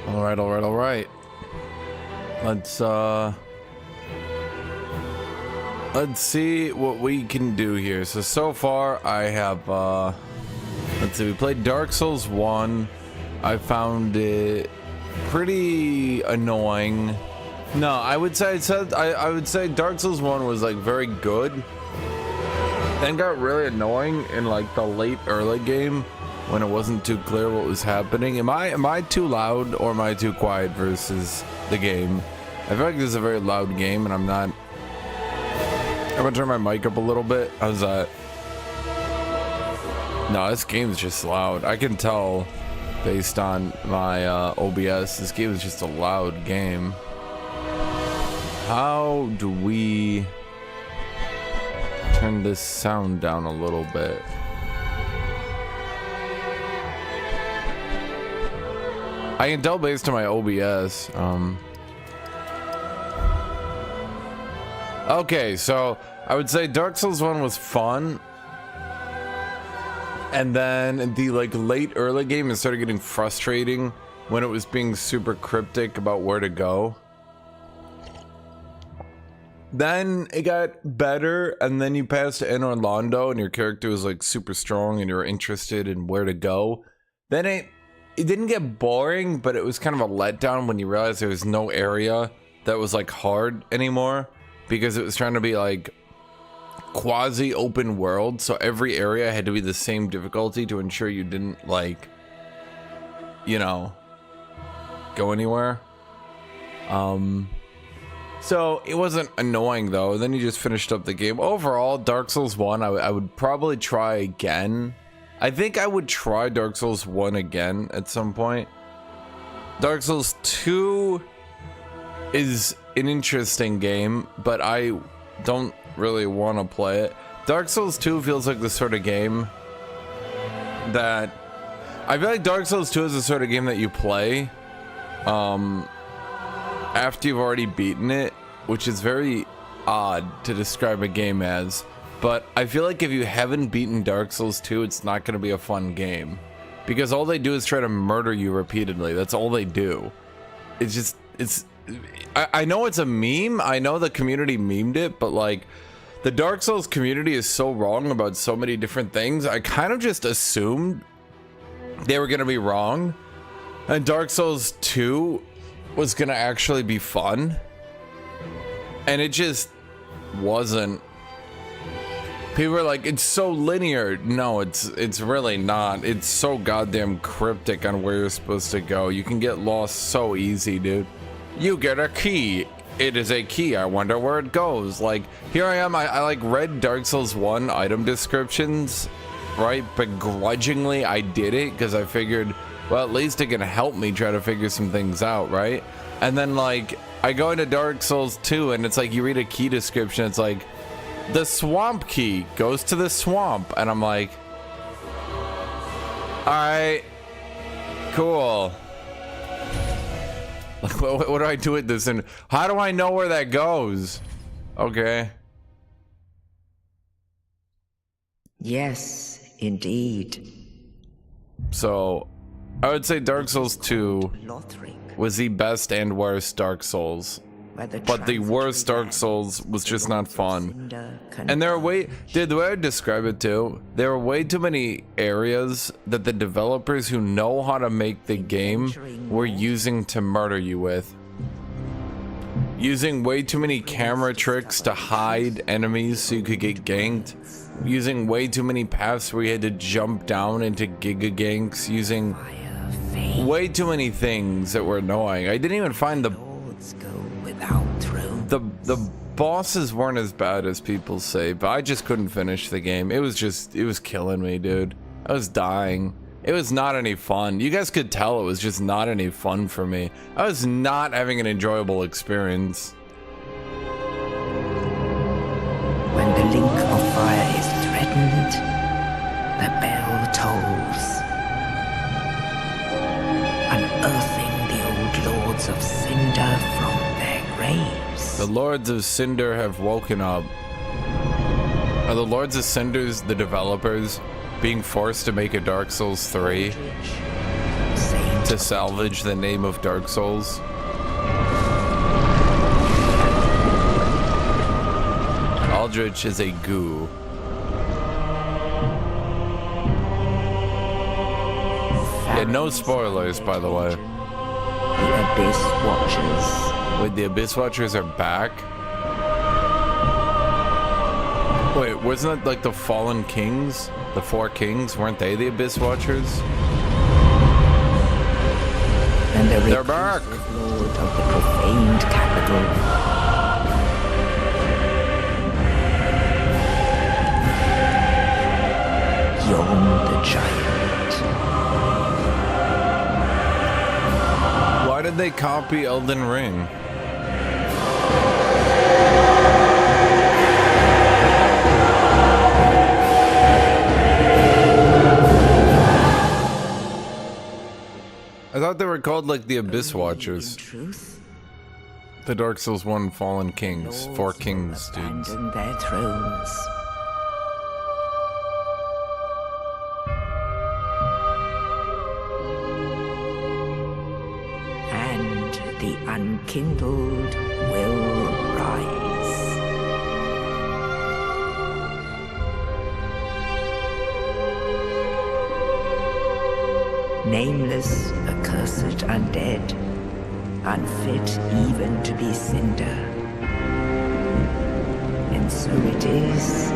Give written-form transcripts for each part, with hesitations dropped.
All right. Let's see what we can do here. So far I have let's see, we played Dark Souls 1. I found it pretty annoying. No, I would say Dark Souls 1 was like very good. Then got really annoying in like the late early game when it wasn't too clear what was happening. Am I too loud or am I too quiet versus the game? I feel like this is a very loud game and I'm not. I'm gonna turn my mic up a little bit. How's that? No, this game's just loud. I can tell based on my OBS, this game is just a loud game. How do we turn this sound down a little bit? I can tell based on my OBS. Okay, so I would say Dark Souls 1 was fun. And then the like late early game, it started getting frustrating when it was being super cryptic about where to go. Then it got better, and then you passed to Anne Orlando and your character was like super strong and you were interested in where to go. Then it didn't get boring, but it was kind of a letdown when you realized there was no area that was like hard anymore, because it was trying to be like quasi open world, so every area had to be the same difficulty to ensure you didn't like, you know, go anywhere. So it wasn't annoying though. Then you just finished up the game. Overall, Dark Souls 1 I would probably try again. I think I would try Dark Souls 1 again at some point. Dark Souls 2 is an interesting game, but I don't really want to play it. Dark Souls 2 feels like the sort of game that I feel like Dark Souls 2 is the sort of game that you play after you've already beaten it, which is very odd to describe a game as, but I feel like if you haven't beaten Dark Souls 2, it's not going to be a fun game, because all they do is try to murder you repeatedly. That's all they do. I know it's a meme. I know the community memed it, but like the Dark Souls community is so wrong about so many different things. I kind of just assumed they were going to be wrong, and Dark Souls 2 was going to actually be fun, and it just wasn't. People were like, it's so linear. No, it's really not. It's so goddamn cryptic on where you're supposed to go. You can get lost so easy, dude. You get a key. It is a key. I wonder where it goes. Like, here I am. I like read Dark Souls 1 item descriptions, right? Begrudgingly, I did it because I figured, well, at least it can help me try to figure some things out, right? And then like I go into Dark Souls 2 and it's like you read a key description, it's like the swamp key goes to the swamp, and I'm like, all right, cool. Like, what do I do with this, and how do I know where that goes? Okay. Yes, indeed. So I would say Dark Souls 2 was the best and worst Dark Souls, but the worst Dark Souls was just not fun. And there are dude, the way I describe it too, there are way too many areas that the developers who know how to make the game were using to murder you with. Using way too many camera tricks to hide enemies so you could get ganked. Using way too many paths where you had to jump down into giga ganks. Using way too many things that were annoying. I didn't even find the bosses weren't as bad as people say, but I just couldn't finish the game. It was killing me, dude. I was dying. It was not any fun. You guys could tell it was just not any fun for me. I was not having an enjoyable experience. When the link of fire is threatened, the bell tolls, unearthing the old lords of cinder from their graves. The Lords of Cinder have woken up. Are the Lords of Cinders the developers being forced to make a Dark Souls 3? Saint to salvage the name of Dark Souls. Aldrich is a goo. Yeah, no spoilers, by the way. The Abyss Watchers. Wait, the Abyss Watchers are back? Wait, wasn't it like the Fallen Kings? The Four Kings? Weren't they the Abyss Watchers? And the They're back! Lord of the profaned capital. Yon the Giant. Why did they copy Elden Ring? I thought they were called like the Abyss Watchers. Truth, The Dark Souls 1 Fallen Kings. Four Kings, dudes. abandon their thrones. And the unkindled will rise. Nameless, accursed undead, unfit even to be cinder. And so it is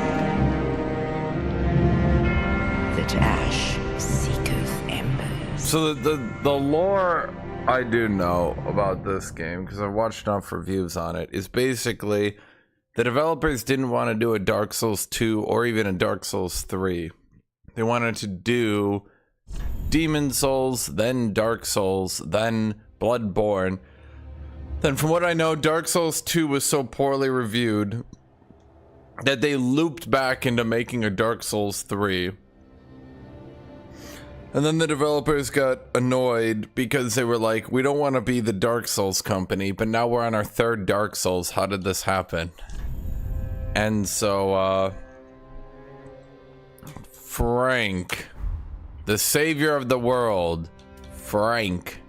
that ash seeketh embers. So the lore I do know about this game, because I've watched enough reviews on it, is basically the developers didn't want to do a Dark Souls 2 or even a Dark Souls 3. They wanted to do Demon Souls, then Dark Souls, then Bloodborne. Then from what I know, Dark Souls 2 was so poorly reviewed that they looped back into making a Dark Souls 3. And then the developers got annoyed because they were like, we don't want to be the Dark Souls company, but now we're on our third Dark Souls. How did this happen? And so, Frank, the savior of the world, Frank.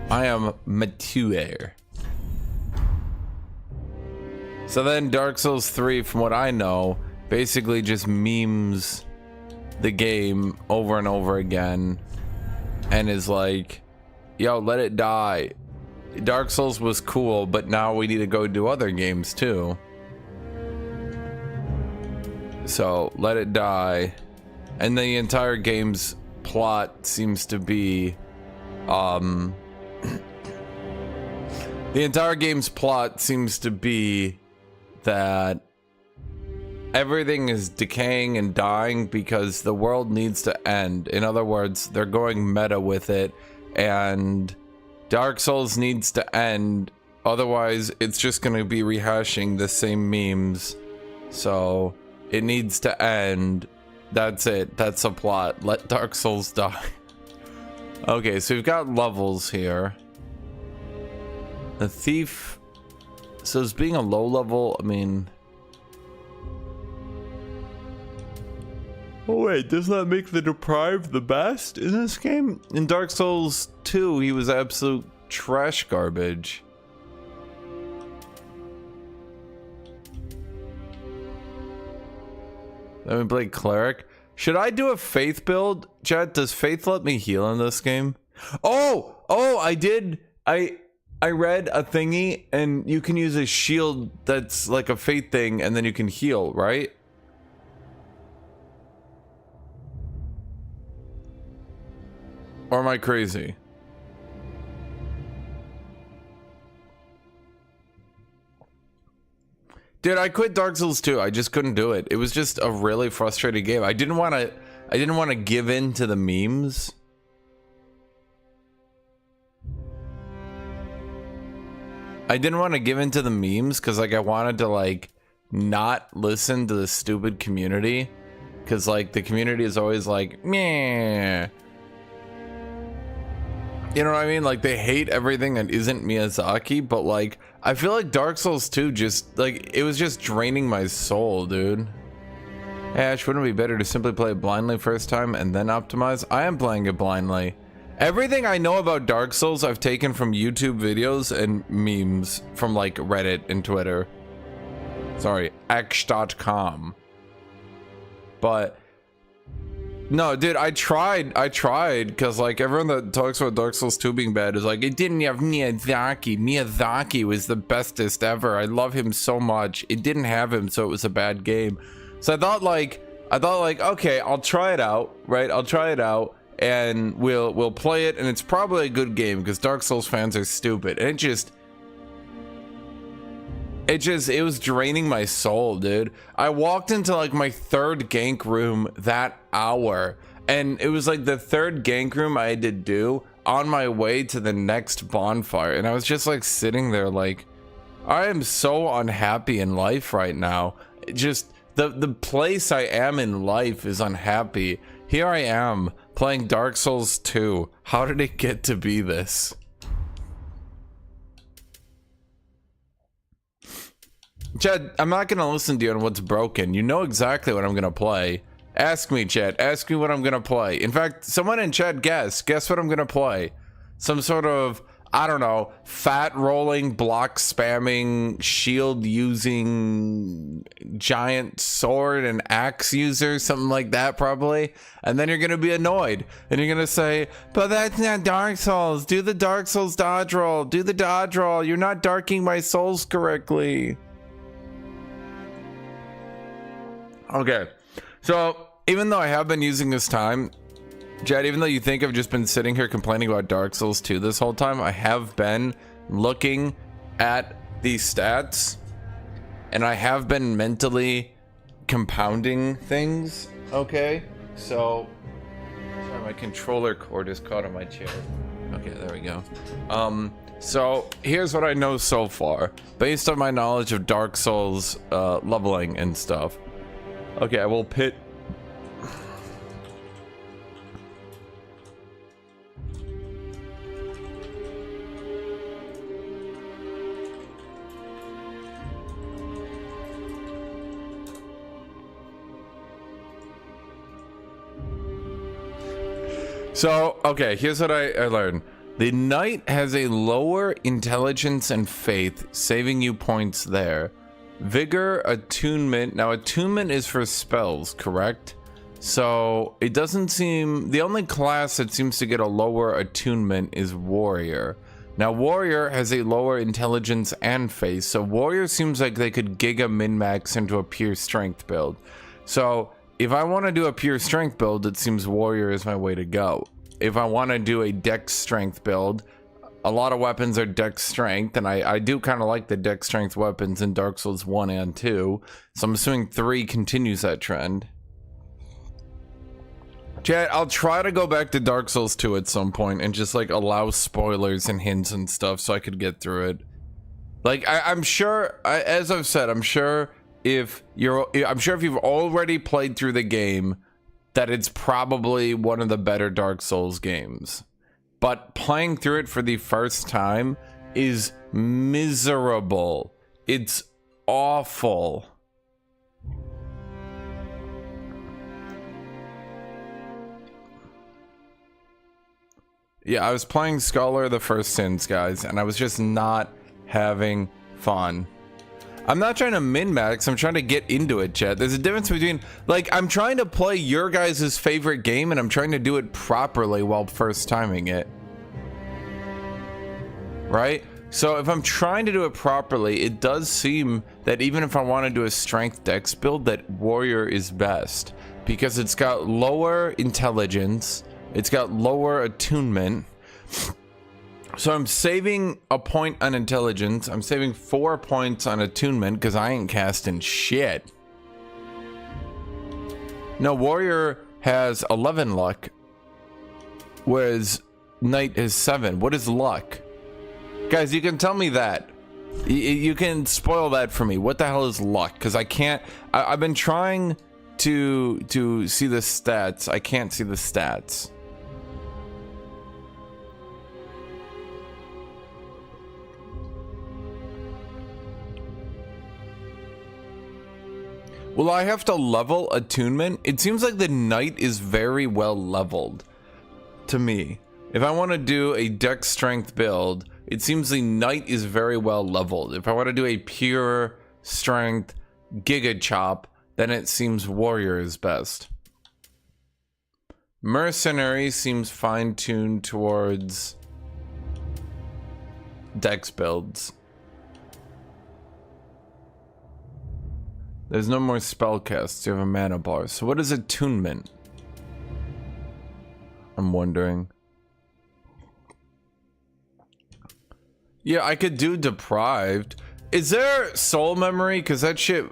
I am mature. So then Dark Souls 3, from what I know, basically just memes the game over and over again and is like, yo, let it die. Dark Souls was cool, but now we need to go do other games too. So let it die. And the entire game's plot seems to be the entire game's plot seems to be that everything is decaying and dying because the world needs to end. In other words, they're going meta with it, and Dark Souls needs to end, otherwise it's just going to be rehashing the same memes. So it needs to end. That's it. That's a plot. Let Dark Souls die. Okay, so we've got levels here. The thief. So is being a low level, I mean. Oh wait, does that make the deprived the best in this game? In Dark Souls 2, he was absolute trash garbage. Let me play cleric. Should I do a faith build? Chat, does faith let me heal in this game? Oh, I did. I read a thingy, and you can use a shield that's like a faith thing, and then you can heal, right? Or am I crazy? Dude, I quit Dark Souls 2. I just couldn't do it. It was just a really frustrating game. I didn't want to give in to the memes. I didn't want to give in to the memes because like I wanted to like not listen to the stupid community, because like the community is always like meh. You know what I mean? Like they hate everything that isn't Miyazaki, but like I feel like Dark Souls 2 just like it was just draining my soul, dude. Hey, Ash, wouldn't it be better to simply play it blindly first time and then optimize? I am playing it blindly. Everything I know about Dark Souls I've taken from YouTube videos and memes from like Reddit and Twitter. Sorry, x.com. But no, dude, I tried because like everyone that talks about Dark Souls 2 being bad is like, it didn't have Miyazaki. Miyazaki was the bestest ever. I love him so much. It didn't have him, so it was a bad game. So I thought like, okay, I'll try it out, right? I'll try it out and we'll play it, and it's probably a good game because Dark Souls fans are stupid. And it was draining my soul, dude. I walked into like my third gank room that hour, and it was like the third gank room I had to do on my way to the next bonfire, and I was just like sitting there like, I am so unhappy in life right now. Just the place I am in life is unhappy. Here I am playing Dark Souls 2. How did it get to be this? Chad, I'm not gonna listen to you on what's broken. You know exactly what I'm gonna play. Ask me, Chad. Ask me what I'm gonna play. In fact, someone in chat guess what I'm gonna play. Some sort of, I don't know, fat rolling, block spamming, shield using, giant sword and axe user, something like that probably. And then you're gonna be annoyed and you're gonna say, but that's not Dark Souls. Do the Dark Souls dodge roll. Do the dodge roll. You're not darking my souls correctly. Okay, so even though I have been using this time, Chad, even though you think I've just been sitting here complaining about Dark Souls 2 this whole time, I have been looking at these stats, and I have been mentally compounding things, okay? So, sorry, my controller cord is caught on my chair. Okay, there we go. So here's what I know so far, based on my knowledge of Dark Souls leveling and stuff. Okay, I will pit. So, okay, here's what I learned. The knight has a lower intelligence and faith, saving you points there. Vigor, attunement. Now, attunement is for spells, correct? So, it doesn't seem... The only class that seems to get a lower attunement is warrior. Now, warrior has a lower intelligence and faith, so warrior seems like they could giga min-max into a pure strength build. So, if I want to do a pure strength build, it seems warrior is my way to go. If I want to do a dex strength build, a lot of weapons are dex strength, and I do kind of like the dex strength weapons in Dark Souls 1 and 2, so I'm assuming 3 continues that trend. Chat, I'll try to go back to Dark Souls 2 at some point and just like allow spoilers and hints and stuff so I could get through it. Like, I'm sure, as I've said, I'm sure if you've already played through the game, that it's probably one of the better Dark Souls games. But playing through it for the first time is miserable. It's awful. Yeah, I was playing Scholar of the First Sins, guys, and I was just not having fun. I'm not trying to min-max, I'm trying to get into it, chat. There's a difference between, like, I'm trying to play your guys' favorite game and I'm trying to do it properly while first timing it. Right? So if I'm trying to do it properly, it does seem that even if I want to do a strength dex build, that warrior is best. Because it's got lower intelligence, it's got lower attunement. So I'm saving a point on intelligence. I'm saving 4 points on attunement because I ain't casting shit. No, warrior has 11 luck, whereas knight is 7. What is luck? Guys, you can tell me that. You can spoil that for me. What the hell is luck? Because I can't. I've been trying to see the stats. I can't see the stats. Will I have to level attunement? It seems like the knight is very well leveled to me. If I want to do a dex strength build, it seems the knight is very well leveled. If I want to do a pure strength giga chop, then it seems warrior is best. Mercenary seems fine-tuned towards dex builds. There's no more spell casts. You have a mana bar. So what is attunement? I'm wondering. Yeah, I could do deprived. Is there soul memory? Because that shit,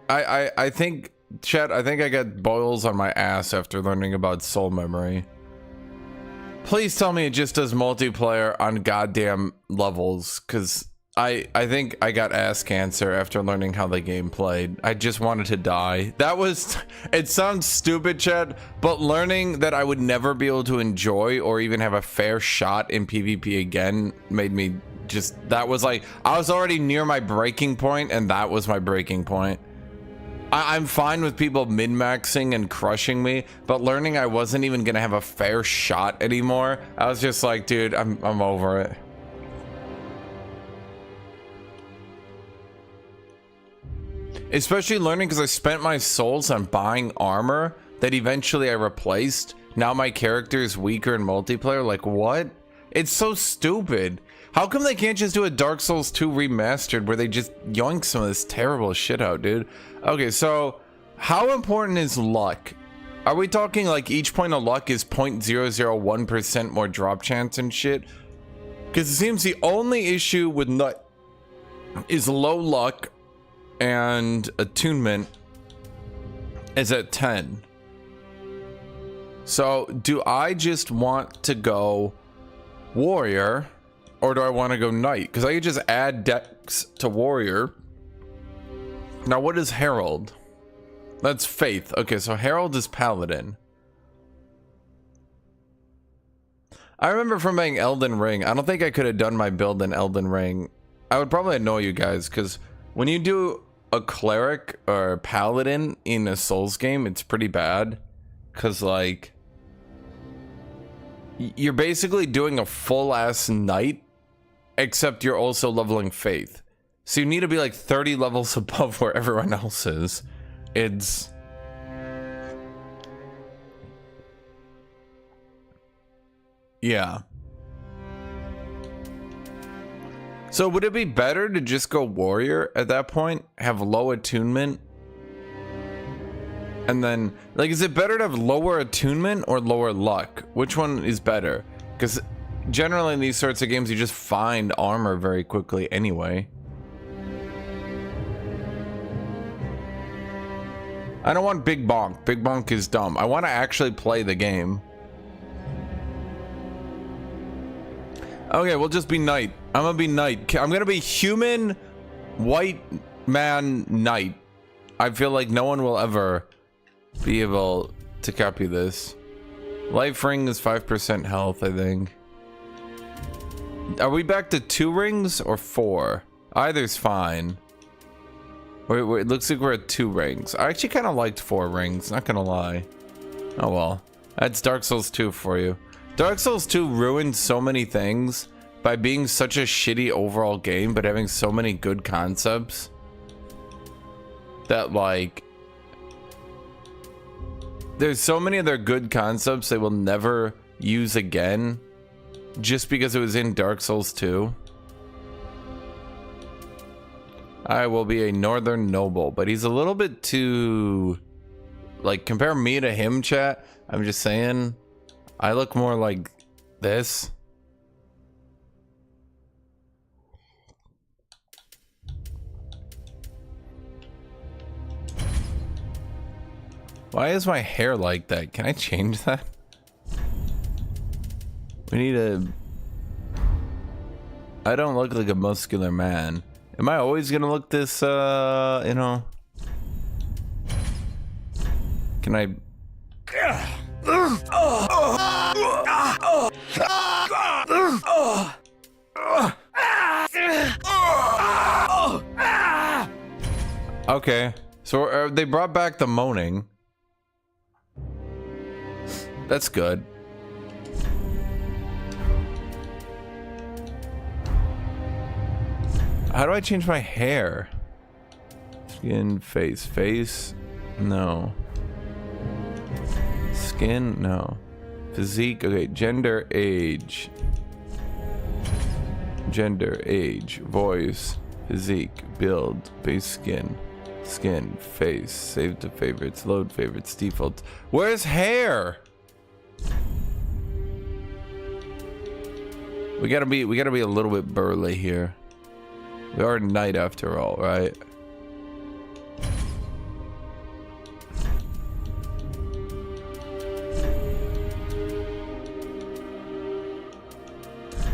I think, chat, I think I got boils on my ass after learning about soul memory. Please tell me it just does multiplayer on goddamn levels, because I think I got ass cancer after learning how the game played. I just wanted to die. That was, it sounds stupid, chat, but learning that I would never be able to enjoy or even have a fair shot in PvP again made me just, that was like, I was already near my breaking point, and that was my breaking point. I'm fine with people min-maxing and crushing me, but learning I wasn't even gonna have a fair shot anymore, I was just like, dude, I'm over it. Especially learning because I spent my souls on buying armor that eventually I replaced. Now my character is weaker in multiplayer. Like, what? It's so stupid. How come they can't just do a Dark Souls 2 remastered where they just yoink some of this terrible shit out, dude? Okay, so how important is luck? Are we talking like each point of luck is 0.001% more drop chance and shit? Because it seems the only issue with nut is low luck, and attunement is at 10. So do I just want to go warrior, or do I want to go knight? Because I could just add dex to warrior. Now what is herald? That's faith. Okay, so herald is paladin. I remember from playing Elden Ring, I don't think I could have done my build in Elden Ring. I would probably annoy you guys, because when you do a cleric or a paladin in a Souls game, it's pretty bad. Because, like, you're basically doing a full-ass knight, except you're also leveling faith. So you need to be like 30 levels above where everyone else is. It's... yeah. So would it be better to just go warrior at that point? Have low attunement? And then, like, is it better to have lower attunement or lower luck? Which one is better? Because generally in these sorts of games, you just find armor very quickly anyway. I don't want Big Bonk. Big Bonk is dumb. I want to actually play the game. Okay, we'll just be knight. I'm gonna be knight. I'm gonna be human, white man knight. I feel like no one will ever be able to copy this. Life ring is 5% health, I think. Are we back to 2 rings or 4? Either's fine. Wait, it looks like we're at 2 rings. I actually kind of liked 4 rings, not gonna lie. Oh well. That's Dark Souls 2 for you. Dark Souls 2 ruined so many things by being such a shitty overall game, but having so many good concepts that, like, there's so many of their good concepts they will never use again just because it was in Dark Souls 2. I will be a northern noble, but he's a little bit too, like, compare me to him, chat. I'm just saying, I look more like this. Why is my hair like that? Can I change that? We need a... I don't look like a muscular man. Am I always gonna look this, you know? Can I... Okay, so they brought back the moaning. That's good. How do I change my hair? Skin, face, no. Skin, no. Physique, okay. Gender, age. Gender, age, voice, physique, build, base skin, face, save to favorites, load favorites, defaults. Where's hair? We gotta be a little bit burly here. We are knight after all, right?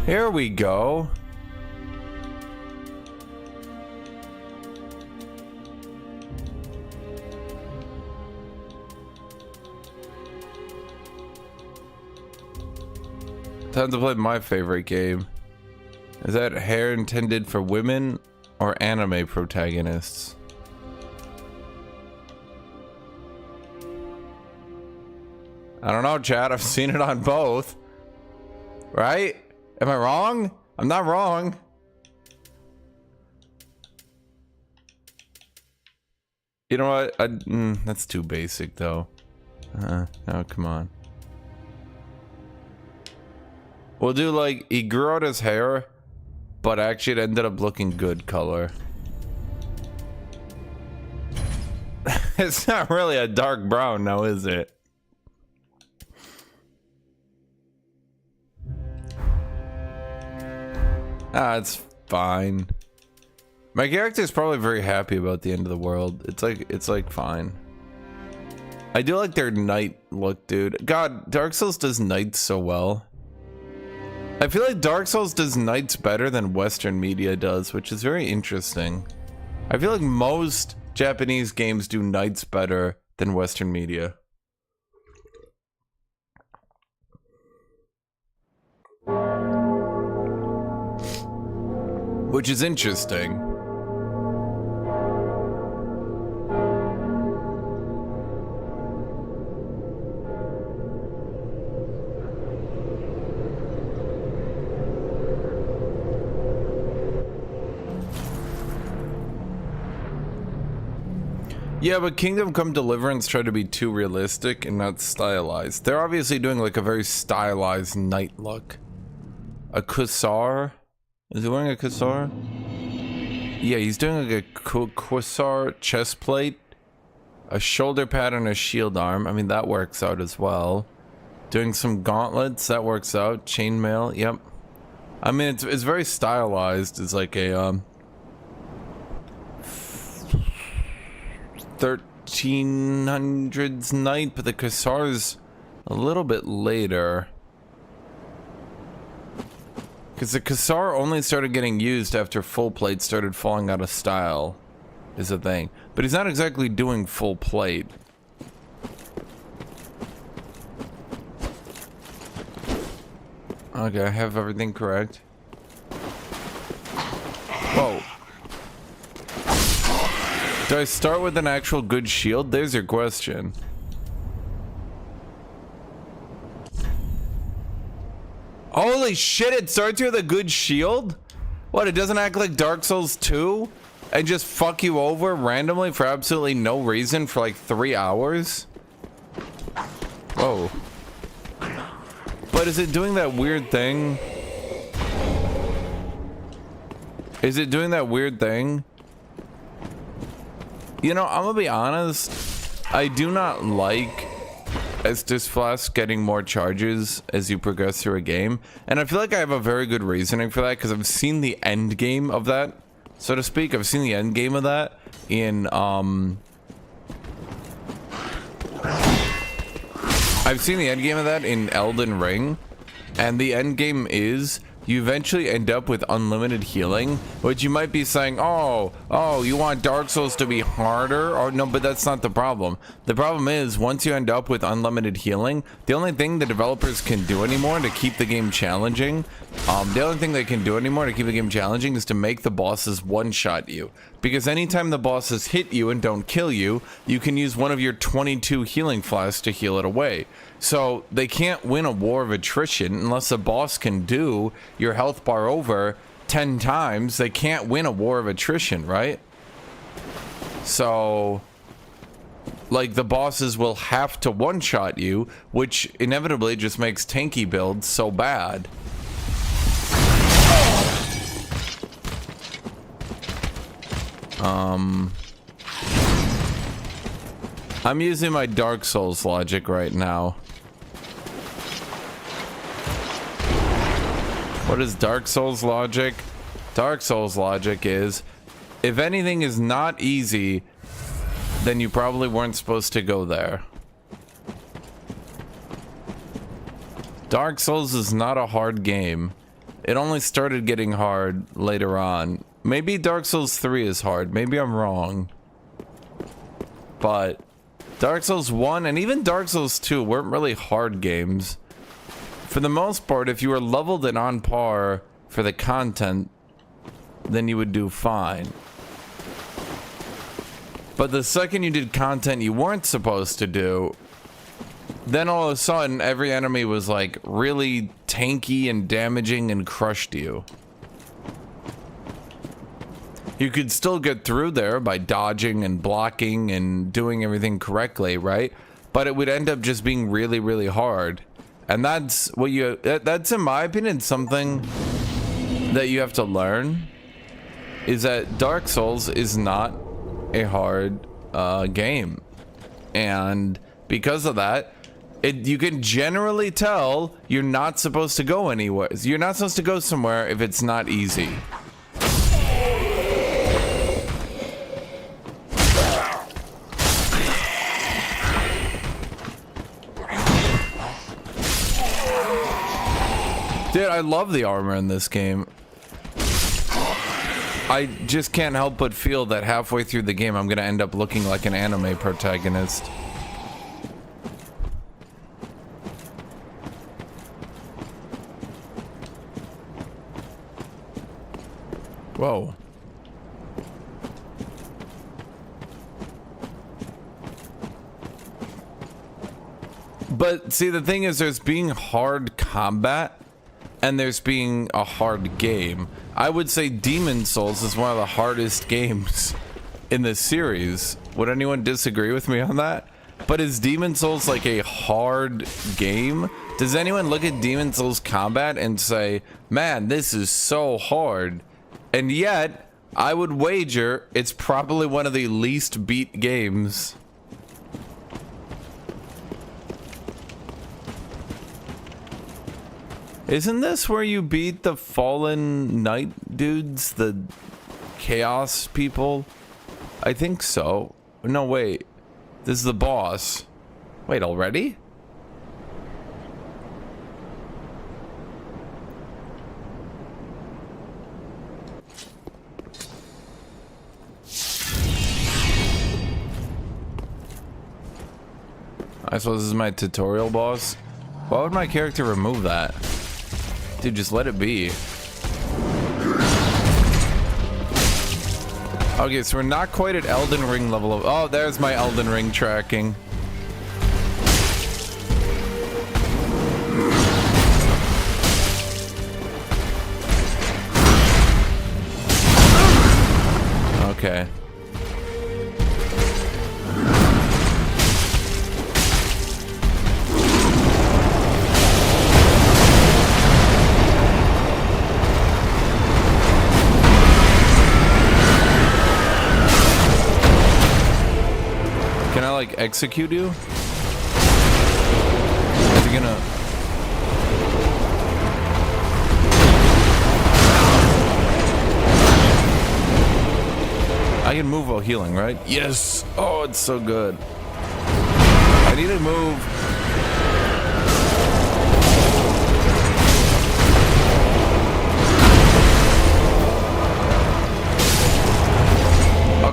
Here we go. Time to play my favorite game. Is that hair intended for women or anime protagonists? I don't know, Chad. I've seen it on both. Right? Am I wrong? I'm not wrong. You know what? That's too basic, though. Oh, come on. We'll do like, he grew out his hair, but actually it ended up looking good color. It's not really a dark brown now, is it? Ah, it's fine. My character is probably very happy about the end of the world. It's like fine. I do like their night look, dude. God, Dark Souls does nights so well. I feel like Dark Souls does nights better than Western media does, which is very interesting. I feel like most Japanese games do nights better than Western media. Which is interesting. Yeah, but Kingdom Come Deliverance tried to be too realistic and not stylized. They're obviously doing like a very stylized night look. A Kussar? Is he wearing a Kussar? Yeah, he's doing like a Kussar chest plate, a shoulder pad, and a shield arm. I mean, that works out as well. Doing some gauntlets, that works out. Chainmail, yep. I mean, it's very stylized. It's like a 1300s night, but the Kussar's a little bit later. Because the Kussar only started getting used after full plate started falling out of style, is the thing. But he's not exactly doing full plate. Okay, I have everything correct. Whoa. Do I start with an actual good shield? There's your question. Holy shit, it starts with a good shield? What, it doesn't act like Dark Souls 2? And just fuck you over randomly for absolutely no reason for like 3 hours? Whoa. But is it doing that weird thing? Is it doing that weird thing? You know, I'm gonna be honest. I do not like Estus Flask getting more charges as you progress through a game. And I feel like I have a very good reasoning for that because I've seen the end game of that, so to speak. I've seen the end game of that in Elden Ring, and the end game is you eventually end up with unlimited healing, which you might be saying, oh, you want Dark Souls to be harder? Oh, no, but that's not the problem. The problem is, once you end up with unlimited healing, the only thing the developers can do anymore to keep the game challenging, is to make the bosses one-shot you. Because anytime the bosses hit you and don't kill you, you can use one of your 22 healing flasks to heal it away. So they can't win a war of attrition unless a boss can do your health bar over 10 times. They can't win a war of attrition, right? So, like, the bosses will have to one-shot you, which inevitably just makes tanky builds so bad. I'm using my Dark Souls logic right now. What is Dark Souls logic? Dark Souls logic is, if anything is not easy, then you probably weren't supposed to go there. Dark Souls is not a hard game. It only started getting hard later on. Maybe Dark Souls 3 is hard. Maybe I'm wrong. But Dark Souls 1 and even Dark Souls 2 weren't really hard games. For the most part, if you were leveled and on par for the content, then you would do fine. But the second you did content you weren't supposed to do, then all of a sudden every enemy was like really tanky and damaging and crushed you. You could still get through there by dodging and blocking and doing everything correctly, right? But it would end up just being really, really hard. And that's what that's in my opinion something that you have to learn, is that Dark Souls is not a hard game. And because of that, you can generally tell you're not supposed to go anywhere. You're not supposed to go somewhere if it's not easy. Dude, I love the armor in this game. I just can't help but feel that halfway through the game I'm gonna end up looking like an anime protagonist. Whoa. But see, the thing is, there's being hard combat and there's being a hard game. I would say Demon Souls is one of the hardest games in this series. Would anyone disagree with me on that? But is Demon Souls like a hard game? Does anyone look at Demon Souls combat and say, man, this is so hard? And yet, I would wager it's probably one of the least beat games. Isn't this where you beat the fallen knight dudes? The chaos people? I think so. No, wait. This is the boss. Wait, already? I suppose this is my tutorial boss. Why would my character remove that? Dude, just let it be. Okay, so we're not quite at Elden Ring level of... Oh, there's my Elden Ring tracking. Okay. Can I like execute you? Is he gonna... I can move while healing, right? Yes! Oh, it's so good. I need to move.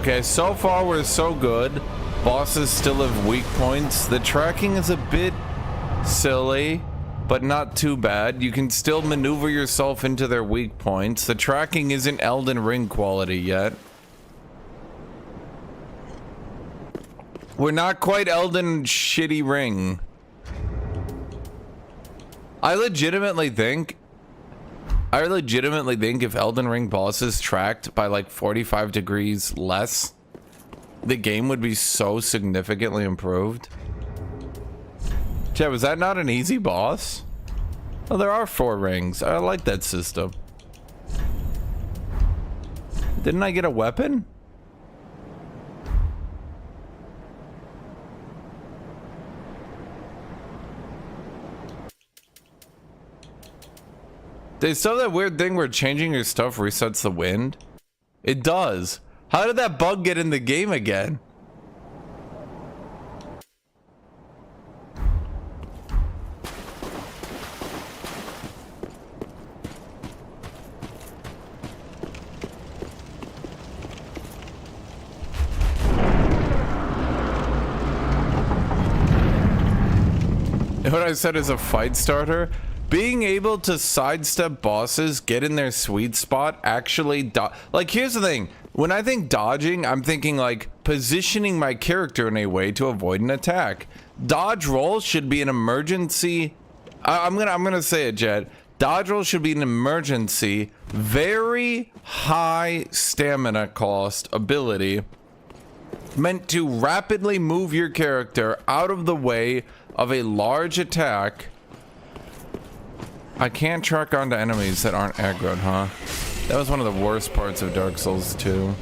Okay, so far we're so good. Bosses still have weak points. The tracking is a bit silly, but not too bad. You can still maneuver yourself into their weak points. The tracking isn't Elden Ring quality yet. We're not quite Elden Shitty Ring. I legitimately think if Elden Ring bosses tracked by like 45 degrees less, the game would be so significantly improved. Chat, was that not an easy boss? Oh, there are 4 rings. I like that system. Didn't I get a weapon? They still have that weird thing where changing your stuff resets the wind. It does. How did that bug get in the game again? What I said is a fight starter. Being able to sidestep bosses, get in their sweet spot, actually like, here's the thing. When I think dodging, I'm thinking like positioning my character in a way to avoid an attack. Dodge roll should be an emergency. I'm gonna say it, Jed. Dodge roll should be an emergency, very high stamina cost ability meant to rapidly move your character out of the way of a large attack. I can't track onto enemies that aren't aggroed, huh? That was one of the worst parts of Dark Souls 2.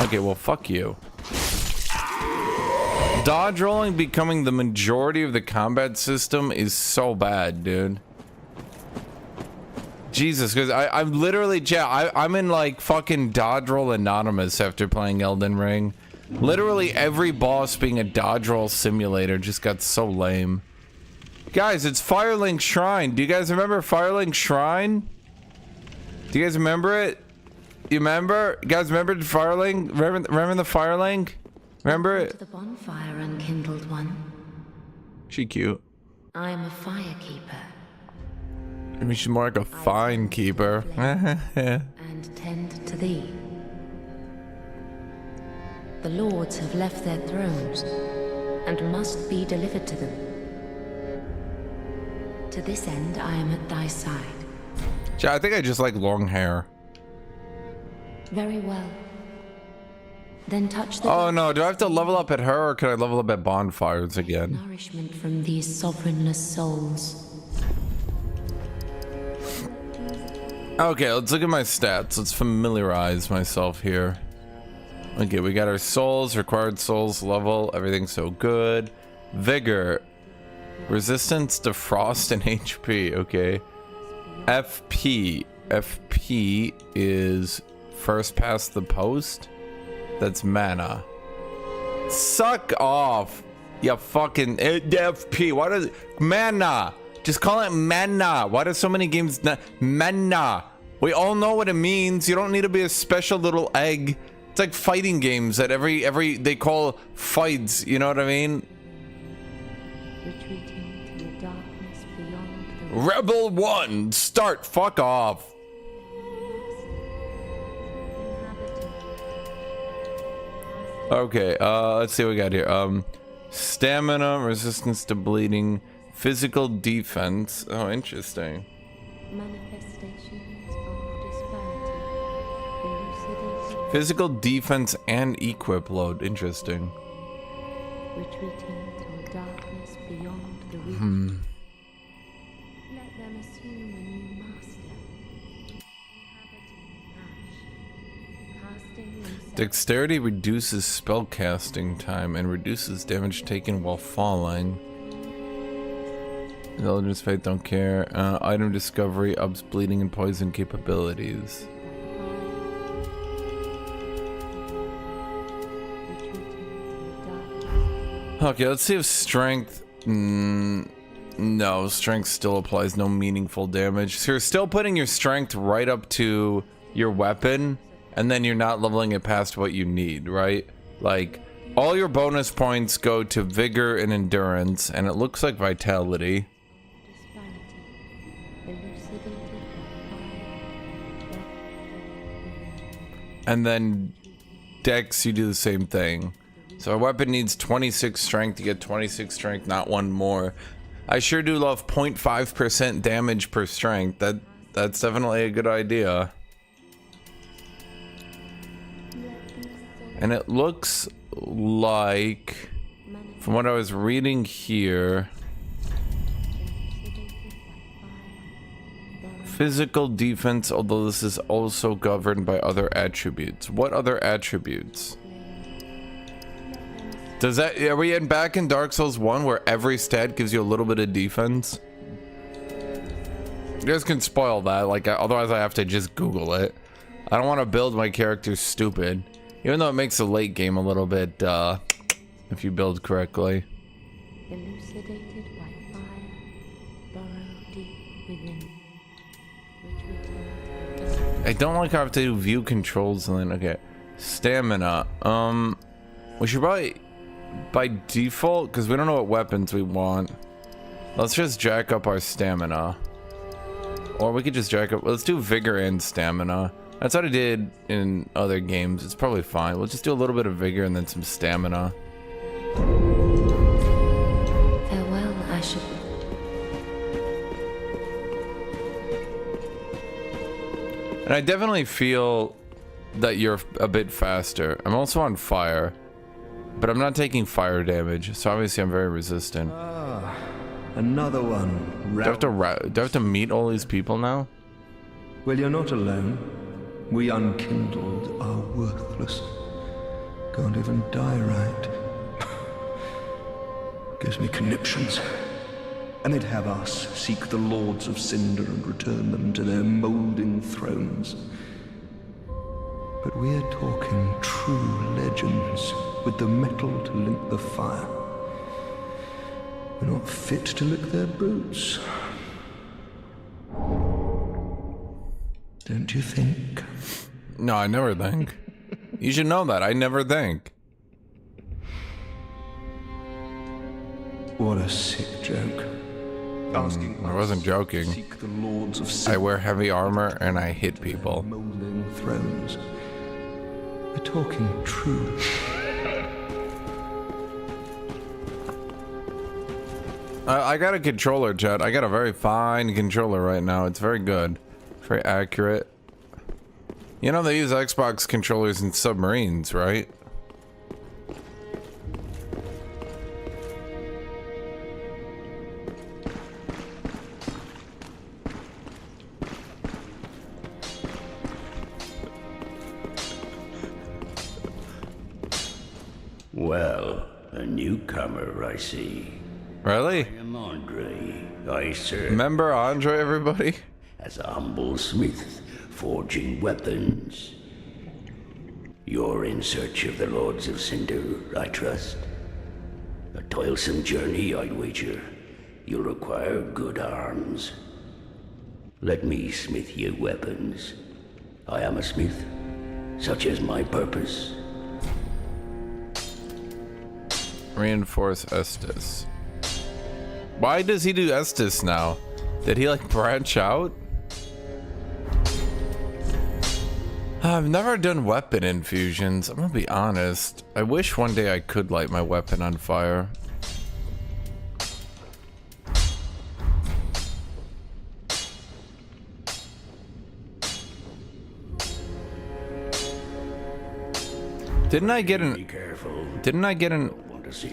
Okay, well, fuck you. Dodge rolling becoming the majority of the combat system is so bad, dude. Jesus, because I'm literally, I'm in like fucking dodge roll anonymous after playing Elden Ring. Literally every boss being a dodge roll simulator just got so lame. Guys, it's Firelink Shrine. Do you guys remember Firelink Shrine? Do you guys remember it? You remember? You guys remember the Firelink? Remember the Firelink? Remember it? The bonfire, unkindled one. She cute. I am a firekeeper. Maybe she's more like a fine keeper. And tend to thee. The lords have left their thrones and must be delivered to them. To this end, I am at thy side. I think I just like long hair. Very well. Then touch the... Oh no, do I have to level up at her or can I level up at bonfires again? Nourishment from these sovereignless souls. Okay, let's look at my stats. Let's familiarize myself here. Okay, we got our souls, required souls level, everything's so good. Vigor, resistance to frost and HP, okay. FP is first past the post. That's mana. Suck off, you fucking FP. Why does mana? Just call it mana. Why do so many games mana? We all know what it means. You don't need to be a special little egg. It's like fighting games that every they call fights, you know what I mean? Retreating to the darkness beyond the... Rebel 1, start. Fuck off. Okay, let's see what we got here. Stamina, resistance to bleeding, physical defense. Oh, interesting. Manifestations of disparity. Elucidated. Physical defense and equip load. Interesting. Retreating to a darkness beyond the reach. Let them assume a new master. Inhabiting ash. Casting themselves... Dexterity reduces spell casting time and reduces damage taken while falling. Intelligence, faith, don't care. Item discovery ups bleeding and poison capabilities. Okay, let's see if strength... no, strength still applies no meaningful damage. So you're still putting your strength right up to your weapon, and then you're not leveling it past what you need, right? Like, all your bonus points go to vigor and endurance, and it looks like vitality. And then dex, you do the same thing. So our weapon needs 26 strength to get 26 strength, not one more. I sure do love 0.5% damage per strength. That's definitely a good idea. And it looks like, from what I was reading here, physical defense, although this is also governed by other attributes. What other attributes? Does that, are we back in Dark Souls 1 where every stat gives you a little bit of defense? You guys can spoil that, like, otherwise I have to just Google it. I don't want to build my character stupid. Even though it makes the late game a little bit, if you build correctly. Elucidated by fire, burrow deep within. I don't like how I have to do view controls and then, okay. Stamina. We should probably, by default, because we don't know what weapons we want. Let's just jack up our stamina. Or we could just jack up, let's do vigor and stamina. That's what I did in other games. It's probably fine. We'll just do a little bit of vigor and then some stamina. Farewell, Asher. And I definitely feel that you're a bit faster. I'm also on fire, but I'm not taking fire damage, so obviously I'm very resistant. Ah, another one. Do I have to meet all these people now? Well, you're not alone. We unkindled are worthless. Can't even die right. Gives me conniptions. And they'd have us seek the Lords of Cinder and return them to their moulding thrones. But we're talking true legends with the metal to link the fire. We're not fit to lick their boots. Don't you think? No, I never think. You should know that. I never think. What a sick joke. Asking I wasn't joking. seek the Lords of I Cinder. wear heavy armor and I hit people. Moulding thrones. We're talking true. I got a controller, chat. I got a very fine controller right now. It's very good. Very accurate. You know they use Xbox controllers in submarines, right? Well, a newcomer, I see. Really? I am Andre. I serve Remember Andre, everybody? as a humble smith, forging weapons. You're in search of the Lords of Cinder, I trust. A toilsome journey, I'd wager. You'll require good arms. Let me smith you weapons. I am a smith, such is my purpose. Reinforce Estus. Why does he do Estus now? Did he like branch out? I've never done weapon infusions. I'm gonna be honest. I wish one day I could light my weapon on fire. Didn't I get Be an? careful. Didn't I get an? Want to see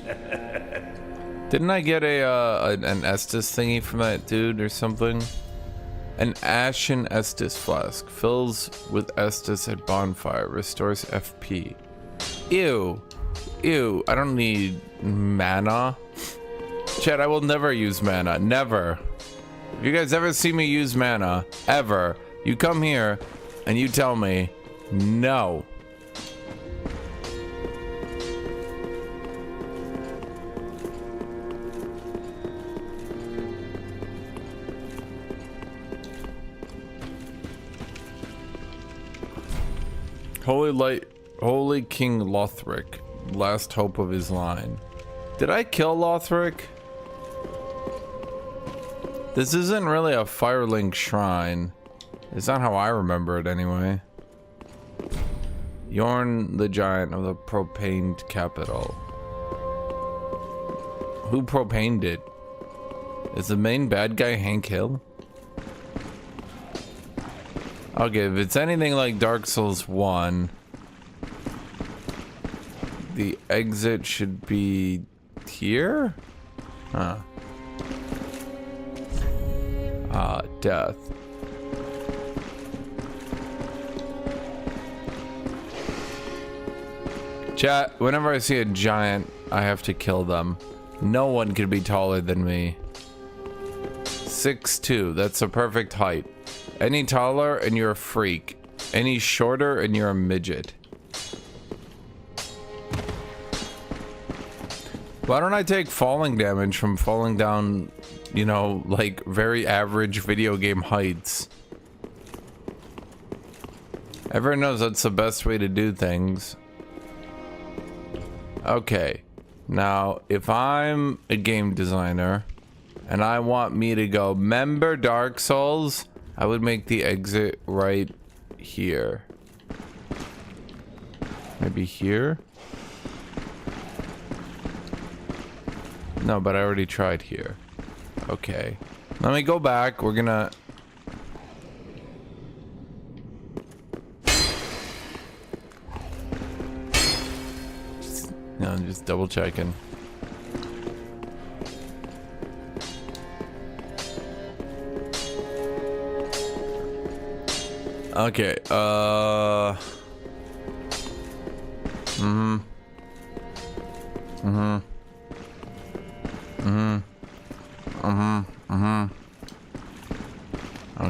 Didn't I get an Estus thingy from that dude or something? An ashen Estus flask fills with Estus at bonfire, restores FP. Ew, ew. I don't need mana. Chad, I will never use mana. Never. If you guys ever see me use mana, ever, you come here and you tell me no. Holy King Lothric, last hope of his line. Did I kill Lothric? This isn't really a Firelink shrine. It's not how I remember it anyway. Yorn the giant of the propaned capital. Who propaned it? Is the main bad guy Hank Hill? Okay, if it's anything like Dark Souls 1, the exit should be here? Huh. Ah, death. Chat, whenever I see a giant, I have to kill them. No one could be taller than me. 6'2", that's a perfect height. Any taller and you're a freak. Any shorter and you're a midget. Why don't I take falling damage from falling down, you know, like very average video game heights? Everyone knows that's the best way to do things. Okay, now if I'm a game designer and I want me to go, remember Dark Souls? I would make the exit right here. Maybe here? No, but I already tried here. Okay. Let me go back. We're gonna... No, I'm just double checking. Okay,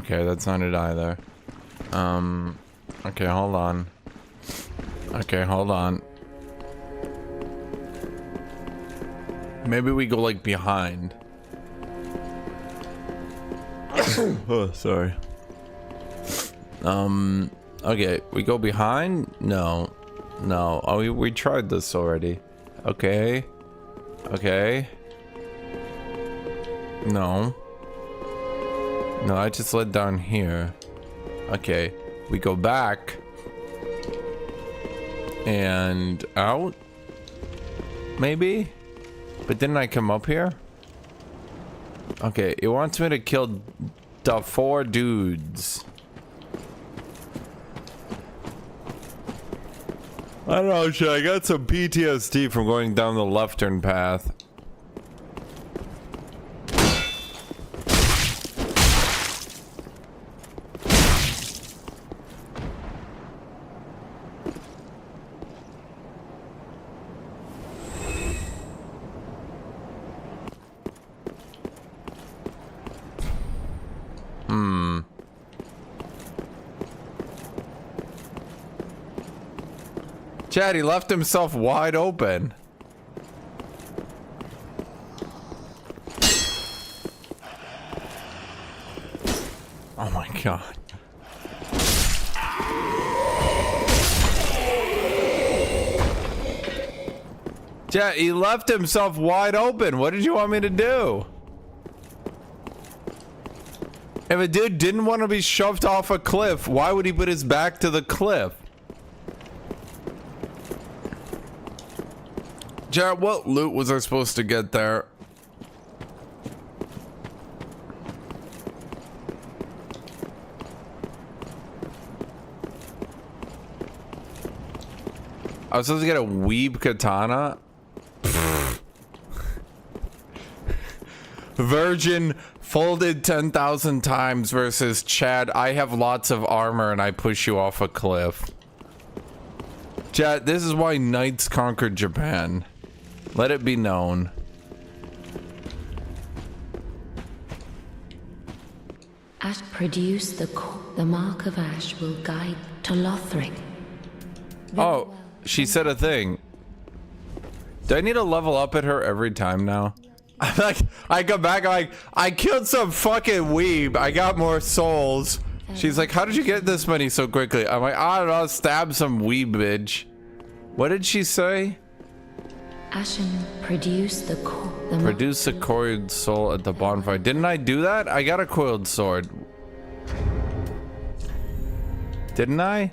Okay, that's not it either. Okay, hold on. Okay, hold on. Maybe we go like behind. Oh, sorry. Okay, we go behind? No. No. Oh, we tried this already. Okay. Okay. No. No, I just led down here. Okay. We go back. And out? Maybe? But didn't I come up here? Okay, it wants me to kill the 4 dudes. I don't know, shit. I got some PTSD from going down the left turn path. Chad, he left himself wide open. Oh my god. Chad, he left himself wide open. What did you want me to do? If a dude didn't want to be shoved off a cliff, why would he put his back to the cliff? Jared, what loot was I supposed to get there? I was supposed to get a weeb katana? Virgin folded 10,000 times versus Chad, I have lots of armor and I push you off a cliff. Chad, this is why knights conquered Japan. Let it be known. Ash produce the mark of Ash will guide to Lothric. Oh, she said a thing. Do I need to level up at her every time now? I'm like, I come back, I'm like, I killed some fucking weeb. I got more souls. She's like, how did you get this many so quickly? I'm like, I don't know, stab some weeb bitch. What did she say? Ashen produce the Produce a coiled soul at the bonfire. Didn't I do that? I got a coiled sword. Didn't I?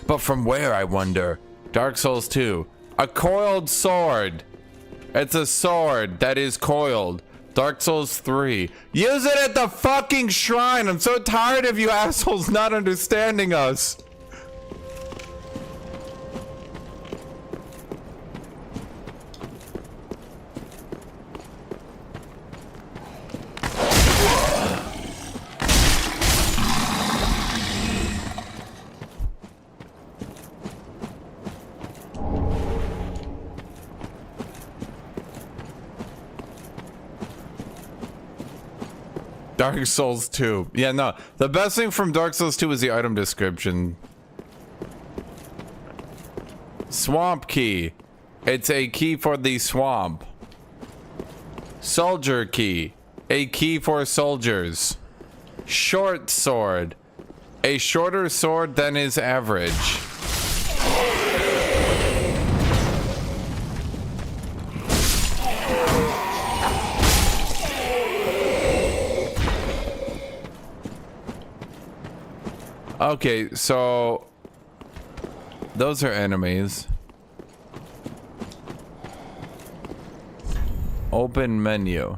But from where, I wonder? Dark Souls 2. A coiled sword. It's a sword that is coiled. Dark Souls 3. Use it at the fucking shrine. I'm so tired of you assholes not understanding us. Dark Souls 2. Yeah, no. The best thing from Dark Souls 2 is the item description. Swamp key. It's a key for the swamp. Soldier key. A key for soldiers. Short sword. A shorter sword than is average. Okay, so those are enemies. Open menu.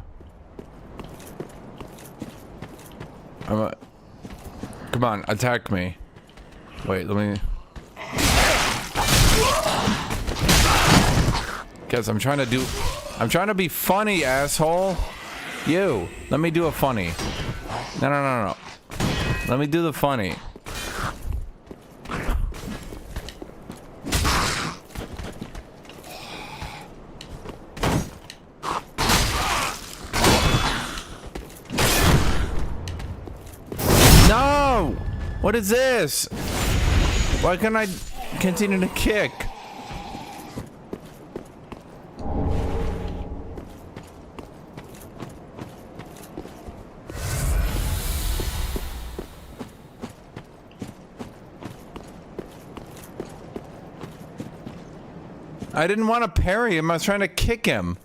Come on, attack me. Wait, let me. Guess I'm trying to be funny, asshole. You, let me do a funny. No. Let me do the funny. No! What is this? Why can't I continue to kick? I didn't want to parry him. I was trying to kick him.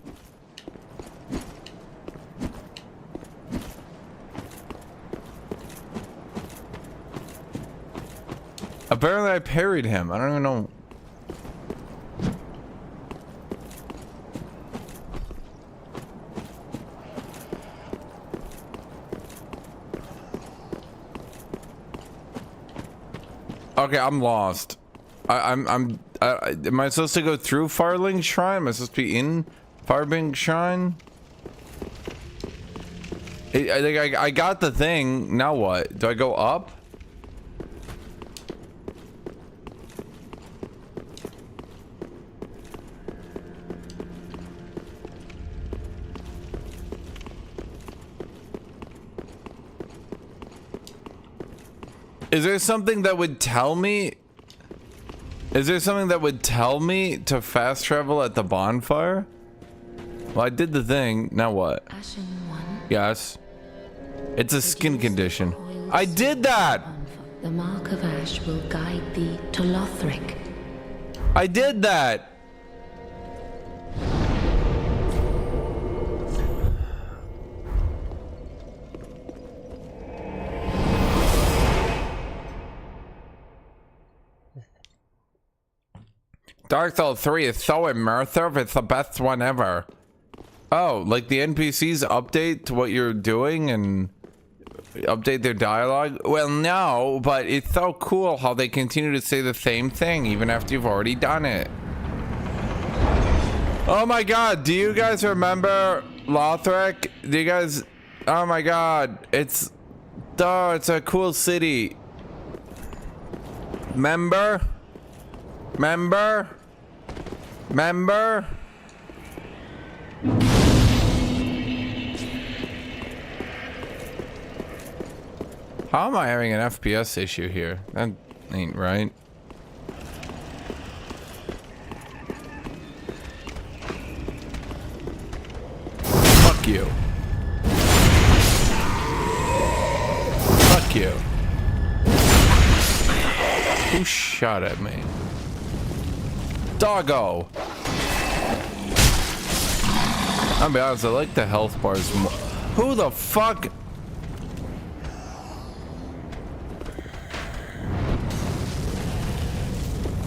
Apparently I parried him. I don't even know. Okay, I'm lost. Am I supposed to go through Firelink Shrine? Am I supposed to be in Firelink Shrine? I got the thing. Now what? Do I go up? Is there something that would tell me? Is there something that would tell me to fast travel at the bonfire? Well, I did the thing. Now what? Ashen one. Yes. It's a skin condition. I did that! The mark of ash will guide thee to Lothric. I did that! Dark Souls 3 is so immersive, it's the best one ever. Oh, like the NPCs update to what you're doing and update their dialogue? Well, no, but it's so cool how they continue to say the same thing even after you've already done it. Oh my god, do you guys remember Lothric? Do you guys... Oh my god, it's a cool city. Member? Member? Member? How am I having an FPS issue here? That ain't right. Fuck you. Fuck you. Who shot at me? Doggo! I'll be honest, I like the health bars more. Who the fuck?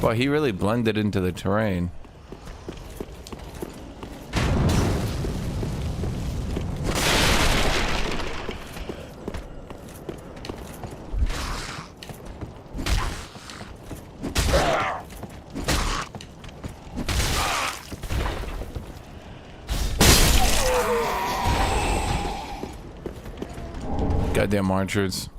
Well, he really blended into the terrain. Goddamn archers.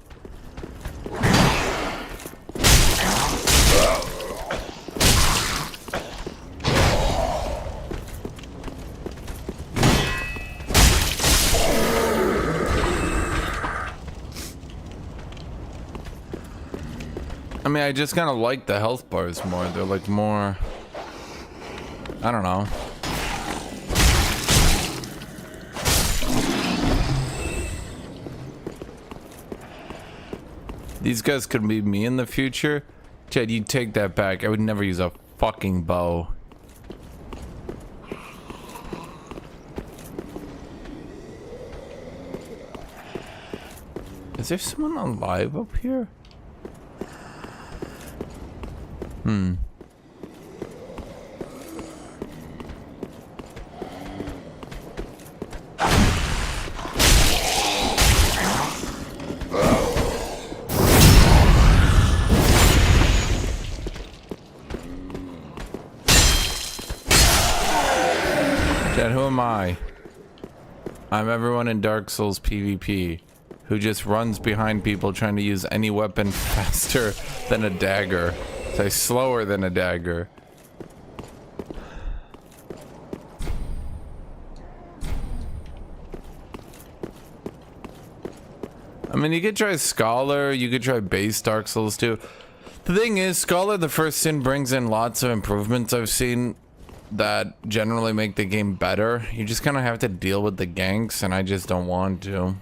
I mean, I just kind of like the health bars more. They're like more... I don't know. These guys could be me in the future. Chad, you take that back. I would never use a fucking bow. Is there someone alive up here? Chad, who am I? I'm everyone in Dark Souls PvP who just runs behind people trying to use any weapon faster than a dagger. Say slower than a dagger. I mean, you could try Scholar, you could try base Dark Souls too. The thing is, Scholar the First Sin brings in lots of improvements I've seen that generally make the game better. You just kind of have to deal with the ganks, and I just don't want to.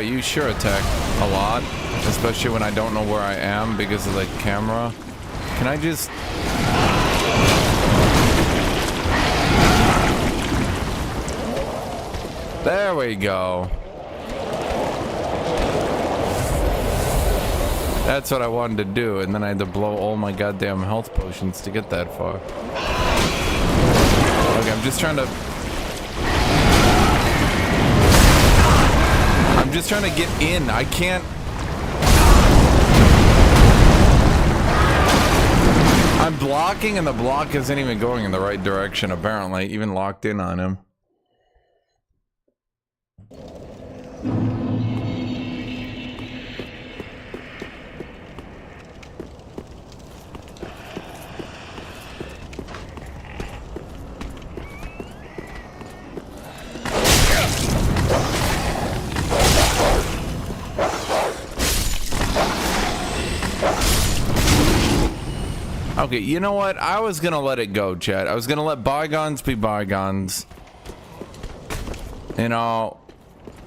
You sure attack a lot, especially when I don't know where I am because of the camera. Can I just... There we go. That's what I wanted to do, and then I had to blow all my goddamn health potions to get that far. Okay, I'm just trying to... I'm just trying to get in. I can't... I'm blocking and the block isn't even going in the right direction, apparently. Even locked in on him. Okay, you know what? I was gonna let it go, chat. I was gonna let bygones be bygones. You know,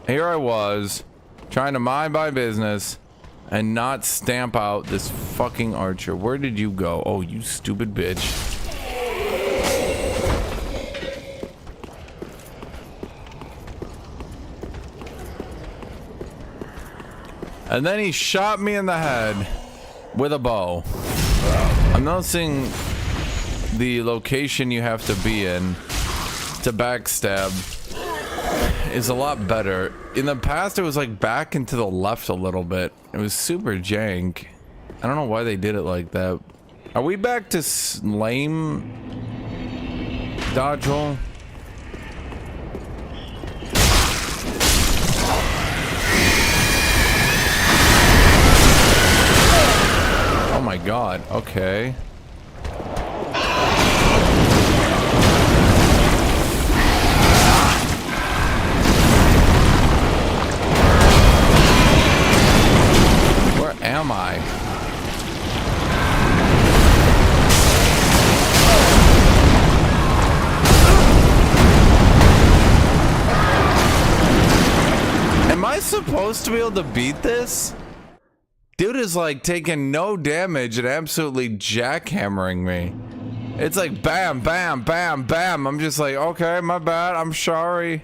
here I was, trying to mind my business and not stamp out this fucking archer. Where did you go? Oh, you stupid bitch. And then he shot me in the head with a bow. I'm noticing the location you have to be in to backstab is a lot better. In the past, it was like back and to the left a little bit. It was super jank. I don't know why they did it like that. Are we back to lame dodge roll? Oh my god, okay. Where am I? Am I supposed to be able to beat this? Dude is like taking no damage and absolutely jackhammering me. It's like bam, bam, bam, bam. I'm just like, okay, my bad. I'm sorry.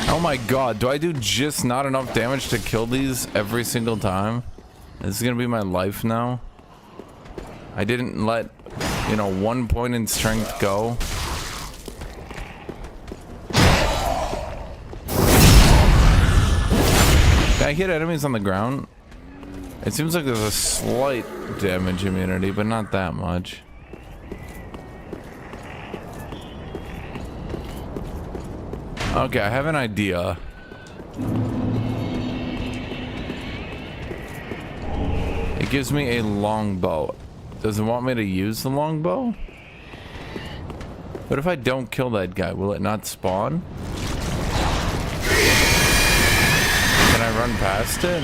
Oh my god, do I do just not enough damage to kill these every single time? This is gonna be my life now. I didn't let, you know, 1 point in strength go. Can I hit enemies on the ground? It seems like there's a slight damage immunity, but not that much. Okay, I have an idea. It gives me a longbow. Does it want me to use the longbow? But if I don't kill that guy, will it not spawn? Can I run past it?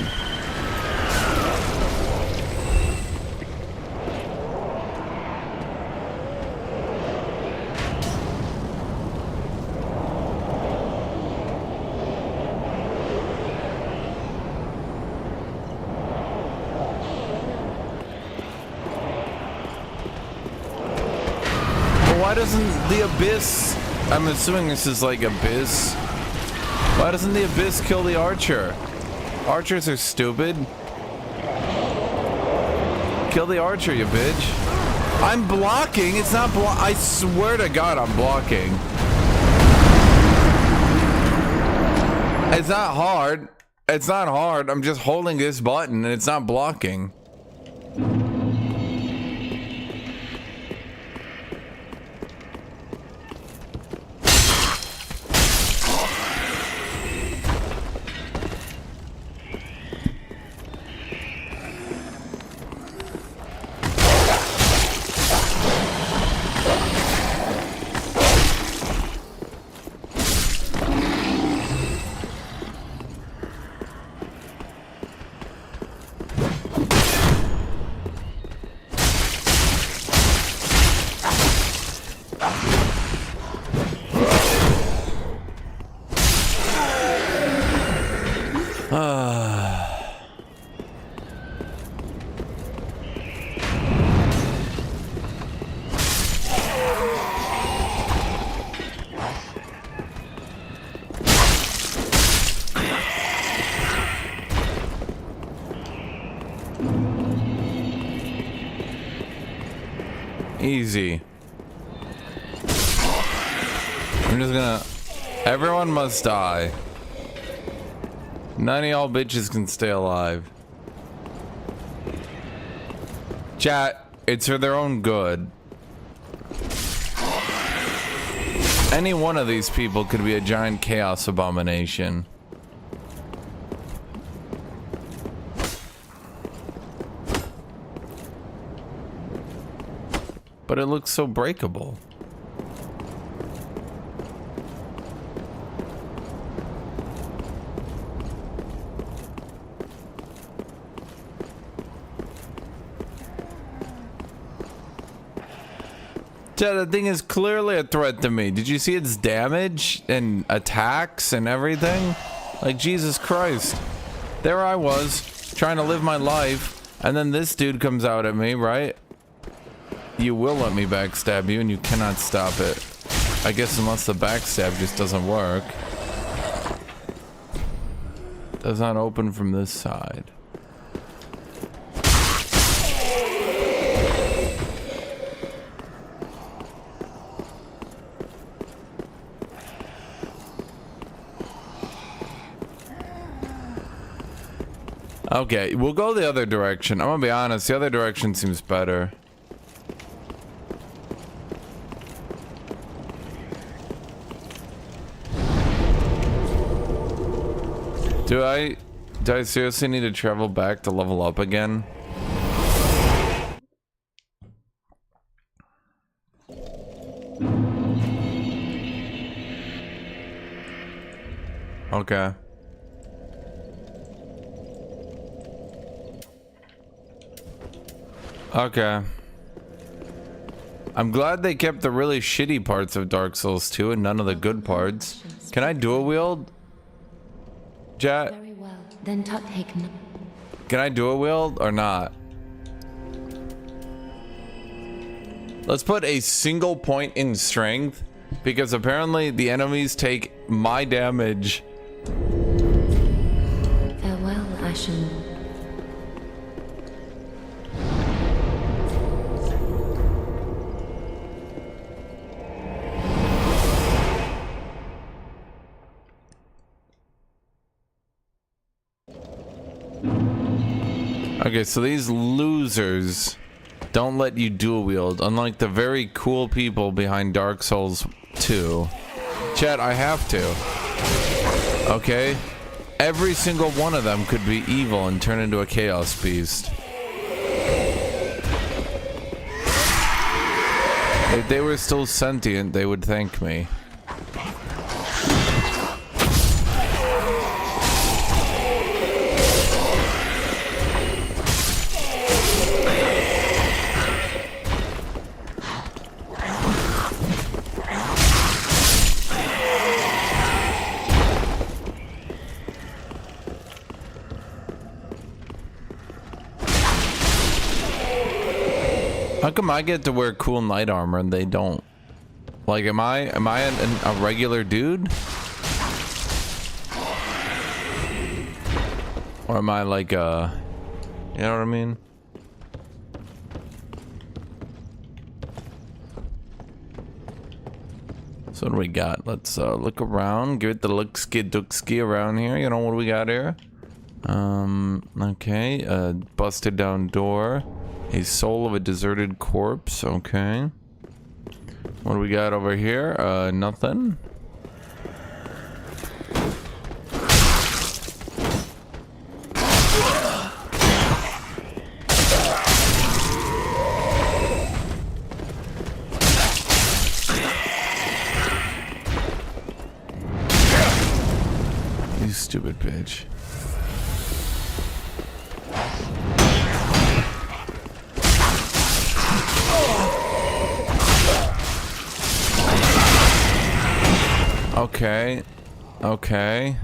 Why doesn't the Abyss... I'm assuming this is like Abyss. Why doesn't the Abyss kill the Archer? Archers are stupid. Kill the Archer, you bitch. I'm blocking. It's not I swear to God I'm blocking. It's not hard. It's not hard. I'm just holding this button and it's not blocking. Easy. I'm just gonna... Everyone must die. None of y'all bitches can stay alive. Chat, it's for their own good. Any one of these people could be a giant chaos abomination. But it looks so breakable. Chat, that thing is clearly a threat to me. Did you see its damage and attacks and everything? Like, Jesus Christ. There I was, trying to live my life, and then this dude comes out at me, right? You will let me backstab you, and you cannot stop it. I guess unless the backstab just doesn't work. Does not open from this side. Okay, we'll go the other direction. I'm gonna be honest, the other direction seems better. Do I seriously need to travel back to level up again? Okay. Okay. I'm glad they kept the really shitty parts of Dark Souls 2 and none of the good parts. Can I dual wield? Chat? Very well. Then take. Can I dual wield or not? Let's put a single point in strength because apparently the enemies take my damage. Farewell, Ashen. Okay, so these losers don't let you dual wield, unlike the very cool people behind Dark Souls 2. Chat, I have to. Okay? Every single one of them could be evil and turn into a chaos beast. If they were still sentient, they would thank me. How come I get to wear cool knight armor and they don't? Like, am I a regular dude? Or am I like you know what I mean? So what do we got? Let's look around, give it the look-ski around here. You know what do we got here? Okay, busted down door. A soul of a deserted corpse, okay. What do we got over here? Nothing. You stupid bitch. Okay. Okay.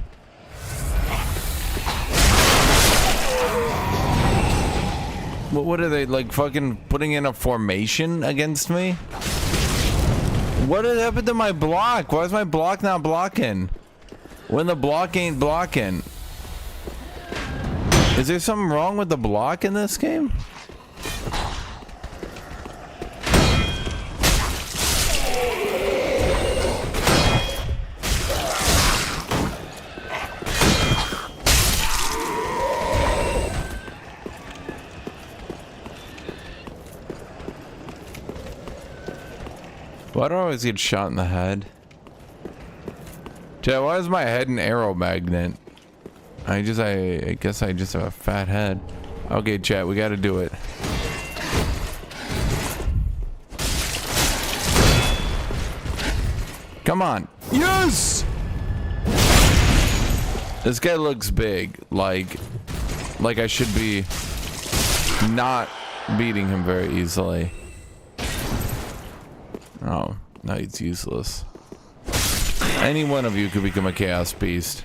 What are they, like, fucking putting in a formation against me? What had happened to my block? Why is my block not blocking? When the block ain't blocking. Is there something wrong with the block in this game? Why do I always get shot in the head? Chat, why is my head an arrow magnet? I guess I just have a fat head. Okay, chat, we gotta do it. Come on. Yes! This guy looks big. Like I should be not beating him very easily. Oh, no, it's useless. Any one of you could become a chaos beast.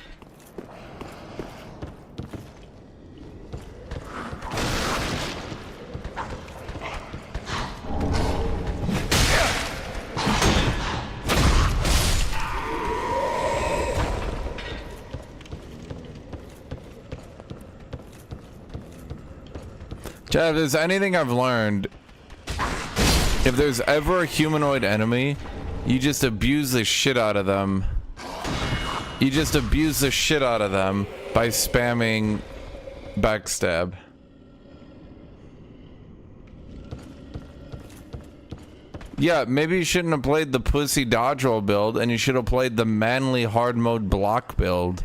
Chad, if there's anything I've learned, if there's ever a humanoid enemy, you just abuse the shit out of them. You just abuse the shit out of them by spamming backstab. Yeah, maybe you shouldn't have played the pussy dodge roll build, and you should have played the manly hard mode block build.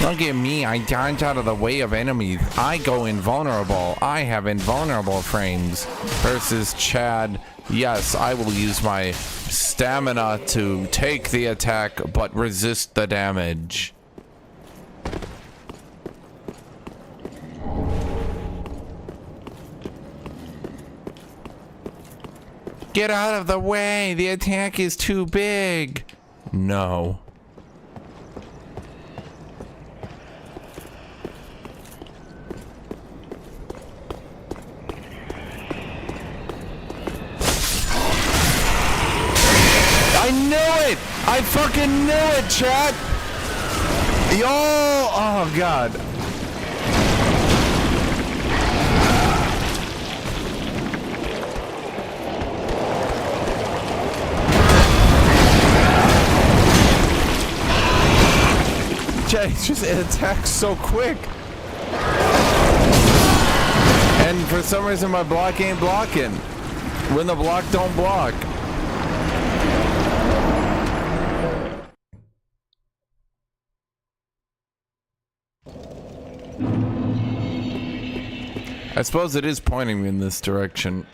Look at me, I dodge out of the way of enemies. I go invulnerable. I have invulnerable frames. Versus Chad, yes, I will use my stamina to take the attack, but resist the damage. Get out of the way! The attack is too big! No. I knew it! I fucking knew it, chat! Yo! Oh, God. Chat, it attacks so quick. And for some reason, my block ain't blocking. When the block don't block. I suppose it is pointing me in this direction.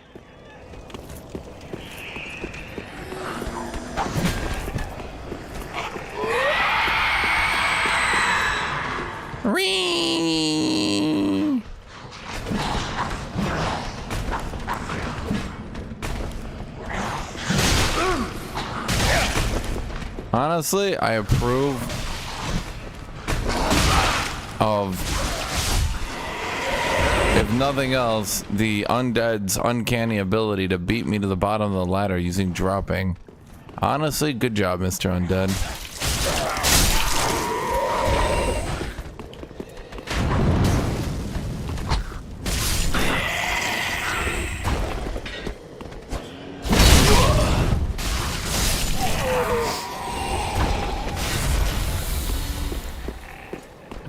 Ring. Honestly, I approve of, if nothing else, the undead's uncanny ability to beat me to the bottom of the ladder using dropping. Honestly, good job, Mr. Undead.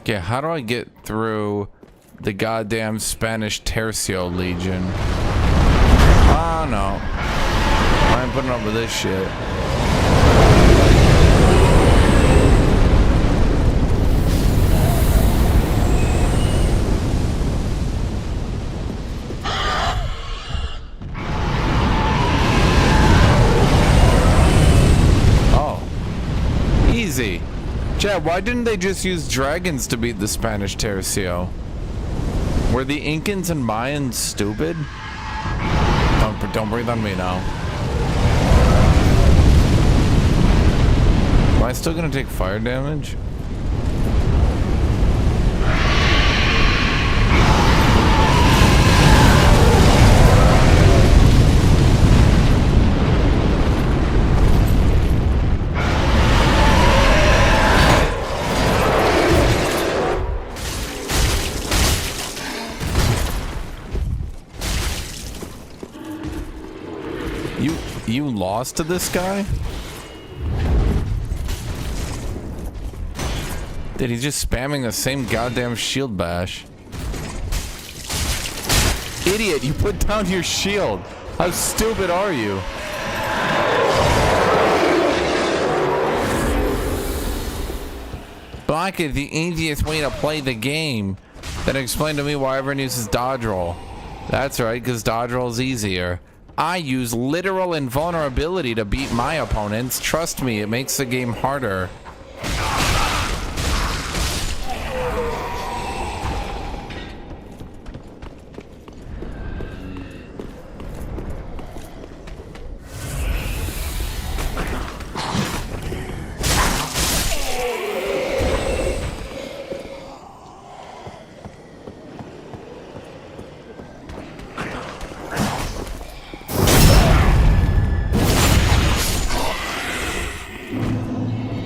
Okay, how do I get through the goddamn Spanish Tercio Legion? Oh no. I ain't putting up with this shit. Oh. Easy. Chad, why didn't they just use dragons to beat the Spanish Tercio? Were the Incans and Mayans stupid? Don't breathe on me now. Am I still gonna take fire damage? You lost to this guy? Dude, he's just spamming the same goddamn shield bash. Idiot, you put down your shield. How stupid are you? Block is the easiest way to play the game. Then explain to me why everyone uses dodge roll. That's right, because dodge roll is easier. I use literal invulnerability to beat my opponents. Trust me, it makes the game harder.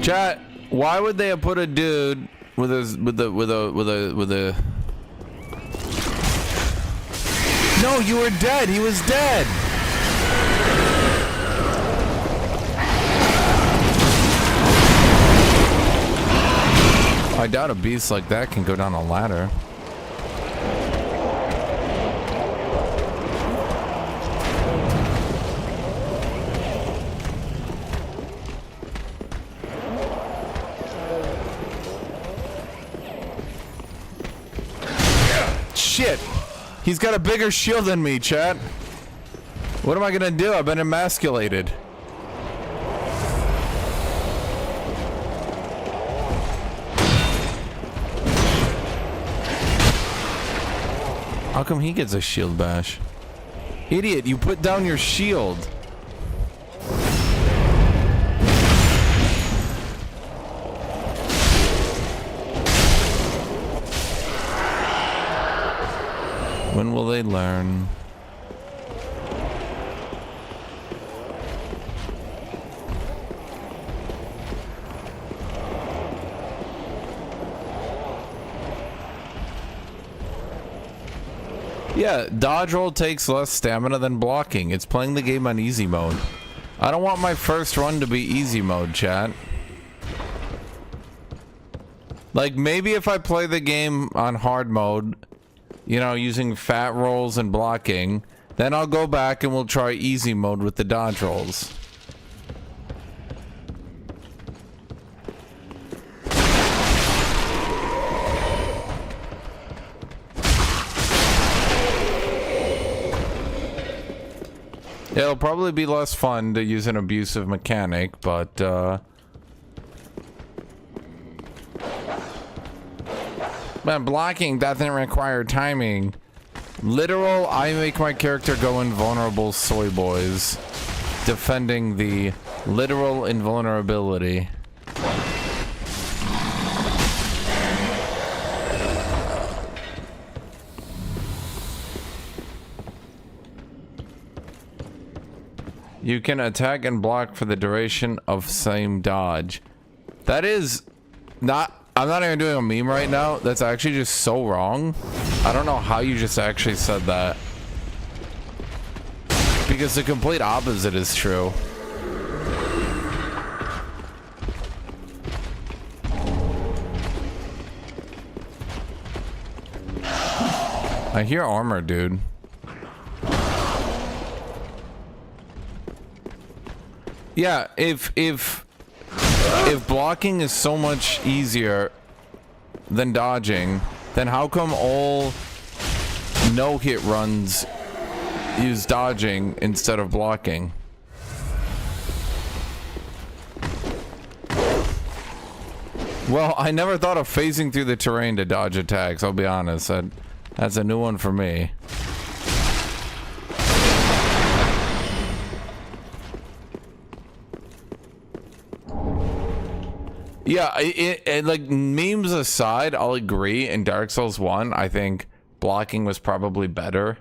Chat, why would they have put a dude with a No, you were dead. He was dead. I doubt a beast like that can go down a ladder. Shit! He's got a bigger shield than me, chat. What am I gonna do? I've been emasculated. How come he gets a shield bash? Idiot, you put down your shield. When will they learn? Yeah, dodge roll takes less stamina than blocking. It's playing the game on easy mode. I don't want my first run to be easy mode, chat. Like, maybe if I play the game on hard mode, you know, using fat rolls and blocking, then I'll go back and we'll try easy mode with the dodge rolls. It'll probably be less fun to use an abusive mechanic, but man, blocking doesn't require timing. Literal, I make my character go invulnerable, soy boys. Defending the literal invulnerability. You can attack and block for the duration of same dodge. That is not... I'm not even doing a meme right now. That's actually just so wrong. I don't know how you just actually said that. Because the complete opposite is true. I hear armor, dude. Yeah, if blocking is so much easier than dodging, then how come all no-hit runs use dodging instead of blocking? Well, I never thought of phasing through the terrain to dodge attacks, I'll be honest. That's a new one for me. Yeah, like, memes aside, I'll agree. In Dark Souls 1, I think blocking was probably better.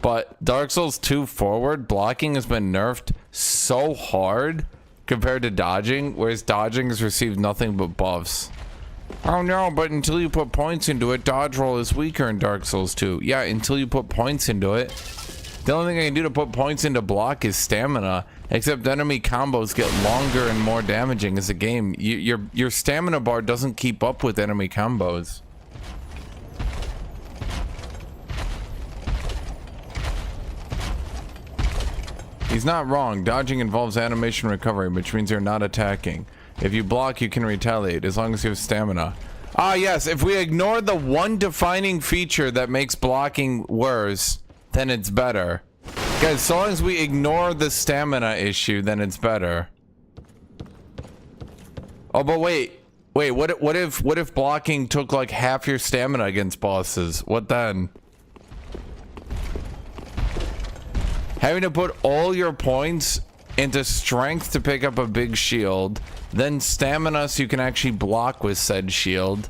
But Dark Souls 2 forward, blocking has been nerfed so hard compared to dodging, whereas dodging has received nothing but buffs. Oh no, but until you put points into it, dodge roll is weaker in Dark Souls 2. Yeah, until you put points into it. The only thing I can do to put points into block is stamina, except enemy combos get longer and more damaging as a game. Your stamina bar doesn't keep up with enemy combos. He's not wrong. Dodging involves animation recovery, which means you're not attacking. If you block, you can retaliate, as long as you have stamina. Ah, yes, if we ignore the one defining feature that makes blocking worse, then it's better. Guys, so long as we ignore the stamina issue, then it's better. Oh, but wait, what if blocking took like half your stamina against bosses? What then? Having to put all your points into strength to pick up a big shield, then stamina so you can actually block with said shield.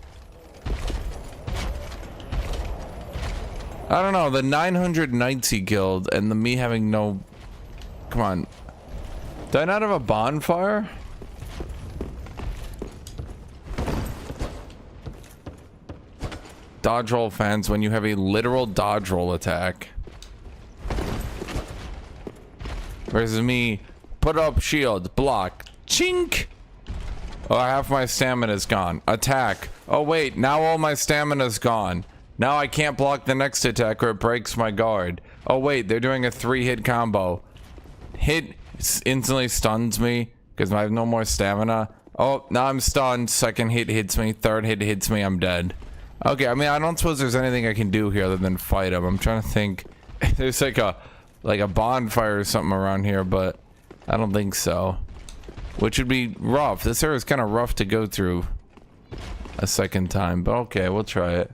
I don't know, the 900 knights he killed and the me having no... Come on. Do I not have a bonfire? dodge roll fans when you have a literal dodge roll attack. Versus me, put up shield, block, chink. Oh, half my stamina's gone. Attack. Oh wait, now all my stamina's gone. Now I can't block the next attack or it breaks my guard. Oh wait, they're doing a 3-hit combo. Hit instantly stuns me because I have no more stamina. Oh, now I'm stunned. Second hit hits me. Third hit hits me. I'm dead. Okay, I mean, I don't suppose there's anything I can do here other than fight him. I'm trying to think. There's like a bonfire or something around here, but I don't think so. Which would be rough. This area is kind of rough to go through a second time, but okay, we'll try it.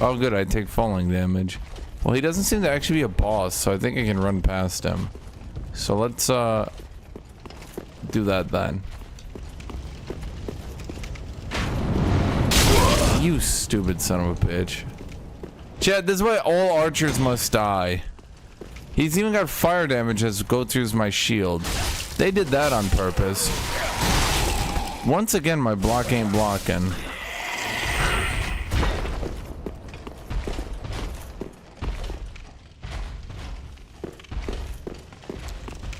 Oh good, I take falling damage. Well, he doesn't seem to actually be a boss, so I think I can run past him. So let's do that then. You stupid son of a bitch. Chad, this is why all archers must die. He's even got fire damage as go through my shield. They did that on purpose. Once again, my block ain't blocking.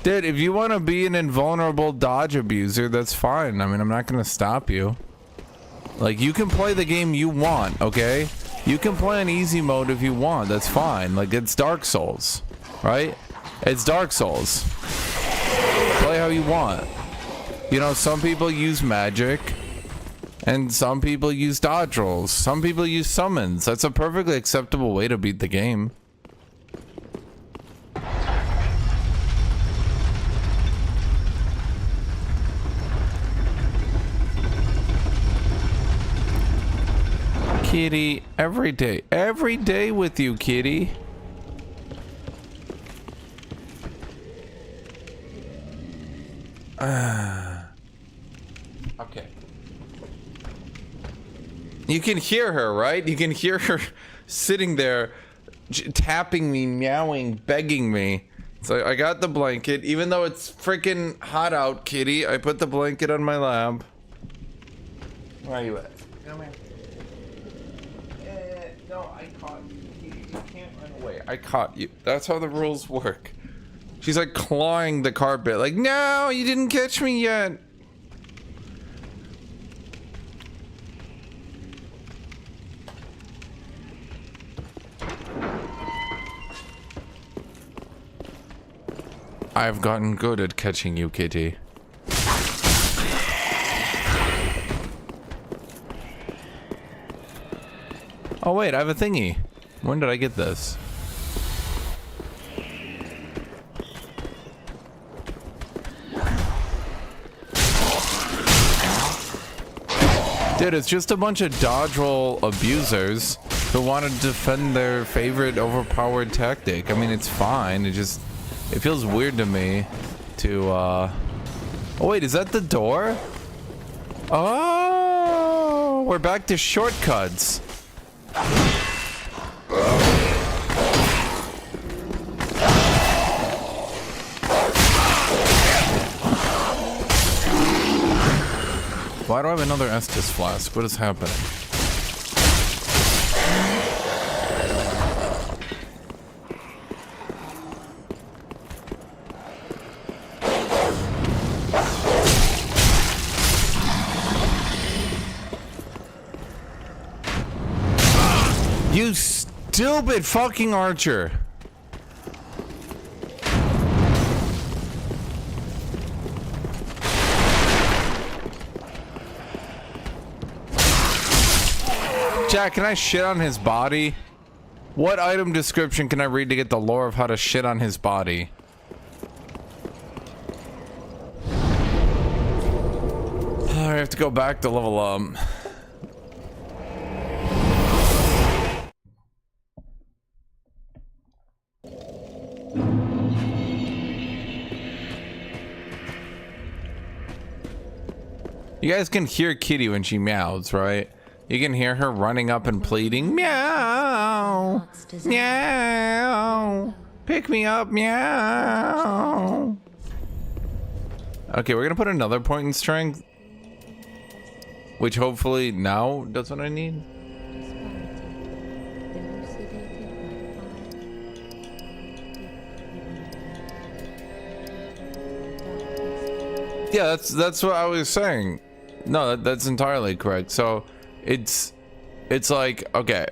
Dude, if you want to be an invulnerable dodge abuser, that's fine. I mean, I'm not going to stop you. Like, you can play the game you want, okay? You can play on easy mode if you want. That's fine. Like, it's Dark Souls, right? It's Dark Souls. Play how you want. You know, some people use magic, and some people use dodge rolls. Some people use summons. That's a perfectly acceptable way to beat the game. Kitty, every day with you, kitty. Okay. You can hear her, right? You can hear her sitting there, tapping me, meowing, begging me. So I got the blanket, even though it's freaking hot out, kitty. I put the blanket on my lap. Where are you at? Come here. No, I caught you. You can't run away. I caught you. That's how the rules work. She's like clawing the carpet, like, no, you didn't catch me yet. I've gotten good at catching you, kitty. Oh wait, I have a thingy. When did I get this? Dude, it's just a bunch of dodge roll abusers who want to defend their favorite overpowered tactic. I mean, it's fine. It feels weird to me to, Oh wait, is that the door? Oh, we're back to shortcuts. Why do I have another Estus flask? What is happening? You stupid fucking archer. Jack, can I shit on his body? What item description can I read to get the lore of how to shit on his body? I have to go back to level up. You guys can hear Kitty when she meows, right? You can hear her running up and pleading, meow, meow, pick me up, meow. Okay, we're gonna put another point in strength. which hopefully now does what I need. Yeah, that's what I was saying. No, that's entirely correct. So it's like, okay,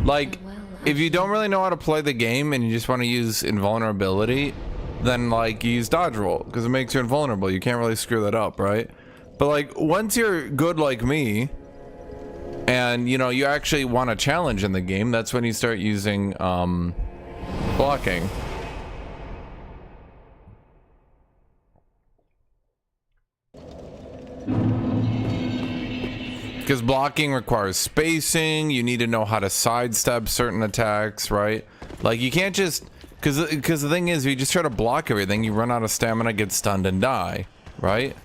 like if you don't really know how to play the game and you just want to use invulnerability, then like you use dodge roll because it makes you invulnerable. You can't really screw that up, right? But like once you're good like me and you know you actually want a challenge in the game, that's when you start using blocking. Because blocking requires spacing, you need to know how to sidestep certain attacks, right? Like you can't just, because the thing is, if you just try to block everything, you run out of stamina, get stunned, and die, right?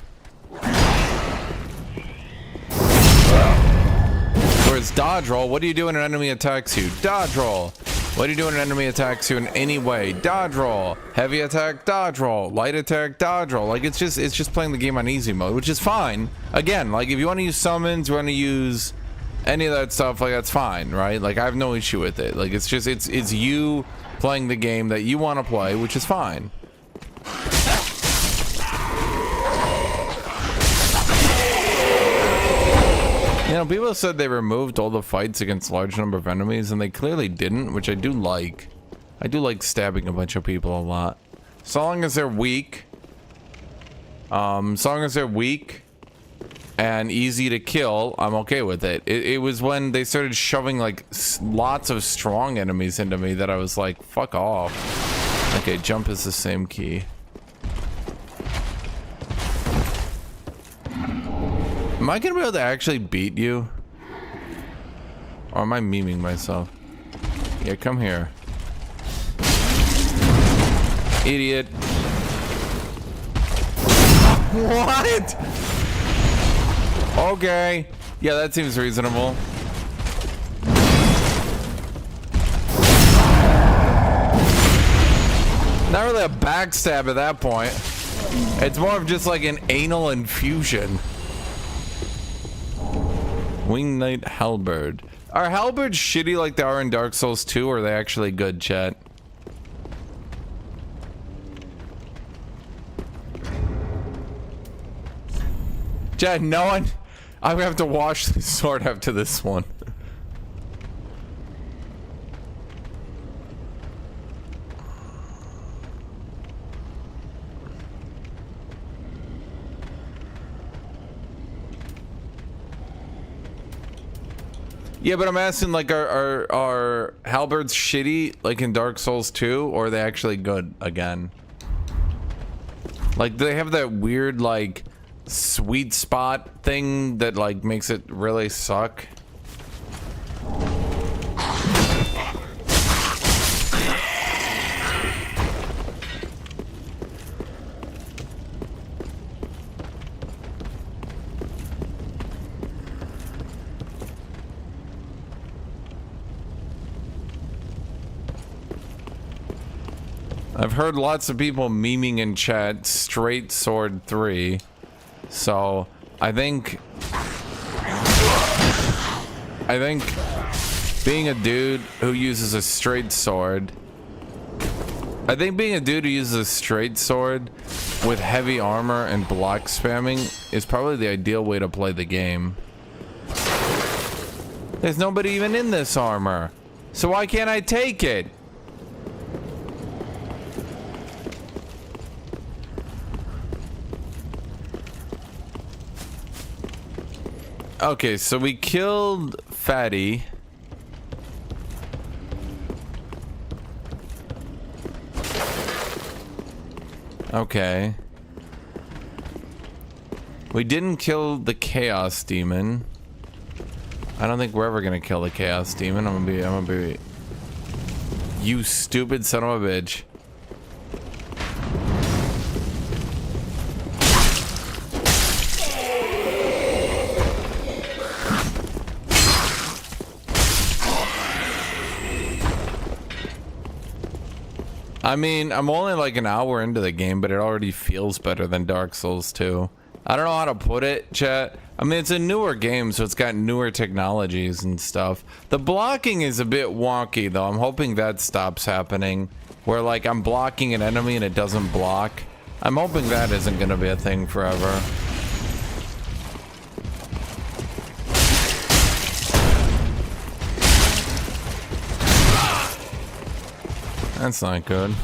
Whereas dodge roll, what do you do when an enemy attacks you? Dodge roll. What do you do when an enemy attacks you in any way? Dodge roll. Heavy attack, dodge roll. Light attack, dodge roll. Like it's just playing the game on easy mode, which is fine. Again, like if you want to use summons, you want to use any of that stuff, like that's fine, right? Like I have no issue with it. Like it's just it's you playing the game that you want to play, which is fine. You know, people said they removed all the fights against large number of enemies, and they clearly didn't, which I do like. I do like stabbing a bunch of people a lot. So long as they're weak. So long as they're weak and easy to kill, I'm okay with it. It was when they started shoving like lots of strong enemies into me that I was like, fuck off. Okay, jump is the same key. Am I gonna be able to actually beat you? Or am I memeing myself? Yeah, come here. Idiot. What? Okay. Yeah, that seems reasonable. Not really a backstab at that point. It's more of just like an anal infusion. Wing Knight Halberd. Are halberds shitty like they are in Dark Souls 2, or are they actually good, chat? Chat, no one... I'm gonna have to wash this sword after this one. Yeah, but I'm asking, like, are halberds shitty, like in Dark Souls 2, or are they actually good again? Like, do they have that weird, like, sweet spot thing that, like, makes it really suck? I've heard lots of people memeing in chat straight sword 3, so I think being a dude who uses a straight sword, with heavy armor and block spamming is probably the ideal way to play the game. There's nobody even in this armor, so why can't I take it? Okay, so we killed Fatty. Okay. We didn't kill the Chaos Demon. I don't think we're ever gonna kill the Chaos Demon. I'm gonna be... You stupid son of a bitch. I mean, I'm only like an hour into the game, but it already feels better than Dark Souls 2. I don't know how to put it, chat. I mean, it's a newer game, so it's got newer technologies and stuff. The blocking is a bit wonky, though. I'm hoping that stops happening. Where, like, I'm blocking an enemy and it doesn't block. I'm hoping that isn't going to be a thing forever. That's not good.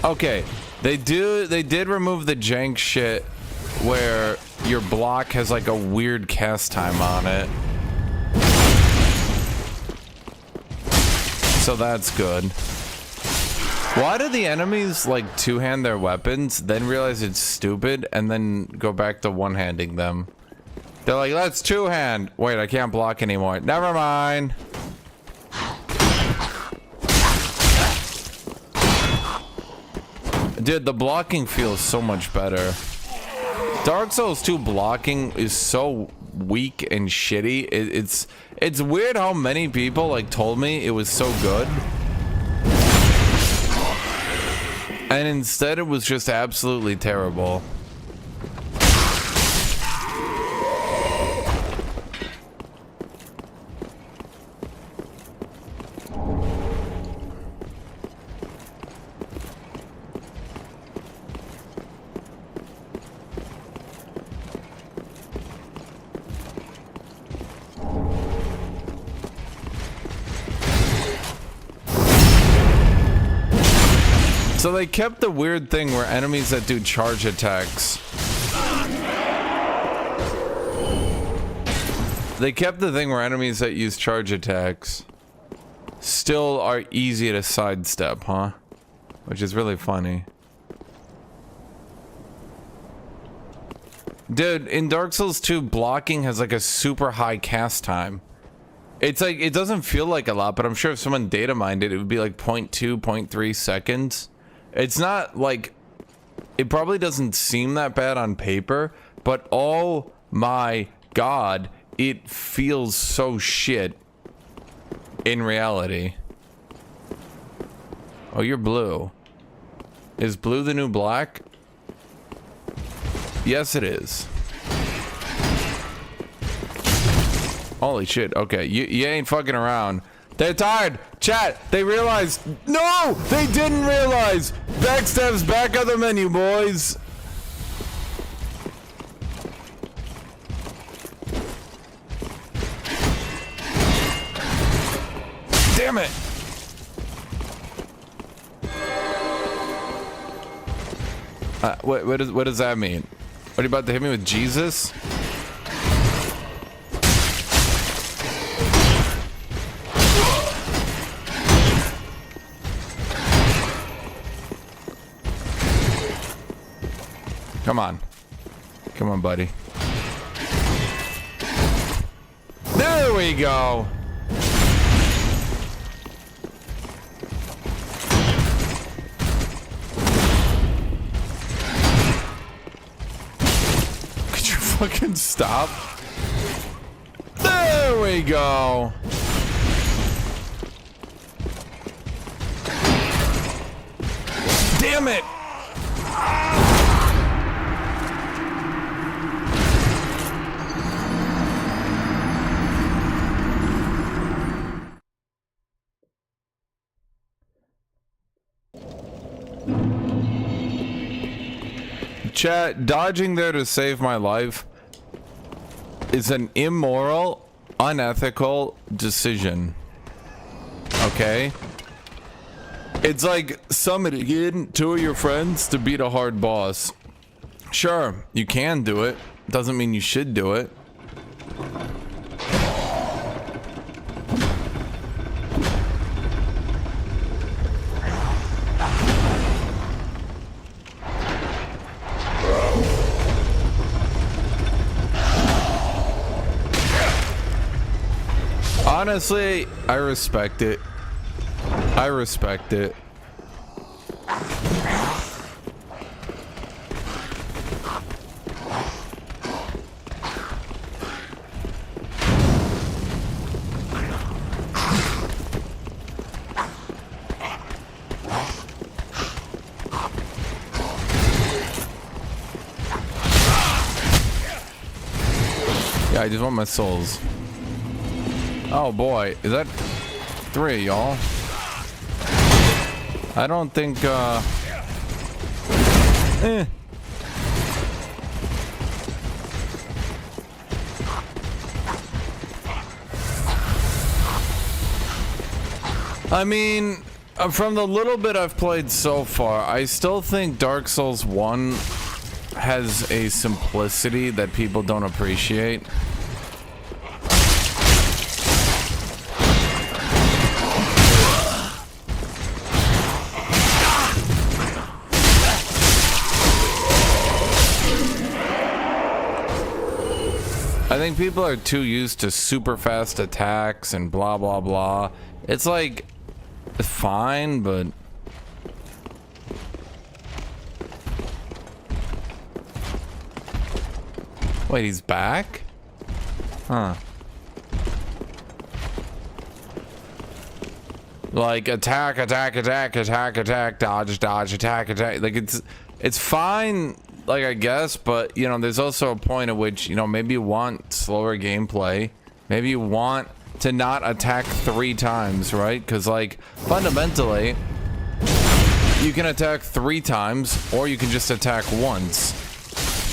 Okay, they did remove the jank shit where your block has like a weird cast time on it. So that's good. Why do the enemies like two-hand their weapons, then realize it's stupid, and then go back to one-handing them? They're like, let's two-hand. Wait, I can't block anymore. Never mind. Dude, the blocking feels so much better. Dark Souls 2 blocking is so weak and shitty. It's weird how many people like told me it was so good. And instead it was just absolutely terrible. So they kept the weird thing where enemies that do charge attacks. They kept the thing where enemies that use charge attacks still are easy to sidestep, huh? Which is really funny. Dude, in Dark Souls 2, blocking has like a super high cast time. It's like, it doesn't feel like a lot, but I'm sure if someone data mined it, it would be like 0.2, 0.3 seconds. It's not like, it probably doesn't seem that bad on paper, but oh my god, it feels so shit in reality. Oh, you're blue. Is blue the new black? Yes, it is. Holy shit, okay, you ain't fucking around. They're tired. Chat, they realized. No, they didn't realize. Backstab's back on the menu, boys. Damn it. What does that mean? Are you about to hit me with Jesus? Come on. Come on, buddy. There we go. Could you fucking stop? There we go. Damn it. Chat, dodging there to save my life is an immoral, unethical decision. Okay? It's like summoning in two of your friends to beat a hard boss. Sure, you can do it. Doesn't mean you should do it. Honestly, I respect it. I respect it. Yeah, I just want my souls. Oh boy, is that 3 y'all? I don't think I mean, from the little bit I've played so far, I still think Dark Souls 1 has a simplicity that people don't appreciate. I think people are too used to super fast attacks and blah blah blah. It's like, it's fine, but wait, he's back? Huh. Like attack, attack, attack, attack, attack, dodge, dodge, attack, attack. Like it's fine, like I guess, but you know, there's also a point at which, you know, maybe you want slower gameplay. Maybe you want to not attack 3 times, right? Because like fundamentally, you can attack 3 times, or you can just attack once.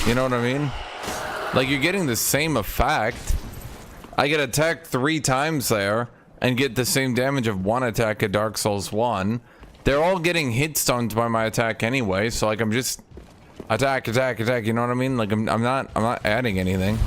You know what I mean? Like you're getting the same effect. I get attacked 3 times there and get the same damage of 1 attack at Dark Souls 1. They're all getting hit stunned by my attack anyway, so like I'm just attack, attack, attack. You know what I mean? Like I'm not adding anything.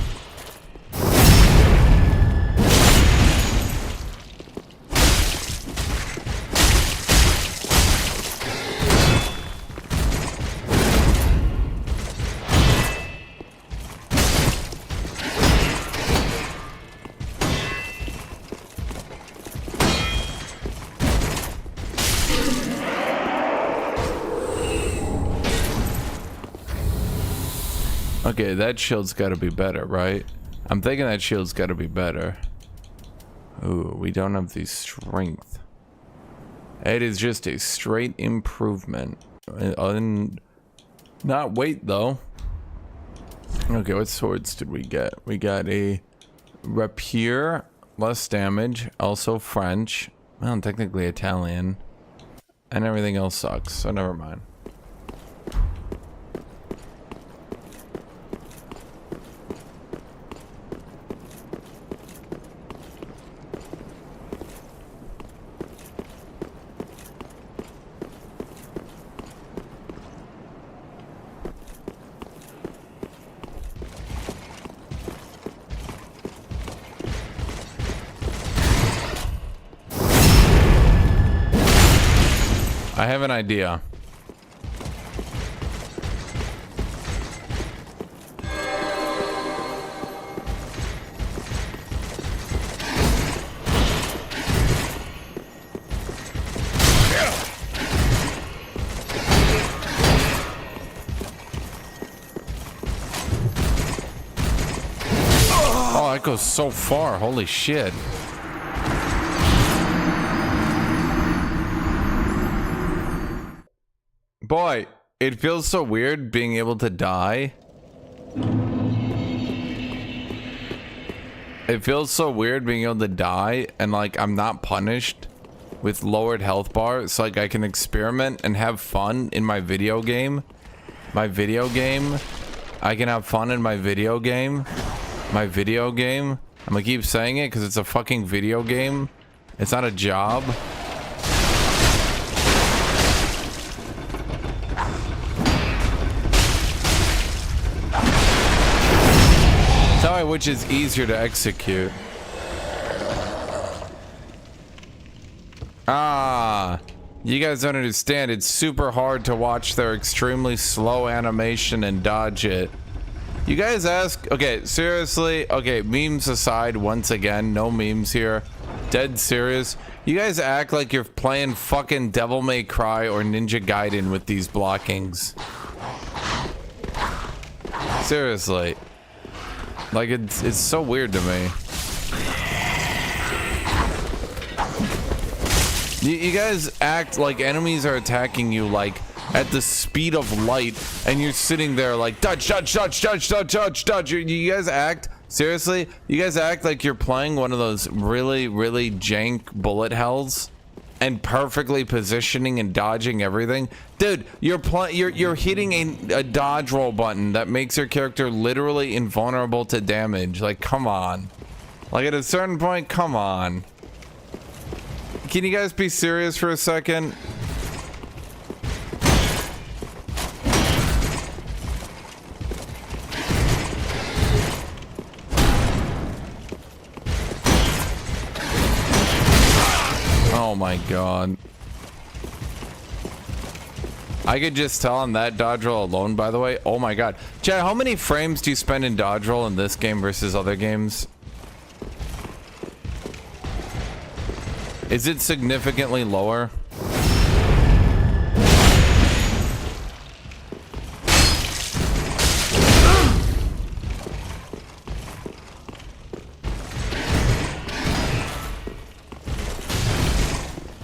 Okay, that shield's gotta be better, right? I'm thinking that shield's gotta be better. Ooh, we don't have the strength. It is just a straight improvement. Not weight, though. Okay, what swords did we get? We got a rapier, less damage, also French. Well, technically Italian. And everything else sucks, so never mind. I have an idea. Oh, that goes so far. Holy shit. Boy, it feels so weird being able to die. It feels so weird being able to die and like I'm not punished with lowered health bar. It's like I can experiment and have fun in my video game. I can have fun in my video game. I'm gonna keep saying it because it's a fucking video game. It's not a job. Which is easier to execute. You guys don't understand. It's super hard to watch their extremely slow animation and dodge it. You guys ask, okay, seriously, okay, memes aside, once again, no memes here, dead serious. You guys act like you're playing fucking Devil May Cry or Ninja Gaiden with these blockings. Seriously. Like, it's so weird to me. You guys act like enemies are attacking you, like, at the speed of light, and you're sitting there like, dodge, dodge, dodge, dodge, dodge, dodge, dodge. You guys act Seriously, you guys act like you're playing one of those really, really jank bullet hells and perfectly positioning and dodging everything. Dude, you're hitting a dodge roll button that makes your character literally invulnerable to damage. Like, come on. Like, at a certain point, come on. Can you guys be serious for a second? Oh my god. I could just tell on that dodge roll alone, by the way. Oh my god. Chad, how many frames do you spend in dodge roll in this game versus other games? Is it significantly lower?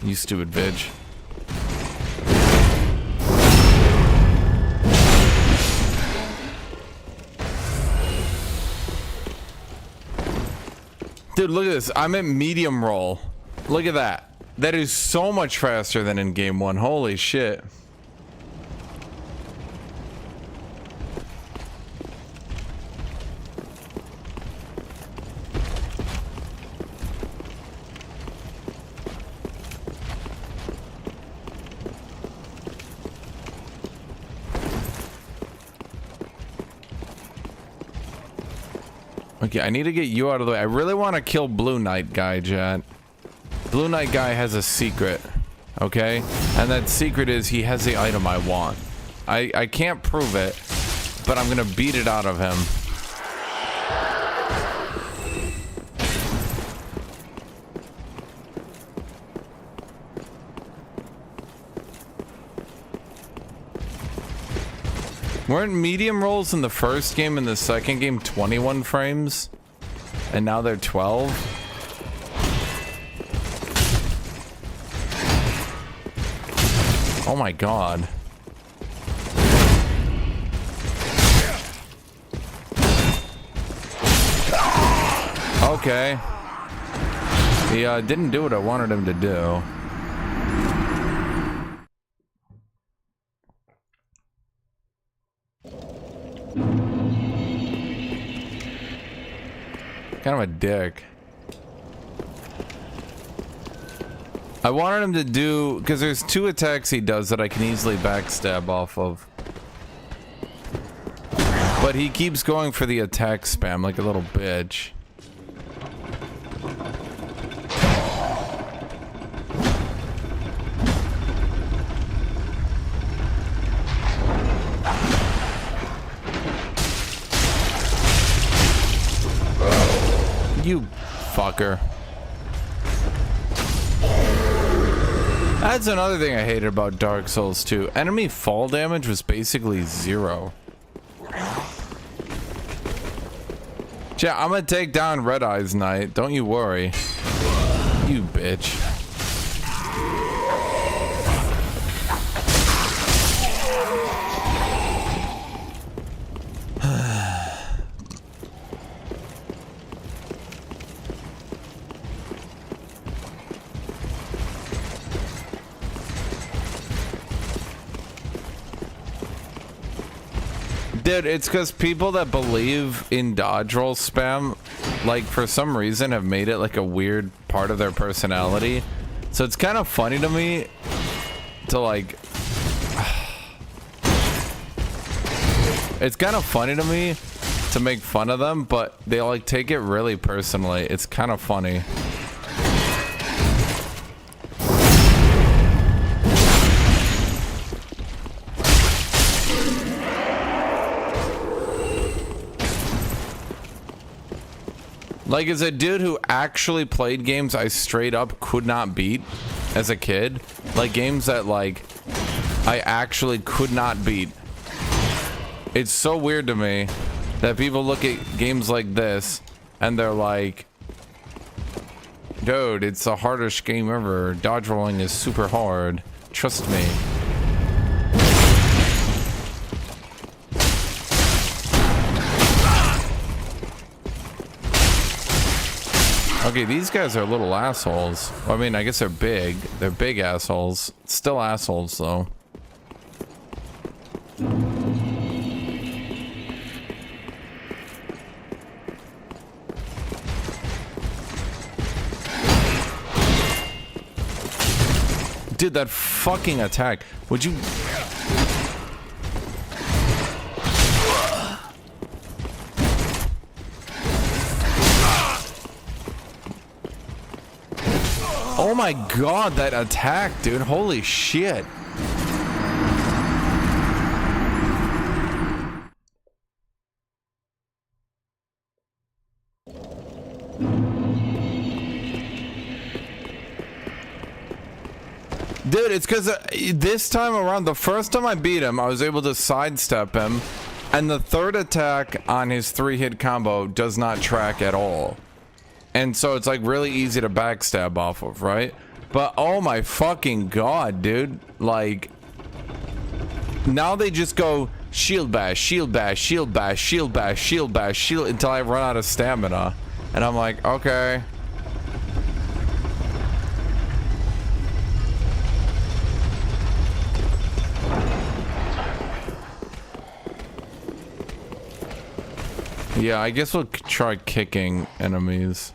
You stupid bitch. Dude, look at this. I'm at medium roll. Look at that. That is so much faster than in game one. Holy shit. Okay, I need to get you out of the way. I really want to kill Blue Knight guy, Jet. Blue Knight guy has a secret, okay? And that secret is he has the item I want. I can't prove it, but I'm gonna beat it out of him. Weren't medium rolls in the first game and the second game 21 frames? And now they're 12? Oh my god. Okay. He didn't do what I wanted him to do. Kind of a dick. I wanted him to do, because there's two attacks he does that I can easily backstab off of. But he keeps going for the attack spam like a little bitch. You fucker. That's another thing I hated about Dark Souls 2. Enemy fall damage was basically 0. Yeah, I'm gonna take down Red Eyes Knight. Don't you worry. You bitch. Dude, it's because people that believe in dodge roll spam, like, for some reason have made it like a weird part of their personality. So it's kind of funny to me to, like... It's kind of funny to me to make fun of them, but they, like, take it really personally. It's kind of funny. Like, as a dude who actually played games I straight up could not beat as a kid, like games that, like, I actually could not beat. It's so weird to me that people look at games like this and they're like, dude, it's the hardest game ever. Dodge rolling is super hard. Trust me. Okay, these guys are little assholes. I mean, I guess they're big. They're big assholes. Still assholes, though. Dude, that fucking attack. Would you... Oh my god, that attack, dude. Holy shit. Dude, it's because this time around, the first time I beat him, I was able to sidestep him, and the third attack on his 3-hit combo does not track at all. And so it's like really easy to backstab off of, right? But oh my fucking god, dude. Like, now they just go shield bash, shield bash, shield bash, shield bash, shield bash, shield until I run out of stamina. And I'm like, okay. Yeah, I guess we'll try kicking enemies.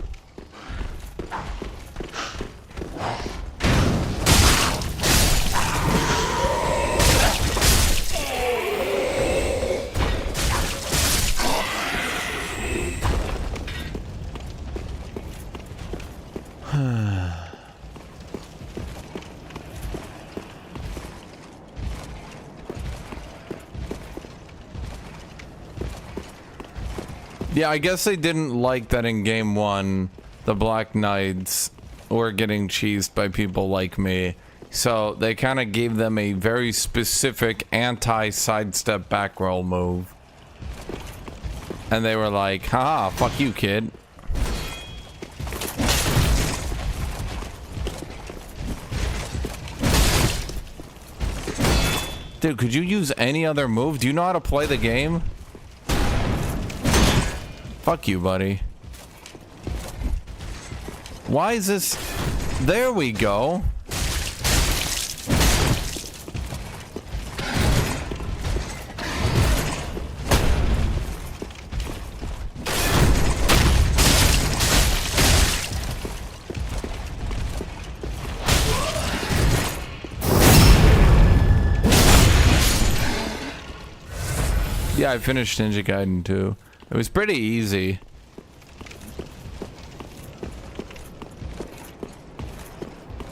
Yeah, I guess they didn't like that in game 1, the Black Knights were getting cheesed by people like me. So they kind of gave them a very specific anti-sidestep back roll move. And they were like, haha, fuck you, kid. Dude, could you use any other move? Do you know how to play the game? Fuck you, buddy. Why is this... There we go. Yeah, I finished Ninja Gaiden 2. It was pretty easy.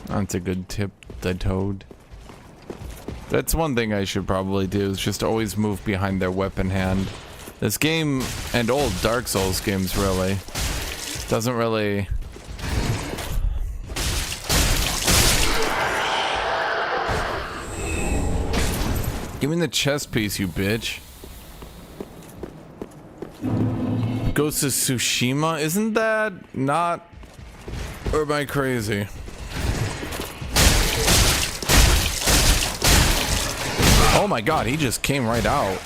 That's a good tip, the Toad. That's one thing I should probably do, is just always move behind their weapon hand. This game, and old Dark Souls games really, doesn't really... Give me the chest piece, you bitch. Ghost of Tsushima? Isn't that not... Or am I crazy? Oh my god, he just came right out.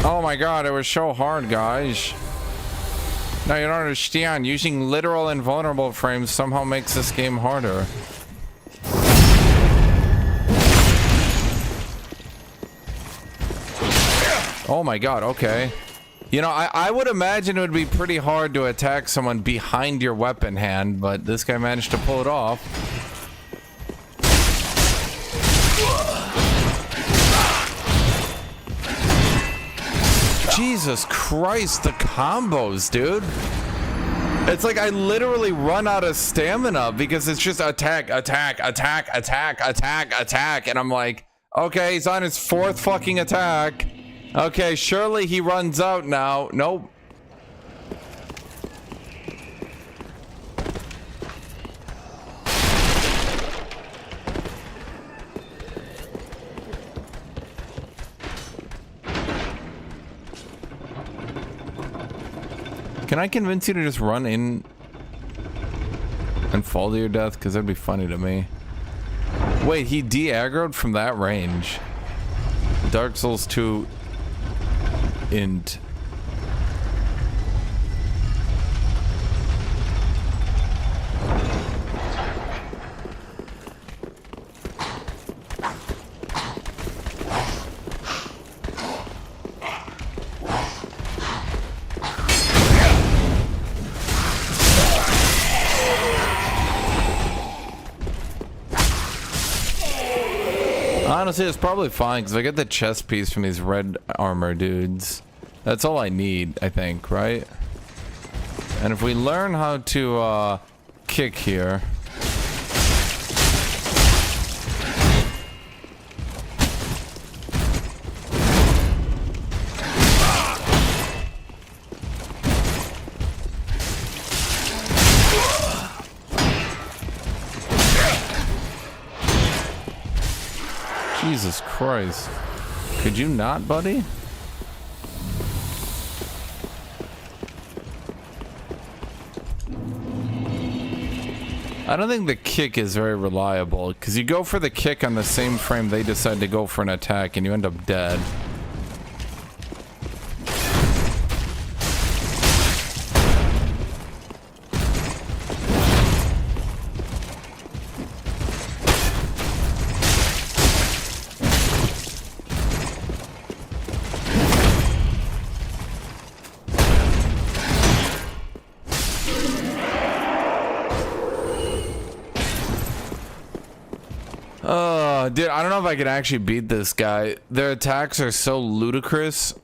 Oh my god, it was so hard, guys. Now you don't understand. Using literal invulnerable frames somehow makes this game harder. Oh my god, okay. You know, I would imagine it would be pretty hard to attack someone behind your weapon hand, but this guy managed to pull it off. Jesus Christ, the combos, dude. It's like I literally run out of stamina because it's just attack, attack, attack, attack, attack, attack, and I'm like, okay, he's on his 4th fucking attack. Okay, surely he runs out now. Nope. Can I convince you to just run in and fall to your death? Because that'd be funny to me. Wait, he de-aggroed from that range. Dark Souls 2 int. Honestly, it's probably fine because I get the chest piece from these red armor dudes. That's all I need, I think, right? And if we learn how to kick here. Jesus Christ. Could you not, buddy? I don't think the kick is very reliable, because you go for the kick on the same frame they decide to go for an attack and you end up dead. Dude, I don't know if I could actually beat this guy. Their attacks are so ludicrous.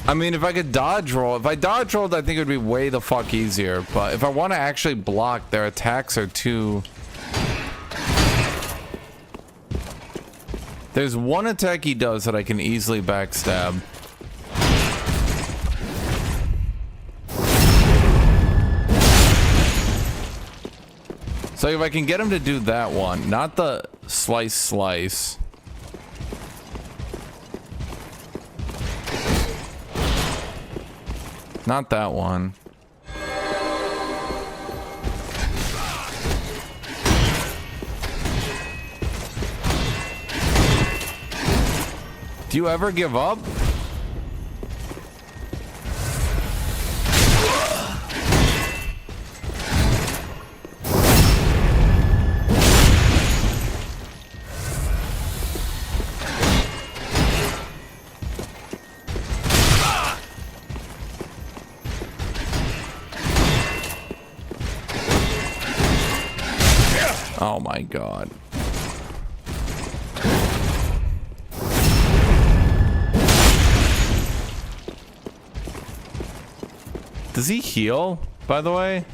I mean, if I could dodge roll, if I dodge rolled, I think it would be way the fuck easier. But if I want to actually block, their attacks are too... There's one attack he does that I can easily backstab. So if I can get him to do that one, not the slice. Not that one. Do you ever give up? Oh my god. Does he heal, by the way?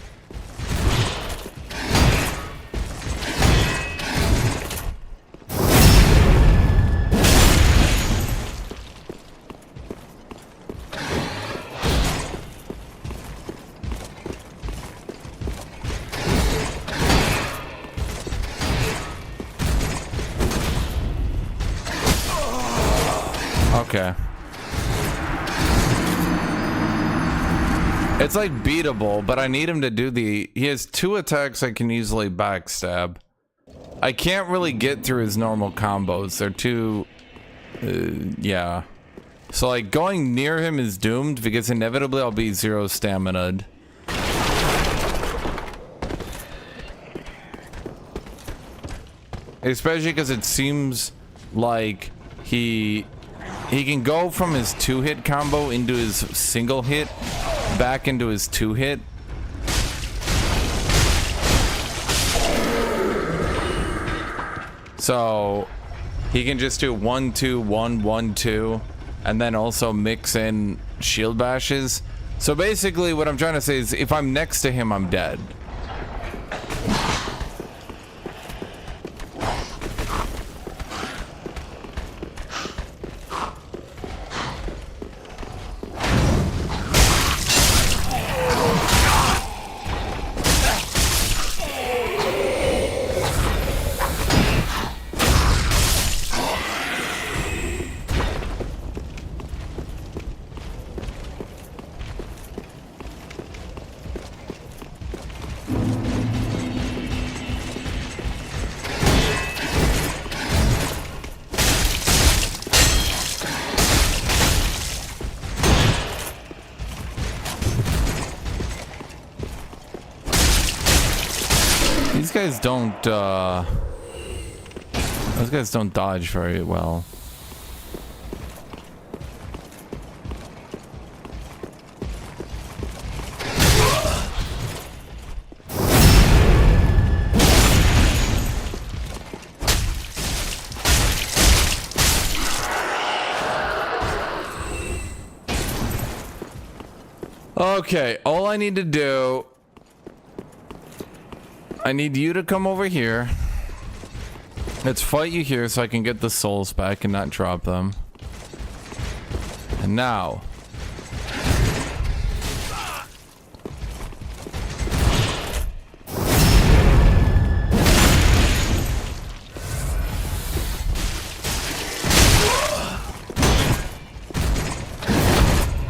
Okay. It's like beatable, but I need him to do the... He has two attacks I can easily backstab. I can't really get through his normal combos. They're too... yeah. So like going near him is doomed because inevitably I'll be 0 stamina'd. Especially because it seems like he can go from his 2-hit combo into his single hit, back into his 2-hit. So he can just do 1-2, 1-1-2, and then also mix in shield bashes. So basically what I'm trying to say is if I'm next to him, I'm dead. guys don't dodge very well. Okay, all I need to do, I need you to come over here. Let's fight you here so I can get the souls back and not drop them. And now.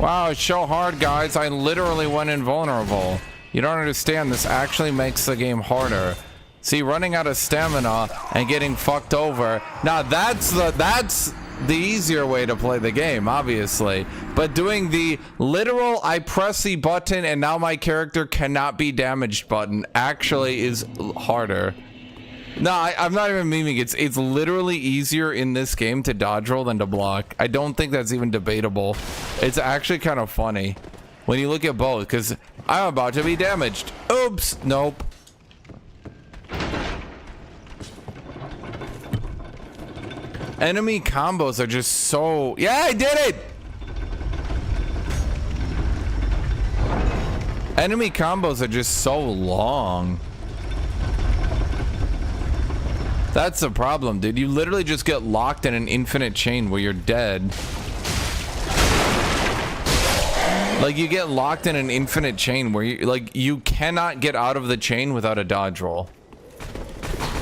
Wow, it's so hard, guys. I literally went invulnerable. You don't understand. This actually makes the game harder. See, running out of stamina and getting fucked over. Now, that's the easier way to play the game, obviously. But doing the literal, I press the button and now my character cannot be damaged button actually is harder. No, I'm not even memeing. It's literally easier in this game to dodge roll than to block. I don't think that's even debatable. It's actually kind of funny when you look at both, because I'm about to be damaged. Oops. Nope. Enemy combos are just so... Yeah, I did it! Enemy combos are just so long. That's the problem, dude. You literally just get locked in an infinite chain where you're dead. Like, you get locked in an infinite chain where you cannot get out of the chain without a dodge roll.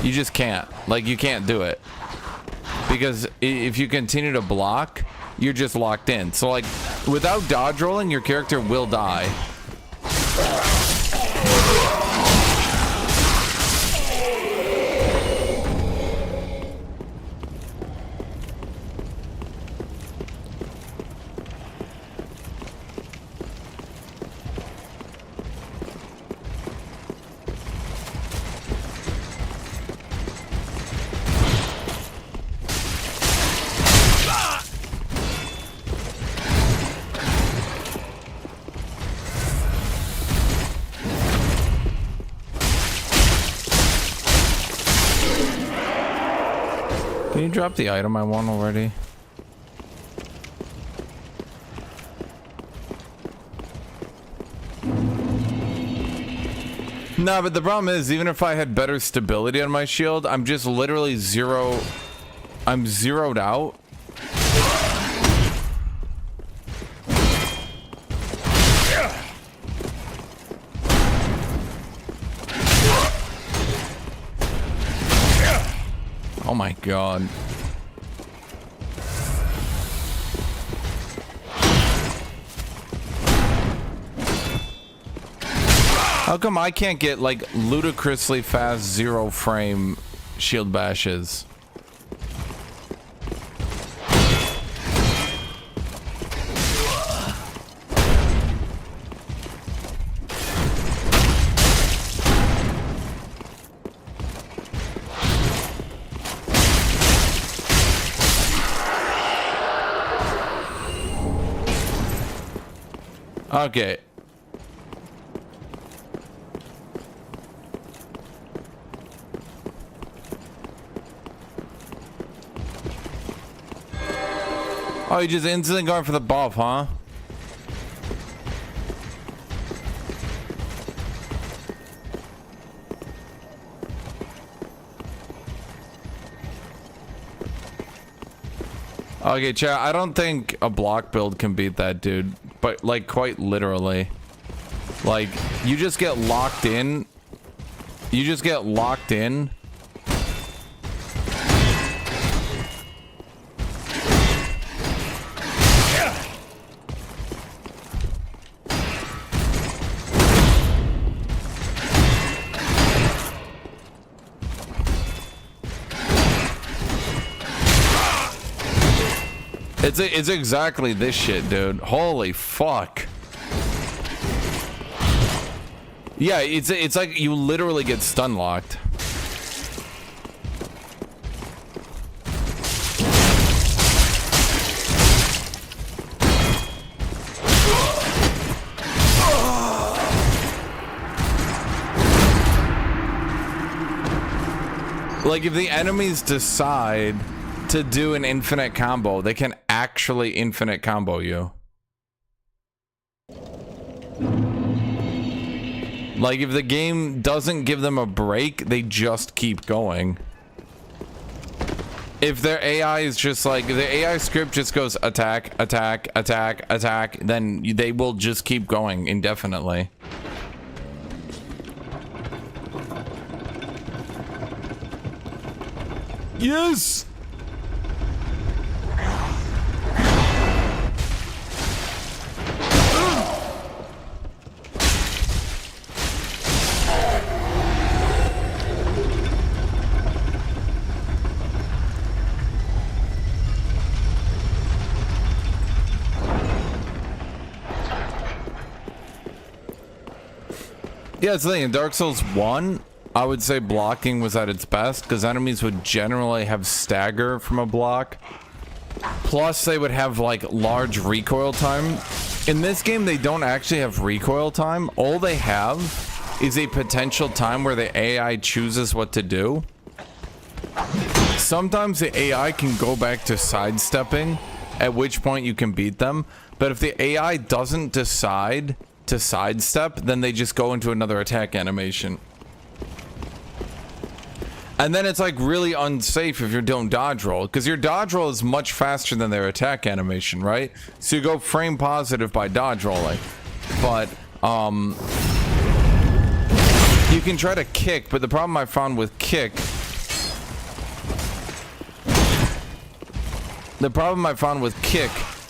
You just can't. Like, you can't do it. Because if you continue to block, you're just locked in. So, like, without dodge rolling, your character will die. Can you drop the item I want already? No, but the problem is, even if I had better stability on my shield, I'm just literally I'm zeroed out. Oh my god. How come I can't get like ludicrously fast 0 frame shield bashes? Okay. Oh, you just instantly going for the buff, huh? Okay, chat, I don't think a block build can beat that, dude. But, like, quite literally. Like, you just get locked in. You just get locked in. It's exactly this shit, dude. Holy fuck. Yeah, it's like you literally get stun locked. Like, if the enemies decide to do an infinite combo, they can actually infinite combo you. Like, if the game doesn't give them a break, they just keep going. If their AI is just like, the AI script just goes attack, attack, attack, attack, then they will just keep going indefinitely. Yes! Yeah, it's the thing. In Dark Souls 1, I would say blocking was at its best because enemies would generally have stagger from a block. Plus, they would have like large recoil time. In this game, they don't actually have recoil time. All they have is a potential time where the AI chooses what to do. Sometimes the AI can go back to sidestepping, at which point you can beat them. But if the AI doesn't decide to sidestep, then they just go into another attack animation. And then it's like really unsafe if you don't dodge roll, because your dodge roll is much faster than their attack animation, right? So you go frame positive by dodge rolling. But you can try to kick, but the problem I found with kick,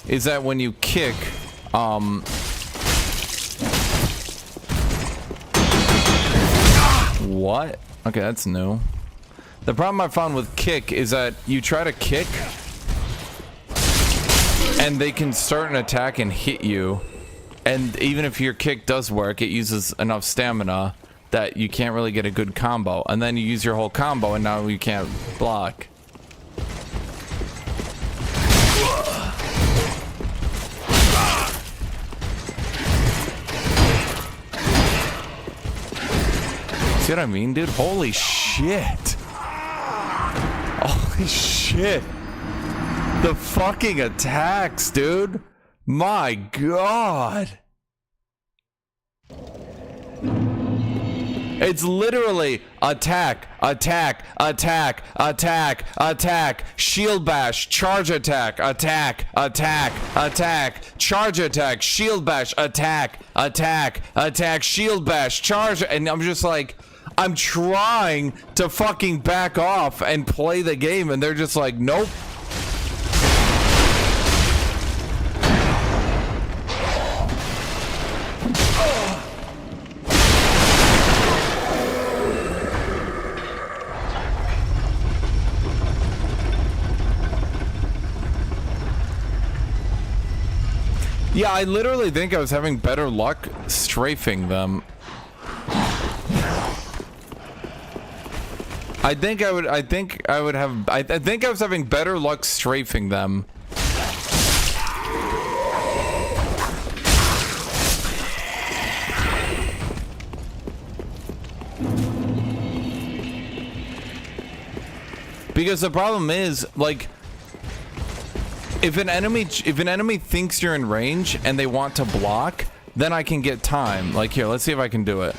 is that when you kick, what? Okay, that's new. The problem I found with kick is that you try to kick and they can start an attack and hit you, and even if your kick does work, it uses enough stamina that you can't really get a good combo, and then you use your whole combo and now you can't block. See what I mean, dude? Holy shit. Holy shit. The fucking attacks, dude. My god. It's literally attack, attack, attack, attack, attack, shield bash, charge attack, attack, attack, attack, charge attack, shield bash, attack, attack, attack, shield bash, charge. And I'm just like, I'm trying to fucking back off and play the game, and they're just like, nope. Yeah, I literally think I was having better luck strafing them. I think I was having better luck strafing them. Because the problem is, like, if an enemy thinks you're in range and they want to block, then I can get time. Like, here, let's see if I can do it.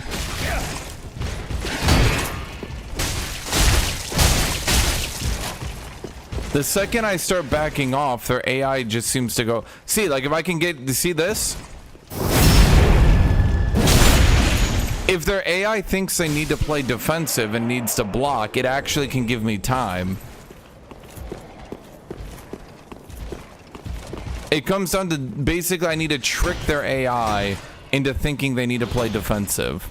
The second I start backing off, their AI just seems to go. See, like, if I can get to see this, if their AI thinks they need to play defensive and needs to block, it actually can give me time. It comes down to basically I need to trick their AI into thinking they need to play defensive.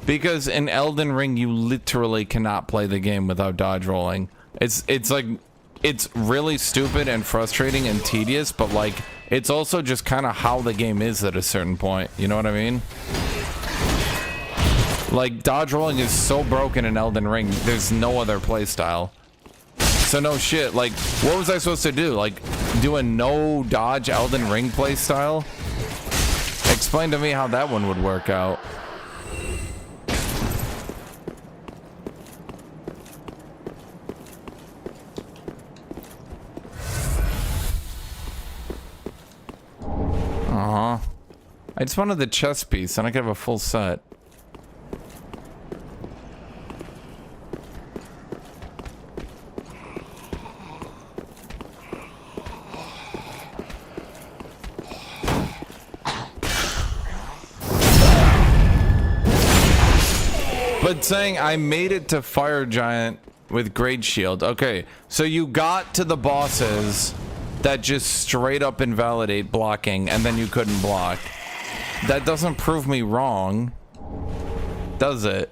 Because in Elden Ring, you literally cannot play the game without dodge rolling. It's like, it's really stupid and frustrating and tedious, but like, It's also just kind of how the game is at a certain point. You know what I mean? Like, dodge rolling is so broken in Elden Ring, there's no other playstyle. So no shit, like, what was I supposed to do? Like, do a no dodge Elden Ring playstyle? Explain to me how that one would work out. I just wanted the chest piece and I could have a full set. But saying I made it to Fire Giant with Great Shield. Okay, so you got to the bosses that just straight up invalidate blocking and then you couldn't block. That doesn't prove me wrong, does it?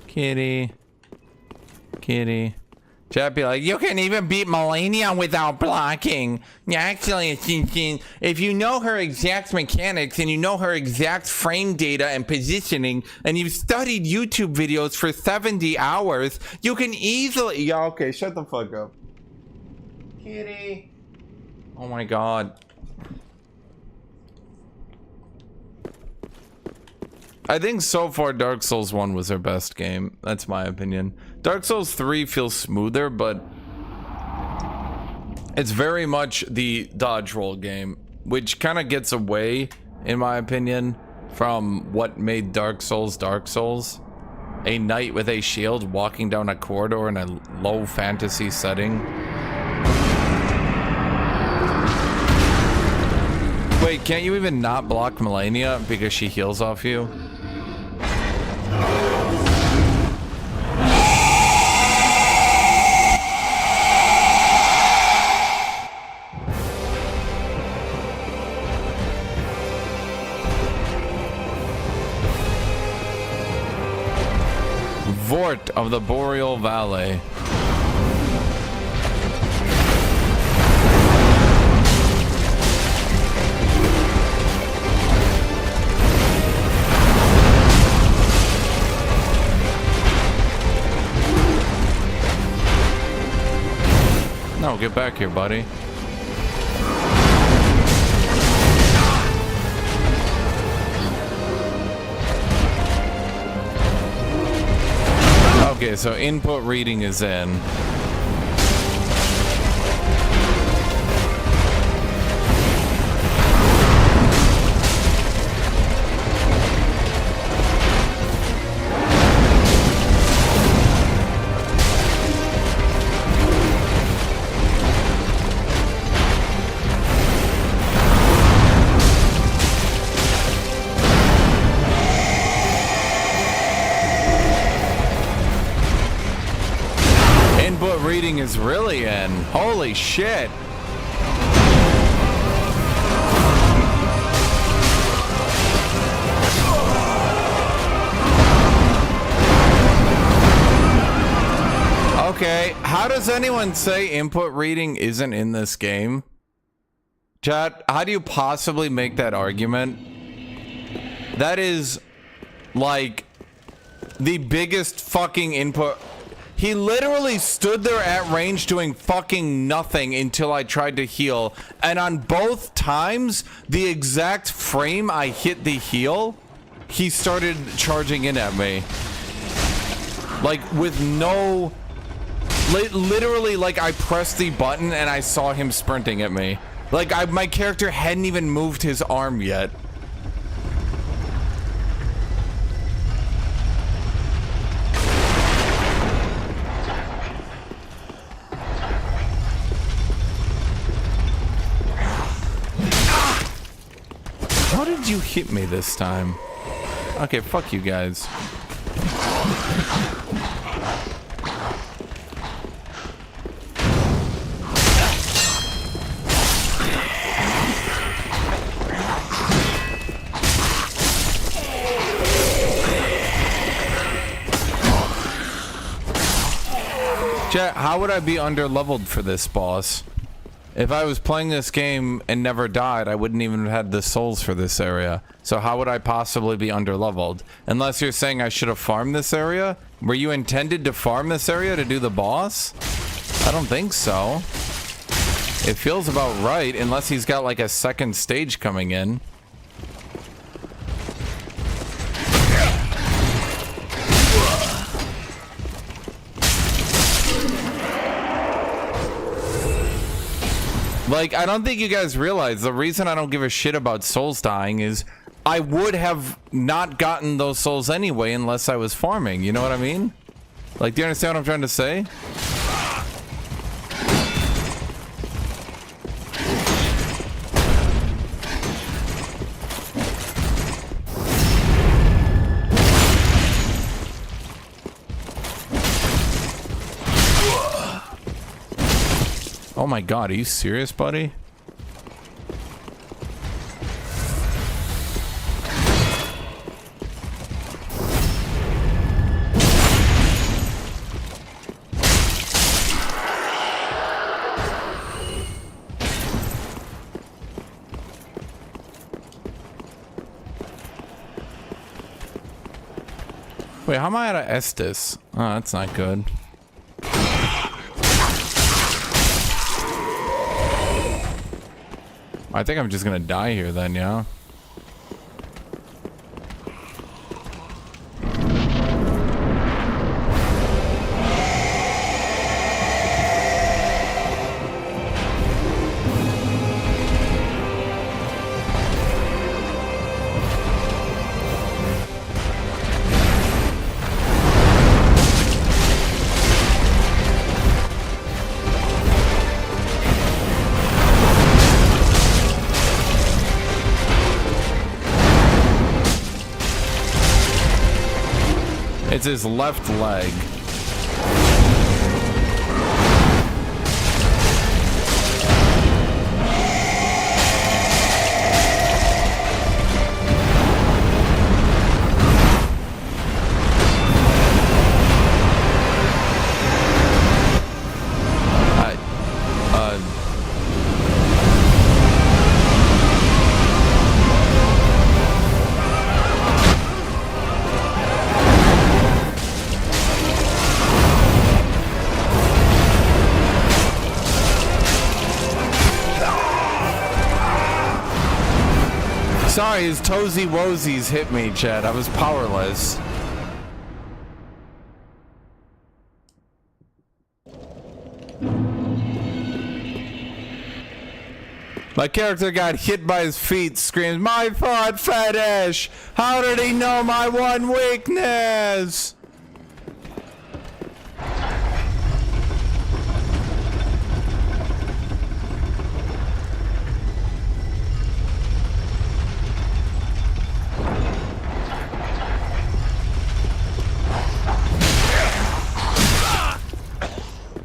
Kitty. Kitty. Chat be like, you can even beat Melania without blocking. Yeah, actually, if you know her exact mechanics and you know her exact frame data and positioning and you've studied YouTube videos for 70 hours, you can easily... Yeah, okay, shut the fuck up. Kitty. Oh my god. I think so far Dark Souls 1 was their best game. That's my opinion. Dark Souls 3 feels smoother, but it's very much the dodge roll game, which kind of gets away, in my opinion, from what made Dark Souls Dark Souls. A knight with a shield walking down a corridor in a low fantasy setting. Wait, can't you even not block Melania because she heals off you? Vort of the Boreal Valley. No, get back here, buddy. Okay, so input reading is in. Reading is really in. Holy shit. Okay, how does anyone say input reading isn't in this game? Chat, how do you possibly make that argument? That is like the biggest fucking input. He literally stood there at range doing fucking nothing until I tried to heal. And on both times, the exact frame I hit the heal, he started charging in at me. Like, with no... Literally, like, I pressed the button and I saw him sprinting at me. Like, my character hadn't even moved his arm yet. How did you hit me this time? Okay, fuck you guys. Chat, how would I be underleveled for this boss? If I was playing this game and never died, I wouldn't even have had the souls for this area. So how would I possibly be underleveled? Unless you're saying I should have farmed this area? Were you intended to farm this area to do the boss? I don't think so. It feels about right, unless he's got like a second stage coming in. Like, I don't think you guys realize the reason I don't give a shit about souls dying is I would have not gotten those souls anyway unless I was farming. You know what I mean? Like, do you understand what I'm trying to say? Oh my god, are you serious, buddy? Wait, how am I out of Estus? Oh, that's not good. I think I'm just gonna die here then, yeah. It's his left leg. Sorry, his toesy woesies hit me, Chad. I was powerless. My character got hit by his feet, screams, "My foot fetish! How did he know my one weakness?"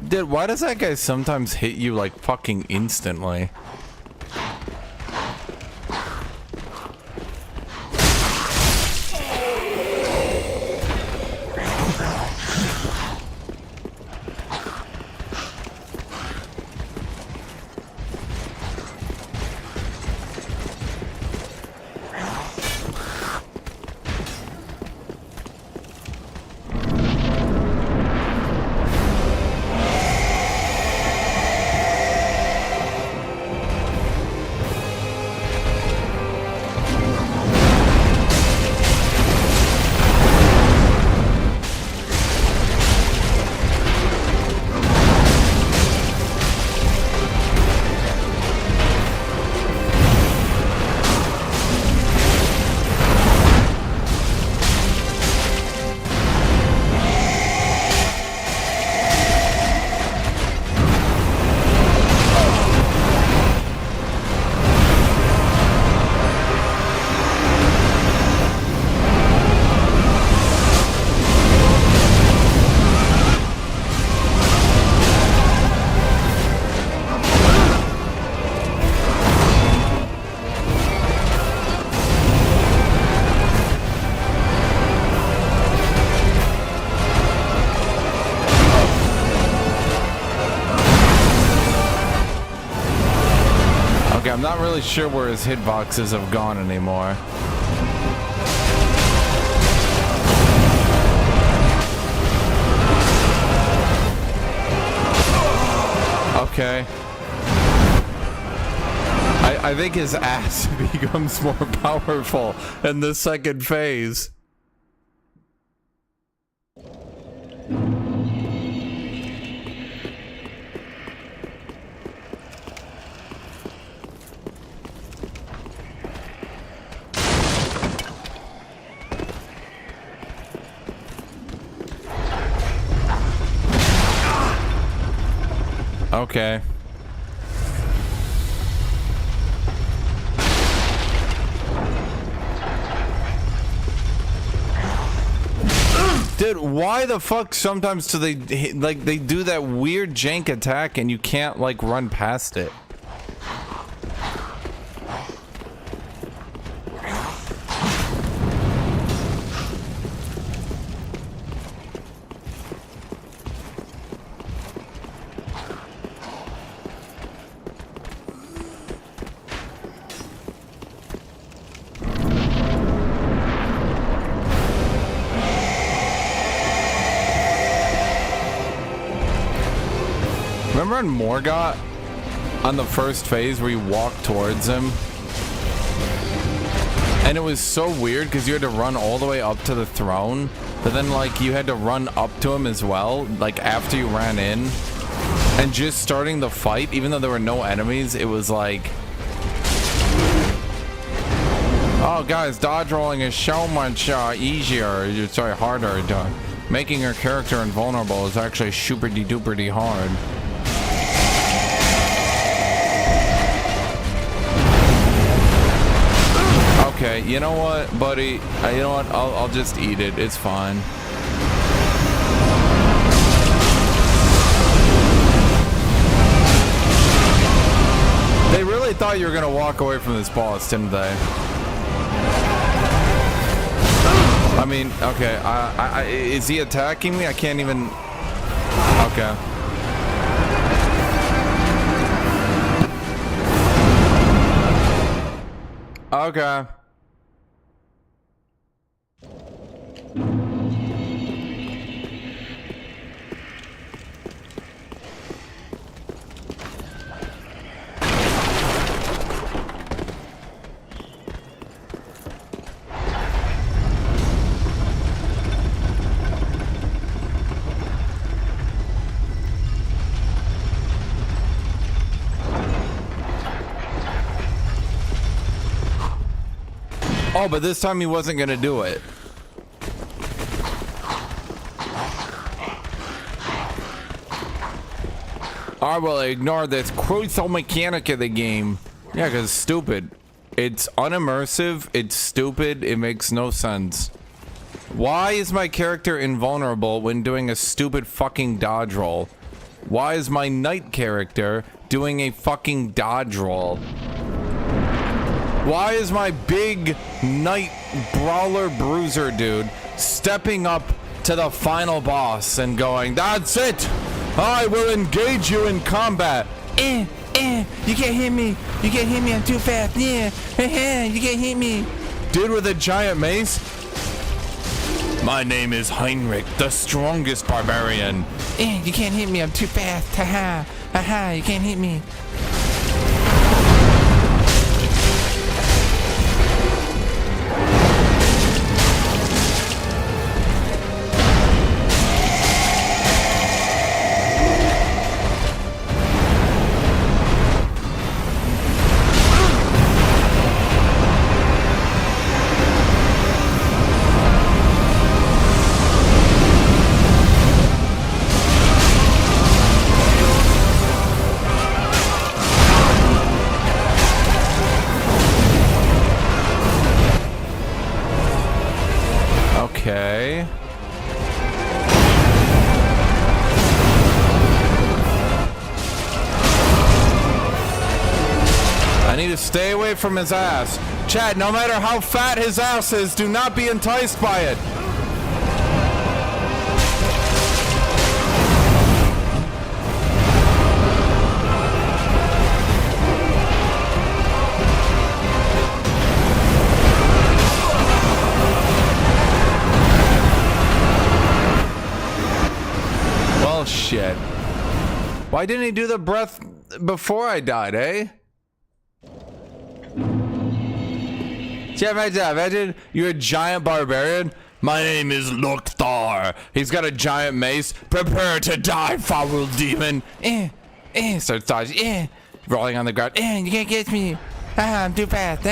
Dude, why does that guy sometimes hit you like fucking instantly? Okay, I'm not really sure where his hitboxes have gone anymore. Okay. I think his ass becomes more powerful in the second phase. Okay. Dude, why the fuck sometimes do they they do that weird jank attack and you can't like run past it? Remember on Morgott on the first phase where you walk towards him? And it was so weird because you had to run all the way up to the throne, but then like you had to run up to him as well, like after you ran in. And just starting the fight, even though there were no enemies, it was like, oh guys, dodge rolling is so much easier, sorry, harder. Making your character invulnerable is actually super duper hard. Okay, you know what, buddy? You know what? I'll just eat it. It's fine. They really thought you were gonna walk away from this boss, didn't they? I mean, okay. Is he attacking me? I can't even. Okay. Okay. Oh, but this time he wasn't gonna do it. I will ignore this crucial mechanic of the game. Yeah, because it's stupid. It's unimmersive, it's stupid, it makes no sense. Why is my character invulnerable when doing a stupid fucking dodge roll? Why is my knight character doing a fucking dodge roll? Why is my big knight brawler bruiser dude stepping up to the final boss and going, that's it, I will engage you in combat? You can't hit me, I'm too fast, you can't hit me. Dude with a giant mace? My name is Heinrich, the strongest barbarian. You can't hit me, I'm too fast, haha, you can't hit me. Okay. I need to stay away from his ass. Chat, no matter how fat his ass is, do not be enticed by it. Why didn't he do the breath before I died, eh? Imagine you're a giant barbarian. My name is Lokthar. He's got a giant mace. Prepare to die, foul demon. Starts dodging. Rolling on the ground. You can't get me. I'm too fast.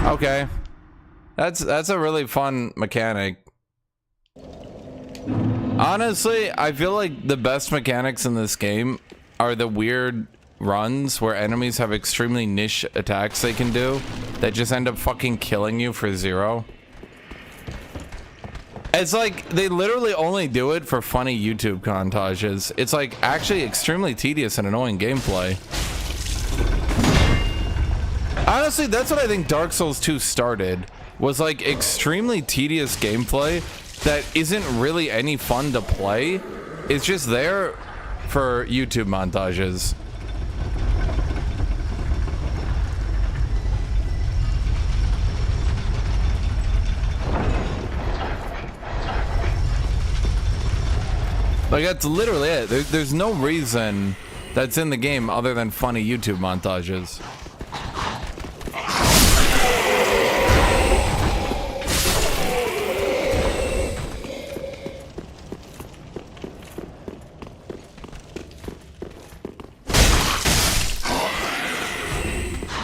Okay. That's a really fun mechanic. Honestly, I feel like the best mechanics in this game are the weird runs where enemies have extremely niche attacks they can do that just end up fucking killing you for 0. It's like they literally only do it for funny YouTube montages. It's like actually extremely tedious and annoying gameplay. Honestly, that's what I think Dark Souls 2 started, was like extremely tedious gameplay that isn't really any fun to play. It's just there for YouTube montages. Like, that's literally it. There's no reason that's in the game other than funny YouTube montages.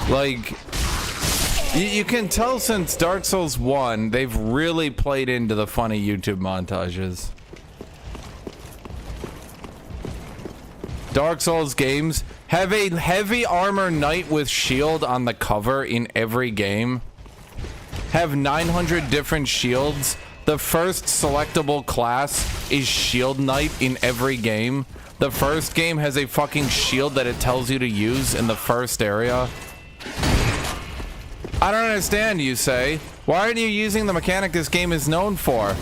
Like, you can tell since Dark Souls 1, they've really played into the funny YouTube montages. Dark Souls games have a heavy armor knight with shield on the cover in every game. Have 900 different shields. The first selectable class is Shield Knight in every game. The first game has a fucking shield that it tells you to use in the first area. I don't understand, you say. Why aren't you using the mechanic this game is known for?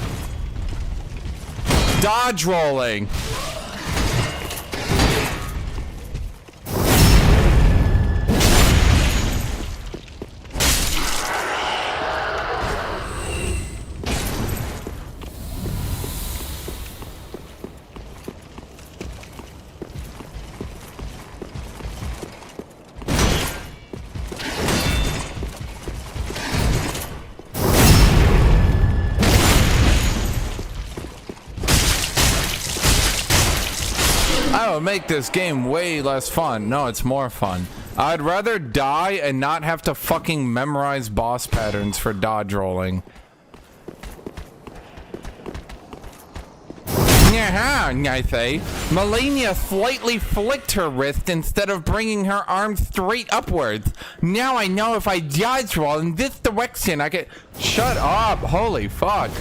Dodge rolling. Make this game way less fun. No, it's more fun. I'd rather die and not have to fucking memorize boss patterns for dodge rolling. Yaha, I say. Melania slightly flicked her wrist instead of bringing her arm straight upwards. Now I know if I dodge roll in this direction, I can... Shut up! Holy fuck.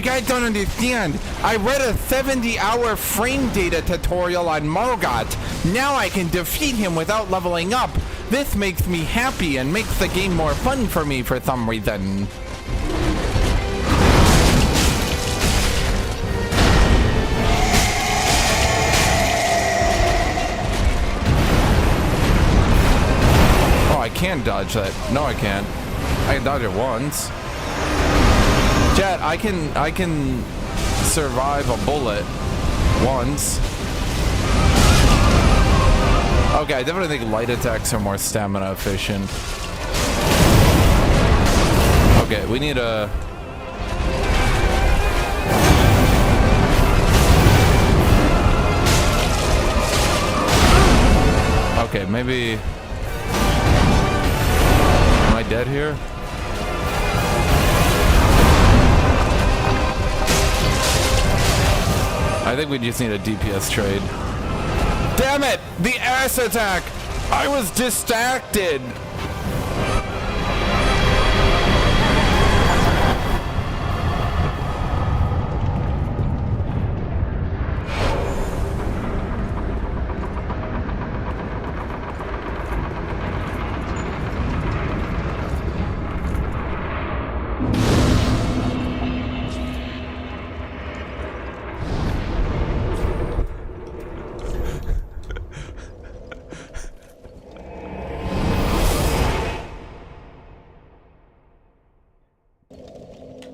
I don't understand. I read a 70-hour frame data tutorial on Morgoth. Now I can defeat him without leveling up. This makes me happy and makes the game more fun for me for some reason. Oh, I can dodge that. No, I can't. I can dodge it once. Chat, I can survive a bullet once. Okay, I definitely think light attacks are more stamina efficient. Okay, we need a... Okay, maybe... Am I dead here? I think we just need a DPS trade. Damn it! The ass attack! I was distracted!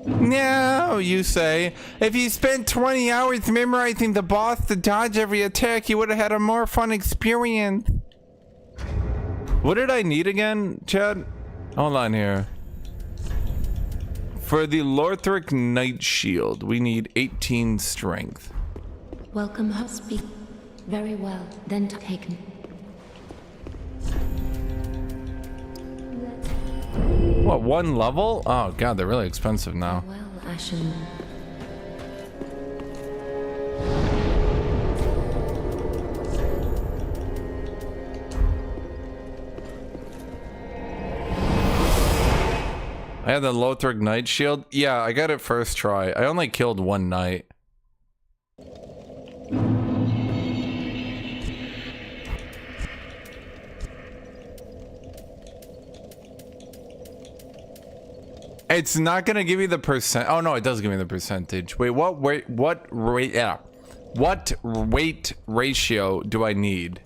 No, you say. If you spent 20 hours memorizing the boss to dodge every attack, you would have had a more fun experience. What did I need again, Chad? Hold on here. For the Lothric Knight Shield, we need 18 strength. Welcome, Husby. Very well, then taken. What, 1 level? Oh god, they're really expensive now. Well, Ashen. I had the Lothric Knight Shield. Yeah, I got it first try. I only killed 1 knight. It's not gonna give you the percent. Oh no, it does give me the percentage. Wait, what rate? Yeah, what weight ratio do I need?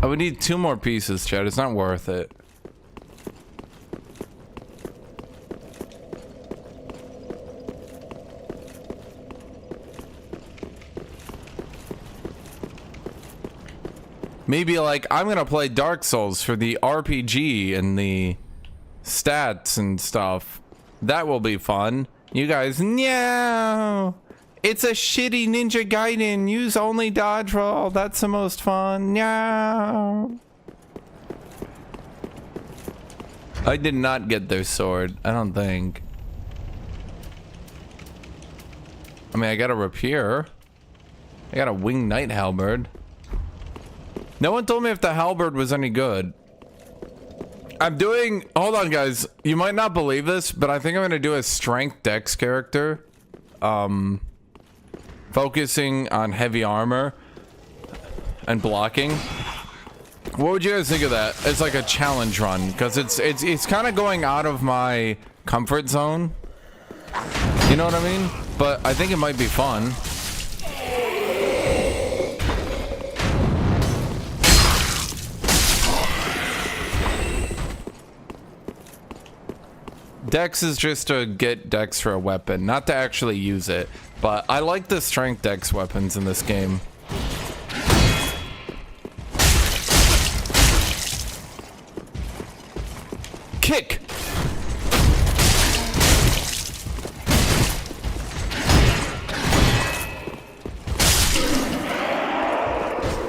I would need 2 more pieces, Chad. It's not worth it. Maybe like I'm gonna play Dark Souls for the RPG and the stats and stuff. That will be fun. You guys, no, it's a shitty Ninja Gaiden. Use only dodge roll. That's the most fun. No. I did not get their sword. I don't think. I mean, I got a rapier. I got a winged knight halberd. No one told me if the halberd was any good. I'm doing... Hold on, guys. You might not believe this, but I think I'm going to do a strength dex character. Focusing on heavy armor and blocking. What would you guys think of that? It's like a challenge run, because it's kind of going out of my comfort zone. You know what I mean? But I think it might be fun. Dex is just to get dex for a weapon, not to actually use it. But I like the strength dex weapons in this game. Kick!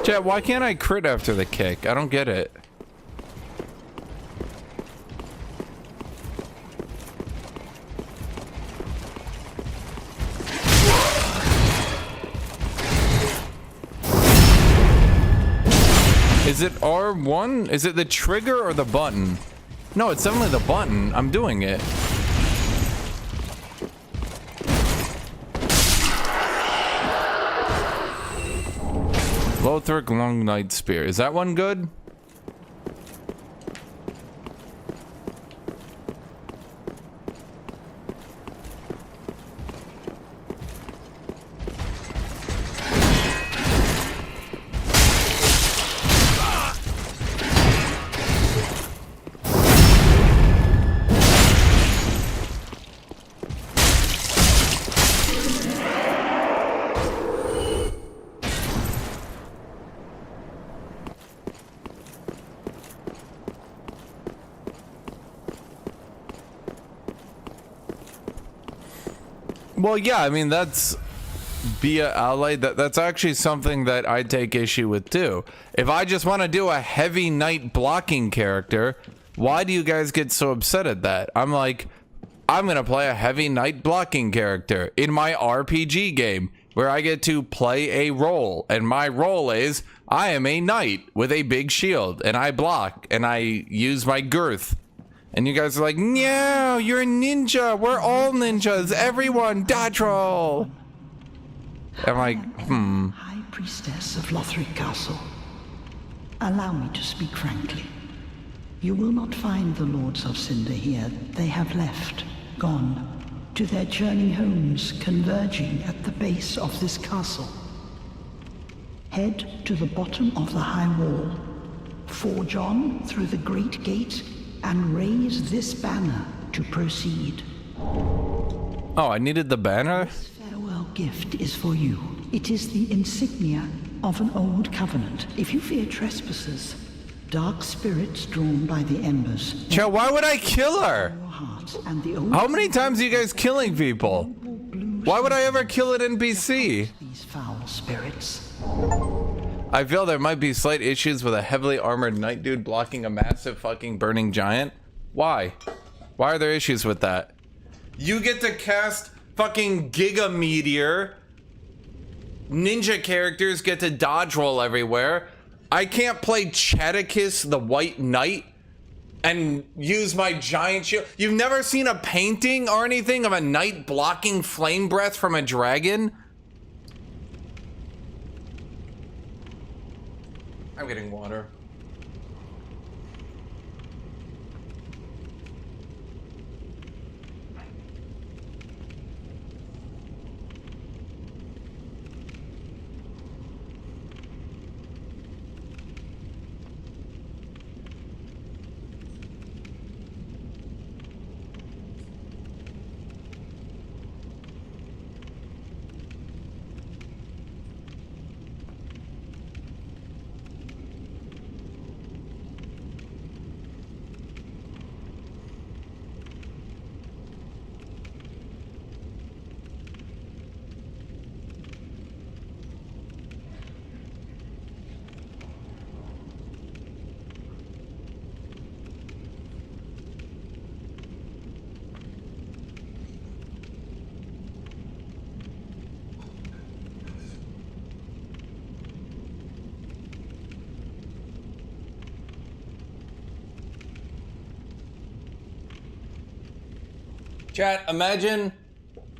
Chat, why can't I crit after the kick? I don't get it. Is it R1? Is it the trigger or the button? No, it's definitely the button. I'm doing it. Lothric Long Knight Spear. Is that one good? Well, yeah, I mean, that's be a ally. That's actually something that I take issue with too. If I just want to do a heavy knight blocking character, why do you guys get so upset at that? I'm like, I'm gonna play a heavy knight blocking character in my RPG game where I get to play a role, and my role is I am a knight with a big shield, and I block and I use my girth. And you guys are like, no, you're a ninja. We're all ninjas. Everyone, dodge roll. I'm like, High Priestess of Lothric Castle, allow me to speak frankly. You will not find the Lords of Cinder here. They have left, gone, to their journey homes converging at the base of this castle. Head to the bottom of the high wall. Forge on through the great gate and raise this banner to proceed. Oh, I needed the banner? This farewell gift is for you. It is the insignia of an old covenant. If you fear trespassers, dark spirits drawn by the embers. Chat, why would I kill her? Your heart and the old How many times are you guys killing people? Why would I ever kill an NPC? these foul spirits. I feel there might be slight issues with a heavily armored knight dude blocking a massive fucking burning giant. Why? Why are there issues with that? You get to cast fucking Giga Meteor. Ninja characters get to dodge roll everywhere. I can't play Chaticus the White Knight and use my giant shield. You've never seen a painting or anything of a knight blocking flame breath from a dragon? I'm getting water. Chat, imagine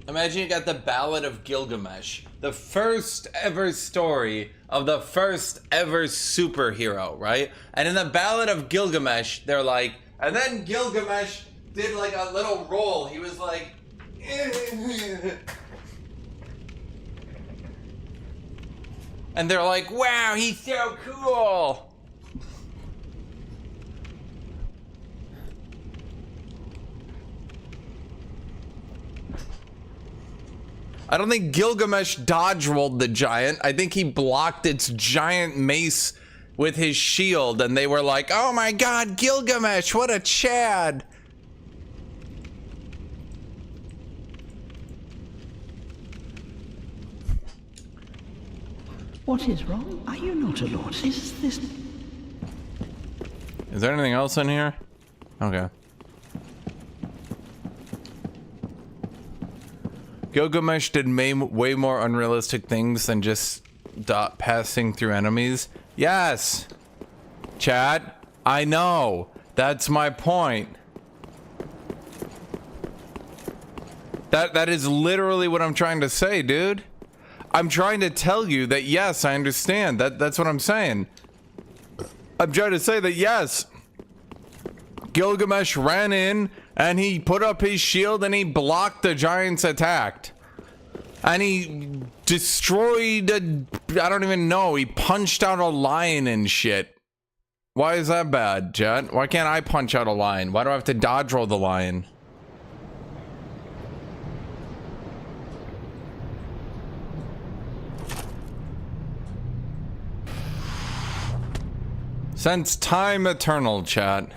you got the Ballad of Gilgamesh, the first ever story of the first ever superhero, right? And in the Ballad of Gilgamesh, they're like, and then Gilgamesh did like a little roll. He was like, and they're like, wow, he's so cool. I don't think Gilgamesh dodge rolled the giant. I think he blocked its giant mace with his shield, and they were like, oh my god, Gilgamesh, what a Chad. What is wrong? Are you not a lord? Is this... Is there anything else in here? Okay. Gilgamesh did way more unrealistic things than just passing through enemies. Yes! Chat, I know. That's my point. That is literally what I'm trying to say, dude. I'm trying to tell you that yes, I understand. That's what I'm saying. I'm trying to say that yes, Gilgamesh ran in and he put up his shield and he blocked the giant's attack. And he destroyed I don't even know, he punched out a lion and shit. Why is that bad, Jet? Why can't I punch out a lion? Why do I have to dodge roll the lion? Since time eternal, chat,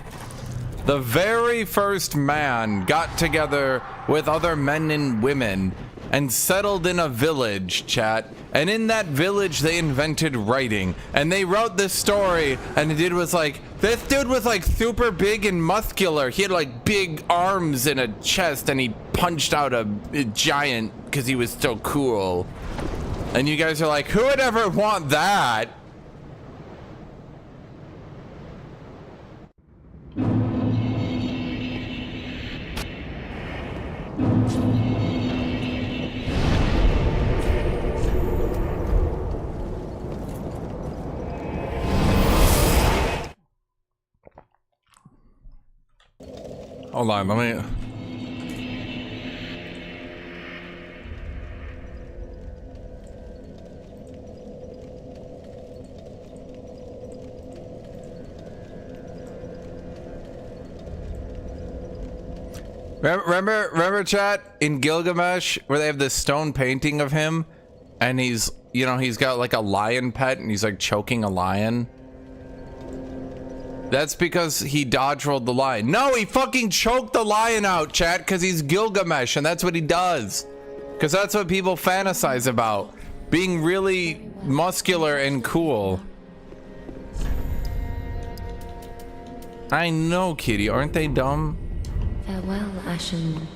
the very first man got together with other men and women and settled in a village, chat. And in that village, they invented writing. And they wrote this story, and the dude was like, this dude was like super big and muscular. He had like big arms and a chest, and he punched out a giant because he was so cool. And you guys are like, who would ever want that? Hold on, let me... Remember, chat, in Gilgamesh, where they have this stone painting of him, and he's, you know, he's got like a lion pet, and he's like choking a lion? That's because he dodge rolled the lion. No, he fucking choked the lion out, chat, because he's Gilgamesh, and that's what he does. Because that's what people fantasize about. Being really muscular and cool. I know, Kitty, aren't they dumb? Farewell, Ashen.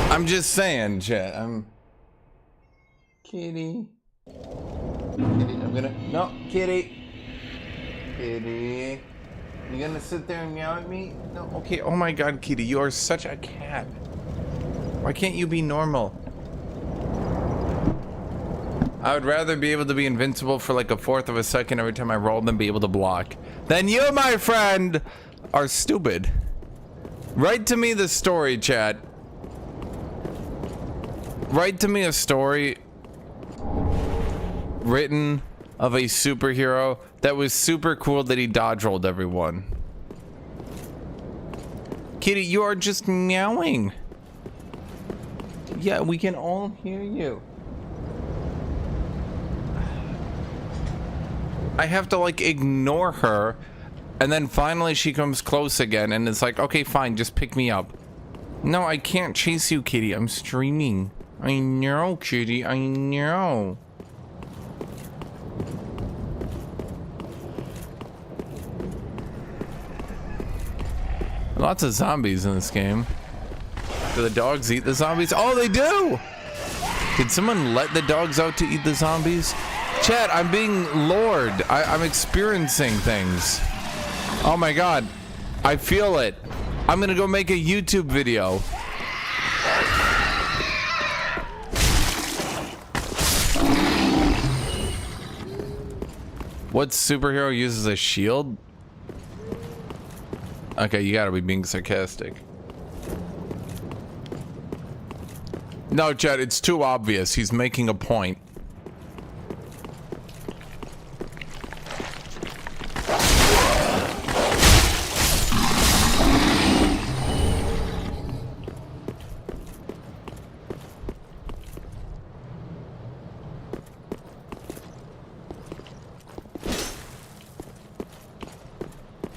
I'm just saying, chat. Kitty. Kitty, I'm gonna. No, Kitty. Kitty. You gonna sit there and meow at me? No, okay. Oh my god, Kitty, you are such a cat. Why can't you be normal? I would rather be able to be invincible for like a fourth of a second every time I roll than be able to block. Then you, my friend, are stupid. Write to me the story, chat. Write to me a story written of a superhero that was super cool that he dodge rolled everyone. Kitty, you are just meowing. Yeah, we can all hear you. I have to like ignore her, and then finally she comes close again, and it's like, okay, fine, just pick me up. No, I can't chase you, Kitty. I'm streaming. I know, Kitty. I know. Lots of zombies in this game. Do the dogs eat the zombies? Oh, they do! Did someone let the dogs out to eat the zombies? Chat, I'm being lured. I'm experiencing things. Oh my god. I feel it. I'm gonna go make a YouTube video. What superhero uses a shield? Okay, you gotta be being sarcastic. No, Chad, it's too obvious. He's making a point.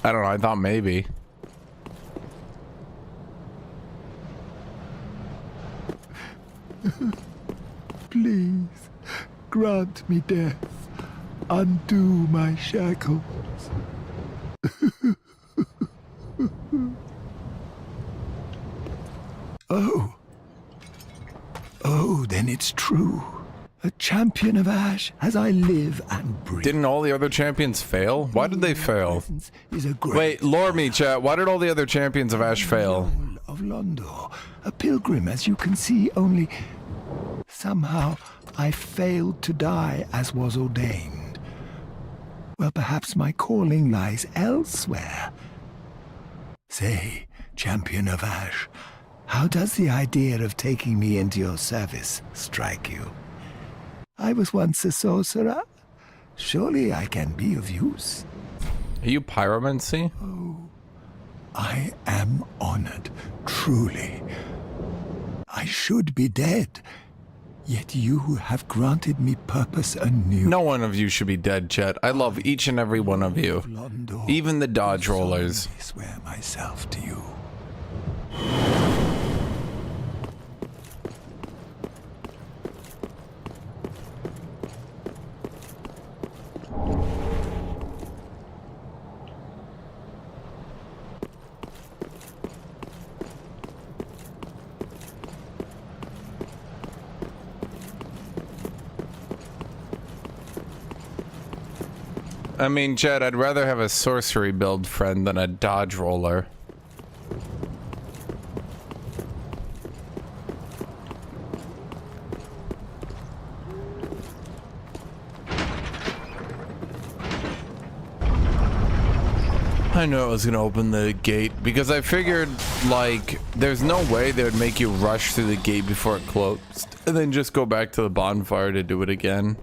I don't know, I thought maybe. Please, grant me death. Undo my shackles. Oh. Oh, then it's true. A champion of Ash as I live and breathe. Didn't all the other champions fail? Why did they fail? Wait, lore me, chat. Why did all the other champions of Ash fail? Of Londor, a pilgrim, as you can see, only somehow I failed to die as was ordained. Well, perhaps my calling lies elsewhere. Say, champion of Ash, how does the idea of taking me into your service strike you? I was once a sorcerer. Surely I can be of use. Are you pyromancy? Oh, I am honored, truly. I should be dead, yet you have granted me purpose anew. No one of you should be dead, Chet. I love each and every one of you. Even the dodge rollers. I swear myself to you. I mean, Chad, I'd rather have a sorcery build friend than a dodge roller. I knew I was gonna open the gate because I figured, like, there's no way they would make you rush through the gate before it closed and then just go back to the bonfire to do it again.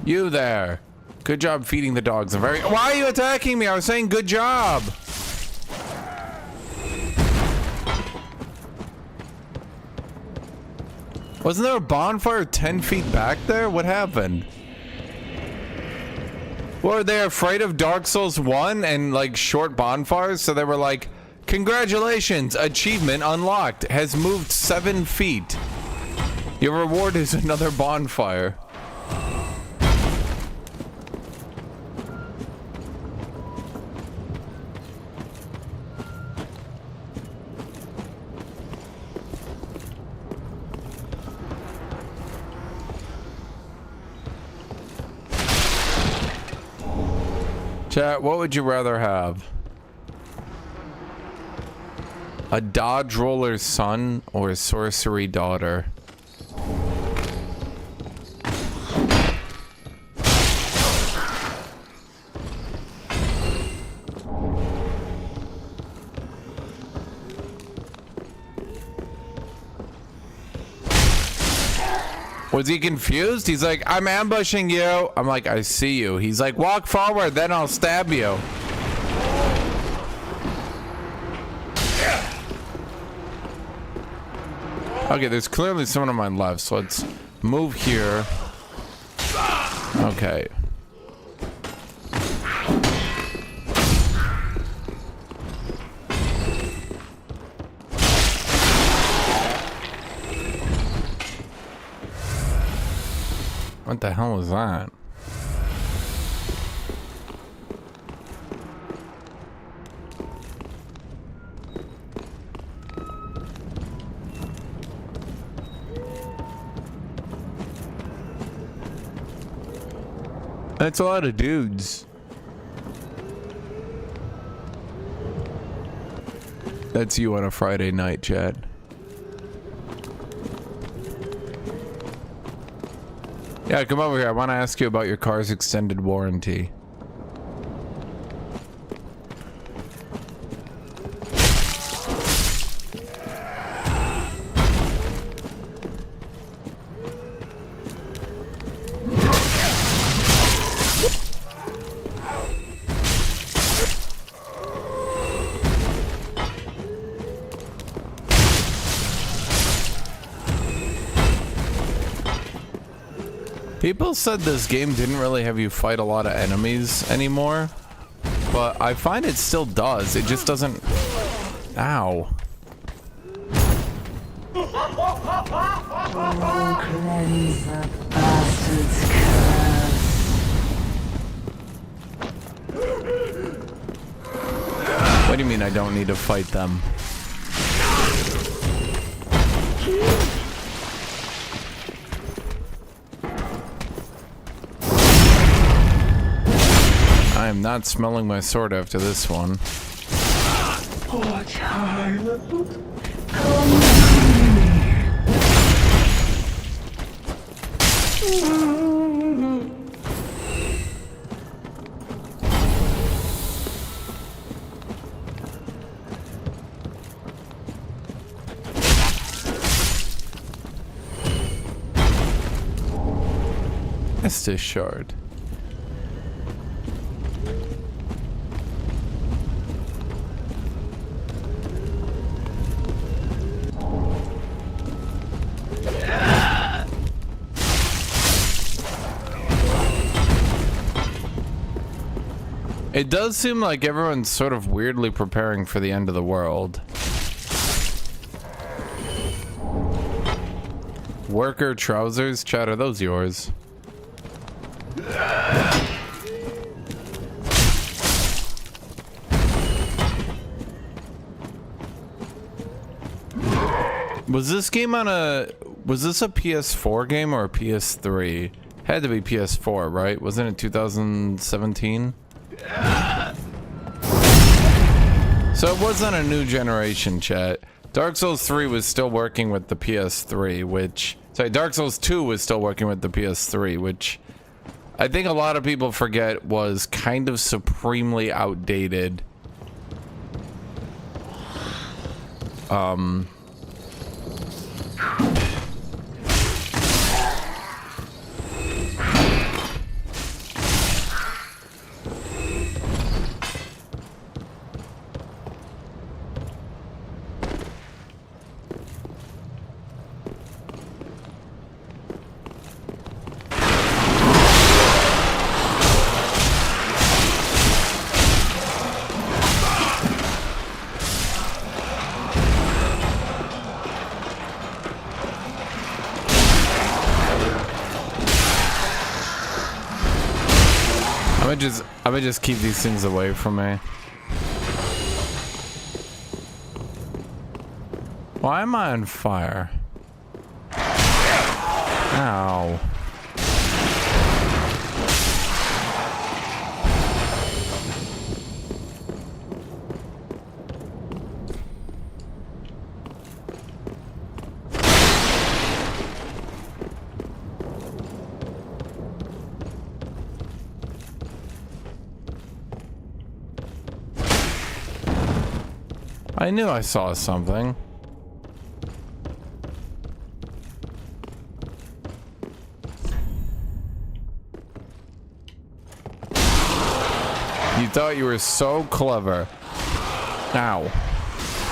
You there. Good job feeding the dogs. Why are you attacking me? I was saying good job. Wasn't there a bonfire 10 feet back there? What happened? Were they afraid of Dark Souls 1 and like short bonfires? So they were like, congratulations, achievement unlocked, has moved 7 feet. Your reward is another bonfire. Chat, what would you rather have? A dodge roller's son or a sorcery daughter? Was he confused? He's like, I'm ambushing you. I'm like, I see you. He's like, walk forward, then I'll stab you. Okay, there's clearly someone on my left, so let's move here. Okay. What the hell was that? That's a lot of dudes. That's you on a Friday night, chat. Yeah, come over here. I want to ask you about your car's extended warranty. People said this game didn't really have you fight a lot of enemies anymore, but I find it still does. It just doesn't... Ow. Oh, cleanse the bastard's curse. What do you mean I don't need to fight them? I am not smelling my sword after this one. Poor child. Estus shard. It does seem like everyone's sort of weirdly preparing for the end of the world. Worker trousers, chat, are those yours? Was this game on a... Was this a PS4 game or a PS3? Had to be PS4, right? Wasn't it 2017? So it was on a new generation, chat. Dark Souls 3 was still working with the PS3, which... Sorry, Dark Souls 2 was still working with the PS3, which... I think a lot of people forget was kind of supremely outdated. I'm gonna just keep these things away from me. Why am I on fire? Ow. I knew I saw something. You thought you were so clever. Ow.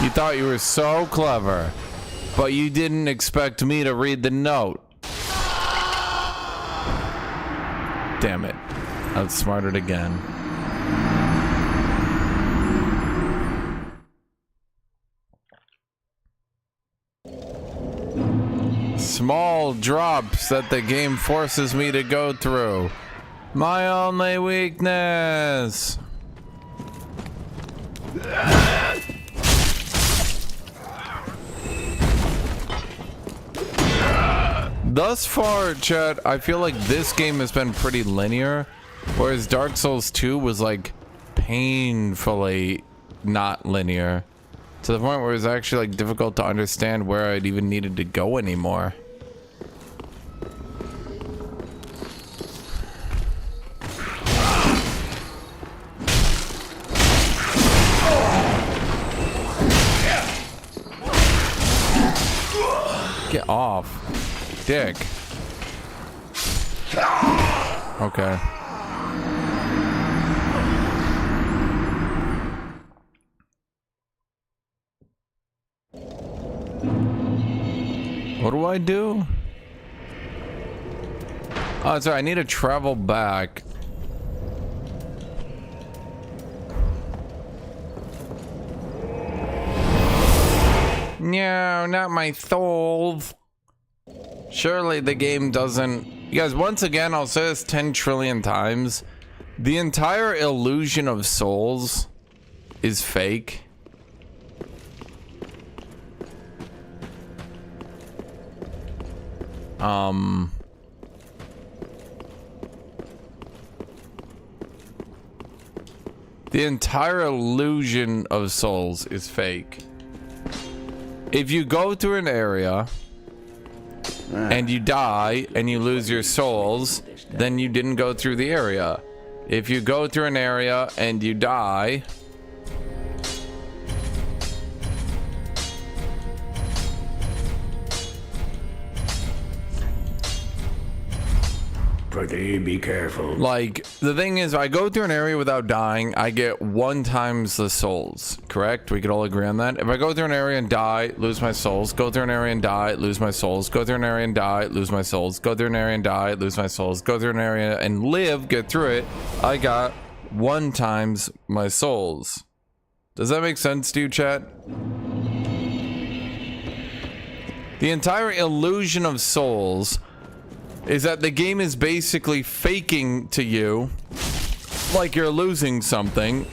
You thought you were so clever, but you didn't expect me to read the note. Damn it. Outsmarted again. Small drops that the game forces me to go through. My only weakness. Thus far, chat, I feel like this game has been pretty linear, whereas Dark Souls 2 was like painfully not linear, to the point where it was actually like difficult to understand where I'd even needed to go anymore. Get off, dick. Okay. What do I do? Oh, sorry, I need to travel back. No, not my souls. Surely the game doesn't... You guys, once again, I'll say this 10 trillion times. The entire illusion of souls is fake. The entire illusion of souls is fake. If you go through an area and you die and you lose your souls, then you didn't go through the area. If you go through an area and you die, Be careful. like, the thing is, I go through an area without dying, I get 1 times the souls, correct? We could all agree on that. If I go through an area and die, lose my souls, go through an area and die, lose my souls, go through an area and die, lose my souls, go through an area and die, lose my souls, go through an area and live, get through it, I got 1 times my souls. Does that make sense to you, chat? The entire illusion of souls is that the game is basically faking to you like you're losing something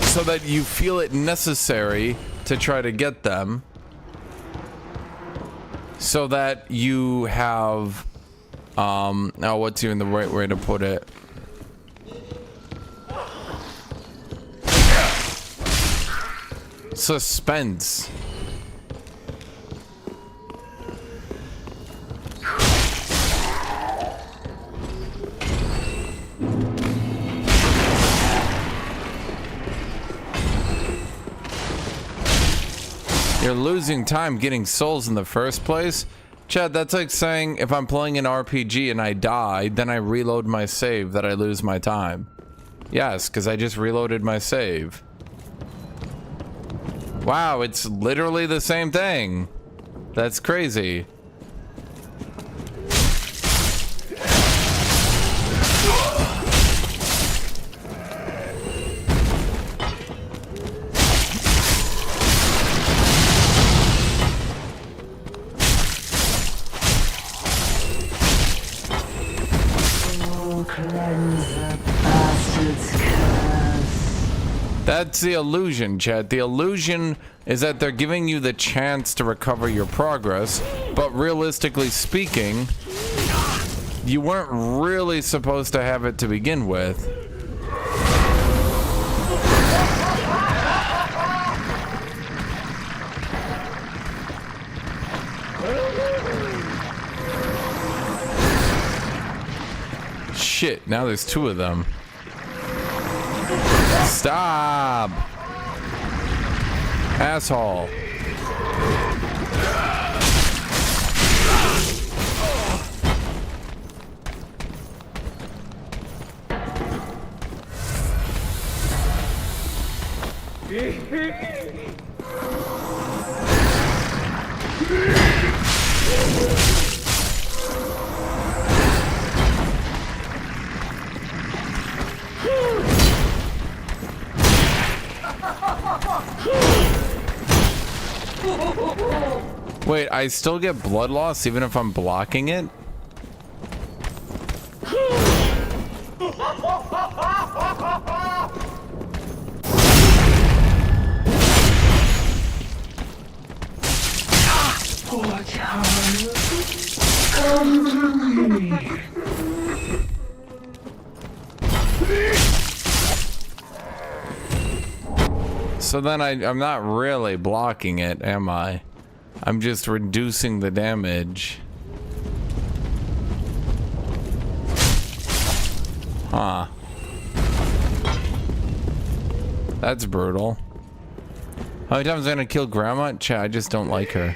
so that you feel it necessary to try to get them, so that you have now what's even the right way to put it? Suspense. you're losing time getting souls in the first place. Chad, that's like saying if I'm playing an RPG and I die, then I reload my save, that I lose my time. Yes, because I just reloaded my save. Wow, it's literally the same thing. That's crazy. That's the illusion, Chad. The illusion is that they're giving you the chance to recover your progress, but realistically speaking, you weren't really supposed to have it to begin with. Shit, now there's two of them. Stop! Asshole. Wait, I still get blood loss even if I'm blocking it? Poor child, come to me. So then I'm not really blocking it, am I? I'm just reducing the damage. Huh. That's brutal. How many times am I gonna kill Grandma? Chat, I just don't like her.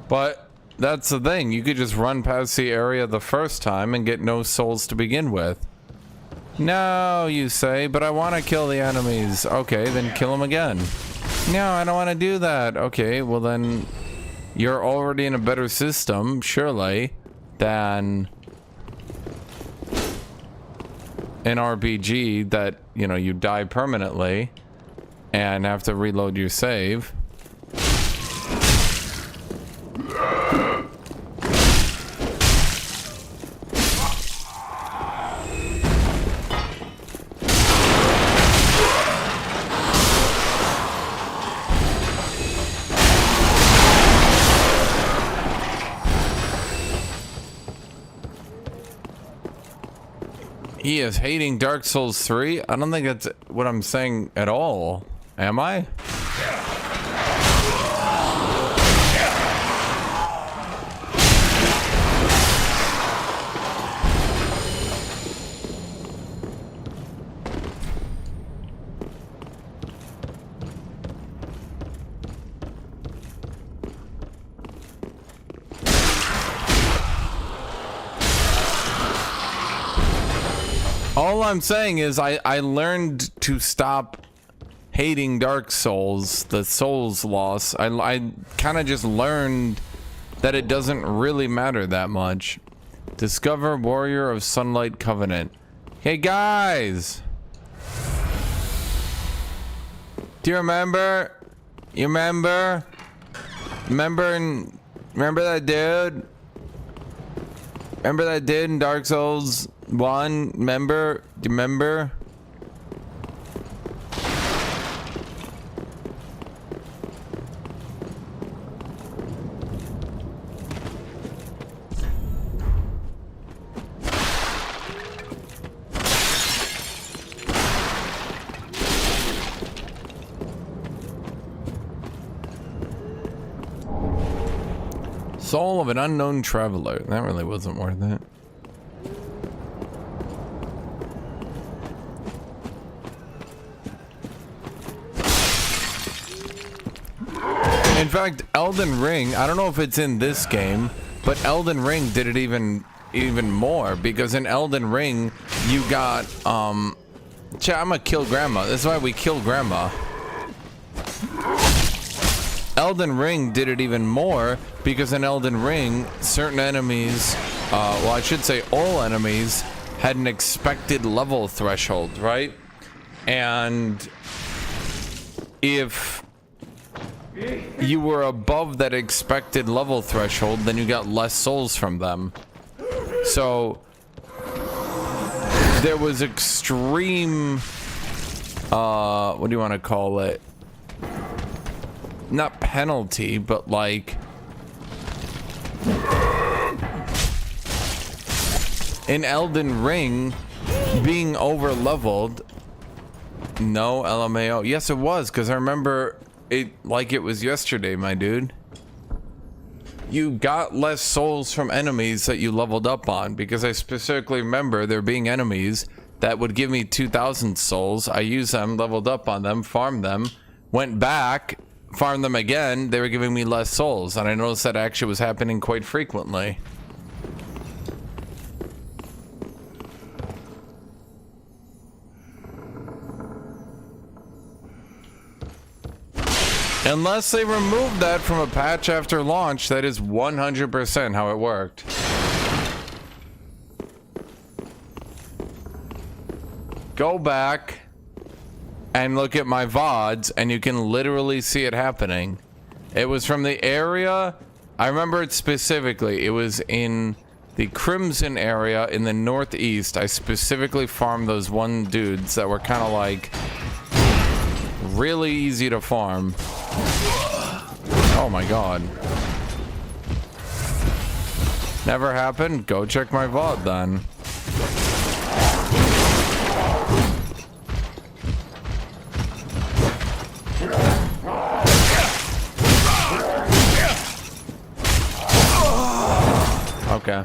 But that's the thing, you could just run past the area the first time and get no souls to begin with. No, you say, but I want to kill the enemies. Okay, then kill them again. No, I don't want to do that. Okay, well then you're already in a better system, surely, than an RPG that, you know, you die permanently and have to reload your save. He is hating Dark Souls 3? I don't think that's what I'm saying at all. Am I? All I'm saying is I learned to stop hating Dark Souls, the Souls loss. I kind of just learned that it doesn't really matter that much. Discover Warrior of Sunlight Covenant. Hey guys! Do you remember? You remember? Remember that dude? Remember that dude in Dark Souls 1? Remember? Do you remember? Soul of an unknown traveler. That really wasn't worth it. In fact, Elden Ring, I don't know if it's in this game, but Elden Ring did it even more, because in Elden Ring you got I'm gonna kill grandma. That's why we kill grandma. Elden Ring did it even more because in Elden Ring certain enemies, well, I should say all enemies, had an expected level threshold, right? And if you were above that expected level threshold, then you got less souls from them. So there was extreme, what do you want to call it? Not penalty, but like in Elden Ring, being over leveled. No, LMAO. Yes, it was, because I remember it like it was yesterday, my dude. You got less souls from enemies that you leveled up on, because I specifically remember there being enemies that would give me 2,000 souls. I used them, leveled up on them, farmed them, went back, farmed them again. They were giving me less souls, and I noticed that actually was happening quite frequently. Unless they removed that from a patch after launch, that is 100% how it worked. Go back and look at my VODs and you can literally see it happening. It was from the area, I remember it specifically, it was in the Crimson area in the northeast. I specifically farmed those one dudes that were kind of like really easy to farm. Oh my god. Never happened? Go check my VOD then. Okay.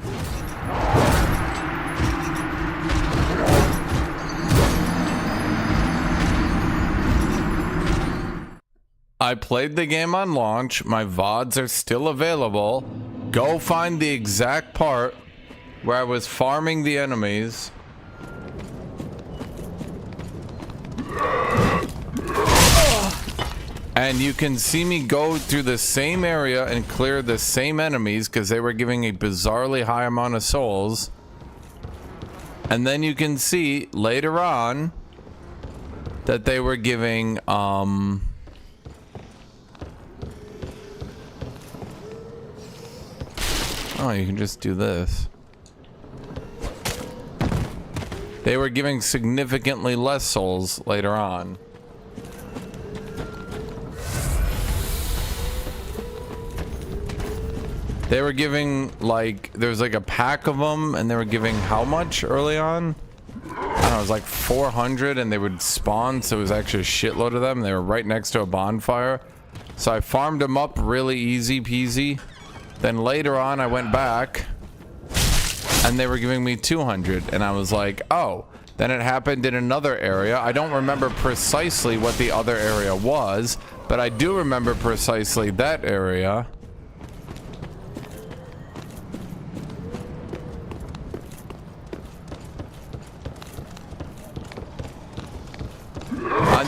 I played the game on launch. My VODs are still available. Go find the exact part where I was farming the enemies. And you can see me go through the same area and clear the same enemies because they were giving a bizarrely high amount of souls. And then you can see later on that they were giving, oh, you can just do this. They were giving significantly less souls later on. They were giving, like, there was like a pack of them, and they were giving how much early on? I don't know, it was like 400, and they would spawn, so it was actually a shitload of them. They were right next to a bonfire. So I farmed them up really easy peasy. Then later on, I went back, and they were giving me 200, and I was like, oh. Then it happened in another area. I don't remember precisely what the other area was, but I do remember precisely that area.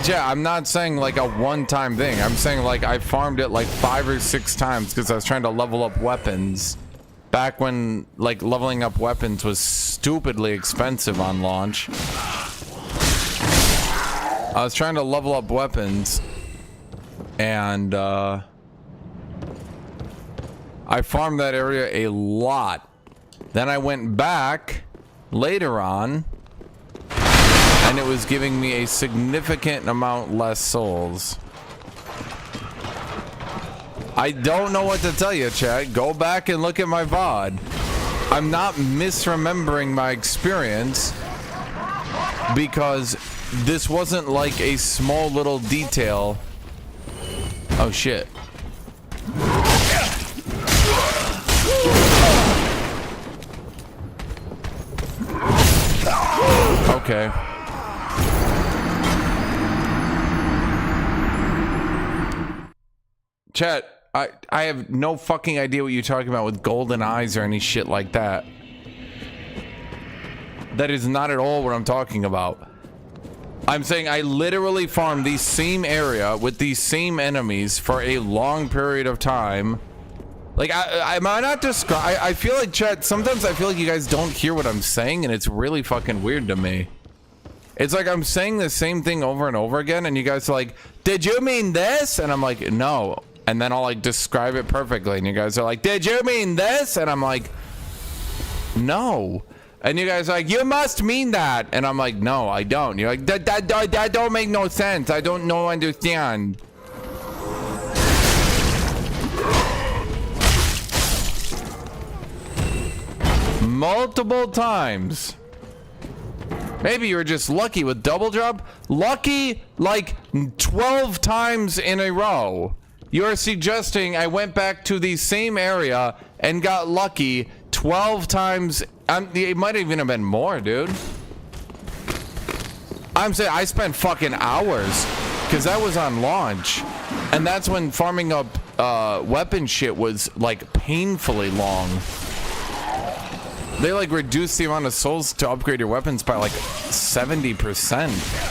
Yeah, I'm not saying like a one-time thing. I'm saying like I farmed it like 5 or 6 times because I was trying to level up weapons. Back when like leveling up weapons was stupidly expensive on launch. I was trying to level up weapons and I farmed that area a lot. Then I went back later on and it was giving me a significant amount less souls. I don't know what to tell you, chat. Go back and look at my VOD. I'm not misremembering my experience because this wasn't like a small little detail. Oh shit. Okay. Chat, I have no fucking idea what you're talking about with golden eyes or any shit like that. That is not at all what I'm talking about. I'm saying I literally farmed the same area with these same enemies for a long period of time. Like, I might not describe. I feel like, chat, sometimes I feel like you guys don't hear what I'm saying, and it's really fucking weird to me. It's like I'm saying the same thing over and over again, and you guys are like, did you mean this? And I'm like, no. And then I'll like describe it perfectly, and you guys are like, did you mean this? And I'm like, no. And you guys are like, you must mean that. And I'm like, no, I don't. You're like, that don't make no sense. I don't know, understand. Multiple times. Maybe you were just lucky with double drop. Lucky like 12 times in a row. You're suggesting I went back to the same area and got lucky 12 times. It might even have been more, dude. I'm saying I spent fucking hours because that was on launch. And that's when farming up weapon shit was like painfully long. They like reduced the amount of souls to upgrade your weapons by like 70%.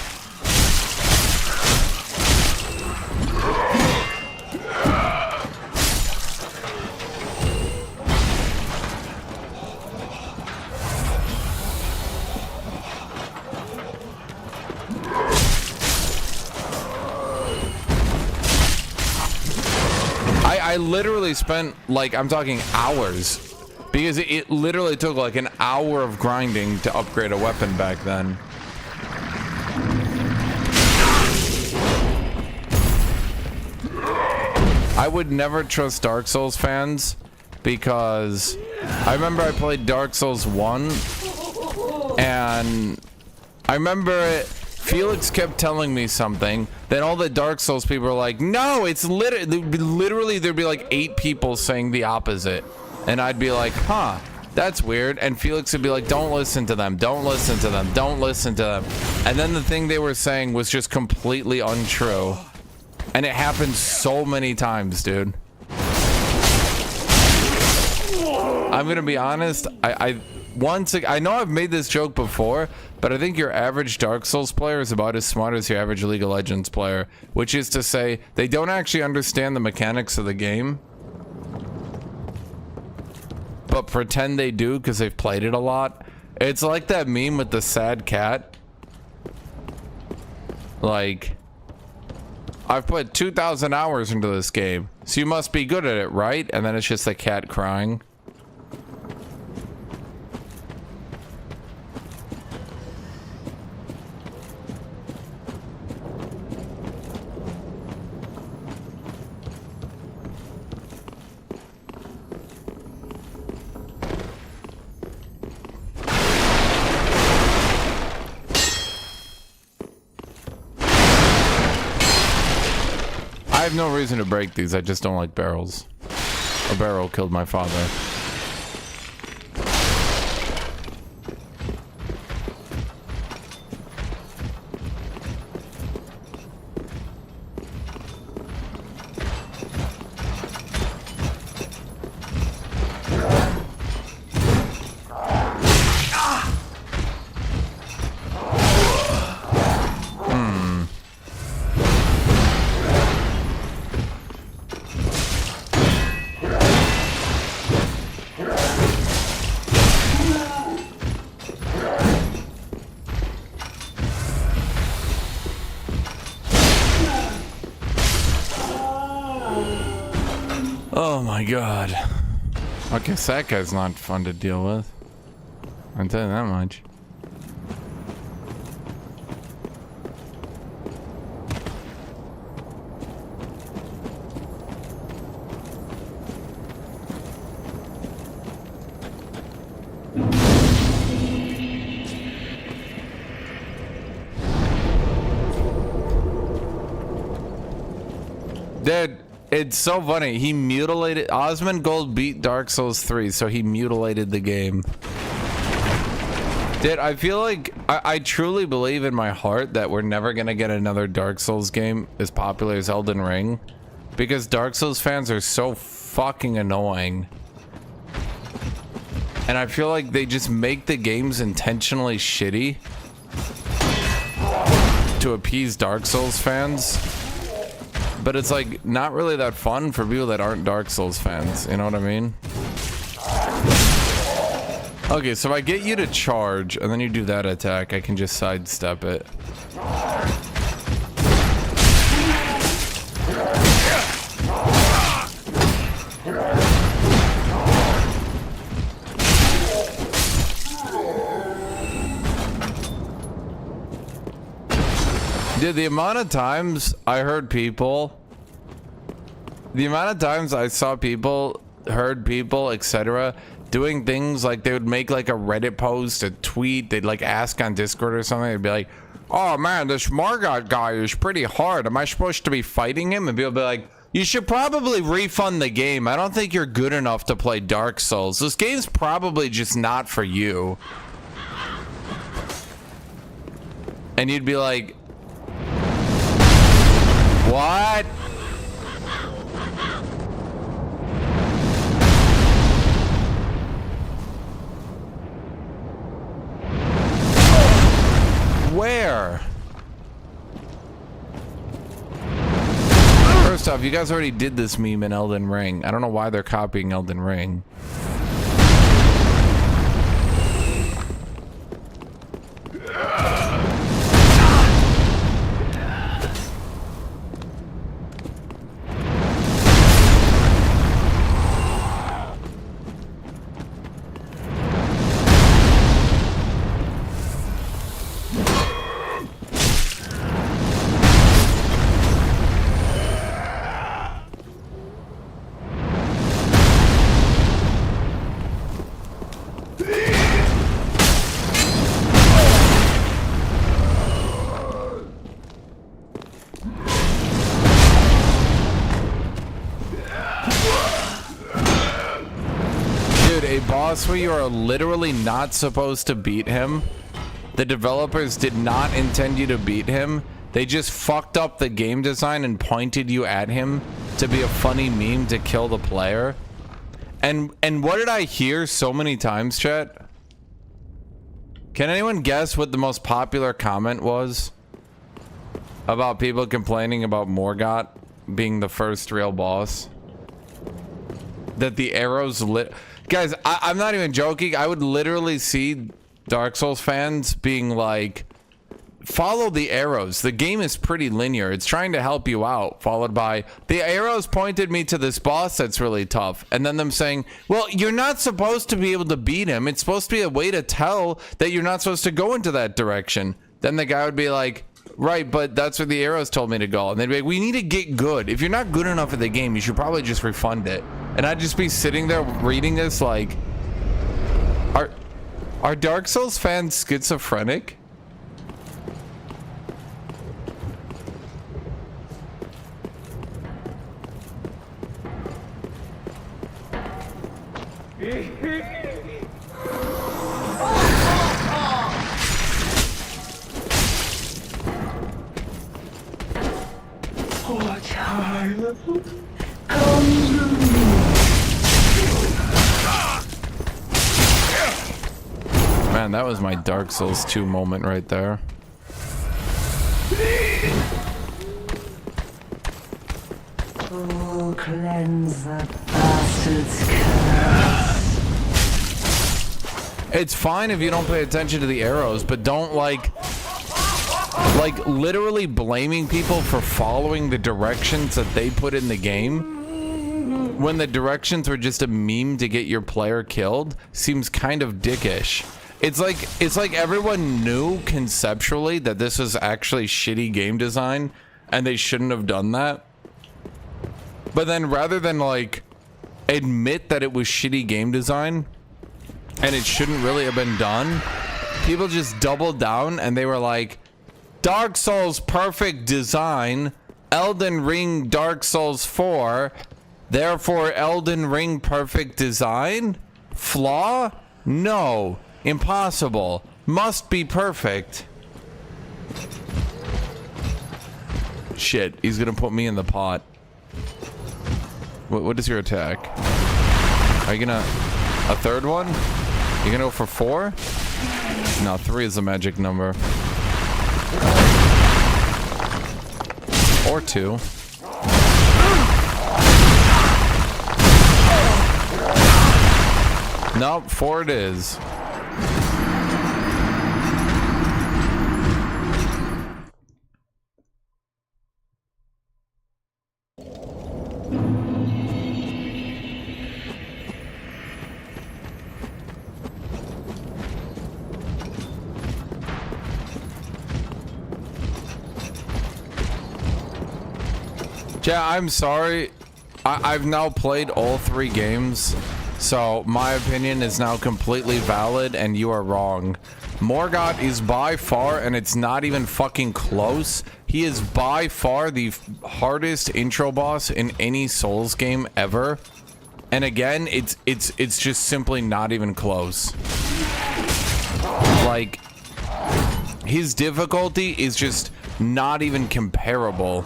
I literally spent like, I'm talking hours, because it literally took like an hour of grinding to upgrade a weapon back then. I would never trust Dark Souls fans because I remember I played Dark Souls 1 and I remember Felix kept telling me something. Then all the Dark Souls people were like, no, it's literally there'd be like 8 people saying the opposite. And I'd be like, huh, that's weird. And Felix would be like, don't listen to them. Don't listen to them. Don't listen to them. And then the thing they were saying was just completely untrue. And it happened so many times, dude. I'm going to be honest. I know I've made this joke before, but I think your average Dark Souls player is about as smart as your average League of Legends player, which is to say they don't actually understand the mechanics of the game, but pretend they do because they've played it a lot. It's like that meme with the sad cat. Like, I've put 2,000 hours into this game, so you must be good at it, right? And then it's just the cat crying. I have no reason to break these, I just don't like barrels. A barrel killed my father. Oh my god. I guess that guy's not fun to deal with. I'll tell you that much. Dude, it's so funny. He mutilated. Osmond Gold beat Dark Souls 3, so he mutilated the game. Dude, I feel like I truly believe in my heart that we're never gonna get another Dark Souls game as popular as Elden Ring, because Dark Souls fans are so fucking annoying, and I feel like they just make the games intentionally shitty to appease Dark Souls fans, but it's like not really that fun for people that aren't Dark Souls fans, you know what I mean? Okay, so I get you to charge, and then you do that attack. I can just sidestep it. Dude, the amount of times I heard people... The amount of times I saw people, heard people, etc., doing things like they would make like a Reddit post, a tweet, they'd like ask on Discord or something, they'd be like, oh man, this Margot guy is pretty hard, am I supposed to be fighting him? And people would be like, you should probably refund the game, I don't think you're good enough to play Dark Souls, this game's probably just not for you. And you'd be like, what? Where? First off, you guys already did this meme in Elden Ring. I don't know why they're copying Elden Ring. Where you are literally not supposed to beat him. The developers did not intend you to beat him. They just fucked up the game design and pointed you at him to be a funny meme to kill the player. And what did I hear so many times, chat? Can anyone guess what the most popular comment was about people complaining about Morgott being the first real boss? That the arrows lit... Guys, I'm not even joking. I would literally see Dark Souls fans being like, follow the arrows. The game is pretty linear. It's trying to help you out. Followed by, the arrows pointed me to this boss that's really tough. And then them saying, well, you're not supposed to be able to beat him. It's supposed to be a way to tell that you're not supposed to go into that direction. Then the guy would be like, right, but that's where the arrows told me to go. And they'd be like, we need to get good. If you're not good enough at the game, you should probably just refund it. And I'd just be sitting there reading this like, are Dark Souls fans schizophrenic? Man, that was my Dark Souls 2 moment right there. Oh, cleanse that bastard's curse. It's fine if you don't pay attention to the arrows, but don't like literally blaming people for following the directions that they put in the game when the directions were just a meme to get your player killed seems kind of dickish. It's like everyone knew conceptually that this was actually shitty game design and they shouldn't have done that. But then rather than like admit that it was shitty game design and it shouldn't really have been done, people just doubled down and they were like, Dark Souls perfect design, Elden Ring Dark Souls 4, therefore Elden Ring perfect design? Flaw? No. Impossible. must be perfect. Shit, he's gonna put me in the pot. What is your attack? Are you gonna... a third one? You gonna go for 4? No, 3 is the magic number. Or 2. Nope, 4 it is. Yeah, I'm sorry. I've now played all 3 games, so my opinion is now completely valid, and you are wrong. Morgott is by far, and it's not even fucking close, he is by far the hardest intro boss in any Souls game ever. And again, it's just simply not even close. Like, his difficulty is just not even comparable.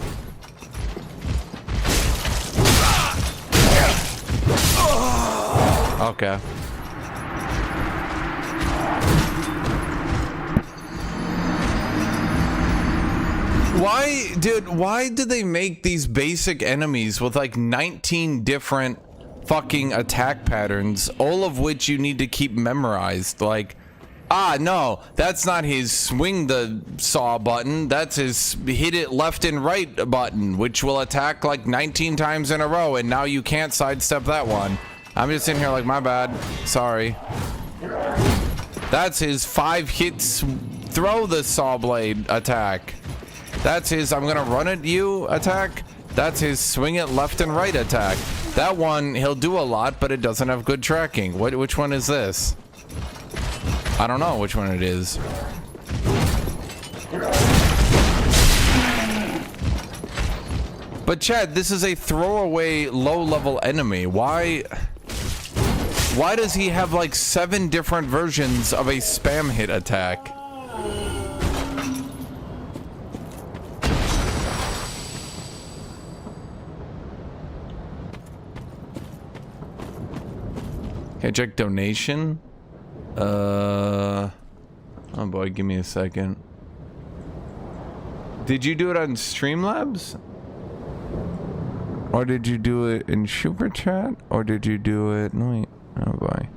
Okay. Why did they make these basic enemies with like 19 different fucking attack patterns, all of which you need to keep memorized? Like, no, that's not his swing the saw button, that's his hit it left and right button, which will attack like 19 times in a row, and now you can't sidestep that one. I'm just sitting here like, my bad, sorry. That's his 5 hits throw the saw blade attack. That's his I'm gonna run at you attack. That's his swing it left and right attack. That one, he'll do a lot, but it doesn't have good tracking. Which one is this? I don't know which one it is. But Chad, this is a throwaway low-level enemy. Why does he have like 7 different versions of a spam hit attack? Okay, check donation. Oh boy, give me a second. Did you do it on Streamlabs? Or did you do it in Super Chat? Or did you do it... No, wait. Oh boy.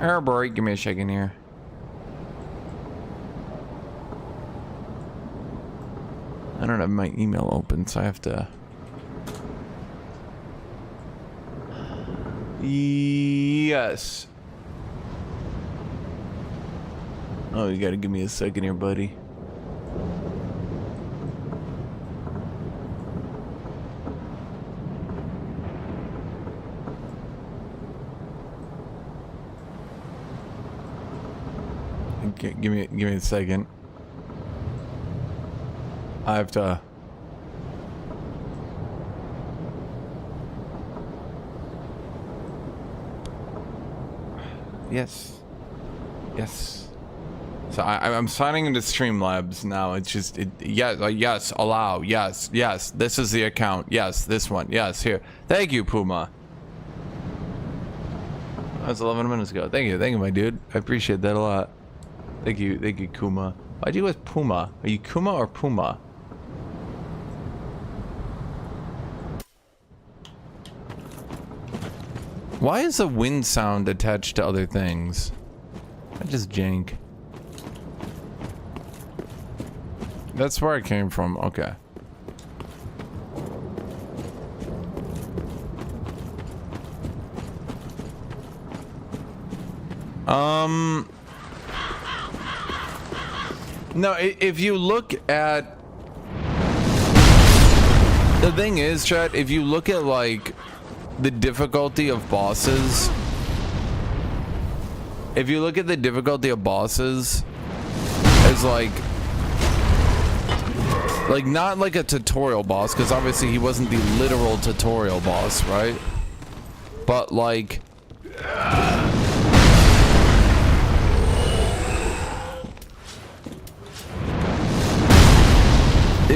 Oh boy, give me a second here. I don't have my email open, so I have to... Yes. Oh, you gotta give me a second here, buddy. Okay, give me a second. I have to... Yes. Yes. So I'm signing into Streamlabs now. It's just yes, allow. Yes. This is the account. Yes, this one. Yes, here. Thank you, Puma. That was 11 minutes ago. Thank you, my dude. I appreciate that a lot. Thank you, Kuma. Why'd you go with Puma? Are you Kuma or Puma? Why is the wind sound attached to other things? I just jank. That's where I came from. Okay. No, if you look at... The thing is, chat, if you look at, like, the difficulty of bosses... If you look at the difficulty of bosses as, like, not like a tutorial boss, because obviously he wasn't the literal tutorial boss, right? But, like...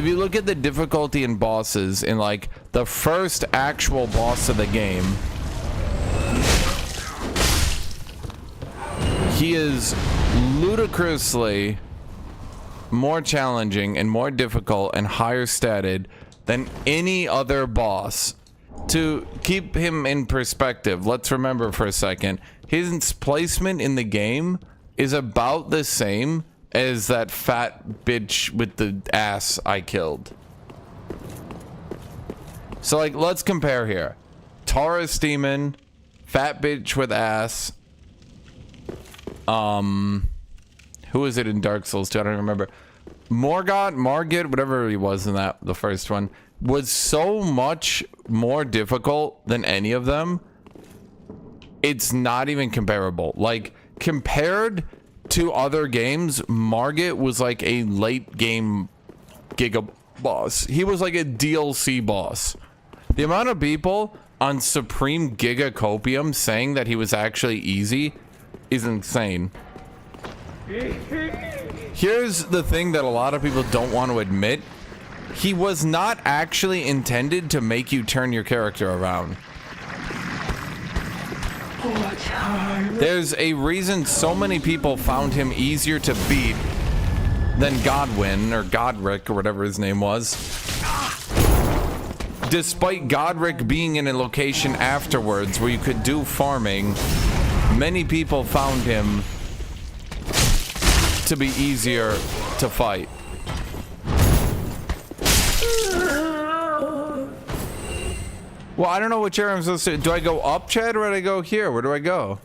if you look at the difficulty in bosses in like the first actual boss of the game, he is ludicrously more challenging and more difficult and higher statted than any other boss. To keep him in perspective, let's remember for a second, his placement in the game is about the same as that fat bitch with the ass I killed. So like, let's compare here. Taurus Demon, fat bitch with ass. Who is it in Dark Souls 2? I don't remember. Margit, whatever he was in that, the first one, was so much more difficult than any of them. It's not even comparable. Like, compared to other games, Margit was like a late game Giga boss. He was like a DLC boss. The amount of people on Supreme Giga Copium saying that he was actually easy is insane. Here's the thing that a lot of people don't want to admit. He was not actually intended to make you turn your character around. There's a reason so many people found him easier to beat than Godwin or Godric or whatever his name was. Despite Godric being in a location afterwards where you could do farming, many people found him to be easier to fight. Well, I don't know which area I'm supposed to. Do I go up, Chad, or do I go here? Where do I go?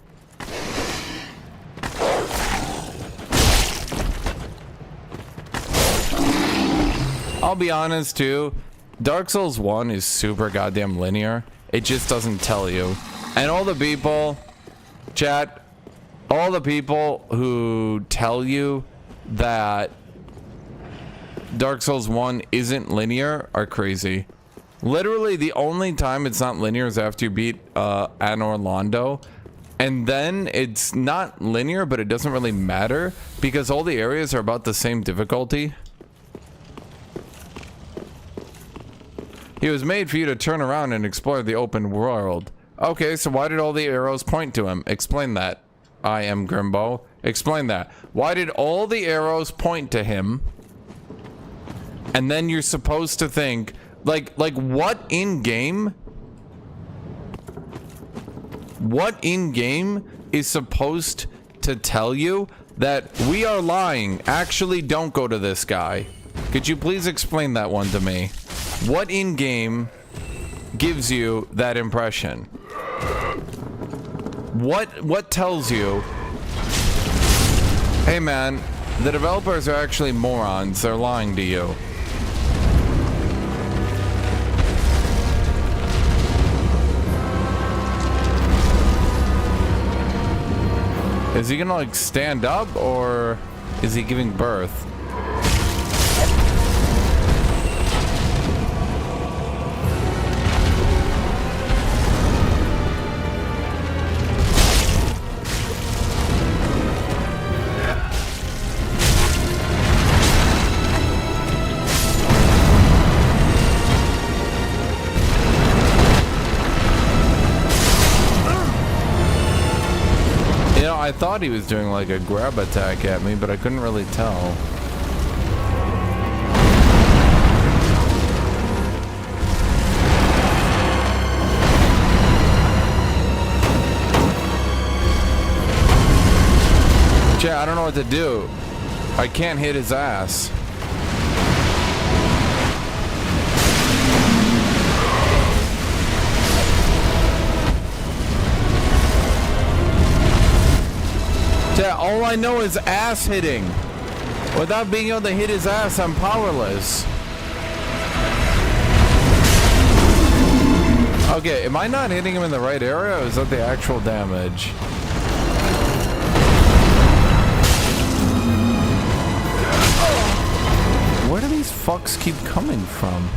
I'll be honest too. Dark Souls 1 is super goddamn linear. It just doesn't tell you. And all the people, chat, all the people who tell you that Dark Souls 1 isn't linear are crazy. Literally, the only time it's not linear is after you beat Anor Londo. And then it's not linear, but it doesn't really matter because all the areas are about the same difficulty. He was made for you to turn around and explore the open world. Okay, so why did all the arrows point to him? Explain that. I am Grimbo. Explain that. Why did all the arrows point to him? And then you're supposed to think, like what in game is supposed to tell you that we are lying? Actually, don't go to this guy. Could you please explain that one to me? What in game gives you that impression? What tells you, hey man, the developers are actually morons, they're lying to you? Is he gonna like stand up or is he giving birth? I thought he was doing like a grab attack at me, but I couldn't really tell. Chat, I don't know what to do. I can't hit his ass. All I know is ass hitting. Without being able to hit his ass, I'm powerless. Okay, am I not hitting him in the right area, or is that the actual damage? Where do these fucks keep coming from?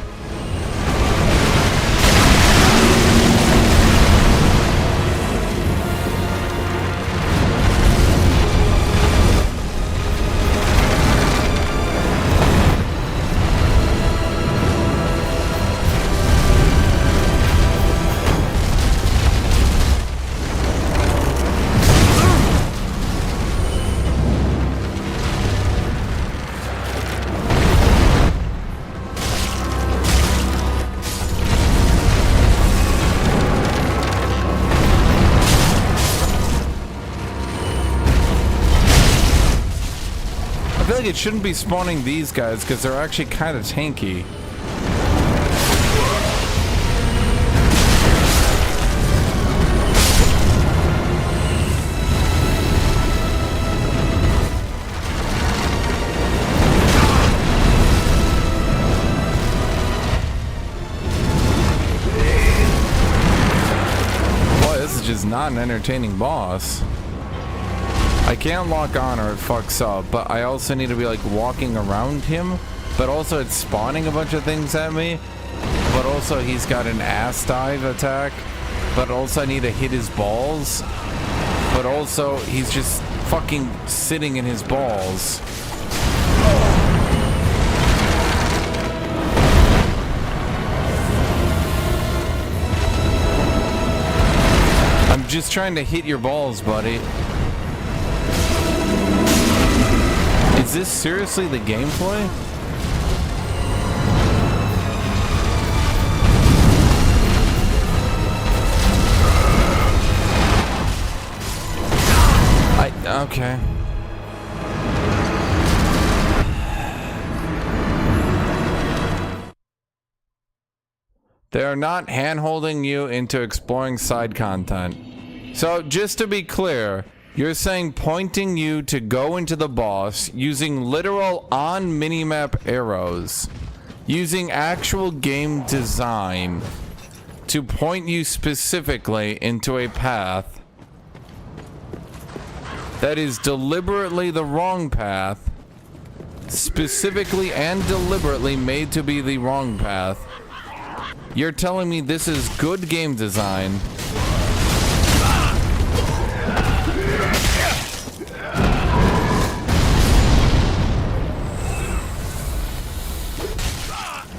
I feel like it shouldn't be spawning these guys because they're actually kind of tanky. Boy, this is just not an entertaining boss. I can't lock on or it fucks up, but I also need to be like walking around him, but also it's spawning a bunch of things at me, but also he's got an ass dive attack, but also I need to hit his balls, but also he's just fucking sitting in his balls. I'm just trying to hit your balls, buddy. Is this seriously the gameplay? Okay. They are not hand-holding you into exploring side content. So, just to be clear, you're saying pointing you to go into the boss using literal on minimap arrows, using actual game design to point you specifically into a path that is deliberately the wrong path, specifically and deliberately made to be the wrong path. You're telling me this is good game design.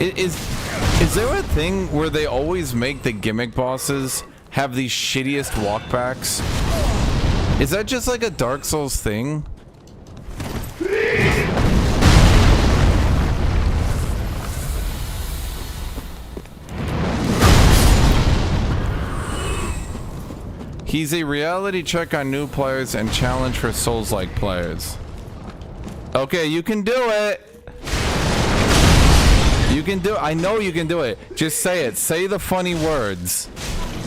Is there a thing where they always make the gimmick bosses have these shittiest walkbacks? Is that just like a Dark Souls thing? He's a reality check on new players and challenge for Souls-like players. Okay, you can do it. You can do it. I know you can do it. Just say it. Say the funny words.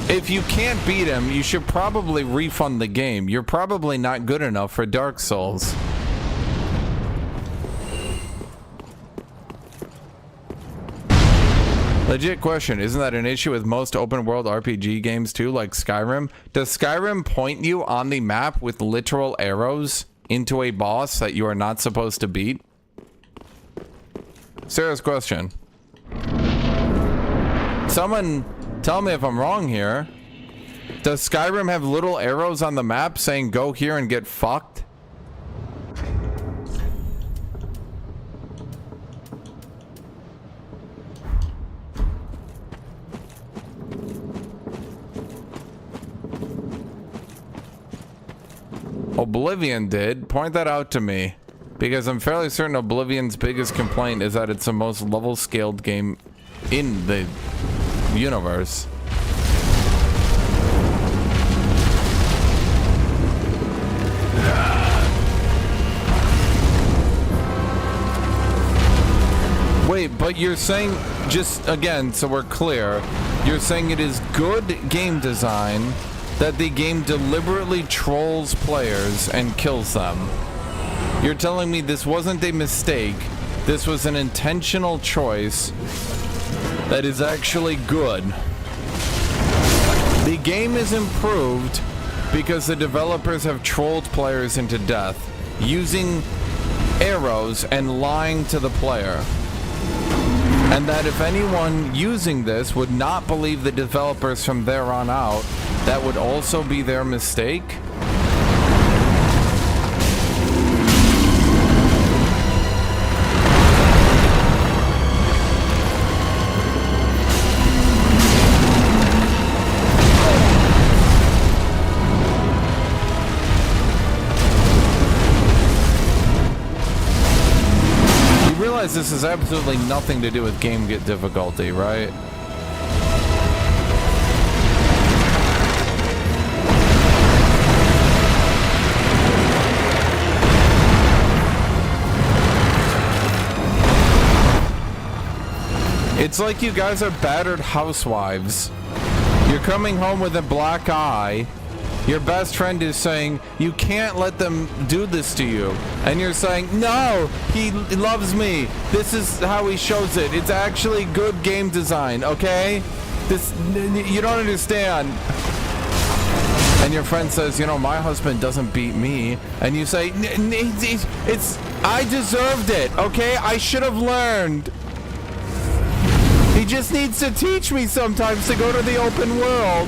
If you can't beat him, you should probably refund the game. You're probably not good enough for Dark Souls. Legit question, isn't that an issue with most open world RPG games too, like Skyrim? Does Skyrim point you on the map with literal arrows into a boss that you are not supposed to beat? Serious question. Someone tell me if I'm wrong here. Does Skyrim have little arrows on the map saying go here and get fucked? Oblivion did. Point that out to me. Because I'm fairly certain Oblivion's biggest complaint is that it's the most level-scaled game in the universe. Wait, but you're saying, just again, so we're clear, you're saying it is good game design that the game deliberately trolls players and kills them. You're telling me this wasn't a mistake, this was an intentional choice that is actually good. The game is improved because the developers have trolled players into death, using arrows and lying to the player. And that if anyone using this would not believe the developers from there on out, that would also be their mistake? You realize this has absolutely nothing to do with game difficulty, right? It's like you guys are battered housewives. You're coming home with a black eye. Your best friend is saying, you can't let them do this to you. And you're saying, no, he loves me. This is how he shows it. It's actually good game design, okay? You don't understand. And your friend says, you know, my husband doesn't beat me. And you say, I deserved it, okay? I should have learned. He just needs to teach me sometimes to go to the open world.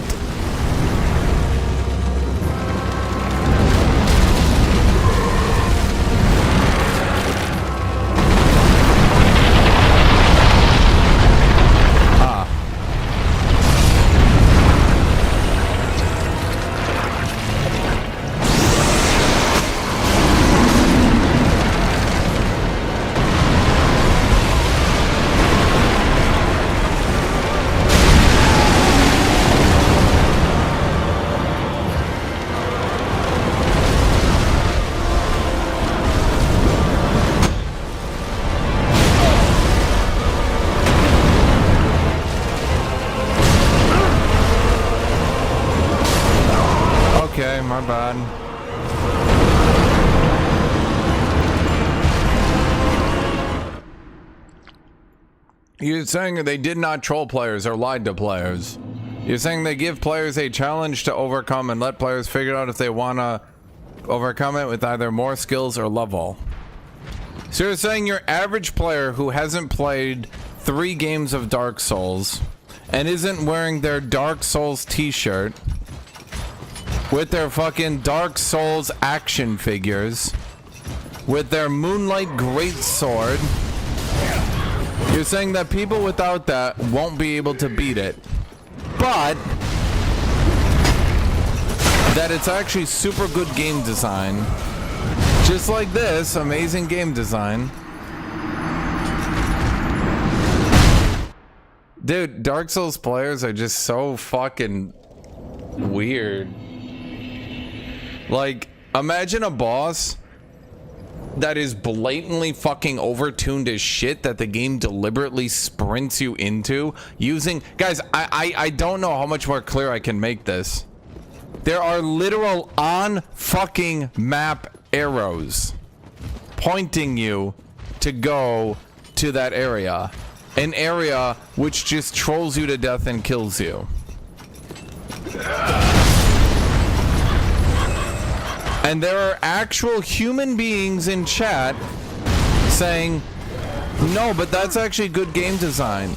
Okay, my bad. You're saying they did not troll players or lied to players. You're saying they give players a challenge to overcome and let players figure out if they want to overcome it with either more skills or level. So you're saying your average player who hasn't played 3 games of Dark Souls and isn't wearing their Dark Souls t-shirt with their fucking Dark Souls action figures, with their Moonlight Greatsword, you're saying that people without that won't be able to beat it, but that it's actually super good game design. Just like this, amazing game design. Dude, Dark Souls players are just so fucking weird. Like, imagine a boss that is blatantly fucking overtuned as shit that the game deliberately sprints you into using... Guys, I don't know how much more clear I can make this. There are literal on-fucking map arrows pointing you to go to that area. An area which just trolls you to death and kills you. And there are actual human beings in chat saying, no, but that's actually good game design.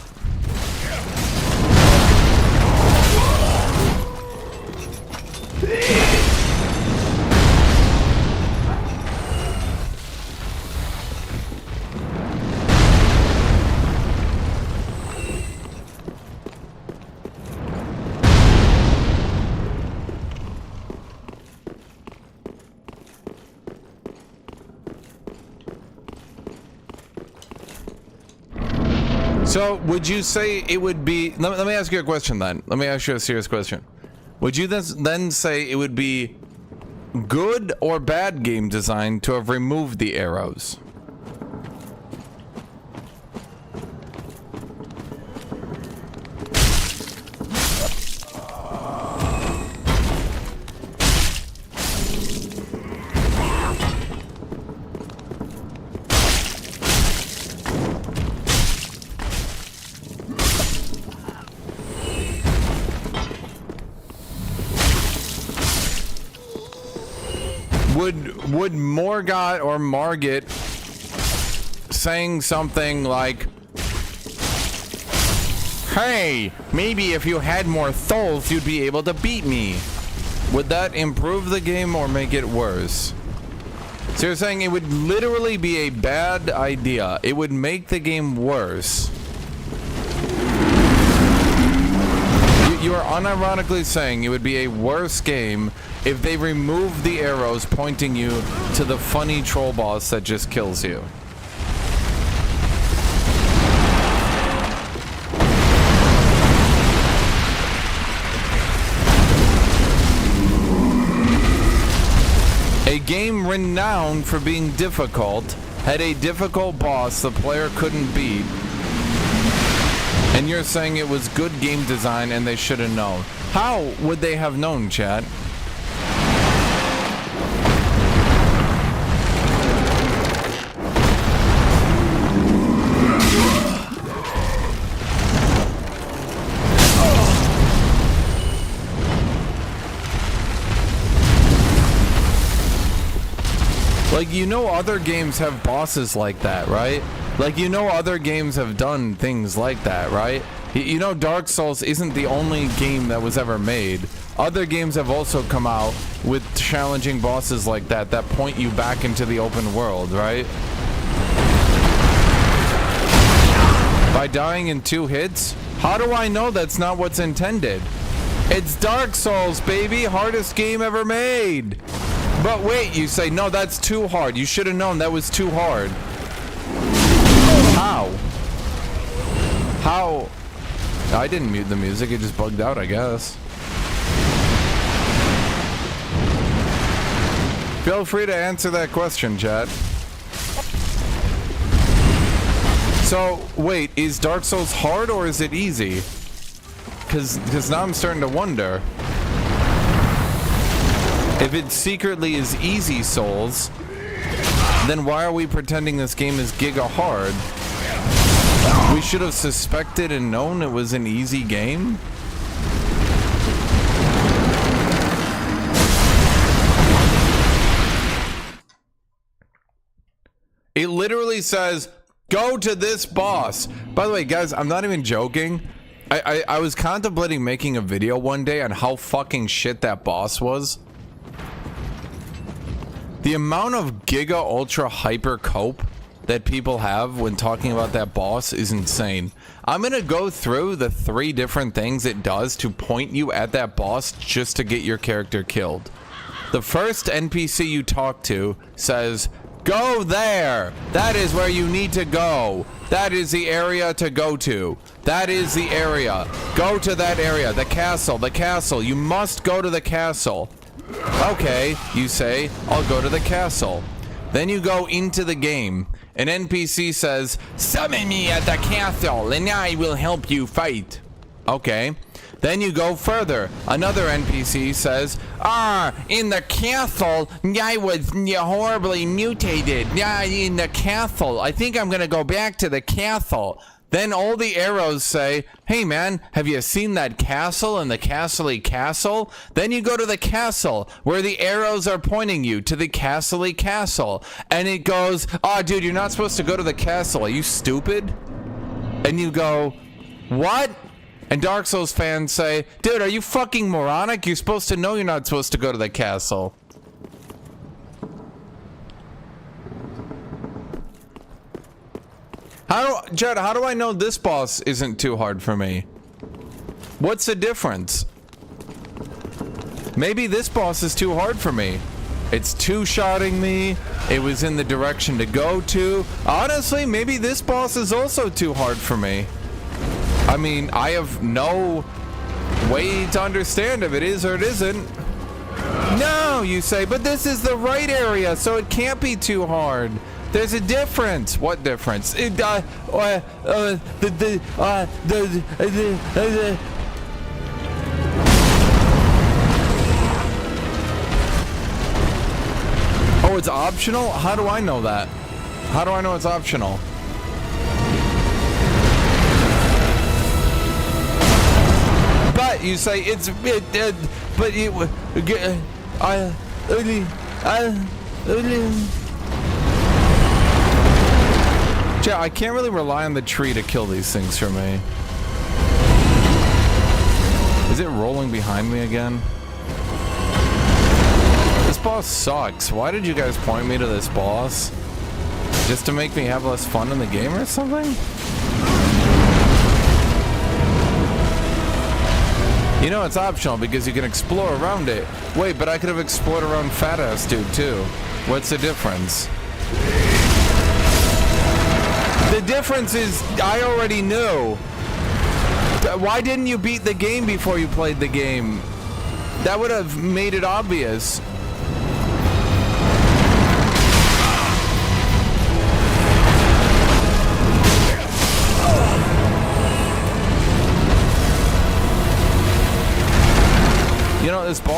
So, would you say it would be... Let me ask you a question then. Let me ask you a serious question. Would you then say it would be good or bad game design to have removed the arrows? Would Morgot or Margit saying something like, hey, maybe if you had more souls you'd be able to beat me, would that improve the game or make it worse? So you're saying it would literally be a bad idea. It would make the game worse. You are unironically saying it would be a worse game if they remove the arrows pointing you to the funny troll boss that just kills you. A game renowned for being difficult had a difficult boss the player couldn't beat, And you're saying it was good game design and they should have known. How would they have known, chat? Like, you know, other games have bosses like that, right? Like, you know, other games have done things like that, right? You know, Dark Souls isn't the only game that was ever made. Other games have also come out with challenging bosses like that that point you back into the open world, right? By dying in 2 hits? How do I know that's not what's intended? It's Dark Souls, baby! Hardest game ever made! But wait, you say, no, that's too hard. You should have known that was too hard. How? How? I didn't mute the music, it just bugged out, I guess. Feel free to answer that question, chat. So, wait, is Dark Souls hard or is it easy? Because now I'm starting to wonder. If it secretly is easy Souls, then why are we pretending this game is giga hard? We should have suspected and known it was an easy game? It literally says, go to this boss. By the way, guys, I'm not even joking. I was contemplating making a video one day on how fucking shit that boss was. The amount of giga ultra hyper cope that people have when talking about that boss is insane. I'm gonna go through the 3 different things it does to point you at that boss just to get your character killed. The first NPC you talk to says, go there! That is where you need to go. That is the area to go to. That is the area. Go to that area. The castle. The castle. You must go to the castle. Okay, you say, I'll go to the castle. Then you go into the game. An NPC says, summon me at the castle and I will help you fight. Okay. Then you go further. Another NPC says, in the castle, I was horribly mutated. In the castle. I think I'm gonna go back to the castle. Then all the arrows say, hey man, have you seen that castle and the castle-y castle? Then you go to the castle, where the arrows are pointing you to the castle-y castle. And it goes, dude, you're not supposed to go to the castle. Are you stupid? And you go, what? And Dark Souls fans say, dude, are you fucking moronic? You're supposed to know you're not supposed to go to the castle. Jed, how do I know this boss isn't too hard for me? What's the difference? Maybe this boss is too hard for me. It's two-shotting me. It was in the direction to go to. Honestly, maybe this boss is also too hard for me. I mean, I have no way to understand if it is or it isn't. No, you say, but this is the right area, so it can't be too hard. There's a difference. What difference? Oh, it's optional? How do I know that? How do I know it's optional? But you say it's but it yeah, I can't really rely on the tree to kill these things for me. Is it rolling behind me again? This boss sucks. Why did you guys point me to this boss? Just to make me have less fun in the game or something? You know, it's optional because you can explore around it. Wait, but I could have explored around Fat Ass Dude too. What's the difference? The difference is, I already knew. Why didn't you beat the game before you played the game? That would have made it obvious.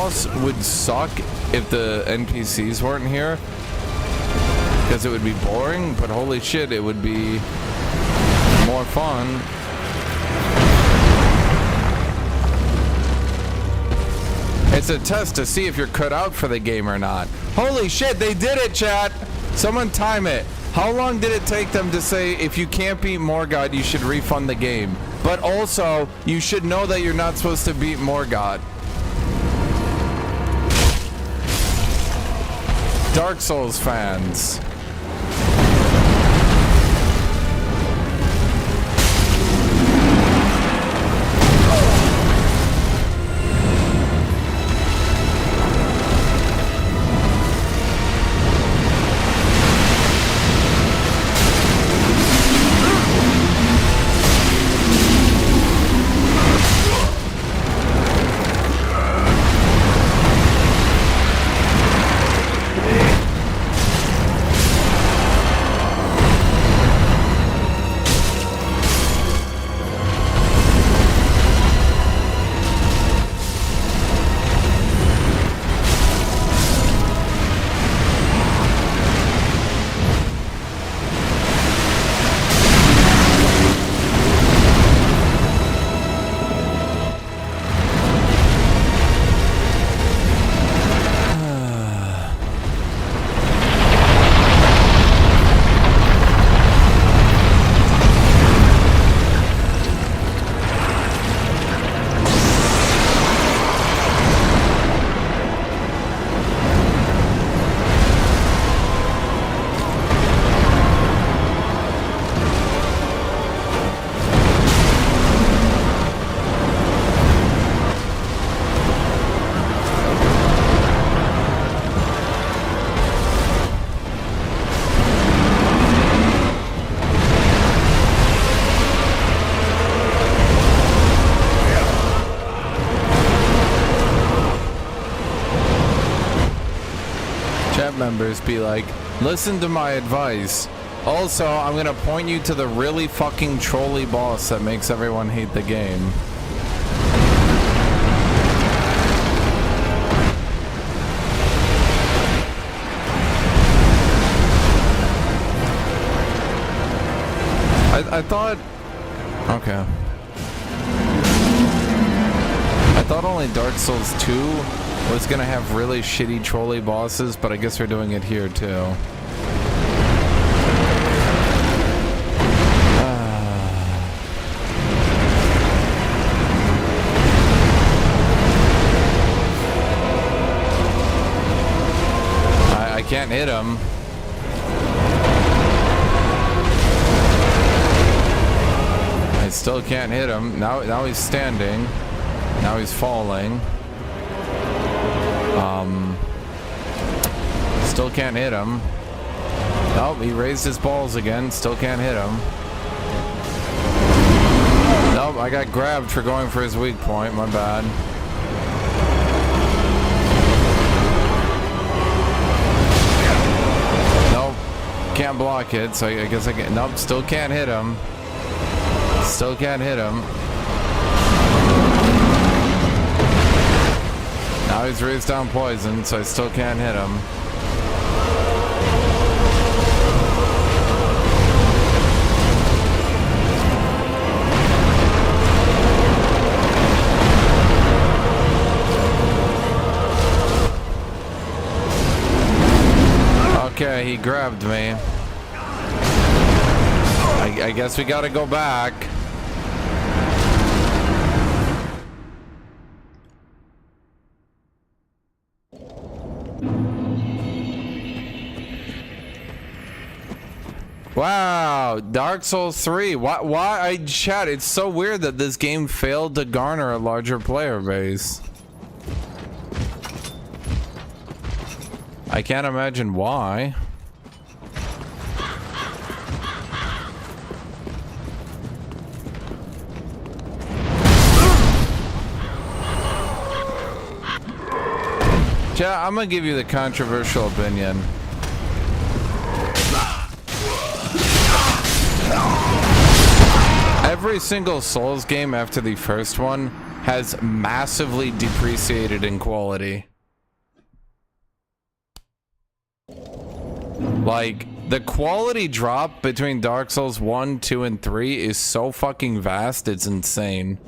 boss would suck if the NPCs weren't here, because it would be boring, but holy shit, it would be more fun. It's a test to see if you're cut out for the game or not. Holy shit, they did it, chat! Someone time it. How long did it take them to say if you can't beat Morgoth, you should refund the game? But also, you should know that you're not supposed to beat Morgoth. Dark Souls fans. Members be like, listen to my advice. Also, I'm gonna point you to the really fucking trolly boss that makes everyone hate the game. I thought... Okay. I thought only Dark Souls 2 was gonna have really shitty trolley bosses, but I guess we're doing it here too. I can't hit him. I still can't hit him. Now he's standing. Now he's falling. Still can't hit him. Nope, he raised his balls again. Still can't hit him. Nope, I got grabbed for going for his weak point. My bad. Nope, can't block it, so I guess I can. Nope, still can't hit him. Still can't hit him. Now he's raised down poison, so I still can't hit him. Okay, he grabbed me. I guess we gotta go back. Wow, Dark Souls 3. Why chat, it's so weird that this game failed to garner a larger player base. I can't imagine why. Chat, I'm gonna give you the controversial opinion. Every single Souls game after the first one has massively depreciated in quality. Like, the quality drop between Dark Souls 1, 2, and 3 is so fucking vast, it's insane.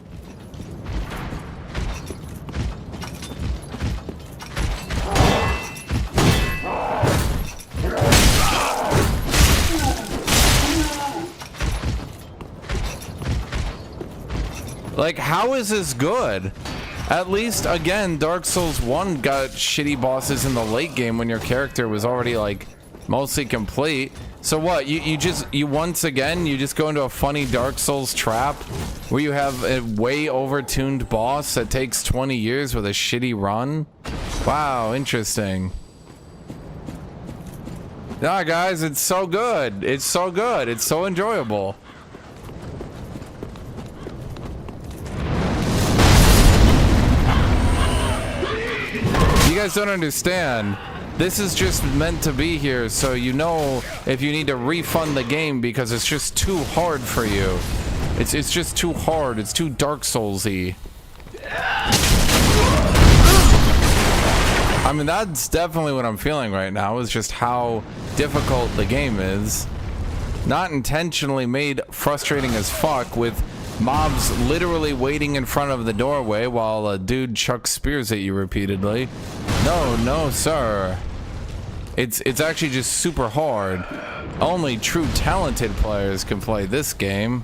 Like, how is this good? At least, again, Dark Souls 1 got shitty bosses in the late game when your character was already, like, mostly complete. So what, you once again, you just go into a funny Dark Souls trap where you have a way over-tuned boss that takes 20 years with a shitty run? Wow, interesting. Nah, guys, it's so good. It's so good. It's so enjoyable. You guys don't understand. This is just meant to be here so you know if you need to refund the game because it's just too hard for you. It's just too hard. It's too Dark Souls-y. I mean, that's definitely what I'm feeling right now, is just how difficult the game is. Not intentionally made frustrating as fuck, with mobs literally waiting in front of the doorway while a dude chucks spears at you repeatedly. No, sir. It's actually just super hard. Only true talented players can play this game.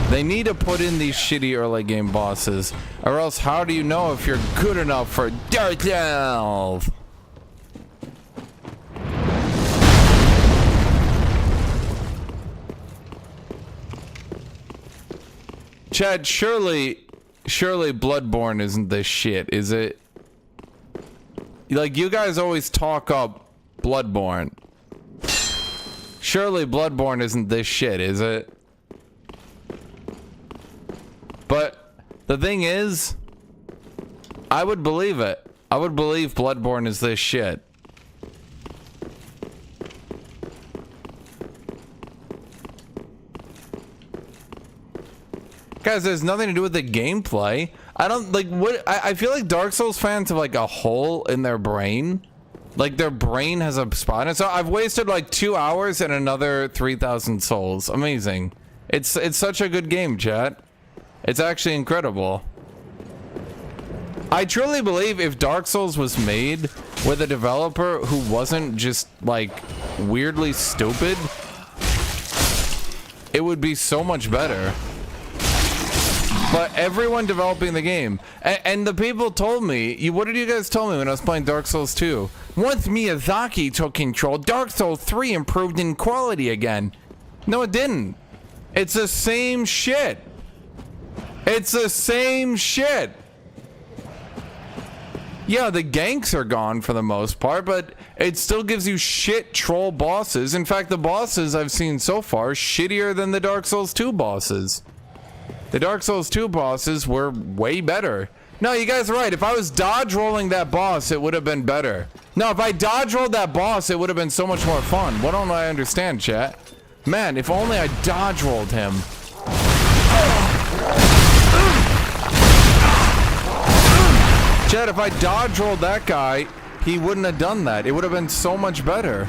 They need to put in these shitty early game bosses, or else how do you know if you're good enough for Dark Elf? Chad, surely Bloodborne isn't this shit, is it? Like, you guys always talk up Bloodborne. Surely Bloodborne isn't this shit, is it? But the thing is, I would believe it. I would believe Bloodborne is this shit. Guys, there's nothing to do with the gameplay. I don't, like, what, I feel like Dark Souls fans have, like, a hole in their brain. Like, their brain has a spot. And so I've wasted, like, 2 hours and another 3,000 souls. Amazing. It's such a good game, chat. It's actually incredible. I truly believe if Dark Souls was made with a developer who wasn't just, like, weirdly stupid, it would be so much better. But everyone developing the game, and the people told me, what did you guys tell me when I was playing Dark Souls 2? Once Miyazaki took control, Dark Souls 3 improved in quality again. No, it didn't. It's the same shit. It's the same shit. Yeah, the ganks are gone for the most part, but it still gives you shit troll bosses. In fact, the bosses I've seen so far are shittier than the Dark Souls 2 bosses. The Dark Souls 2 bosses were way better. No, you guys are right. If I was dodge rolling that boss, it would have been better. No, if I dodge rolled that boss, it would have been so much more fun. What don't I understand, chat? Man, if only I dodge rolled him. Chat, if I dodge rolled that guy, he wouldn't have done that. It would have been so much better.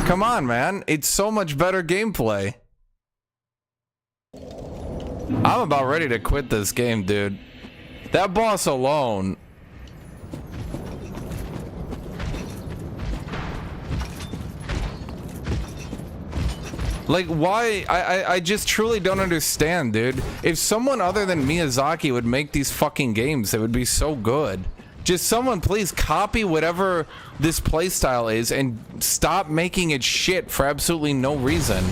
Come on, man. It's so much better gameplay. I'm about ready to quit this game, dude. That boss alone. Like, why? I just truly don't understand, dude. If someone other than Miyazaki would make these fucking games, they would be so good. Just someone please copy whatever this playstyle is and stop making it shit for absolutely no reason.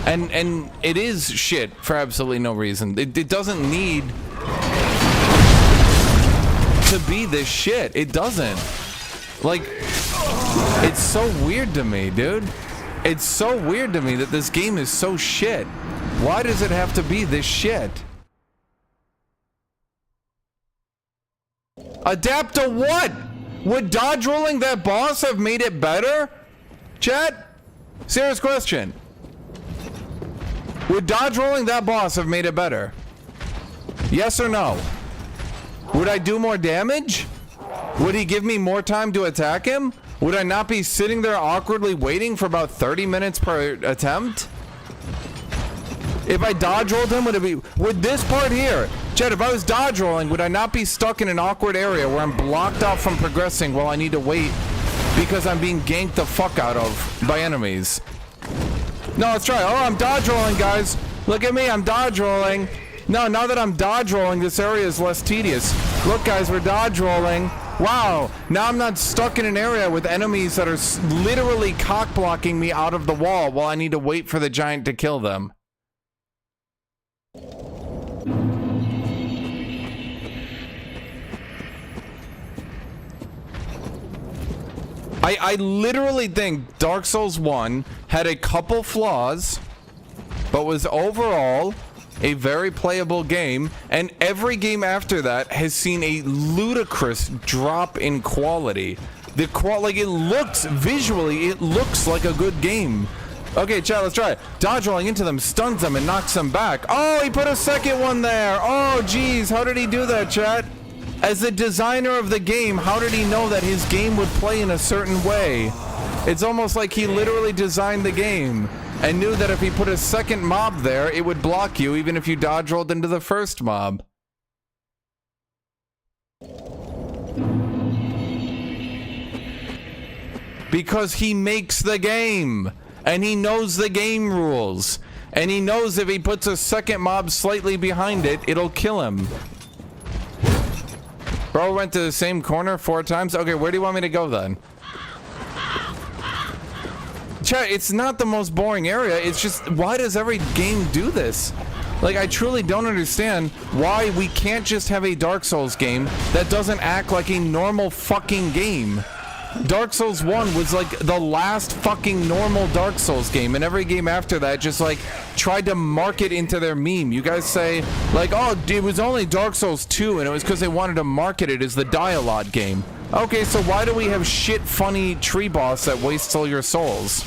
And it is shit for absolutely no reason. It doesn't need to be this shit. It doesn't. Like, it's so weird to me, dude. It's so weird to me that this game is so shit. Why does it have to be this shit? Adapt to what? Would dodge rolling that boss have made it better? Chat? Serious question. Would dodge rolling that boss have made it better? Yes or no? Would I do more damage? Would he give me more time to attack him? Would I not be sitting there awkwardly waiting for about 30 minutes per attempt? If I dodge rolled him, would this part here, Chet, if I was dodge rolling, would I not be stuck in an awkward area where I'm blocked out from progressing while I need to wait because I'm being ganked the fuck out of by enemies? No, let's try. Oh, I'm dodge rolling, guys. Look at me, I'm dodge rolling. No, now that I'm dodge rolling, this area is less tedious. Look, guys, we're dodge rolling. Wow, now I'm not stuck in an area with enemies that are literally cock blocking me out of the wall while I need to wait for the giant to kill them. I literally think Dark Souls 1 had a couple flaws, but was overall a very playable game, and every game after that has seen a ludicrous drop in quality. Like, it looks visually, it looks like a good game. Okay, chat, let's try it. Dodge rolling into them stuns them and knocks them back. Oh, he put a second one there. Oh, geez, how did he do that, chat? As the designer of the game, how did he know that his game would play in a certain way? It's almost like he literally designed the game and knew that if he put a second mob there, it would block you even if you dodge rolled into the first mob. Because he makes the game, and he knows the game rules, and he knows if he puts a second mob slightly behind it, it'll kill him. Bro went to the same corner 4 times? Okay, where do you want me to go then? Chat, it's not the most boring area, it's just, why does every game do this? Like, I truly don't understand why we can't just have a Dark Souls game that doesn't act like a normal fucking game. Dark Souls 1 was like the last fucking normal Dark Souls game, and every game after that just like tried to market into their meme. You guys say like, oh, it was only Dark Souls 2 and it was because they wanted to market it as the dialogue game. Okay, so why do we have shit funny tree boss that wastes all your souls?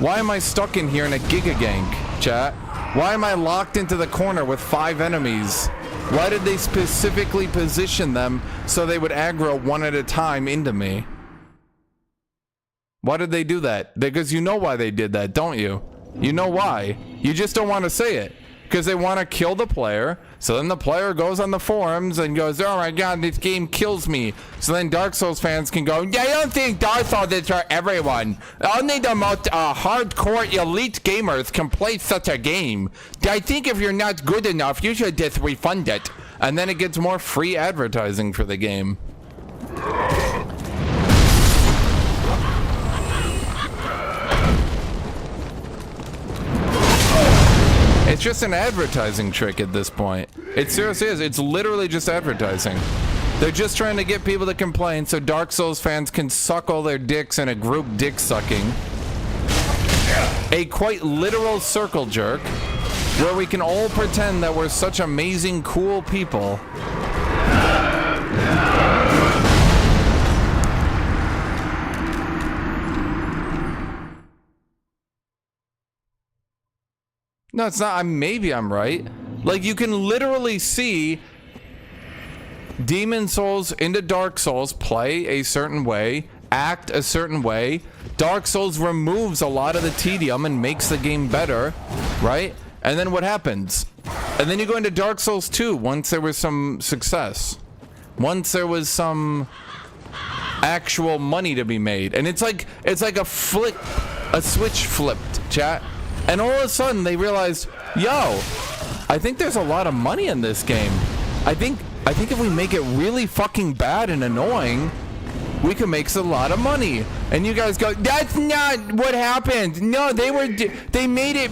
Why am I stuck in here in a Giga Gank, chat? Why am I locked into the corner with 5 enemies? Why did they specifically position them so they would aggro one at a time into me? Why did they do that? Because you know why they did that, don't you? You know why. You just don't want to say it. Because they want to kill the player. So then the player goes on the forums and goes, oh my god, this game kills me. So then Dark Souls fans can go, yeah, I don't think Dark Souls is for everyone. Only the most hardcore elite gamers can play such a game. I think if you're not good enough, you should just refund it. And then it gets more free advertising for the game. It's just an advertising trick at this point. It seriously is. It's literally just advertising. They're just trying to get people to complain so Dark Souls fans can suck all their dicks in a group dick sucking. A quite literal circle jerk where we can all pretend that we're such amazing, cool people. No, it's not. Maybe I'm right. Like, you can literally see Demon Souls into Dark Souls play a certain way, act a certain way. Dark Souls removes a lot of the tedium and makes the game better, right? And then what happens? And then you go into Dark Souls 2 once there was some success. Once there was some actual money to be made. And it's like a switch flipped, chat. And all of a sudden they realized, yo, I think there's a lot of money in this game. I think if we make it really fucking bad and annoying, we can make a lot of money. And you guys go, that's not what happened. No, they made it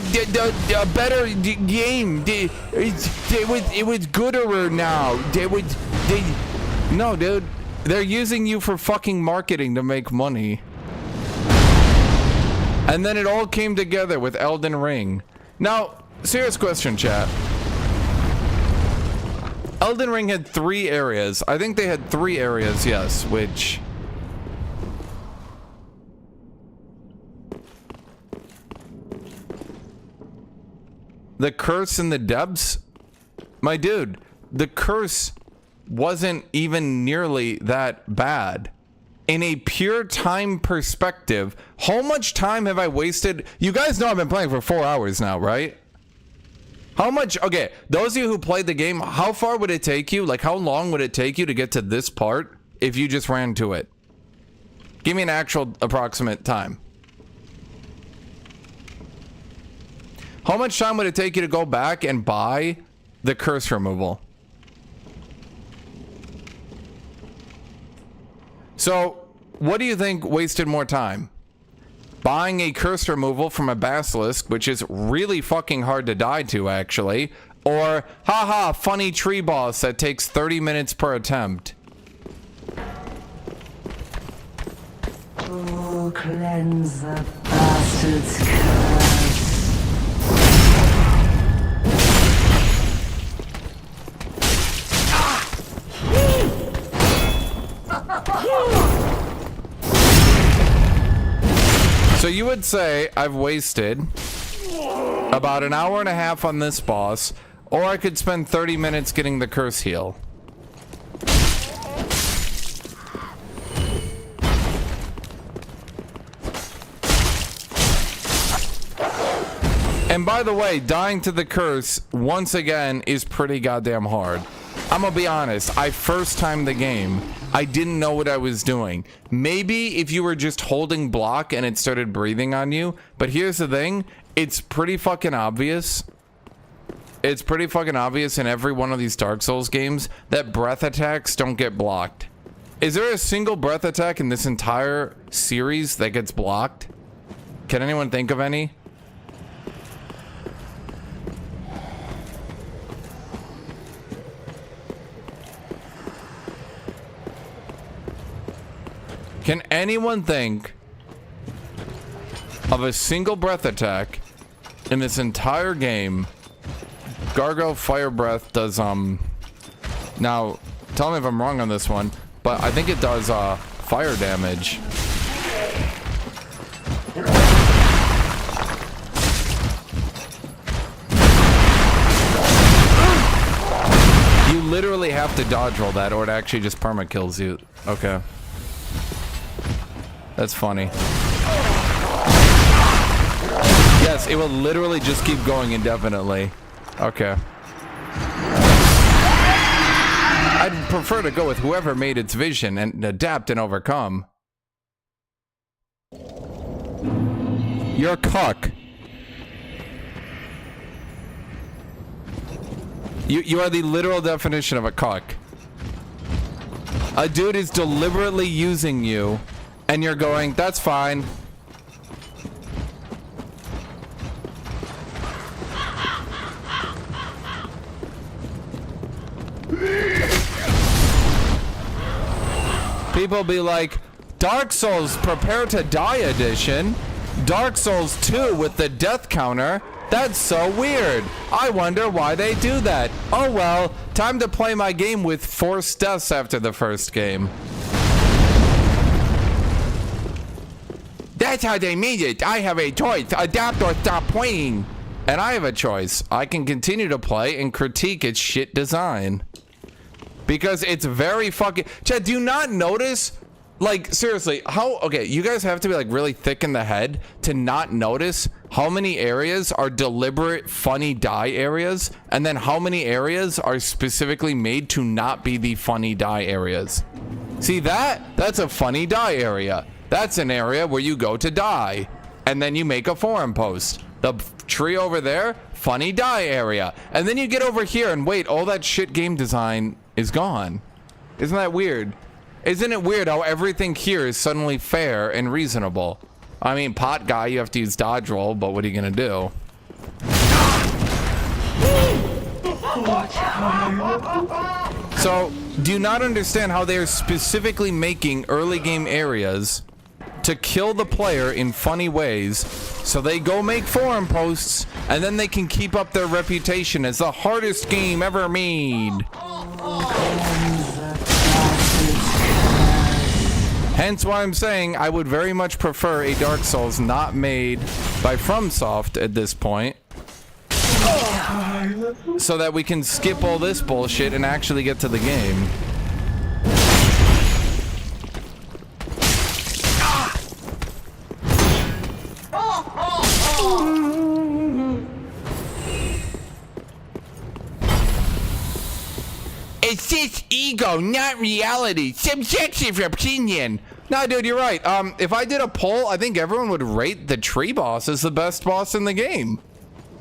a better game. It was gooder now. No, dude, they're using you for fucking marketing to make money. And then it all came together with Elden Ring. Now, serious question, chat. Elden Ring had 3 areas. I think they had 3 areas, yes, which... The curse in the depths? My dude, the curse wasn't even nearly that bad. In a pure time perspective, how much time have I wasted? You guys know I've been playing for 4 hours now, right? How much? Okay, those of you who played the game, how far would it take you? Like, how long would it take you to get to this part if you just ran to it? Give me an actual approximate time. How much time would it take you to go back and buy the curse removal? So, what do you think wasted more time? Buying a curse removal from a basilisk, which is really fucking hard to die to, actually, or, haha, funny tree boss that takes 30 minutes per attempt. Oh, cleanse the bastard's curse. So you would say I've wasted about an hour and a half on this boss, or I could spend 30 minutes getting the curse heal. And by the way, dying to the curse once again is pretty goddamn hard. I'm gonna be honest, I first timed the game, I didn't know what I was doing. Maybe if you were just holding block and it started breathing on you, but here's the thing, it's pretty fucking obvious. It's pretty fucking obvious in every one of these Dark Souls games that breath attacks don't get blocked. Is there a single breath attack in this entire series that gets blocked? Can anyone think of any? Can anyone think of a single breath attack in this entire game? Gargoyle Fire Breath does, now, tell me if I'm wrong on this one, but I think it does, fire damage. You literally have to dodge roll that or it actually just perma kills you. Okay. That's funny. Yes, it will literally just keep going indefinitely. Okay. I'd prefer to go with whoever made its vision and adapt and overcome. You're a cuck. You are the literal definition of a cuck. A dude is deliberately using you, and you're going, that's fine. People be like, Dark Souls Prepare to Die edition, Dark Souls 2 with the death counter, that's so weird. I wonder why they do that. Oh well, time to play my game with forced deaths after the first game. That's how they made it. I have a choice, adapt or stop playing. And I have a choice. I can continue to play and critique its shit design. Because it's very fucking... Chad, do you not notice? Like, seriously, how... Okay, you guys have to be, like, really thick in the head to not notice how many areas are deliberate funny die areas, and then how many areas are specifically made to not be the funny die areas. See that? That's a funny die area. That's an area where you go to die, and then you make a forum post. The tree over there, funny die area. And then you get over here and wait, all that shit game design is gone. Isn't that weird? Isn't it weird how everything here is suddenly fair and reasonable? I mean, pot guy, you have to use dodge roll, but what are you gonna do? So, do you not understand how they are specifically making early game areas to kill the player in funny ways so they go make forum posts and then they can keep up their reputation as the hardest game ever made? Hence why I'm saying I would very much prefer a Dark Souls not made by FromSoft at this point. so that we can skip all this bullshit and actually get to the game. It's just ego, not reality. Subjective opinion. No, dude, you're right. If I did a poll, I think everyone would rate the tree boss as the best boss in the game.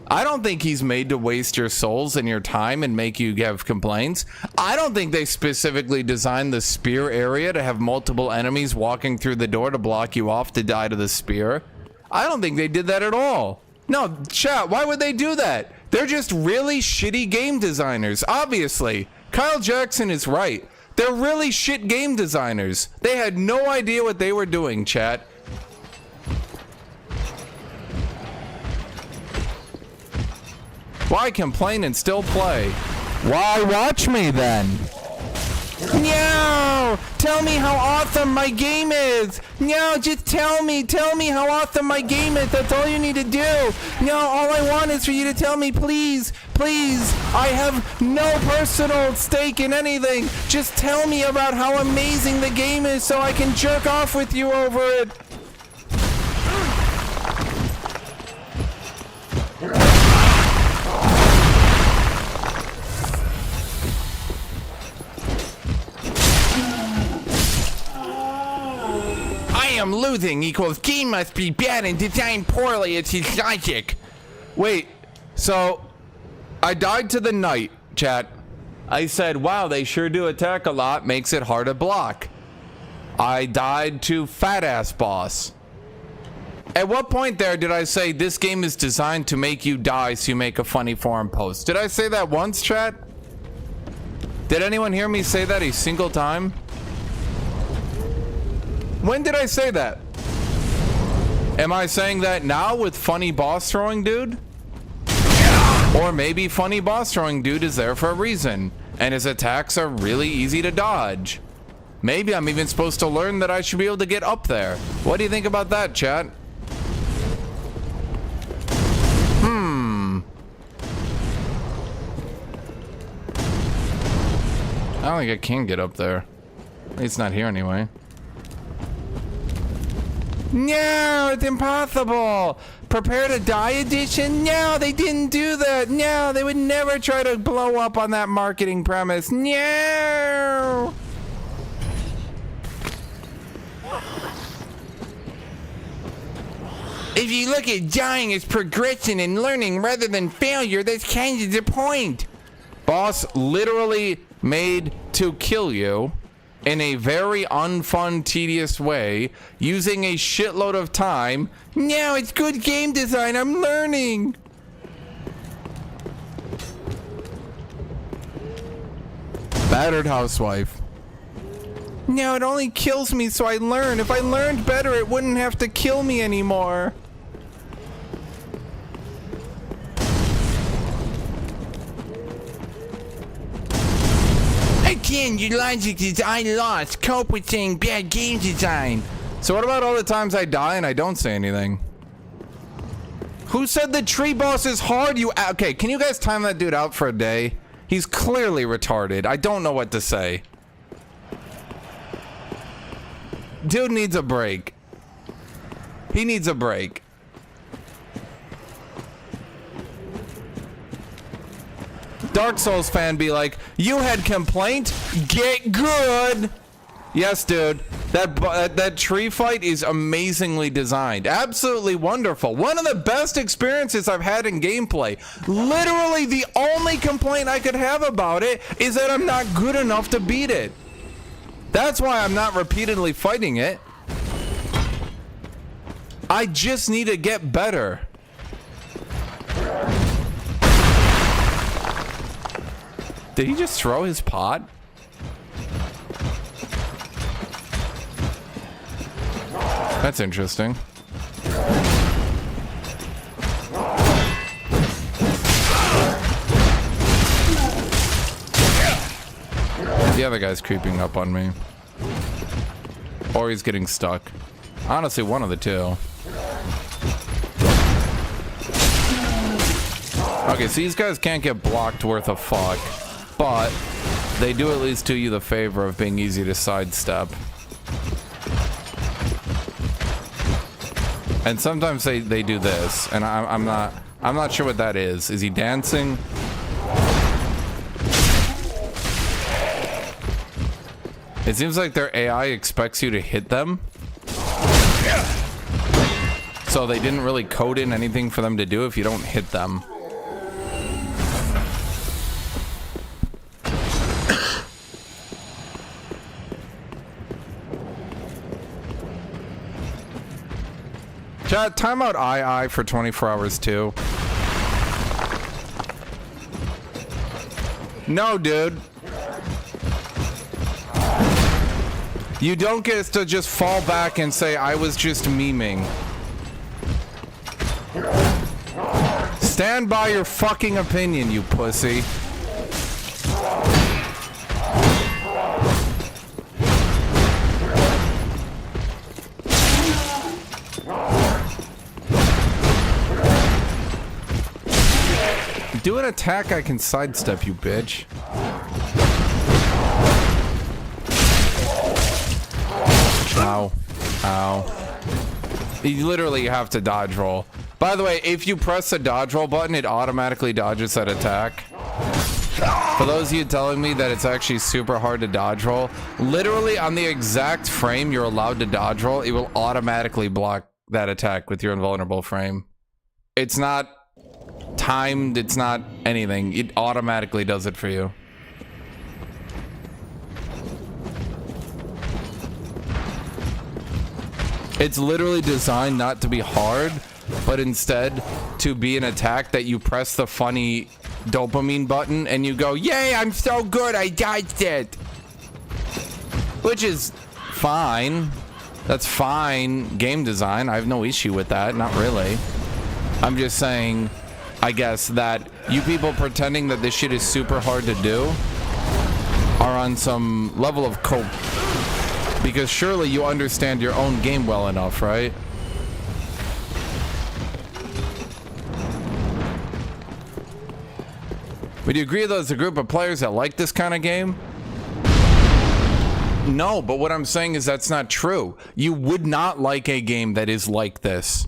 I don't think he's made to waste your souls and your time and make you have complaints. I don't think they specifically designed the spear area to have multiple enemies walking through the door to block you off to die to the spear. I don't think they did that at all. No, chat, why would they do that? They're just really shitty game designers, obviously. Kyle Jackson is right. They're really shit game designers. They had no idea what they were doing, chat. Why complain and still play? Why watch me then? No! Tell me how awesome my game is! No, just tell me how awesome my game is. That's all you need to do. No, all I want is for you to tell me, please, please. I have no personal stake in anything. Just tell me about how amazing the game is so I can jerk off with you over it. I am losing equals game must be bad and designed poorly. It's his logic. Wait, so I died to the knight, chat. I said, wow, they sure do attack a lot, makes it hard to block. I died to fat ass boss. At what point there did I say this game is designed to make you die so you make a funny forum post? Did I say that once, chat? Did anyone hear me say that a single time? When did I say that? Am I saying that now with funny boss throwing dude? Or maybe funny boss throwing dude is there for a reason, and his attacks are really easy to dodge. Maybe I'm even supposed to learn that I should be able to get up there. What do you think about that, chat? I don't think I can get up there. At least not here anyway. No, it's impossible. Prepare to die edition? No, they didn't do that. No, they would never try to blow up on that marketing premise. No. If you look at dying as progression and learning rather than failure, that's kind of the point. Boss literally made to kill you in a very unfun, tedious way, using a shitload of time. No, it's good game design. I'm learning. Battered housewife. No, it only kills me so I learn. If I learned better, it wouldn't have to kill me anymore. Again, your logic is I lost. Cope with saying bad game design. So what about all the times I die and I don't say anything? Who said the tree boss is hard? Okay, can you guys time that dude out for a day? He's clearly retarded. I don't know what to say. Dude needs a break. He needs a break. Dark Souls fan be like, you had complaint? Get good. Yes, dude. That tree fight is amazingly designed. Absolutely wonderful. One of the best experiences I've had in gameplay. Literally the only complaint I could have about it is that I'm not good enough to beat it. That's why I'm not repeatedly fighting it. I just need to get better. Did he just throw his pot? That's interesting. The other guy's creeping up on me. Or he's getting stuck. Honestly, one of the two. Okay, so these guys can't get blocked worth a fuck, but they do at least do you the favor of being easy to sidestep. And sometimes they do this, and I'm not sure what that is. Is he dancing? It seems like their AI expects you to hit them. So they didn't really code in anything for them to do if you don't hit them. Chat, timeout II for 24 hours too. No, dude. You don't get to just fall back and say, I was just memeing. Stand by your fucking opinion, you pussy. Do an attack I can sidestep, you bitch. Ow. Ow. You literally have to dodge roll. By the way, if you press the dodge roll button, it automatically dodges that attack. For those of you telling me that it's actually super hard to dodge roll, literally on the exact frame you're allowed to dodge roll, it will automatically block that attack with your invulnerable frame. It's not timed, it's not anything. It automatically does it for you. It's literally designed not to be hard, but instead to be an attack that you press the funny dopamine button and you go, yay, I'm so good, I dodged it. Which is fine. That's fine game design. I have no issue with that, not really. I'm just saying, I guess, that you people pretending that this shit is super hard to do are on some level of cope. Because surely you understand your own game well enough, right? Would you agree there's a group of players that like this kind of game? No, but what I'm saying is that's not true. You would not like a game that is like this.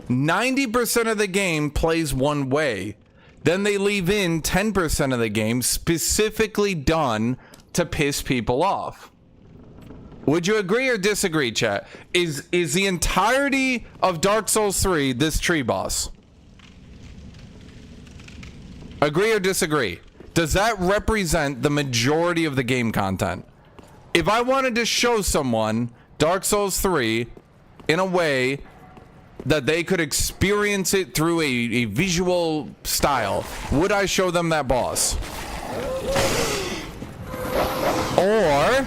90% of the game plays one way. Then they leave in 10% of the game specifically done to piss people off. Would you agree or disagree, chat? Is the entirety of Dark Souls 3 this tree boss? Agree or disagree? Does that represent the majority of the game content? If I wanted to show someone Dark Souls 3 in a way that they could experience it through a visual style, would I show them that boss? Or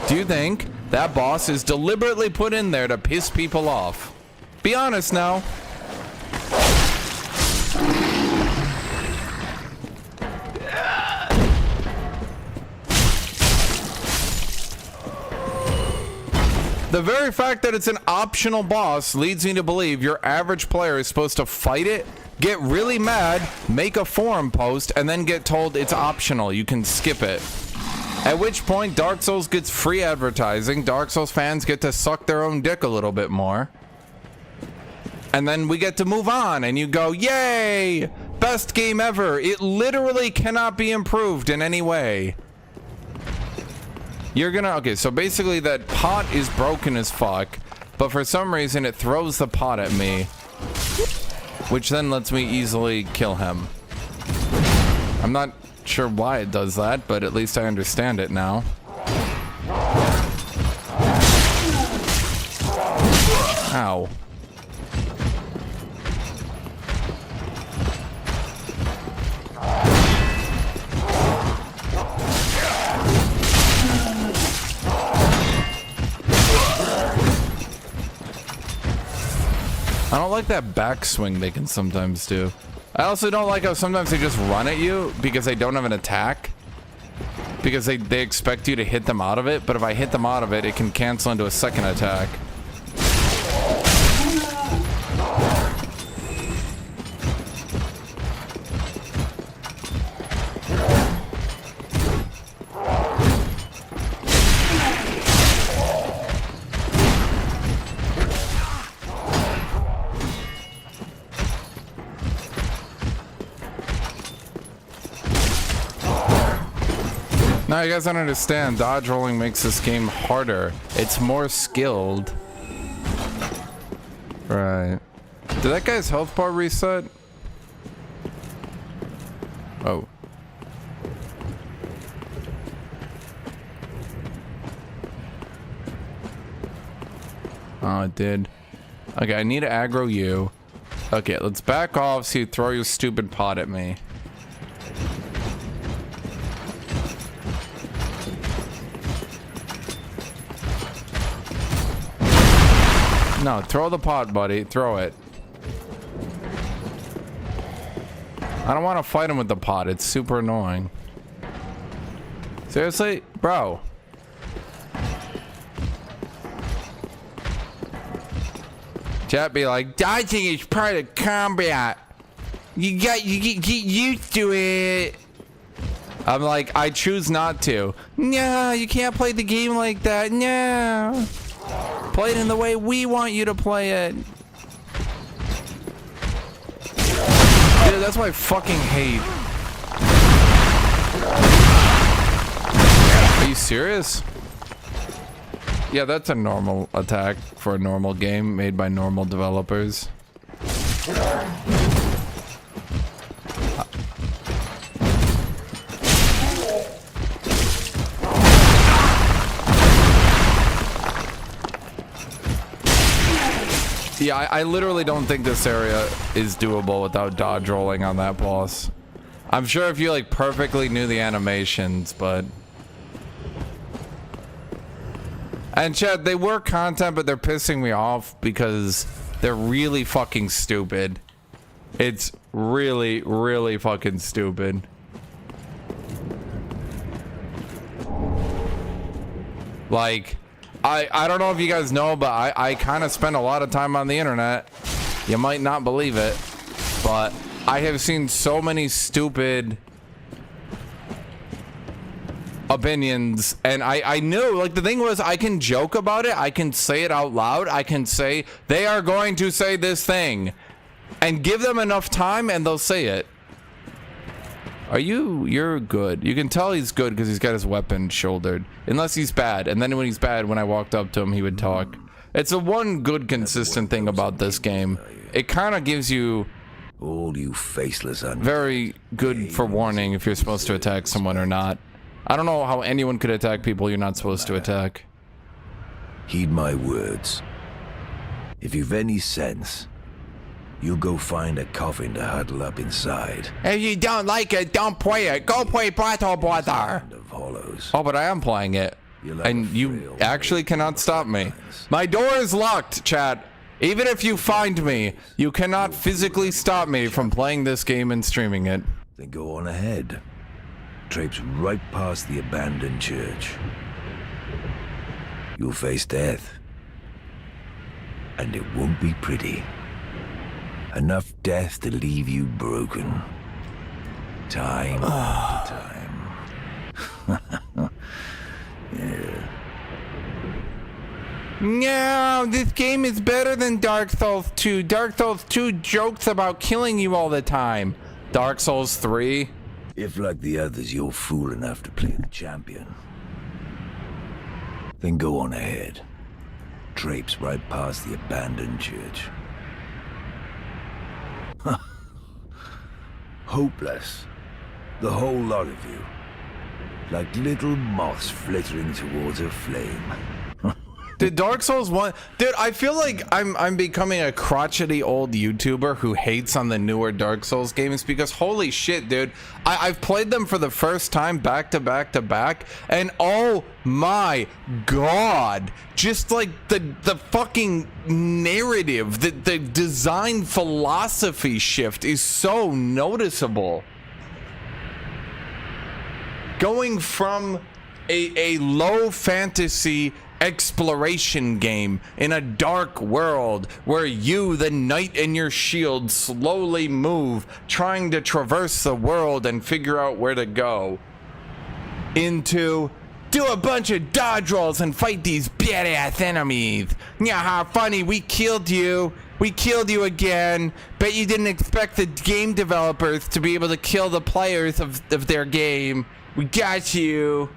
do you think that boss is deliberately put in there to piss people off? Be honest now. The very fact that it's an optional boss leads me to believe your average player is supposed to fight it, get really mad, make a forum post, and then get told it's optional, you can skip it. At which point Dark Souls gets free advertising, Dark Souls fans get to suck their own dick a little bit more. And then we get to move on and you go, yay! Best game ever! It literally cannot be improved in any way. You're gonna, okay, so basically that pot is broken as fuck, but for some reason it throws the pot at me, which then lets me easily kill him. I'm not sure why it does that, but at least I understand it now. Ow. I don't like that backswing they can sometimes do. I also don't like how sometimes they just run at you because they don't have an attack. Because they expect you to hit them out of it, but if I hit them out of it, it can cancel into a second attack. No, you guys don't understand. Dodge rolling makes this game harder. It's more skilled. Right. Did that guy's health bar reset? Oh. Oh, it did. Okay, I need to aggro you. Okay, let's back off so you throw your stupid pot at me. No, throw the pot, buddy. Throw it. I don't want to fight him with the pot. It's super annoying. Seriously? Bro. Chat be like, dodging is part of combat. You get used to it. I'm like, I choose not to. No, you can't play the game like that. No. Play it in the way we want you to play it. Dude, that's what I fucking hate. Are you serious? Yeah, that's a normal attack for a normal game made by normal developers. Yeah, I literally don't think this area is doable without dodge rolling on that boss. I'm sure if you like perfectly knew the animations, but... And chat, they were content, but they're pissing me off because they're really fucking stupid. It's really, really fucking stupid. Like... I don't know if you guys know, but I kind of spend a lot of time on the internet. You might not believe it, but I have seen so many stupid opinions, and I knew, like, the thing was, I can joke about it, I can say it out loud, I can say, they are going to say this thing, and give them enough time and they'll say it. You're good. You can tell he's good because he's got his weapon shouldered. Unless he's bad. And then when he's bad, when I walked up to him, he would talk. It's the one good, consistent thing about this game. It kind of gives you all you faceless very good for warning if you're supposed to attack someone or not. I don't know how anyone could attack people you're not supposed to attack. Heed my words. If you've any sense, you go find a coffin to huddle up inside. If you don't like it, don't play it. Go play Battle Brother. Oh, but I am playing it. And you actually cannot stop me. My door is locked, chat. Even if you find me, you cannot physically stop me from playing this game and streaming it. Then go on ahead. Traipse right past the abandoned church. You'll face death. And it won't be pretty. Enough death to leave you broken. Time after time. Yeah. No, this game is better than Dark Souls 2. Dark Souls 2 jokes about killing you all the time. Dark Souls 3? If, like the others, you're fool enough to play the champion, then go on ahead. Traipse right past the abandoned church. Hopeless. The whole lot of you. Like little moths flittering towards a flame. Did Dark Souls 1... Dude, I feel like I'm becoming a crotchety old YouTuber who hates on the newer Dark Souls games because holy shit, dude. I've played them for the first time back to back to back, and oh my god. Just like the fucking narrative, the design philosophy shift is so noticeable. Going from a low fantasy exploration game in a dark world where you, the knight in your shield, slowly move, trying to traverse the world and figure out where to go, into do a bunch of dodge rolls and fight these badass enemies. Yeah, how funny, we killed you again. Bet you didn't expect the game developers to be able to kill the players of their game. We got you.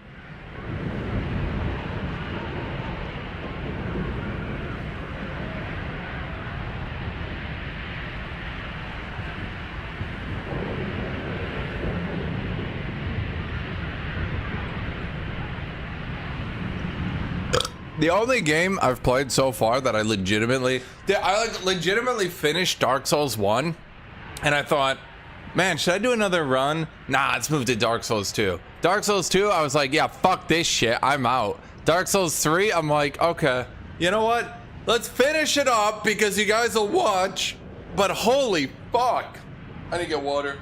The only game I've played so far that I legitimately finished Dark Souls 1, and I thought, man, should I do another run? Nah, let's move to Dark Souls 2. Dark Souls 2, I was like, yeah, fuck this shit, I'm out. Dark Souls 3, I'm like, okay, you know what? Let's finish it up because you guys will watch, but holy fuck. I need to get water.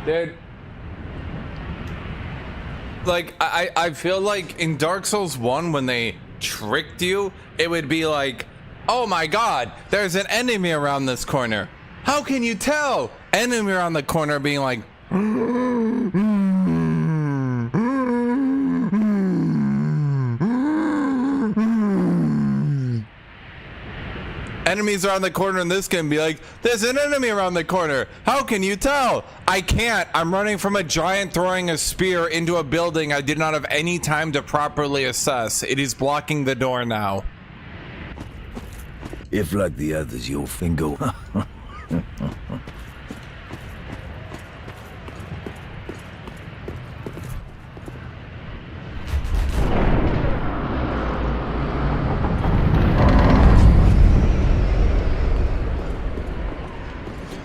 Dude, like, I feel like in Dark Souls 1, when they tricked you, it would be like, oh my god, there's an enemy around this corner. How can you tell? Enemy around the corner being like, enemies around the corner in this game be like, there's an enemy around the corner. How can you tell? I can't. I'm running from a giant throwing a spear into a building I did not have any time to properly assess. It is blocking the door now. If like the others, you'll fingo.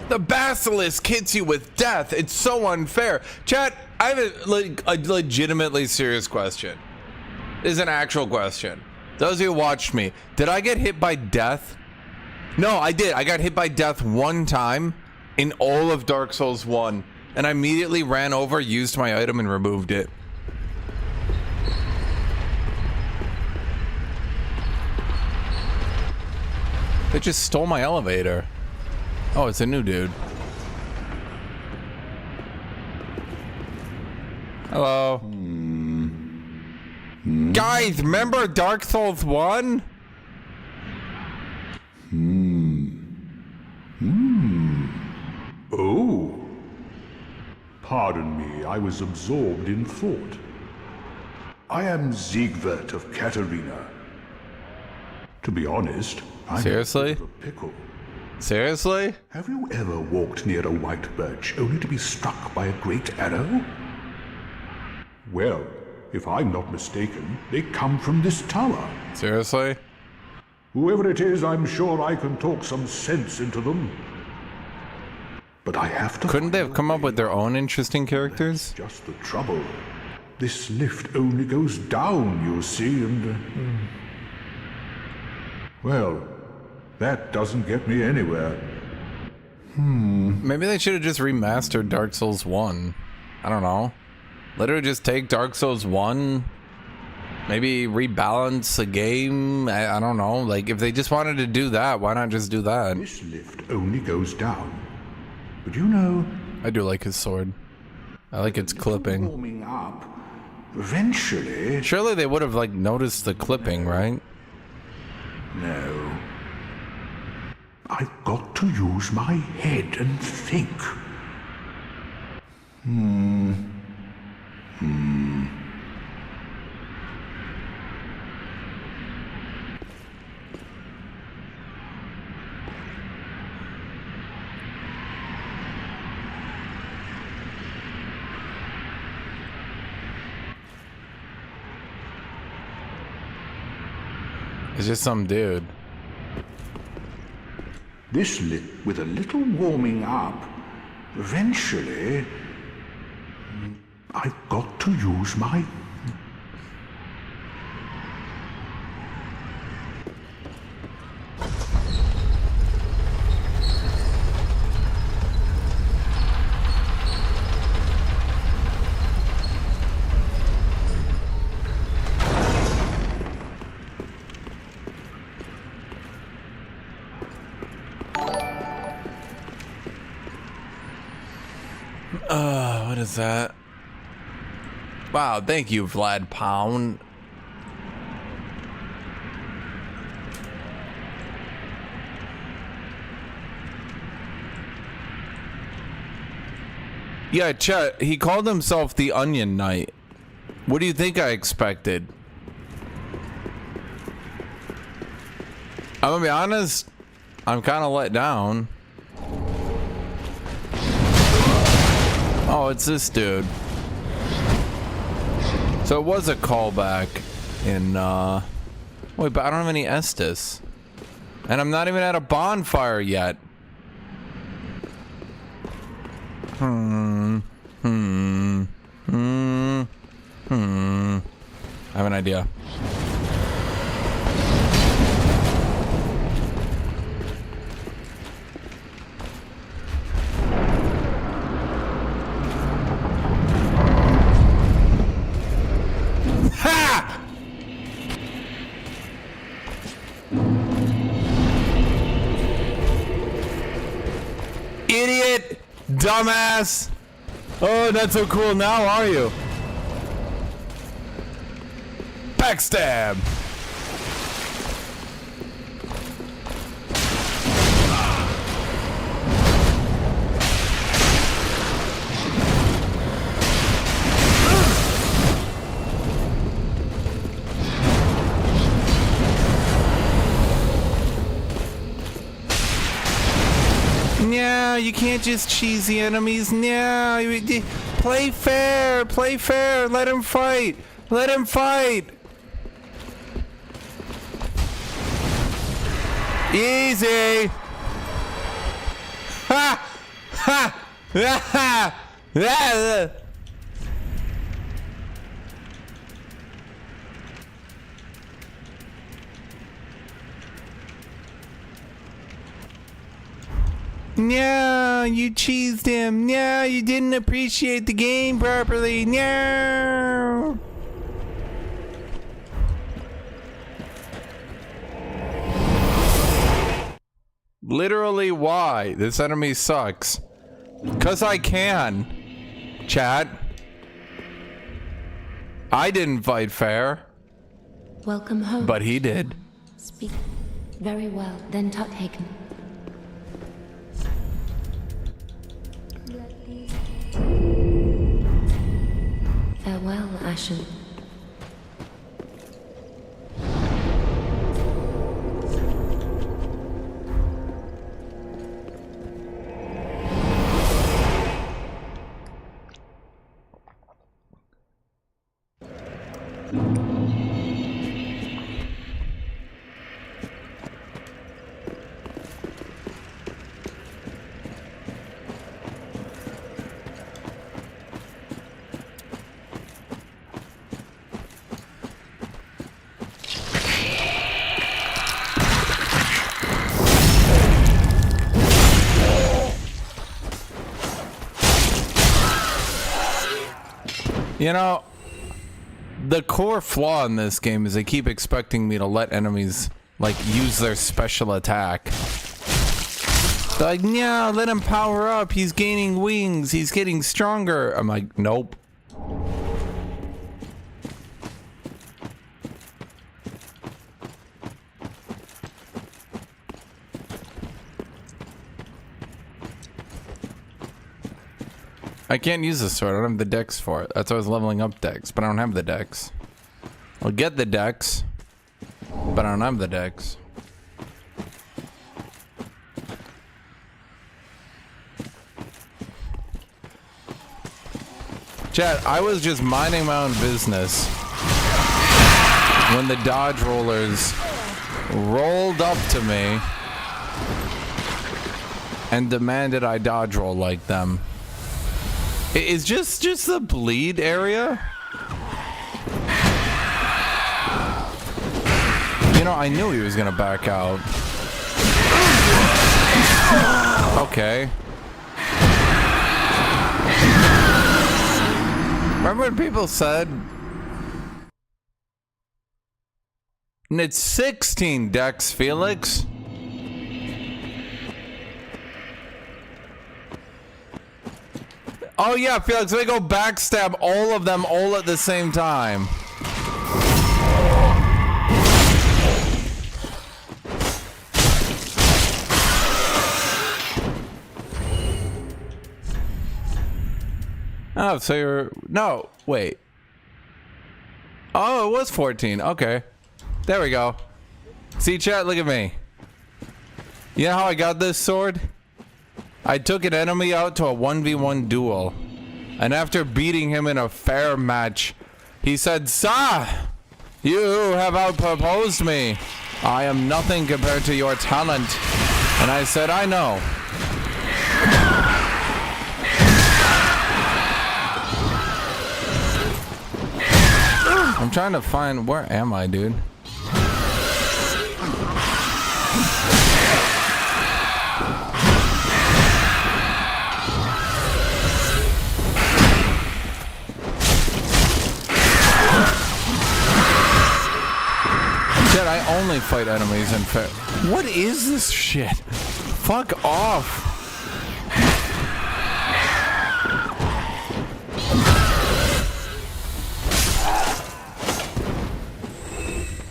The basilisk hits you with death. It's so unfair. Chat, I have a legitimately serious question. This is an actual question. Those of you who watched me, did I get hit by death? No, I did. I got hit by death one time in all of Dark Souls 1, and I immediately ran over, used my item, and removed it. They just stole my elevator. Oh, it's a new dude. Hello. Guys, remember Dark Souls 1? Oh. Pardon me, I was absorbed in thought. I am Siegwart of Katarina. To be honest, I'm Seriously? a bit of a pickle. Seriously? Have you ever walked near a white birch only to be struck by a great arrow? Well, if I'm not mistaken, they come from this tower. Seriously? Whoever it is, I'm sure I can talk some sense into them. But I have to... Couldn't they have come up with their own interesting characters? That's just the trouble. This lift only goes down, you see, and... Well, that doesn't get me anywhere. Maybe they should have just remastered Dark Souls 1. I don't know. Literally just take Dark Souls 1, maybe rebalance the game. I don't know. Like, if they just wanted to do that, why not just do that? This lift only goes down. But you know... I do like his sword. I like its clipping. Warming up, eventually... Surely they would have, like, noticed the clipping, right? No. I've got to use my head and think. It's just some dude. This lit with a little warming up, eventually... I've got to use my... What is that? Wow, thank you, Vlad Pound. Yeah, Chet, he called himself the Onion Knight. What do you think I expected? I'm gonna be honest, I'm kind of let down. Oh, it's this dude. So it was a callback in, wait, but I don't have any Estus. And I'm not even at a bonfire yet. I have an idea. Ha! Idiot! Dumbass! Oh, not so cool now, are you? Backstab! No, you can't just cheese the enemies. No, play fair. Play fair. Let him fight. Let him fight. Easy. Ha! Ha! Ha! Ha! No, you cheesed him. No, you didn't appreciate the game properly. No. Literally, why? This enemy sucks. 'Cause I can. Chat. I didn't fight fair. Welcome home. But he did. Speak very well, then taken. Farewell, Ashen. You know, the core flaw in this game is they keep expecting me to let enemies, like, use their special attack. They're like, no, let him power up. He's gaining wings. He's getting stronger. I'm like, nope. I can't use this sword. I don't have the dex for it. That's why I was leveling up dex, but I don't have the dex. I'll get the dex, but I don't have the dex. Chat, I was just minding my own business when the dodge rollers rolled up to me and demanded I dodge roll like them. Is just the bleed area? You know, I knew he was gonna back out. Okay. Remember when people said it's 16 dex, Felix? Oh yeah, Felix, let me go backstab all of them all at the same time. Oh, so you're... No, wait. Oh, it was 14. Okay. There we go. See, chat, look at me. You know how I got this sword? I took an enemy out to a 1v1 duel. And after beating him in a fair match, he said, "Sir, you have outproposed me. I am nothing compared to your talent." And I said, "I know." I'm trying to find... Where am I, dude? Shit, I only fight enemies in fair... What is this shit? Fuck off.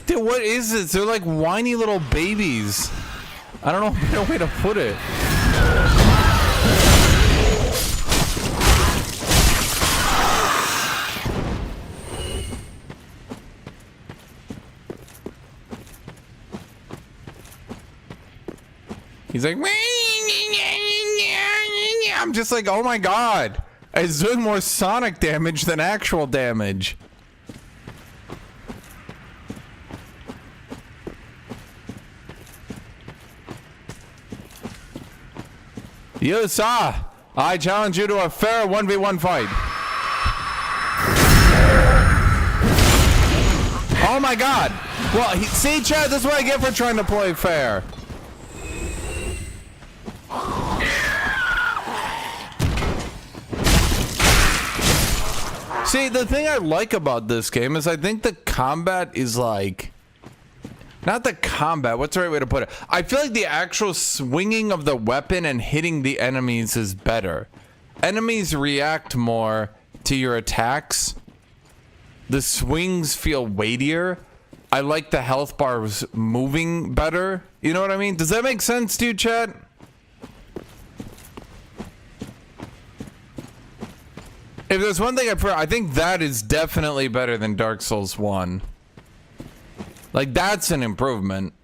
Dude, what is this? They're like whiny little babies. I don't know a better way to put it. He's like, I'm just like, oh my god. It's doing more sonic damage than actual damage. You, sir, I challenge you to a fair 1v1 fight. Oh my god. Well, see, Chad, this is what I get for trying to play fair. See, the thing I like about this game is I think the combat is like... Not the combat, what's the right way to put it? I feel like the actual swinging of the weapon and hitting the enemies is better. Enemies react more to your attacks. The swings feel weightier. I like the health bars moving better. You know what I mean? Does that make sense to you, chat? If there's one thing I prefer, I think that is definitely better than Dark Souls 1. Like, that's an improvement.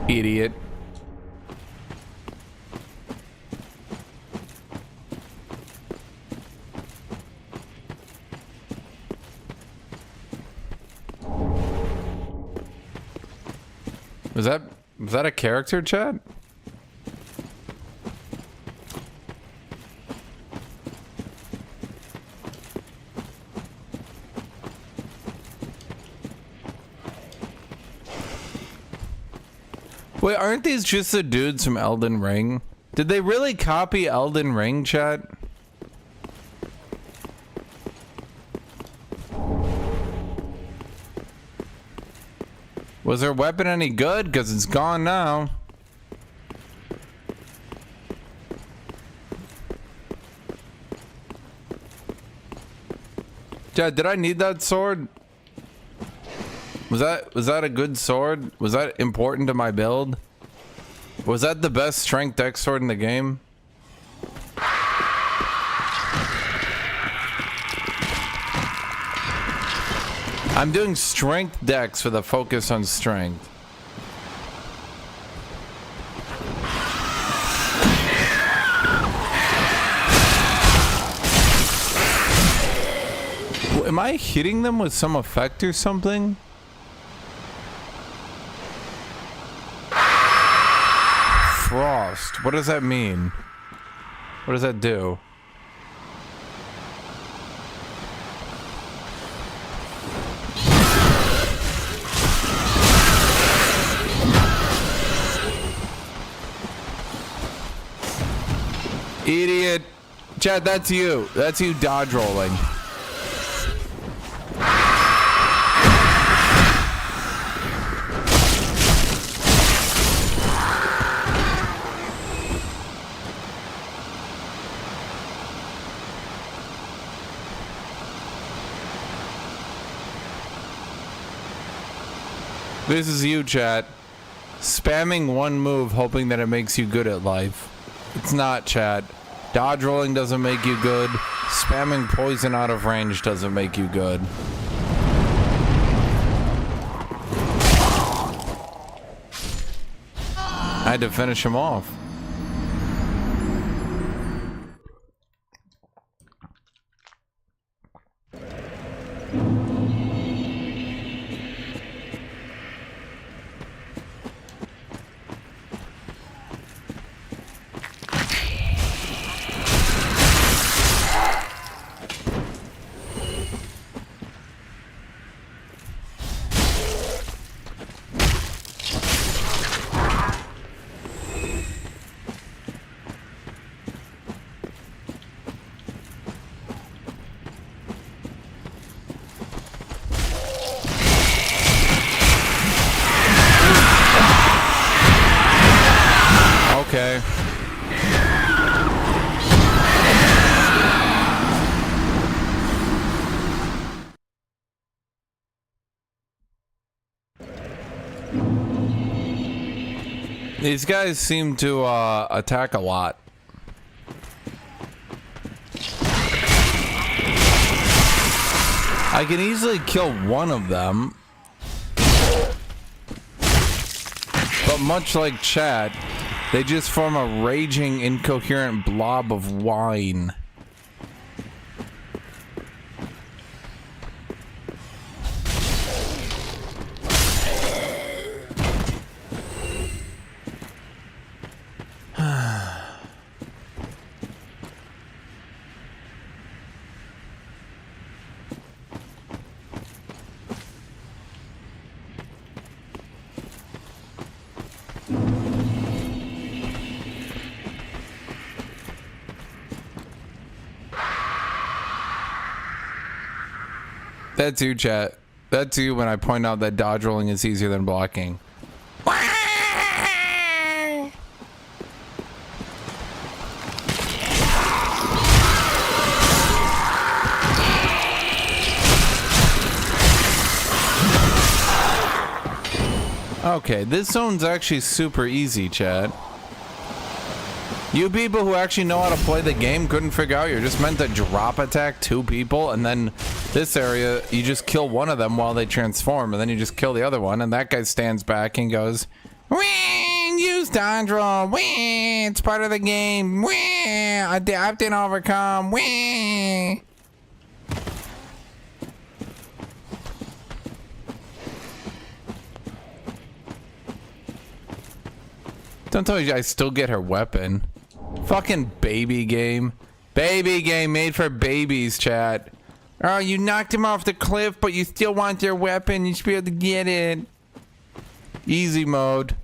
Idiot. Was that a character, chat? Wait, aren't these just the dudes from Elden Ring? Did they really copy Elden Ring, chat? Was their weapon any good? Because it's gone now. Chat, did I need that sword? Was that a good sword? Was that important to my build? Was that the best strength dex sword in the game? I'm doing strength dex with a focus on strength. Am I hitting them with some effect or something? Frost. What does that mean? What does that do? Idiot. Chad, that's you. That's you dodge rolling. This is you, chat. Spamming one move hoping that it makes you good at life. It's not, chat. Dodge rolling doesn't make you good. Spamming poison out of range doesn't make you good. I had to finish him off. Okay. These guys seem to attack a lot. I can easily kill one of them. But much like Chad, they just form a raging, incoherent blob of wine. That's you, chat. That's you when I point out that dodge rolling is easier than blocking. Okay, this zone's actually super easy, chat. You people who actually know how to play the game couldn't figure out you're just meant to drop attack two people, and then this area you just kill one of them while they transform, and then you just kill the other one, and that guy stands back and goes, "Wee, use dodge roll, wee, it's part of the game, wee, adapt and overcome, wee." Don't tell me I still get her weapon. Fucking baby game. Baby game made for babies, chat. Oh, you knocked him off the cliff, but you still want their weapon. You should be able to get it. Easy mode.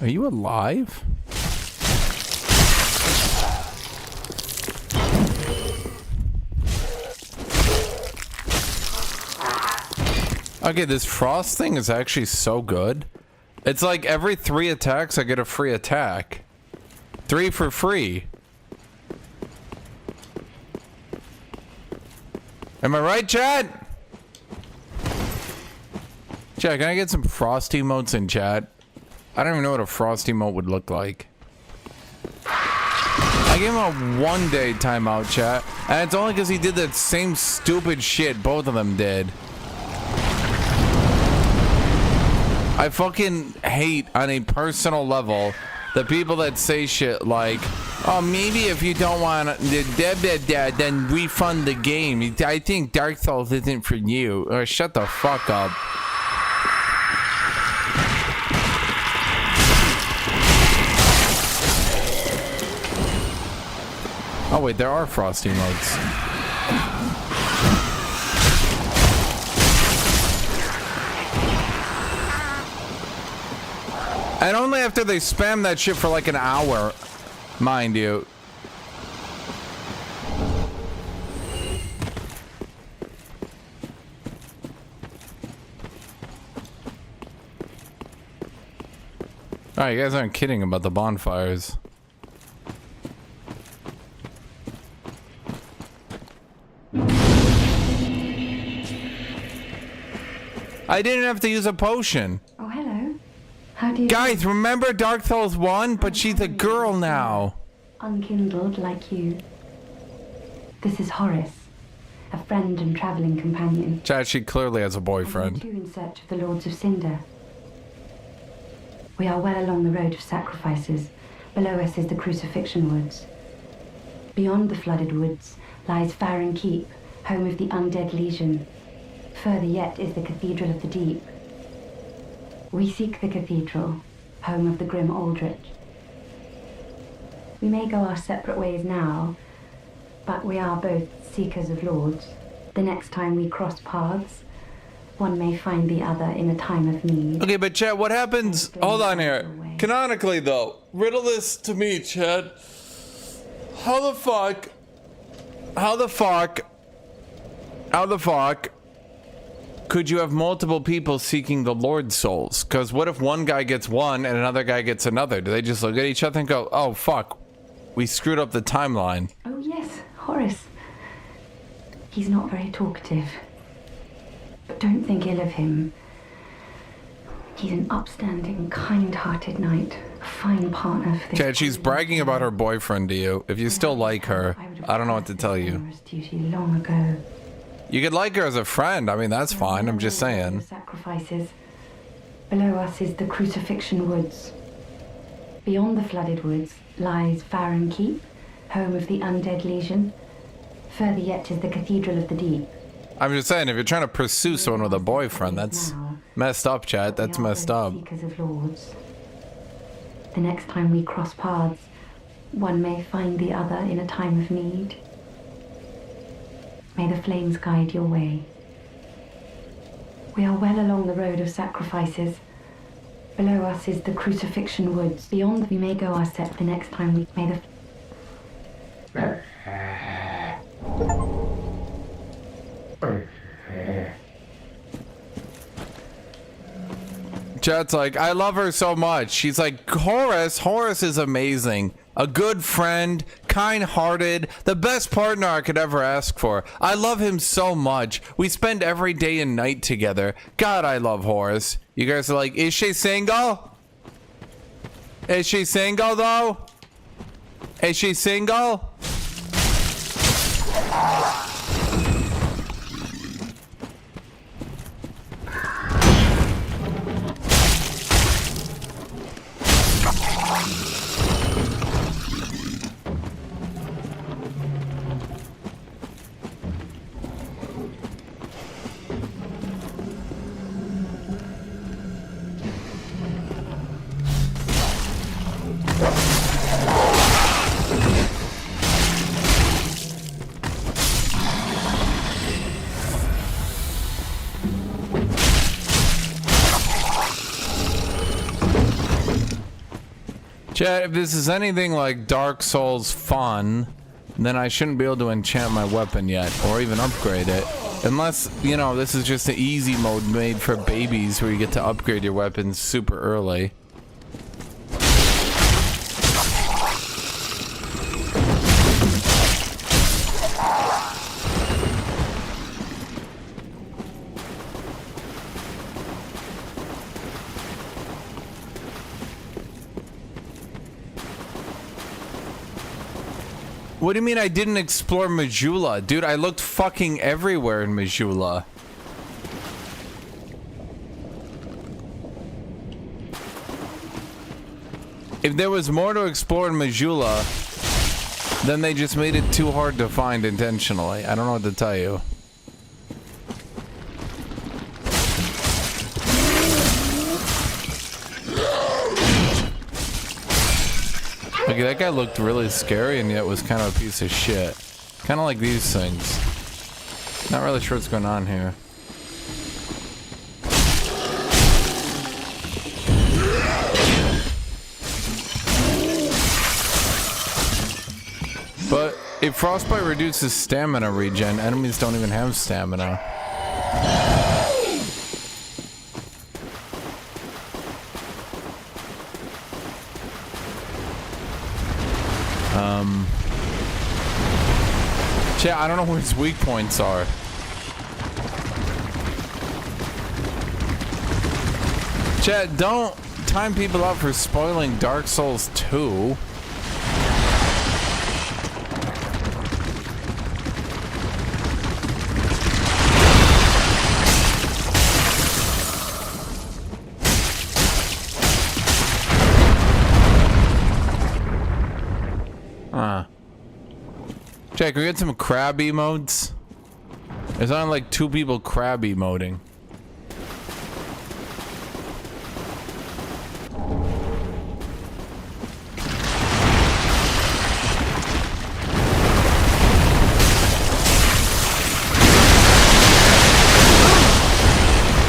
Are you alive? Okay, this frost thing is actually so good. It's like every 3 attacks I get a free attack. 3 for free. Am I right, chat? Chat, can I get some frost emotes in chat? I don't even know what a frost emote would look like. I gave him a 1-day timeout, chat, and it's only because he did that same stupid shit both of them did. I fucking hate on a personal level the people that say shit like, oh, maybe if you don't want to, then refund the game. I think Dark Souls isn't for you. Or shut the fuck up. Oh wait, there are frosty modes. And only after they spam that shit for like an hour, mind you. Oh, you guys aren't kidding about the bonfires. I didn't have to use a potion. Oh, hello. How do you... Guys, remember Dark Souls 1? But she's a girl now. Unkindled like you. This is Horace, a friend and traveling companion. Chad, she clearly has a boyfriend. Too in search of the Lords of Cinder. We are well along the road of sacrifices. Below us is the Crucifixion Woods. Beyond the flooded woods lies Farron Keep, home of the Undead Legion. Further yet is the Cathedral of the Deep. We seek the cathedral, home of the grim Aldrich. We may go our separate ways now, but we are both seekers of lords. The next time we cross paths, one may find the other in a time of need. Okay, but Chad, what happens? Hold on here. Canonically, though, riddle this to me, Chad. How the fuck could you have multiple people seeking the Lord's souls? Because what if one guy gets one and another guy gets another? Do they just look at each other and go, oh fuck, we screwed up the timeline? Oh yes, Horace. He's not very talkative. But don't think ill of him. He's an upstanding, kind-hearted knight. A fine partner for this. Chad, she's bragging about her boyfriend to you. If you still like her, I don't know what to tell you. Duty long ago. You could like her as a friend. I mean, that's fine. I'm just saying. Sacrifices. Below us is the Crucifixion Woods. Beyond the flooded woods lies Farron Keep, home of the Undead Legion. Further yet is the Cathedral of the Deep. I'm just saying, if you're trying to pursue someone with a boyfriend, that's messed up, Chad. That's messed up. Seekers of lords. The next time we cross paths, one may find the other in a time of need. May the flames guide your way. We are well along the road of sacrifices. Below us is the Crucifixion Woods. Beyond, we may go our step the next time we may the... Chad's like, I love her so much. She's like, Horace is amazing. A good friend, kind-hearted, the best partner I could ever ask for. I love him so much. We spend every day and night together. God, I love Horace. You guys are like, is she single? Is she single, though? Is she single? Chat, if this is anything like Dark Souls fun, then I shouldn't be able to enchant my weapon yet, or even upgrade it. Unless, you know, this is just an easy mode made for babies where you get to upgrade your weapons super early. What do you mean I didn't explore Majula? Dude, I looked fucking everywhere in Majula. If there was more to explore in Majula, then they just made it too hard to find intentionally. I don't know what to tell you. Okay, that guy looked really scary and yet was kind of a piece of shit. Kind of like these things. Not really sure what's going on here. But if frostbite reduces stamina regen, enemies don't even have stamina. Chat, I don't know where his weak points are. Chat, don't time people out for spoiling Dark Souls 2. Check, can we get some crab emotes? There's only like 2 people crab emoting.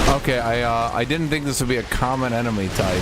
Okay, I didn't think this would be a common enemy type.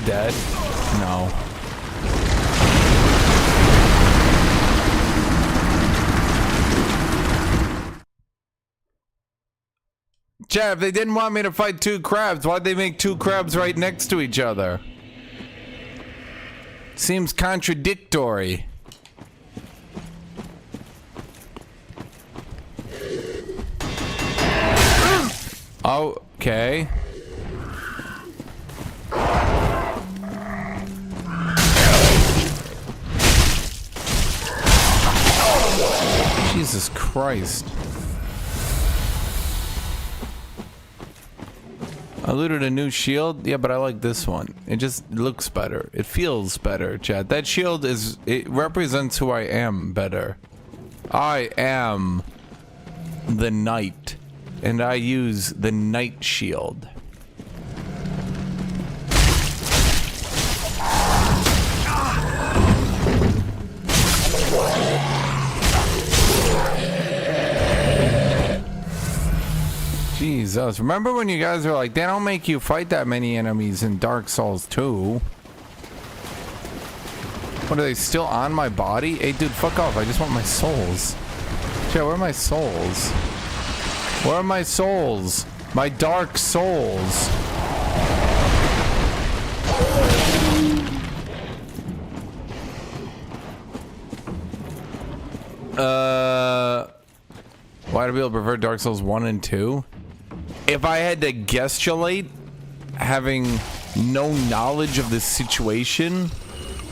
Dead? No. Chat, if they didn't want me to fight 2 crabs, why'd they make 2 crabs right next to each other? Seems contradictory. Okay. Jesus Christ. I looted a new shield. Yeah, but I like this one. It just looks better. It feels better, chat. That shield it represents who I am better. I am the knight, and I use the knight shield. Jesus. Remember when you guys were like, they don't make you fight that many enemies in Dark Souls 2? What, are they still on my body? Hey, dude, fuck off. I just want my souls. Chat, where are my souls? Where are my souls? My dark souls. Why do people prefer Dark Souls 1 and 2? If I had to guesstimate, having no knowledge of the situation,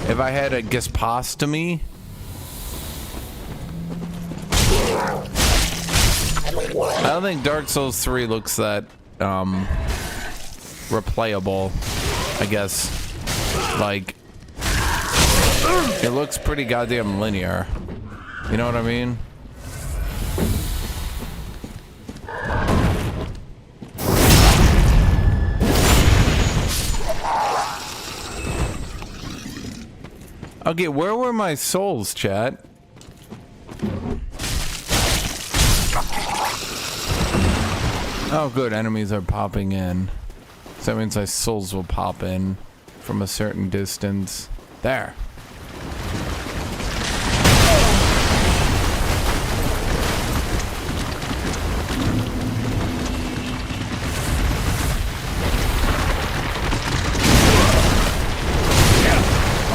if I had a guesstomy, I don't think Dark Souls 3 looks that replayable, I guess. Like, it looks pretty goddamn linear. You know what I mean? Okay, where were my souls, chat? Oh, good. Enemies are popping in. So that means my souls will pop in from a certain distance. There.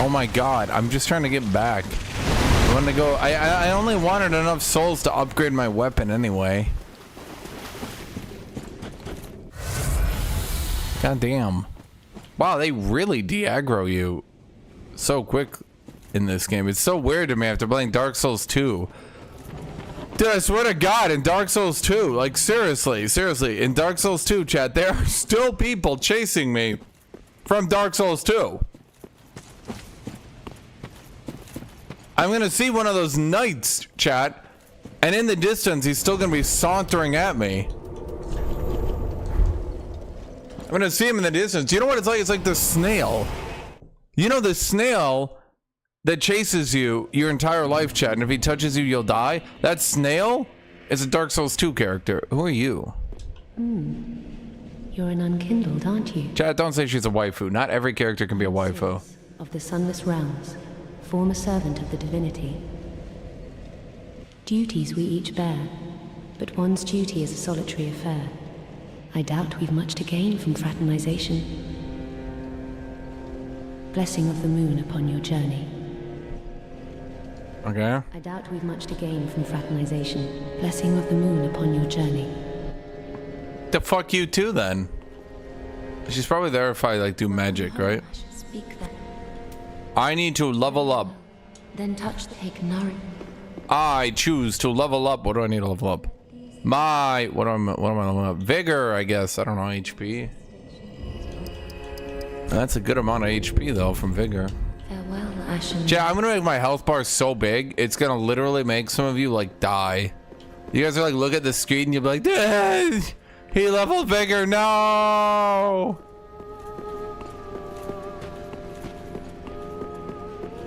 Oh my god, I'm just trying to get back. I want to go. I only wanted enough souls to upgrade my weapon anyway. God damn. Wow, they really de-aggro you so quick in this game. It's so weird to me after playing Dark Souls 2. Dude, I swear to God, in Dark Souls 2, like seriously, in Dark Souls 2, chat, there are still people chasing me from Dark Souls 2. I'm gonna see one of those knights, chat, and in the distance, he's still gonna be sauntering at me. I'm gonna see him in the distance. You know what it's like? It's like the snail. You know the snail that chases you your entire life, chat, and if he touches you, you'll die? That snail is a Dark Souls 2 character. Who are you? You're an unkindled, aren't you? Chat, don't say she's a waifu. Not every character can be a waifu. Of the Sunless Realms, former servant of the divinity. Duties we each bear, but one's duty is a solitary affair. I doubt we've much to gain from fraternization. Blessing of the moon upon your journey. Okay. I doubt we've much to gain from fraternization. Blessing of the moon upon your journey. The fuck you too, then. She's probably there if I like do magic, right? I should speak then. I need to level up. Then touch the take nourish. I choose to level up. What do I need to level up? My what am I leveling up? Vigor, I guess. I don't know, HP. That's a good amount of HP though from vigor. Farewell, Ashen. Yeah, I'm gonna make my health bar so big it's gonna literally make some of you like die. You guys are like look at the screen and you'll be like, he leveled vigor, no!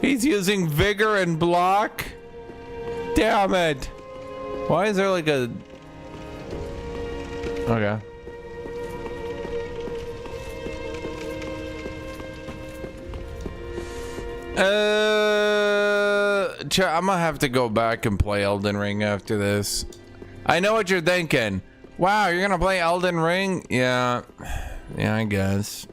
He's using vigor and block? Damn it! Why is there like a... Okay. I'm gonna have to go back and play Elden Ring after this. I know what you're thinking. Wow, you're gonna play Elden Ring? Yeah, I guess.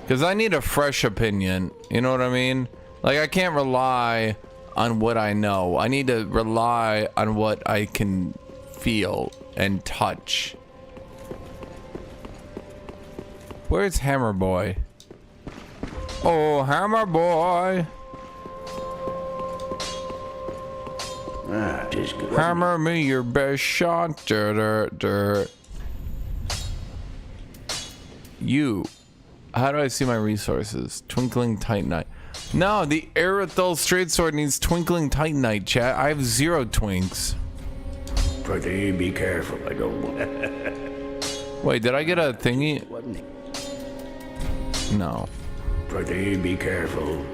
Because I need a fresh opinion. You know what I mean? Like, I can't rely on what I know. I need to rely on what I can feel and touch. Where's Hammer Boy? Oh, Hammer Boy. Tis good. Hammer me your best shot. You. How do I see my resources? Twinkling Titanite. No, the Erythal Straight Sword needs Twinkling Titanite, chat. I have 0 twinks. Pretty be careful, I don't want. Wait, did I get a thingy? No. Pretty be careful.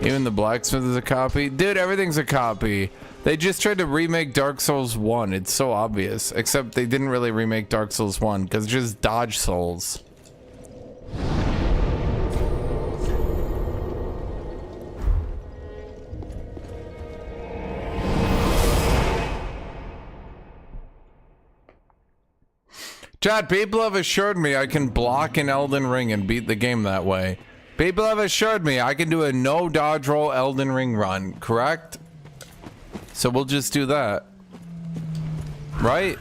Even the blacksmith is a copy? Dude, everything's a copy. They just tried to remake Dark Souls 1. It's so obvious. Except they didn't really remake Dark Souls 1 because it's just dodge souls. Chat, people have assured me I can block in Elden Ring and beat the game that way. People have assured me I can do a no dodge roll Elden Ring run, correct? So we'll just do that. Right?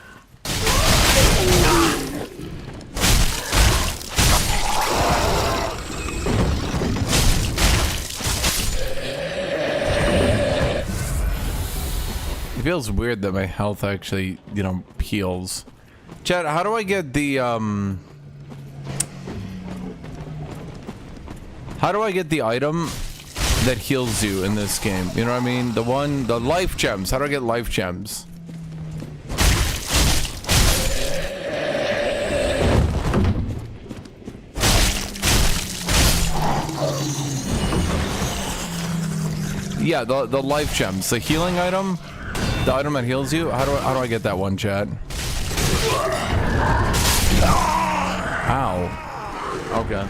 It feels weird that my health actually, you know, heals. Chat, how do I get the, how do I get the item that heals you in this game? You know what I mean? The life gems. How do I get life gems? Yeah, the life gems. The healing item? The item that heals you? How do I get that one, chat? Ow. Okay.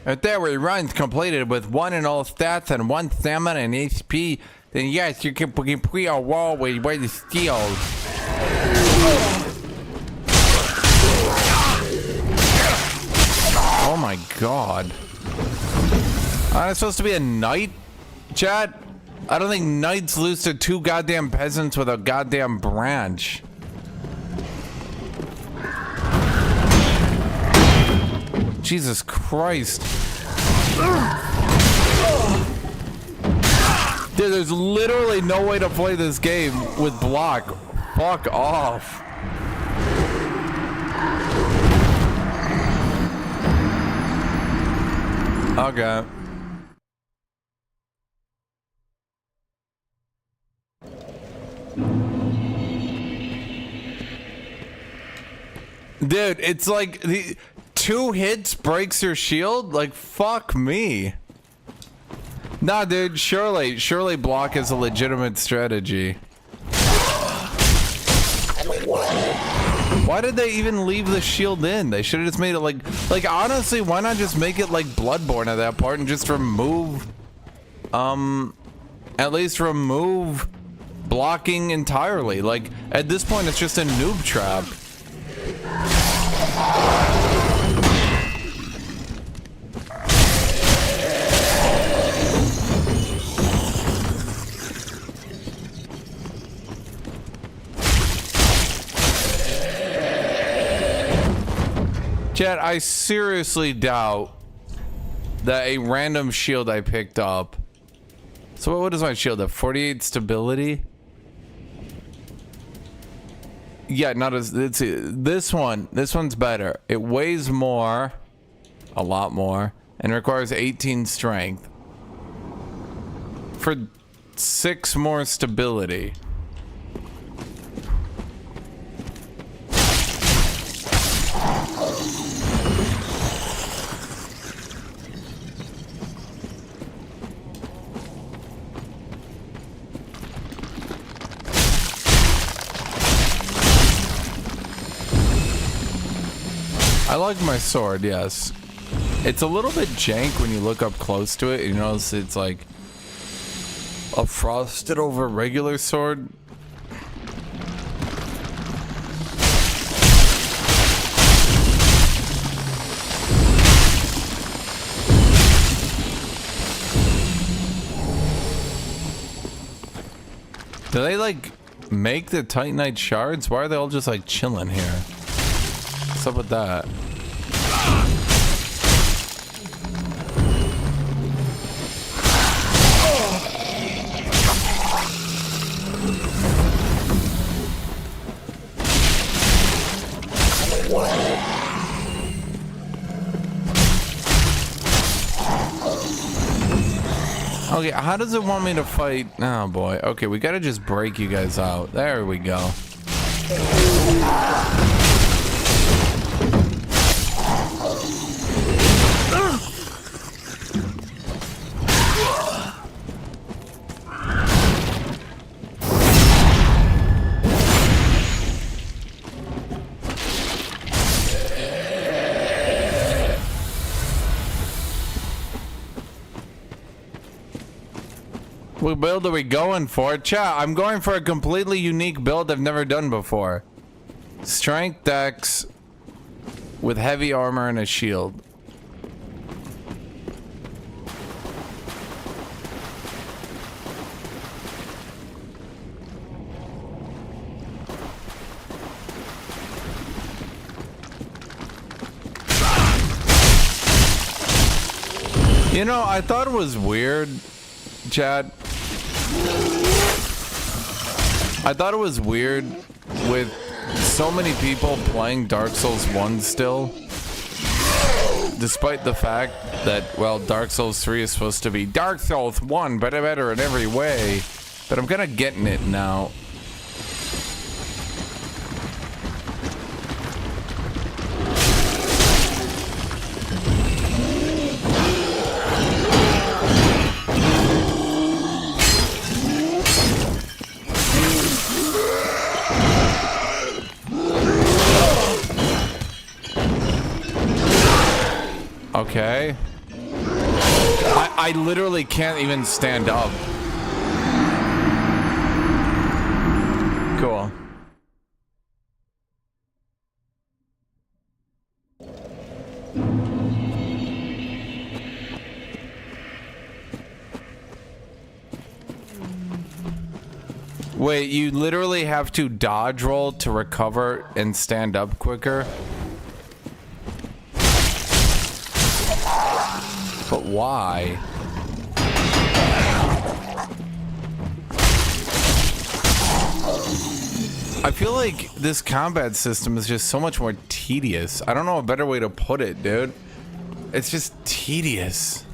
Right there, we runs completed with 1 in all stats and 1 stamina and HP. then yes, you can put a wall where the steel. Oh my god. I'm supposed to be a knight, chat? I don't think knights lose to 2 goddamn peasants with a goddamn branch. Jesus Christ. Dude, there's literally no way to play this game with block. Fuck off. Okay. Dude, it's like the 2 hits breaks your shield? Like, fuck me. Nah, dude, surely block is a legitimate strategy. Why did they even leave the shield in? They should have just made it like honestly, why not just make it like Bloodborne at that part and just remove at least remove blocking entirely. Like at this point it's just a noob trap. Chat, I seriously doubt that a random shield I picked up. So what is my shield at? 48 stability? Yeah, not as it's this one's better. It weighs more, a lot more, and requires 18 strength for 6 more stability. I like my sword, yes. It's a little bit jank when you look up close to it. You notice it's like a frosted over regular sword. Do they like make the Titanite shards? Why are they all just like chilling here? What's up with that? Okay, how does it want me to fight? Oh boy. Okay, we gotta just break you guys out. There we go. What build are we going for? Chat, I'm going for a completely unique build I've never done before. Strength dex with heavy armor and a shield. You know, I thought it was weird, Chad. I thought it was weird with so many people playing Dark Souls 1 still, despite the fact that, well, Dark Souls 3 is supposed to be Dark Souls 1, but better in every way. But I'm kind of getting it now. Okay. I literally can't even stand up. Wait, you literally have to dodge roll to recover and stand up quicker? But why? I feel like this combat system is just so much more tedious. I don't know a better way to put it, dude. It's just tedious.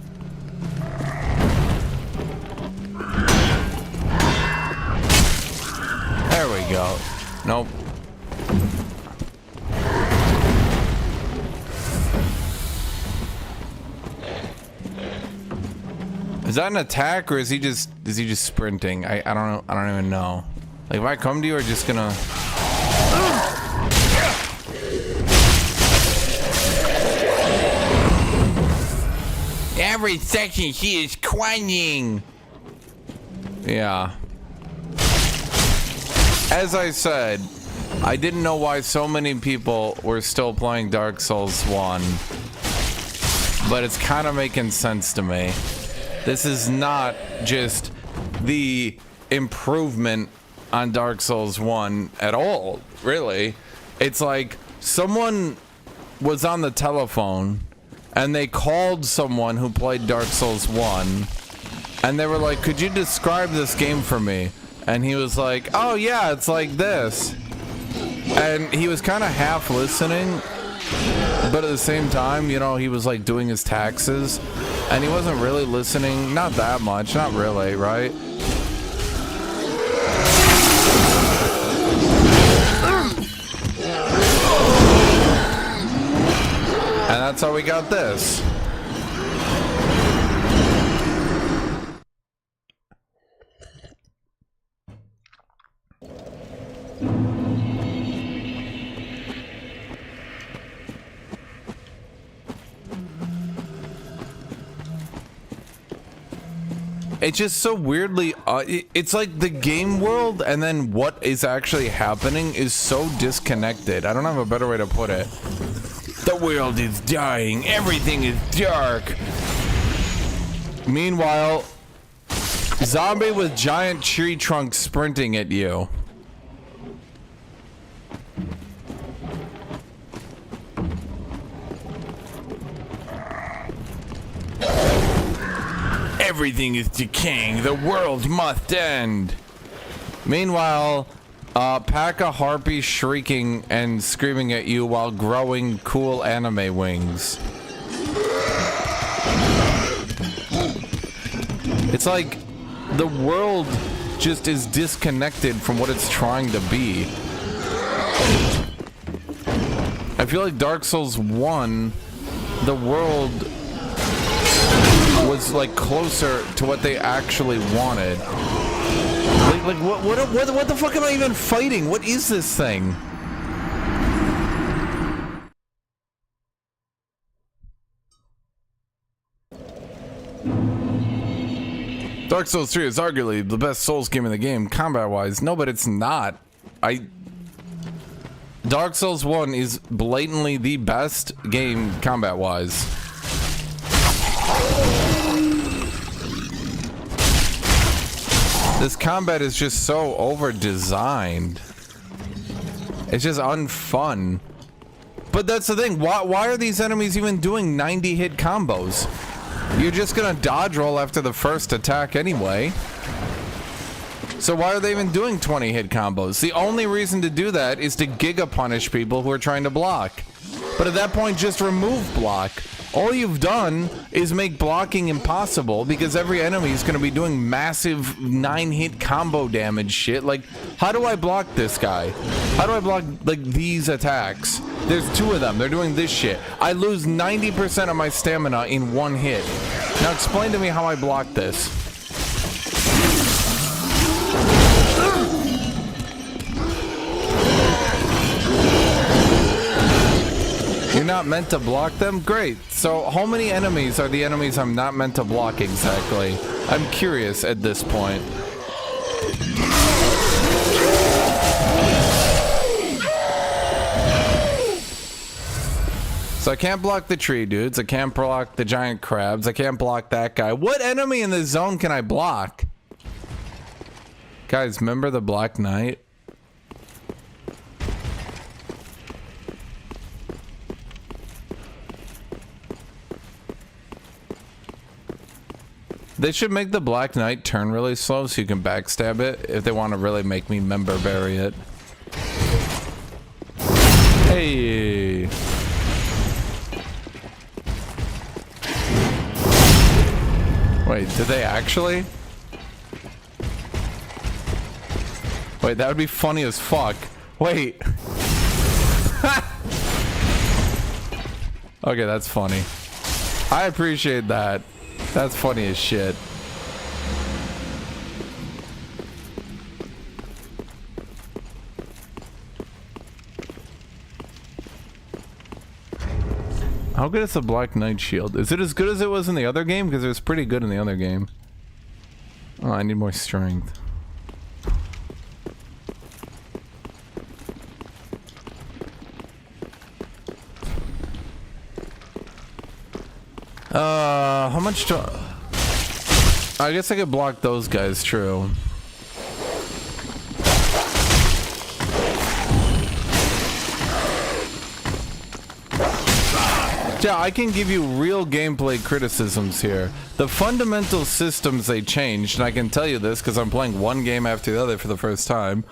There we go. Nope. Is that an attack or is he just sprinting? I don't know. I don't even know. Like if I come to you, or just gonna. Every second he is crying. Yeah. As I said, I didn't know why so many people were still playing Dark Souls 1, but it's kind of making sense to me. This is not just the improvement on Dark Souls 1 at all, really. It's like someone was on the telephone and they called someone who played Dark Souls 1 and they were like, could you describe this game for me? And he was like, oh yeah, it's like this. And he was kind of half listening, but at the same time, you know, he was like doing his taxes and he wasn't really listening, not that much, not really, right? And that's how we got this. It's just so weirdly, it's like the game world and then what is actually happening is so disconnected. I don't have a better way to put it. The world is dying. Everything is dark. Meanwhile, zombie with giant tree trunks sprinting at you. Everything is decaying. The world must end. Meanwhile, pack of harpies shrieking and screaming at you while growing cool anime wings. It's like the world just is disconnected from what it's trying to be. I feel like Dark Souls 1, the world was like closer to what they actually wanted. Like what the fuck am I even fighting? What is this thing? Dark Souls 3 is arguably the best Souls game in the game, combat-wise. No, but it's not. Dark Souls 1 is blatantly the best game combat-wise. This combat is just so over-designed. It's just unfun. But that's the thing. Why are these enemies even doing 90-hit combos? You're just gonna dodge roll after the first attack anyway. So why are they even doing 20-hit combos? The only reason to do that is to giga punish people who are trying to block. But at that point, just remove block. All you've done is make blocking impossible because every enemy is going to be doing massive 9-hit combo damage shit. Like, how do I block this guy? How do I block, like, these attacks? There's two of them. They're doing this shit. I lose 90% of my stamina in one hit. Now explain to me how I block this. You're not meant to block them? Great. So how many enemies are the enemies I'm not meant to block exactly? I'm curious at this point. So I can't block the tree dudes. I can't block the giant crabs. I can't block that guy. What enemy in this zone can I block? Guys, remember the Black Knight? They should make the Black Knight turn really slow so you can backstab it if they want to really make me member bury it. Hey. Wait, did they actually? Wait, that would be funny as fuck. Wait. Okay, that's funny. I appreciate that. That's funny as shit. How good is the Black Knight shield? Is it as good as it was in the other game? Because it was pretty good in the other game. Oh, I need more strength. How much do I guess I could block those guys, true. Yeah, I can give you real gameplay criticisms here. The fundamental systems they changed, and I can tell you this because I'm playing one game after the other for the first time.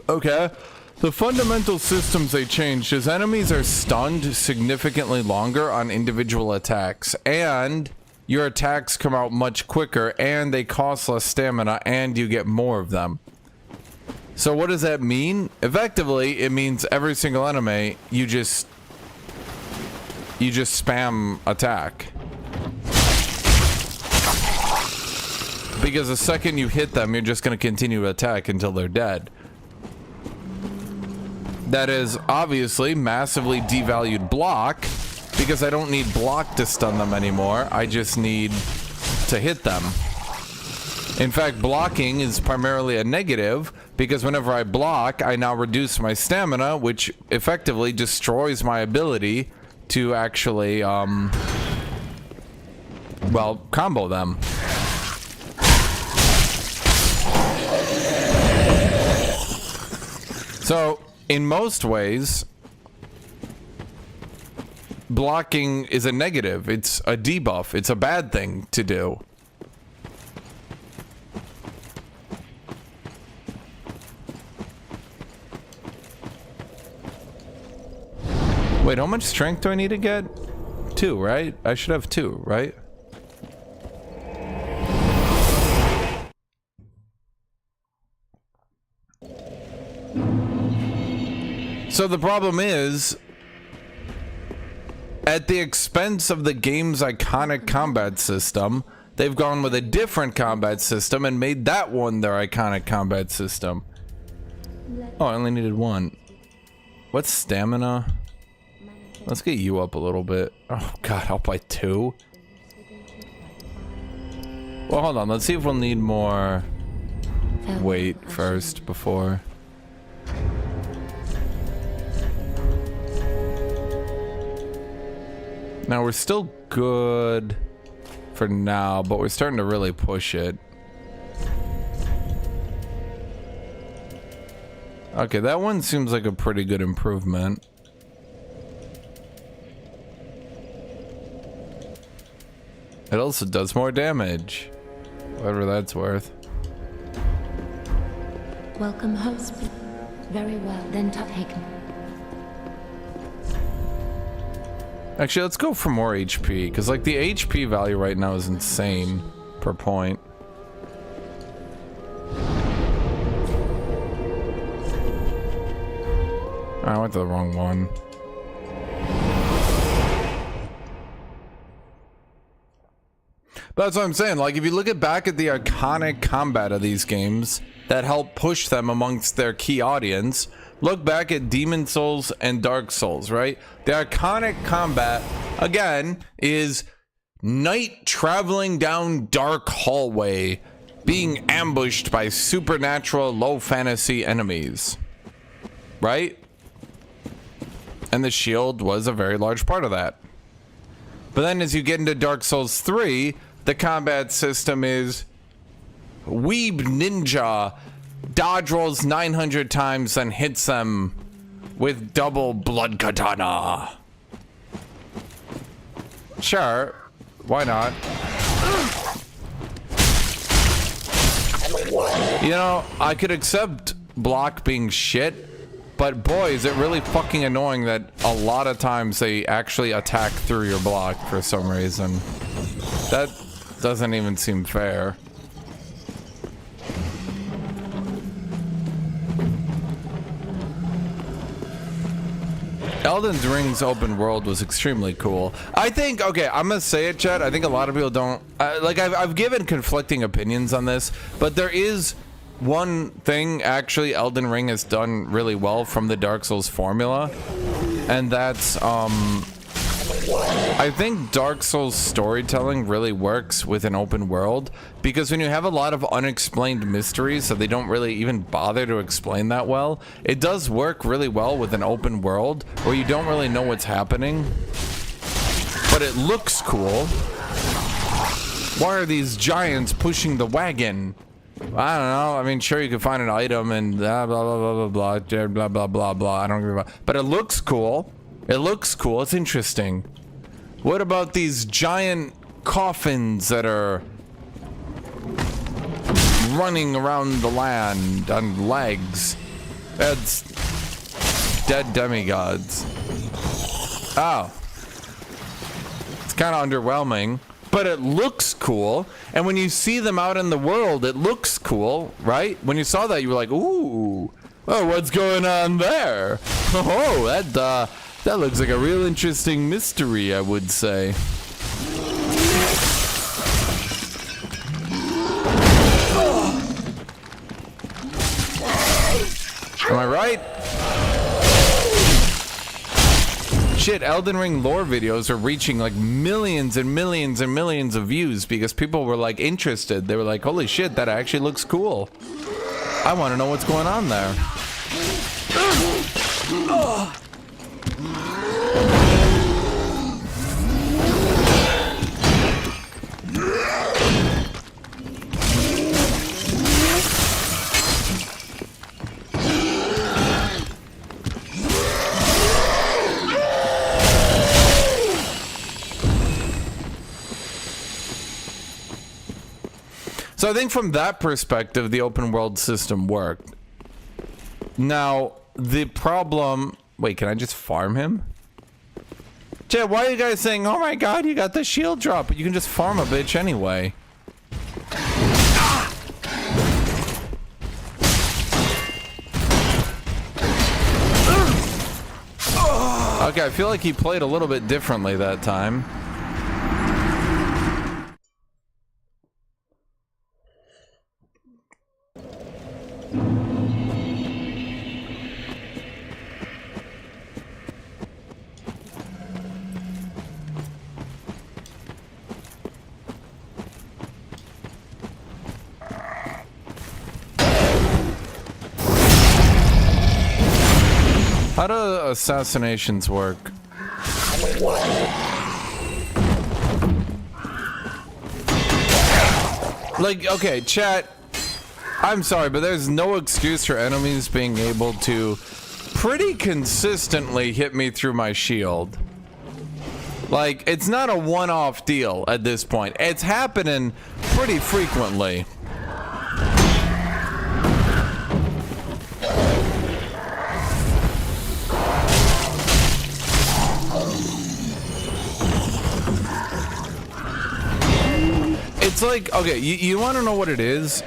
Okay. The fundamental systems they changed is enemies are stunned significantly longer on individual attacks, and your attacks come out much quicker, and they cost less stamina, and you get more of them. So what does that mean? Effectively, it means every single enemy, you just spam attack. Because the second you hit them, you're just going to continue to attack until they're dead. That is obviously massively devalued block, because I don't need block to stun them anymore. I just need to hit them. In fact, blocking is primarily a negative, because whenever I block, I now reduce my stamina, which effectively destroys my ability to actually, well, combo them. So, in most ways, blocking is a negative. It's a debuff. It's a bad thing to do. Wait, how much strength do I need to get? 2, right? I should have 2, right? So the problem is, at the expense of the game's iconic combat system, they've gone with a different combat system and made that one their iconic combat system. Oh, I only needed 1. What's stamina? Let's get you up a little bit. Oh god, up by 2? Well, hold on. Let's see if we'll need more weight first before. Now, we're still good for now, but we're starting to really push it. Okay, that one seems like a pretty good improvement. It also does more damage, whatever that's worth. Welcome, host. Very well, then taken. Actually, let's go for more HP, because like the HP value right now is insane per point. I went to the wrong one. That's what I'm saying. Like, if you look back at the iconic combat of these games that help push them amongst their key audience, look back at Demon Souls and Dark Souls, right? The iconic combat, again, is knight traveling down dark hallway, being ambushed by supernatural low fantasy enemies, right? And the shield was a very large part of that. But then as you get into Dark Souls 3, the combat system is weeb ninja dodge rolls 900 times and hits them with double blood katana. Sure, why not? You know, I could accept block being shit, but boy, is it really fucking annoying that a lot of times they actually attack through your block for some reason. That doesn't even seem fair. Elden Ring's open world was extremely cool. I think, okay, I'm gonna say it, chat. I think a lot of people don't like. I've given conflicting opinions on this, but there is one thing actually Elden Ring has done really well from the Dark Souls formula, and that's I think Dark Souls storytelling really works with an open world, because when you have a lot of unexplained mysteries that they don't really even bother to explain that well, it does work really well with an open world where you don't really know what's happening, but it looks cool. Why are these giants pushing the wagon? I don't know. I mean, sure, you can find an item and blah blah blah blah blah blah blah blah blah blah. I don't give a fuck. But it looks cool. It looks cool. It's interesting. What about these giant coffins that are running around the land on legs? That's dead demigods. Oh. It's kind of underwhelming, but it looks cool. And when you see them out in the world, it looks cool, right? When you saw that, you were like, ooh, oh, what's going on there? Oh, that looks like a real interesting mystery, I would say. Am I right? Shit, Elden Ring lore videos are reaching like millions and millions and millions of views because people were like interested. They were like, holy shit, that actually looks cool. I want to know what's going on there. So I think from that perspective, the open world system worked. Now, the problem... Wait, can I just farm him? Chat, why are you guys saying, oh my god, you got the shield drop, but you can just farm a bitch anyway? Okay, I feel like he played a little bit differently that time. How do assassinations work? Like, okay, chat, I'm sorry, but there's no excuse for enemies being able to pretty consistently hit me through my shield. Like, it's not a one-off deal at this point. It's happening pretty frequently. It's like, okay, you want to know what it is?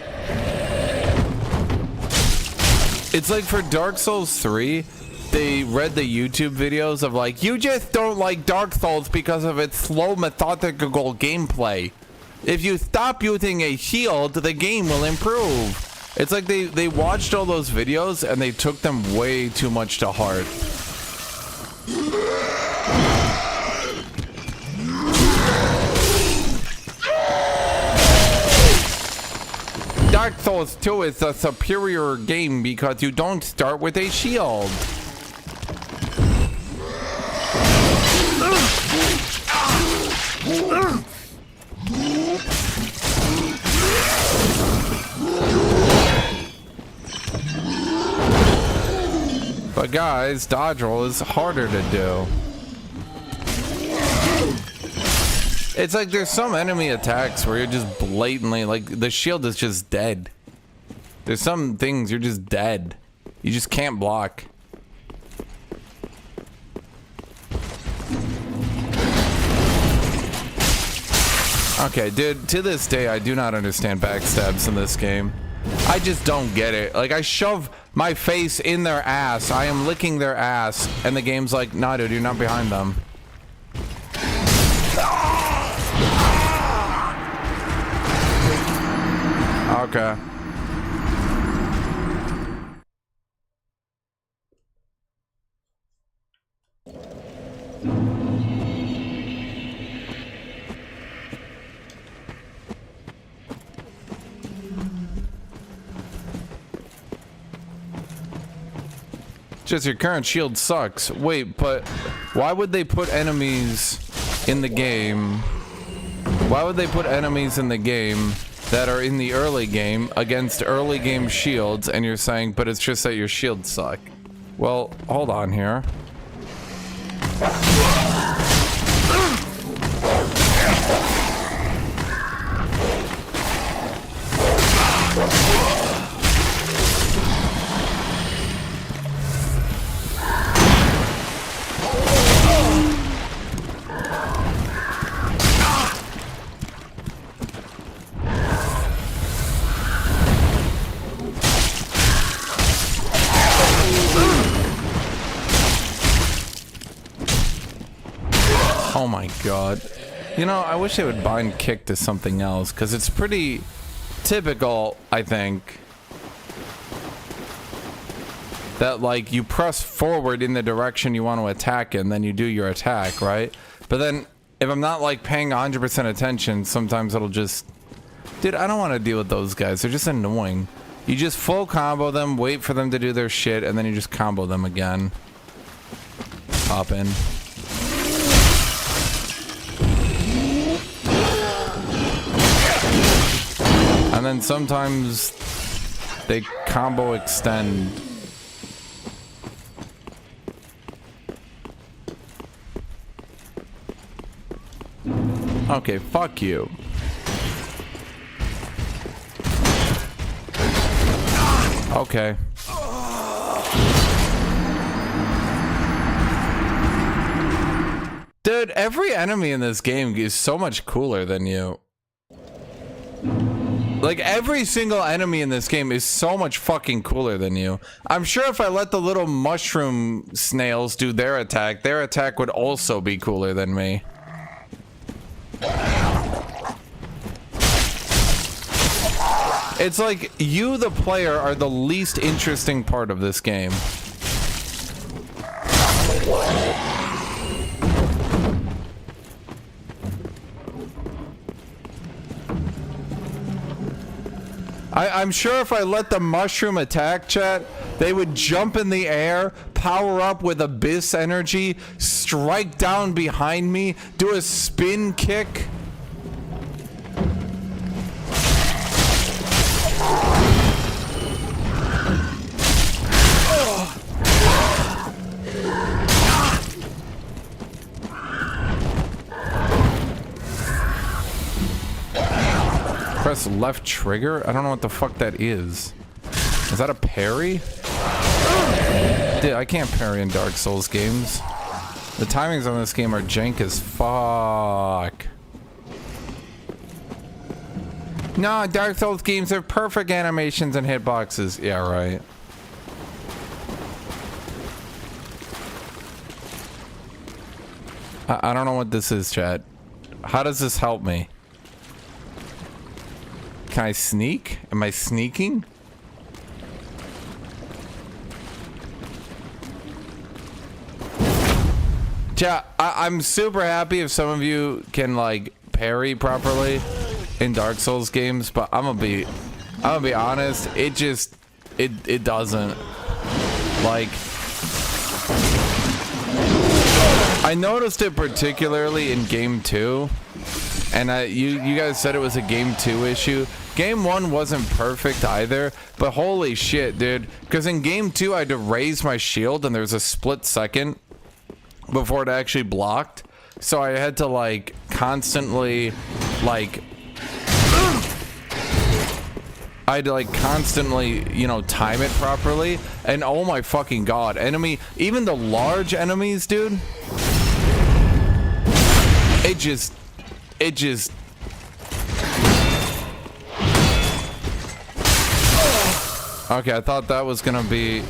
It's like for Dark Souls 3, they read the YouTube videos of like, you just don't like Dark Souls because of its slow, methodical gameplay. If you stop using a shield, the game will improve. It's like they watched all those videos and they took them way too much to heart. Dark Souls 2 is a superior game because you don't start with a shield. But guys, dodge roll is harder to do. It's like there's some enemy attacks where you're just blatantly, like, the shield is just dead. There's some things you're just dead. You just can't block. Okay, dude, to this day, I do not understand backstabs in this game. I just don't get it. Like, I shove my face in their ass. I am licking their ass. And the game's like, nah, dude, you're not behind them. Okay. Just your current shield sucks. Wait, but why would they put enemies in the game? Why would they put enemies in the game that are in the early game against early game shields, and you're saying, but it's just that your shields suck? Well, hold on here. Oh my god. You know, I wish they would bind kick to something else, because it's pretty typical, I think, that, like, you press forward in the direction you want to attack in, then you do your attack, right? But then, if I'm not, like, paying 100% attention, sometimes it'll just... Dude, I don't want to deal with those guys. They're just annoying. You just full combo them, wait for them to do their shit, and then you just combo them again. Pop in. And then sometimes they combo extend. Okay, fuck you. Okay. Dude, every enemy in this game is so much cooler than you. Like, every single enemy in this game is so much fucking cooler than you. I'm sure if I let the little mushroom snails do their attack would also be cooler than me. It's like, you, the player, are the least interesting part of this game. I'm sure if I let the mushroom attack, chat, they would jump in the air, power up with abyss energy, strike down behind me, do a spin kick. Press left trigger? I don't know what the fuck that is. Is that a parry? Dude, I can't parry in Dark Souls games. The timings on this game are jank as fuck. No, Dark Souls games have perfect animations and hitboxes. Yeah, right. I don't know what this is, chat. How does this help me? Can I sneak? Am I sneaking? Yeah, I'm super happy if some of you can, like, parry properly in Dark Souls games, but I'm gonna be honest, it doesn't. Like, I noticed it particularly in game 2, and you guys said it was a game 2 issue. game 1 wasn't perfect either, but holy shit, dude. Because in game 2, I had to raise my shield, and there's a split second before it actually blocked. So I had to, like, constantly, like... I had to, like, constantly, you know, time it properly. And oh my fucking god, even the large enemies, dude. It just... Okay, I thought that was gonna be...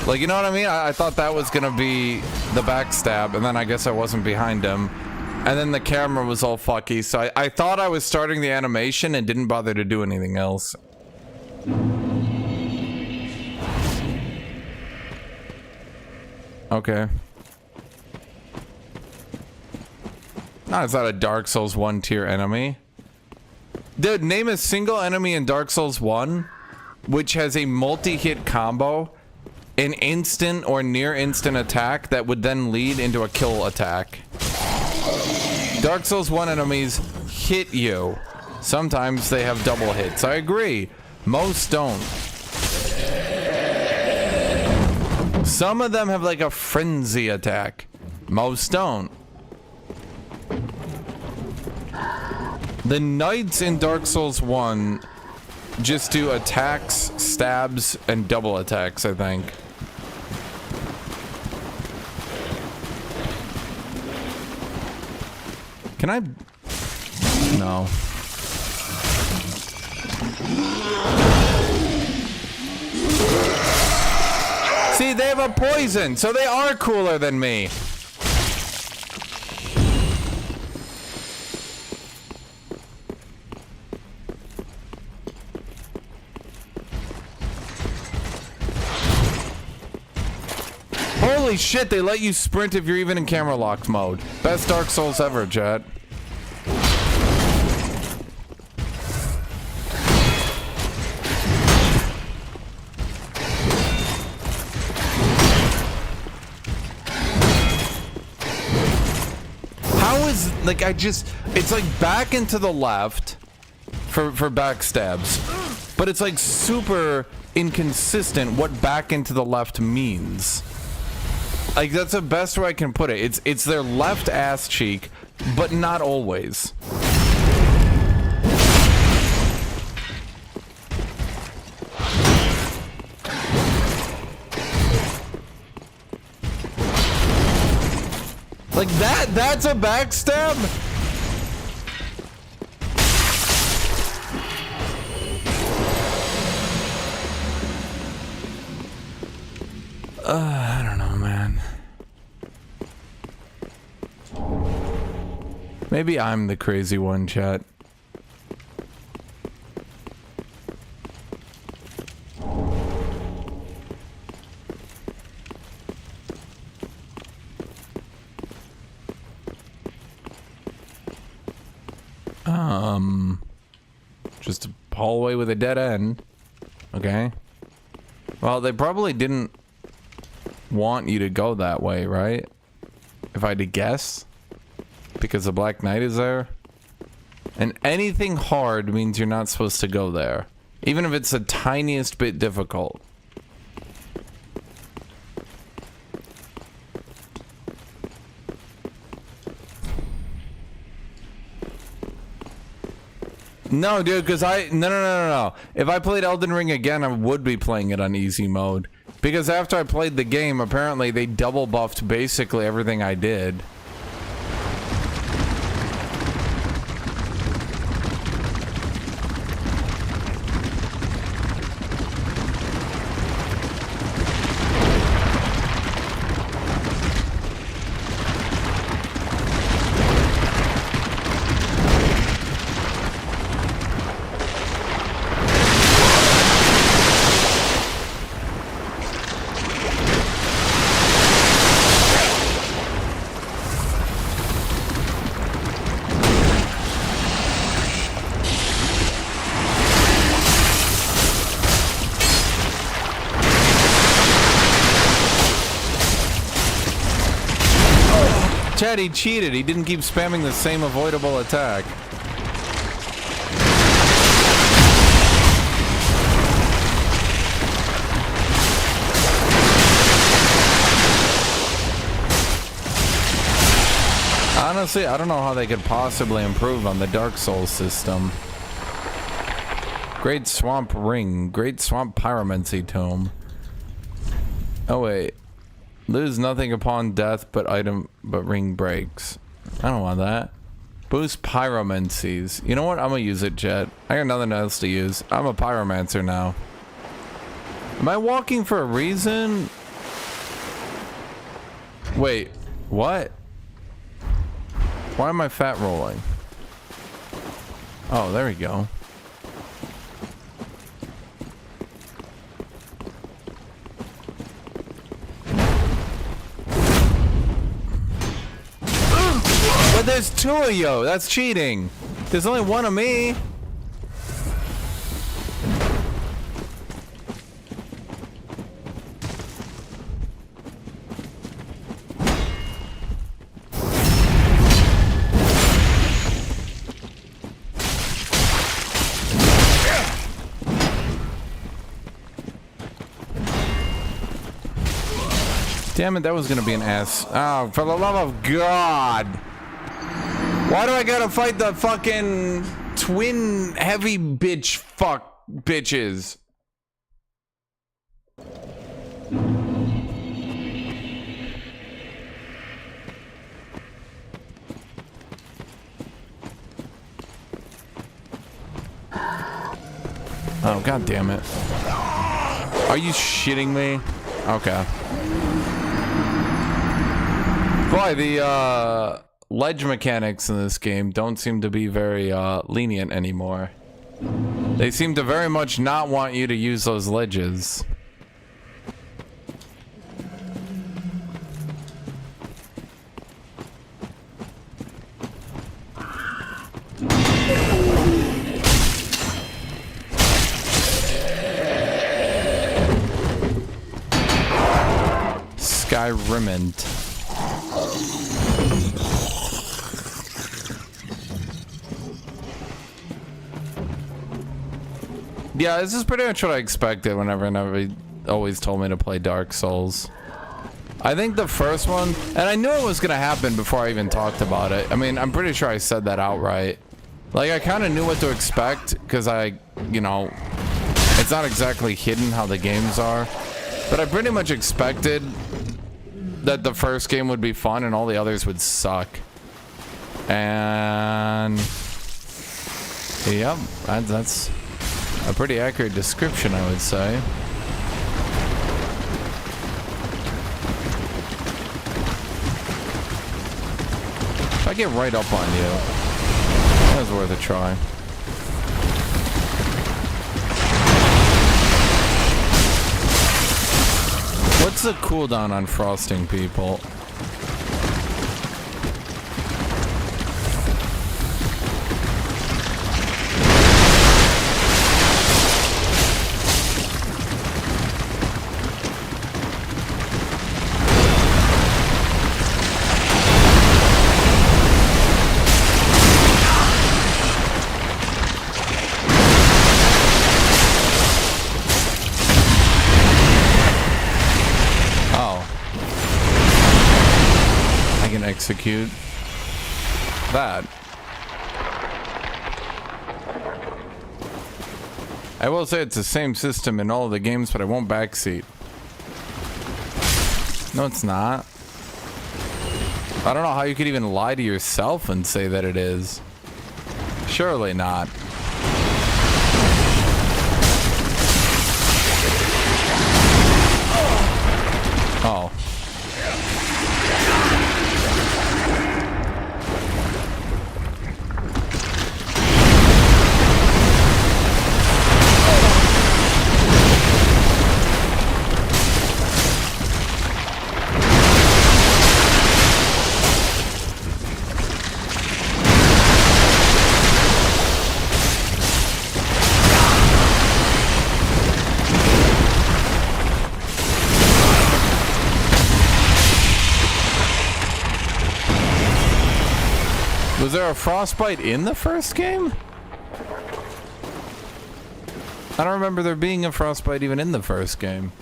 Like, you know what I mean? I thought that was gonna be the backstab, and then I guess I wasn't behind him. And then the camera was all fucky, so I thought I was starting the animation and didn't bother to do anything else. Okay. No, it's not a Dark Souls 1 tier enemy. Dude, name a single enemy in Dark Souls 1 which has a multi-hit combo, an instant or near instant attack that would then lead into a kill attack. Dark Souls 1 enemies hit you. Sometimes they have double hits. I agree. Most don't. Some of them have like a frenzy attack. Most don't. The knights in Dark Souls 1 just do attacks, stabs, and double attacks, I think. Can I? No. See, they have a poison, so they are cooler than me. Holy shit, they let you sprint if you're even in camera locked mode. Best Dark Souls ever, chat. Like, it's like back into the left for backstabs, but it's like super inconsistent what back into the left means. Like, that's the best way I can put it. It's their left ass cheek, but not always. Like that's a backstab? I don't know, man. Maybe I'm the crazy one, chat. Just a hallway with a dead end. Okay. Well, they probably didn't want you to go that way, right? If I had to guess. Because the Black Knight is there. And anything hard means you're not supposed to go there. Even if it's the tiniest bit difficult. No, dude, because no. If I played Elden Ring again, I would be playing it on easy mode. Because after I played the game, apparently they double buffed basically everything I did. Chad, he cheated. He didn't keep spamming the same avoidable attack. honestly, I don't know how they could possibly improve on the Dark Souls system. Great Swamp Ring. Great Swamp Pyromancy Tome. Oh wait. Lose nothing upon death but ring breaks. I don't want that. Boost pyromancies. You know what? I'm gonna use it, Jet. I got nothing else to use. I'm a pyromancer now. Am I walking for a reason? Wait, what? Why am I fat rolling? Oh, there we go. But there's two of you. That's cheating. There's only one of me. Damn it, that was gonna be an ass. Oh, for the love of God. Why do I gotta fight the fucking twin heavy bitch fuck bitches? Oh, God damn it. Are you shitting me? Okay. Boy, the ledge mechanics in this game don't seem to be very lenient anymore. They seem to very much not want you to use those ledges. Skyrimment. Yeah, this is pretty much what I expected whenever always told me to play Dark Souls. I think the first one, and I knew it was gonna happen before I even talked about it. I mean, I'm pretty sure I said that outright. Like, I kind of knew what to expect, because you know, it's not exactly hidden how the games are. But I pretty much expected that the first game would be fun and all the others would suck. And yep, that's a pretty accurate description, I would say. If I get right up on you, that was worth a try. What's the cooldown on frosting people? Execute that. I will say it's the same system in all of the games, but I won't backseat. No, it's not. I don't know how you could even lie to yourself and say that it is. Surely not. Oh. Was there a frostbite in the first game? I don't remember there being a frostbite even in the first game.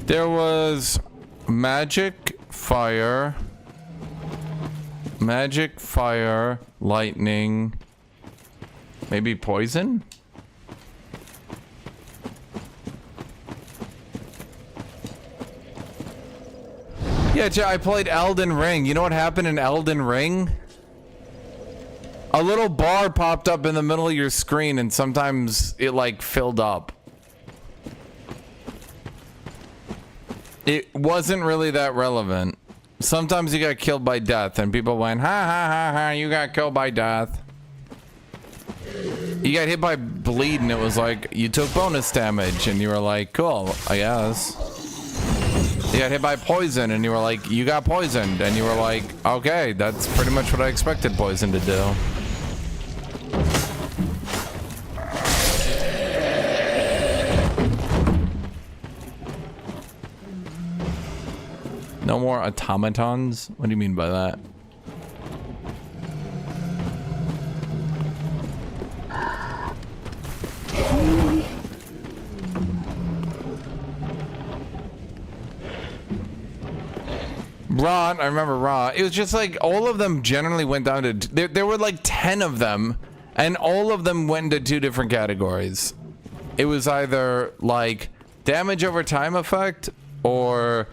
There was magic, fire, lightning, maybe poison? Yeah, I played Elden Ring. You know what happened in Elden Ring? A little bar popped up in the middle of your screen and sometimes it like filled up. It wasn't really that relevant. Sometimes you got killed by death and people went, ha ha ha ha, you got killed by death. You got hit by bleed and it was like, you took bonus damage and you were like, cool, I guess. You got hit by poison and you were like, you got poisoned, and you were like, okay, that's pretty much what I expected poison to do. No more automatons? What do you mean by that? Raw, I remember Raw. It was just like all of them generally went down to there were like 10 of them and all of them went into 2 different categories. It was either like damage over time effect or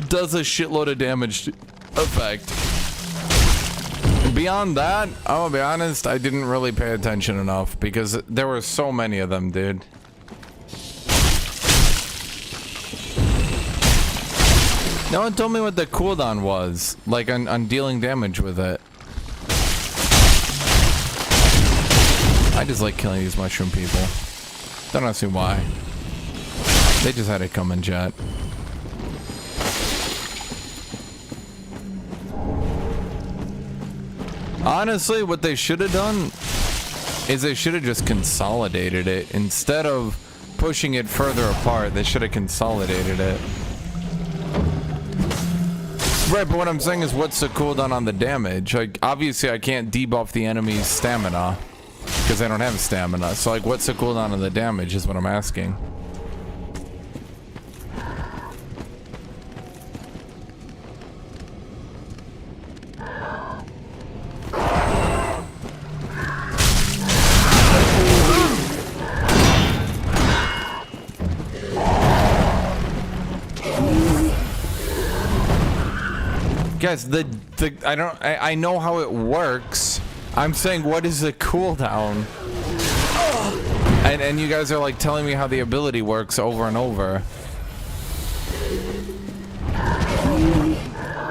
does a shitload of damage effect. Beyond that, I'll be honest, I didn't really pay attention enough because there were so many of them, dude. No one told me what the cooldown was, like on dealing damage with it. I just like killing these mushroom people. Don't ask me why. They just had it come in, chat. Honestly, what they should have done is they should have just consolidated it. Instead of pushing it further apart, they should have consolidated it. Right, but what I'm saying is what's the cooldown on the damage? Like, obviously I can't debuff the enemy's stamina because I don't have stamina. So like, what's the cooldown on the damage is what I'm asking. Guys, I know how it works. I'm saying, what is the cooldown? And you guys are like telling me how the ability works over and over.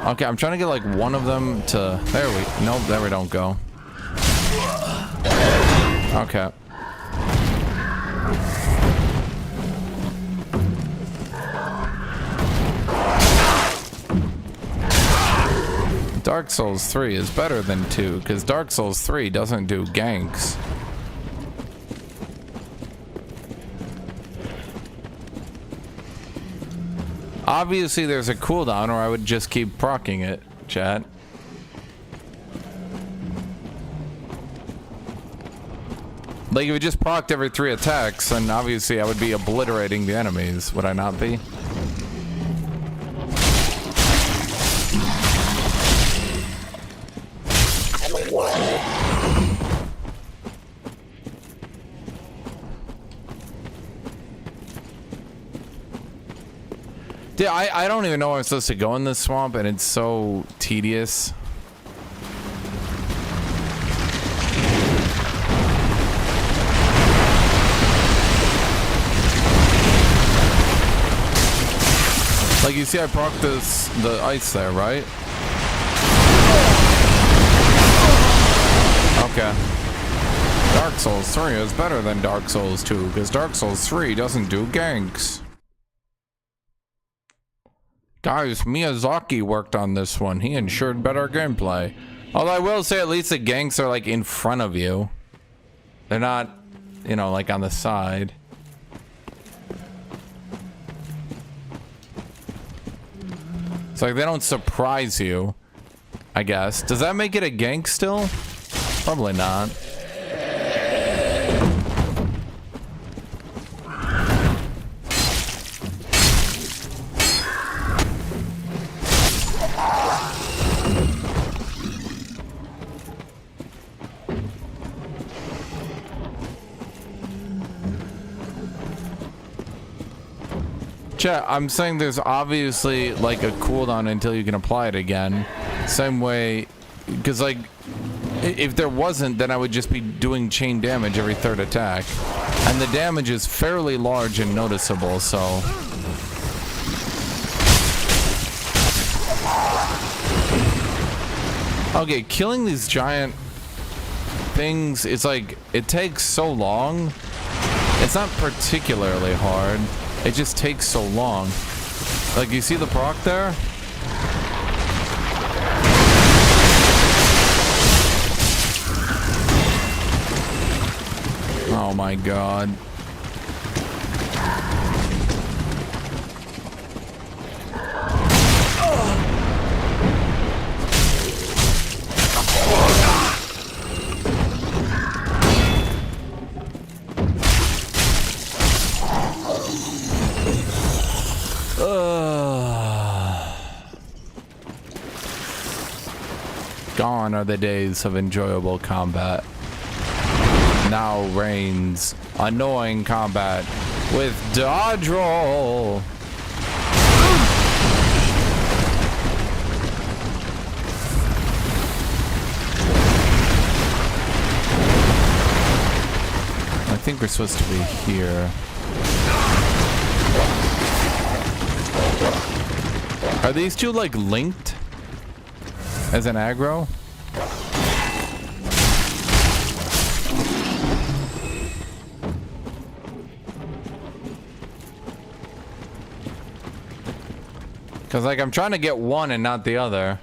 Okay, I'm trying to get like one of them to, there we don't go. Okay. Dark Souls 3 is better than 2 because Dark Souls 3 doesn't do ganks. Obviously there's a cooldown or I would just keep proccing it, chat. Like if it just procced every 3 attacks, then obviously I would be obliterating the enemies, would I not be? Yeah, I don't even know where I'm supposed to go in this swamp, and it's so tedious. Like, you see I procced the ice there, right? Okay. Dark Souls 3 is better than Dark Souls 2, because Dark Souls 3 doesn't do ganks. Guys, Miyazaki worked on this one. He ensured better gameplay. Although I will say at least the ganks are like in front of you. They're not, you know, like on the side. It's like they don't surprise you, I guess. Does that make it a gank still? Probably not. Chat, I'm saying there's obviously like a cooldown until you can apply it again. Same way, because like, if there wasn't, then I would just be doing chain damage every third attack. And the damage is fairly large and noticeable, so... Okay, killing these giant things, it's like, it takes so long. It's not particularly hard. It just takes so long. Like, you see the proc there? Oh my god. Gone are the days of enjoyable combat. Now reigns annoying combat with dodge roll. I think we're supposed to be here. Are these two like linked as an aggro? Because, like, I'm trying to get one and not the other.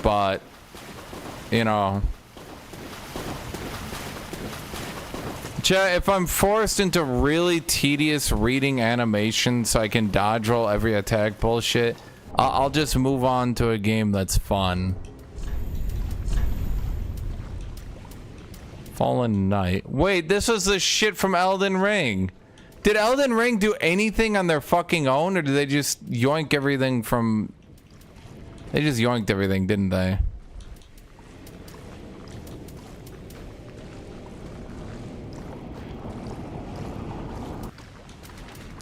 But, you know. Chat, if I'm forced into really tedious reading animation so I can dodge roll every attack bullshit, I'll just move on to a game that's fun. Fallen Knight. Wait, this was the shit from Elden Ring. Did Elden Ring do anything on their fucking own, or did they just yoink everything from... They just yoinked everything, didn't they?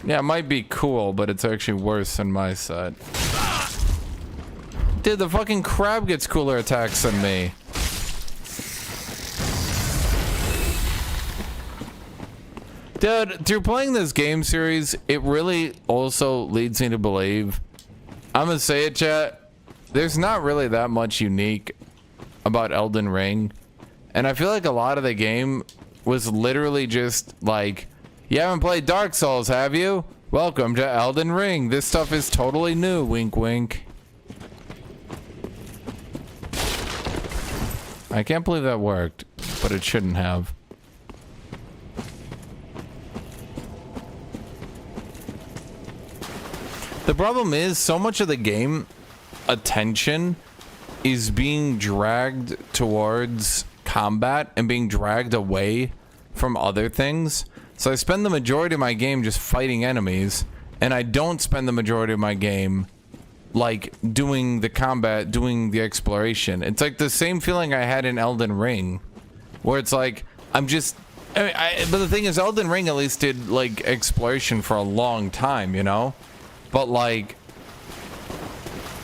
Yeah, it might be cool, but it's actually worse than my set. Dude, the fucking crab gets cooler attacks than me. Dude, through playing this game series, it really also leads me to believe, I'm gonna say it, chat, there's not really that much unique about Elden Ring. And I feel like a lot of the game was literally just like, you haven't played Dark Souls, have you? Welcome to Elden Ring. This stuff is totally new, wink wink. I can't believe that worked, but it shouldn't have. The problem is, so much of the game attention is being dragged towards combat and being dragged away from other things. So I spend the majority of my game just fighting enemies, and I don't spend the majority of my game like doing the combat, doing the exploration. It's like the same feeling I had in Elden Ring, where it's like I'm just but the thing is, Elden Ring at least did like exploration for a long time, you know? But like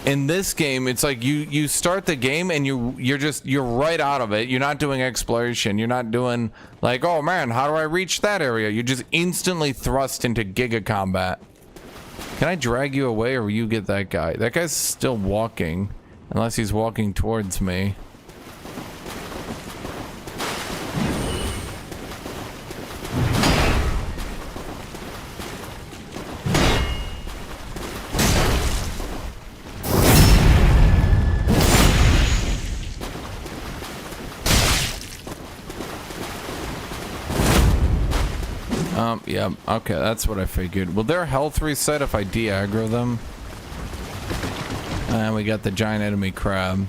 in this game, it's like you start the game and you're right out of it. You're not doing exploration. You're not doing like, oh man, how do I reach that area? You're just instantly thrust into Giga combat. Can I drag you away, or will you get that guy? That guy's still walking, unless he's walking towards me. Yeah, okay, that's what I figured. Will their health reset if I de-aggro them? And we got the giant enemy crab.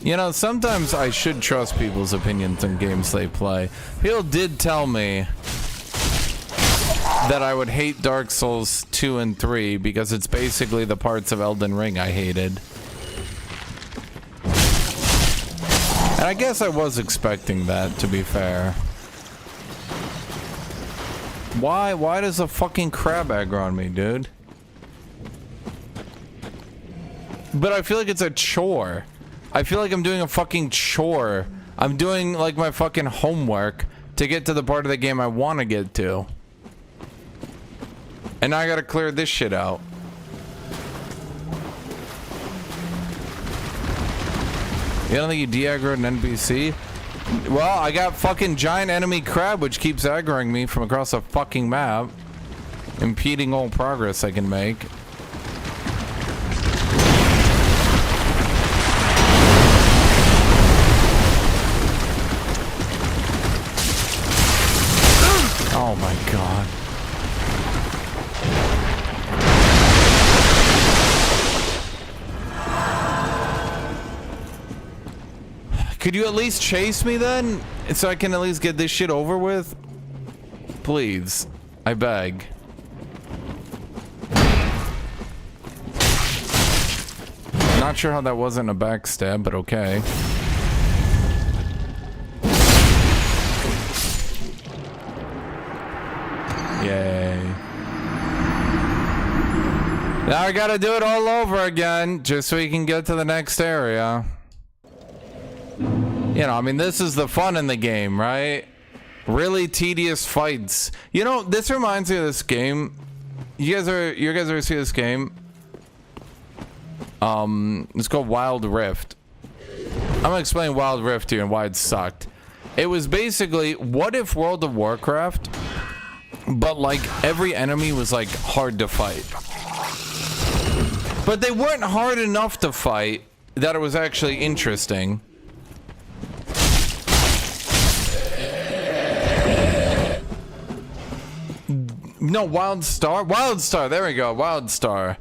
You know, sometimes I should trust people's opinions on games they play. People did tell me that I would hate Dark Souls 2 and 3 because it's basically the parts of Elden Ring I hated. And I guess I was expecting that, to be fair. Why does a fucking crab aggro on me, dude? But I feel like it's a chore. I feel like I'm doing a fucking chore. I'm doing like my fucking homework to get to the part of the game I want to get to. And now I gotta clear this shit out. You don't think you de-aggroed an NPC? Well, I got fucking giant enemy crab which keeps aggroing me from across a fucking map, impeding all progress I can make. Oh my god. Could you at least chase me then? So I can at least get this shit over with? Please. I beg. Not sure how that wasn't a backstab, but okay. Yay. Now I gotta do it all over again, just so we can get to the next area. You know, I mean, this is the fun in the game, right? Really tedious fights. You know, this reminds me of this game. You guys ever see this game? It's called Wild Rift. I'm gonna explain Wild Rift here and why it sucked. It was basically, what if World of Warcraft, but like every enemy was like hard to fight, but they weren't hard enough to fight that it was actually interesting. No, Wildstar, there we go, Wildstar.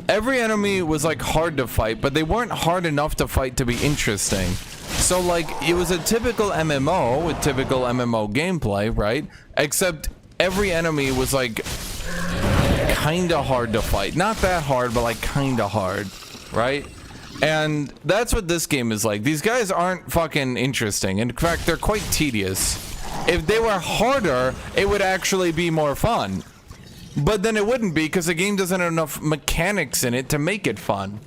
Every enemy was like hard to fight, but they weren't hard enough to fight to be interesting. So like, it was a typical MMO with typical MMO gameplay, right? Except every enemy was like kinda hard to fight. Not that hard, but like kinda hard, right? And that's what this game is like. These guys aren't fucking interesting. In fact, they're quite tedious. If they were harder, it would actually be more fun. But then it wouldn't be, because the game doesn't have enough mechanics in it to make it fun.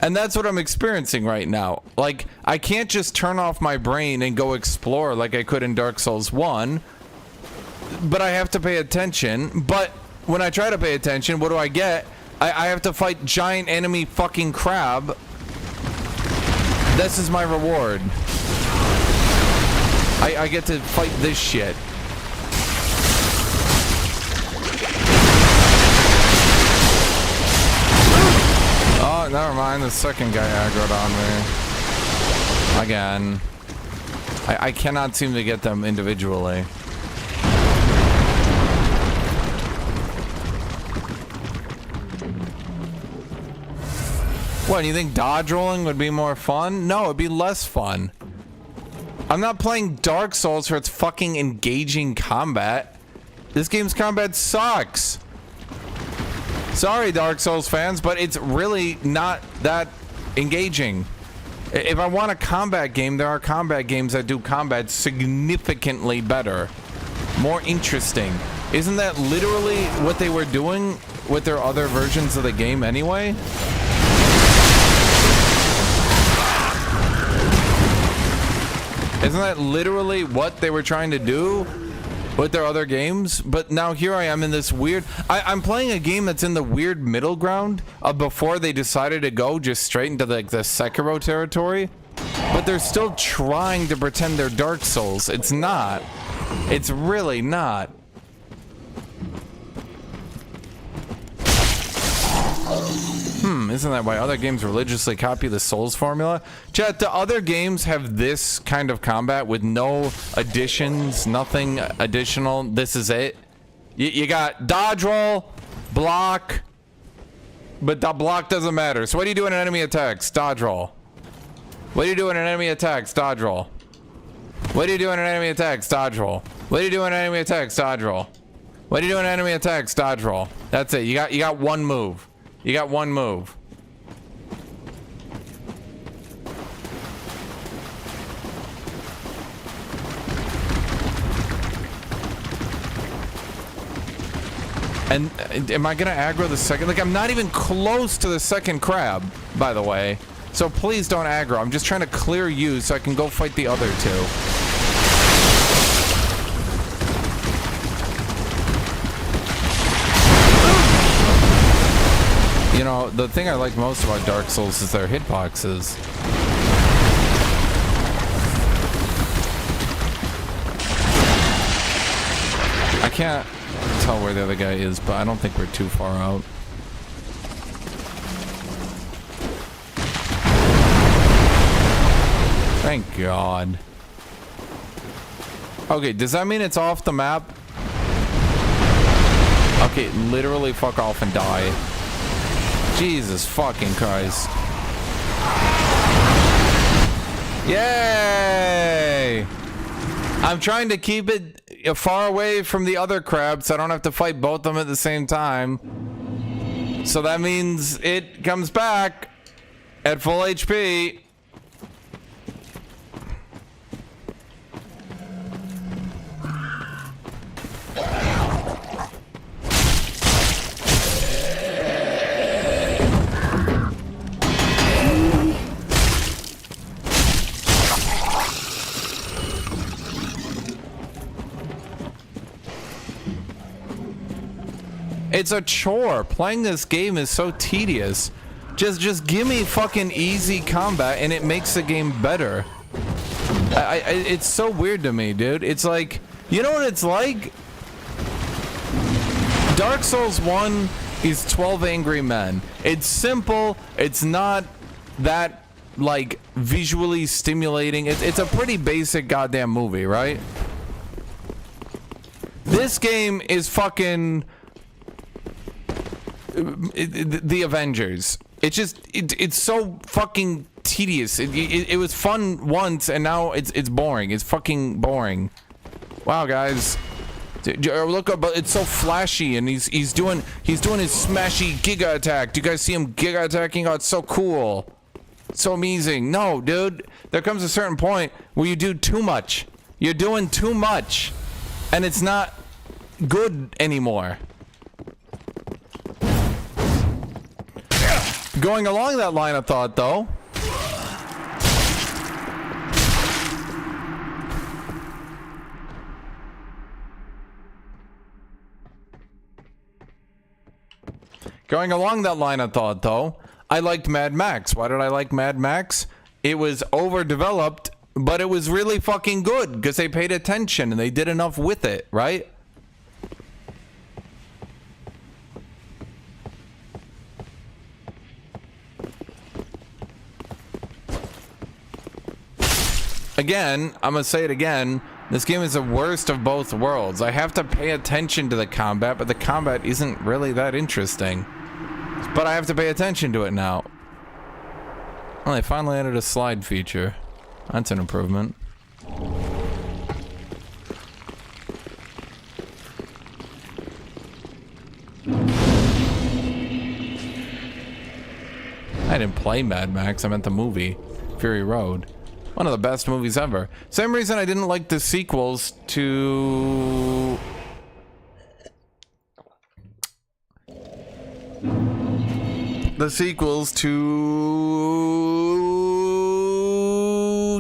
And that's what I'm experiencing right now. Like, I can't just turn off my brain and go explore like I could in Dark Souls 1. But I have to pay attention. But when I try to pay attention, what do I get? I have to fight giant enemy fucking crab. This is my reward. I get to fight this shit. Oh, never mind. The second guy aggroed on me. Again. I cannot seem to get them individually. What, you think dodge rolling would be more fun? No, it'd be less fun. I'm not playing Dark Souls for its fucking engaging combat. This game's combat sucks. Sorry, Dark Souls fans, but it's really not that engaging. If I want a combat game, there are combat games that do combat significantly better. More interesting. Isn't that literally what they were doing with their other versions of the game anyway? Isn't that literally what they were trying to do with their other games? But now here I am in this weird... I'm playing a game that's in the weird middle ground of before they decided to go just straight into like the Sekiro territory. But they're still trying to pretend they're Dark Souls. It's not. It's really not. Isn't that why other games religiously copy the Souls formula? Chat, do other games have this kind of combat with no additions, nothing additional? This is it? You got dodge roll, block, but the block doesn't matter. So what do you do when an enemy attacks? Dodge roll. What do you do when an enemy attacks? Dodge roll. What do you do when an enemy attacks? Dodge roll. What do you do when an enemy attacks? Dodge roll. What do you do when an enemy attacks? Dodge roll. That's it. You got one move. You got one move. And am I gonna aggro the second? Like, I'm not even close to the second crab, by the way. So please don't aggro. I'm just trying to clear you so I can go fight the other two. You know, the thing I like most about Dark Souls is their hitboxes. I can't tell where the other guy is, but I don't think we're too far out. Thank God. Okay, does that mean it's off the map? Okay, literally fuck off and die. Jesus fucking Christ. Yay! I'm trying to keep it far away from the other crabs so I don't have to fight both of them at the same time. So that means it comes back at full HP. It's a chore. Playing this game is so tedious. Just give me fucking easy combat and it makes the game better. It's so weird to me, dude. It's like, you know what it's like? Dark Souls 1 is 12 Angry Men. It's simple. It's not that, like, visually stimulating. It's a pretty basic goddamn movie, right? This game is fucking... the Avengers. It's just it's so fucking tedious. It was fun once and now it's boring. It's fucking boring. Wow, guys, look up! It's so flashy and he's doing his smashy giga attack. Do you guys see him giga attacking? Oh, it's so cool, so amazing. No, dude, there comes a certain point where you do too much. You're doing too much, and it's not good anymore. Going along that line of thought, though, I liked Mad Max. Why did I like Mad Max? It was overdeveloped, but it was really fucking good because they paid attention and they did enough with it, right? Again, I'm gonna say it again, this game is the worst of both worlds. I have to pay attention to the combat, but the combat isn't really that interesting. But I have to pay attention to it now. Well, they finally added a slide feature. That's an improvement. I didn't play Mad Max, I meant the movie, Fury Road. One of the best movies ever. Same reason I didn't like the sequels to...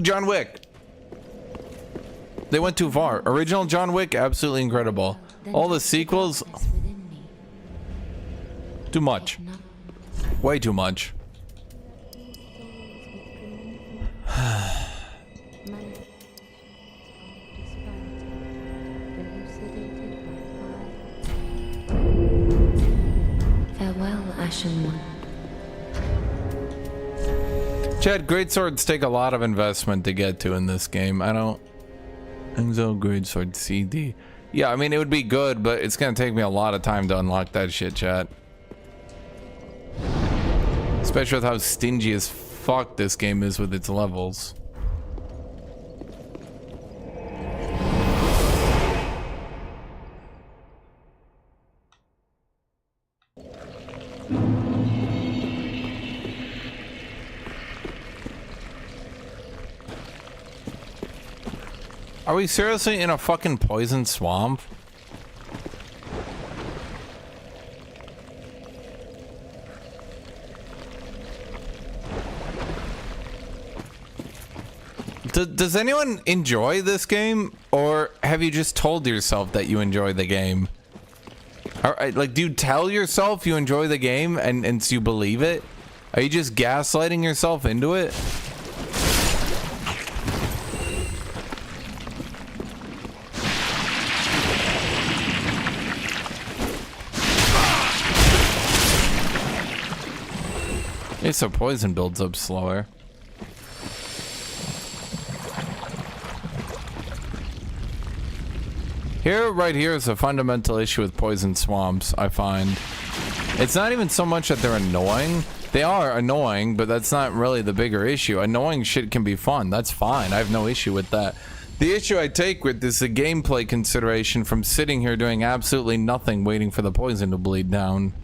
John Wick. They went too far. Original John Wick, absolutely incredible. All the sequels... too much. Way too much. Farewell, Ashen One. Chad, greatswords take a lot of investment to get to in this game. Exo greatsword CD. Yeah, I mean, it would be good, but it's gonna take me a lot of time to unlock that shit, chat. Especially with how stingy as fuck this game is with its levels. Are we seriously in a fucking poison swamp? Does anyone enjoy this game, or have you just told yourself that you enjoy the game? Like, do you tell yourself you enjoy the game and so you believe it? Are you just gaslighting yourself into it? At least the poison builds up slower. Right here is a fundamental issue with poison swamps, I find. It's not even so much that they're annoying. They are annoying, but that's not really the bigger issue. Annoying shit can be fun. That's fine. I have no issue with that. The issue I take with this is a gameplay consideration from sitting here doing absolutely nothing waiting for the poison to bleed down.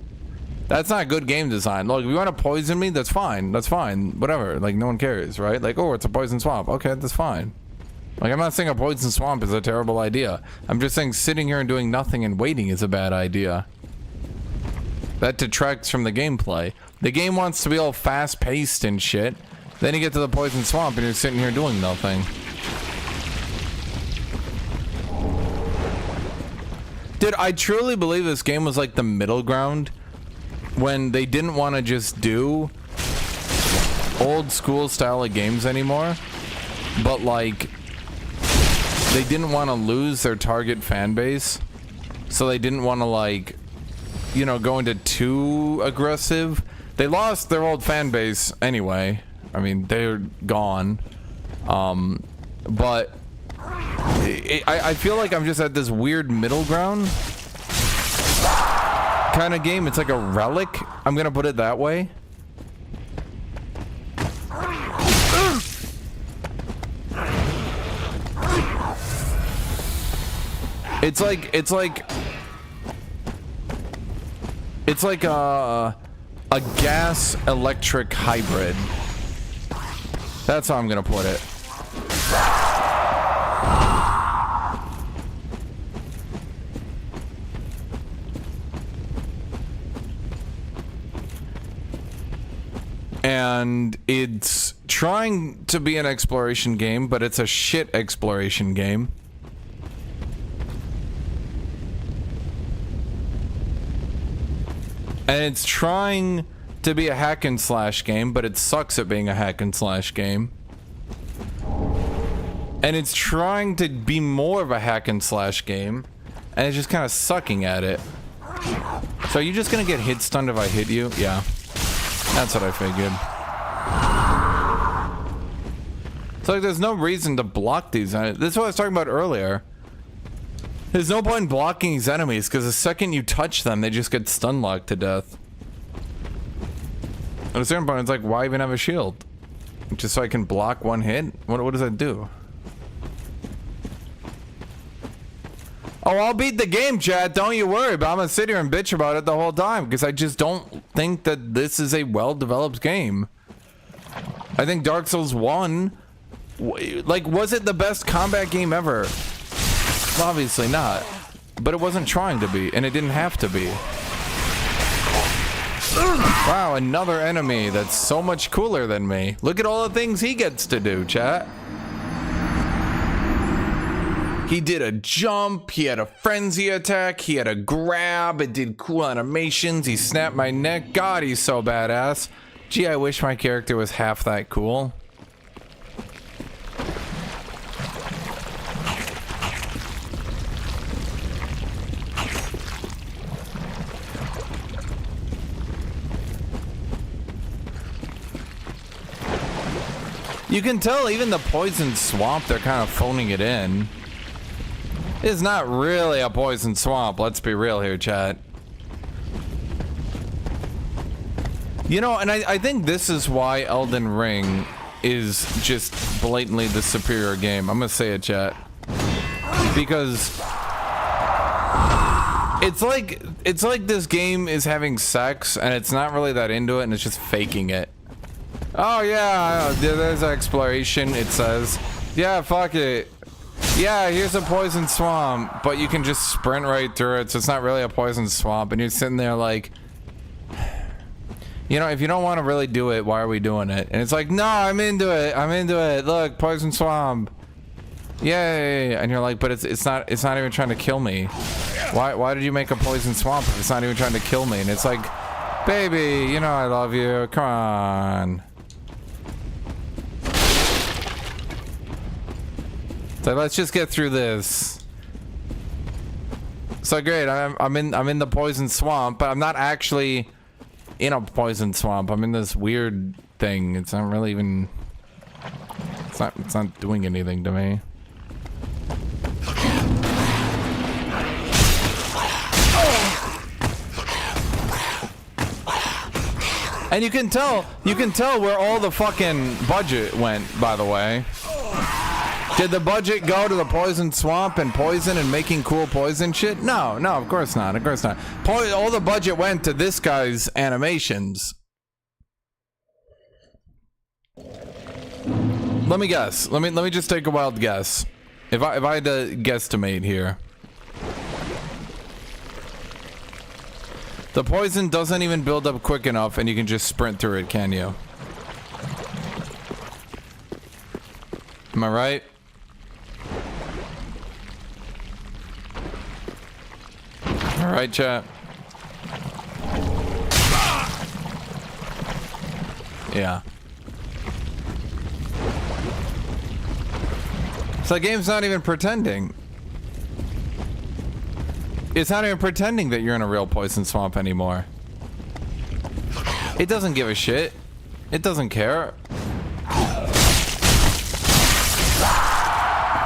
That's not good game design. Look, if you want to poison me, that's fine. That's fine. Whatever. Like, no one cares, right? Like, oh, it's a poison swamp. Okay, that's fine. Like, I'm not saying a poison swamp is a terrible idea. I'm just saying sitting here and doing nothing and waiting is a bad idea. That detracts from the gameplay. The game wants to be all fast-paced and shit. Then you get to the poison swamp and you're sitting here doing nothing. Dude, I truly believe this game was like the middle ground when they didn't want to just do old school style of games anymore, but like they didn't want to lose their target fan base, so they didn't want to, like, you know, go into too aggressive. They lost their old fan base anyway. I mean, they're gone. But I feel like I'm just at this weird middle ground kind of game. It's like a relic. I'm gonna put it that way. It's like a gas electric hybrid. That's how I'm gonna put it. And it's trying to be an exploration game, but it's a shit exploration game. And it's trying to be a hack and slash game, but it sucks at being a hack and slash game. And it's trying to be more of a hack and slash game, and it's just kind of sucking at it. So are you just gonna get hit stunned if I hit you? Yeah. That's what I figured. So like, there's no reason to block these. This is what I was talking about earlier. There's no point in blocking these enemies, because the second you touch them, they just get stun locked to death. At a certain point, it's like, why even have a shield? Just so I can block one hit? What does that do? Oh, I'll beat the game, chat. Don't you worry. But I'm gonna sit here and bitch about it the whole time, because I just don't think that this is a well-developed game. I think Dark Souls 1, like, was it the best combat game ever? Obviously not, but it wasn't trying to be, and it didn't have to be. Wow, another enemy that's so much cooler than me. Look at all the things he gets to do, chat. He did a jump, he had a frenzy attack, he had a grab, it did cool animations, he snapped my neck. God, he's so badass. Gee, I wish my character was half that cool. You can tell even the poison swamp, they're kind of phoning it in. It's not really a poison swamp, let's be real here, chat. You know, and I think this is why Elden Ring is just blatantly the superior game. I'm gonna say it, chat. Because it's like this game is having sex and it's not really that into it and it's just faking it. Oh yeah, there's exploration, it says. Yeah, fuck it. Yeah, here's a poison swamp, but you can just sprint right through it, so it's not really a poison swamp, and you're sitting there like, you know, if you don't want to really do it, why are we doing it? And it's like, no, I'm into it, look, poison swamp. Yay. And you're like, but it's not even trying to kill me. Why did you make a poison swamp if it's not even trying to kill me? And it's like, baby, you know I love you, come on. So let's just get through this. So great, I'm in the poison swamp, but I'm not actually in a poison swamp. I'm in this weird thing. It's not really even, it's not doing anything to me. And you can tell where all the fucking budget went, by the way. Did the budget go to the poison swamp and poison and making cool poison shit? No, of course not. Of course not. All the budget went to this guy's animations. Let me guess. Let me just take a wild guess. If I had to guesstimate here. The poison doesn't even build up quick enough and you can just sprint through it, can you? Am I right? All right, chat. Yeah. So the game's not even pretending. It's not even pretending that you're in a real poison swamp anymore. It doesn't give a shit. It doesn't care.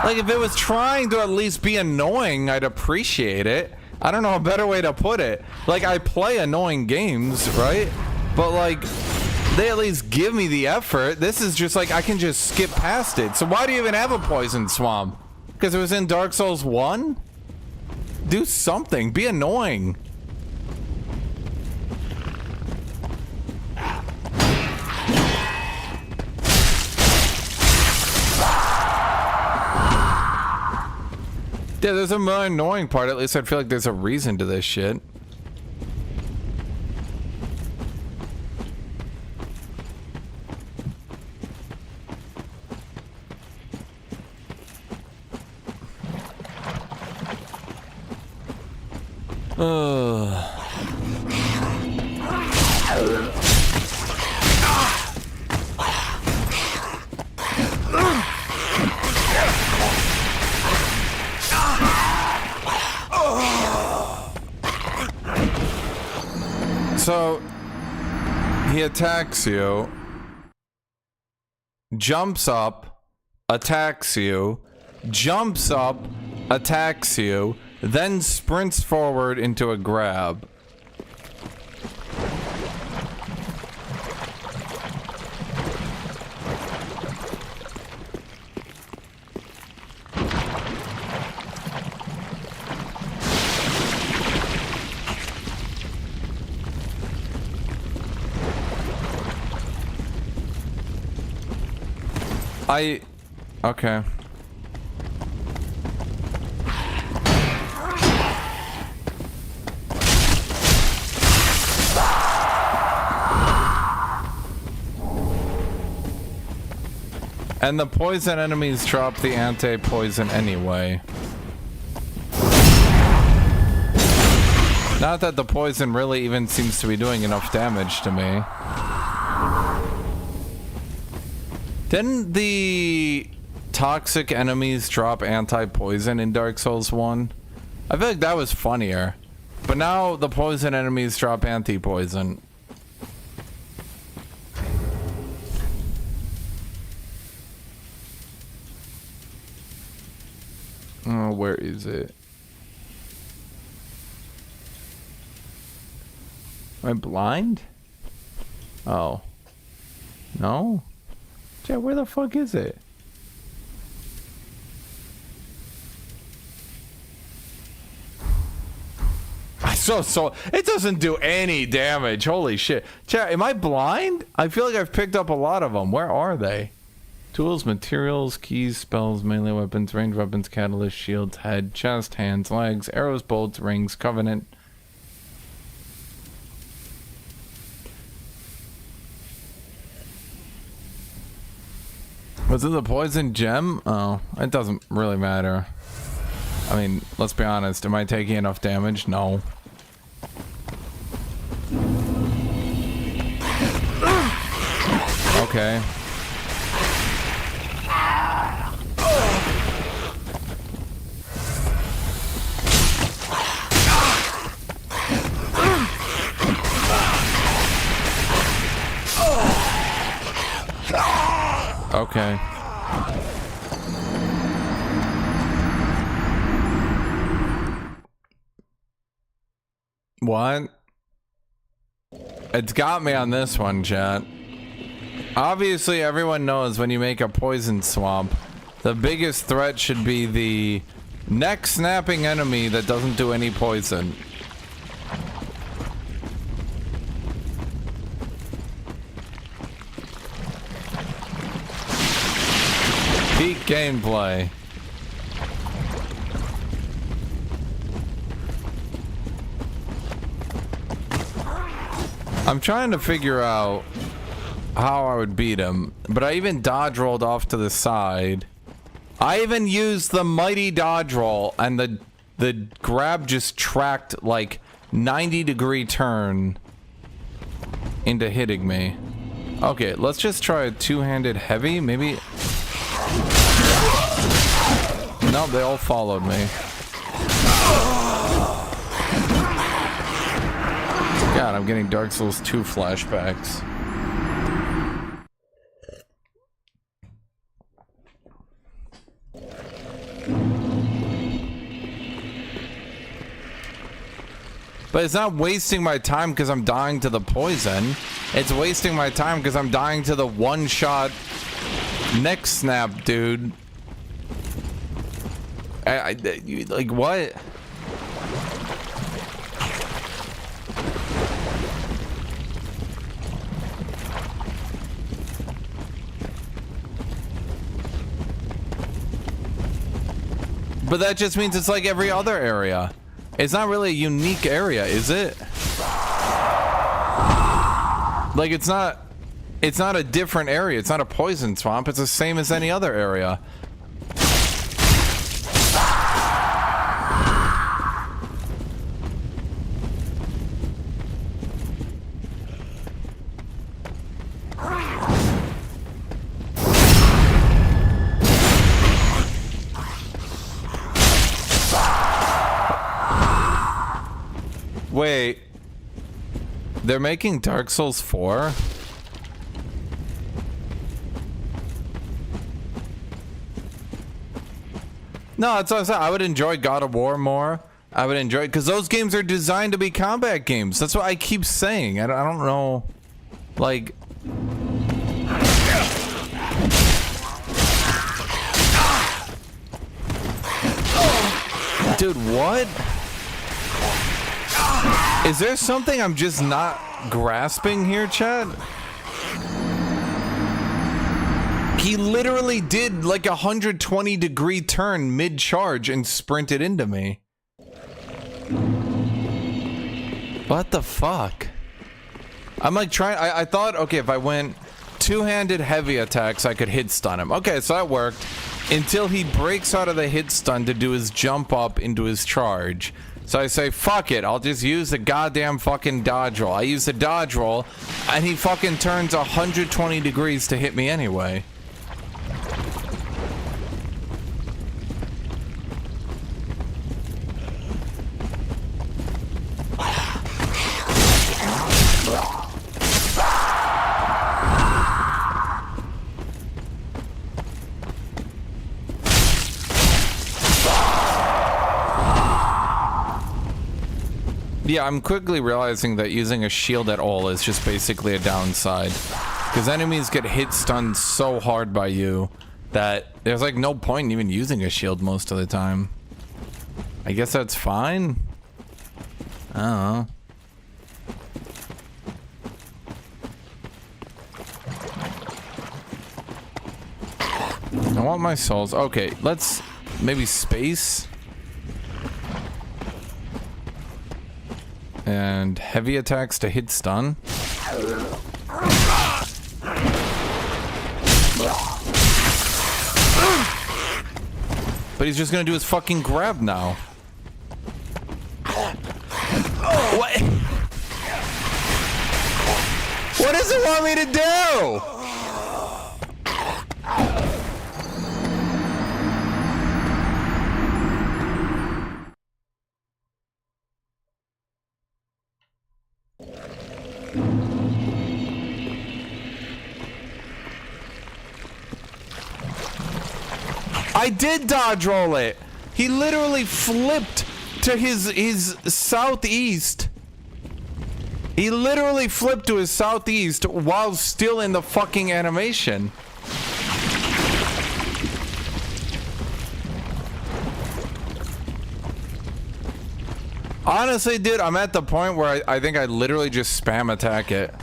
Like, if it was trying to at least be annoying, I'd appreciate it. I don't know a better way to put it. Like, I play annoying games, right? But, like, they at least give me the effort. This is just like, I can just skip past it. So why do you even have a poison swamp? Because it was in Dark Souls 1? Do something. Be annoying. Yeah, there's a more annoying part. At least I feel like there's a reason to this shit. So he attacks you, jumps up, attacks you, jumps up, attacks you, then sprints forward into a grab. Okay. And the poison enemies drop the anti-poison anyway. Not that the poison really even seems to be doing enough damage to me. Didn't the toxic enemies drop anti-poison in Dark Souls 1? I feel like that was funnier. But now the poison enemies drop anti-poison. Oh, where is it? Am I blind? Oh. No? Chat, where the fuck is it? So it doesn't do any damage. Holy shit. Chat, am I blind? I feel like I've picked up a lot of them. Where are they? Tools, materials, keys, spells, melee weapons, ranged weapons, catalyst, shields, head, chest, hands, legs, arrows, bolts, rings, covenant. Was it the poison gem? Oh, it doesn't really matter. I mean, let's be honest. Am I taking enough damage? No. Okay. Okay. What? It's got me on this one, chat. Obviously, everyone knows when you make a poison swamp, the biggest threat should be the neck-snapping enemy that doesn't do any poison. Peak gameplay. I'm trying to figure out how I would beat him, but I even dodge rolled off to the side. I even used the mighty dodge roll, and the grab just tracked like 90-degree turn into hitting me. Okay, let's just try a two-handed heavy, maybe. No, they all followed me. God, I'm getting Dark Souls 2 flashbacks. But it's not wasting my time because I'm dying to the poison. It's wasting my time because I'm dying to the one-shot neck snap, dude. Like, what? But that just means it's like every other area. It's not really a unique area, is it? Like, it's not a different area. It's not a poison swamp. It's the same as any other area. Wait, they're making Dark Souls 4? No, that's what I'm saying. I would enjoy God of War more. I would enjoy it because those games are designed to be combat games. That's what I keep saying. I don't know, like. Dude, what? Is there something I'm just not grasping here, Chad? He literally did like 120-degree turn mid-charge and sprinted into me. What the fuck? I'm like trying. I thought, okay, if I went two-handed heavy attacks, I could hit stun him. Okay, so that worked until he breaks out of the hit stun to do his jump up into his charge. So I say, fuck it, I'll just use the goddamn fucking dodge roll. I use the dodge roll, and he fucking turns 120 degrees to hit me anyway. Yeah, I'm quickly realizing that using a shield at all is just basically a downside. Because enemies get hit stunned so hard by you that there's like no point in even using a shield most of the time. I guess that's fine. I don't know. I want my souls. Okay, let's maybe space. And heavy attacks to hit stun. But he's just gonna do his fucking grab now. What? What does it want me to do? I did dodge roll it. He literally flipped to his southeast. He literally flipped to his southeast while still in the fucking animation. Honestly, dude, I'm at the point where I think I literally just spam attack it.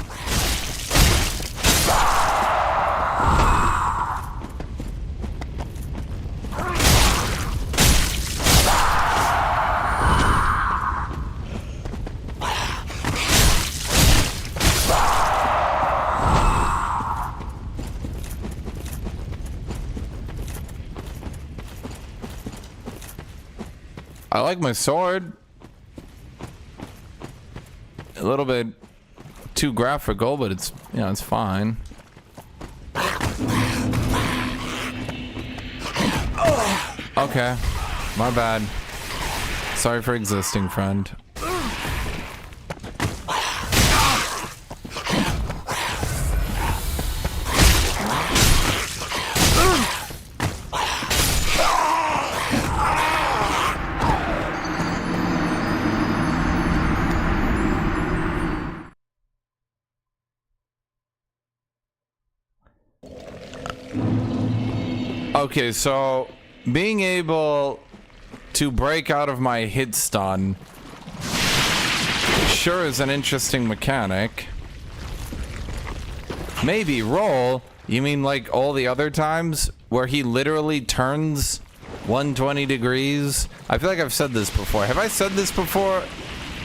I like my sword. A little bit too graphical, but it's, you know, it's fine. Okay, my bad. Sorry for existing, friend. Okay, so being able to break out of my hit stun sure is an interesting mechanic. Maybe roll. You mean like all the other times where he literally turns 120 degrees? I feel like I've said this before. Have I said this before?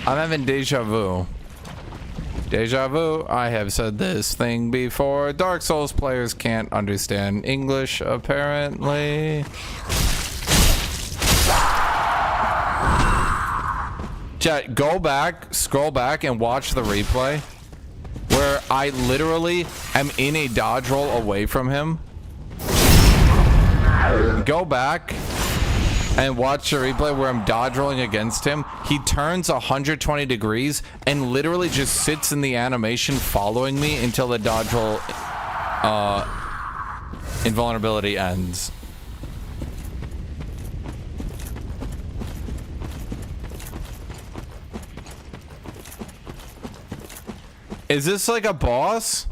I'm having deja vu. Deja vu, I have said this thing before. Dark Souls players can't understand English, apparently. Chat, go back, scroll back, and watch the replay where I literally am in a dodge roll away from him. Go back and watch the replay where I'm dodge rolling against him. He turns 120 degrees and literally just sits in the animation following me until the dodge roll invulnerability ends. Is this like a boss?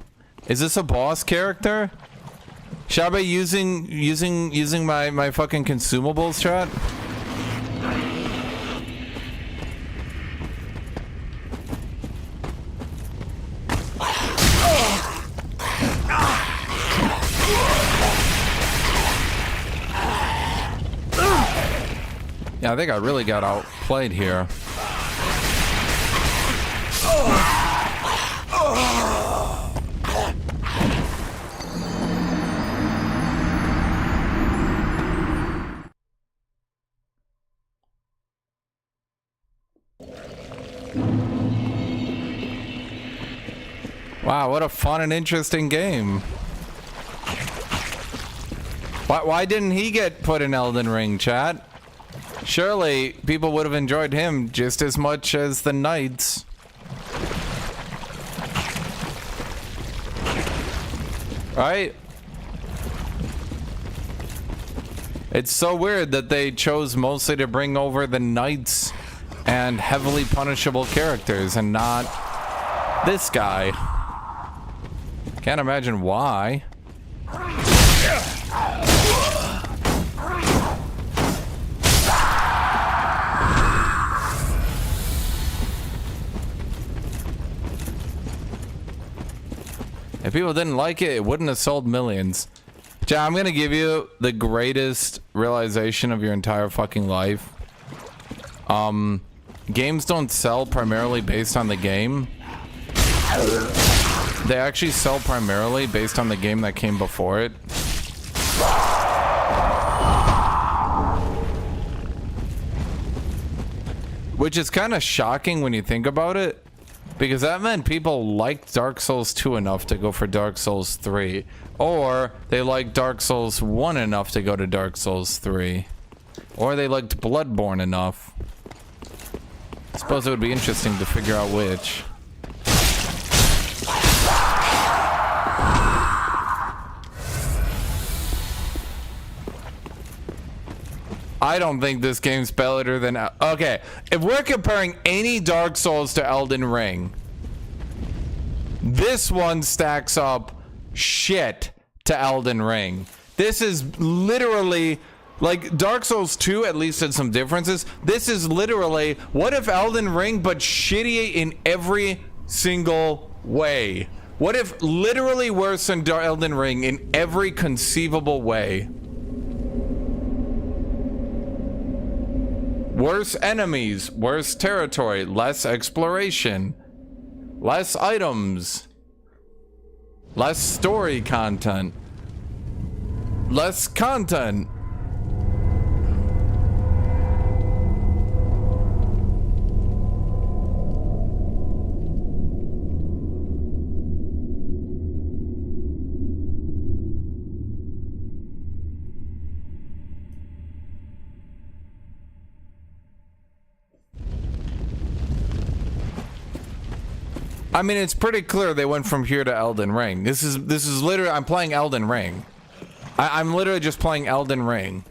Is this a boss character? Should I be using my fucking consumables, chat? Yeah, I think I really got outplayed here. Wow, what a fun and interesting game. Why didn't he get put in Elden Ring, chat? Surely people would have enjoyed him just as much as the knights. Right? It's so weird that they chose mostly to bring over the knights and heavily punishable characters and not this guy. Can't imagine why. If people didn't like it, it wouldn't have sold millions. Chat, I'm gonna give you the greatest realization of your entire fucking life. Games don't sell primarily based on the game. They actually sell primarily based on the game that came before it. Which is kind of shocking when you think about it, because that meant people liked Dark Souls 2 enough to go for Dark Souls 3. Or they liked Dark Souls 1 enough to go to Dark Souls 3. Or they liked Bloodborne enough. I suppose it would be interesting to figure out which. I don't think this game's better than... Okay, if we're comparing any Dark Souls to Elden Ring, this one stacks up shit to Elden Ring. This is literally... Like, Dark Souls 2 at least had some differences. This is literally, what if Elden Ring, but shitty in every single way? What if literally worse than Elden Ring in every conceivable way? Worse enemies, worse territory, less exploration, less items, less story content, less content. I mean, it's pretty clear they went from here to Elden Ring. This is literally, I'm playing Elden Ring. I'm literally just playing Elden Ring.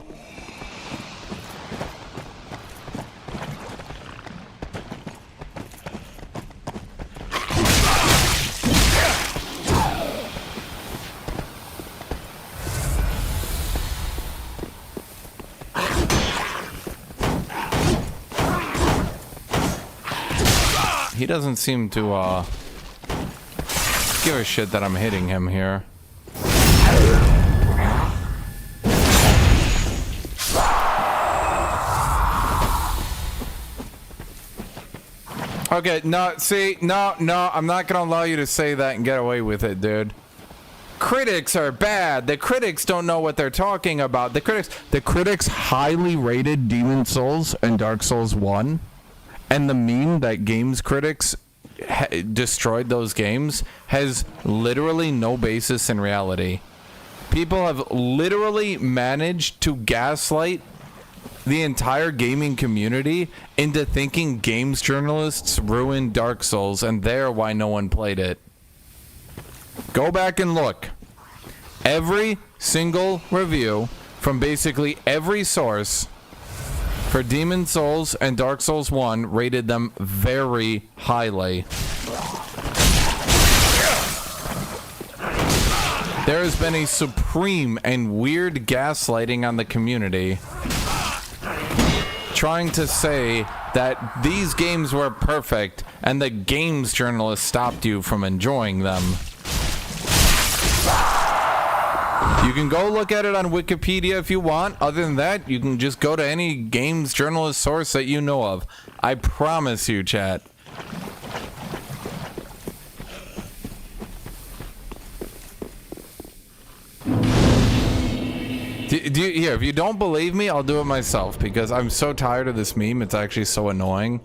He doesn't seem to give a shit that I'm hitting him here. Okay, no, see, no, I'm not gonna allow you to say that and get away with it, dude. Critics are bad. The critics don't know what they're talking about. The critics highly rated Demon Souls and Dark Souls 1. And the meme that games critics destroyed those games has literally no basis in reality. People have literally managed to gaslight the entire gaming community into thinking games journalists ruined Dark Souls, and they're why no one played it. Go back and look. Every single review from basically every source for Demon Souls and Dark Souls 1 rated them very highly. There has been a supreme and weird gaslighting on the community, trying to say that these games were perfect and the games journalists stopped you from enjoying them. You can go look at it on Wikipedia if you want. Other than that, you can just go to any games journalist source that you know of. I promise you, chat. Here, if you don't believe me, I'll do it myself, because I'm so tired of this meme. It's actually so annoying.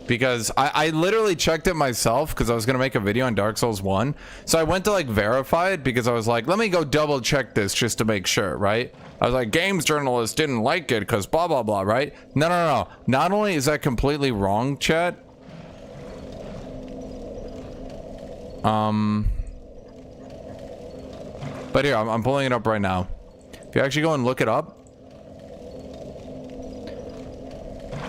Because I literally checked it myself because I was going to make a video on Dark Souls 1. So I went to like verify it because I was like, let me go double check this just to make sure, right? I was like, games journalists didn't like it because blah, blah, blah, right? No. Not only is that completely wrong, chat. But here, I'm pulling it up right now. If you actually go and look it up.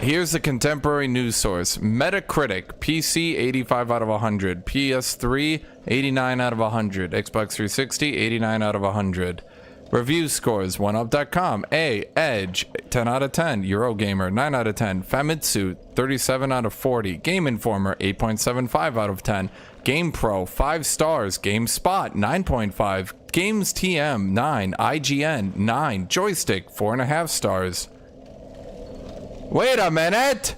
Here's the contemporary news source. Metacritic, PC 85 out of 100, PS3 89 out of 100, Xbox 360 89 out of 100. Review scores, 1up.com, A, Edge, 10 out of 10, Eurogamer, 9 out of 10, Famitsu, 37 out of 40, Game Informer, 8.75 out of 10, GamePro, 5 stars, GameSpot, 9.5, Games TM, 9, IGN, 9, Joystick, 4.5 stars. Wait a minute!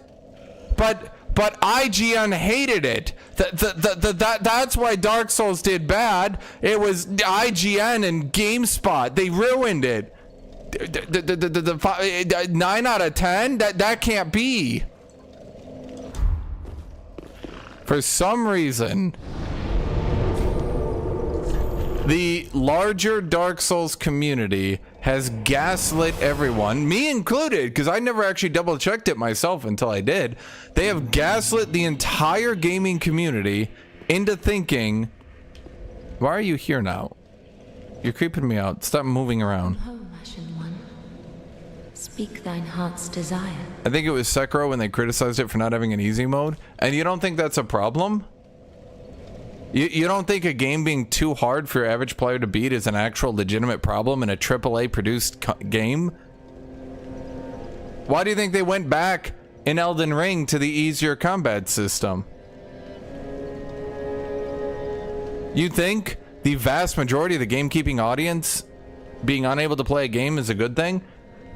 But IGN hated it. That's why Dark Souls did bad. It was IGN and GameSpot. They ruined it. 9 out of 10? That can't be. For some reason, the larger Dark Souls community has gaslit everyone, me included, because I never actually double checked it myself until I did. They have gaslit the entire gaming community into thinking, why are you here now? You're creeping me out. Stop moving around. Home, Ashen One. Speak thine heart's desire. I think it was Sekiro when they criticized it for not having an easy mode. And you don't think that's a problem? You don't think a game being too hard for your average player to beat is an actual legitimate problem in a AAA produced game? Why do you think they went back in Elden Ring to the easier combat system? You think the vast majority of the gamekeeping audience being unable to play a game is a good thing?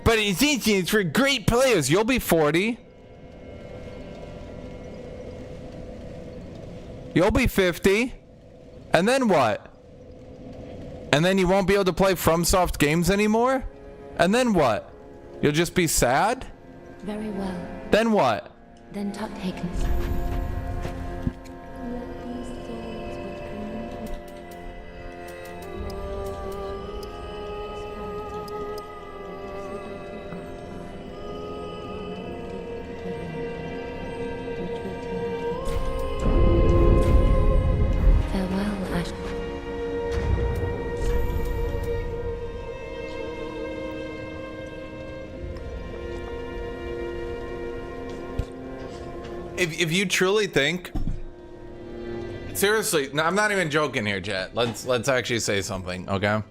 But it's easy, it's for great players. You'll be 40. You'll be 50. And then what? And then you won't be able to play FromSoft games anymore? And then what? You'll just be sad? Very well. Then what? Then Tut Hakens. If you truly think, seriously, no, I'm not even joking here, chat. Let's actually say something, okay?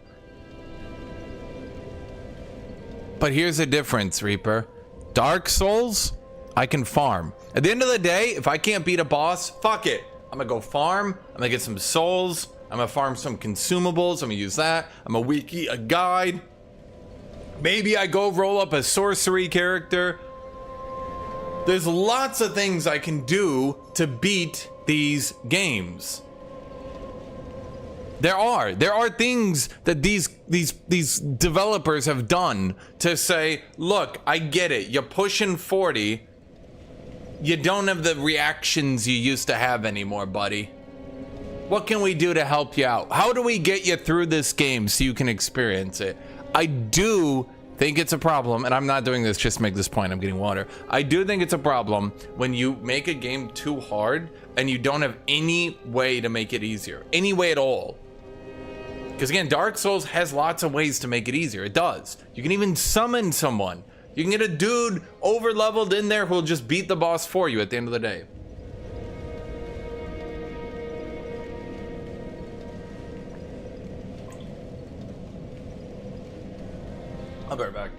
But here's the difference, Reaper. Dark Souls, I can farm. At the end of the day, if I can't beat a boss, fuck it. I'm gonna go farm. I'm gonna get some souls. I'm gonna farm some consumables. I'm gonna use that. I'm a wiki, a guide. Maybe I go roll up a sorcery character. There's lots of things I can do to beat these games. There are things that these developers have done to say, look, I get it. You're pushing 40. You don't have the reactions you used to have anymore, buddy. What can we do to help you out? How do we get you through this game so you can experience it? I do think it's a problem, and I'm not doing this just to make this point. I'm getting water. I do think it's a problem when you make a game too hard and you don't have any way to make it easier. Any way at all. Because again, Dark Souls has lots of ways to make it easier. It does. You can even summon someone. You can get a dude over leveled in there who'll just beat the boss for you at the end of the day. I'll be right back.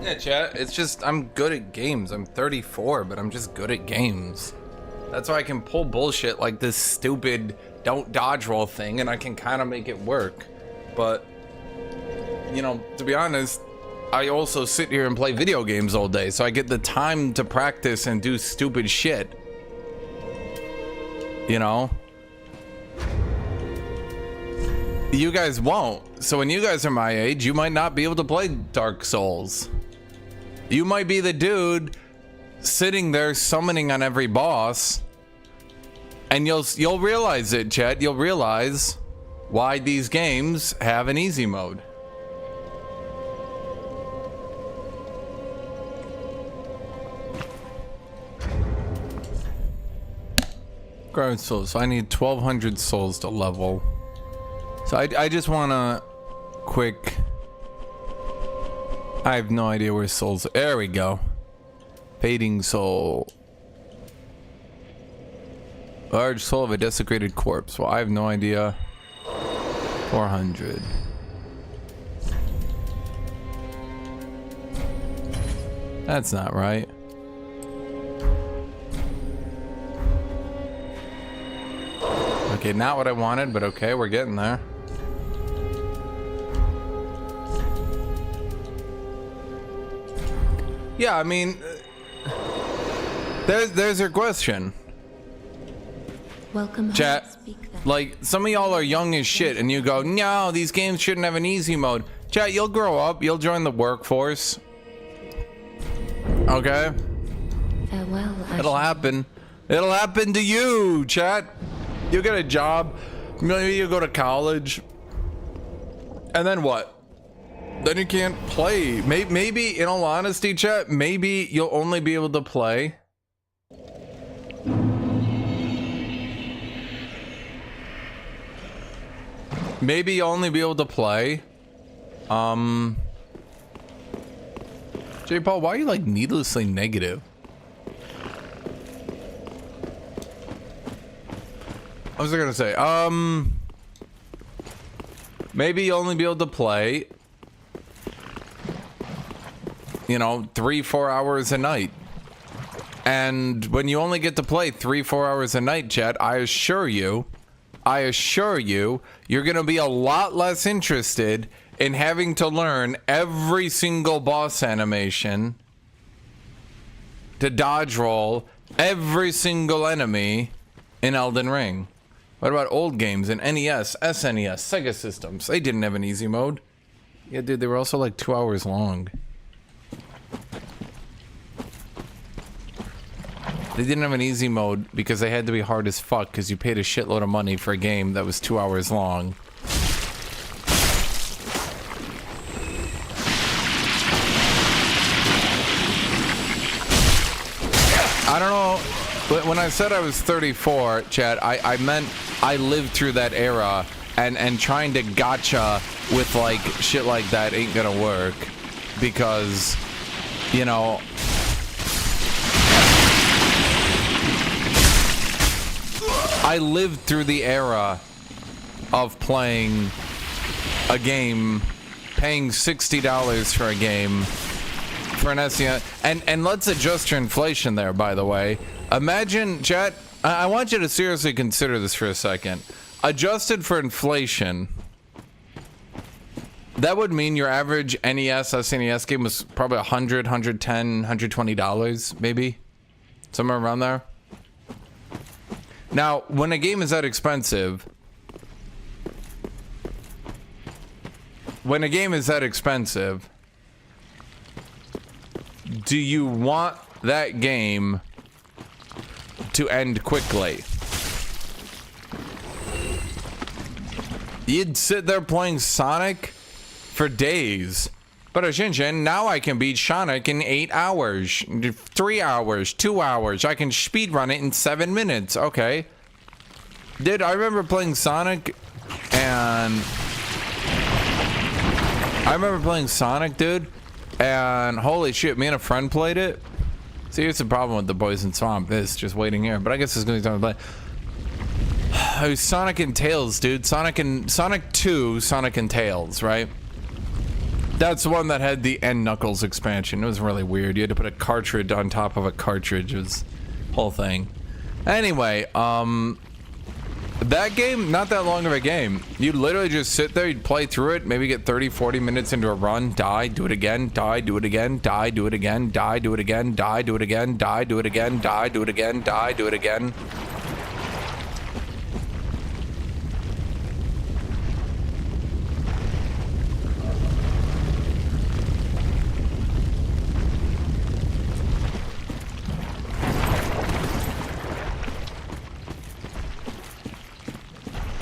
Yeah, chat. It's just I'm good at games. I'm 34, but I'm just good at games. That's why I can pull bullshit like this stupid don't dodge roll thing, and I can kind of make it work. But, you know, to be honest, I also sit here and play video games all day, so I get the time to practice and do stupid shit. You know? You guys won't. So when you guys are my age, you might not be able to play Dark Souls. You might be the dude sitting there summoning on every boss, and you'll realize it, Chet. You'll realize why these games have an easy mode. Ground souls. So I need 1,200 souls to level. So I just want to quick. I have no idea where souls. There we go. Fading soul. Large soul of a desecrated corpse. Well, I have no idea. 400. That's not right. Okay, not what I wanted, but okay, we're getting there. Yeah, I mean, there's your question. Welcome Chat, home. Speak then. like, some of y'all are young as shit, and you go, no, these games shouldn't have an easy mode. Chat, you'll grow up, you'll join the workforce. Okay? Farewell. It'll happen. It'll happen to you, chat. You'll get a job, maybe you go to college, and then what? Then you can't play. Maybe, in all honesty, chat, maybe you'll only be able to play. Maybe you'll only be able to play. J. Paul, why are you like needlessly negative? What was I gonna say? Maybe you'll only be able to play, you know, 3-4 hours a night. And when you only get to play 3-4 hours a night, chat, I assure you, you're gonna be a lot less interested in having to learn every single boss animation, to dodge roll every single enemy in Elden Ring. What about old games in NES, SNES, Sega systems? They didn't have an easy mode. Yeah, dude, they were also like 2 hours long. They didn't have an easy mode because they had to be hard as fuck because you paid a shitload of money for a game that was 2 hours long. I don't know. But when I said I was 34, Chad, I meant I lived through that era, and trying to gotcha with like shit like that ain't gonna work because, you know, I lived through the era of playing a game, paying $60 for a game for an SES, and let's adjust your inflation there, by the way. Imagine, chat, I want you to seriously consider this for a second. Adjusted for inflation, that would mean your average NES, SNES game was probably $100, $110, $120, maybe? Somewhere around there. Now, when a game is that expensive, do you want that game to end quickly? You'd sit there playing Sonic for days. But Shinshin, now I can beat Sonic in 8 hours, 3 hours, 2 hours. I can speedrun it in 7 minutes. Okay. Dude, I remember playing Sonic and... dude. And holy shit, me and a friend played it. See, here's the problem with the Poison Swamp. It's just waiting here. But I guess it's going to be time to play. It was Sonic and Tails, dude. Sonic 2, Sonic and Tails, right? That's the one that had the N Knuckles expansion. It was really weird. You had to put a cartridge on top of a cartridge. It was whole thing. Anyway, that game, not that long of a game. You'd literally just sit there, you'd play through it, maybe get 30, 40 minutes into a run, die, do it again, die, do it again, die, do it again, die, do it again, die, do it again, die, do it again, die, do it again, die, do it again.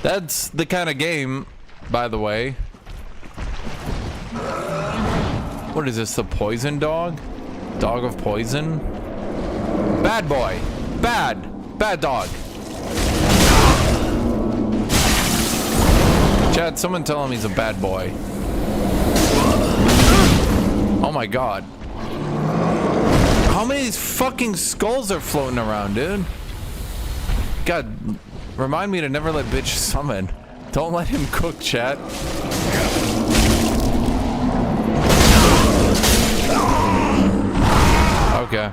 That's the kind of game, by the way. What is this, the poison dog? Dog of poison? Bad boy. Bad dog. Chad, someone tell him he's a bad boy. Oh my god. How many of these fucking skulls are floating around, dude? God. Remind me to never let bitch summon. Don't let him cook, chat. Okay.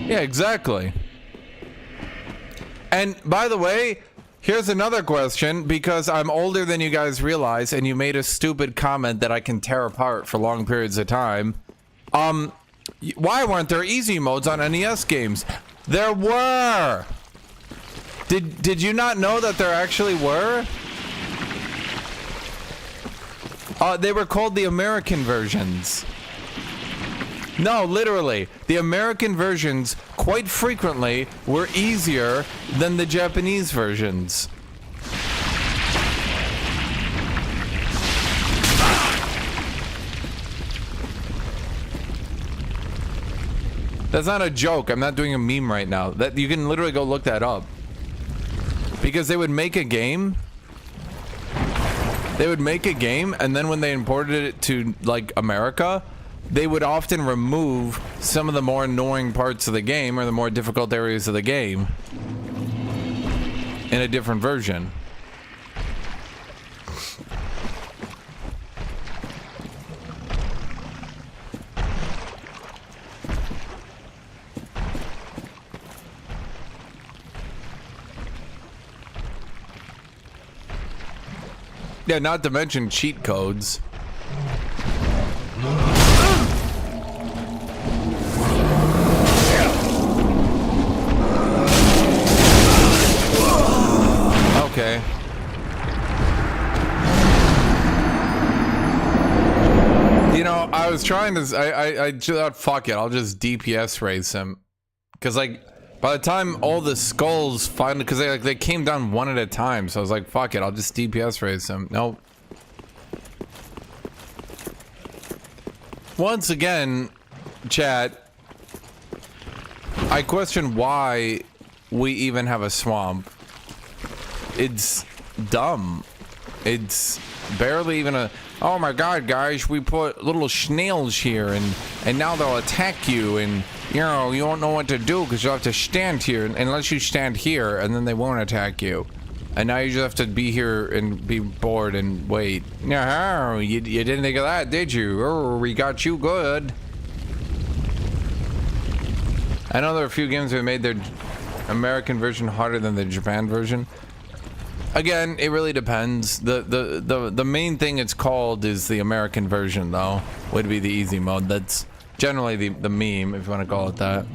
Yeah, exactly. And by the way, here's another question, because I'm older than you guys realize, and you made a stupid comment that I can tear apart for long periods of time. Why weren't there easy modes on NES games? There were! Did you not know that there actually were? They were called the American versions. No, literally. The American versions, quite frequently, were easier than the Japanese versions. That's not a joke. I'm not doing a meme right now. That you can literally go look that up. Because they would make a game. They would make a game, and then when they imported it to, like, America, they would often remove some of the more annoying parts of the game or the more difficult areas of the game in a different version. Yeah, not to mention cheat codes. Okay. You know, I was trying to. I thought, fuck it, I'll just DPS race him, because like by the time all the skulls finally, because they came down one at a time, so I was like, fuck it, I'll just DPS race him. Nope. Once again, chat, I question why we even have a swamp. It's dumb. It's barely even a, oh my god, guys, we put little snails here and now they'll attack you, and you know, you won't know what to do because you'll have to stand here unless you stand here, and then they won't attack you. And now you just have to be here and be bored and wait. No, you didn't think of that, did you? Oh, we got you good. I know there are a few games that made their American version harder than the Japan version. Again, it really depends. The main thing it's called is the American version, though. Would be the easy mode. That's generally the meme, if you want to call it that.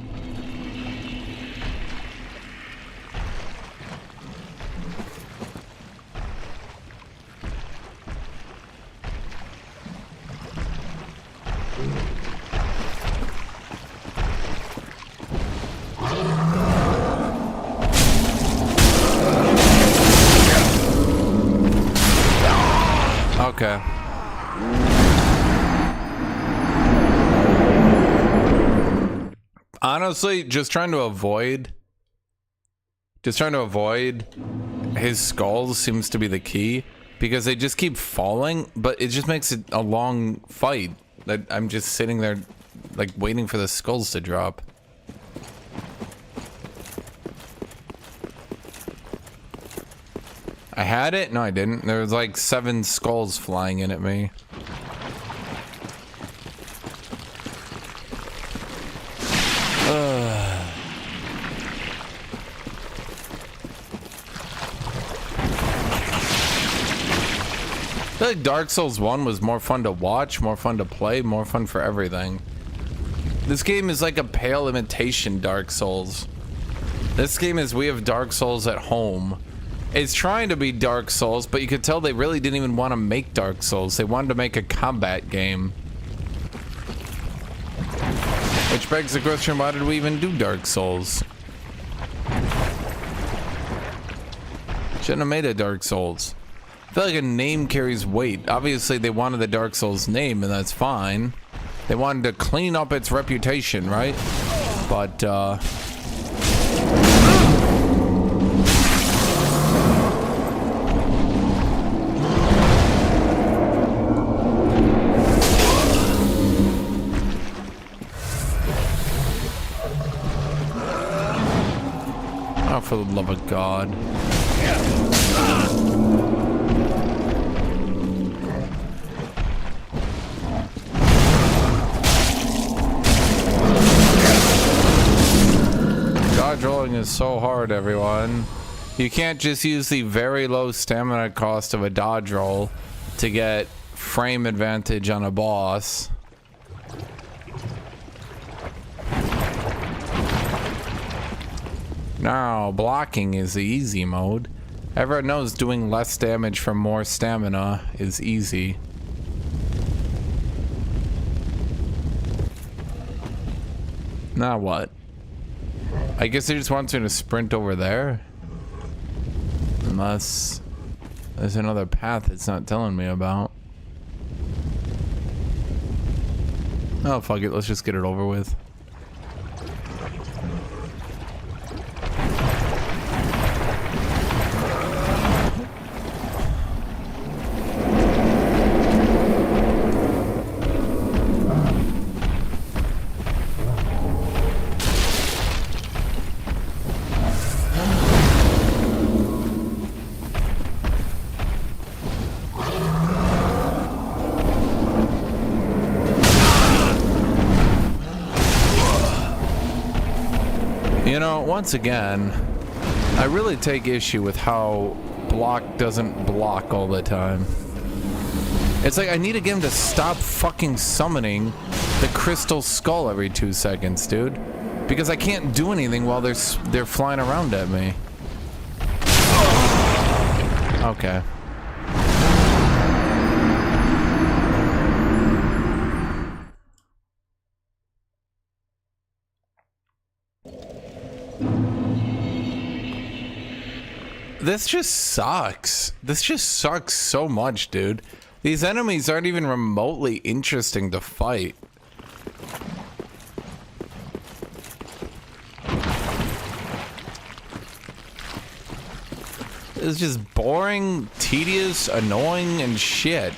Okay. Honestly, just trying to avoid his skulls seems to be the key, because they just keep falling, but it just makes it a long fight that I'm just sitting there like waiting for the skulls to drop. I had it? No, I didn't. There was like 7 skulls flying in at me. I feel like Dark Souls 1 was more fun to watch, more fun to play, more fun for everything. This game is like a pale imitation Dark Souls. This game is we have Dark Souls at home. It's trying to be Dark Souls, but you could tell they really didn't even want to make Dark Souls. They wanted to make a combat game. Which begs the question, why did we even do Dark Souls? Shouldn't have made a Dark Souls. I feel like a name carries weight. Obviously, they wanted the Dark Souls name, and that's fine. They wanted to clean up its reputation, right? But, oh, for the love of God. Dodge rolling is so hard, everyone. You can't just use the very low stamina cost of a dodge roll to get frame advantage on a boss. Now, blocking is the easy mode. Everyone knows doing less damage for more stamina is easy. Now what? I guess they just want me to sprint over there? Unless there's another path it's not telling me about. Oh, fuck it. Let's just get it over with. You know, once again, I really take issue with how block doesn't block all the time. It's like I need a game to stop fucking summoning the crystal skull every 2 seconds, dude. Because I can't do anything while they're flying around at me. Okay. This just sucks. This just sucks so much, dude. These enemies aren't even remotely interesting to fight. It's just boring, tedious, annoying, and shit.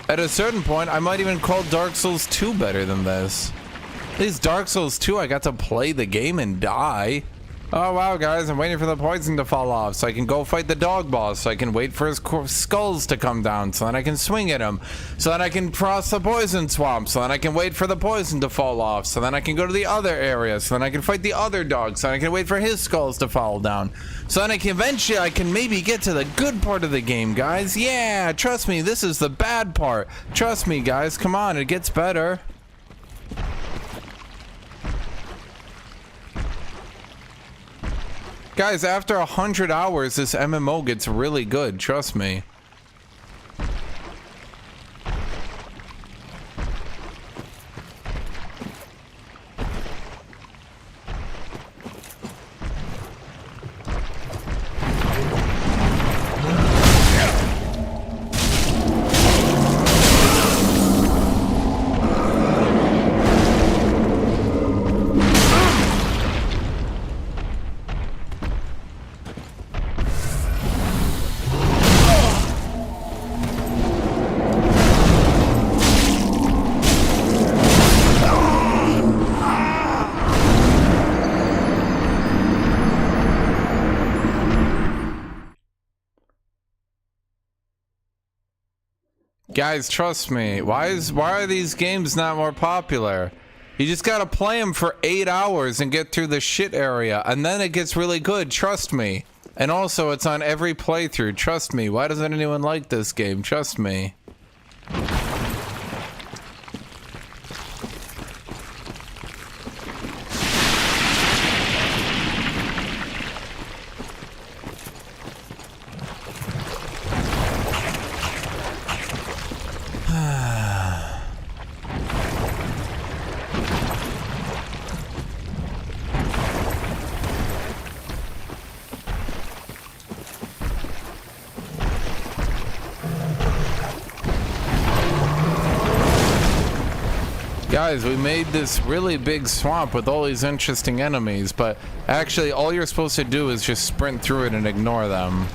At a certain point, I might even call Dark Souls 2 better than this. At least Dark Souls 2, I got to play the game and die. Oh wow, guys, I'm waiting for the poison to fall off so I can go fight the dog boss, so I can wait for his skulls to come down, so then I can swing at him, so then I can cross the poison swamp, so then I can wait for the poison to fall off, so then I can go to the other area, so then I can fight the other dog, so then I can wait for his skulls to fall down, so then I can eventually, I can maybe get to the good part of the game, guys. Yeah, trust me, this is the bad part. Trust me, guys, come on, it gets better. Guys, after 100 hours, this MMO gets really good, trust me. Guys, trust me. Why are these games not more popular? You just gotta play them for 8 hours and get through the shit area, and then it gets really good, trust me. And also, it's on every playthrough, trust me. Why doesn't anyone like this game? Trust me. Guys, we made this really big swamp with all these interesting enemies, but actually all you're supposed to do is just sprint through it and ignore them.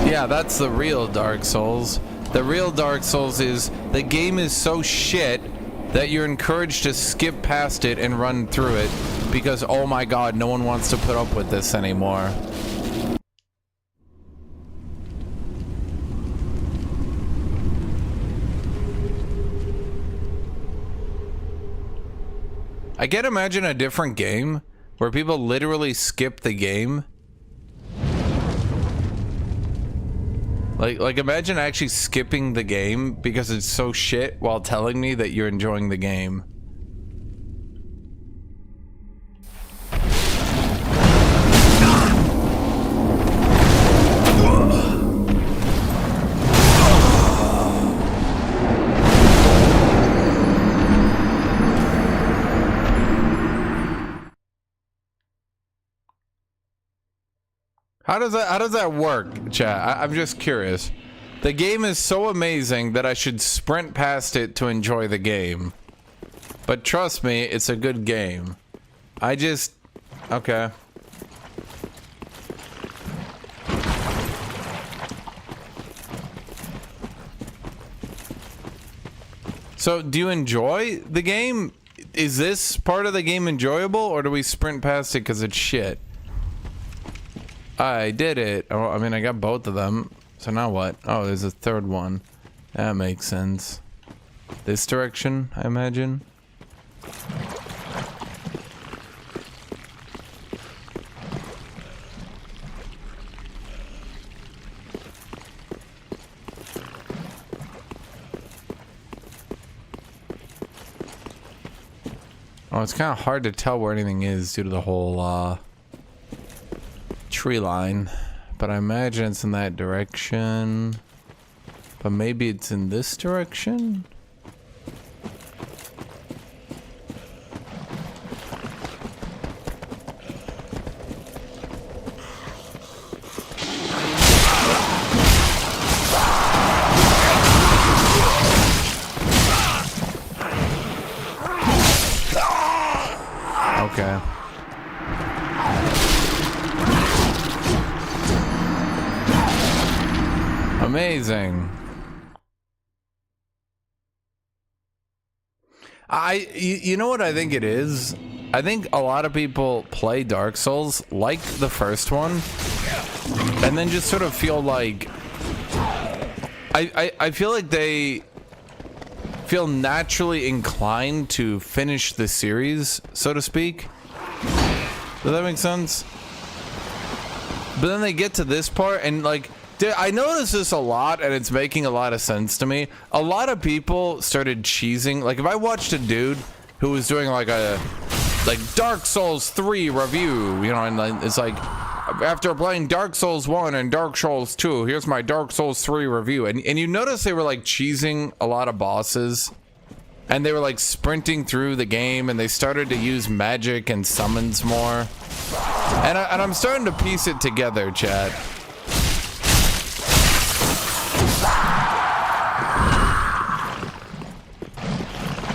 Yeah, that's the real Dark Souls. The real Dark Souls is the game is so shit that you're encouraged to skip past it and run through it because, oh my god, no one wants to put up with this anymore. I can't imagine a different game where people literally skip the game. Like imagine actually skipping the game because it's so shit while telling me that you're enjoying the game. How does that work, chat? I'm just curious. The game is so amazing that I should sprint past it to enjoy the game. But trust me, it's a good game. Okay. So, do you enjoy the game? Is this part of the game enjoyable, or do we sprint past it because it's shit? I did it. Oh, I mean, I got both of them. So now what? Oh, there's a third one. That makes sense. This direction, I imagine. Oh, it's kind of hard to tell where anything is due to the whole, tree line, but I imagine it's in that direction, but maybe it's in this direction. Okay. Amazing. You know what I think it is? I think a lot of people play Dark Souls like the first one and then just sort of feel like I feel like they feel naturally inclined to finish the series, so to speak. Does that make sense? But then they get to this part and like, dude, I notice this a lot and it's making a lot of sense to me. A lot of people started cheesing. Like if I watched a dude who was doing like a Dark Souls 3 review, you know, and it's like after playing Dark Souls 1 and Dark Souls 2, here's my Dark Souls 3 review. And you notice they were like cheesing a lot of bosses and they were like sprinting through the game and they started to use magic and summons more. And I'm starting to piece it together, chat.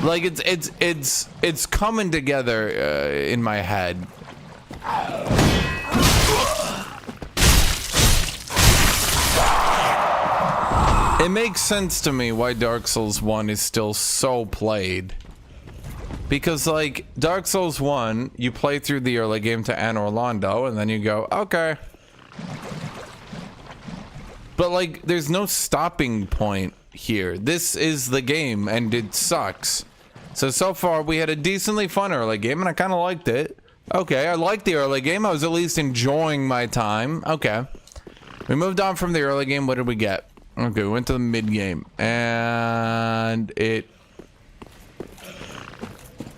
Like it's coming together in my head. It makes sense to me why Dark Souls 1 is still so played. Because like Dark Souls 1, you play through the early game to Anne Orlando and then you go, okay. But like, there's no stopping point here. This is the game, and it sucks. So far, we had a decently fun early game, and I kind of liked it. Okay, I liked the early game. I was at least enjoying my time. Okay. We moved on from the early game. What did we get? Okay, we went to the mid game, and it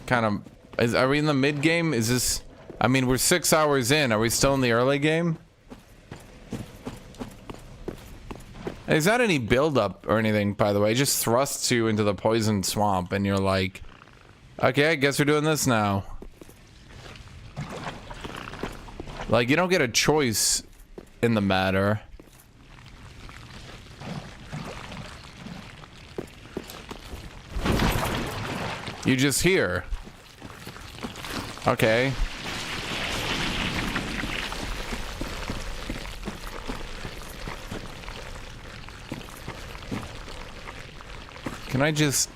kind of... Are we in the mid game? Is this... I mean, we're 6 hours in. Are we still in the early game? There's not any build-up or anything, by the way. It just thrusts you into the poison swamp, and you're like, okay, I guess we're doing this now. Like, you don't get a choice in the matter. You just hear. Okay. Can I just...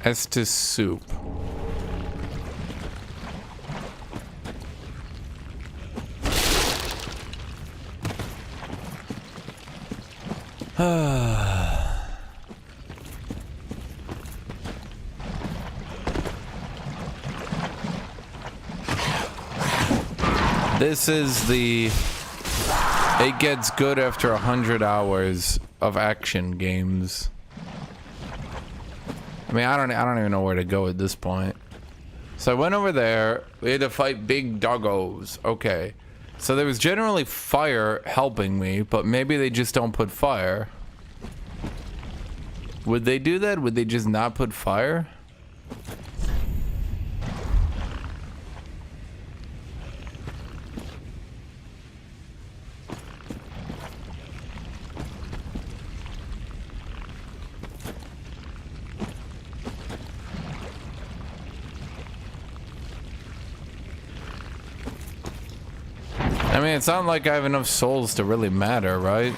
Estes soup. This is the... It gets good after 100 hours of action games. I mean, I don't even know where to go at this point. So I went over there. We had to fight big doggos. Okay. So there was generally fire helping me, but maybe they just don't put fire. Would they do that? Would they just not put fire? I mean, it's not like I have enough souls to really matter, right?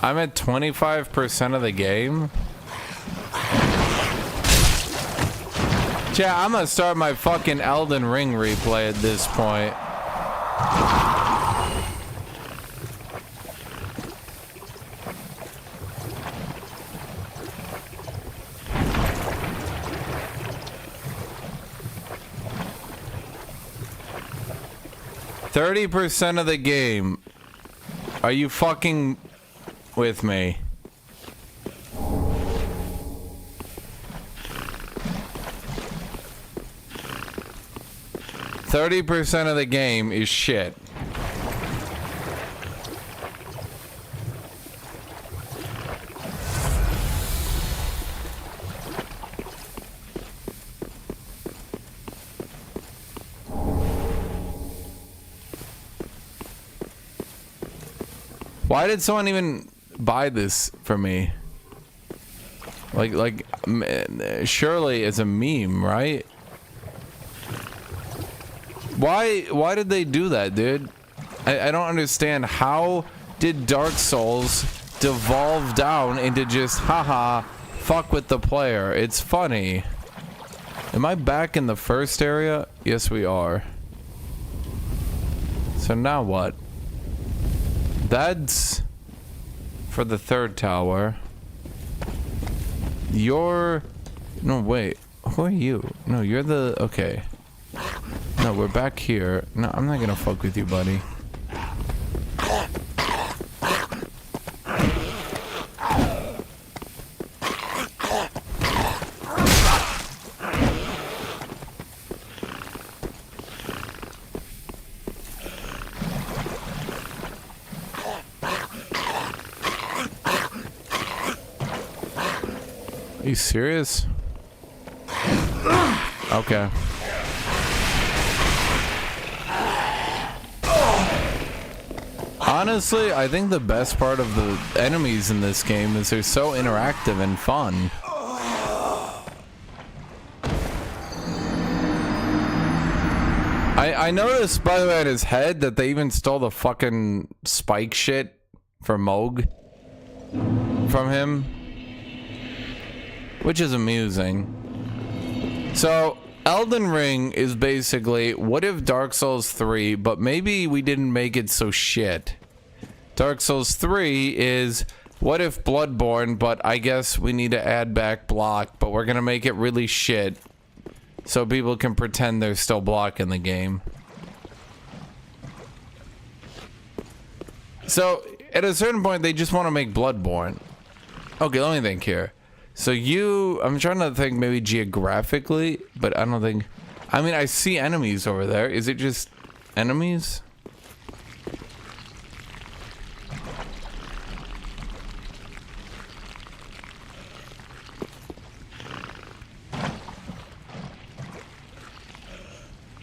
I'm at 25% of the game. Yeah, I'm gonna start my fucking Elden Ring replay at this point. %30 of the game. Are you fucking with me? %30 of the game is shit. Why did someone even buy this for me? Like, surely it's a meme, right? Why did they do that, dude? I don't understand. How did Dark Souls devolve down into just, haha, fuck with the player? It's funny. Am I back in the first area? Yes, we are. So now what? That's for the third tower. You're... No, wait. Who are you? No, you're the... Okay. No, we're back here. No, I'm not gonna fuck with you, buddy. Are you serious? Okay. Honestly, I think the best part of the enemies in this game is they're so interactive and fun. I noticed, by the way, on his head that they even stole the fucking spike shit for Moog from him, which is amusing. So Elden Ring is basically, what if Dark Souls 3, but maybe we didn't make it so shit. Dark Souls 3 is, what if Bloodborne, but I guess we need to add back block, but we're gonna make it really shit so people can pretend there's still block in the game. So at a certain point they just want to make Bloodborne. Okay, let me think here. So I'm trying to think maybe geographically, but I don't think, I mean, I see enemies over there. Is it just enemies?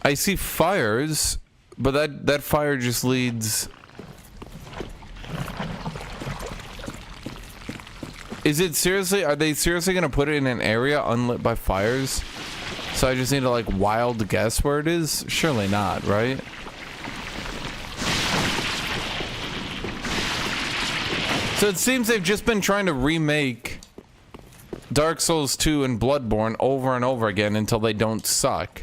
I see fires, but that fire just leads. Is it seriously? Are they seriously gonna put it in an area unlit by fires? So I just need to like wild guess where it is? Surely not, right? So it seems they've just been trying to remake Dark Souls 2 and Bloodborne over and over again until they don't suck.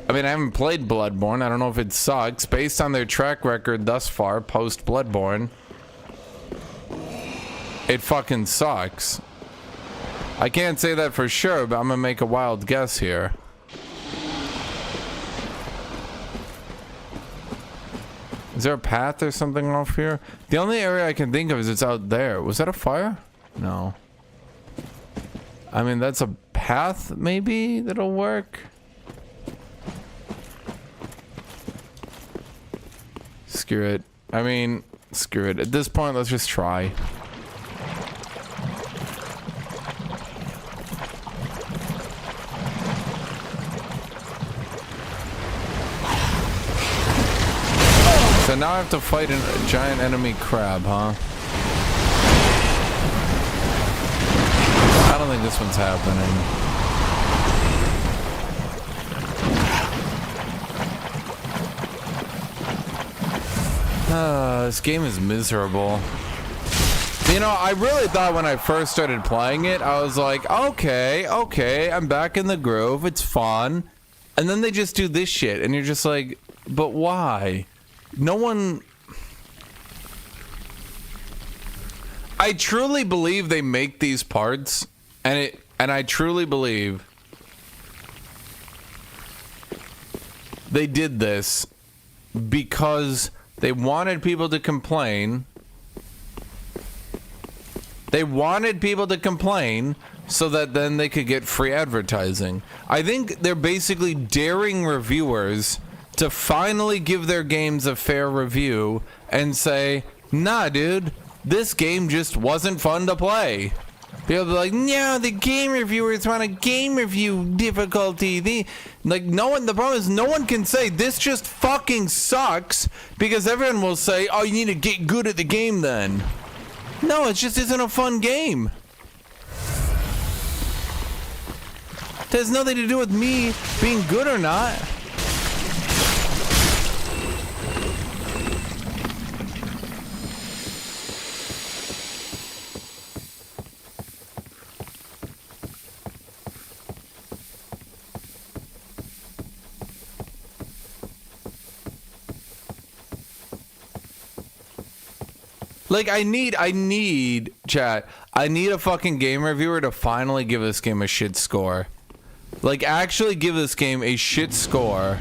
I mean, I haven't played Bloodborne. I don't know if it sucks. Based on their track record thus far, post Bloodborne, it fucking sucks. I can't say that for sure, but I'm gonna make a wild guess here. Is there a path or something off here? The only area I can think of is it's out there. Was that a fire? No. I mean, that's a path maybe that'll work. Screw it. I mean, screw it. At this point, let's just try. So now I have to fight a giant enemy crab, huh? I don't think this one's happening. This game is miserable. You know, I really thought when I first started playing it, I was like, okay, I'm back in the groove, it's fun. And then they just do this shit, and you're just like, but why? No one... I truly believe they make these parts, and I truly believe they did this because they wanted people to complain. They wanted people to complain so that then they could get free advertising. I think they're basically daring reviewers to finally give their games a fair review and say, nah, dude, this game just wasn't fun to play. People be like, no, the game reviewers want a game review difficulty. The problem is no one can say this just fucking sucks because everyone will say, oh, you need to get good at the game then. No, it just isn't a fun game. It has nothing to do with me being good or not. Like, I need, chat, I need a fucking game reviewer to finally give this game a shit score. Like, actually give this game a shit score.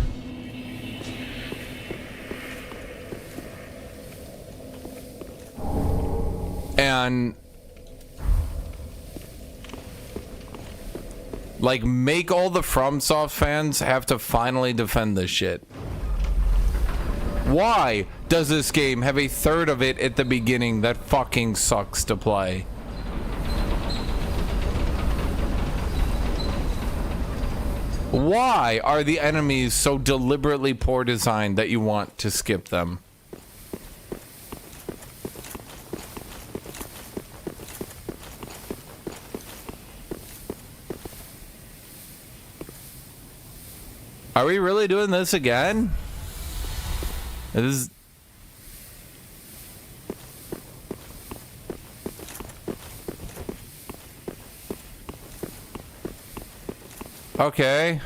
And, like, make all the FromSoft fans have to finally defend this shit. Why does this game have a third of it at the beginning that fucking sucks to play? Why are the enemies so deliberately poor designed that you want to skip them? Are we really doing this again? This is... Okay.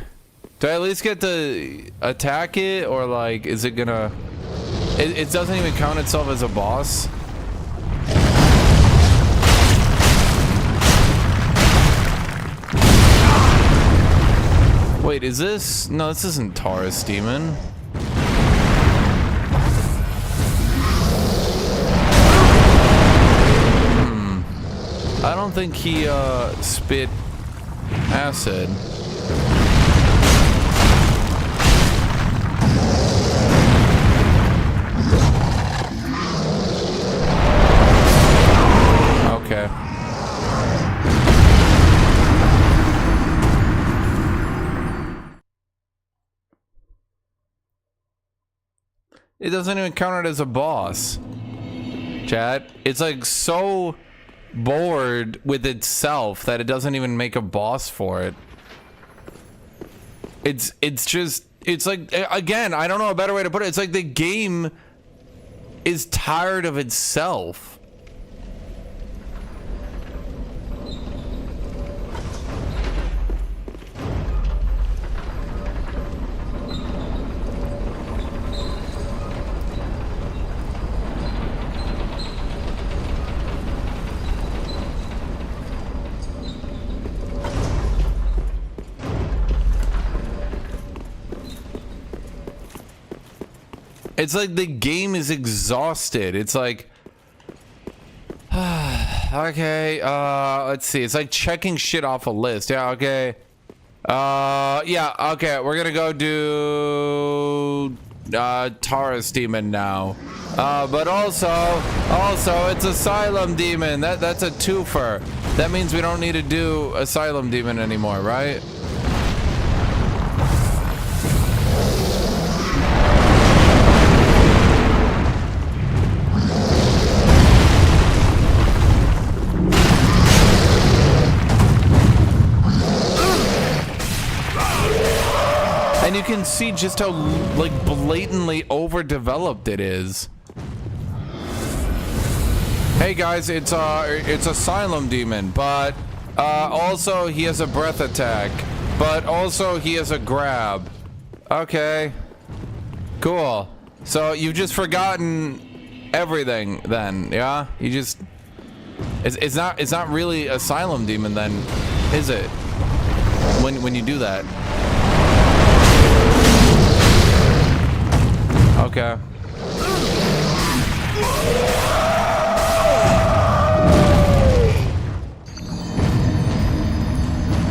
Do I at least get to attack it, or like, is it gonna... It doesn't even count itself as a boss? Wait, is this... No, this isn't Taurus Demon. I don't think he, spit acid. Okay. It doesn't even count it as a boss. Chat, it's like so bored with itself that it doesn't even make a boss for it. It's just, it's like, again, I don't know a better way to put it. It's like the game is tired of itself. It's like the game is exhausted. It's like, okay, let's see. It's like checking shit off a list. Yeah, okay. Yeah, okay. We're gonna go do Taurus Demon now. But also, it's Asylum Demon. That's a twofer. That means we don't need to do Asylum Demon anymore, right? And you can see just how, like, blatantly overdeveloped it is. Hey guys, it's Asylum Demon, but also he has a breath attack, but also he has a grab. Okay, cool. So you've just forgotten everything then, yeah? You just, it's not really Asylum Demon then, is it? When you do that. Okay.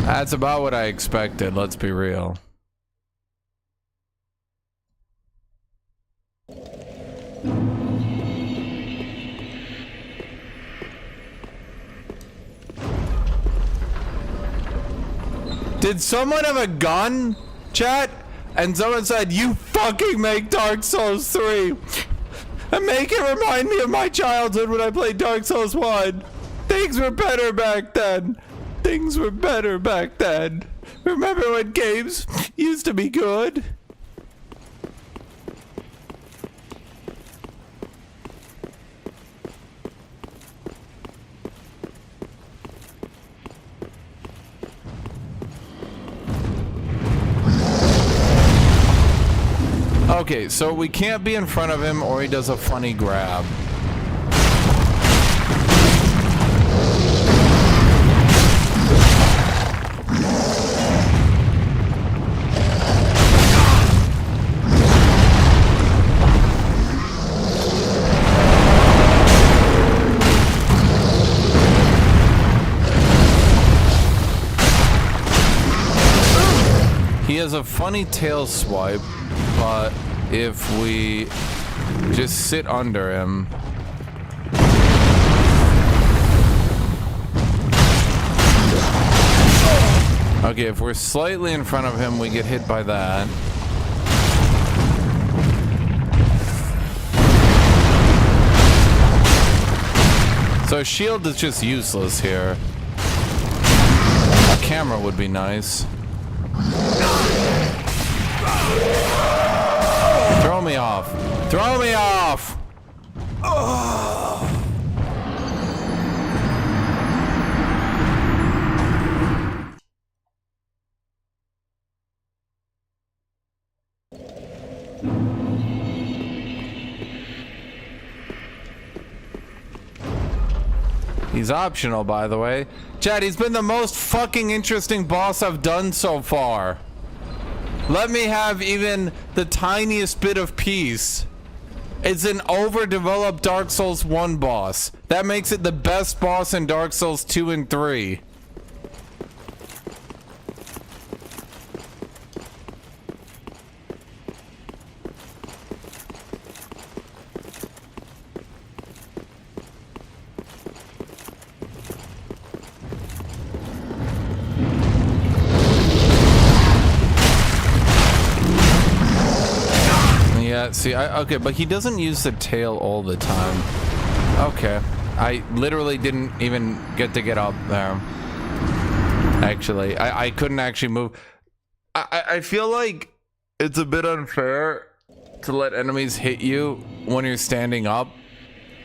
That's about what I expected, let's be real. Did someone have a gun, chat? And someone said, you fucking make Dark Souls 3 and make it remind me of my childhood when I played Dark Souls 1. Things were better back then. Things were better back then. Remember when games used to be good? Okay, so we can't be in front of him or he does a funny grab. He has a funny tail swipe, but if we just sit under him. Okay, if we're slightly in front of him, we get hit by that. So shield is just useless here. A camera would be nice. me off. Throw me off! He's optional, by the way. Chad, he's been the most fucking interesting boss I've done so far. Let me have even the tiniest bit of peace. It's an overdeveloped Dark Souls 1 boss. That makes it the best boss in Dark Souls 2 and 3. Yeah, see, okay, but he doesn't use the tail all the time. Okay. I literally didn't even get to get up there. Actually, I couldn't actually move. I feel like it's a bit unfair to let enemies hit you when you're standing up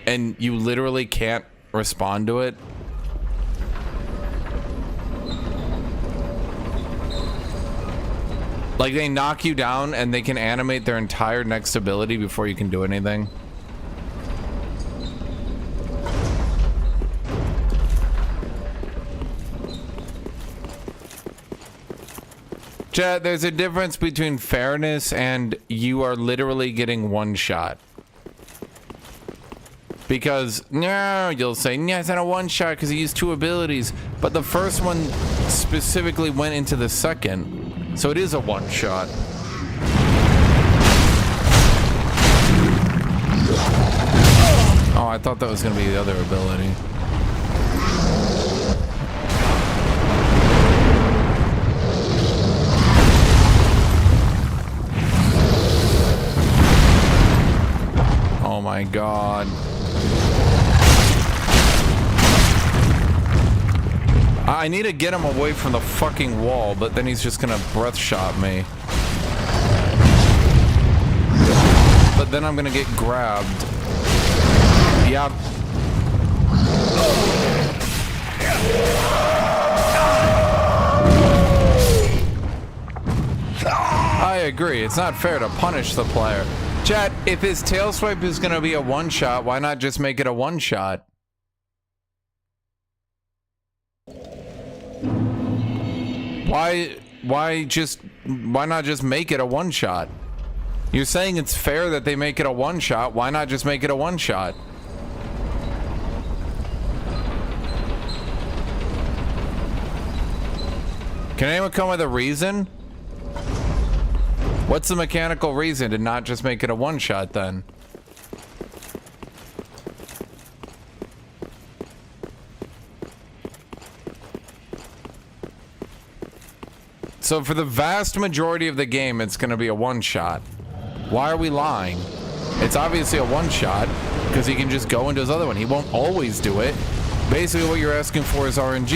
and you literally can't respond to it. Like, they knock you down and they can animate their entire next ability before you can do anything. Chat, there's a difference between fairness and you are literally getting one shot. Because, no, you'll say, yeah, it's not a one shot because he used 2 abilities. But the first one specifically went into the second. So it is a one shot. Oh, I thought that was going to be the other ability. Oh my god. I need to get him away from the fucking wall, but then he's just gonna breath shot me. But then I'm gonna get grabbed. Yep. I agree, it's not fair to punish the player. Chat, if his tail swipe is gonna be a one-shot, why not just make it a one-shot? Why not just make it a one-shot? You're saying it's fair that they make it a one-shot, why not just make it a one-shot? Can anyone come with a reason? What's the mechanical reason to not just make it a one-shot then? So for the vast majority of the game, it's going to be a one-shot. Why are we lying? It's obviously a one-shot because he can just go into his other one. He won't always do it. Basically, what you're asking for is RNG.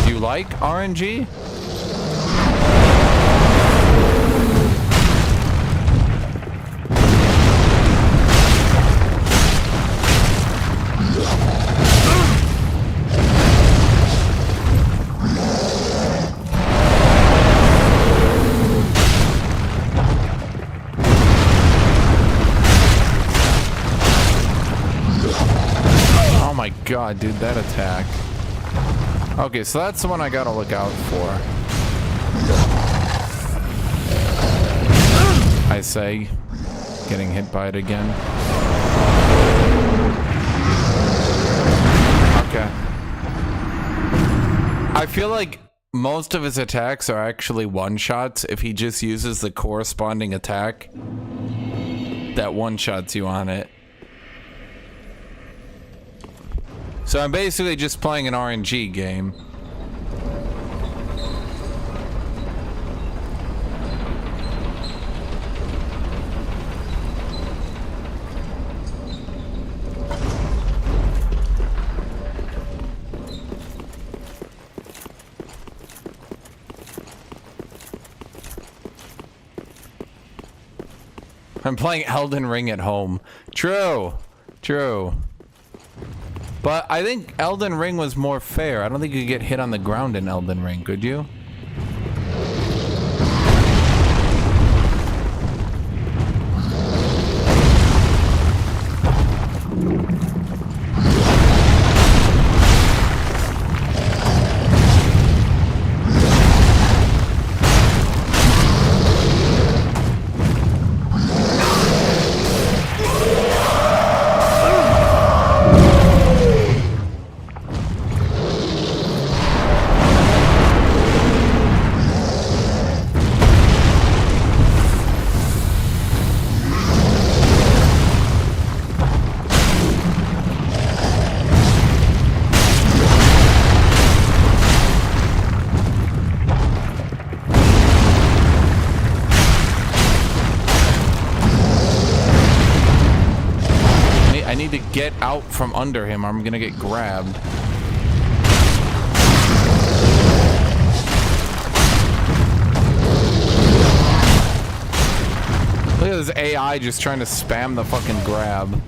Do you like RNG? God, dude, that attack. Okay, so that's the one I gotta look out for. I say, getting hit by it again. Okay. I feel like most of his attacks are actually one-shots if he just uses the corresponding attack that one-shots you on it. So I'm basically just playing an RNG game. I'm playing Elden Ring at home. True. True. But I think Elden Ring was more fair. I don't think you could get hit on the ground in Elden Ring, could you? Get out from under him or I'm gonna get grabbed. Look at this AI just trying to spam the fucking grab.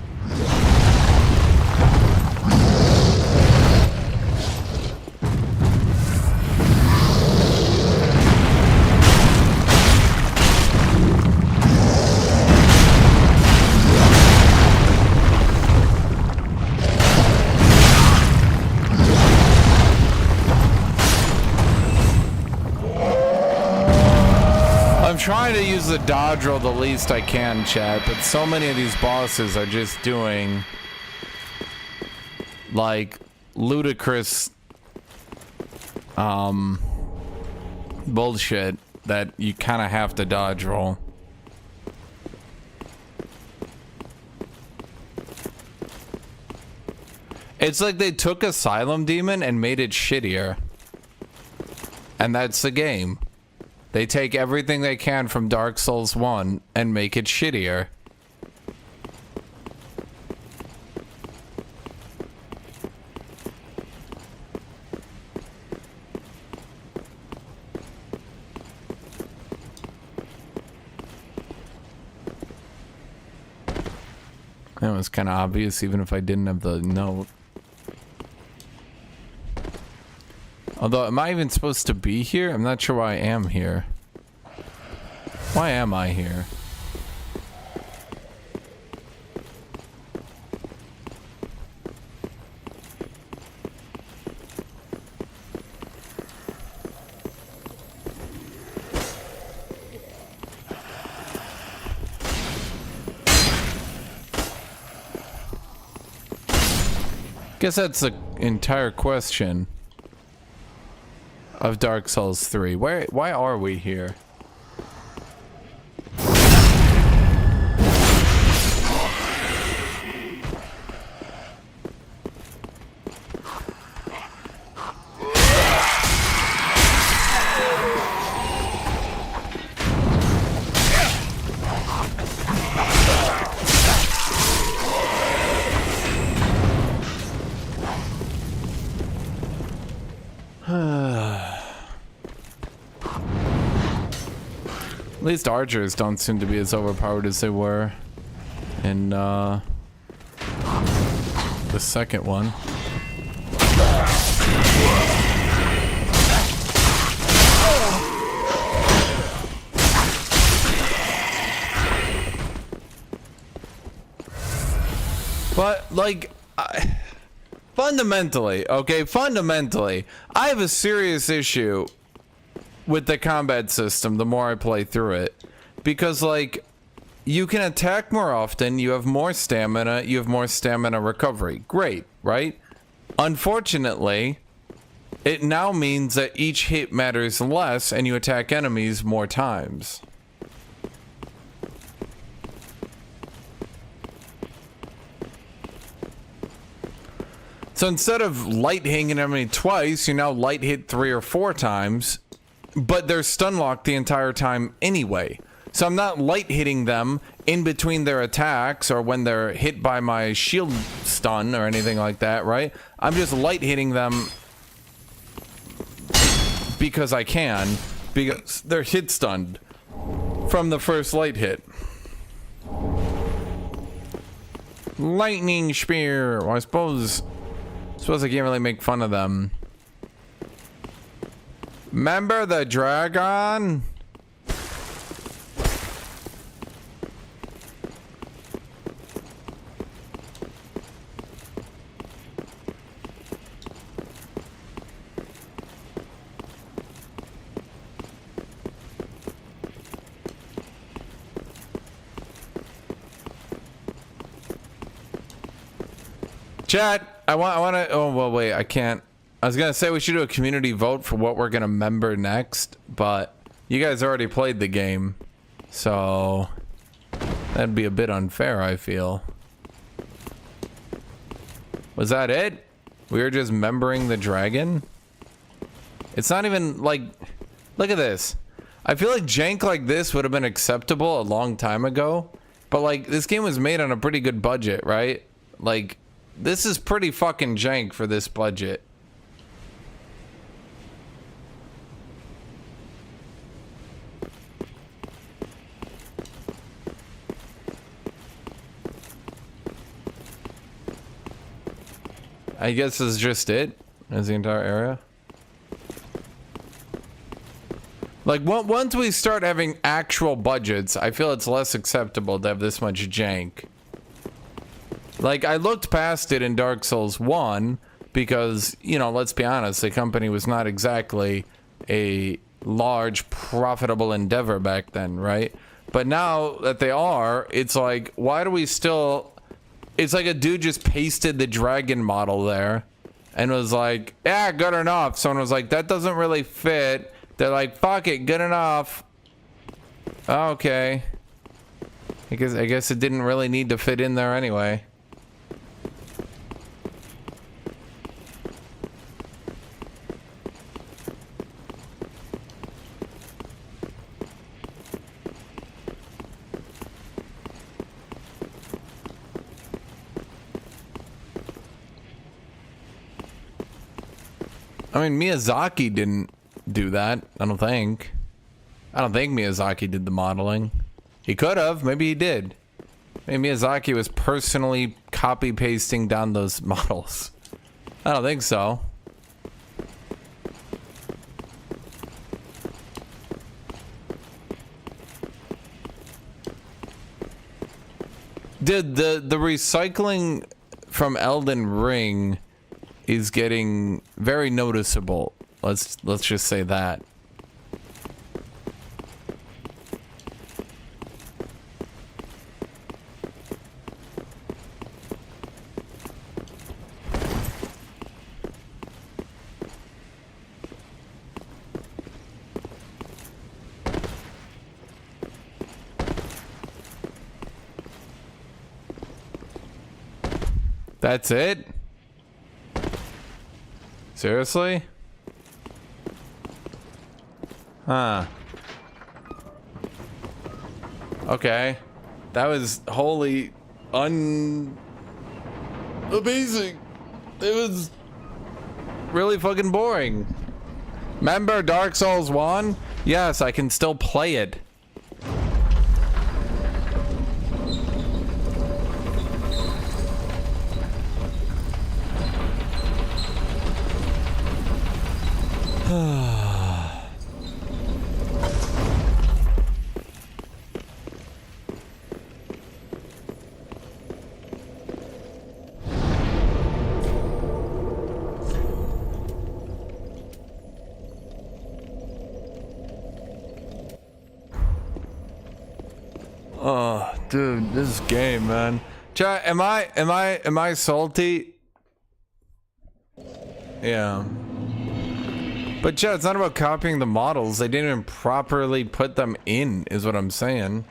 Trying to use the dodge roll the least I can, chat, but so many of these bosses are just doing like ludicrous bullshit that you kind of have to dodge roll. It's like they took Asylum Demon and made it shittier. And that's the game. They take everything they can from Dark Souls 1 and make it shittier. That was kind of obvious even if I didn't have the note. Although, am I even supposed to be here? I'm not sure why I am here. Why am I here? Guess that's the entire question of Dark Souls 3. Why are we here? At least archers don't seem to be as overpowered as they were in the second one. But like fundamentally, I have a serious issue with the combat system the more I play through it, because like you can attack more often, you have more stamina recovery. Great, right? Unfortunately, it now means that each hit matters less and you attack enemies more times. So instead of light hitting an enemy twice, you now light hit 3 or 4 times. But they're stun locked the entire time anyway. So I'm not light hitting them in between their attacks or when they're hit by my shield stun or anything like that, right? I'm just light hitting them because I can, because they're hit stunned from the first light hit. Lightning spear. Well, I suppose I can't really make fun of them. Remember the dragon? Chat, I want to, oh, well, wait, I can't. I was going to say we should do a community vote for what we're going to member next, but you guys already played the game, so that'd be a bit unfair, I feel. Was that it? We were just membering the dragon? It's not even, like, look at this. I feel like jank like this would have been acceptable a long time ago, but, like, this game was made on a pretty good budget, right? Like, this is pretty fucking jank for this budget. I guess this is just it. Is the entire area. Like, once we start having actual budgets, I feel it's less acceptable to have this much jank. Like, I looked past it in Dark Souls 1 because, you know, let's be honest, the company was not exactly a large, profitable endeavor back then, right? But now that they are, it's like, why do we still... It's like a dude just pasted the dragon model there and was like, yeah, good enough. Someone was like, that doesn't really fit. They're like, fuck it, good enough. Okay. I guess it didn't really need to fit in there anyway. I mean, Miyazaki didn't do that, I don't think. I don't think Miyazaki did the modeling. He could have, maybe he did. Maybe Miyazaki was personally copy-pasting down those models. I don't think so. Dude, the recycling from Elden Ring is getting very noticeable. Let's just say that. That's it? Seriously? Huh. Okay. That was wholly amazing. It was really fucking boring. Remember Dark Souls 1? Yes, I can still play it. Oh, dude, this game, man. Chat, am I salty? Yeah. But chat, it's not about copying the models. They didn't even properly put them in, is what I'm saying.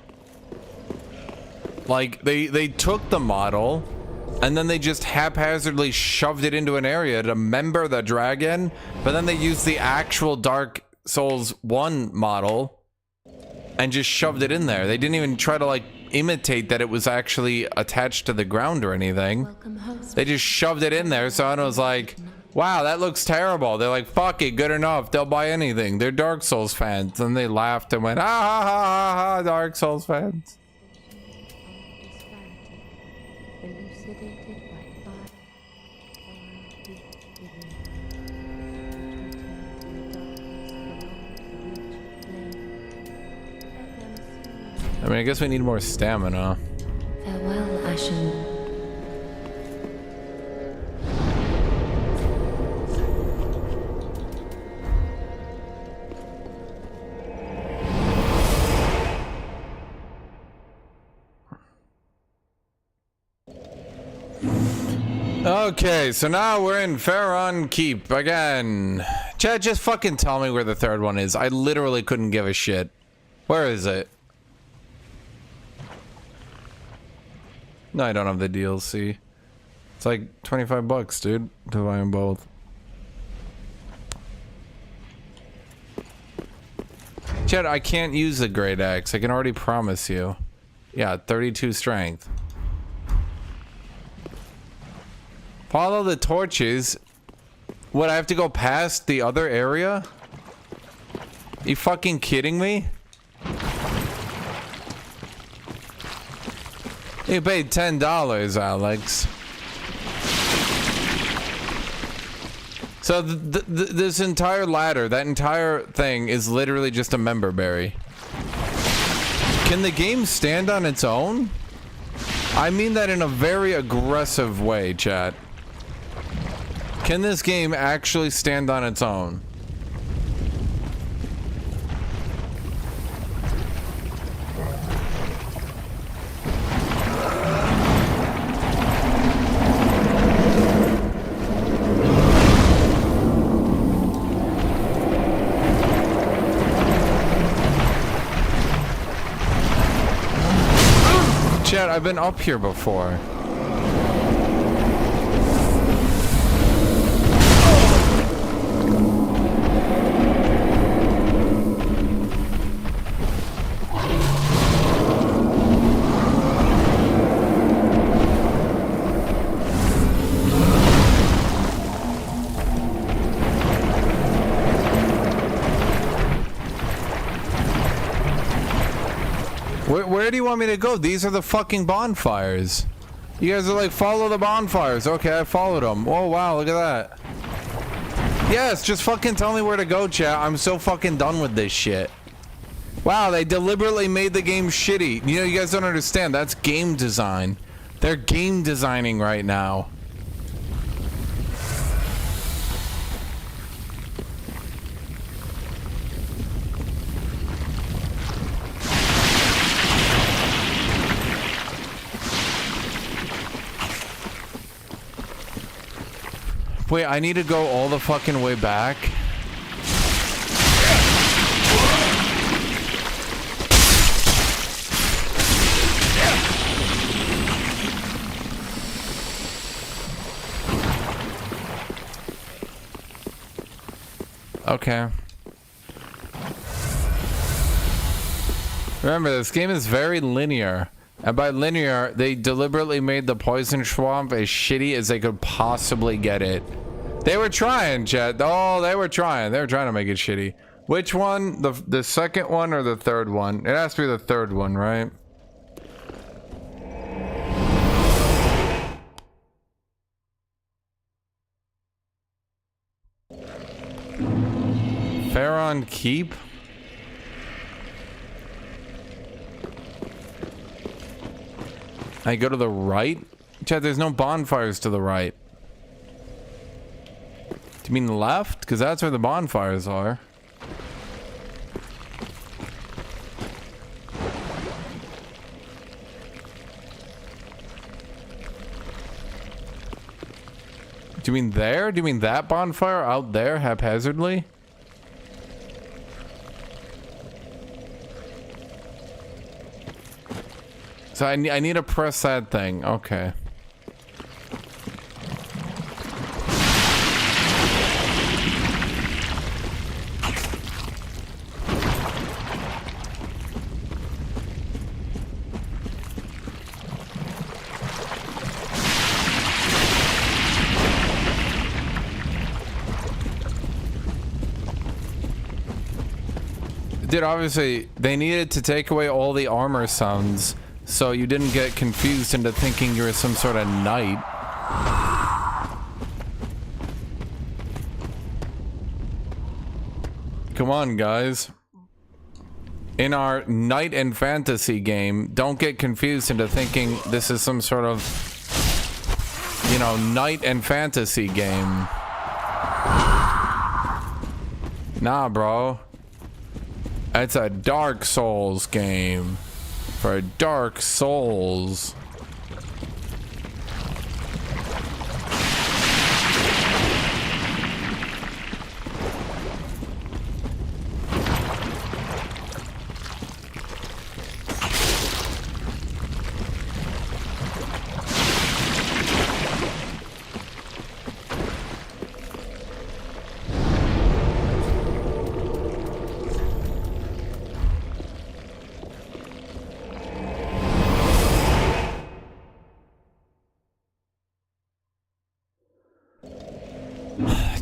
Like, they took the model, and then they just haphazardly shoved it into an area to member the dragon, but then they used the actual Dark Souls 1 model and just shoved it in there. They didn't even try to, like, imitate that it was actually attached to the ground or anything. They just shoved it in there, so I was like, wow, that looks terrible. They're like, fuck it, good enough. They'll buy anything. They're Dark Souls fans. And they laughed and went, ah, ha, ha, ha, ha, Dark Souls fans. I mean, I guess we need more stamina. Farewell, Ashen. Okay, so now we're in Faron Keep again. Chad, just fucking tell me where the third one is. I literally couldn't give a shit. Where is it? No, I don't have the DLC. It's like 25 bucks, dude, to buy them both. Chad, I can't use the great axe. I can already promise you. Yeah, 32 strength. Follow the torches. What, I have to go past the other area? You fucking kidding me? You paid $10, Alex. So this entire ladder, that entire thing is literally just a member berry. Can the game stand on its own? I mean that in a very aggressive way, chat. Can this game actually stand on its own? Chat, I've been up here before. Where do you want me to go? These are the fucking bonfires. You guys are like, follow the bonfires. Okay, I followed them. Oh, wow, look at that. Yes, just fucking tell me where to go, chat. I'm so fucking done with this shit. Wow, they deliberately made the game shitty. You know, you guys don't understand. That's game design. They're game designing right now. Wait, I need to go all the fucking way back? Okay. Remember, this game is very linear. And by linear, they deliberately made the poison swamp as shitty as they could possibly get it. They were trying, chat. Oh, they were trying. They were trying to make it shitty. Which one? The second one or the third one? It has to be the third one, right? Faron Keep? I go to the right? Chat, there's no bonfires to the right. Do you mean the left? Because that's where the bonfires are. Do you mean there? Do you mean that bonfire out there haphazardly? So I need to press that thing. Okay. Dude, obviously, they needed to take away all the armor sounds so you didn't get confused into thinking you were some sort of knight. Come on, guys. In our knight and fantasy game, don't get confused into thinking this is some sort of, you know, knight and fantasy game. Nah, bro. It's a Dark Souls game. For Dark Souls.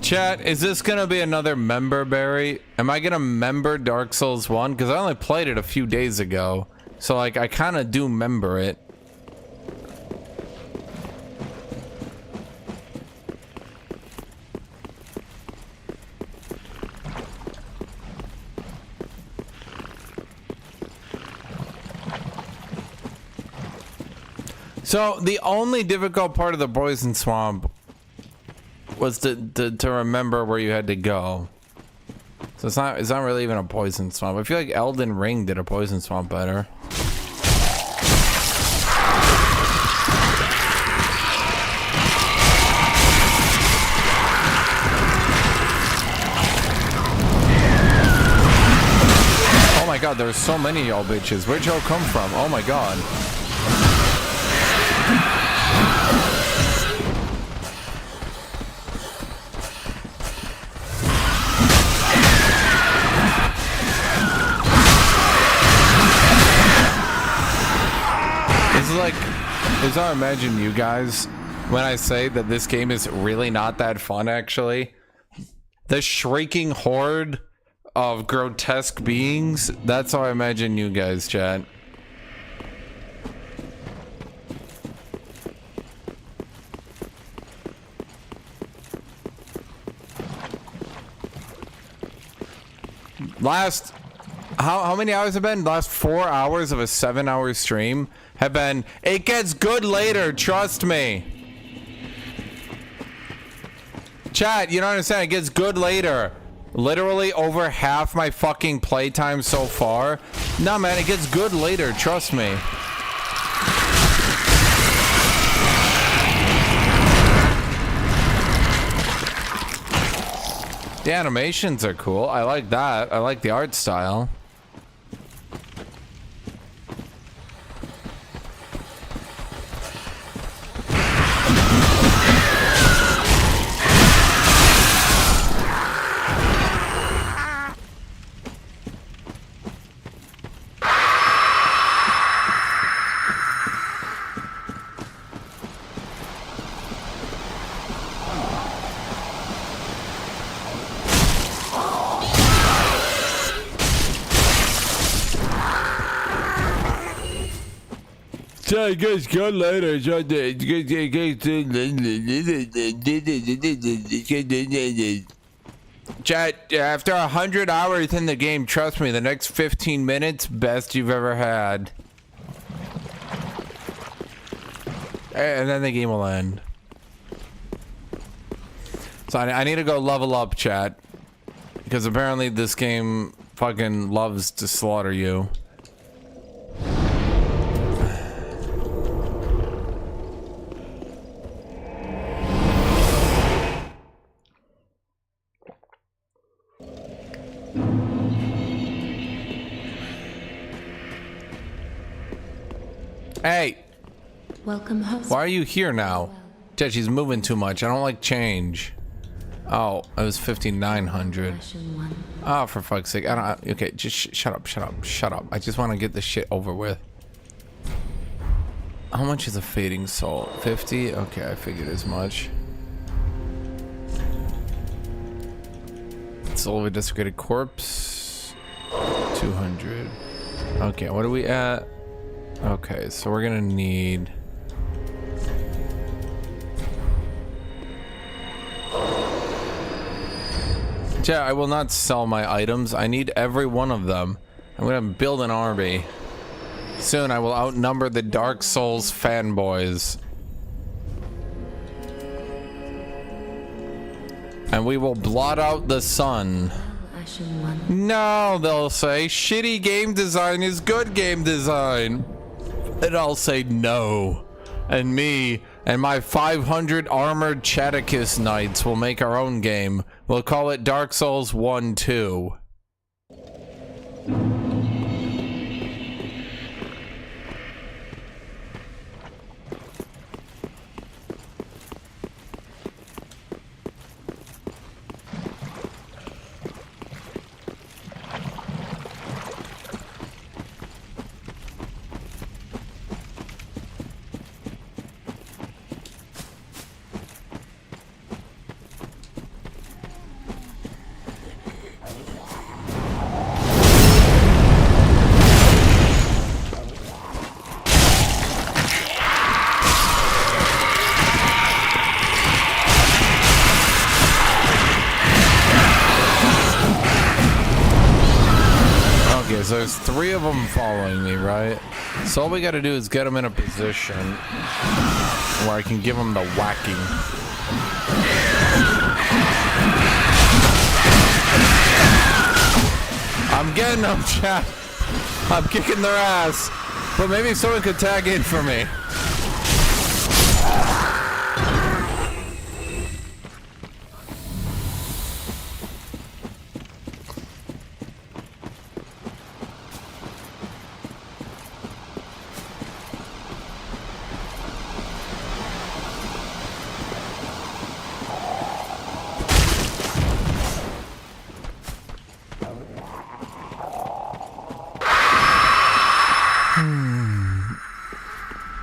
Chat, is this gonna be another member berry? Am I gonna member Dark Souls 1? Because I only played it a few days ago. So, like, I kind of do member it. So, the only difficult part of the Poison Swamp was to remember where you had to go. So it's not really even a poison swamp. I feel like Elden Ring did a poison swamp better. Oh my god, there's so many of y'all bitches. Where'd y'all come from? Oh my god. Is I imagine you guys when I say that this game is really not that fun, actually. The shrieking horde of grotesque beings, that's how I imagine you guys, chat. Last, how many hours have been? Last 4 hours of a 7-hour stream have been, it gets good later, trust me. Chat, you don't understand, it gets good later. Literally over half my fucking playtime so far. No, man, it gets good later, trust me. The animations are cool. I like that. I like the art style. It gets good later. Chat, after 100 hours in the game, trust me, the next 15 minutes, best you've ever had. And then the game will end. So I need to go level up, chat. Because apparently this game fucking loves to slaughter you. Hey! Welcome home. Why are you here now? Chat, she's moving too much. I don't like change. Oh, it was 5,900. Oh, for fuck's sake. I don't. Okay, just shut up. I just want to get this shit over with. How much is a fading soul? 50? Okay, I figured as much. Soul of a desecrated corpse. 200. Okay, what are we at? Okay, so we're gonna need... Yeah, I will not sell my items. I need every one of them. I'm gonna build an army. Soon I will outnumber the Dark Souls fanboys. And we will blot out the sun. Ashen one. No, they'll say, shitty game design is good game design. And I'll say no. And me and my 500 armored Chaticus knights will make our own game. We'll call it Dark Souls 1-2. So there's 3 of them following me, right? So all we gotta do is get them in a position where I can give them the whacking. I'm getting them, chat. I'm kicking their ass. But maybe someone could tag in for me.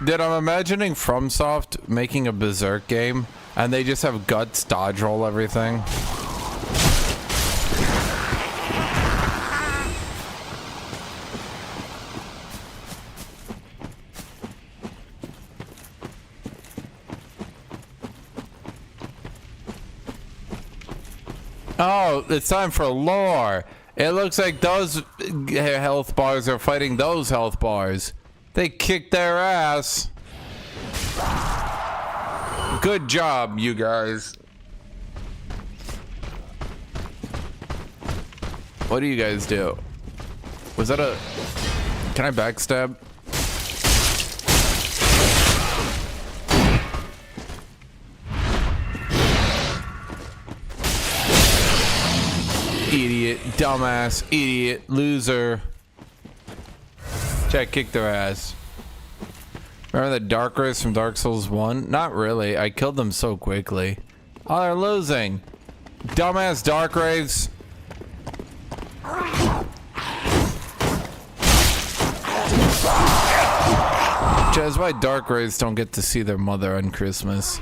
Dude, I'm imagining FromSoft making a Berserk game, and they just have Guts dodge roll everything. Oh, it's time for lore. It looks like those health bars are fighting those health bars. They kicked their ass. Good job, you guys. What do you guys do? Was that a... Can I backstab? Idiot, dumbass, idiot, loser. Check, kick their ass. Remember the Dark Race from Dark Souls 1? Not really. I killed them so quickly. Oh, they're losing. Dumbass Dark Race. That's why Dark Race don't get to see their mother on Christmas.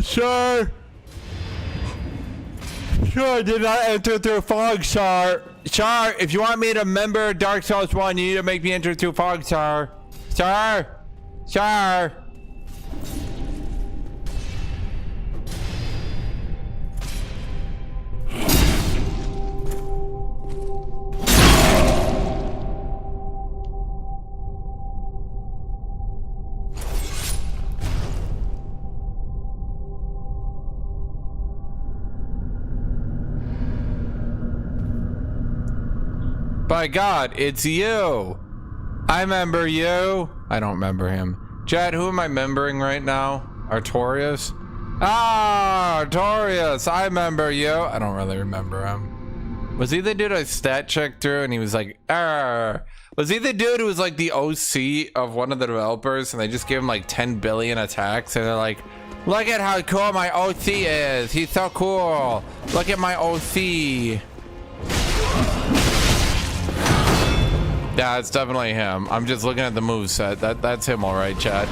Sure. Sure, did not enter through fog, Char. Char, if you want me to member Dark Souls 1, you need to make me enter through fog, Char. Char. Char. By God, it's you. I remember you. I don't remember him. Chad, who am I membering right now? Artorias? Ah, Artorias. I remember you. I don't really remember him. Was he the dude I stat checked through and he was like, arr? Was he the dude who was like the OC of one of the developers and they just gave him like 10 billion attacks and they're like, Look at how cool my OC is. He's so cool. Look at my OC. Yeah, it's definitely him. I'm just looking at the moveset. That's him, all right, Chad.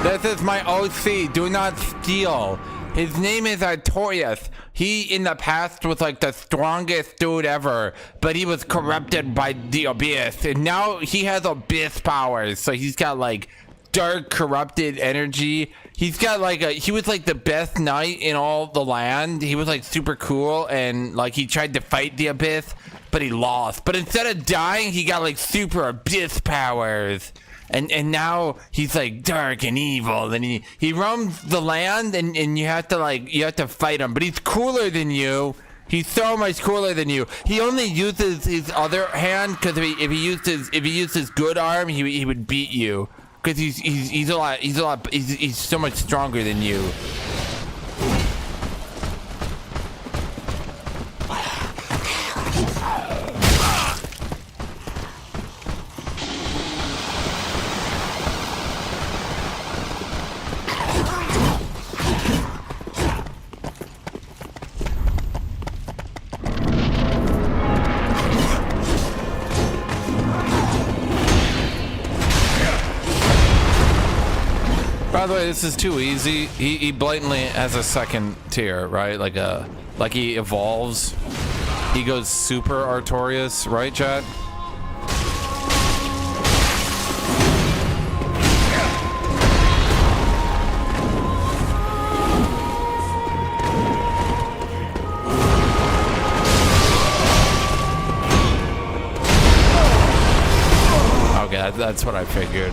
This is my OC. Do not steal. His name is Artorias. He in the past was like the strongest dude ever, but he was corrupted by the Abyss, and now he has Abyss powers. So he's got like dark corrupted energy. He's got like he was like the best knight in all the land. He was like super cool, and like he tried to fight the Abyss, but he lost. But instead of dying, he got like super Abyss powers. And now he's like dark and evil, and he roams the land, and you have to fight him. But he's cooler than you. He's so much cooler than you. He only uses his other hand because if he used his good arm, he would beat you because he's so much stronger than you. By the way, this is too easy. He blatantly has a second tier, right? Like he evolves. He goes super Artorias, right, chat? Okay, that's what I figured.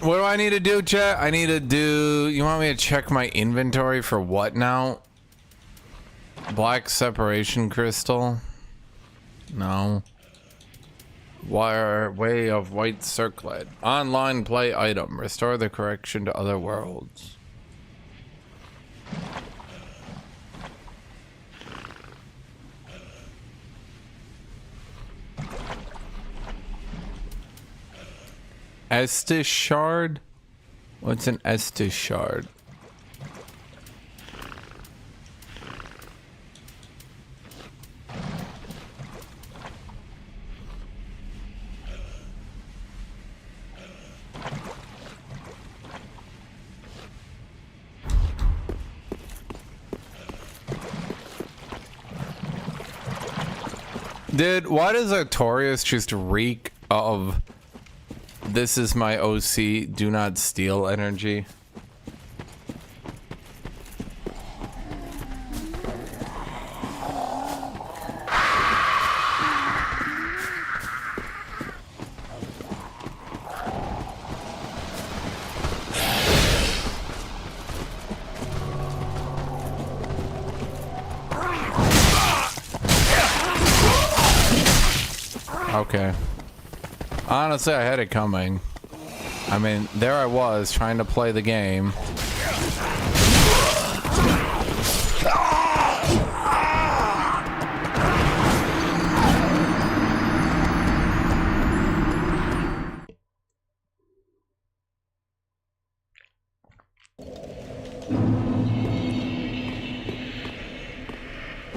What do I need to do, chat? I need to do... You want me to check my inventory for what now? Black separation crystal? No. Way of white circlet. Online play item. Restore the correction to other worlds. Estus shard? What's an Estus shard? Dude, why does Artorias just reek of... This is my OC, do not steal energy? Okay. Honestly, I had it coming. I mean, there I was trying to play the game.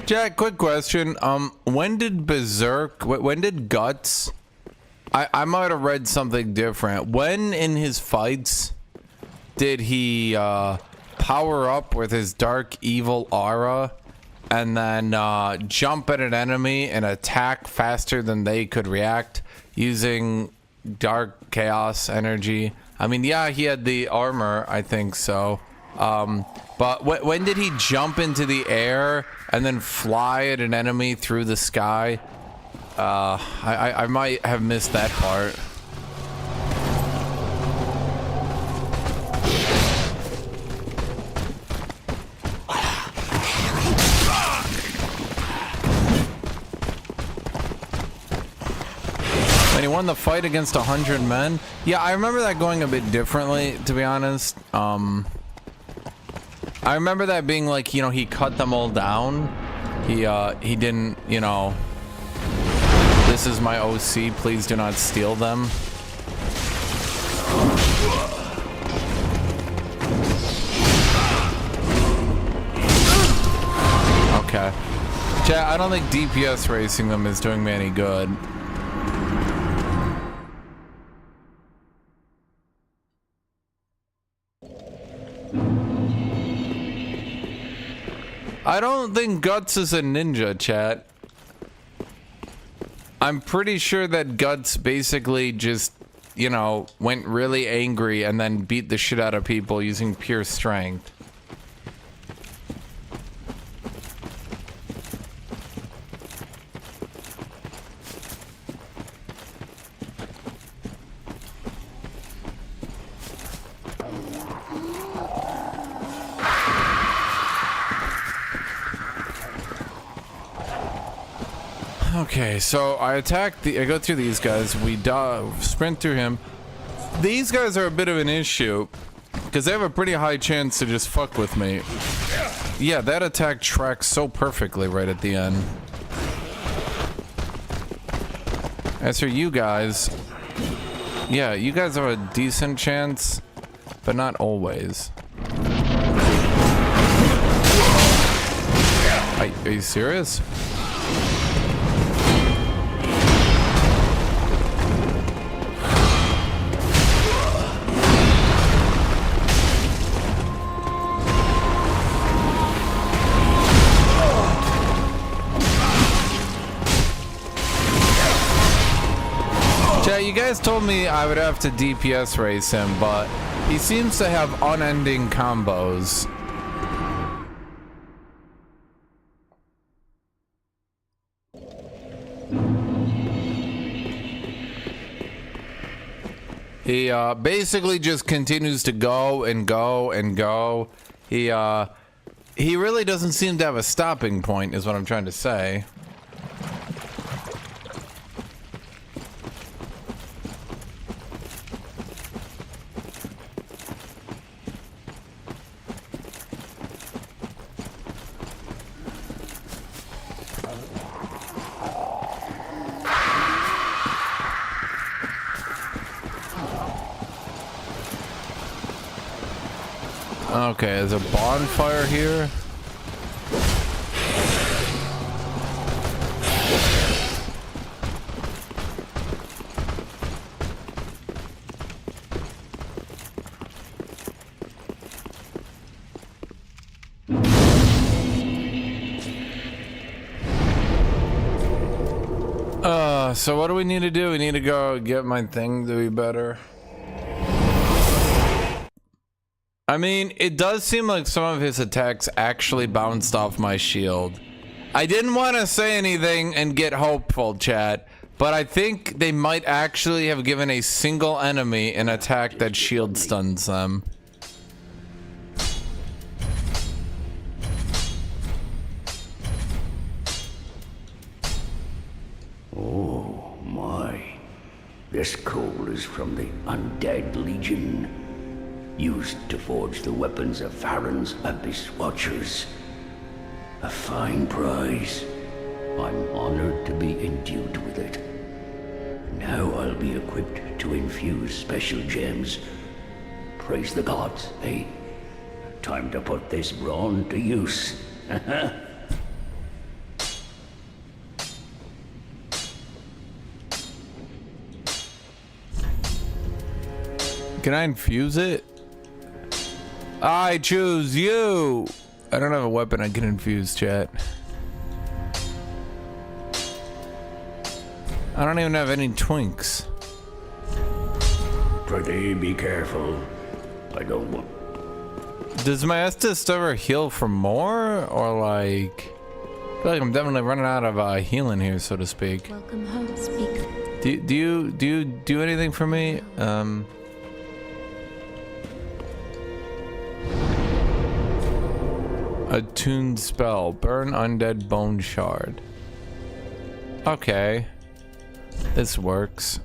Jack, quick question. When did Berserk, when did Guts... I might have read something different. When in his fights did he power up with his dark evil aura and then jump at an enemy and attack faster than they could react using dark chaos energy? I mean, yeah, he had the armor, I think so. But when did he jump into the air and then fly at an enemy through the sky? I might have missed that part. When he won the fight against 100 men? Yeah, I remember that going a bit differently, to be honest. I remember that being like, you know, he cut them all down. He didn't, you know, this is my OC, please do not steal them. Okay. Chat, I don't think DPS racing them is doing me any good. I don't think Guts is a ninja, chat. I'm pretty sure that Guts basically just, you know, went really angry and then beat the shit out of people using pure strength. Okay, so I go through these guys, we sprint through him. These guys are a bit of an issue, because they have a pretty high chance to just fuck with me. Yeah, that attack tracks so perfectly right at the end. As for you guys, yeah, you guys have a decent chance, but not always. Are you serious? You guys told me I would have to DPS race him, but he seems to have unending combos. He basically just continues to go and go and go. He really doesn't seem to have a stopping point, is what I'm trying to say. Okay, there's a bonfire here. So what do we need to do? We need to go get my thing to be better. I mean, it does seem like some of his attacks actually bounced off my shield. I didn't want to say anything and get hopeful, chat, but I think they might actually have given a single enemy an attack that shield stuns them. Oh my. This coal is from the Undead Legion, used to forge the weapons of Farron's Abyss Watchers. A fine prize. I'm honored to be endued with it. Now I'll be equipped to infuse special gems. Praise the gods, eh? Time to put this brawn to use. Can I infuse it? I choose you! I don't have a weapon I can infuse, chat. I don't even have any twinks. Pretty be careful. I don't want... Does my Estus ever heal for more? Or like... I feel like I'm definitely running out of healing here, so to speak. Welcome home, speak. Do you do anything for me? Attuned spell. Burn undead bone shard. Okay. This works.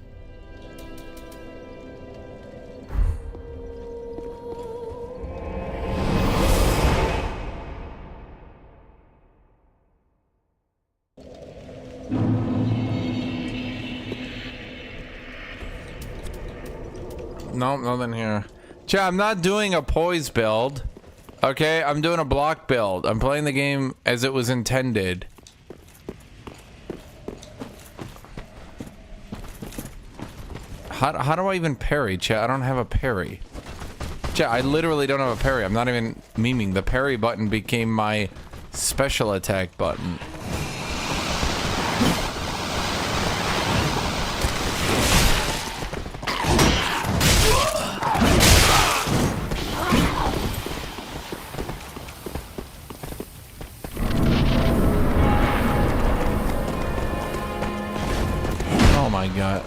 Nope, nothing here. Chat, I'm not doing a poise build. Okay, I'm doing a block build. I'm playing the game as it was intended. How do I even parry, chat? I don't have a parry. Chat, I literally don't have a parry. I'm not even memeing. The parry button became my special attack button. God.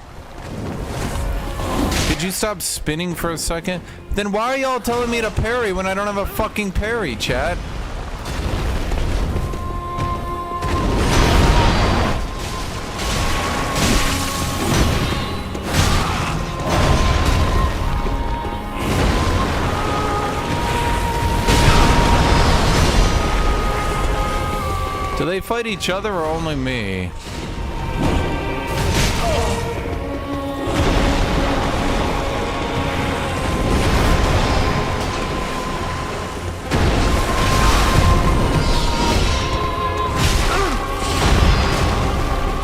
Could you stop spinning for a second? Then why are y'all telling me to parry when I don't have a fucking parry, chat? Do they fight each other or only me?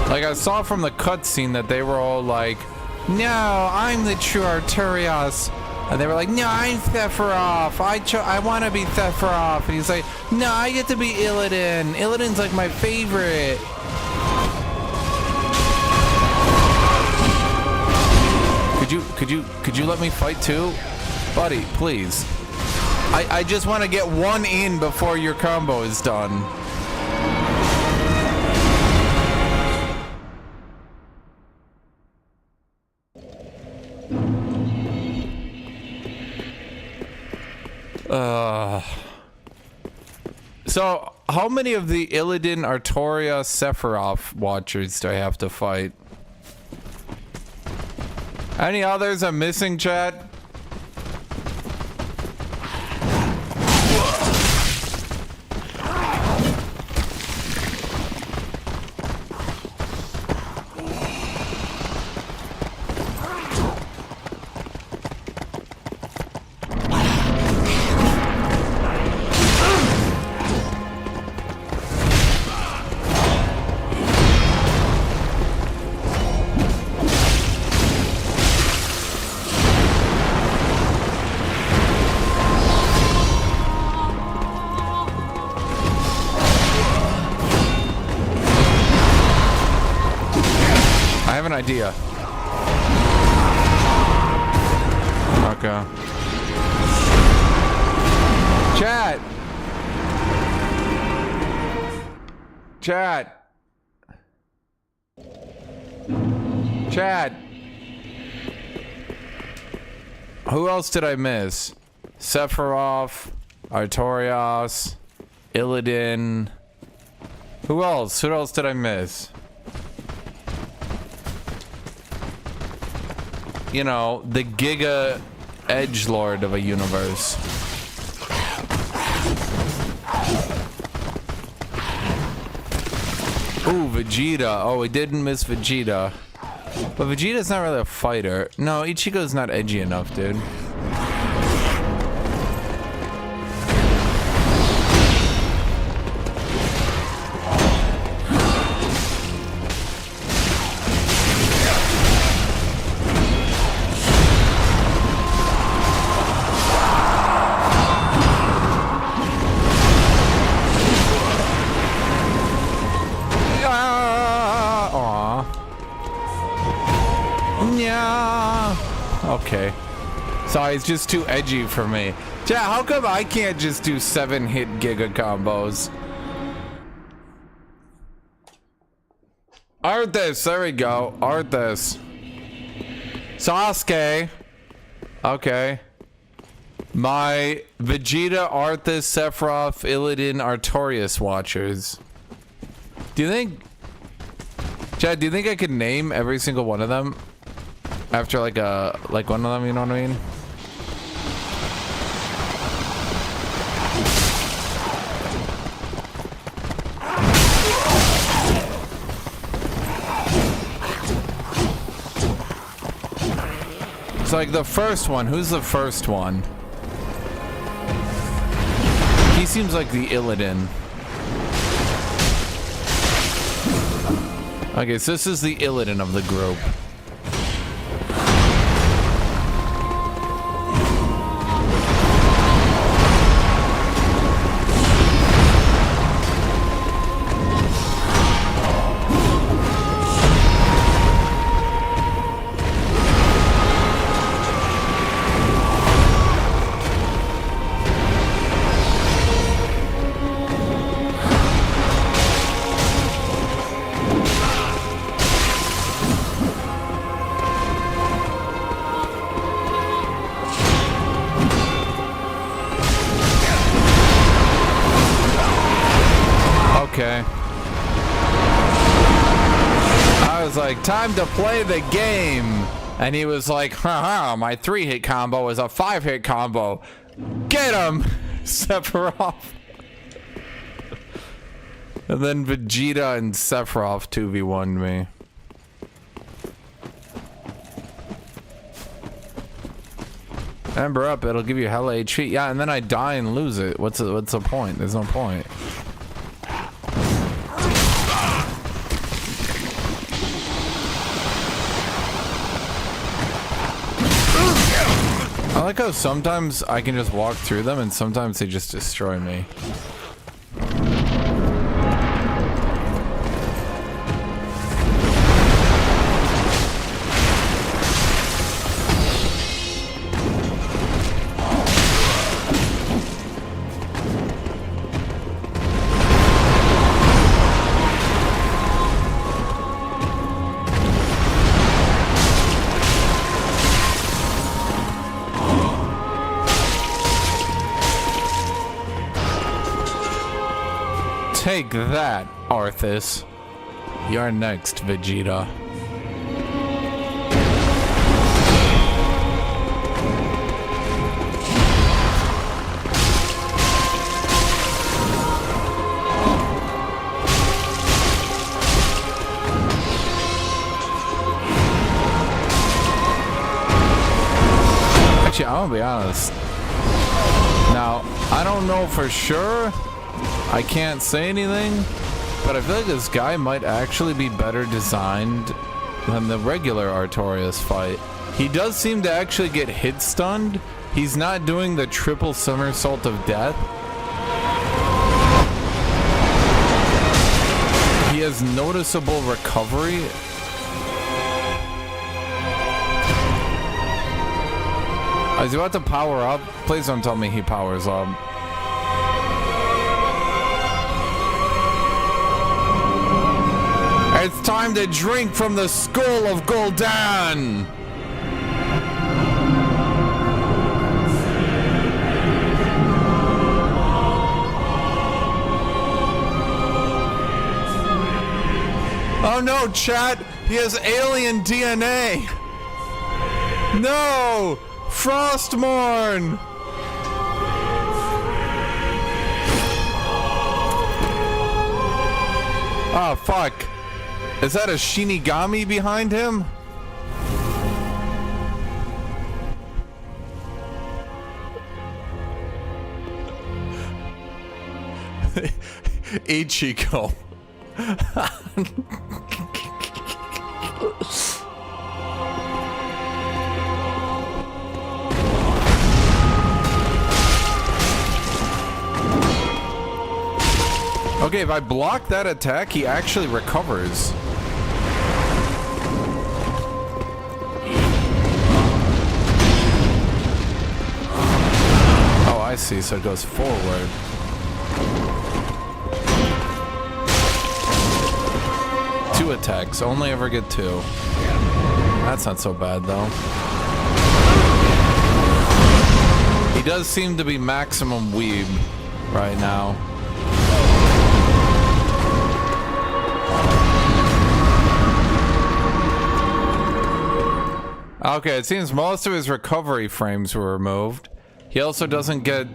Like, I saw from the cutscene that they were all like, no, I'm the true Arturias. And they were like, no, I'm Sephiroth. I want to be Sephiroth. And he's like, no, I get to be Illidan. Illidan's like my favorite. Could you let me fight too? Buddy, please. I just want to get one in before your combo is done. So, how many of the Illidan, Artoria, Sephiroth watchers do I have to fight? Any others I'm missing, chat? Idea. Okay. Chat. Who else did I miss? Sephiroth, Artorias, Illidan. Who else? Who else did I miss? You know, the Giga Edgelord of a universe. Ooh, Vegeta. Oh, we didn't miss Vegeta. But Vegeta's not really a fighter. No, Ichigo's not edgy enough, dude. Okay. Sorry, it's just too edgy for me. Yeah, how come I can't just do 7-hit Giga combos? Arthas, there we go. Arthas. Sasuke. Okay. My Vegeta, Arthas, Sephiroth, Illidan, Artorias watchers. Do you think... Chad, do you think I could name every single one of them? After like one of them, you know what I mean? It's like the first one. Who's the first one? He seems like the Illidan. Okay, so this is the Illidan of the group. Okay. I was like, time to play the game. And he was like, haha, my 3-hit combo is a 5-hit combo. Get him, Sephiroth. And then Vegeta and Sephiroth 2v1'd me. Ember up, it'll give you hella HP. Yeah, and then I die and lose it. What's the point? There's no point. I like how sometimes I can just walk through them and sometimes they just destroy me. Take that, Arthas. You're next, Vegeta. Actually, I'm gonna be honest. Now, I don't know for sure. I can't say anything, but I feel like this guy might actually be better designed than the regular Artorias fight. He does seem to actually get hit stunned. He's not doing the triple somersault of death. He has noticeable recovery. Is he about to power up? Please don't tell me he powers up. It's time to drink from the skull of Gul'dan! Oh no, chat! He has alien DNA! No! Frostmourne! Oh, fuck. Is that a Shinigami behind him? Ichigo. Okay, if I block that attack, he actually recovers. Oh, I see, so it goes forward. 2 attacks. Only ever get 2. That's not so bad, though. He does seem to be maximum weeb right now. Okay, it seems most of his recovery frames were removed. He also doesn't get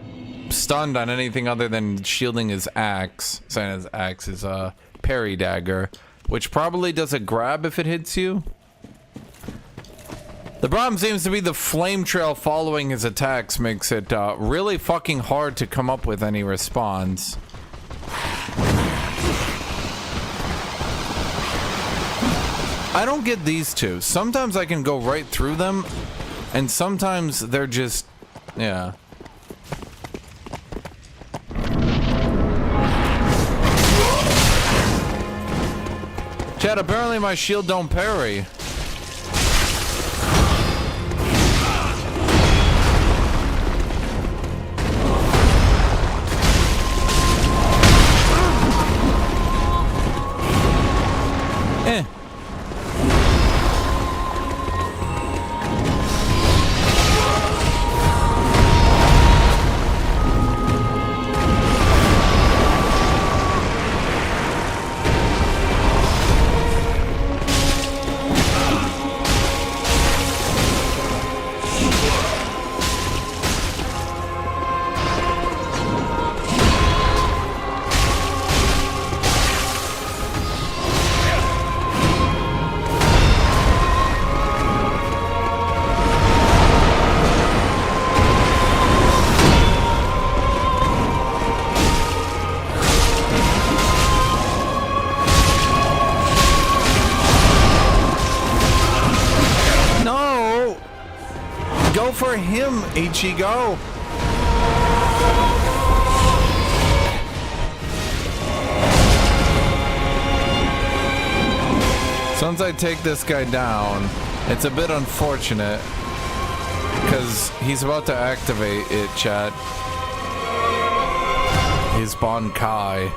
stunned on anything other than shielding his axe. Saying his axe is a parry dagger, which probably does a grab if it hits you. The problem seems to be the flame trail following his attacks makes it really fucking hard to come up with any response. I don't get these two. Sometimes I can go right through them, and sometimes they're just, yeah. Chad, apparently my shield don't parry. For him, Ichigo. Since I take this guy down, it's a bit unfortunate because he's about to activate it, chat. His Bankai.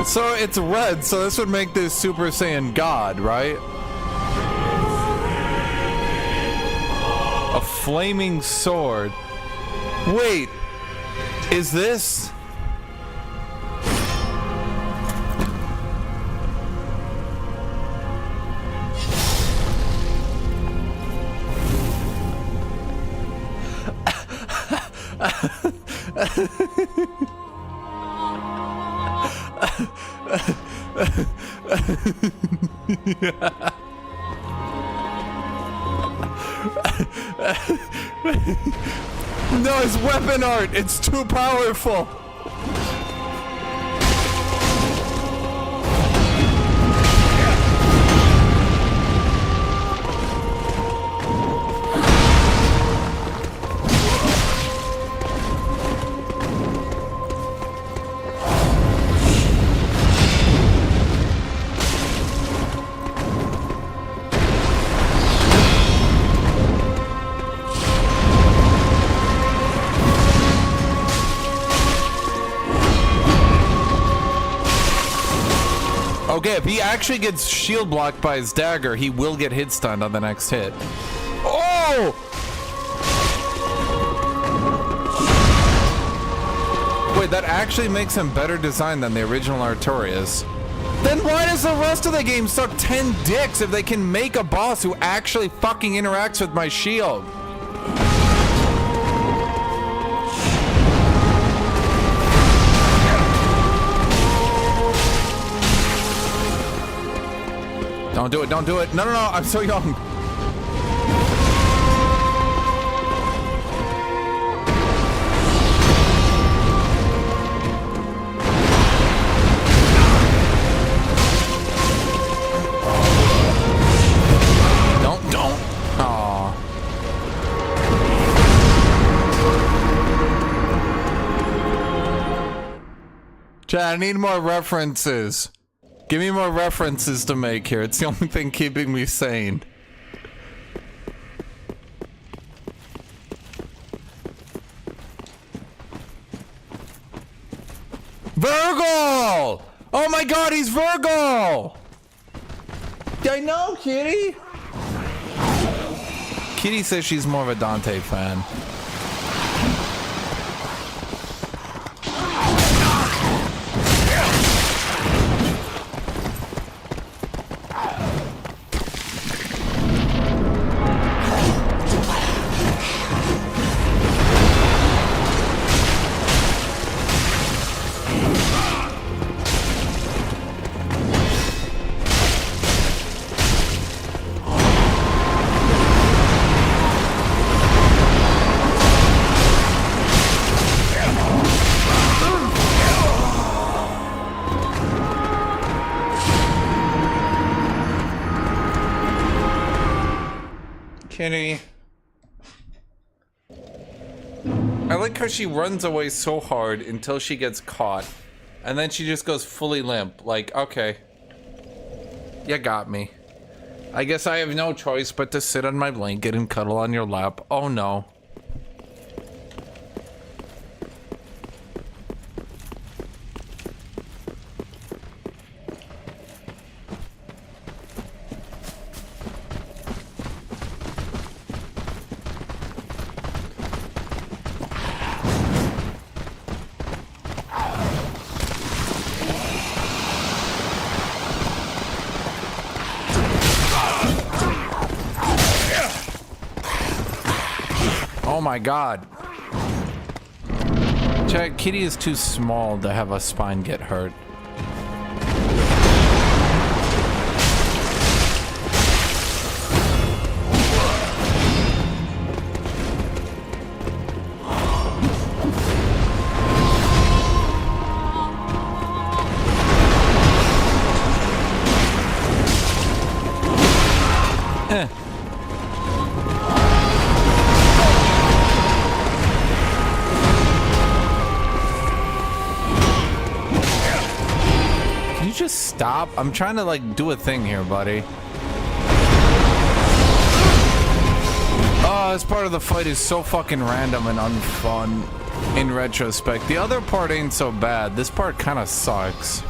So it's red, so this would make this Super Saiyan God, right? A flaming sword. Wait, is this? No, it's weapon art. It's too powerful. Okay, if he actually gets shield blocked by his dagger, he will get hit stunned on the next hit. Oh! Wait, that actually makes him better designed than the original Artorias. Then why does the rest of the game suck 10 dicks if they can make a boss who actually fucking interacts with my shield? Don't do it, don't do it. No, no, no, I'm so young. Don't. Aw. Chat, I need more references. Give me more references to make here. It's the only thing keeping me sane. Virgo! Oh my god, he's Virgo! I know, Kitty! Kitty says she's more of a Dante fan. Kitty. I like how she runs away so hard until she gets caught. And then she just goes fully limp. Like, okay. You got me. I guess I have no choice but to sit on my blanket and cuddle on your lap. Oh no. Oh my god. Check, Kitty is too small to have a spine get hurt. Stop. I'm trying to like do a thing here, buddy. Oh, this part of the fight is so fucking random and unfun in retrospect. The other part ain't so bad. This part kind of sucks.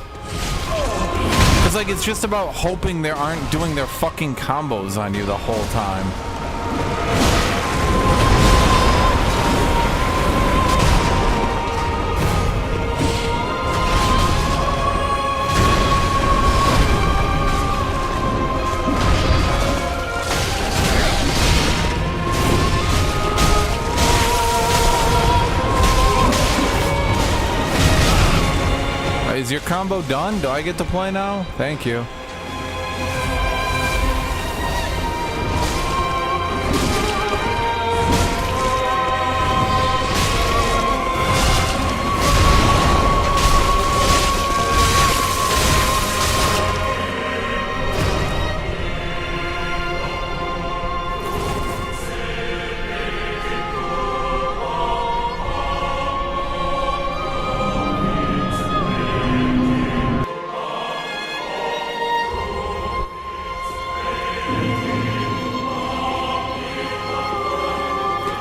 Cause like it's just about hoping they aren't doing their fucking combos on you the whole time. Is your combo done? Do I get to play now? Thank you.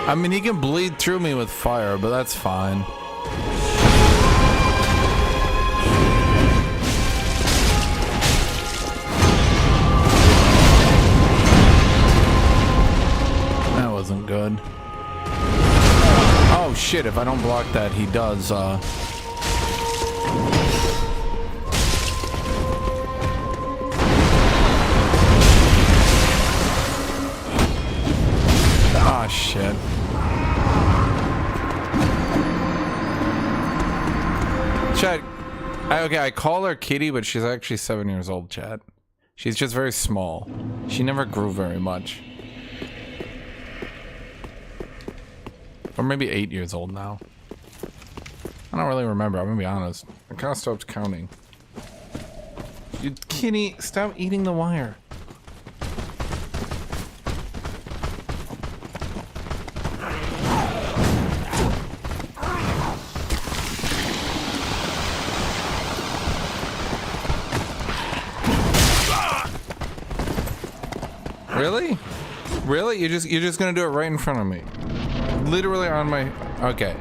I mean, he can bleed through me with fire, but that's fine. That wasn't good. Oh shit, if I don't block that, he does, Ah, shit. Chat, okay, I call her Kitty, but she's actually 7 years old, chat. She's just very small. She never grew very much. Or maybe 8 years old now. I don't really remember, I'm gonna be honest. I kinda stopped counting. Kitty, stop eating the wire. Really? Really? You're just gonna do it right in front of me? Literally on my... Okay.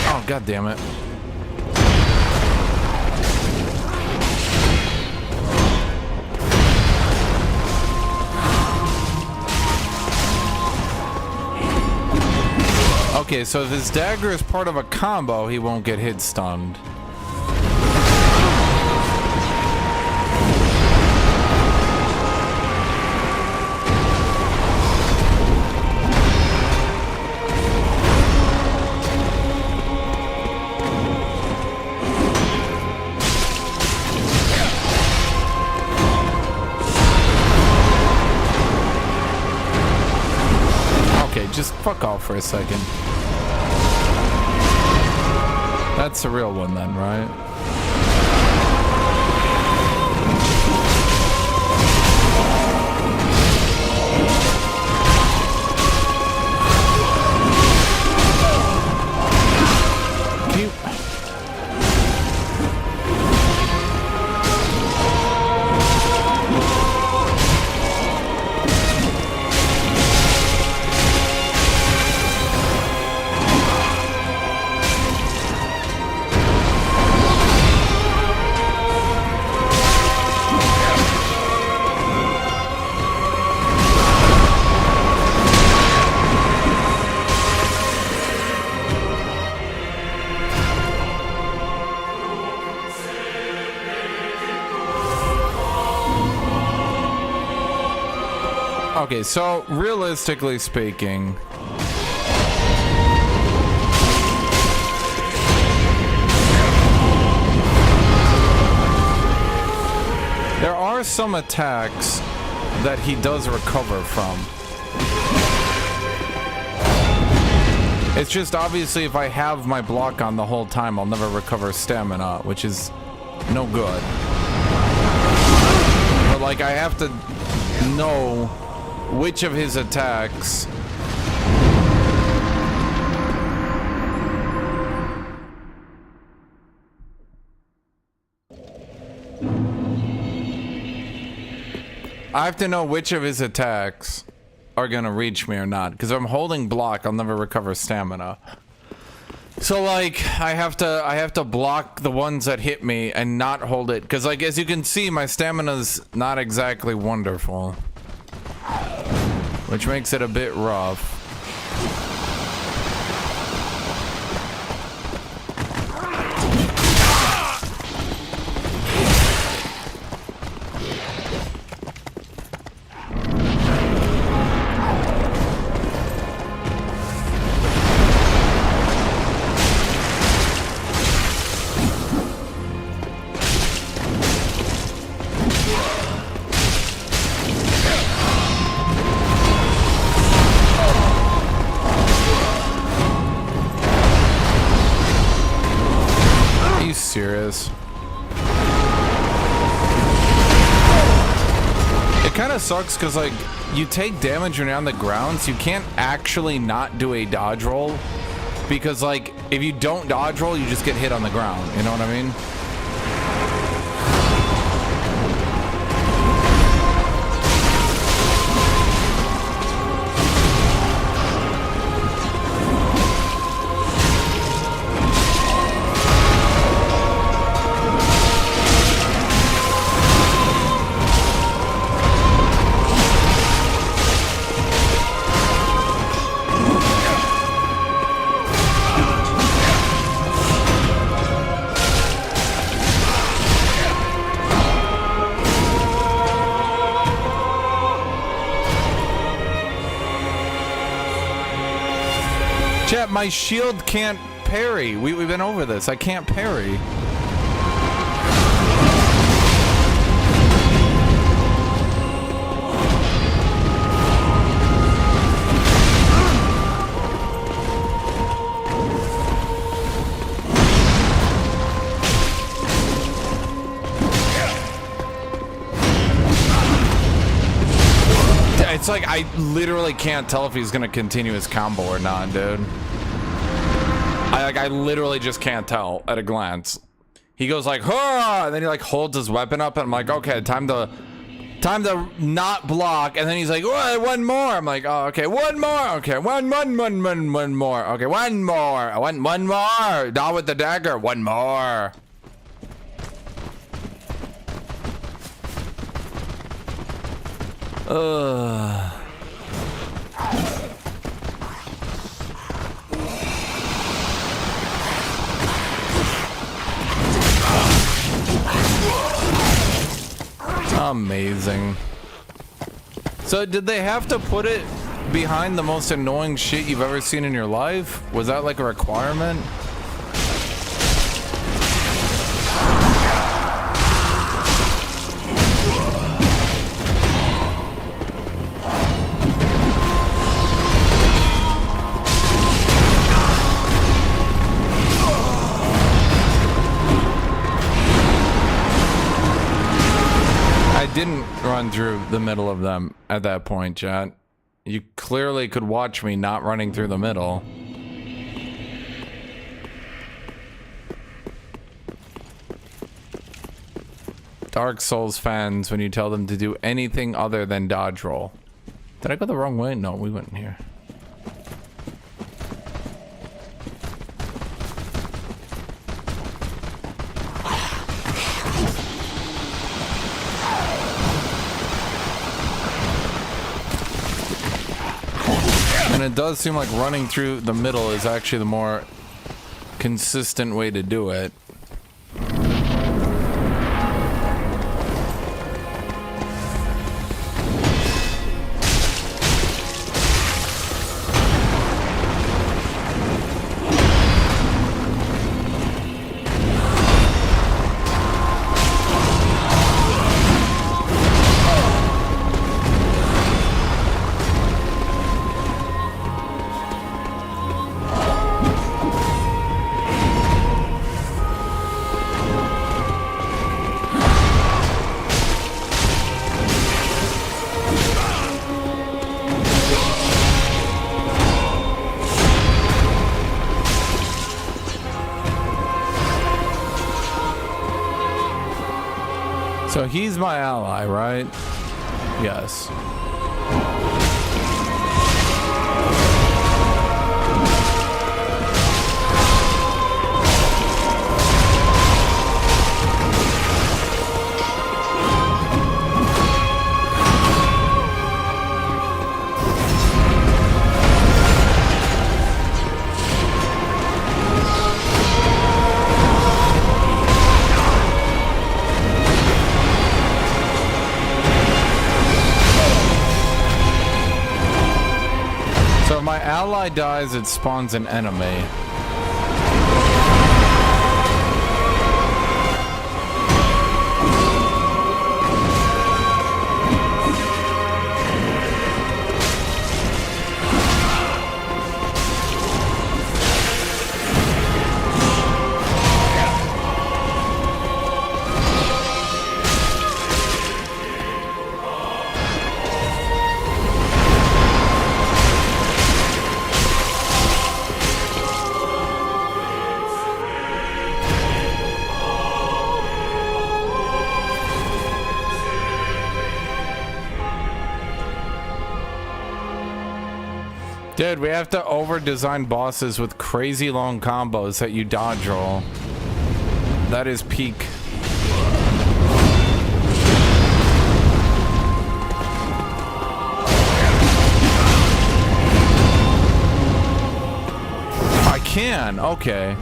Oh, god damn it. Okay, so if his dagger is part of a combo, he won't get hit stunned. Okay, just fuck off for a second. That's the real one then, right? Cute. Okay, so realistically speaking, there are some attacks that he does recover from. It's just obviously if I have my block on the whole time, I'll never recover stamina, which is no good. But like I have to know which of his attacks are gonna reach me or not, because if I'm holding block, I'll never recover stamina. So like I have to block the ones that hit me and not hold it, because like as you can see, my stamina's not exactly wonderful, which makes it a bit rough. Serious. It kind of sucks because like you take damage when you're on the ground, so you can't actually not do a dodge roll, because like if you don't dodge roll, you just get hit on the ground, you know what I mean? Chat, my shield can't parry. We've been over this. I can't parry. It's like I literally can't tell if he's gonna continue his combo or not, dude. I literally just can't tell at a glance. He goes like, "Hurrah!" And then he like holds his weapon up, and I'm like, okay, time to not block. And then he's like, "Oh, one more." I'm like, oh, okay, one more. Okay, one more. Okay, one more. One more. Not with the dagger. One more. Amazing. So did they have to put it behind the most annoying shit you've ever seen in your life? Was that like a requirement? Didn't run through the middle of them at that point, chat. You clearly could watch me not running through the middle. Dark Souls fans, when you tell them to do anything other than dodge roll. Did I go the wrong way? No, we went in here. And it does seem like running through the middle is actually the more consistent way to do it. So he's my ally, right? Yes. So if my ally dies, it spawns an enemy. Dude, we have to over-design bosses with crazy long combos that you dodge roll. That is peak. I can, okay.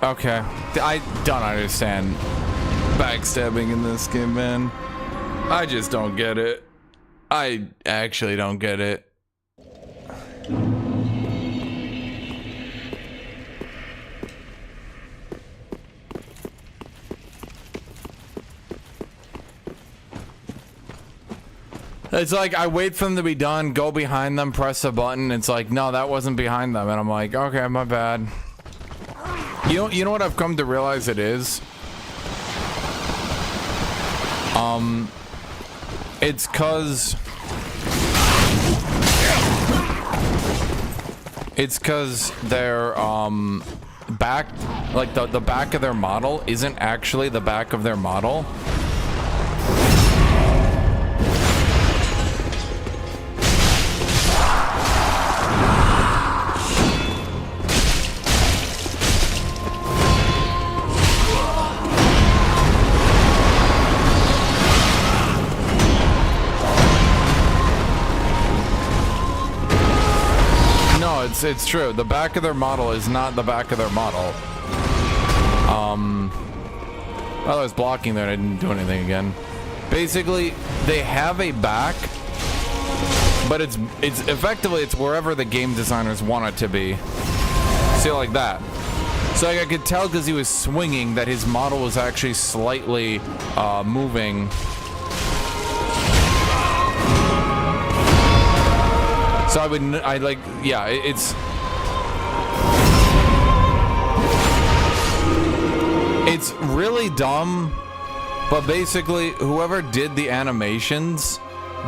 Okay. I don't understand backstabbing in this game, man. I just don't get it. I actually don't get it. It's like I wait for them to be done, go behind them, press a button. It's like, no, that wasn't behind them. And I'm like, okay, my bad. You know what I've come to realize it is? It's cause their back, like the back of their model isn't actually the back of their model. It's true. The back of their model is not the back of their model. Well, I was blocking there and I didn't do anything again. Basically, they have a back, but it's effectively it's wherever the game designers want it to be. See, like that. So like, I could tell because he was swinging that his model was actually slightly moving. So it's really dumb, but basically whoever did the animations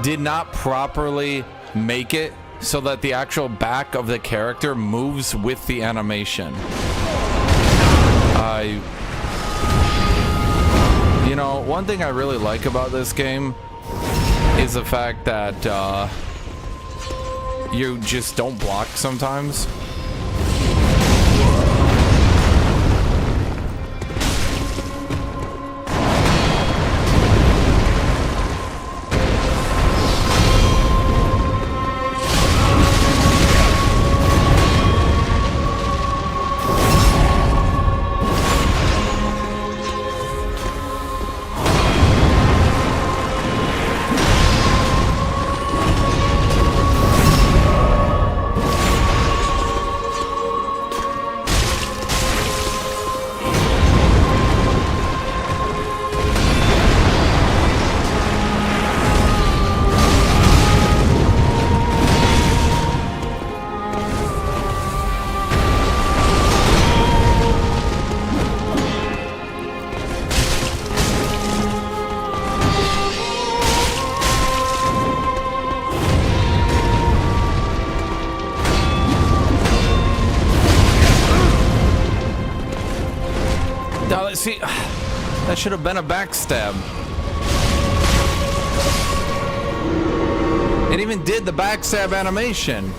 did not properly make it so that the actual back of the character moves with the animation. You know, one thing I really like about this game is the fact that you just don't block sometimes. See, that should have been a backstab. It even did the backstab animation.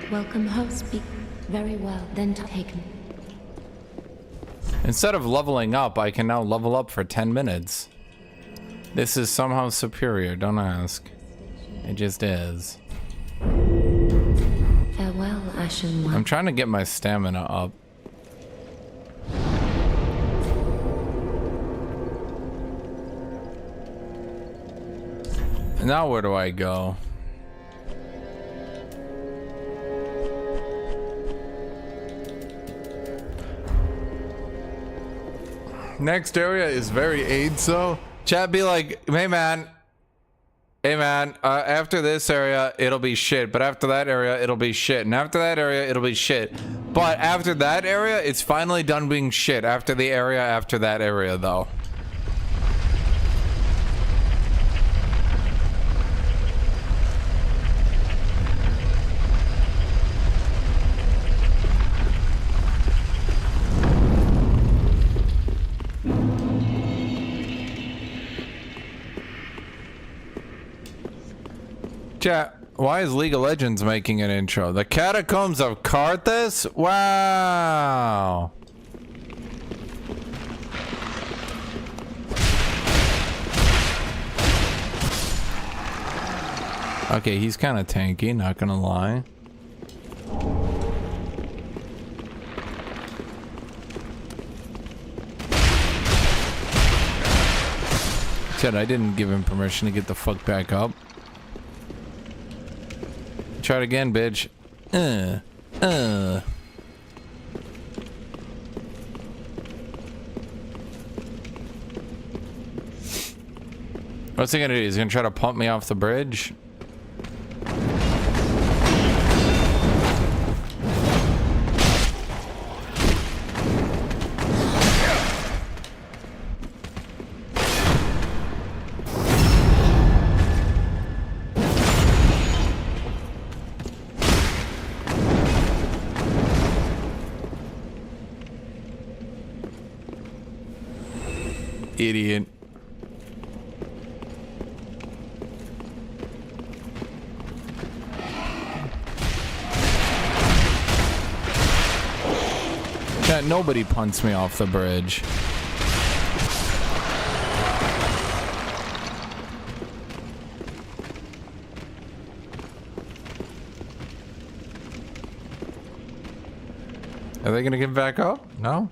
Welcome host, speak very well, then taken. Instead of leveling up, I can now level up for 10 minutes. This is somehow superior, don't ask. It just is. Farewell, Ashen One. I'm trying to get my stamina up. Now where do I go? Next area is very AIDS-o. Chat be like, hey man, after this area, it'll be shit. But after that area, it'll be shit. And after that area, it'll be shit. But after that area, it's finally done being shit. After the area, after that area, though. Chat, why is League of Legends making an intro? The Catacombs of Karthus? Wow. Okay, he's kind of tanky, not gonna lie. Shit, I didn't give him permission to get the fuck back up. Try it again, bitch. What's he gonna do? He's gonna try to pump me off the bridge? Idiot. Yeah, nobody punts me off the bridge. Are they gonna get back up? No?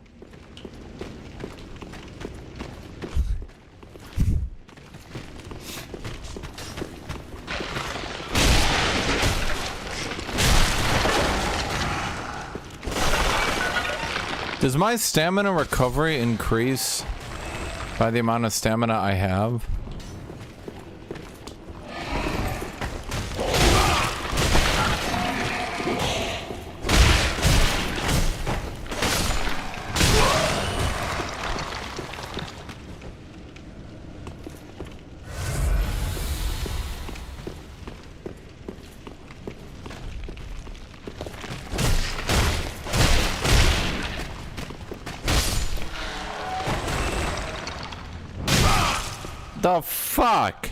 Does my stamina recovery increase by the amount of stamina I have? The fuck?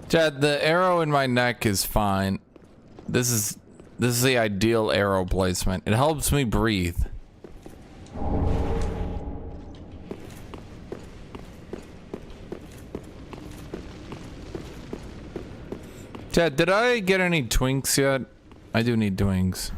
Chad, the arrow in my neck is fine. This is the ideal arrow placement. It helps me breathe. Chad, did I get any twinks yet? I do need twinks.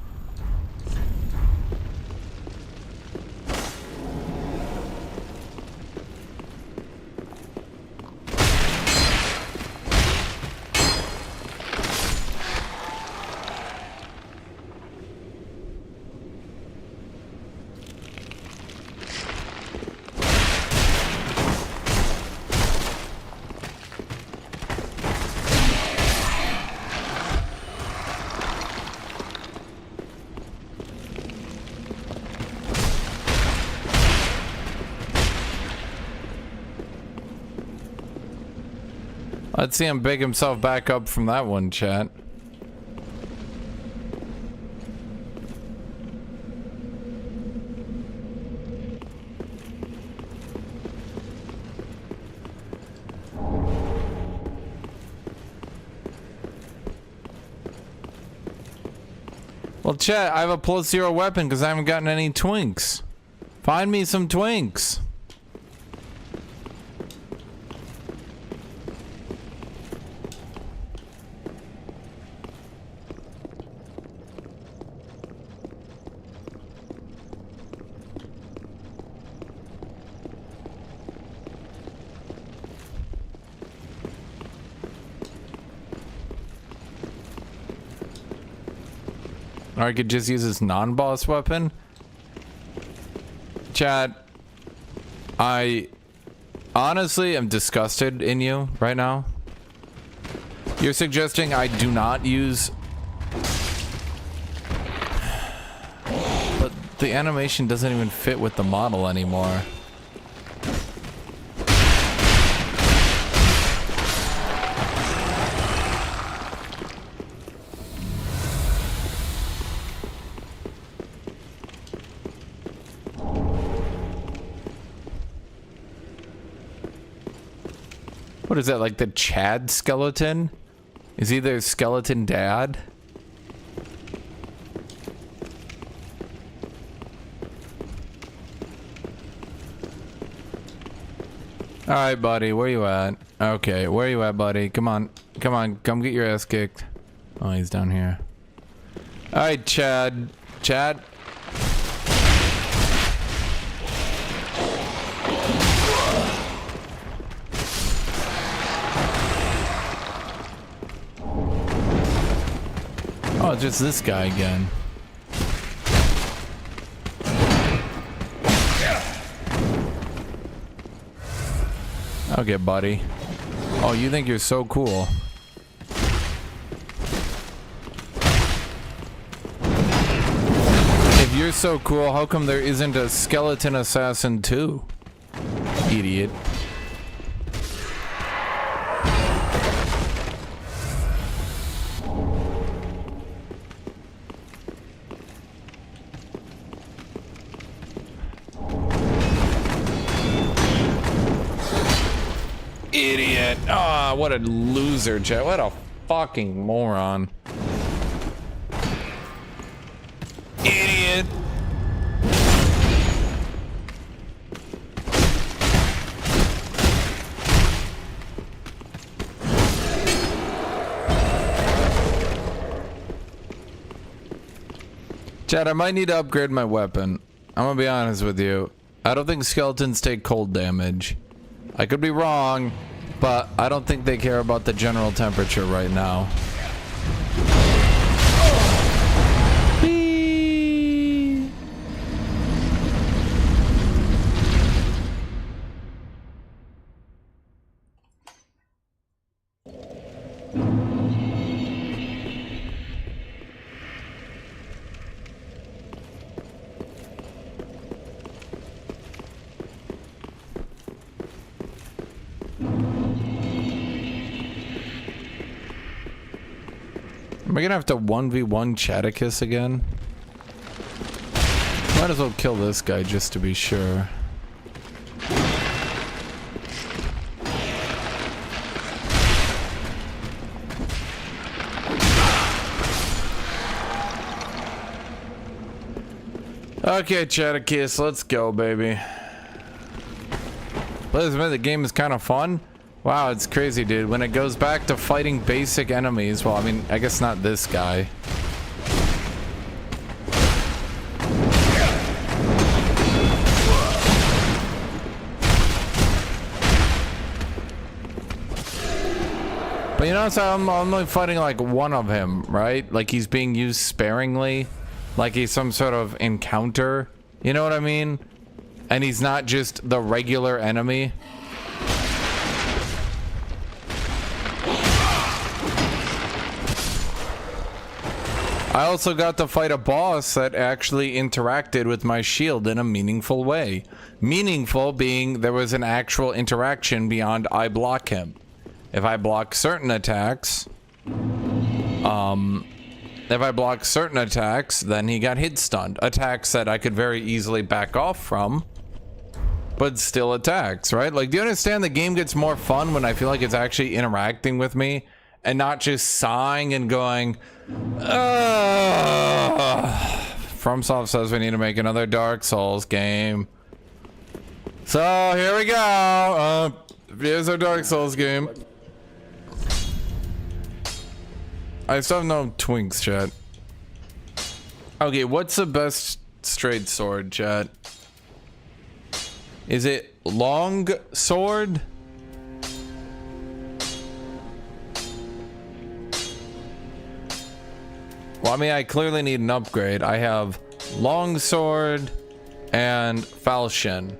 Let's see him big himself back up from that one, chat. Well, chat, I have a +0 weapon because I haven't gotten any twinks. Find me some twinks. Or I could just use this non-boss weapon. Chat, I honestly am disgusted in you right now. You're suggesting I do not use... But the animation doesn't even fit with the model anymore. What is that, like the Chad skeleton? Is he their skeleton dad? Alright, buddy, where you at? Okay, where you at, buddy? Come on. Come on, come get your ass kicked. Oh, he's down here. Alright, Chad. Chad. Oh, just this guy again. Okay, buddy. Oh, you think you're so cool. If you're so cool, how come there isn't a skeleton assassin too? Idiot. Idiot. Ah, what a loser, Chet. What a fucking moron. Idiot. Chad, I might need to upgrade my weapon. I'm gonna be honest with you. I don't think skeletons take cold damage. I could be wrong, but I don't think they care about the general temperature right now. Am I gonna have to 1v1 Chaticus again? Might as well kill this guy just to be sure. Okay, Chaticus, let's go, baby. But the game is kind of fun. Wow, it's crazy, dude. When it goes back to fighting basic enemies, well, I mean, I guess not this guy. But you know, so I'm only fighting like one of him, right? Like he's being used sparingly, like he's some sort of encounter. You know what I mean? And he's not just the regular enemy. I also got to fight a boss that actually interacted with my shield in a meaningful way. Meaningful being there was an actual interaction beyond I block him. If I block certain attacks, then he got hit stunned. Attacks that I could very easily back off from, but still attacks, right? Like, do you understand the game gets more fun when I feel like it's actually interacting with me and not just sighing and going, FromSoft says we need to make another Dark Souls game. So here we go. Here's our Dark Souls game. I still have no twinks, chat. Okay, what's the best straight sword, chat? Is it long sword? Well, I mean, I clearly need an upgrade. I have long sword and falchion.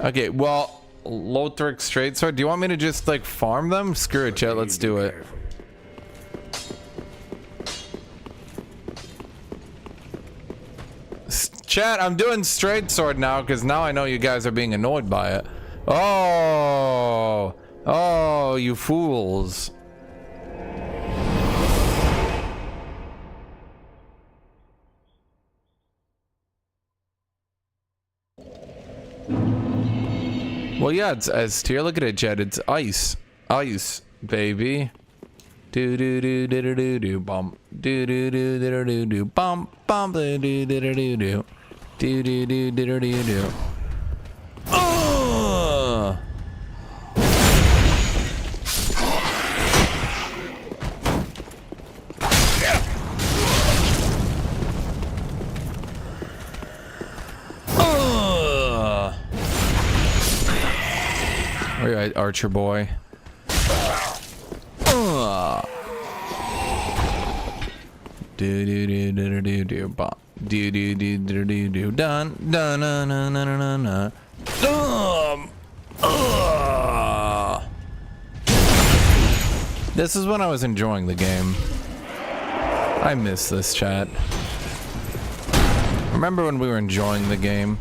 Okay, well, Lothric straight sword. Do you want me to just like farm them? Screw it, chat. Let's do it. Chat, I'm doing straight sword now because now I know you guys are being annoyed by it. Oh, you fools. Well, yeah, it's S tier. Look at it, Jed. It's ice. Ice, baby. Do do do do do do do bump. Do do do do do do bump bump do do do do do do do do do do do do. All right, Archer boy. Do do do do do do bop. Do do do do do do dun dun dun dun dun dun dun. This is when I was enjoying the game. I miss this, chat. Remember when we were enjoying the game?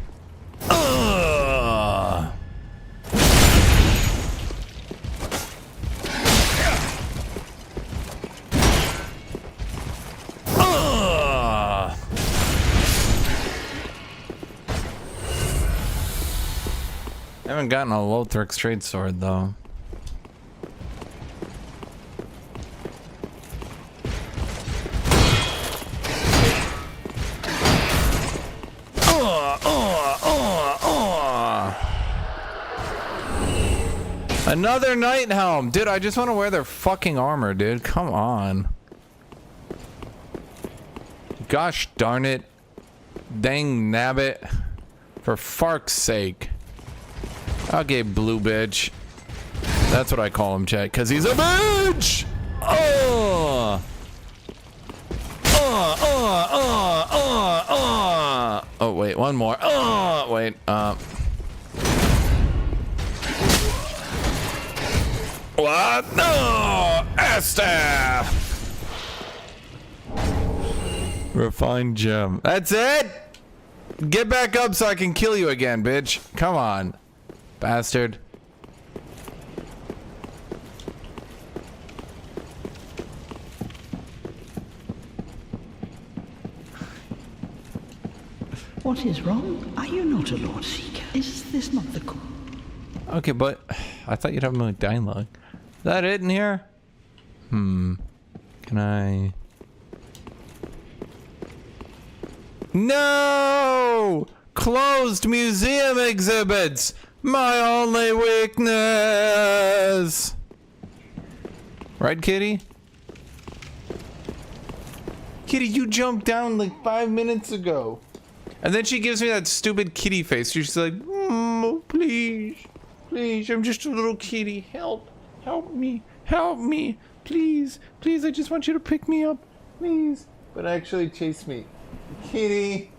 I haven't gotten a Lothric straight sword though. Another Night Helm! Dude, I just want to wear their fucking armor, dude. Come on. Gosh darn it. Dang nabbit. For fark's sake. Okay, blue bitch. That's what I call him, chat, because he's a bitch! Oh! Oh, wait, one more. Oh, wait, What? No! Asta! Refined gem. That's it? Get back up so I can kill you again, bitch. Come on. Bastard. What is wrong? Are you not a Lord Seeker? Is this not the call? Okay, but I thought you'd have more dialogue. Is that it in here? Can I... No! Closed museum exhibits! My only weakness! Right, Kitty? Kitty, you jumped down like 5 minutes ago. And then she gives me that stupid kitty face. She's like, oh, please. Please, I'm just a little kitty. Help. Help me. Help me. Please. Please, I just want you to pick me up. Please. But actually chase me. Kitty.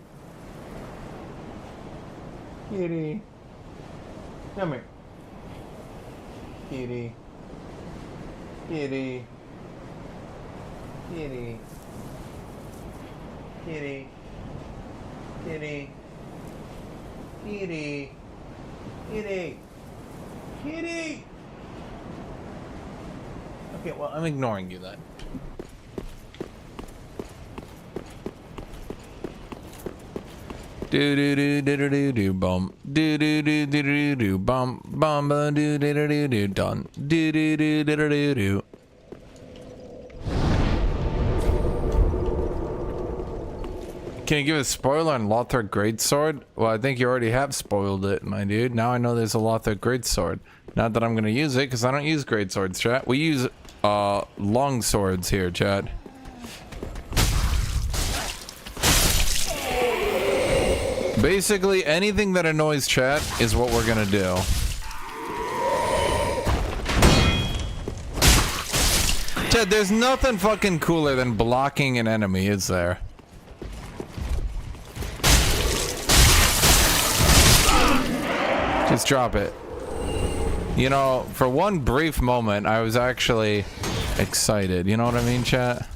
Kitty. Come here. Kitty. Kitty. Kitty. Kitty. Kitty. Kitty. Kitty. Kitty. Okay, well, I'm ignoring you then. Do do do do do do do bum. Do do do do do do bum bum ba do do do do do done. Do do do do do do do. Can you give a spoiler on Lothric Greatsword? Well, I think you already have spoiled it, my dude. Now I know there's a Lothric Greatsword. Not that I'm gonna use it, because I don't use Greatswords, chat. We use long swords here, chat. Basically, anything that annoys chat is what we're gonna do. Chat, there's nothing fucking cooler than blocking an enemy, is there? Just drop it. You know, for one brief moment, I was actually excited. You know what I mean, chat?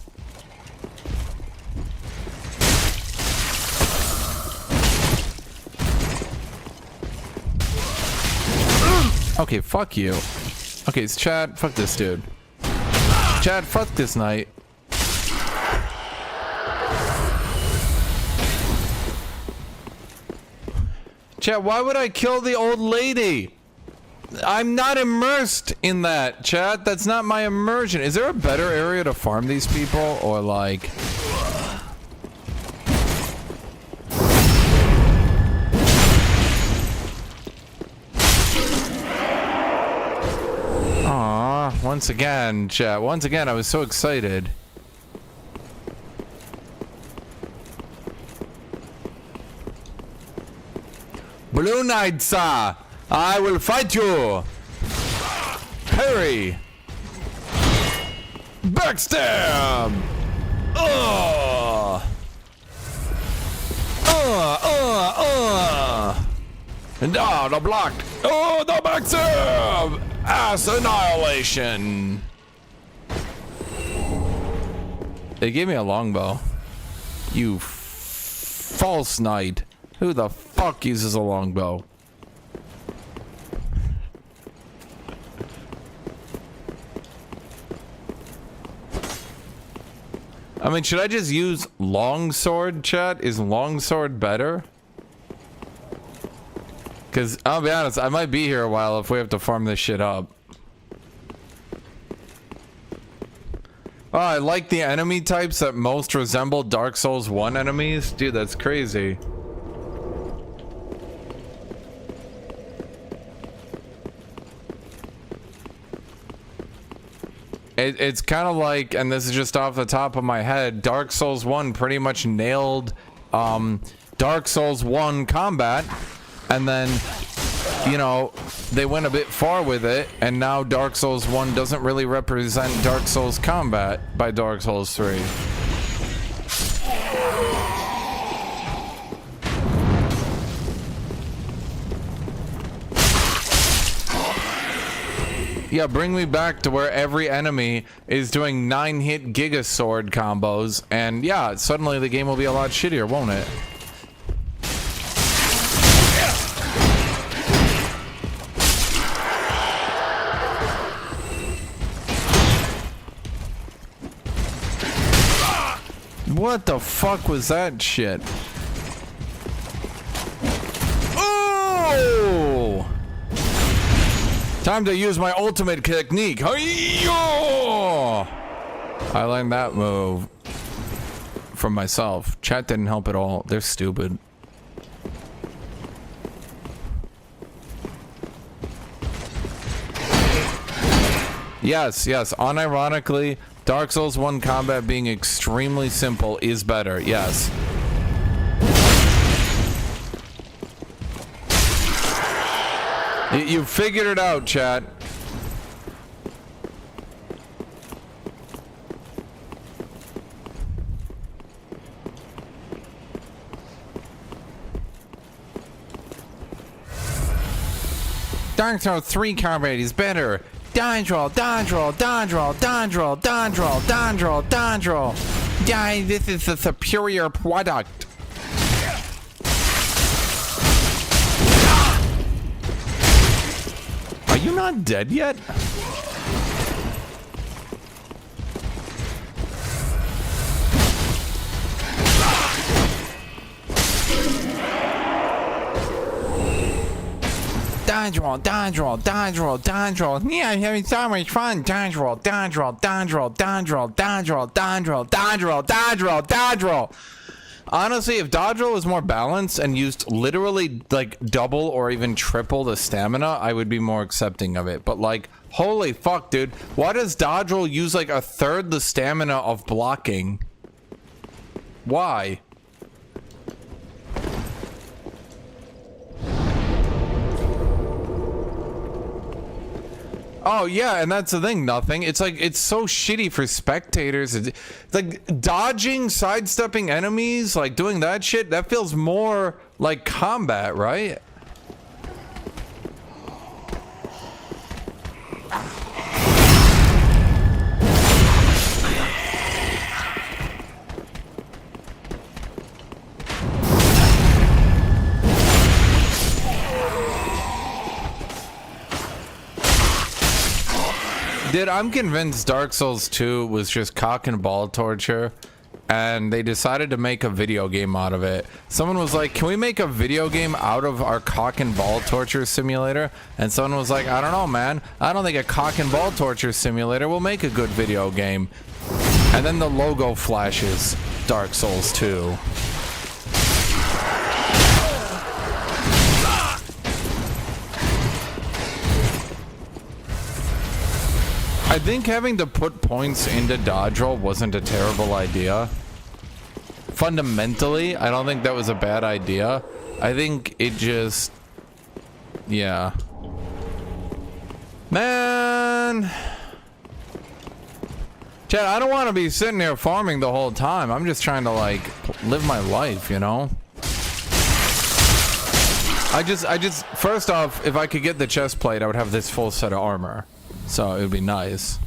Okay, fuck you. Okay, it's Chad. Fuck this dude. Chad, fuck this knight. Chad, why would I kill the old lady? I'm not immersed in that, chat. That's not my immersion. Is there a better area to farm these people, or like? Aw, once again, chat. Once again, I was so excited. Blue Knight, sir. I will fight you. Hurry. Backstab. And the blocked. Oh, the backstab. Ass annihilation. They gave me a longbow. You false knight. Who the fuck uses a longbow? I mean, should I just use longsword, chat? Is longsword better? Because, I'll be honest, I might be here a while if we have to farm this shit up. Oh, I like the enemy types that most resemble Dark Souls 1 enemies. Dude, that's crazy. It's kind of like, and this is just off the top of my head, Dark Souls 1 pretty much nailed Dark Souls 1 combat, and then, you know, they went a bit far with it, and now Dark Souls 1 doesn't really represent Dark Souls combat by Dark Souls 3. Yeah, bring me back to where every enemy is doing 9-hit Giga Sword combos, and yeah, suddenly the game will be a lot shittier, won't it? What the fuck was that shit? Oh! Time to use my ultimate technique. Hi-yo! I learned that move from myself. Chat didn't help at all. They're stupid. Yes, yes. Unironically, Dark Souls 1 combat being extremely simple is better. Yes. You figured it out, chat. Dark Souls 3 combat is better. Dodge roll, dodge roll, dodge roll, dodge roll, dodge roll, dodge roll, dodge roll. Die, this is the superior product. Are you not dead yet? Dodge roll, dodge roll, dodge roll, dodge roll. Yeah, I'm having so much fun. Dodge roll, dodge roll, dodge roll, dodge roll, dodge roll, dodge roll, dodge roll, dodge roll, dodge roll. Honestly, if dodge roll was more balanced and used literally like double or even triple the stamina, I would be more accepting of it. But like, holy fuck, dude. Why does dodge roll use like a third the stamina of blocking? Why? Oh yeah, and that's the thing, nothing. It's like, it's so shitty for spectators. It's like dodging, sidestepping enemies, like doing that shit, that feels more like combat, right? Dude, I'm convinced Dark Souls 2 was just cock and ball torture. and they decided to make a video game out of it. Someone was like, can we make a video game out of our cock and ball torture simulator? And someone was like, I don't know, man. I don't think a cock and ball torture simulator will make a good video game. And then the logo flashes. Dark Souls 2. I think having to put points into dodge roll wasn't a terrible idea. Fundamentally, I don't think that was a bad idea. I think it just... yeah. Man... Chad, I don't want to be sitting here farming the whole time. I'm just trying to, like, live my life, you know? I just... First off, if I could get the chest plate, I would have this full set of armor. So it would be nice.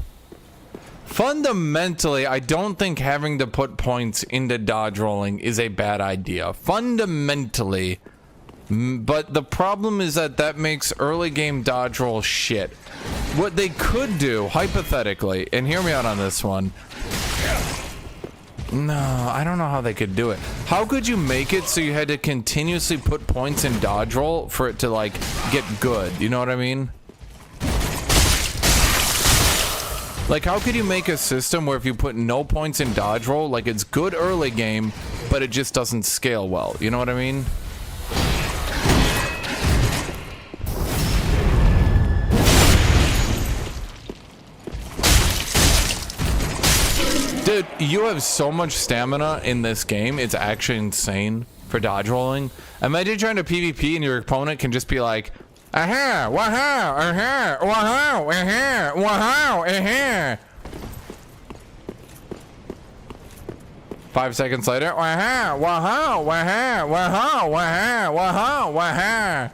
Fundamentally, I don't think having to put points into dodge rolling is a bad idea. Fundamentally. But the problem is that makes early game dodge roll shit. What they could do, hypothetically, and hear me out on this one. No, I don't know how they could do it. How could you make it so you had to continuously put points in dodge roll for it to, like, get good? You know what I mean? Like, how could you make a system where if you put no points in dodge roll, like, it's good early game, but it just doesn't scale well? You know what I mean? Dude, you have so much stamina in this game, it's actually insane for dodge rolling. Imagine trying to PvP and your opponent can just be like, aha, waha, aha, waha, aha, waha, aha. 5 seconds later, waha, waha, waha, waha, waha, waha, waha.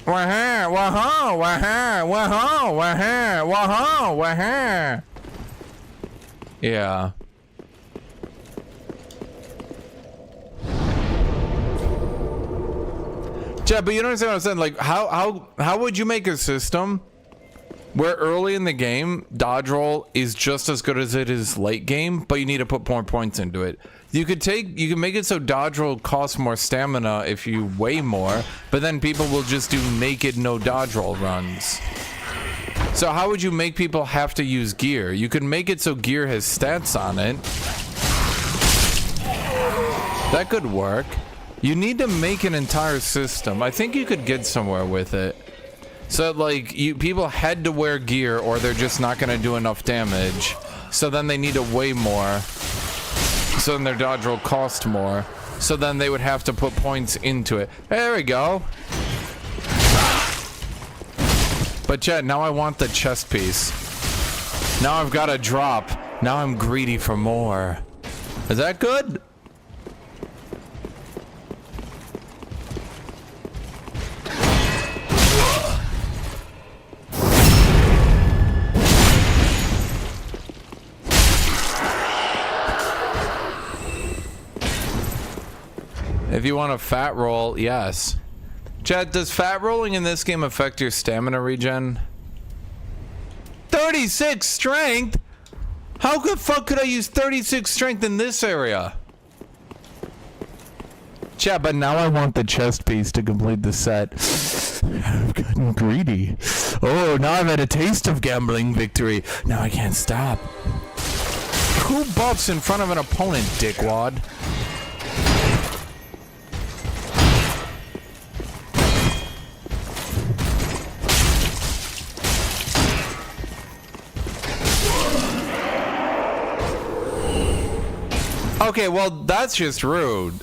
Waha, waha, waha, waha, waha, waha, waha. Yeah. Yeah, but you don't understand what I'm saying. Like, how would you make a system where early in the game dodge roll is just as good as it is late game, but you need to put more points into it? You could make it so dodge roll costs more stamina if you weigh more, but then people will just do naked no dodge roll runs. So how would you make people have to use gear? You could make it so gear has stats on it. That could work. You need to make an entire system. I think you could get somewhere with it. So like people had to wear gear or they're just not going to do enough damage. So then they need to weigh more. So then their dodge roll cost more. So then they would have to put points into it. There we go. But Chad, now I want the chest piece. Now I've got a drop. Now I'm greedy for more. Is that good? If you want a fat roll, yes. Chad, does fat rolling in this game affect your stamina regen? 36 strength? How the fuck could I use 36 strength in this area? Chad, but now I want the chest piece to complete the set. I've gotten greedy. Oh, now I've had a taste of gambling victory. Now I can't stop. Who buffs in front of an opponent, dickwad? Okay, well, that's just rude.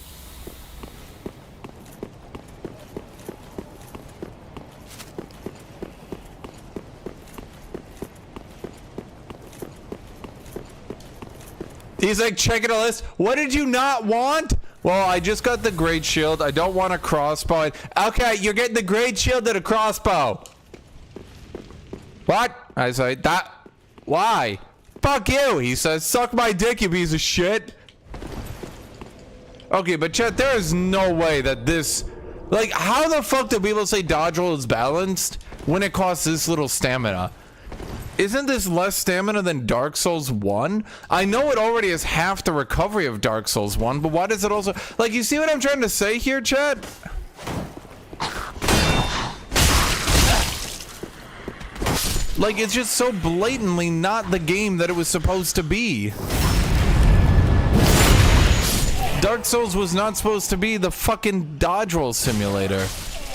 He's like, checking a list. What did you not want? Well, I just got the great shield. I don't want a crossbow. Okay, you're getting the great shield and a crossbow. What? I say, that. Why? Fuck you, he says. Suck my dick, you piece of shit. Okay, but Chet, there is no way that this... Like, how the fuck do people say dodge roll is balanced when it costs this little stamina? Isn't this less stamina than Dark Souls 1? I know it already has half the recovery of Dark Souls 1, but why does it also... Like, you see what I'm trying to say here, chat? Like, it's just so blatantly not the game that it was supposed to be. Dark Souls was not supposed to be the fucking dodge roll simulator.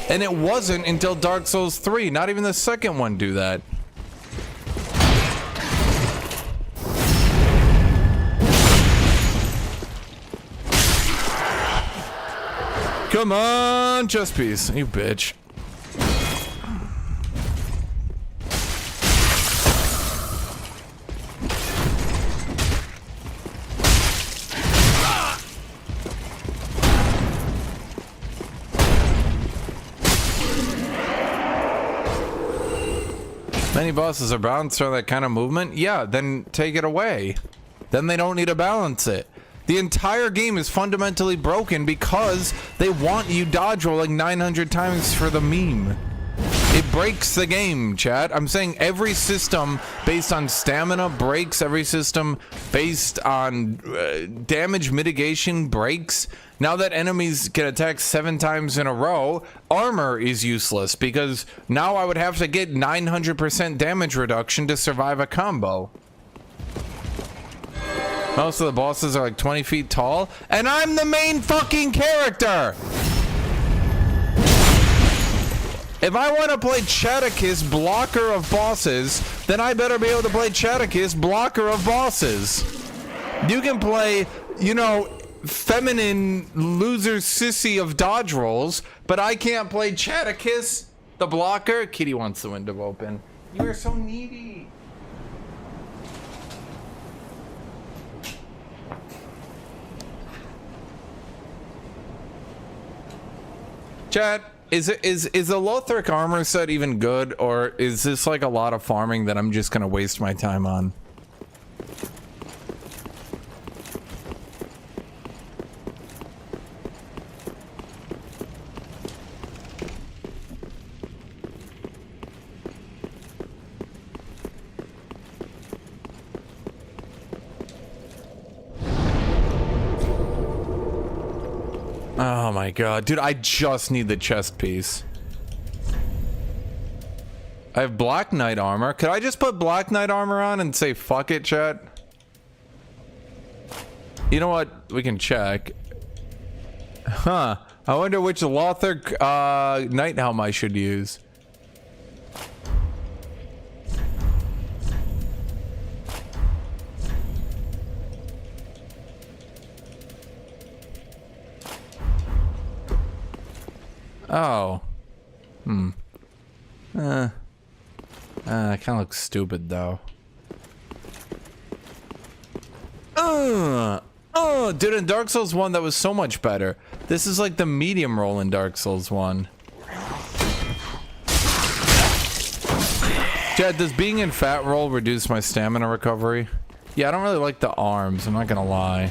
And it wasn't until Dark Souls 3. Not even the second one do that. Come on, chest piece, you bitch. Many bosses are balanced on that kind of movement. Yeah, then take it away. Then they don't need to balance it. The entire game is fundamentally broken because they want you dodge rolling 900 times for the meme. It breaks the game, chat. I'm saying every system based on stamina breaks. Every system based on damage mitigation breaks. Now that enemies can attack 7 times in a row, armor is useless because now I would have to get 900% damage reduction to survive a combo. Most of the bosses are like 20 feet tall, and I'm the main fucking character! If I want to play Chaticus, blocker of bosses, then I better be able to play Chaticus, blocker of bosses. You can play, you know, feminine loser sissy of dodge rolls, but I can't play Chaticus, the blocker. Kitty wants the window open. You are so needy. Chat, is the Lothric armor set even good, or is this like a lot of farming that I'm just gonna waste my time on? Oh my god, dude, I just need the chest piece. I have Black Knight armor. Could I just put Black Knight armor on and say fuck it, chat? You know what? We can check. Huh. I wonder which Lothric Knight helm I should use. Oh. It kind of looks stupid though. Dude, in Dark Souls 1 that was so much better. This is like the medium roll in Dark Souls 1. Chad, does being in fat roll reduce my stamina recovery? Yeah, I don't really like the arms, I'm not gonna lie.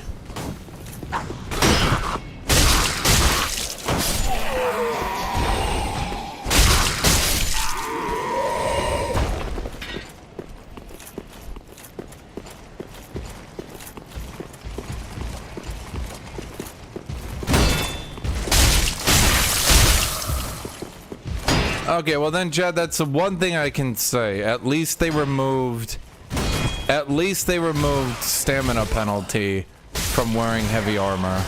Okay, well then, Chad, that's the one thing I can say. At least they removed stamina penalty from wearing heavy armor.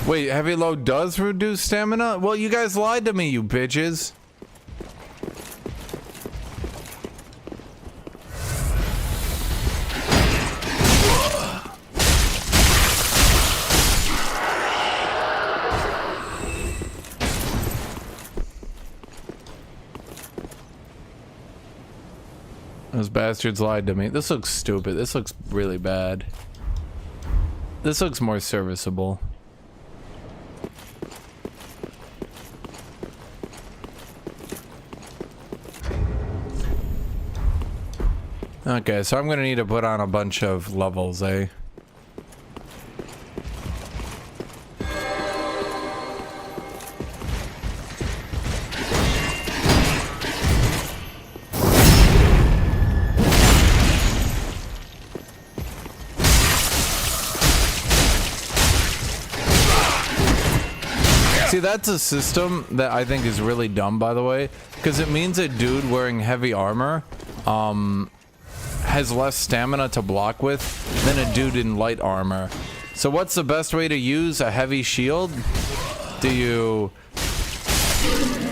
Wait, heavy load does reduce stamina? Well, you guys lied to me, you bitches. Those bastards lied to me. This looks stupid. This looks really bad. This looks more serviceable. Okay, so I'm gonna need to put on a bunch of levels, eh? See, that's a system that I think is really dumb, by the way, because it means a dude wearing heavy armor has less stamina to block with than a dude in light armor. So what's the best way to use a heavy shield? Do you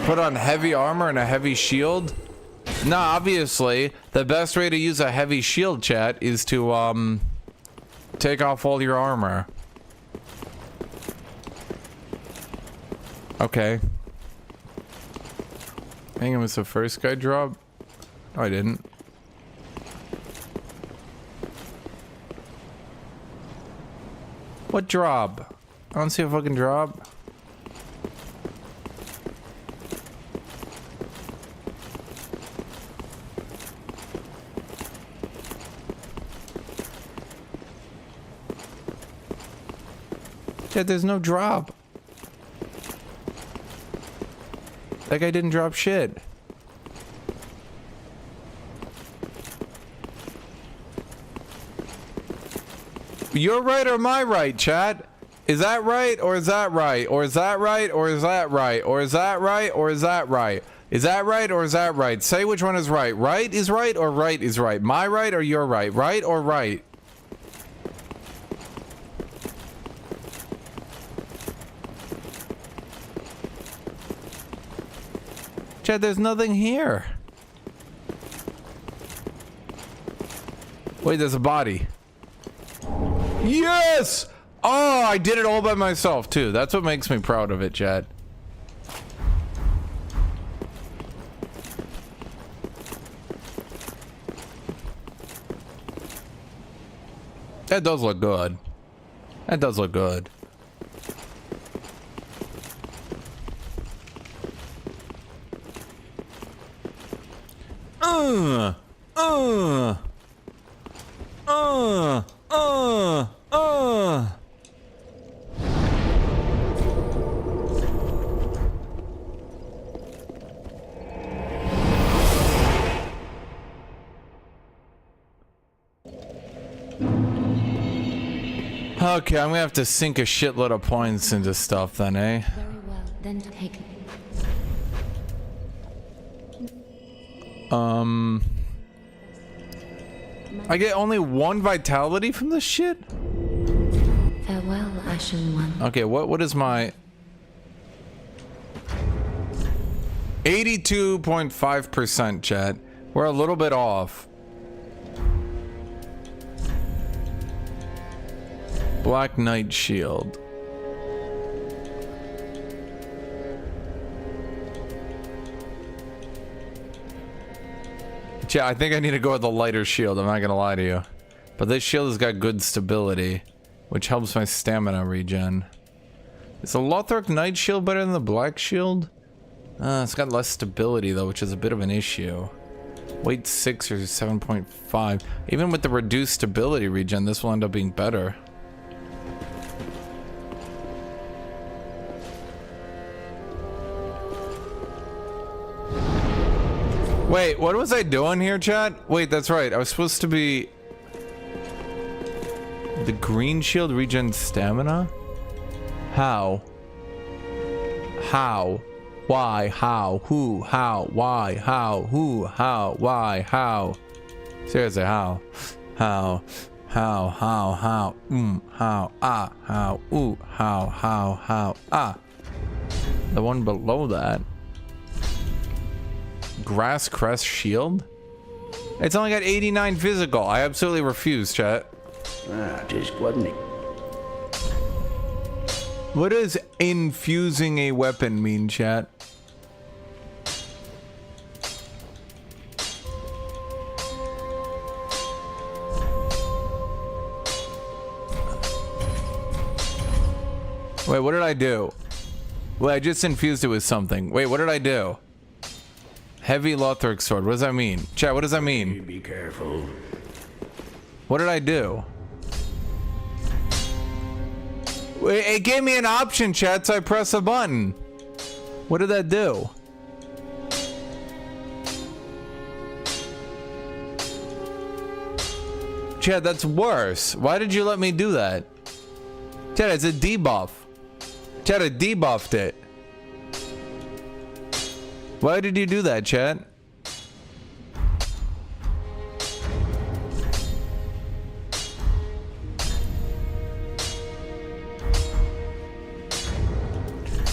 put on heavy armor and a heavy shield? No, obviously, the best way to use a heavy shield, chat, is to take off all your armor. Okay. I think it was the first guy drop. Oh, I didn't. What drop? I don't see a fucking drop. Yeah, there's no drop. That guy didn't drop shit. You're right or am I right, chat? Is that right or is that right? Or is that right or is that right? Or is that right or is that right? Is that right or is that right? Say which one is right. Right is right or right is right? My right or your right? Right or right? Chad, there's nothing here. Wait, there's a body. Yes! Oh, I did it all by myself, too. That's what makes me proud of it, Chad. That does look good. That does look good. Okay, I'm gonna have to sink a shitload of points into stuff then, eh? Very well, then take... I get only 1 vitality from this shit? Farewell, Ashen One. Okay, what is my... 82.5%, chat. We're a little bit off. Black Knight Shield. Yeah, I think I need to go with the lighter shield, I'm not gonna lie to you. But this shield has got good stability, which helps my stamina regen. Is the Lothric Knight Shield better than the Black Shield? It's got less stability though, which is a bit of an issue. Weight 6 or 7.5. Even with the reduced stability regen, this will end up being better. Wait, what was I doing here, chat? Wait, that's right. I was supposed to be... The green shield regen stamina? How? How? Why? How? Who? How? Why? How? Who? How? Why? How? Seriously, how? How? How? How? How? How? Ah? How? Ooh? How? Ah? The one below that. Grass Crest Shield? It's only got 89 physical. I absolutely refuse, chat. Just wasn't it? What does infusing a weapon mean, chat? Wait, what did I do? Well, I just infused it with something. Wait, what did I do? Heavy Lothric sword. What does that mean? Chat, what does that mean? Be careful. What did I do? It gave me an option, chat, so I press a button. What did that do? Chat, that's worse. Why did you let me do that? Chat, it's a debuff. Chat, I debuffed it. Why did you do that, chat?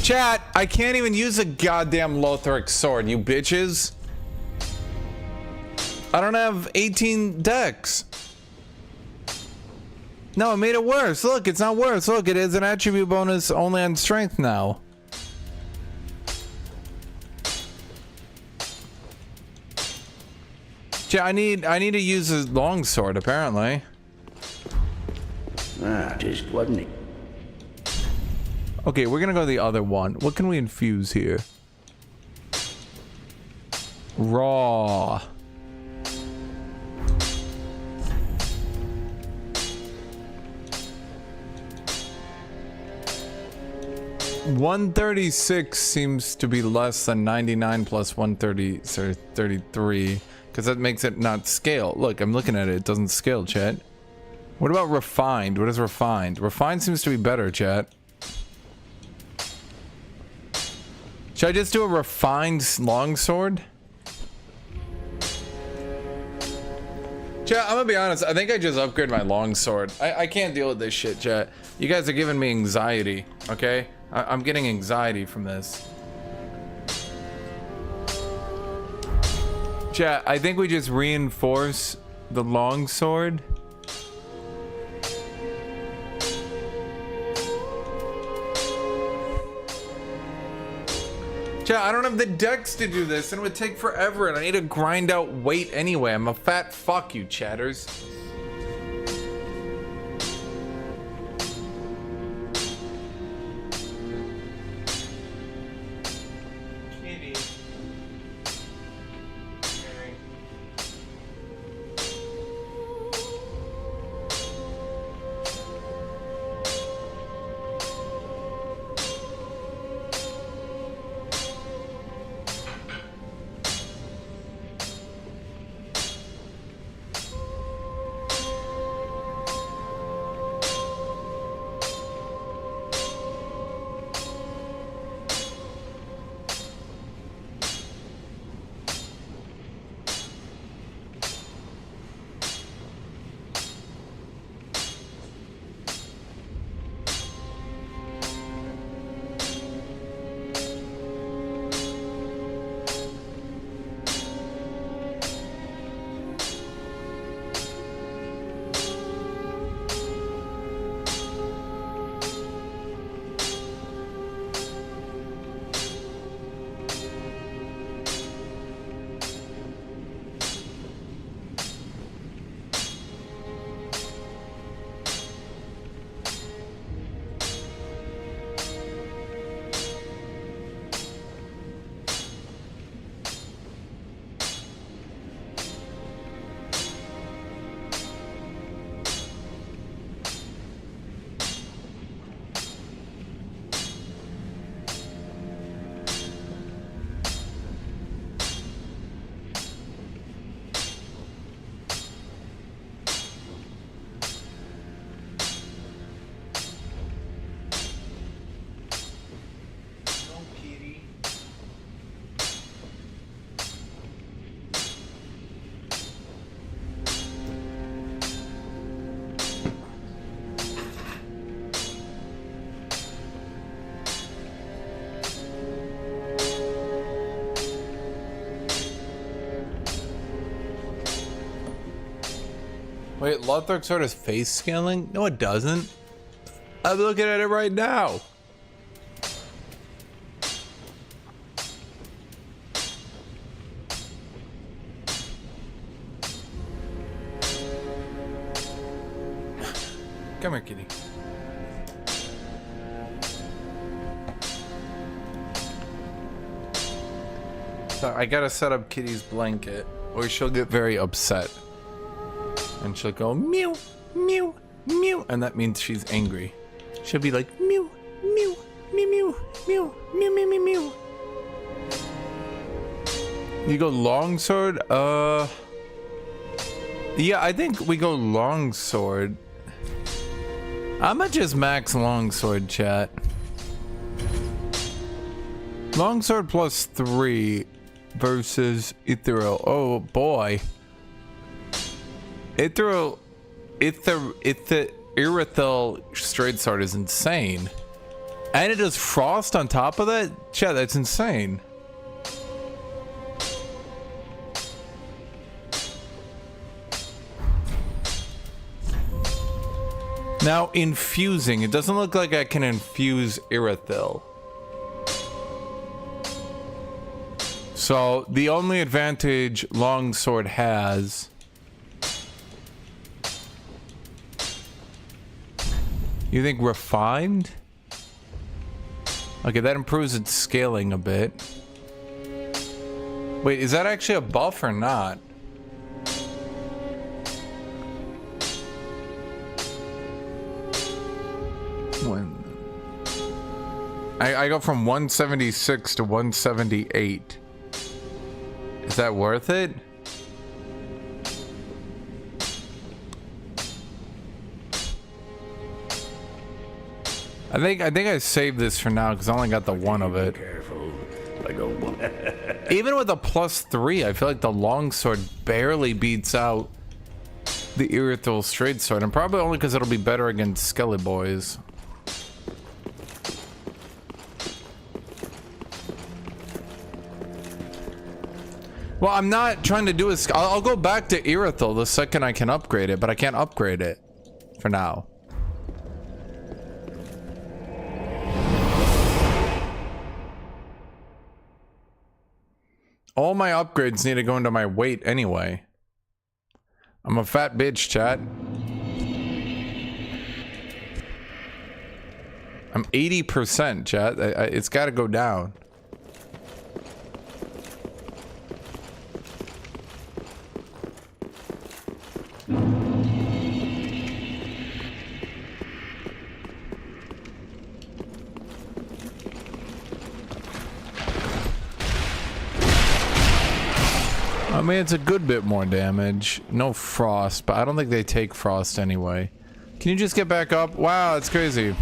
Chat, I can't even use a goddamn Lothric sword, you bitches. I don't have 18 decks. No, it made it worse. Look, it's not worse. Look, it is an attribute bonus only on strength now. Chat, I need to use a longsword, apparently. Just wasn't it? Okay, we're gonna go to the other one. What can we infuse here? Raw. $136 seems to be less than 99 plus 130, sorry, 33, because that makes it not scale. Look, I'm looking at it. It doesn't scale, chat. What about refined? What is refined? Refined seems to be better, chat. Should I just do a refined longsword? Chat, I'm gonna be honest. I think I just upgrade my longsword. I can't deal with this shit, chat. You guys are giving me anxiety, okay? I'm getting anxiety from this. Chat, I think we just reinforce the longsword. Chat, I don't have the decks to do this, and it would take forever, and I need to grind out weight anyway. I'm a fat fuck, you chatters. Wait, Lothric sword is face scaling? No, it doesn't. I'm looking at it right now. Come here, kitty. So I gotta set up Kitty's blanket, or she'll get very upset. And she'll go mew, mew, mew, and that means she's angry. She'll be like mew, mew, mew, mew, mew, mew, mew, mew, mew. You go longsword? Yeah, I think we go longsword. I'ma just max longsword, chat. Longsword plus 3 versus ethereal. Oh boy. Ethereal straight sword is insane. And it does frost on top of that? Chat, that's insane. Now, infusing. It doesn't look like I can infuse Irithil. So, the only advantage longsword has... You think refined? Okay, that improves its scaling a bit. Wait, is that actually a buff or not? I go from 176 to 178. Is that worth it? I think I saved this for now because I only got the one of it. Careful. I don't want. Even with a +3, I feel like the longsword barely beats out the Irithil straight sword, and probably only because it'll be better against Skelly boys. Well, I'm not trying to do a... I'll go back to Irithil the second I can upgrade it, but I can't upgrade it for now. All my upgrades need to go into my weight anyway. I'm a fat bitch, chat. I'm 80%, chat. It's got to go down. I mean, it's a good bit more damage. No frost, but I don't think they take frost anyway. Can you just get back up? Wow, that's crazy.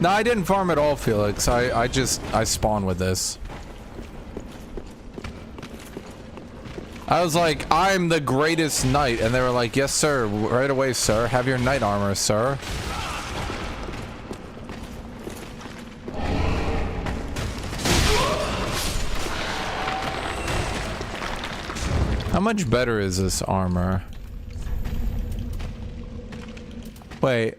No, I didn't farm at all, Felix. I spawned with this. I was like, I'm the greatest knight, and they were like, yes sir, right away sir, have your knight armor, sir. How much better is this armor? Wait.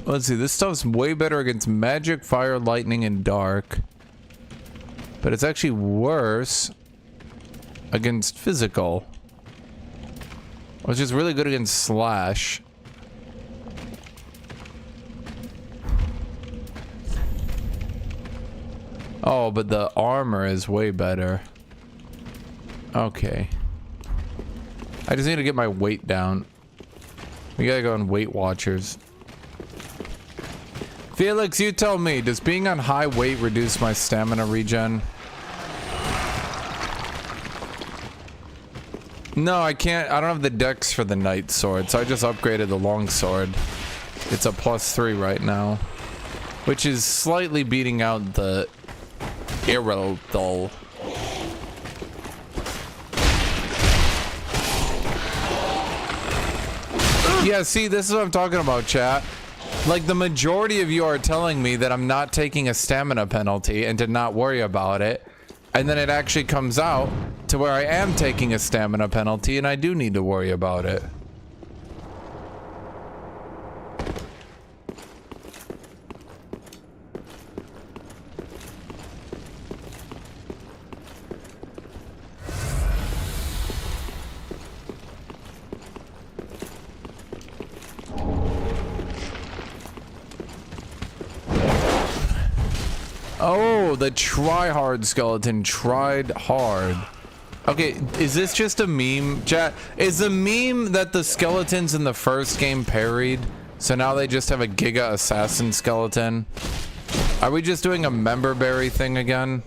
Let's see, this stuff's way better against magic, fire, lightning, and dark. But it's actually worse against physical, which is really good against slash. Oh, but the armor is way better. Okay. I just need to get my weight down. We gotta go on Weight Watchers. Felix, you tell me, does being on high weight reduce my stamina regen? No, I can't. I don't have the dex for the knight sword, so I just upgraded the long sword. It's a +3 right now, which is slightly beating out the Irithil. Yeah, see, this is what I'm talking about, chat. Like, the majority of you are telling me that I'm not taking a stamina penalty and to not worry about it. And then it actually comes out to where I am taking a stamina penalty and I do need to worry about it. Oh, the try-hard skeleton tried hard. Okay, is this just a meme? Chat, is the meme that the skeletons in the first game parried? So now they just have a Giga Assassin skeleton? Are we just doing a member berry thing again?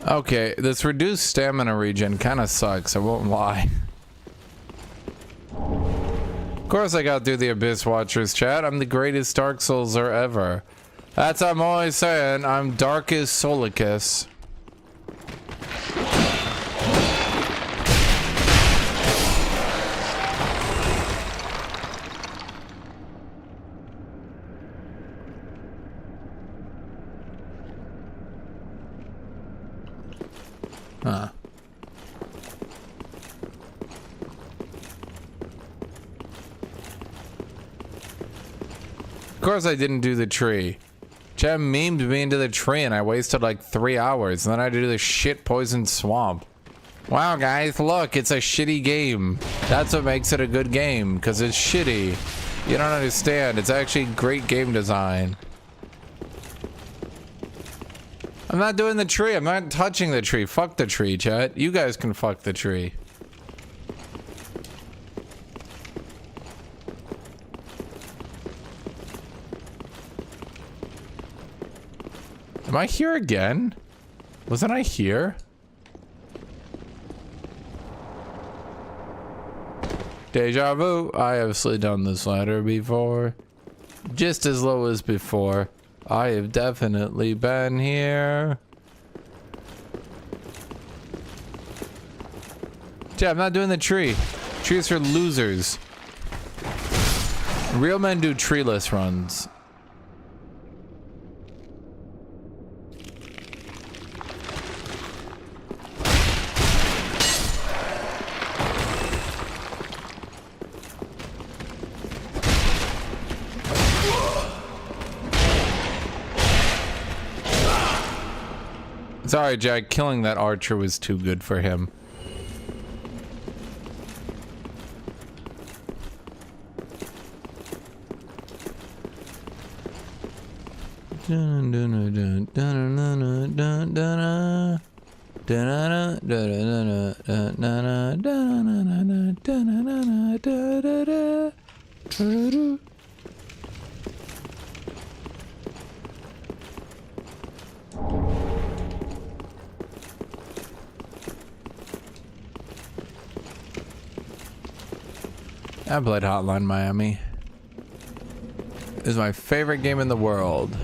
Okay, this reduced stamina regen kind of sucks, I won't lie. Of course I got through the Abyss Watchers, chat. I'm the greatest Dark Soulser ever. That's what I'm always saying. I'm Darkest Solicus. Huh. Of course I didn't do the tree. Chat memed me into the tree and I wasted like 3 hours and then I had to do the shit poison swamp. Wow guys, look, it's a shitty game. That's what makes it a good game, because it's shitty. You don't understand, it's actually great game design. I'm not doing the tree. I'm not touching the tree. Fuck the tree, chat. You guys can fuck the tree. Am I here again? Wasn't I here? Deja vu. I have slid down this ladder before. Just as low as before. I have definitely been here. Yeah, I'm not doing the tree. Trees for losers. Real men do treeless runs. Sorry, Jack. Killing that archer was too good for him. I played Hotline Miami. It is my favorite game in the world.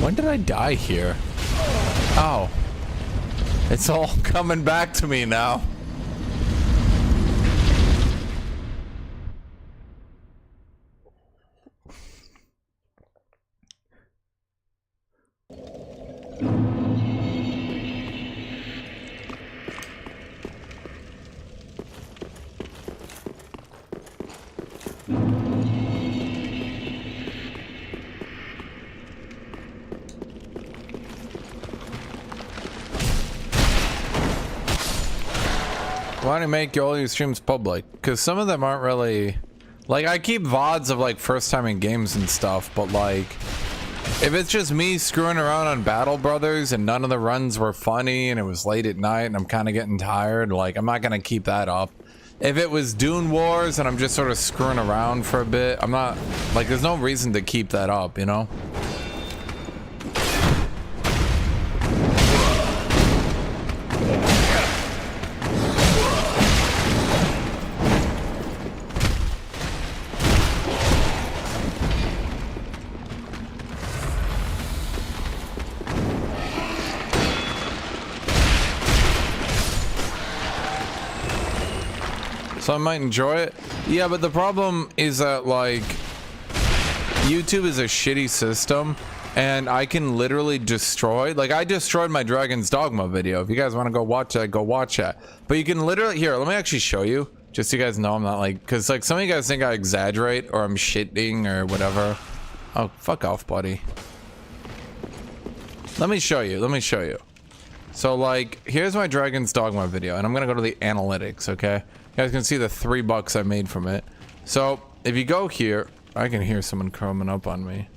When did I die here? Oh. It's all coming back to me now. Why do you make all your streams public? Because some of them aren't really... Like, I keep VODs of, like, first time in games and stuff, but, like... If it's just me screwing around on Battle Brothers and none of the runs were funny and it was late at night and I'm kind of getting tired, like, I'm not gonna keep that up. If it was Dune Wars and I'm just sort of screwing around for a bit, I'm not... Like, there's no reason to keep that up, you know? So I might enjoy it. Yeah, but the problem is that, like, YouTube is a shitty system, and I can literally destroy, like, I destroyed my Dragon's Dogma video. If you guys want to go watch that, go watch that. But you can literally, here, let me actually show you, just so you guys know I'm not like, because, like, some of you guys think I exaggerate, or I'm shitting, or whatever. Oh, fuck off, buddy. Let me show you, let me show you. So, like, here's my Dragon's Dogma video, and I'm gonna go to the analytics, okay? You guys can see the $3 I made from it. So, if you go here, I can hear someone coming up on me.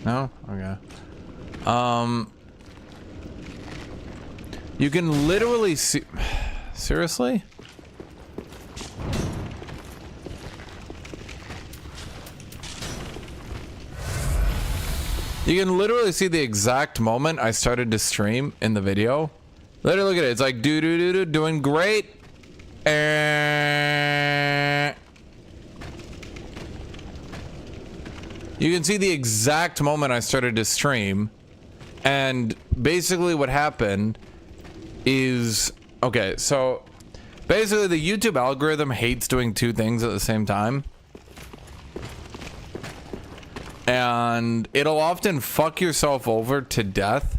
No? Okay. You can literally see... Seriously? You can literally see the exact moment I started to stream in the video. Literally, look at it. It's like, do doing great. You can see the exact moment I started to stream. And basically what happened is, okay, so basically the YouTube algorithm hates doing two things at the same time. And it'll often fuck yourself over to death.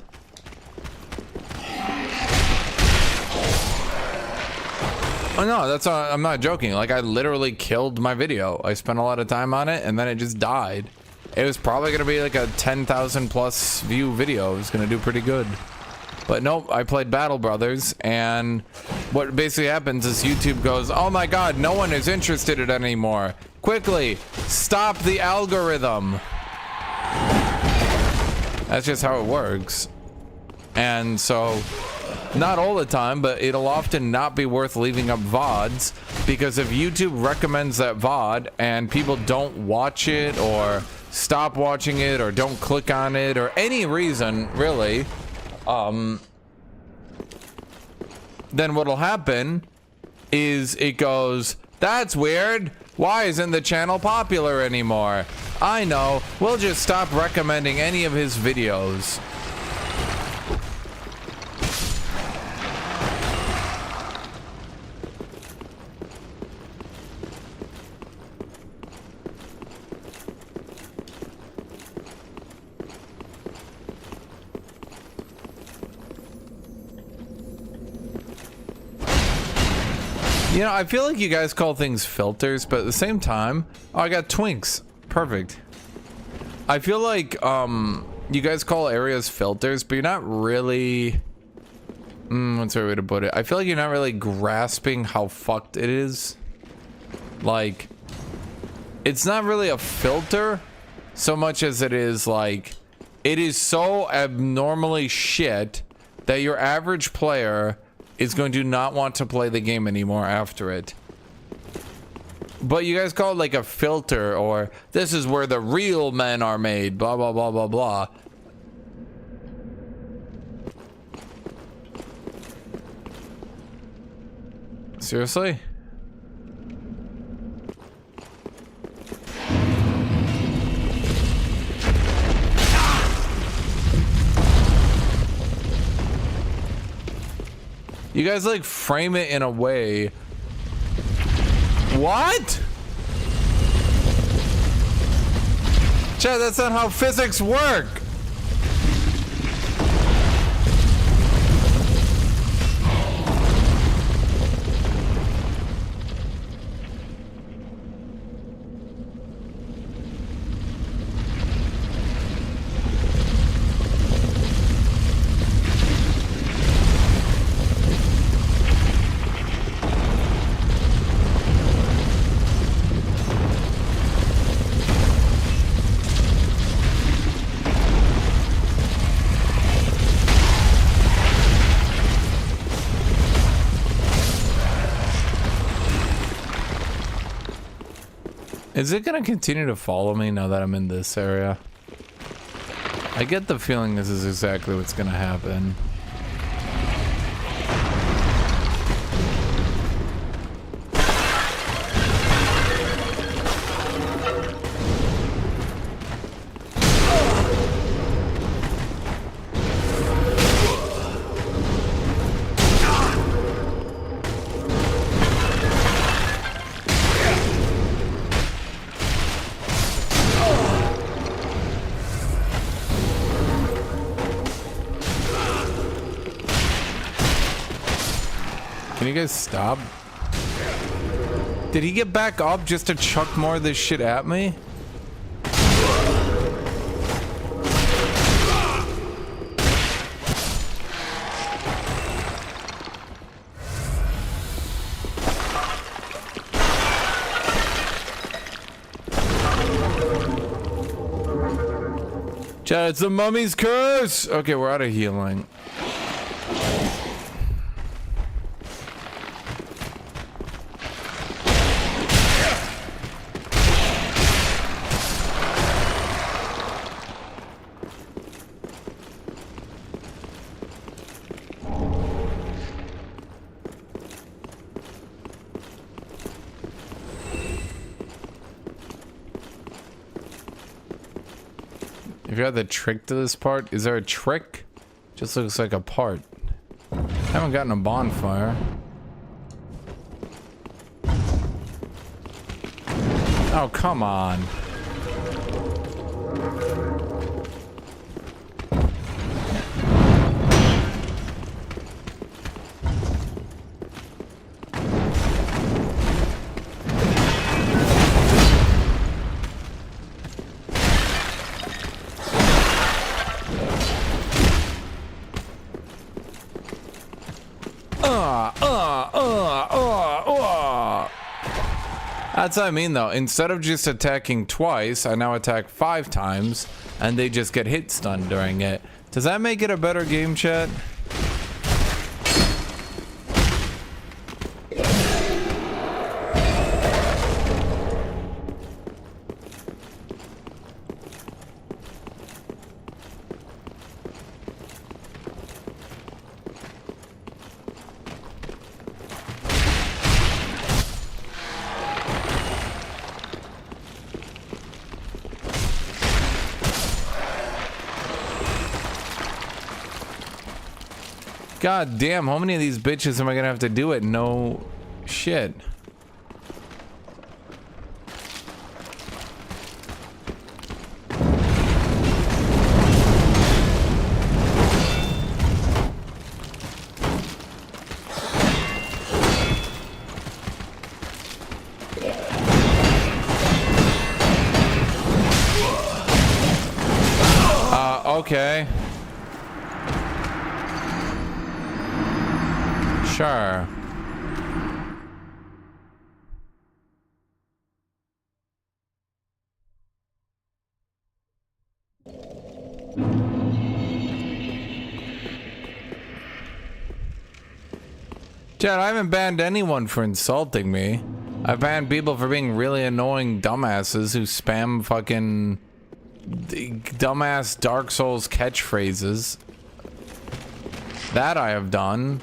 Oh no, that's not, I'm not joking. Like, I literally killed my video. I spent a lot of time on it and then it just died. It was probably gonna be like a 10,000 plus view video. It was gonna do pretty good. But nope, I played Battle Brothers, and what basically happens is YouTube goes, oh my god, no one is interested in it anymore. Quickly, stop the algorithm. That's just how it works. And so, not all the time, but it'll often not be worth leaving up VODs, because if YouTube recommends that VOD and people don't watch it or stop watching it or don't click on it or any reason really, then what'll happen is it goes, that's weird. Why isn't the channel popular anymore? I know, we'll just stop recommending any of his videos. You know, I feel like you guys call things filters, but at the same time, oh, I got twinks. Perfect. I feel like you guys call areas filters, but you're not really, what's the right way to put it? I feel like you're not really grasping how fucked it is. Like, it's not really a filter so much as it is like, it is so abnormally shit that your average player is going to not want to play the game anymore after it. But you guys call it like a filter, or this is where the real men are made, blah, blah, blah, blah, blah. Seriously? You guys like frame it in a way. What? Chad, that's not how physics work. Is it gonna continue to follow me now that I'm in this area? I get the feeling this is exactly what's gonna happen. Can you guys stop? Did he get back up just to chuck more of this shit at me? Chad, it's the mummy's curse! Okay, we're out of healing. If you had the trick to this part, is there a trick? Just looks like a part. Haven't gotten a bonfire. Oh, come on. That's what I mean, though. Instead of just attacking twice, I now attack 5 times, and they just get hit stunned during it. Does that make it a better game, chat? God damn, how many of these bitches am I gonna have to do it? No shit. Okay. Sure. Chad, I haven't banned anyone for insulting me. I banned people for being really annoying dumbasses who spam fucking dumbass Dark Souls catchphrases. That I have done.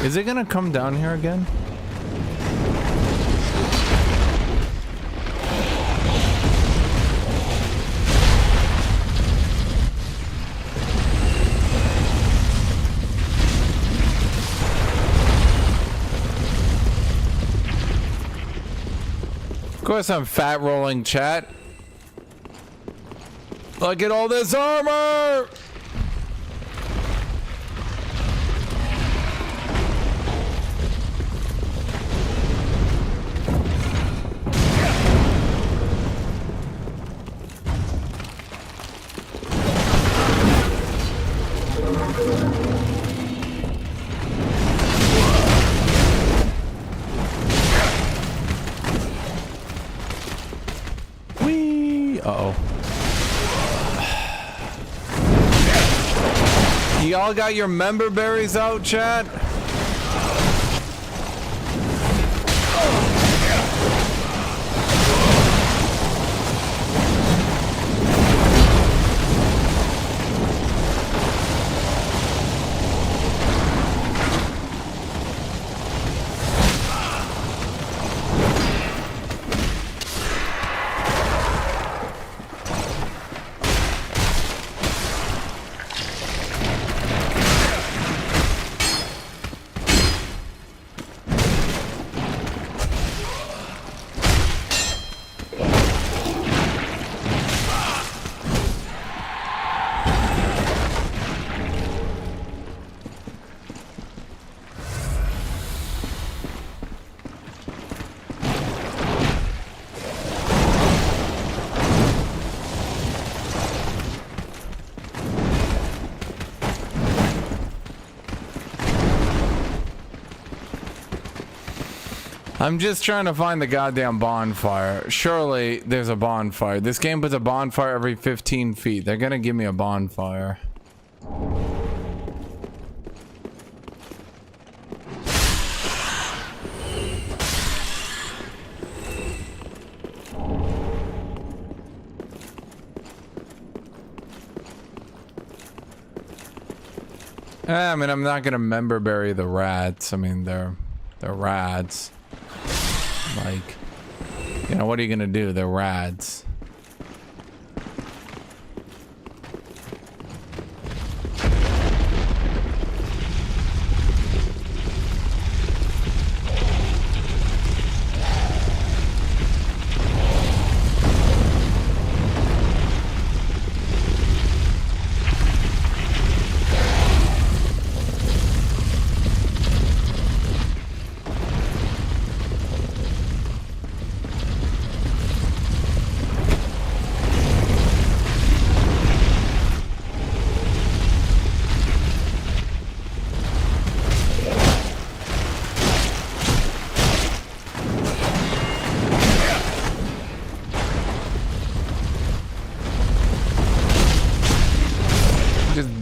Is it gonna come down here again? Of course I'm fat rolling, chat. Look at all this armor! Y'all got your member berries out, chat? I'm just trying to find the goddamn bonfire. Surely there's a bonfire. This game puts a bonfire every 15 feet. They're gonna give me a bonfire. I mean, I'm not gonna member bury the rats. I mean, they're rats. Like, you know, what are you gonna do? They're rats.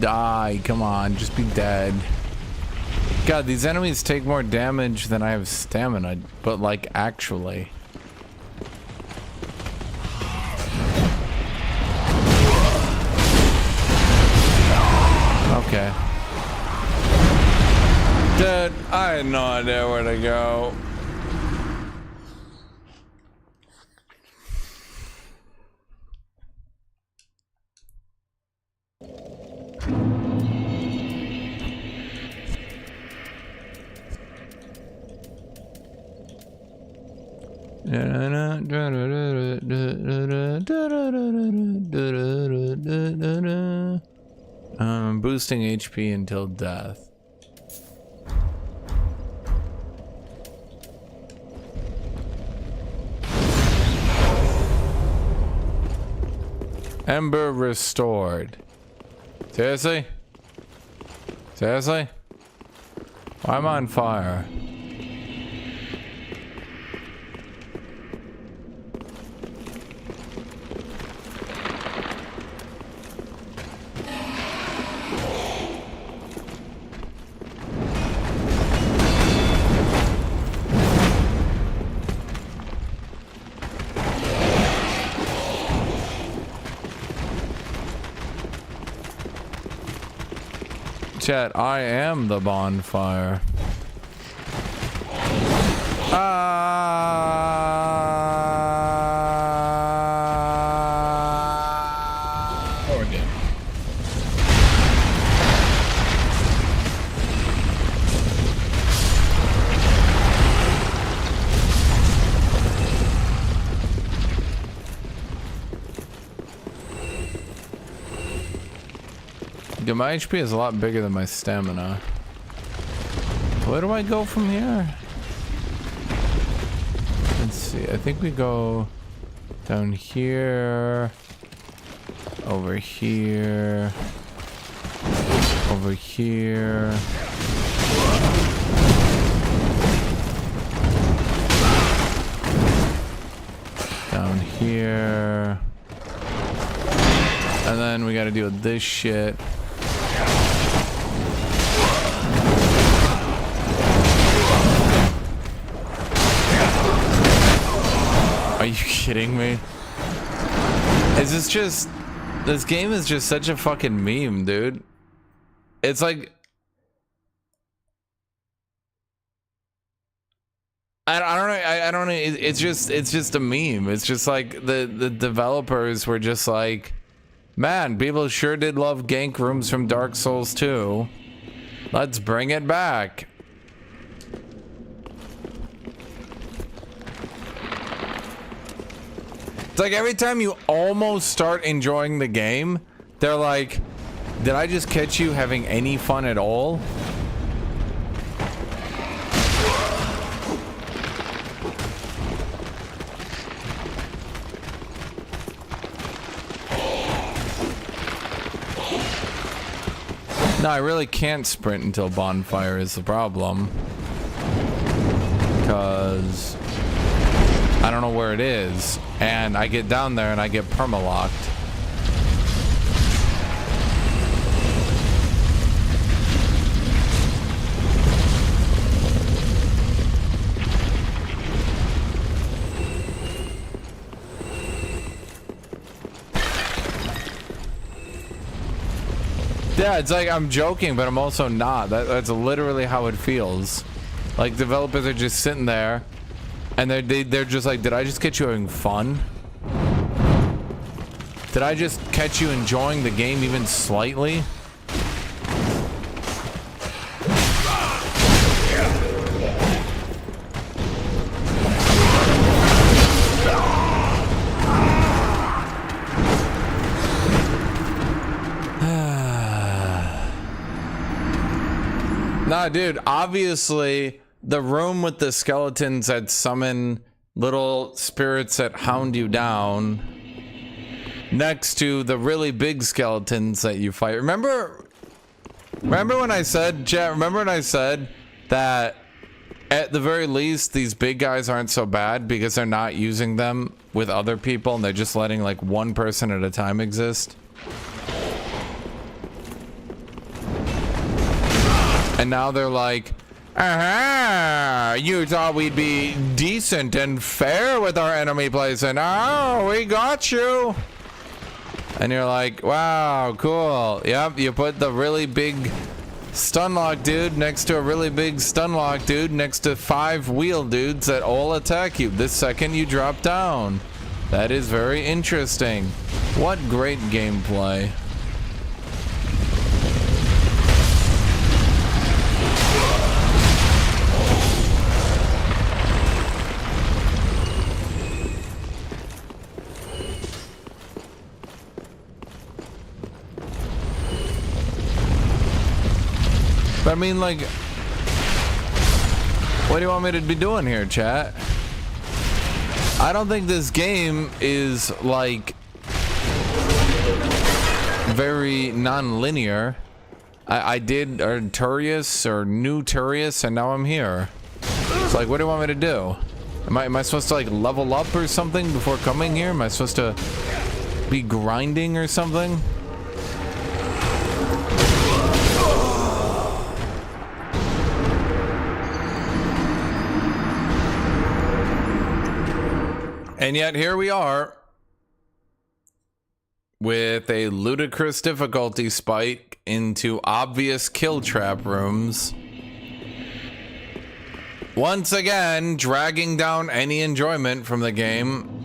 Die, come on, just be dead. God, these enemies take more damage than I have stamina, but like actually. Okay. Dude, I had no idea where to go. Boosting HP until death. Ember restored. Seriously? Seriously? Why am I on fire? Chat, I am the bonfire. Organ. Yeah, my HP is a lot bigger than my stamina. Where do I go from here? Let's see. I think we go down here, over here, over here. Down here. And then we gotta deal with this shit. Are you kidding me? Is this just... This game is just such a fucking meme, dude. It's like... I don't know. I don't know. It's just a meme. It's just like the developers were just like, man, people sure did love gank rooms from Dark Souls 2. Let's bring it back. It's like every time you almost start enjoying the game, they're like, did I just catch you having any fun at all? No, I really can't sprint until bonfire is the problem. Because I don't know where it is, and I get down there and I get perma-locked. Yeah, it's like I'm joking, but I'm also not. That's literally how it feels. Like, developers are just sitting there, and they're just like, did I just catch you having fun? Did I just catch you enjoying the game even slightly? Nah, dude, obviously the room with the skeletons that summon little spirits that hound you down next to the really big skeletons that you fight. Remember when I said, chat, remember when I said that at the very least these big guys aren't so bad because they're not using them with other people and they're just letting like one person at a time exist? And now they're like, aha, you thought we'd be decent and fair with our enemy place, and oh, we got you. And you're like, wow, cool. Yep, you put the really big stunlock dude next to a really big stunlock dude next to 5 wheel dudes that all attack you the second you drop down. That is very interesting. What great gameplay. I mean, like, what do you want me to be doing here, chat? I don't think this game is, like, very non-linear. I did Turius or New Turius, and now I'm here. It's like, what do you want me to do? Am I supposed to, like, level up or something before coming here? Am I supposed to be grinding or something? And yet here we are with a ludicrous difficulty spike into obvious kill trap rooms. Once again, dragging down any enjoyment from the game.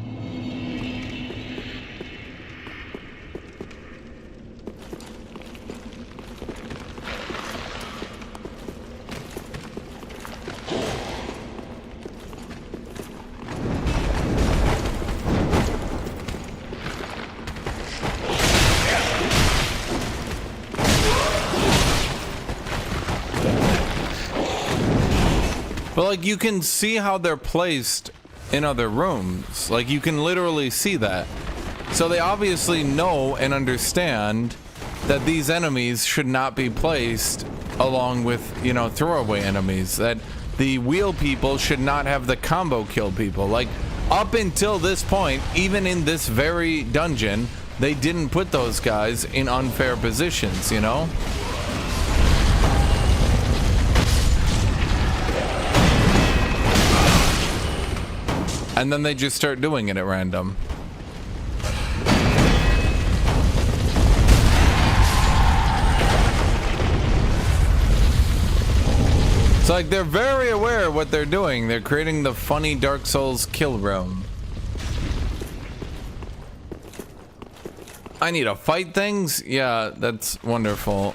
But like, you can see how they're placed in other rooms. Like, you can literally see that. So they obviously know and understand that these enemies should not be placed along with, you know, throwaway enemies. That the wheel people should not have the combo kill people. Like, up until this point, even in this very dungeon, they didn't put those guys in unfair positions, you know? And then they just start doing it at random. It's like they're very aware of what they're doing. They're creating the funny Dark Souls kill room. I need to fight things? Yeah, that's wonderful.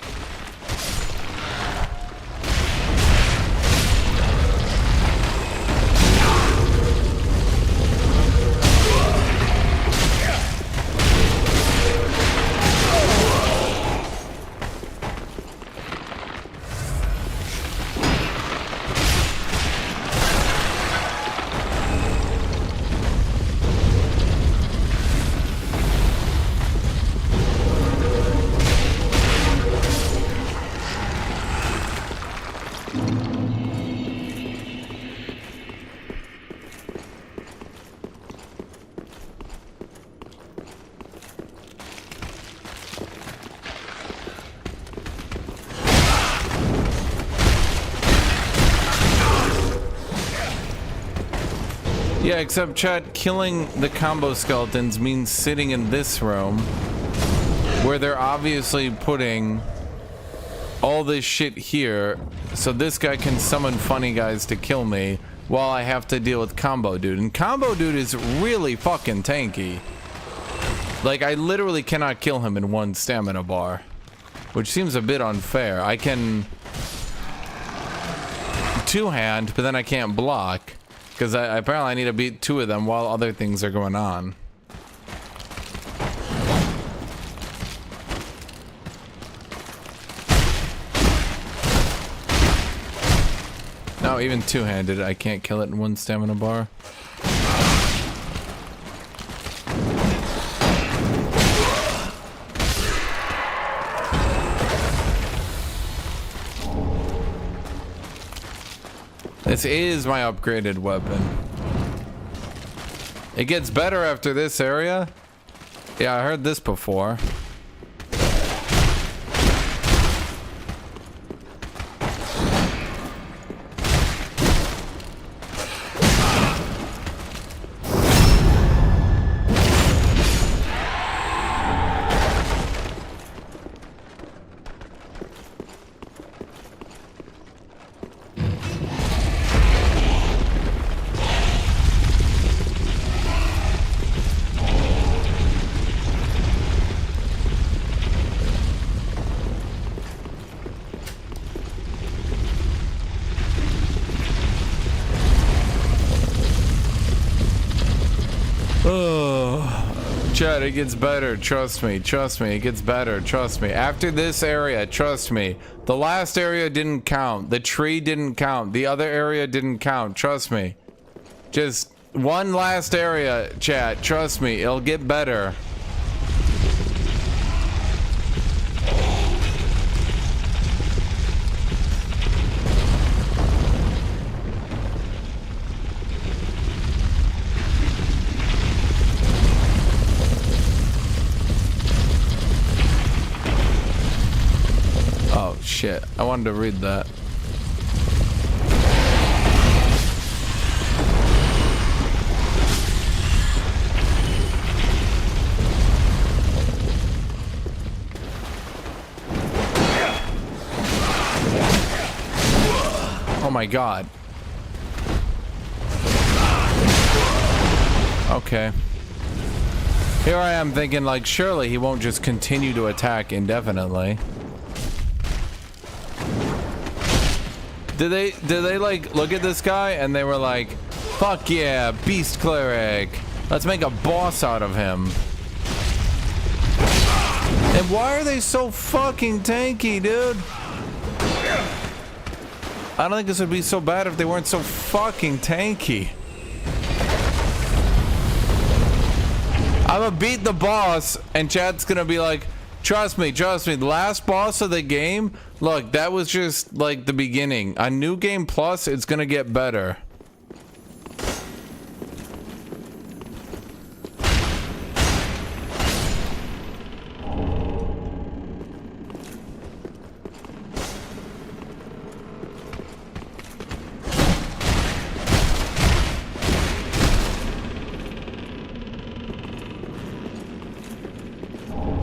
Yeah, except chat, killing the combo skeletons means sitting in this room where they're obviously putting all this shit here so this guy can summon funny guys to kill me while I have to deal with combo dude. And combo dude is really fucking tanky. Like, I literally cannot kill him in one stamina bar, which seems a bit unfair. I can two-hand, but then I can't block because apparently I need to beat two of them while other things are going on. No, even two-handed, I can't kill it in one stamina bar. This is my upgraded weapon. It gets better after this area. Yeah, I heard this before. Chad, it gets better, trust me, it gets better, trust me. After this area, trust me. The last area didn't count, the tree didn't count, the other area didn't count, trust me. Just one last area, chat, trust me, it'll get better. Shit, I wanted to read that. Oh my god. Okay. Here I am thinking, like, surely he won't just continue to attack indefinitely. Did they like look at this guy and they were like, fuck yeah, beast cleric, let's make a boss out of him. And why are they so fucking tanky, dude? I don't think this would be so bad if they weren't so fucking tanky. I'm gonna beat the boss and chat's gonna be like, trust me, the last boss of the game, look, that was just like the beginning. On New Game Plus, it's gonna get better.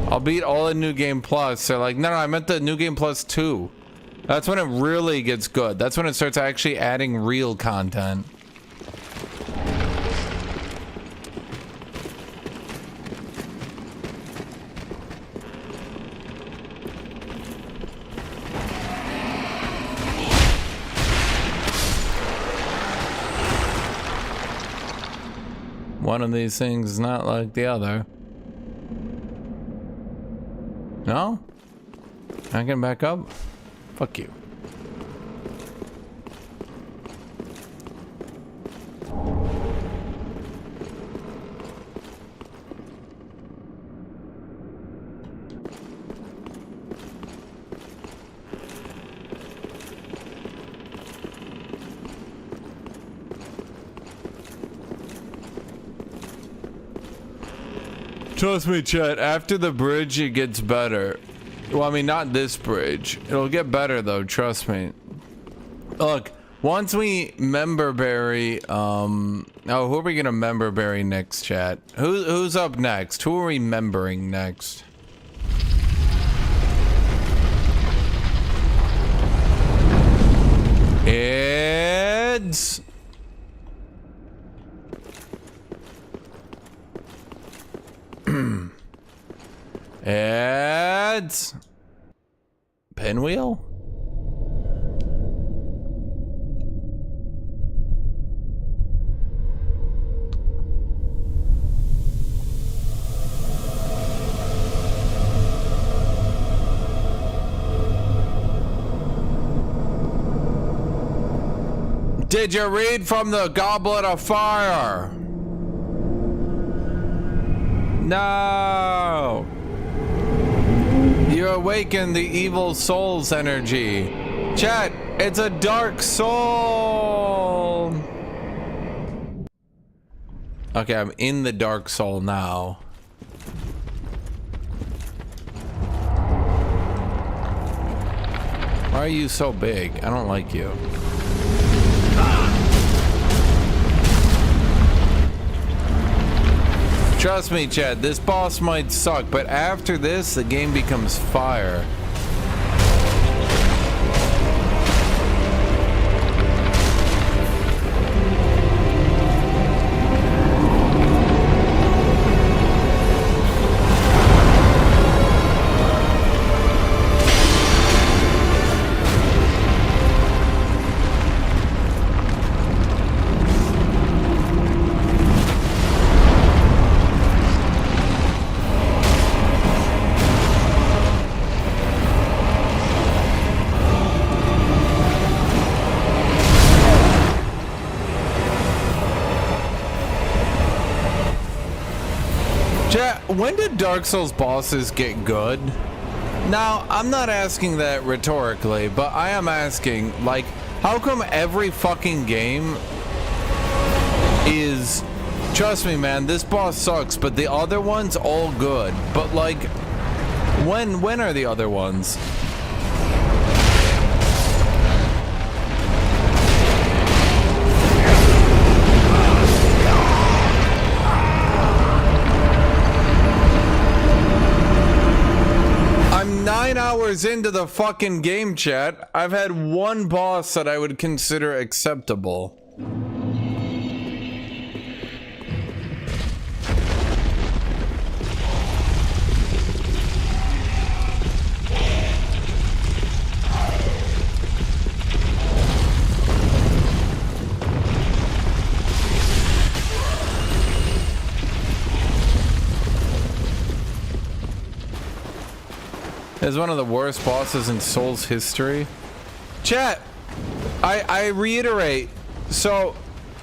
I'll beat all in New Game Plus. They're like, no, I meant the New Game Plus 2. That's when it really gets good. That's when it starts actually adding real content. One of these things is not like the other. No? Can I get back up? Fuck you. Trust me, chat, after the bridge it gets better. Well, I mean, not this bridge. It'll get better though, trust me. Look, Once we member berry, oh, who are we gonna member berry next, chat? Who's up next? Who are we membering next? It's it's Pinwheel? Did you read from the Goblet of Fire? No! You awaken the evil soul's energy. Chat, it's a dark soul! Okay, I'm in the dark soul now. Why are you so big? I don't like you. Trust me, Chad, this boss might suck, but after this, the game becomes fire. When did Dark Souls bosses get good? Now, I'm not asking that rhetorically, but I am asking, like, how come every fucking game is... Trust me, man, this boss sucks, but the other ones all good. But, like, when are the other ones? I'm 9 hours into the fucking game, chat. I've had one boss that I would consider acceptable. Is one of the worst bosses in Souls history. Chat, I reiterate. So,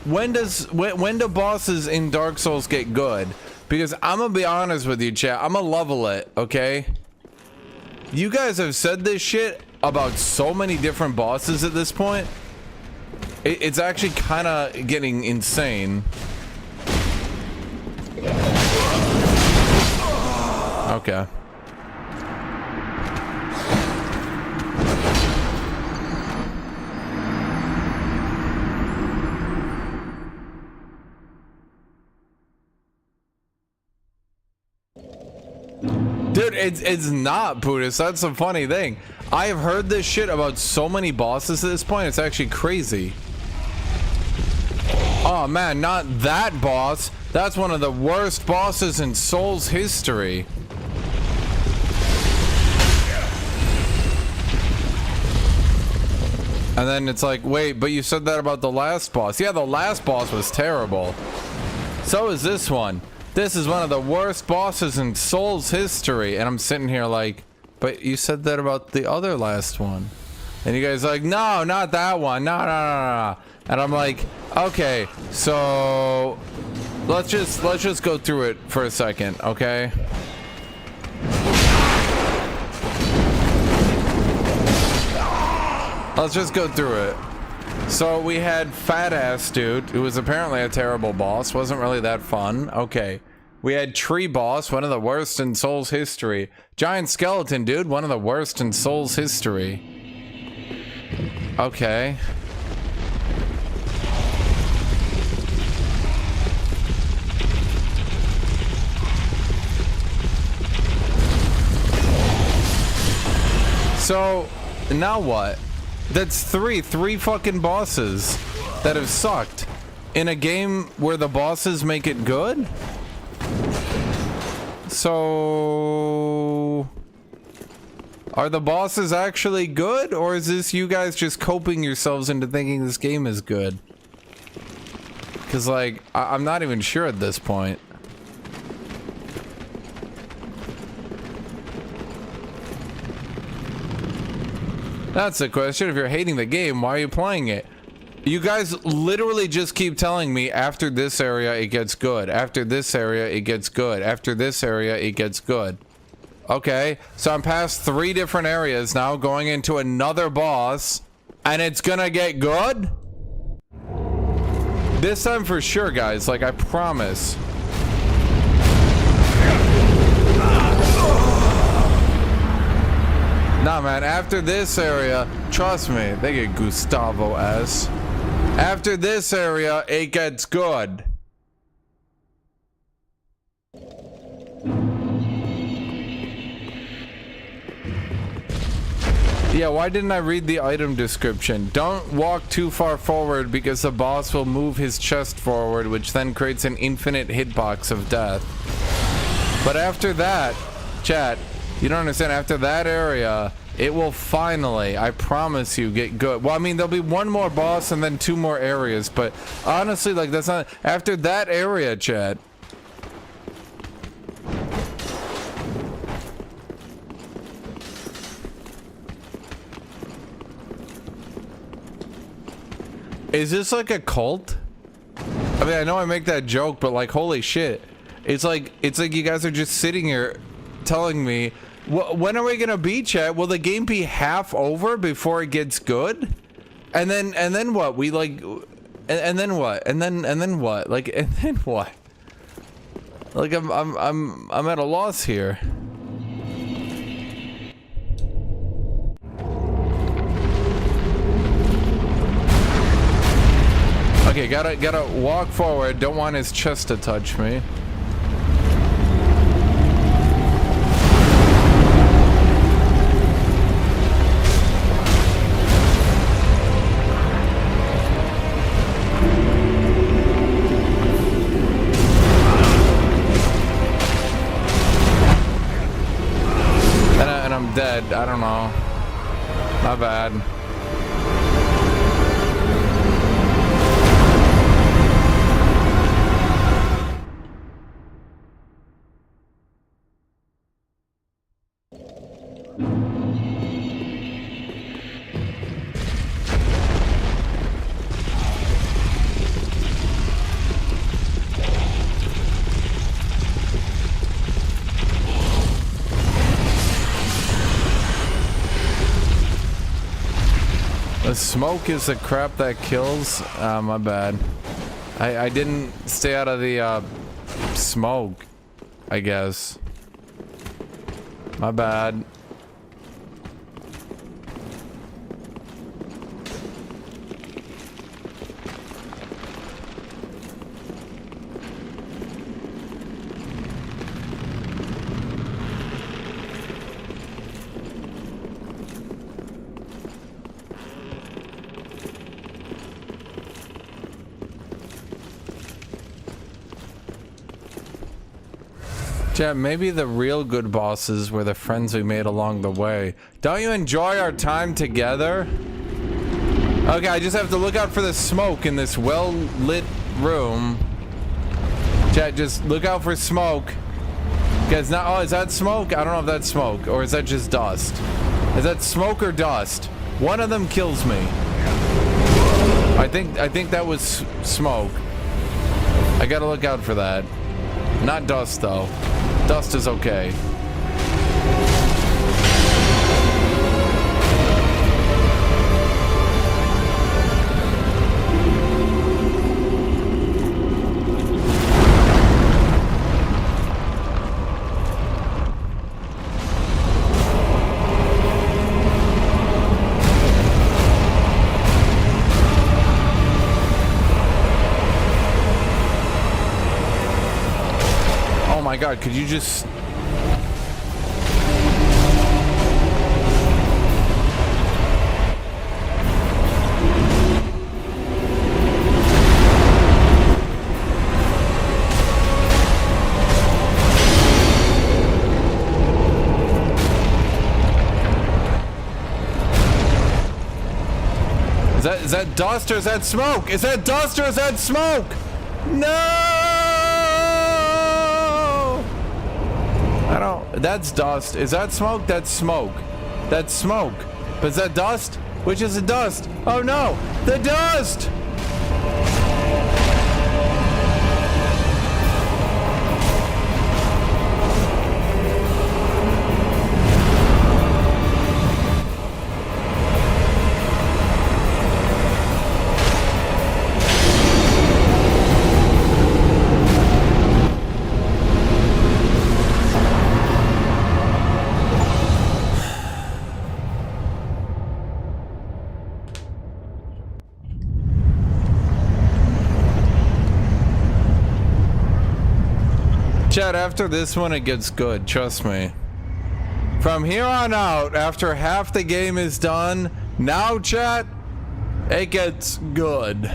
when do bosses in Dark Souls get good? Because I'm gonna be honest with you, chat. I'm gonna level it, okay? You guys have said this shit about so many different bosses at this point. It's actually kind of getting insane. Okay. Dude, it's not, Buddhist. That's the funny thing. I have heard this shit about so many bosses at this point. It's actually crazy. Oh man, not that boss. That's one of the worst bosses in Souls history. And then it's like, wait, but you said that about the last boss. Yeah, the last boss was terrible. So is this one. This is one of the worst bosses in Souls history. And I'm sitting here like, but you said that about the other last one. And you guys are like, no, not that one. No, no, no, no. And I'm like, okay, so let's just go through it for a second, okay? Let's just go through it. So we had Fat Ass Dude, who was apparently a terrible boss. Wasn't really that fun. Okay. We had Tree Boss, one of the worst in Souls history. Giant Skeleton Dude, one of the worst in Souls history. Okay. So, now what? That's three fucking bosses that have sucked in a game where the bosses make it good? So... are the bosses actually good, or is this you guys just coping yourselves into thinking this game is good? Because, like, I'm not even sure at this point. That's the question. If you're hating the game, why are you playing it? You guys literally just keep telling me after this area it gets good. After this area it gets good. After this area it gets good. Okay, so I'm past 3 different areas now, going into another boss, and it's gonna get good? This time for sure, guys, like I promise. Nah, man, after this area, trust me, they get Gustavo S. After this area, it gets good. Yeah, why didn't I read the item description? Don't walk too far forward because the boss will move his chest forward, which then creates an infinite hitbox of death. But after that, chat, you don't understand, after that area, it will finally, I promise you, get good. Well, I mean, there'll be 1 more boss and then 2 more areas, but honestly, like, that's not, after that area, chat. Is this like a cult? I mean, I know I make that joke, but like, holy shit. It's like you guys are just sitting here telling me, when are we gonna beat, chat? Will the game be half over before it gets good? And then what? We like, and then what? And then what? Like, and then what? Like, I'm at a loss here. Okay, gotta walk forward. Don't want his chest to touch me. And I'm dead. I don't know. My bad. The smoke is the crap that kills. My bad. I didn't stay out of the smoke, I guess. My bad. Chat, maybe the real good bosses were the friends we made along the way. Don't you enjoy our time together? Okay, I just have to look out for the smoke in this well-lit room. Chat, just look out for smoke. Guys, now, oh, is that smoke? I don't know if that's smoke, or is that just dust? Is that smoke or dust? One of them kills me. I think that was smoke. I gotta look out for that. Not dust, though. Dust is okay. Oh my god, could you just... Is that dust or is that smoke? Is that dust or is that smoke? No! I don't. That's dust. Is that smoke? That's smoke. That's smoke. But is that dust? Which is the dust? Oh no! The dust! Chat, after this one, it gets good. Trust me. From here on out, after half the game is done, now, chat, it gets good.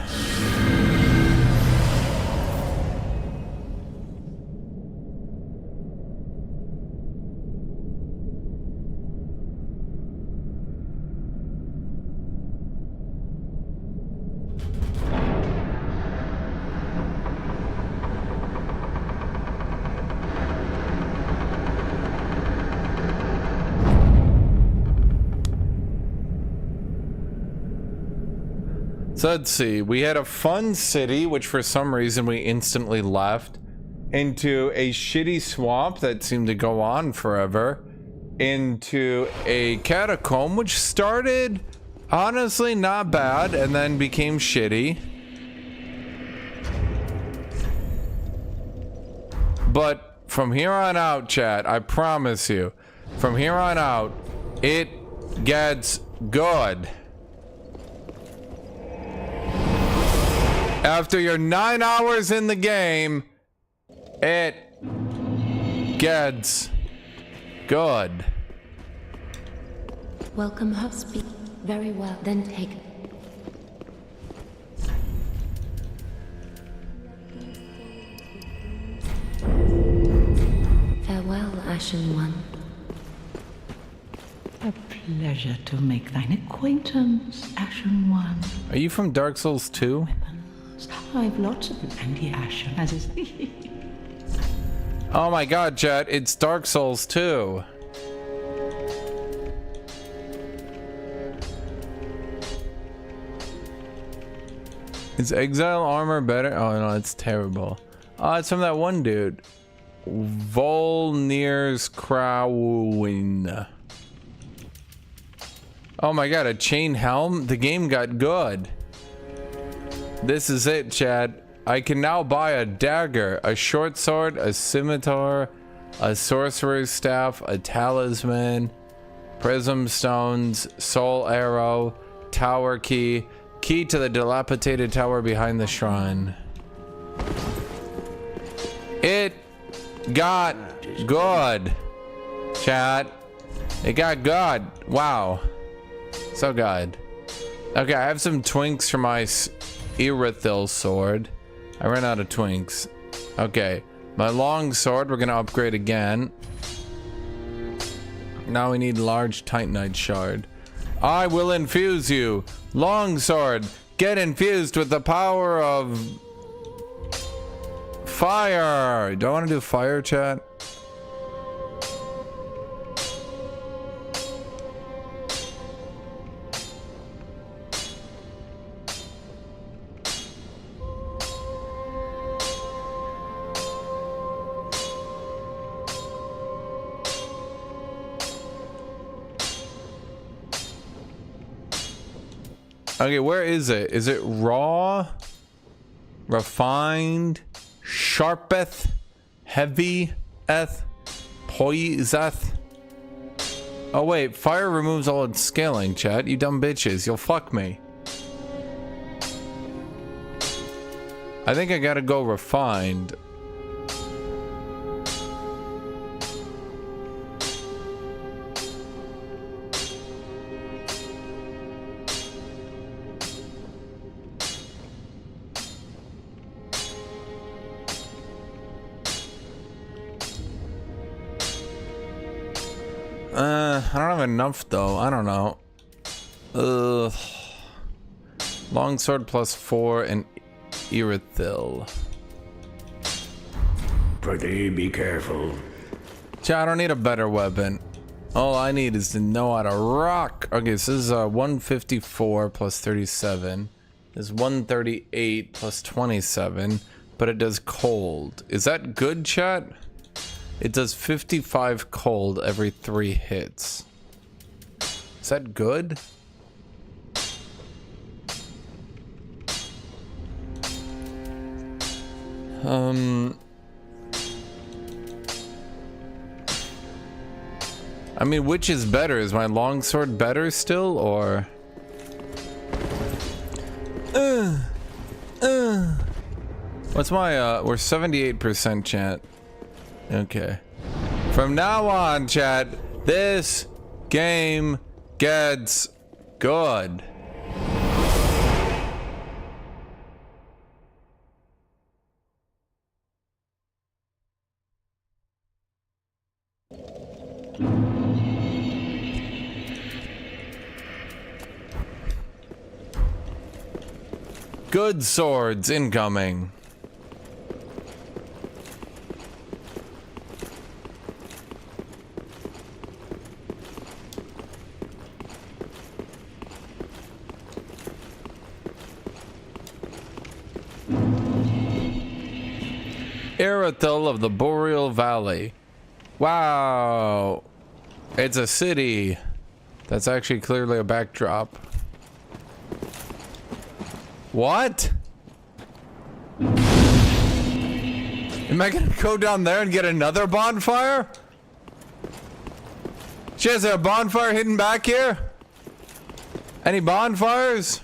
So let's see, we had a fun city, which for some reason we instantly left, into a shitty swamp that seemed to go on forever, into a catacomb, which started honestly not bad and then became shitty. But from here on out, chat, I promise you, from here on out, it gets good. After your 9 hours in the game, it gets good. Welcome, Hubspeed. Very well, then take. Farewell, Ashen One. A pleasure to make thine acquaintance, Ashen One. Are you from Dark Souls 2? I've lots of anti-ashen, as is. Oh my god, chat, it's Dark Souls 2. Is exile armor better? Oh no, it's terrible. Oh, it's from that one dude. Volnir's Crowin. Oh my god, a chain helm? The game got good. This is it, Chad. I can now buy a dagger, a short sword, a scimitar, a sorcerer's staff, a talisman, prism stones, soul arrow, tower key, key to the dilapidated tower behind the shrine. It got good, chat. It got good. Wow. So good. Okay, I have some twinks for my Irithil sword. I ran out of twinks. Okay, my long sword we're gonna upgrade again. Now we need large titanite shard. I will infuse you. Long sword, get infused with the power of fire. Do I want to do fire, chat? Okay, where is it? Is it raw, refined, sharpeth, heavyeth, poiseth? Oh wait, fire removes all its scaling, chat. You dumb bitches, you'll fuck me. I think I gotta go refined. I don't have enough though. I don't know. Longsword +4 and Irithil. Pretty be careful. I don't need a better weapon. All I need is to know how to rock. Okay, so this is 154 plus 37. This is 138 plus 27, but it does cold. Is that good, chat? It does 55 cold every 3 hits. Is that good? I mean, which is better? Is my longsword better still, or? What's my, we're 78% chat. Okay. From now on, chat, this game gets good. Good swords incoming. Irithil of the Boreal Valley. Wow. It's a city. That's actually clearly a backdrop. What? Am I gonna go down there and get another bonfire? Shit, is there a bonfire hidden back here? Any bonfires?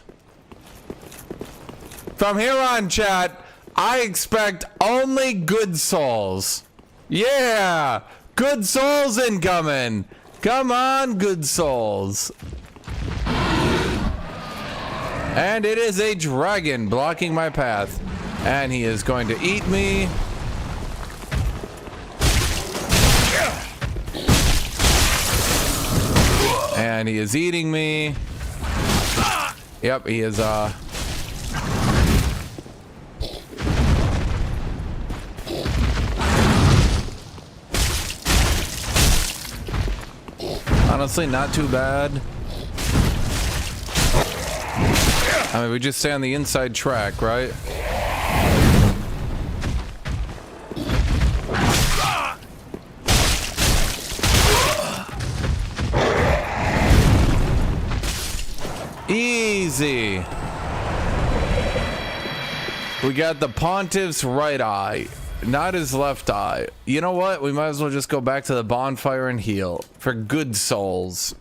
From here on, chat, I expect only good souls. Yeah! Good souls incoming! Come on, good souls. And it is a dragon blocking my path. And he is going to eat me. And he is eating me. Yep, he is, honestly, not too bad. I mean, we just stay on the inside track, right? Easy. We got the Pontiff's right eye, not his left eye. You know what? We might as well just go back to the bonfire and heal for good souls.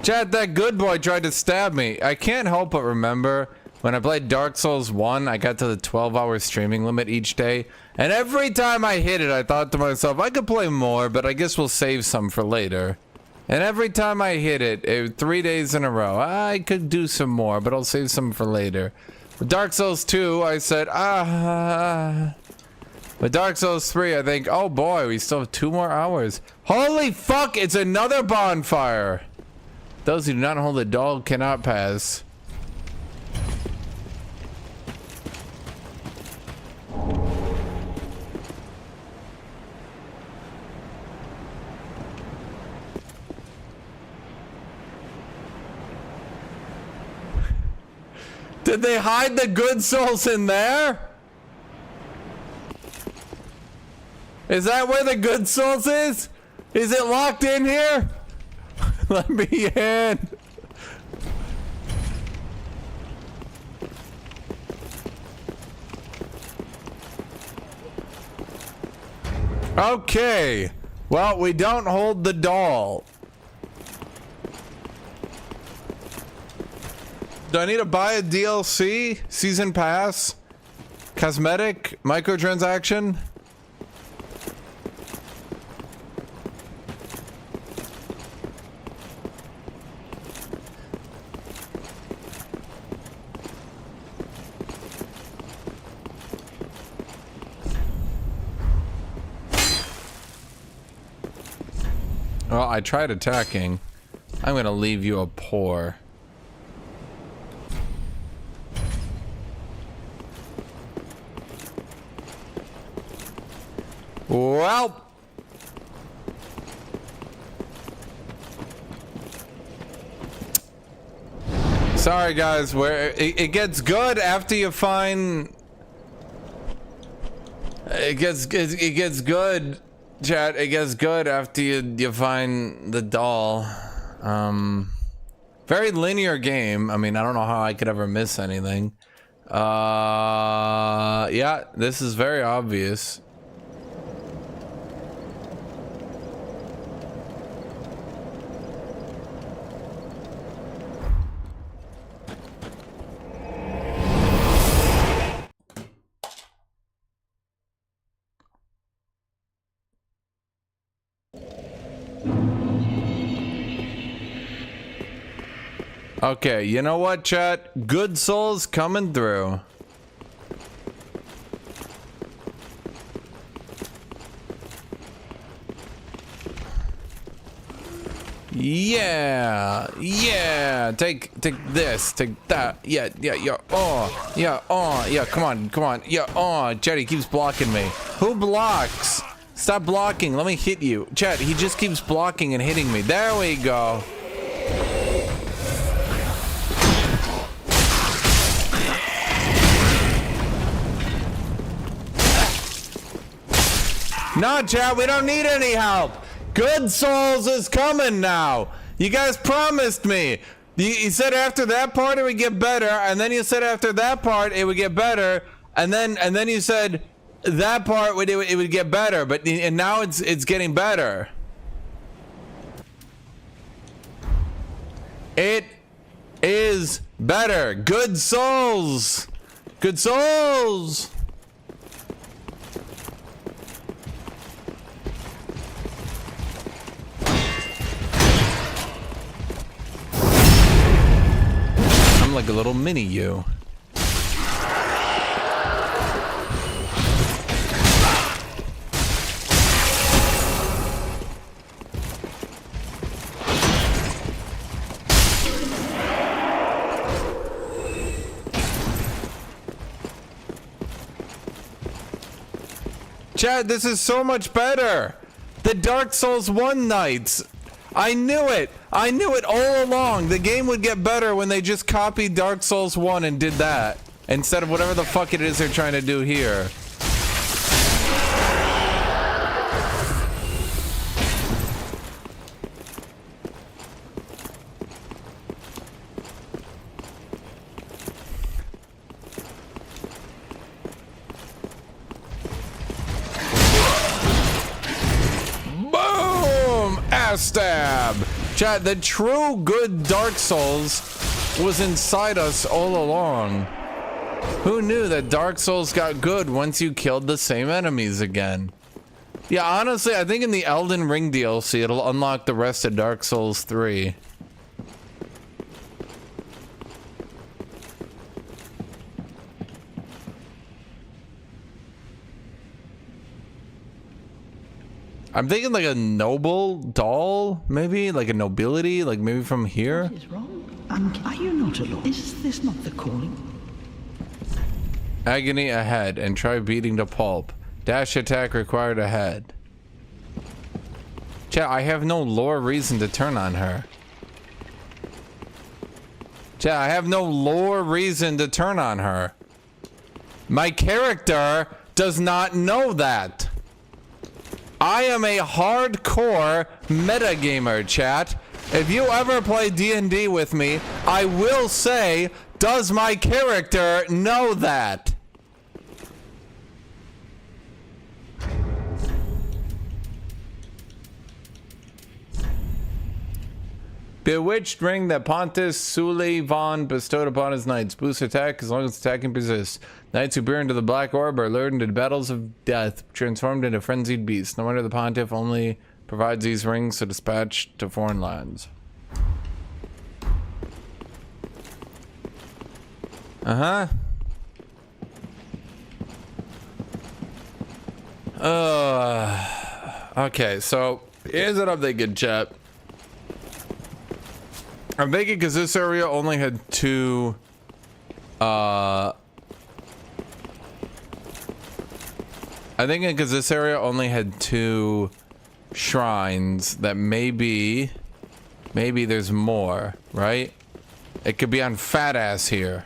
Chad, that good boy tried to stab me. I can't help but remember when I played Dark Souls 1, I got to the 12-hour streaming limit each day. And every time I hit it, I thought to myself, I could play more, but I guess we'll save some for later. And every time I hit it 3 days in a row, I could do some more, but I'll save some for later. With Dark Souls 2, I said, With Dark Souls 3, I think, oh boy, we still have 2 more hours. Holy fuck, it's another bonfire! Those who do not hold a dog cannot pass. Did they hide the good souls in there? Is that where the good souls is? Is it locked in here? Let me in. Okay. Well, we don't hold the doll. Do I need to buy a DLC? Season pass? Cosmetic? Microtransaction? Well, I tried attacking. I'm gonna leave you a poor. Well. Sorry guys, where it gets good after you find it gets good, chat. It gets good after you find the doll. Very linear game. I mean, I don't know how I could ever miss anything. Yeah, this is very obvious. Okay, you know what, chat? Good souls coming through. Yeah, yeah. Take this, take that. Yeah, yeah. Come on. Yeah, Jetty keeps blocking me. Who blocks? Stop blocking. Let me hit you, chat. He just keeps blocking and hitting me. There we go. No, chat, we don't need any help. Good Souls is coming now. You guys promised me. You said after that part it would get better, and then you said after that part it would get better, and then you said that part it would get better, and now it's getting better. It is better. Good Souls. Good Souls. Like a little mini you. Chad, this is so much better. The Dark Souls 1 nights. I knew it. I knew it all along. The game would get better when they just copied Dark Souls 1 and did that instead of whatever the fuck it is they're trying to do here. Boom! Ass stab. Chat, the true good Dark Souls was inside us all along. Who knew that Dark Souls got good once you killed the same enemies again? Yeah, honestly, I think in the Elden Ring DLC, it'll unlock the rest of Dark Souls 3. I'm thinking like a noble doll, maybe like a nobility, like maybe from here. What is wrong? Are you not alone? Is this not the calling? Agony ahead and try beating to pulp. Dash attack required ahead. Chat, I have no lore reason to turn on her. Chat, I have no lore reason to turn on her. My character does not know that. I am a hardcore metagamer, chat. If you ever play D&D with me, I will say, does my character know that? Bewitched ring that Pontus Suleiman bestowed upon his knights. Boost attack as long as attacking persists. Knights who peer into the black orb are lured into battles of death, transformed into frenzied beasts. No wonder the Pontiff only provides these rings to dispatch to foreign lands. Okay, so Here's what I'm thinking, chat. I'm thinking because this area only had two, I'm thinking because this area only had two shrines that maybe there's more, right? It could be on fat ass here.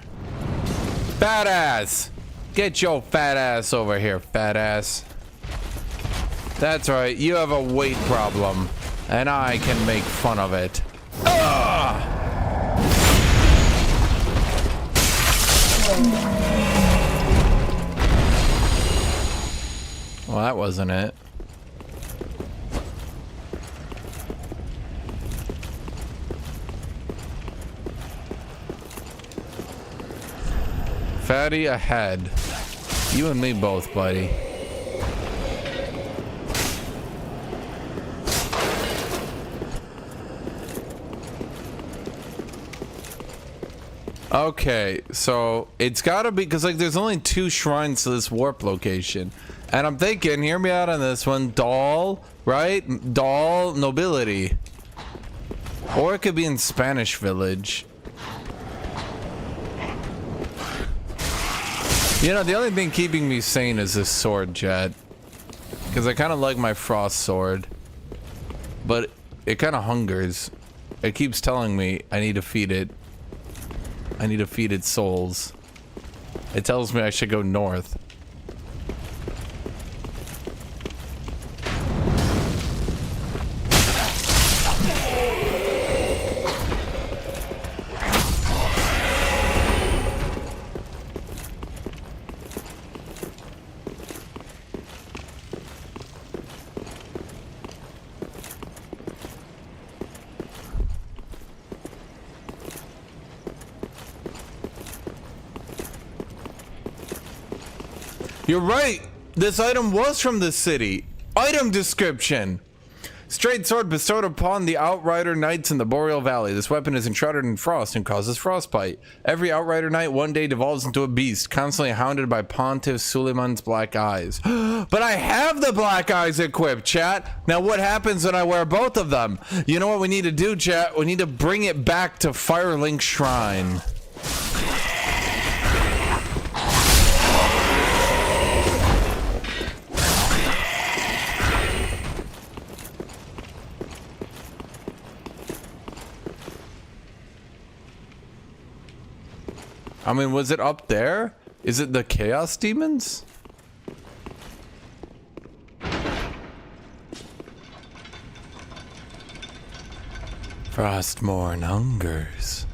Fat ass! Get your fat ass over here, fat ass. That's right, you have a weight problem, and I can make fun of it. Ugh! Well, that wasn't it. Fatty ahead. You and me both, buddy. Okay, so it's gotta be because like there's only two shrines to this warp location. And I'm thinking, hear me out on this one, doll, right? Doll nobility. Or it could be in Spanish Village. You know, the only thing keeping me sane is this sword, chat. Because I kind of like my frost sword. But it kind of hungers. It keeps telling me I need to feed it. I need to feed its souls. It tells me I should go north. You're right. This item was from the city. Item description. Straight sword bestowed upon the Outrider Knights in the Boreal Valley. This weapon is enshrouded in frost and causes frostbite. Every Outrider Knight one day devolves into a beast, constantly hounded by Pontiff Suleiman's black eyes. But I have the black eyes equipped, chat. Now what happens when I wear both of them? You know what we need to do, chat? We need to bring it back to Firelink Shrine. I mean, was it up there? Is it the Chaos Demons? Frostmourne hungers.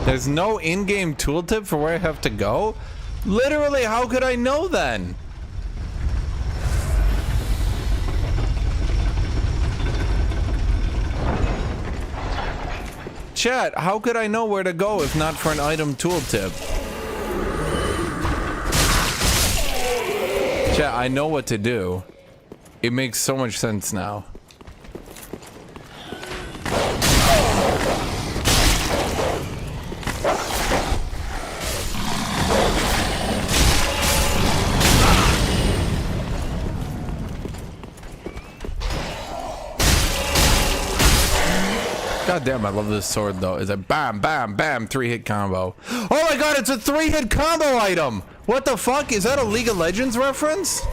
There's no in-game tooltip for where I have to go? Literally, how could I know then? Chat, how could I know where to go if not for an item tooltip? Chat, I know what to do. It makes so much sense now. God damn, I love this sword though. It's a bam, bam, bam, 3-hit combo. Oh my god, it's a 3-hit combo item! What the fuck? Is that a League of Legends reference?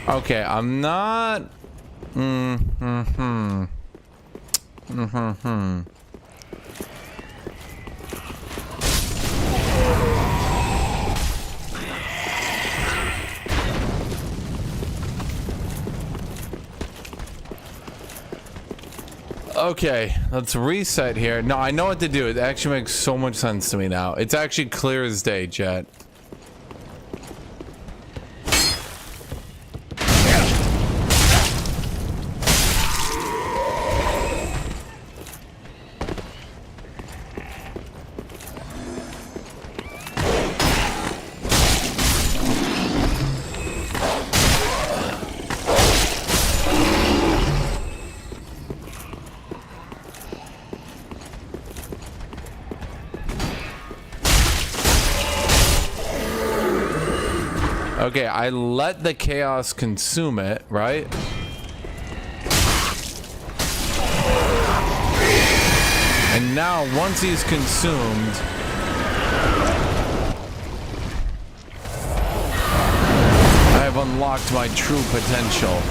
Okay, I'm not... Okay, let's reset here. No, I know what to do. It actually makes so much sense to me now. It's actually clear as day, chat. Okay, I let the chaos consume it, right? And now, once he's consumed, I have unlocked my true potential.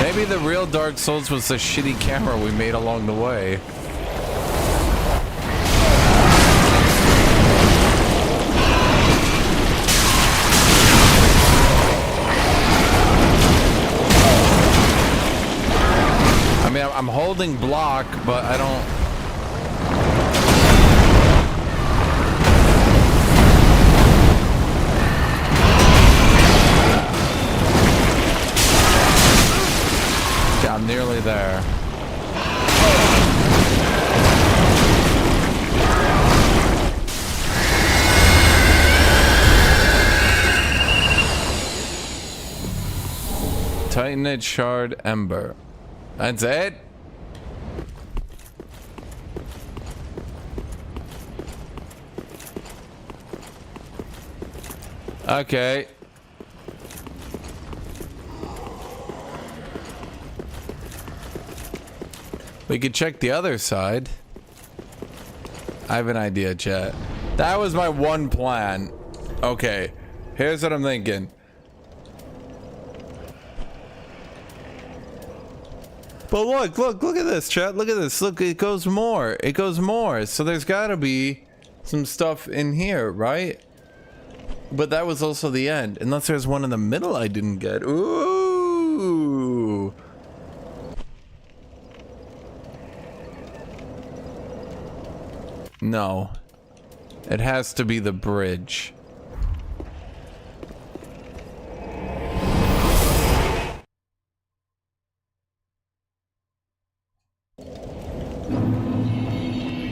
Maybe the real Dark Souls was the shitty camera we made along the way. I mean, I'm holding block, but I don't... Yeah, I'm nearly there. Titanite Shard Ember. That's it? Okay. We could check the other side. I have an idea, chat. That was my one plan. Okay. Here's what I'm thinking. But look at this, chat. Look at this. Look, it goes more. It goes more. So there's gotta be some stuff in here, right? But that was also the end. Unless there's one in the middle I didn't get. Ooh. No. It has to be the bridge.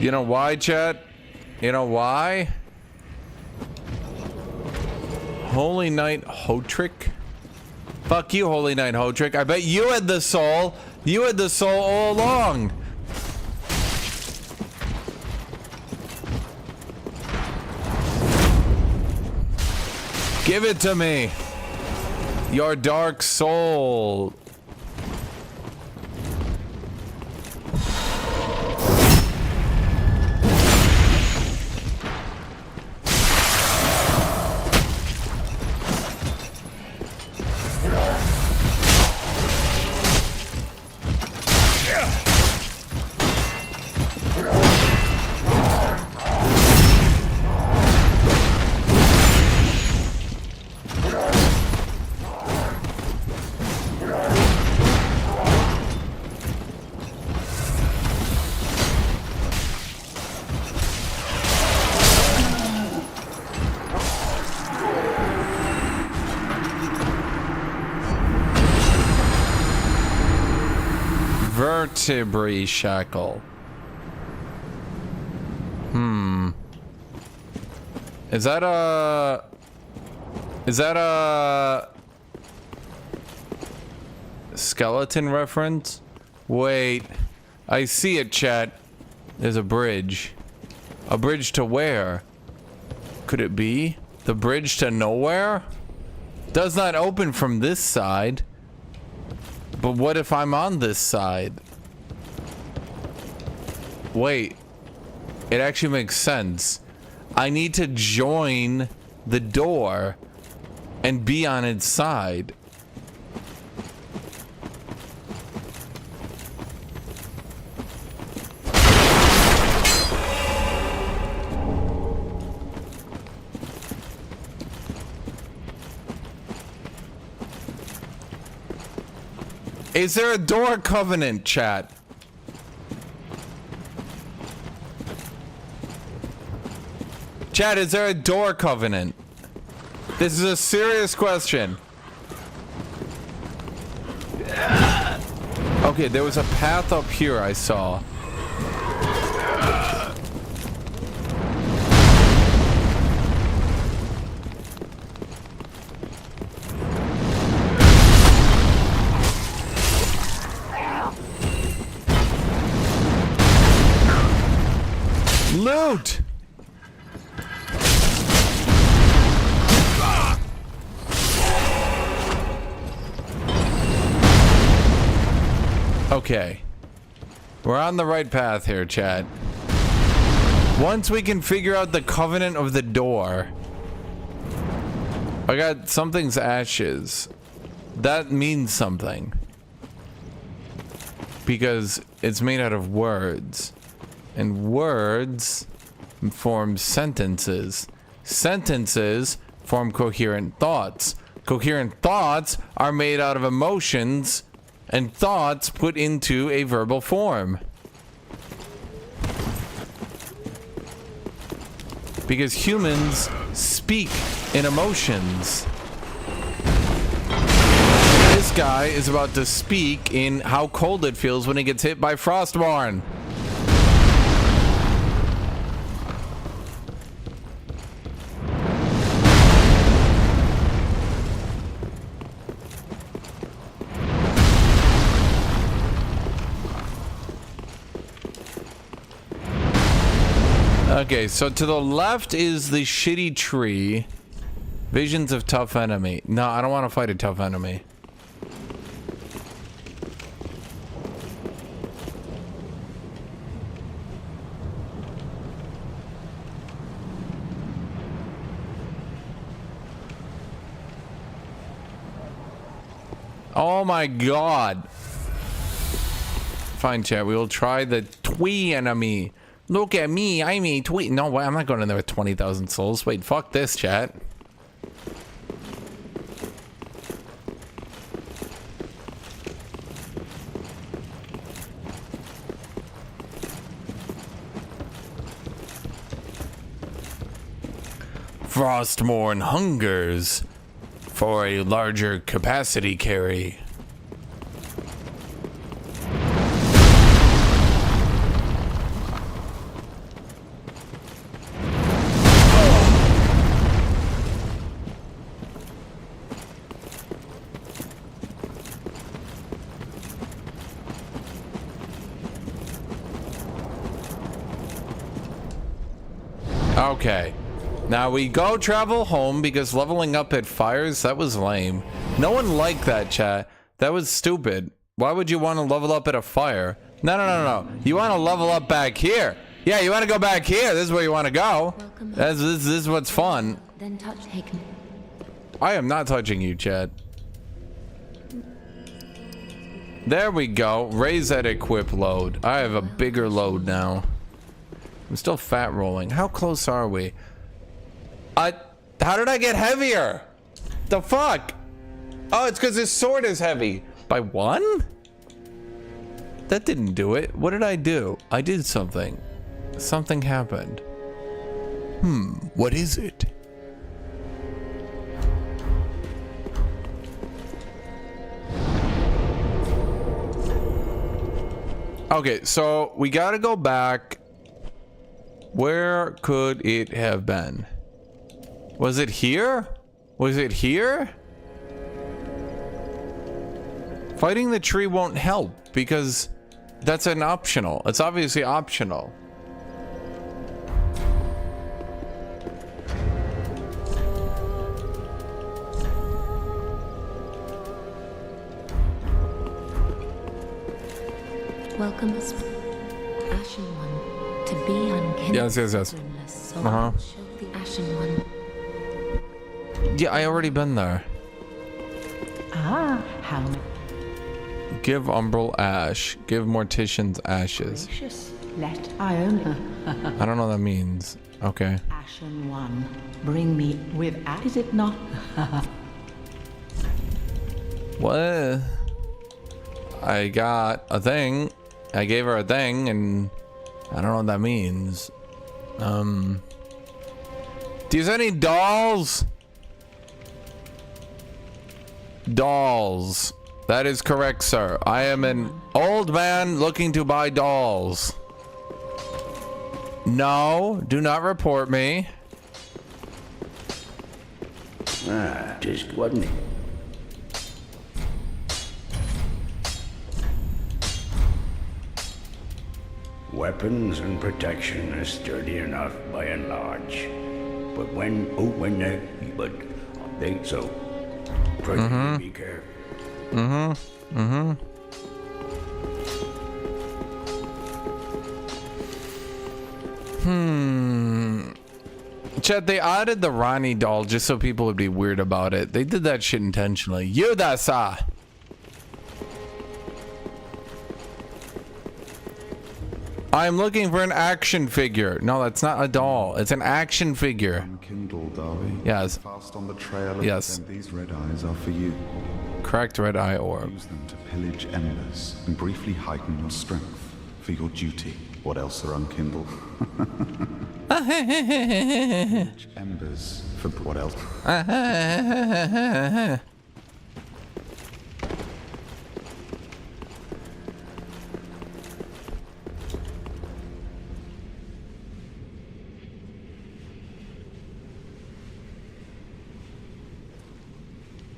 You know why, chat? You know why? Holy Knight Hotrick? Fuck you, Holy Knight Hotrick. I bet you had the soul. You had the soul all along. Give it to me. Your dark soul. Vertebrae shackle. Is that a skeleton reference? Wait, I see it, chat. There's a bridge. A bridge to where? Could it be the bridge to nowhere? Does not open from this side. But what if I'm on this side? Wait. It actually makes sense. I need to join the door and be on its side. Is there a door covenant, chat? Chat, is there a door covenant? This is a serious question. Okay, there was a path up here I saw. Shoot! Okay. We're on the right path here, chat. Once we can figure out the covenant of the door. I got something's ashes. That means something. Because it's made out of words. And words form sentences. Sentences form coherent thoughts. Coherent thoughts are made out of emotions and thoughts put into a verbal form. Because humans speak in emotions. This guy is about to speak in how cold it feels when he gets hit by Frostborn. Okay, so to the left is the shitty tree. Visions of tough enemy. No, I don't want to fight a tough enemy. Oh my god. Fine, chat. We will try the twee enemy. Look at me. I'm a twee. No, I'm not going in there with 20,000 souls. Wait, fuck this, chat. Frostmourne hungers for a larger capacity carry. Okay. Now we go travel home because leveling up at fires, that was lame. No one liked that, chat. That was stupid. Why would you want to level up at a fire? No. You want to level up back here. Yeah, you want to go back here. This is where you want to go. This is what's fun. Then touch Haken. I am not touching you, chat. There we go. Raise that equip load. I have a bigger load now. I'm still fat rolling. How close are we? How did I get heavier? The fuck? Oh, it's because his sword is heavy. By one? That didn't do it. What did I do? I did something. Something happened. What is it? Okay, so we gotta go back. Where could it have been? Was it here? Was it here? Fighting the tree won't help because that's an optional. It's obviously optional. Welcome, Ashen One, to be unkind. Yes. Uh-huh. Show the Ashen One. Yeah, I already been there. Ah, how Give Umbral ash. Give Morticians ashes. gracious. Let Iona. I don't know what that means. Okay. Ashen One, bring me with. Is it not? What? I got a thing. I gave her a thing, and I don't know what that means. Do you see any dolls? Dolls. That is correct, sir. I am an old man looking to buy dolls. No, do not report me. Just wasn't it? Weapons and protection are sturdy enough by and large. But try to be careful. Chet, they added the Ronnie doll just so people would be weird about it. They did that shit intentionally. Yudasa! I'm looking for an action figure. No, that's not a doll. It's an action figure. Unkindled, are we? Yes. Fast on the trail. Yes. Then these red eyes are for you. Correct, red eye orb. Use them to pillage embers and briefly heighten your strength for your duty. What else are unkindled? Pillage embers for what else?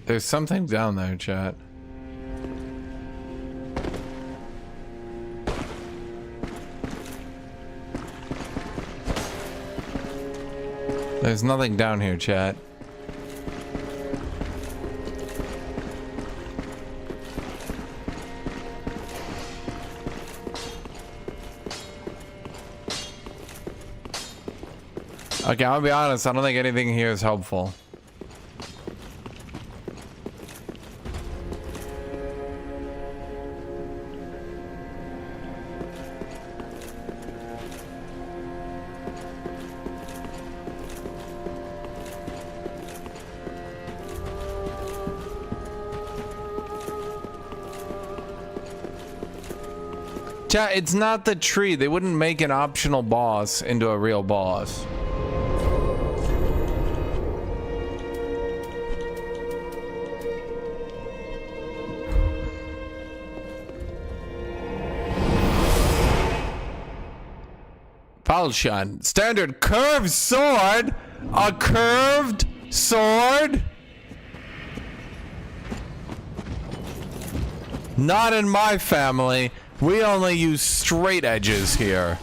There's something down there, chat. There's nothing down here, chat. Okay, I'll be honest, I don't think anything here is helpful. Chat, it's not the tree. They wouldn't make an optional boss into a real boss. Falchion. Standard curved sword? A curved sword? Not in my family. We only use straight edges here.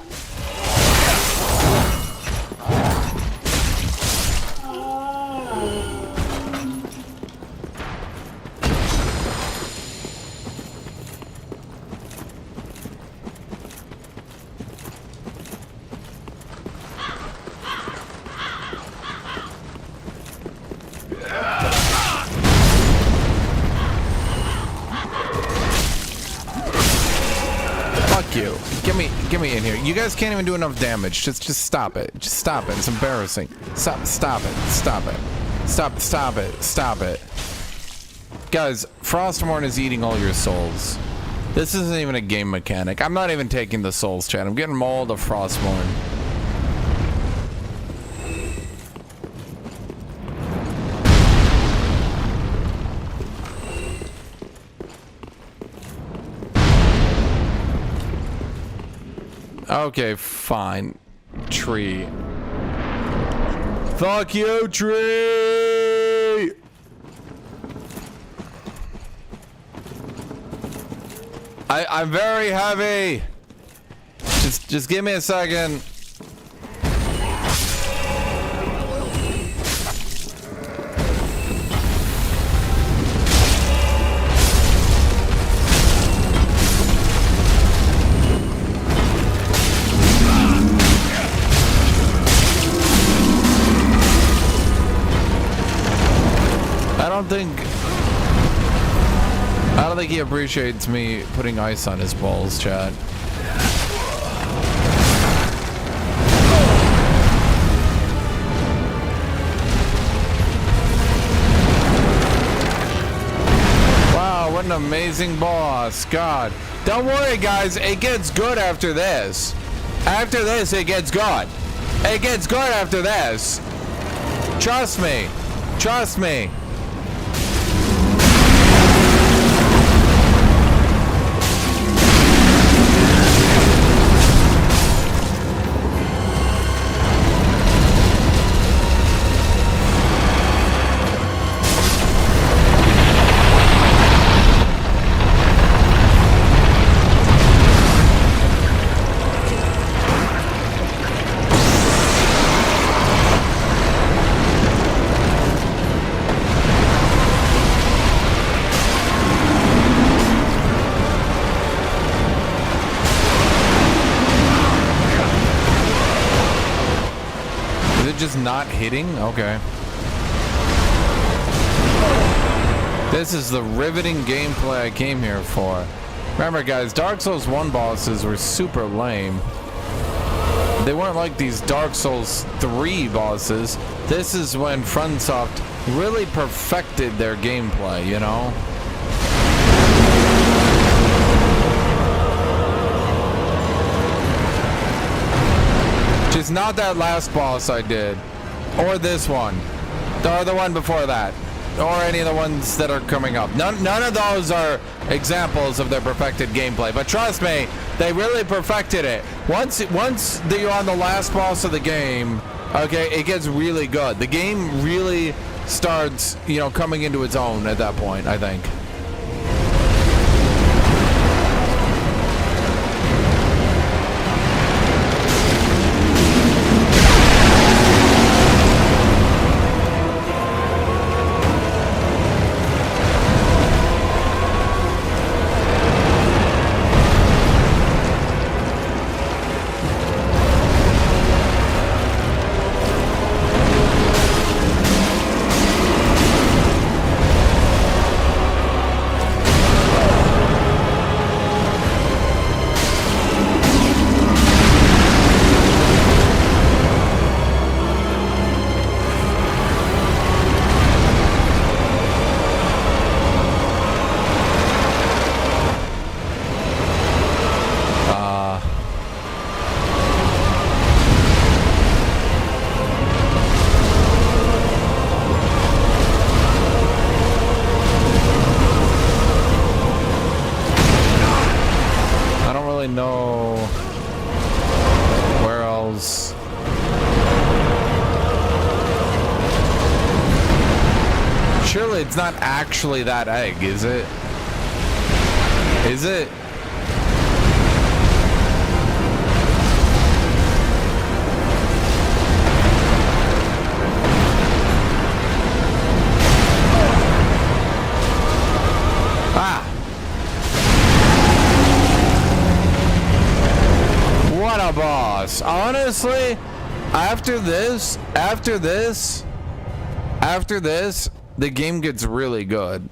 Get me in here. You guys can't even do enough damage. Just stop it. Just stop it. It's embarrassing. Stop it. Stop it. Stop it. Guys, Frostmourne is eating all your souls. This isn't even a game mechanic. I'm not even taking the souls, chat. I'm getting mauled of Frostmourne. Okay, fine. Tree. Fuck you, tree! I'm very heavy. Just give me a second. I don't think he appreciates me putting ice on his balls, chat. Wow, what an amazing boss. God. Don't worry, guys. It gets good after this. After this, it gets good. It gets good after this. Trust me. Trust me. not hitting? Okay. This is the riveting gameplay I came here for. Remember, guys, Dark Souls 1 bosses were super lame. They weren't like these Dark Souls 3 bosses. This is when FromSoft really perfected their gameplay, you know? Just not that last boss I did. Or this one. Or the one before that. Or any of the ones that are coming up. None of those are examples of their perfected gameplay. But trust me, they really perfected it. Once you're on the last boss of the game, okay, it gets really good. The game really starts, you know, coming into its own at that point, I think. It's not actually that egg, is it? Is it? Ah! What a boss. Honestly, after this, the game gets really good.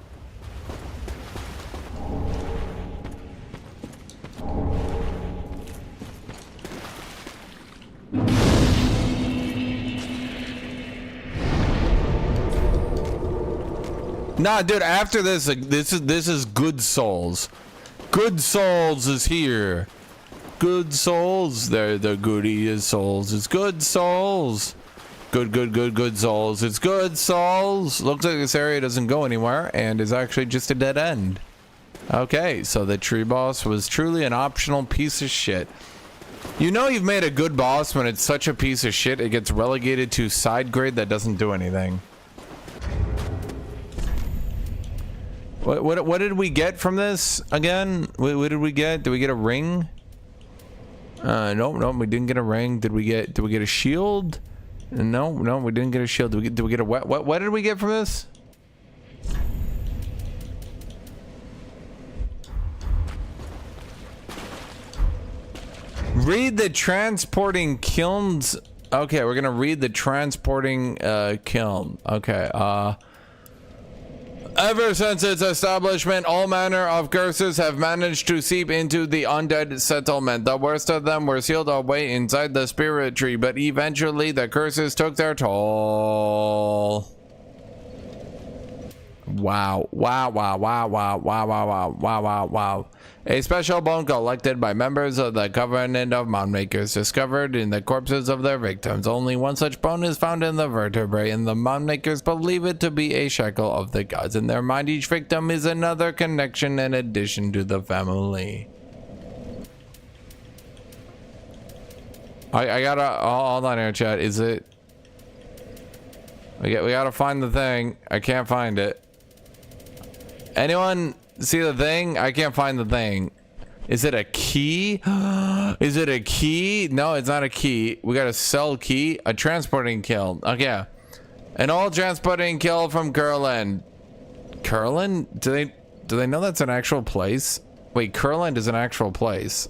Nah, dude, after this, like, this is Good Souls. Good Souls is here. Good Souls. They're the goody souls. It's Good Souls. Good Souls. It's Good Souls. Looks like this area doesn't go anywhere and is actually just a dead end. Okay, so the tree boss was truly an optional piece of shit. You know you've made a good boss when it's such a piece of shit it gets relegated to side grade that doesn't do anything. What did we get from this again? What did we get? Did we get a ring? Nope, we didn't get a ring. Did we get a shield? No, we didn't get a shield. Did we get a what did we get from this? Read the transporting kilns. Okay, we're gonna read the transporting kiln. Okay, ever since its establishment, all manner of curses have managed to seep into the undead settlement. The worst of them were sealed away inside the spirit tree, but eventually the curses took their toll. Wow. A special bone collected by members of the Covenant of Moundmakers discovered in the corpses of their victims. Only one such bone is found in the vertebrae, and the Moundmakers believe it to be a shackle of the gods. In their mind, each victim is another connection and addition to the family. I gotta hold on here, chat. Is it? We gotta find the thing. I can't find it. Anyone see the thing? I can't find the thing. Is it a key? Is it a key? No, it's not a key. We got a cell key. A transporting kill. Okay. An old transporting kill from Kurland. Kurland? Do they know that's an actual place? Wait, Kurland is an actual place.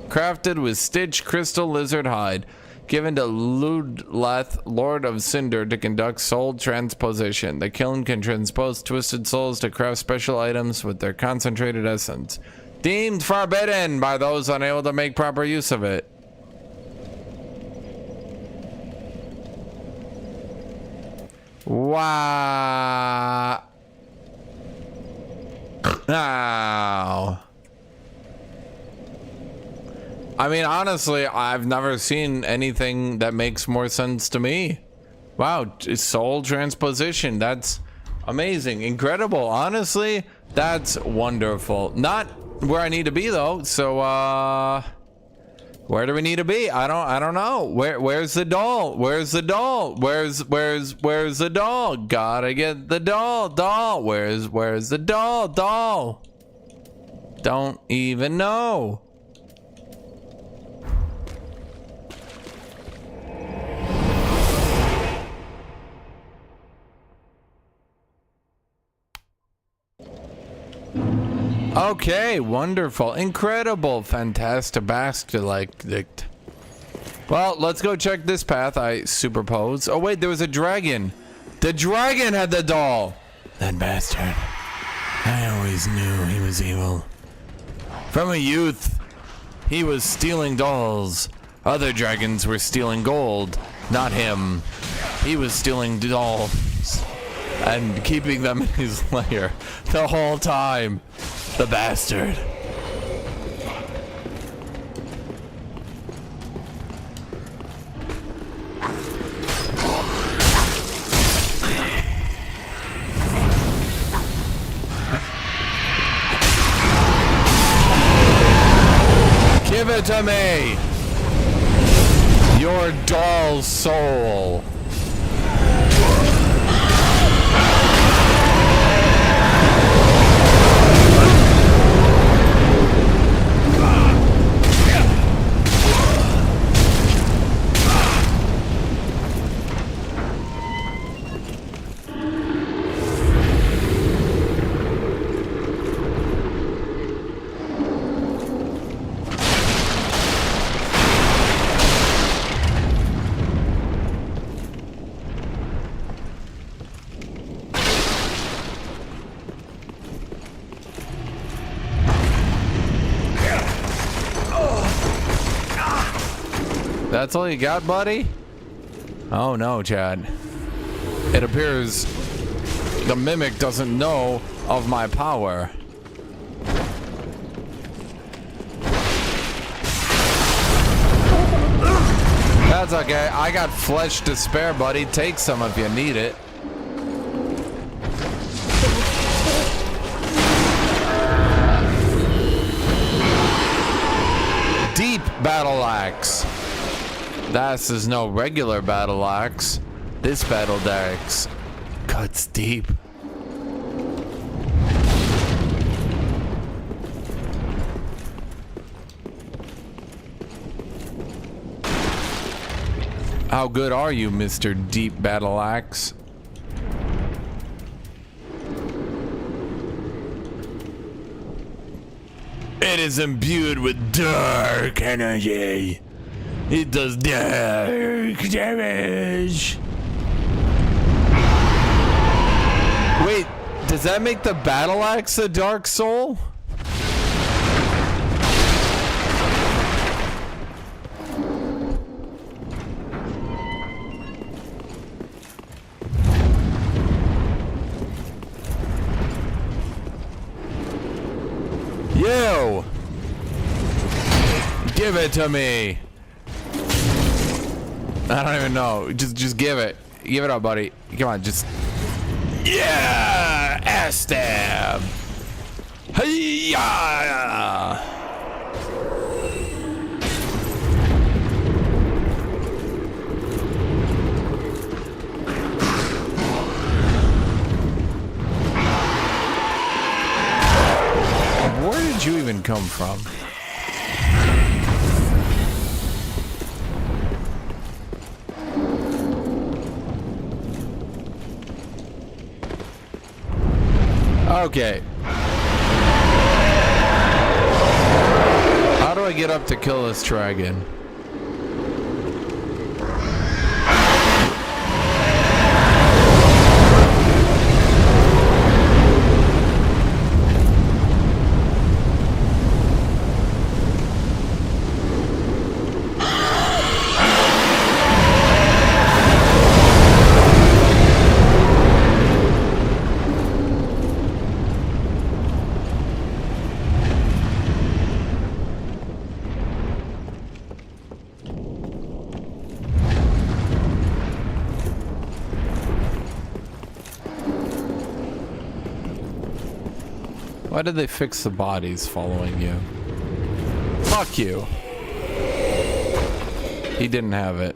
Crafted with stitched crystal lizard hide. given to Ludleth, Lord of Cinder, to conduct soul transposition. The kiln can transpose twisted souls to craft special items with their concentrated essence. Deemed forbidden by those unable to make proper use of it. Wow. Now. I mean, honestly, I've never seen anything that makes more sense to me. Wow, soul transposition. That's amazing. Incredible. Honestly, that's wonderful. Not where I need to be though. So where do we need to be? I don't know. Where's the doll? Where's the doll? Where's the doll? Gotta get the doll. Where's the doll? Don't even know. Okay, wonderful, incredible, fantastic. Well, let's go check this path I superpose. Oh wait, there was a dragon. The dragon had the doll. That bastard. I always knew he was evil. From a youth, he was stealing dolls. Other dragons were stealing gold. Not him. He was stealing dolls and keeping them in his lair the whole time. The bastard. Give it to me. Your doll soul. That's all you got, buddy? Oh no, Chad. It appears the mimic doesn't know of my power. That's okay. I got flesh to spare, buddy. Take some if you need it. Deep battle axe. This is no regular battle axe. This battle axe cuts deep. How good are you, Mr. Deep Battle Axe? It is imbued with dark energy. It does dark damage. Wait, does that make the battle axe a dark soul? You! Give it to me. I don't even know. Just give it. Give it up, buddy. Come on, just... Yeah! Ass stab! Hey-ya! Where did you even come from? Okay. How do I get up to kill this dragon? Why did they fix the bodies following you? Fuck you. He didn't have it.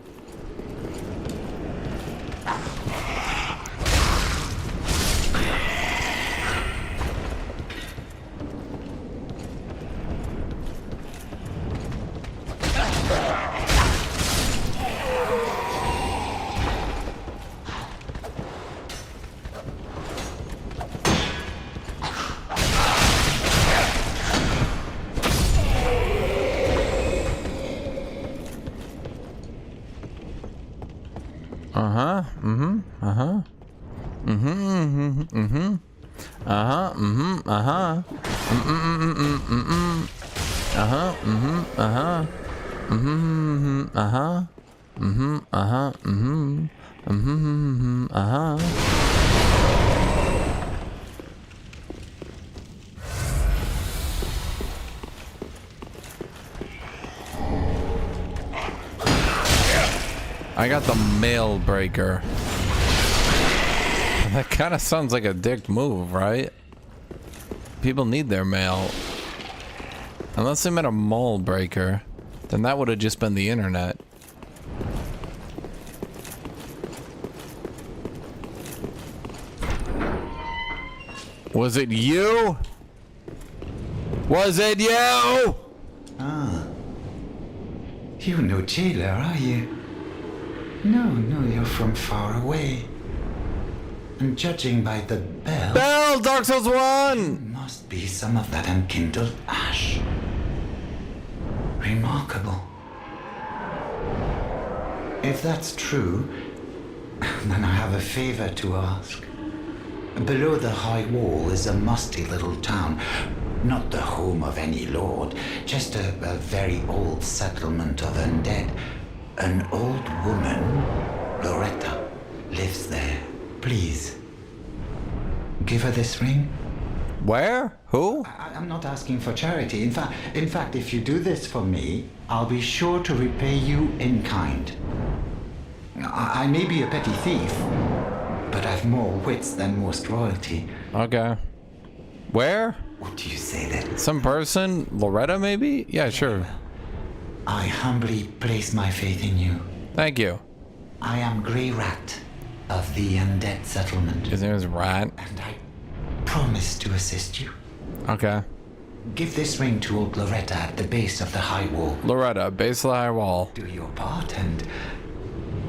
I got the mail breaker. That kind of sounds like a dick move, right? People need their mail. Unless they meant a mole breaker, then that would have just been the internet. Was it you? Was it you? Ah. You're no jailer, are you? No, you're from far away. And judging by the bell... Bell! Dark Souls 1! Must be some of that unkindled ash. Remarkable. If that's true, then I have a favor to ask. Below the high wall is a musty little town. Not the home of any lord, just a very old settlement of undead. An old woman, Loretta, lives there. Please, give her this ring. Where? Who? I'm not asking for charity. In fact, if you do this for me, I'll be sure to repay you in kind. I may be a petty thief, but I've more wits than most royalty. Okay. Where? What do you say then? Some person? Loretta, maybe? Yeah, sure. I humbly place my faith in you. Thank you. I am Grey Rat of the undead settlement. His name is Rat. And I promise to assist you. Okay. Give this ring to old Loretta at the base of the high wall. Loretta, base of the high wall. Do your part and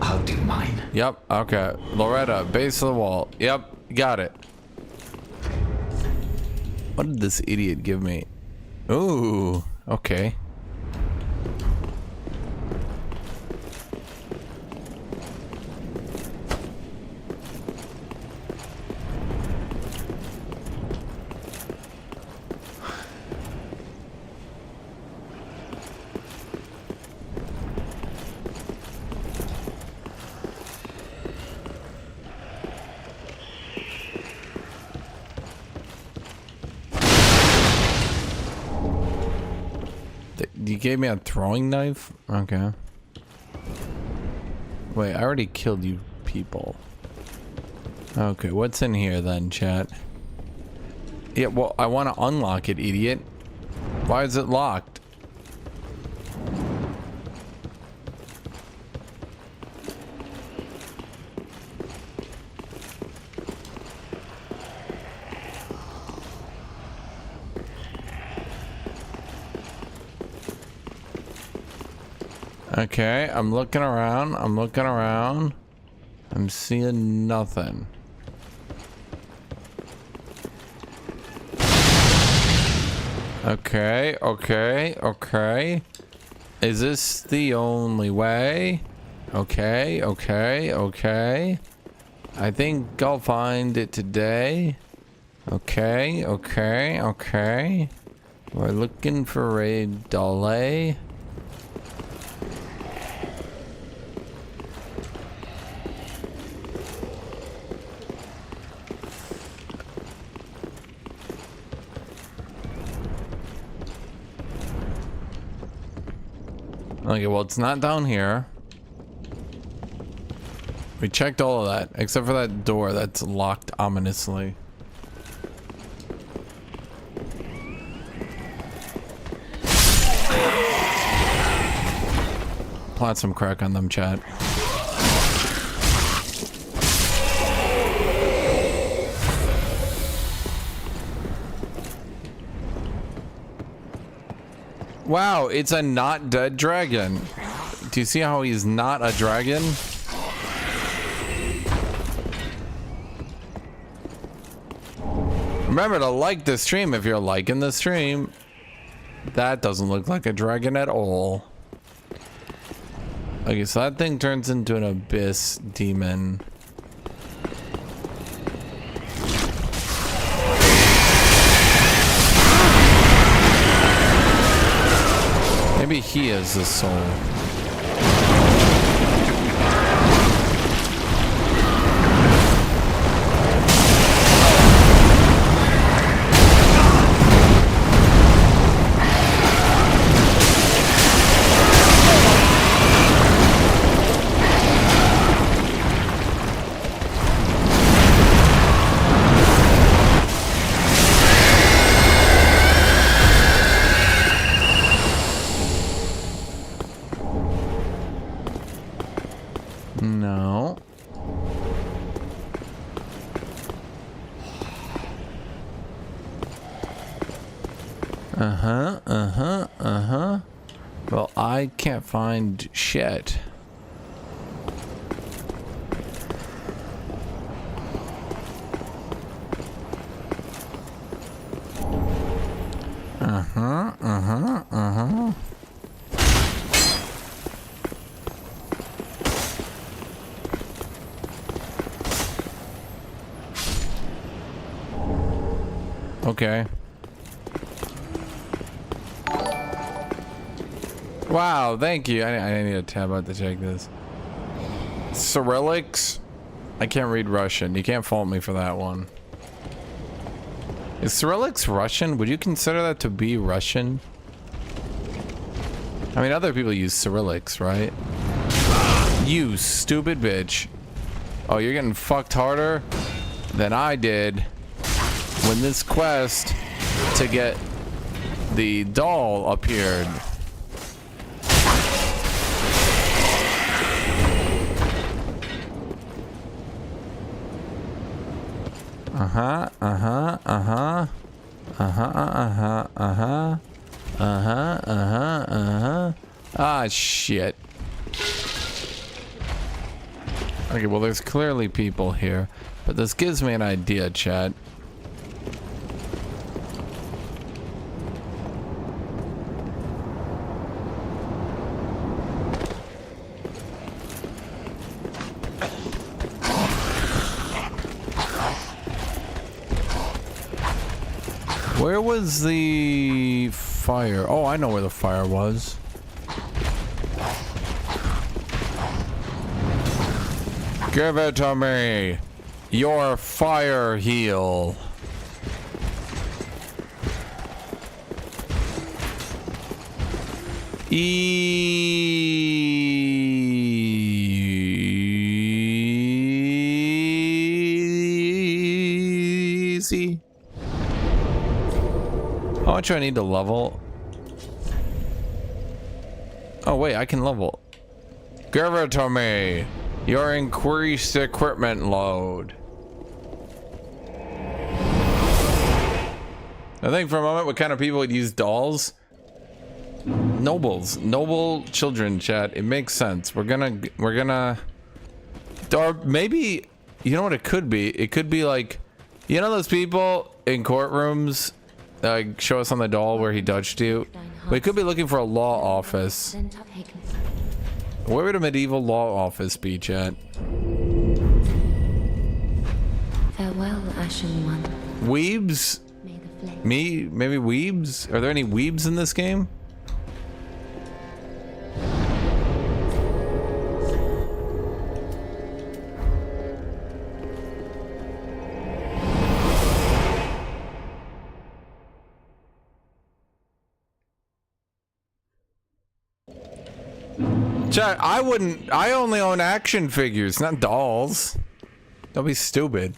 I'll do mine. Yep, okay. Loretta, base of the wall. Yep, got it. What did this idiot give me? Ooh, okay. You gave me a throwing knife? Okay. Wait, I already killed you people. Okay, what's in here then, chat? Yeah, well, I want to unlock it, idiot. Why is it locked? Okay, I'm looking around. I'm seeing nothing. Okay. Is this the only way? Okay. I think I'll find it today. Okay. We're looking for a delay. Okay, well, it's not down here. We checked all of that, except for that door that's locked ominously. plant some crack on them, chat. Wow, it's a not dead dragon. Do you see how he's not a dragon? Remember to like the stream if you're liking the stream. That doesn't look like a dragon at all. Okay, so that thing turns into an abyss demon. Maybe he is the soul. No. Well, I can't find shit. Okay. Wow, thank you. I need a tab out to check this. Cyrillics? I can't read Russian. You can't fault me for that one. Is Cyrillics Russian? Would you consider that to be Russian? I mean, other people use Cyrillics, right? You stupid bitch. Oh, you're getting fucked harder than I did when this quest to get the doll appeared. Ah, shit. Okay, well, there's clearly people here, but this gives me an idea, chat. Where was the fire? Oh, I know where the fire was. Give it to me. Your fire heal. Easy. How much do I need to level? Oh wait, I can level. Give it to me. Your increased equipment load. I think for a moment what kind of people would use dolls? Nobles. Noble children, chat. It makes sense. We're gonna or maybe, you know what it could be? It could be like, you know those people in courtrooms show us on the doll where he touched you? We could be looking for a law office. Where would a medieval law office be, chat? Farewell, Ashen One. Weebs? Maybe weebs? Are there any weebs in this game? Chat, I only own action figures, not dolls. Don't be stupid.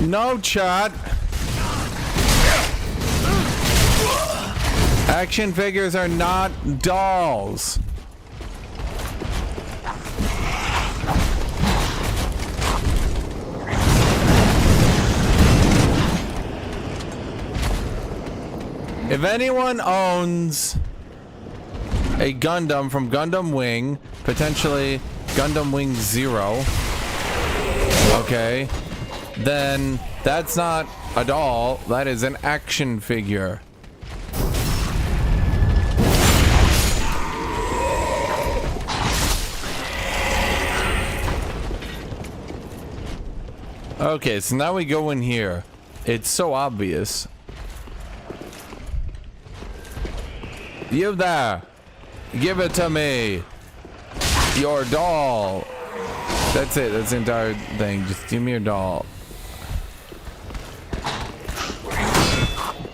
No, chat. Action figures are not dolls. If anyone owns a Gundam from Gundam Wing, potentially Gundam Wing 0, okay, then that's not a doll, that is an action figure. Okay, so now we go in here. It's so obvious. You there! Give it to me! Your doll! That's it, that's the entire thing. Just give me your doll.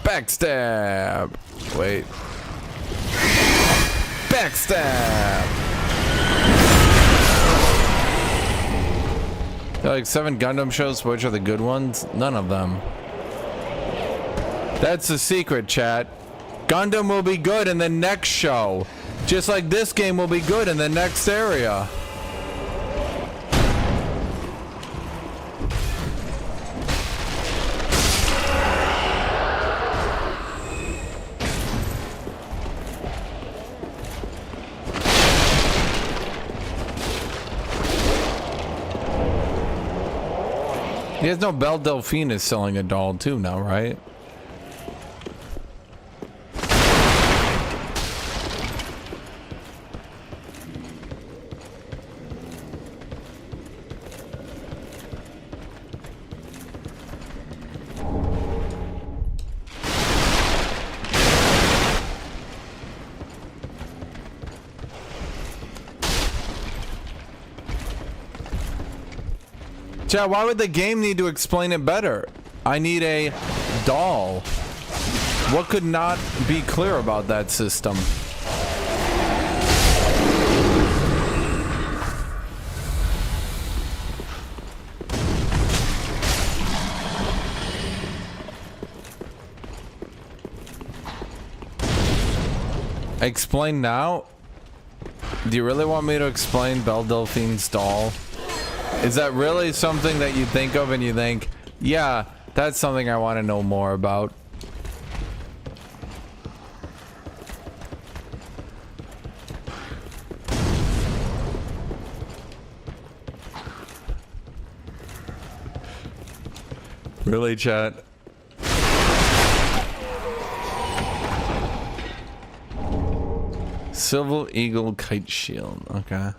Backstab! Wait. Backstab! There are like 7 Gundam shows, which are the good ones? None of them. That's the secret, chat. Gundam will be good in the next show. Just like this game will be good in the next area. You guys know Belle Delphine is selling a doll too now, right? Chat, why would the game need to explain it better? I need a doll. What could not be clear about that system? Explain now? Do you really want me to explain Belle Delphine's doll? Is that really something that you think of and you think, yeah, that's something I want to know more about? Really, chat? Silver Eagle Kite Shield, okay.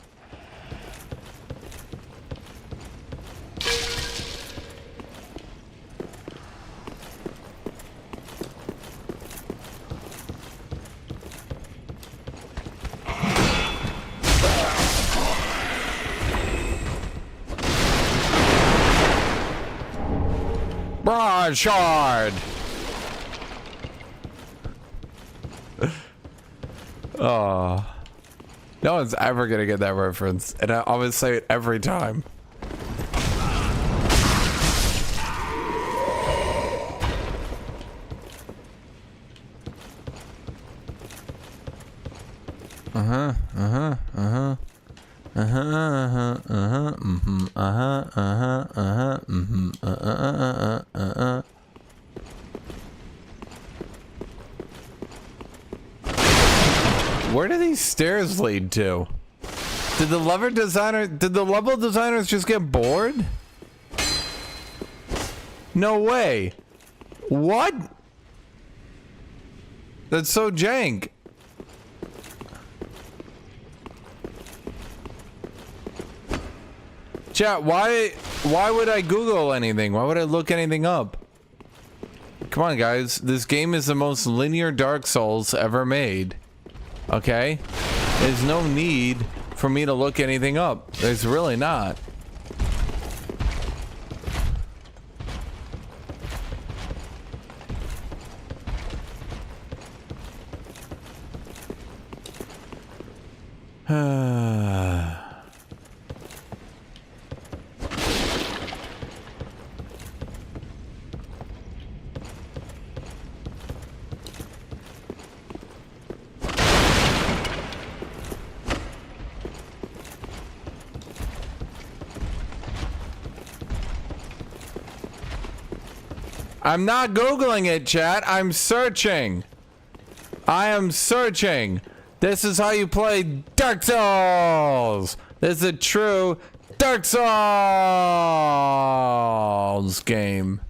Broadsword! Oh, no one's ever gonna get that reference, and I always say it every time. Where do these stairs lead to? Did the level designers just get bored? No way. What? That's so jank. Chat, why would I Google anything? Why would I look anything up? Come on, guys. This game is the most linear Dark Souls ever made. Okay? There's no need for me to look anything up. There's really not. I'm not Googling it, chat. I'm searching. I am searching. This is how you play Dark Souls. This is a true Dark Souls game.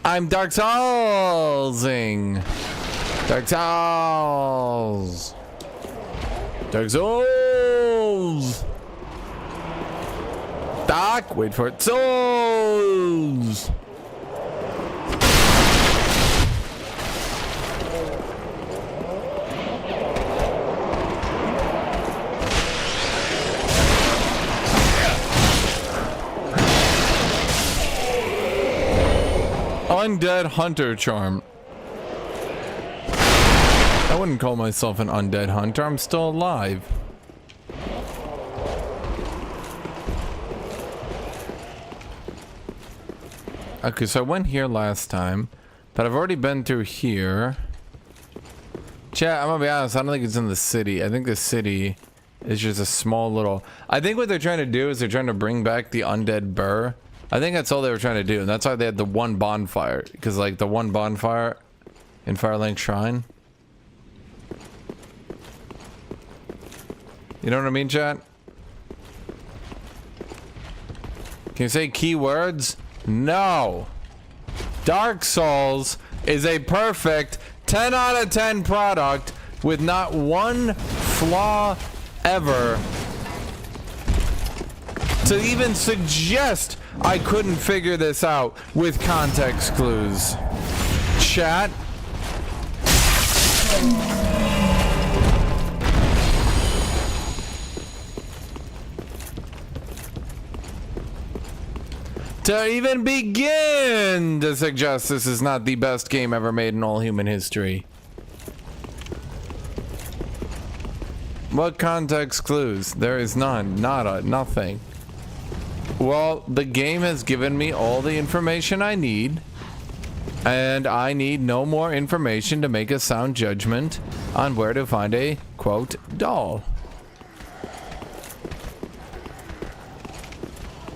I'm Dark Soulsing. Dark Souls. Dark Souls. Doc, wait for it. Souls. Undead Hunter charm. I wouldn't call myself an undead hunter. I'm still alive. Okay, so I went here last time, but I've already been through here. Chat, I'm gonna be honest, I don't think it's in the city. I think the city is just a small little... I think what they're trying to do is they're trying to bring back the undead burr. I think that's all they were trying to do, and that's why they had the one bonfire. Because, like, the one bonfire in Firelink Shrine. You know what I mean, chat? Can you say keywords? No! Dark Souls is a perfect 10 out of 10 product with not one flaw ever. To even suggest I couldn't figure this out with context clues. Chat. To even begin to suggest this is not the best game ever made in all human history. What context clues? There is none. Nada. Nothing. Well, the game has given me all the information I need, and I need no more information to make a sound judgment on where to find a, quote, doll.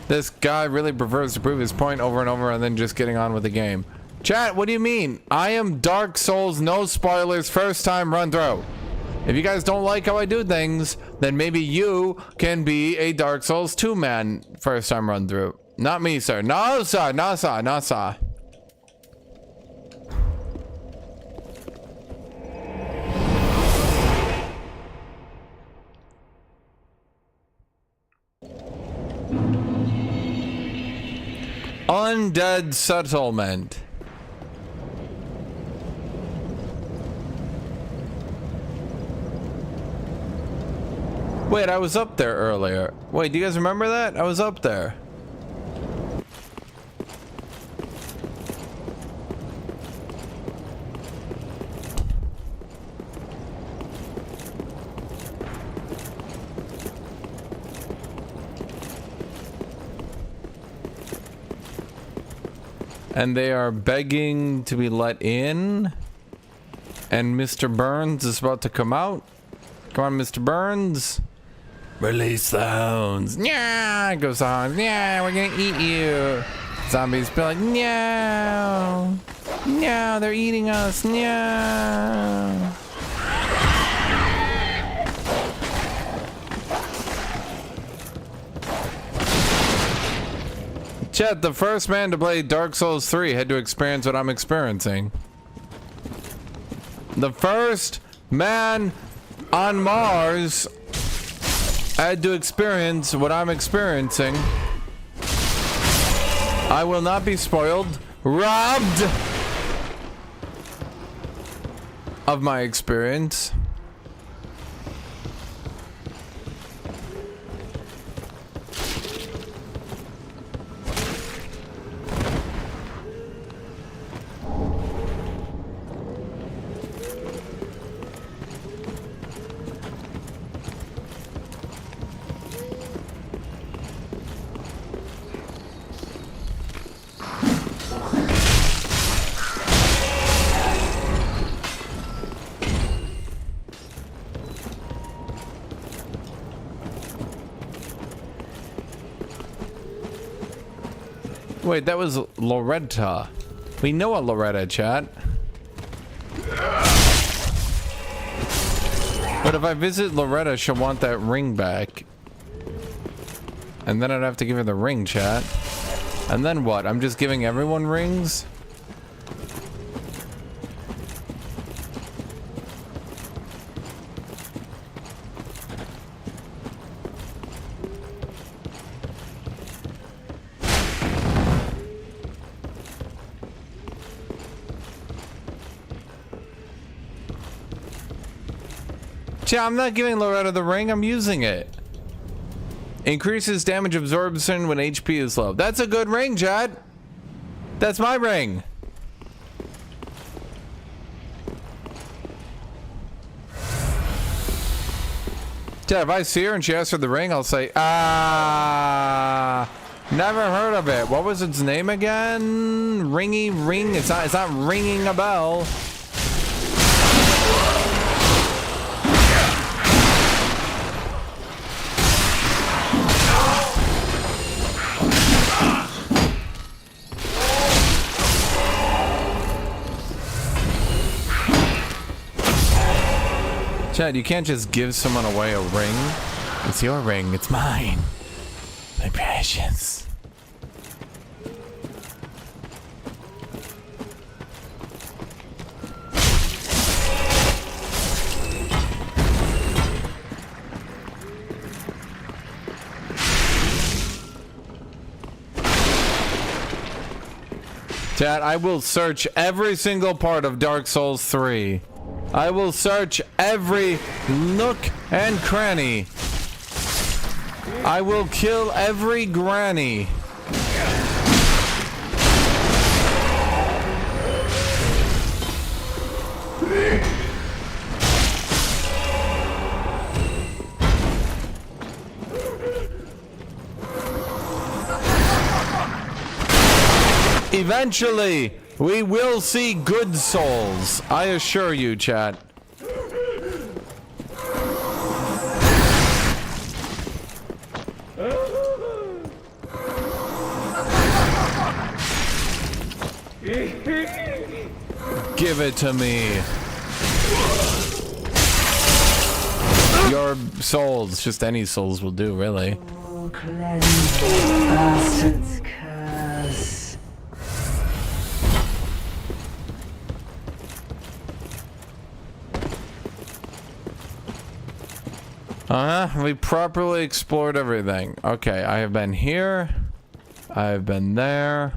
This guy really prefers to prove his point over and over and then just getting on with the game. Chat, what do you mean? I am Dark Souls, no spoilers, first time run through. If you guys don't like how I do things, then maybe you can be a Dark Souls 2-man first time run through. Not me, sir. No, sir. No, sir. No, sir. Undead settlement. Wait, I was up there earlier. Wait, do you guys remember that? I was up there. And they are begging to be let in. And Mr. Burns is about to come out. Come on, Mr. Burns. Release the hounds. Yeah, goes the hounds. Yeah, we're gonna eat you. Zombies be like, no. No, they're eating us. No. Chat, the first man to play Dark Souls 3 had to experience what I'm experiencing. The first man on Mars had to experience what I'm experiencing. I will not be spoiled, robbed of my experience. Wait, that was Loretta. We know a Loretta, chat. But if I visit Loretta, she'll want that ring back. And then I'd have to give her the ring, chat. And then what? I'm just giving everyone rings? Yeah, I'm not giving Loretta the ring, I'm using it. Increases damage absorption when HP is low. That's a good ring, Chad. That's my ring. Chad, if I see her and she asks for the ring, I'll say, never heard of it. What was its name again? Ringy ring. It's not ringing a bell. Chad, you can't just give someone away a ring. It's your ring. It's mine. My precious. Chad, I will search every single part of Dark Souls 3. I will search every nook and cranny. I will kill every granny. Eventually, we will see good souls. I assure you, chat. Give it to me. Your souls, just any souls will do, really. Oh, cleanse bastard's curse. We properly explored everything. Okay, I have been here. I've been there.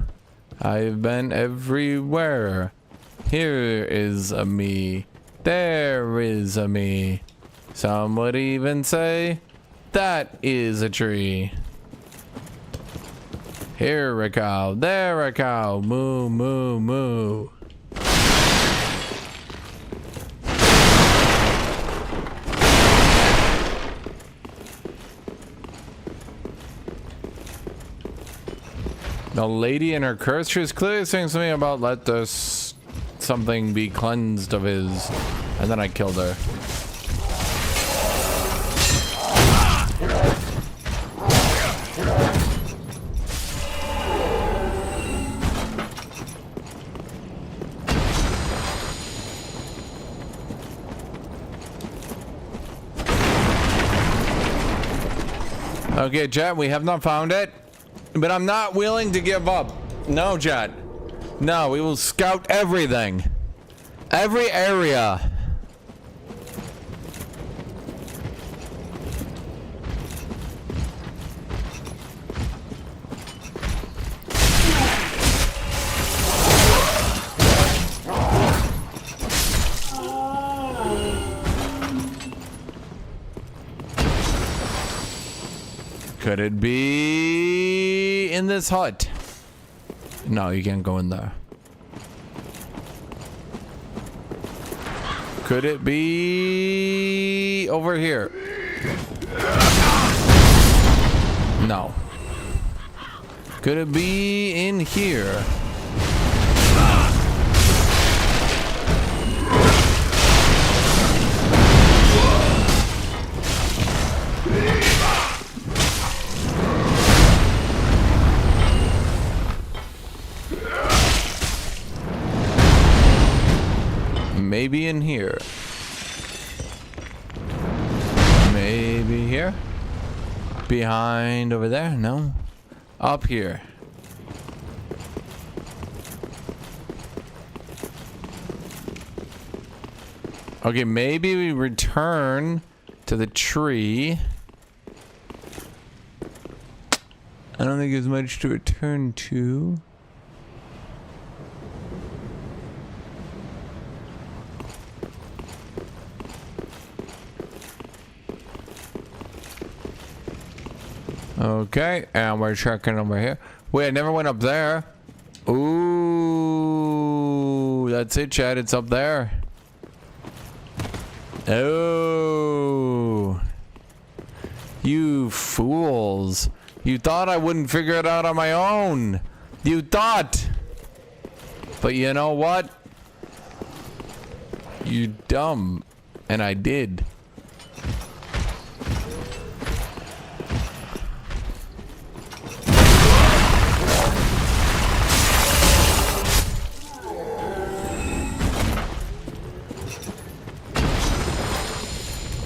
I've been everywhere. Here is a me. There is a me. Some would even say that is a tree. Here a cow. There a cow. Moo, moo, moo. The lady and her curse, she was clearly saying something about let this something be cleansed of his, and then I killed her. Okay, chat, we have not found it. But I'm not willing to give up. No, Jet. No, we will scout everything. Every area. Could it be in this hut? No, you can't go in there. Could it be over here? No. Could it be in here? maybe in here. Maybe here. Behind over there? No. Up here. Okay, maybe we return to the tree. I don't think there's much to return to. Okay, and we're checking over here. Wait, I never went up there. Ooh, that's it, Chad. It's up there. Oh, you fools. You thought I wouldn't figure it out on my own. You thought. But you know what? You dumb. And I did.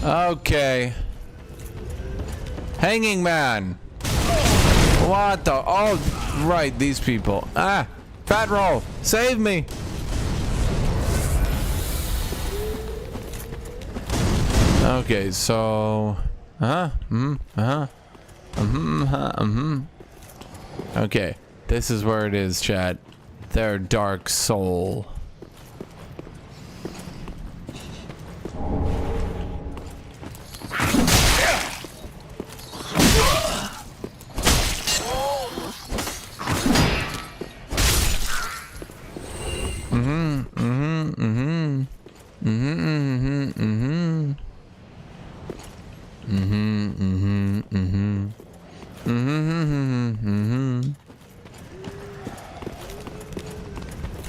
Okay. Hanging man. What the? Oh, right. These people. Ah. Fat roll. Save me. Okay, so. Okay. This is where it is, chat. Their dark soul.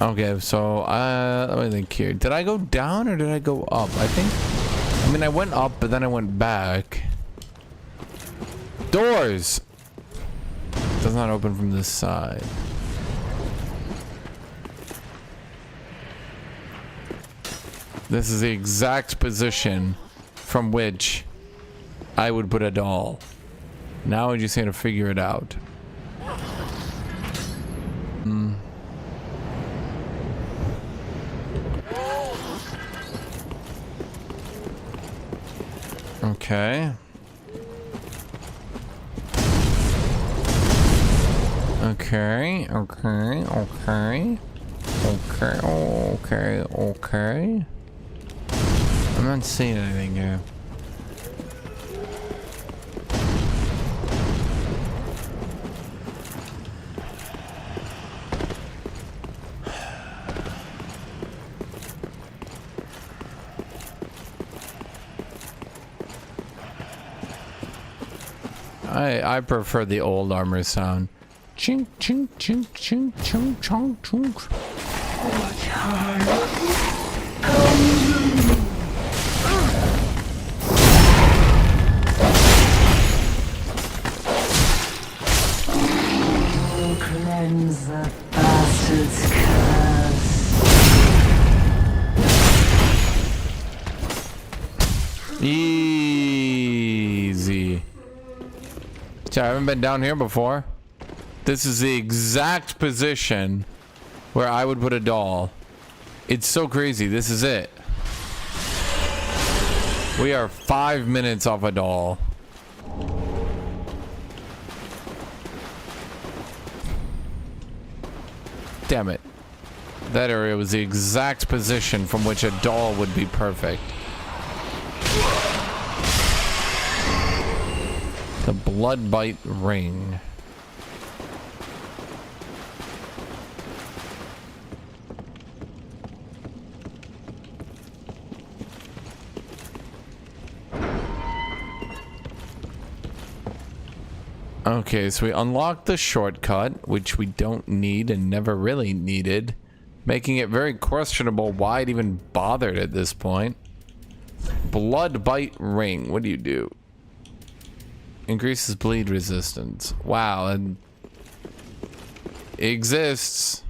Okay, so let me think here. Did I go down or did I go up? I mean I went up, but then I went back. Doors does not open from this side. This is the exact position from which I would put a doll. Now I just need to figure it out. Okay. Okay. I'm not seeing anything here. I prefer the old armor sound. Chink chink chink chink chink chunk chunk. Cleanse the bastard's curse. Easy. I haven't been down here before. This is the exact position where I would put a doll. It's so crazy. This is it. We are 5 minutes off a doll. Damn it. That area was the exact position from which a doll would be perfect. The blood bite ring. Okay, so we unlocked the shortcut, which we don't need and never really needed, making it very questionable why it even bothered at this point. Blood bite ring. What do you do? Increases bleed resistance. Wow, and it exists.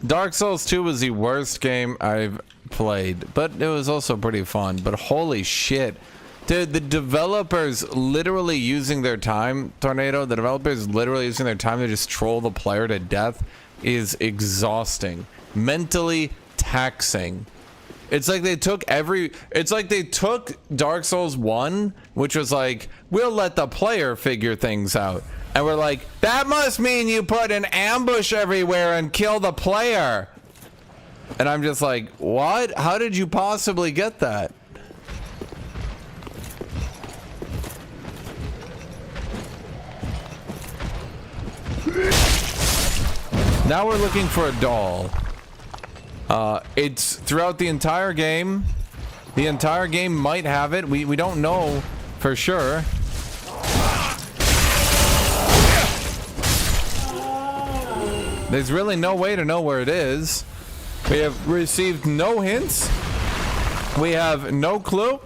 Dark Souls 2 was the worst game I've played, but it was also pretty fun. But holy shit. Dude, the developers literally using their time, Tornado, the developers literally using their time to just troll the player to death is exhausting. Mentally taxing. It's like they took Dark Souls 1, which was like, we'll let the player figure things out. And we're like, that must mean you put an ambush everywhere and kill the player. And I'm just like, what? How did you possibly get that? Now we're looking for a doll. It's throughout the entire game. The entire game might have it. We don't know for sure. There's really no way to know where it is. We have received no hints. We have no clue.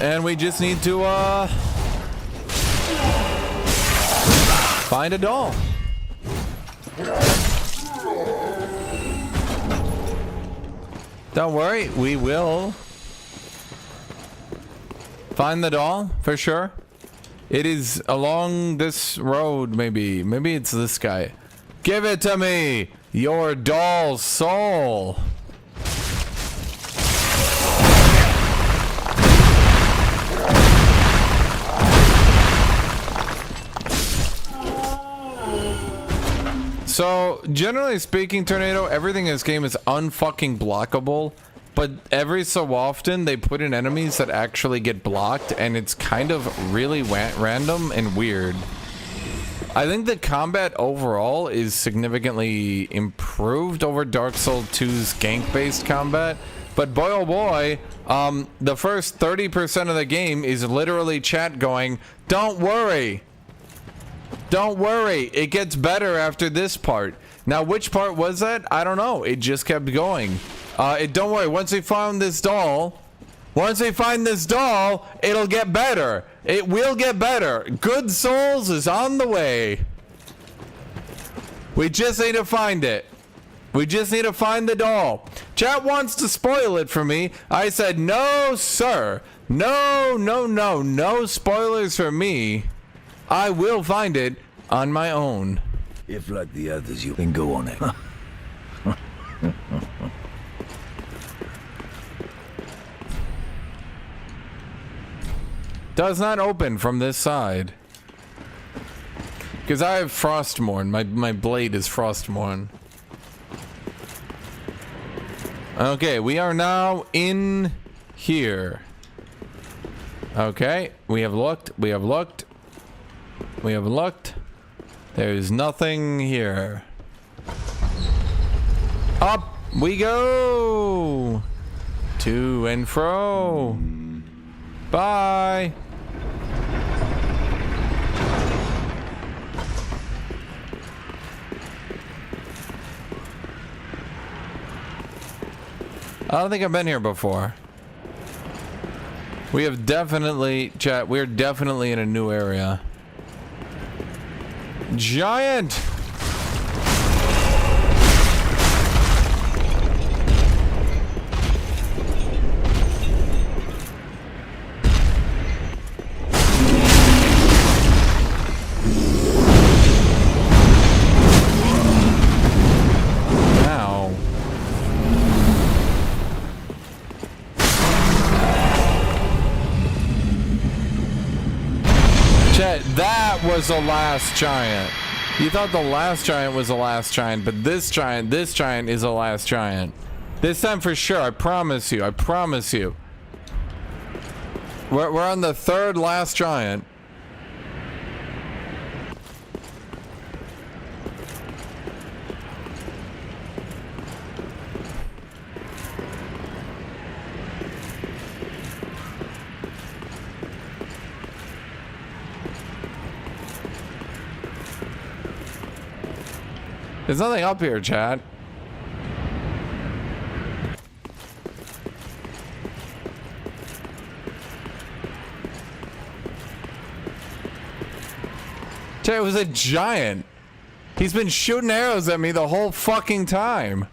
And we just need to find a doll. Don't worry, we will find the doll for sure. It is along this road, maybe. Maybe it's this guy. Give it to me, your doll soul. So, generally speaking, Tornado, everything in this game is unfucking blockable, but every so often they put in enemies that actually get blocked, and it's kind of really random and weird. I think the combat overall is significantly improved over Dark Souls 2's gank-based combat, but boy oh boy, the first 30% of the game is literally chat going, don't worry. Don't worry, it gets better after this part. Now, which part was that? I don't know. It just kept going. Don't worry, once we find this doll, it'll get better. It will get better. Good Souls is on the way. We just need to find it. We just need to find the doll. Chat wants to spoil it for me. I said, no, sir. No, no, no, no spoilers for me. I will find it on my own. If like the others, you can go on it. Does not open from this side. Because I have Frostmourne. My blade is Frostmourne. Okay, we are now in here. Okay, we have looked. We have looked. We have looked. There's nothing here. Up we go. To and fro. Bye. I don't think I've been here before. We have definitely, chat, we're definitely in a new area. Giant! Now. Chat, that was the last giant. You thought the last giant was the last giant, but this giant is the last giant. This time for sure, I promise you, I promise you. We're on the third last giant. There's nothing up here, chat. Chat, it was a giant. He's been shooting arrows at me the whole fucking time.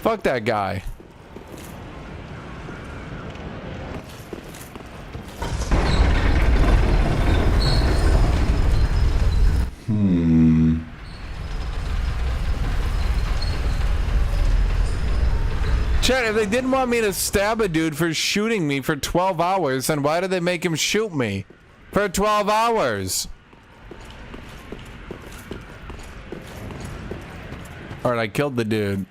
Fuck that guy. Chad, if they didn't want me to stab a dude for shooting me for 12 hours, then why did they make him shoot me for 12 hours? Alright, I killed the dude.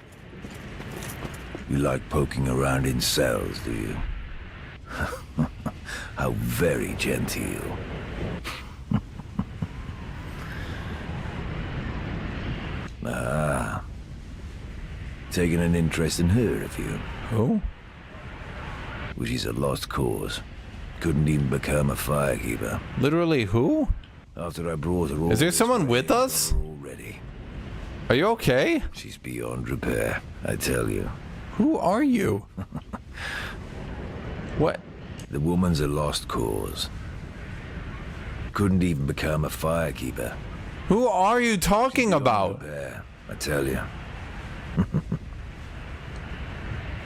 You like poking around in cells, do you? How very genteel. Ah. Taking an interest in her, have you? Who? Well, she's a lost cause. Couldn't even become a firekeeper. Literally who? After I brought her all. Is there someone with us? Already. Are you okay? She's beyond repair, I tell you. Who are you? What? The woman's a lost cause. Couldn't even become a firekeeper. Who are you talking about? Repair, I tell you.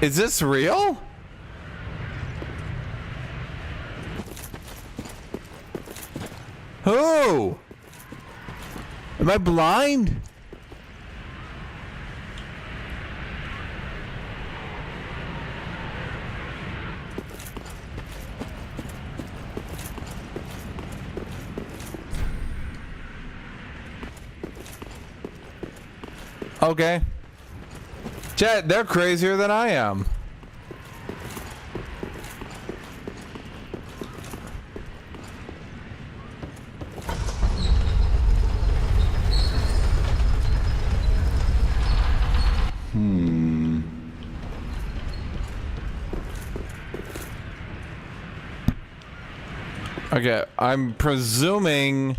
Is this real? Who? Am I blind? Okay. Chat, they're crazier than I am. Okay, I'm presuming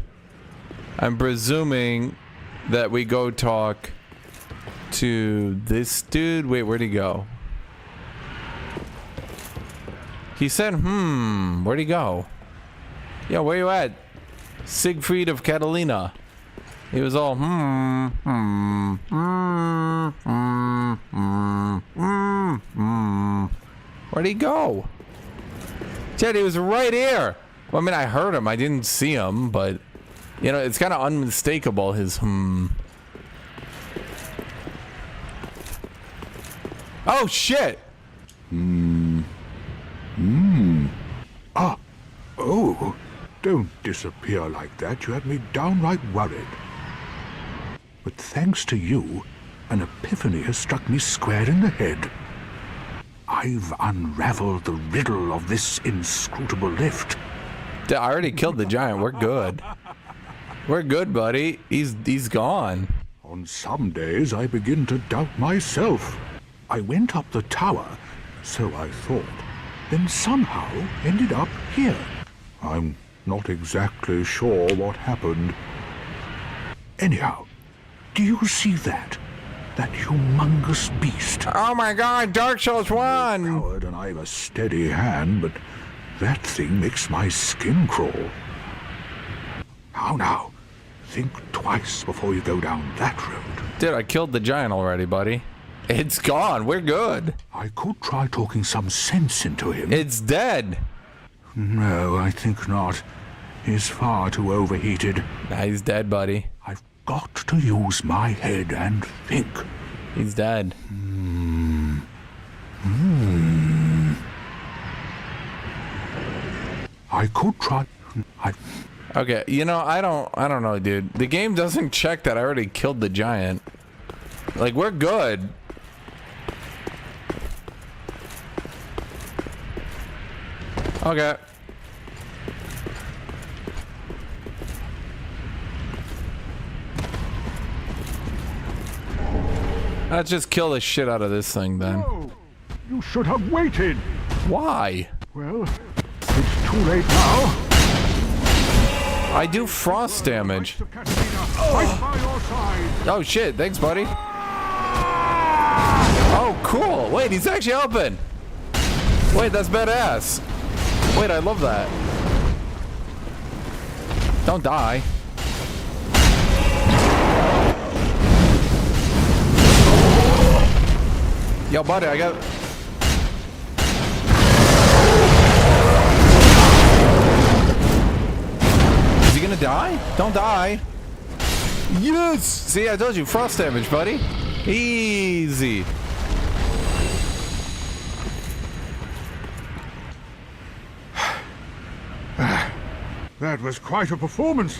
that we go talk to this dude. Wait, where'd he go? He said, where'd he go? Yeah, where you at? Siegfried of Catalina. He was all, Where'd he go? Chad, he was right here. Well, I mean, I heard him. I didn't see him, but, you know, it's kind of unmistakable, his Oh, shit! Ah, oh, don't disappear like that. You had me downright worried. But thanks to you, an epiphany has struck me square in the head. I've unraveled the riddle of this inscrutable lift. I already killed the giant. We're good. We're good, buddy. He's gone. On some days, I begin to doubt myself. I went up the tower, so I thought, then somehow ended up here. I'm not exactly sure what happened. Anyhow, do you see that? That humongous beast? Oh my god, Dark Souls 1! I'm coward and I have a steady hand, but that thing makes my skin crawl. How now? Think twice before you go down that road. Dude, I killed the giant already, buddy. It's gone. We're good. I could try talking some sense into him. It's dead. No, I think not. He's far too overheated. Nah, he's dead, buddy. I've got to use my head and think. He's dead. I could try. Okay, you know, I don't know, dude. The game doesn't check that I already killed the giant. Like, we're good. Okay. Let's just kill the shit out of this thing then. No, you should have waited. Why? Well, it's too late now. I do frost damage. Right by your side. Oh shit, thanks buddy. Oh cool, wait, he's actually helping. Wait, that's badass. Wait, I love that. Don't die. Yo, buddy, I got... Is he gonna die? Don't die. Yes! See, I told you, frost damage, buddy. Easy. That was quite a performance.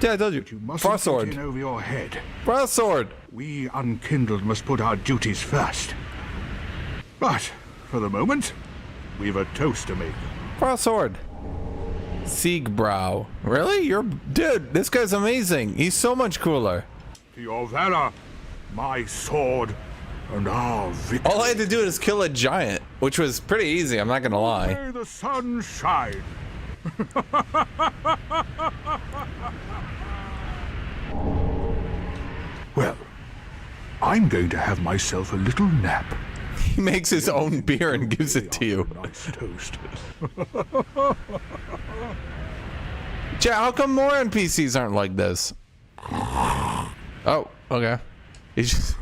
Yeah, I told you. But you mustn't Frost sword. get in over your head. Frost sword. We unkindled must put our duties first. But, for the moment, we've a toast to make. Frost sword. Siegbrow. Really? Dude, this guy's amazing. He's so much cooler. To your valor, my sword, and our victory. All I had to do is kill a giant, which was pretty easy, I'm not gonna lie. May the sun shine. Well, I'm going to have myself a little nap. He makes his own beer and gives it to you. Nice toast. Chat, how come more NPCs aren't like this? Oh, okay. He's just...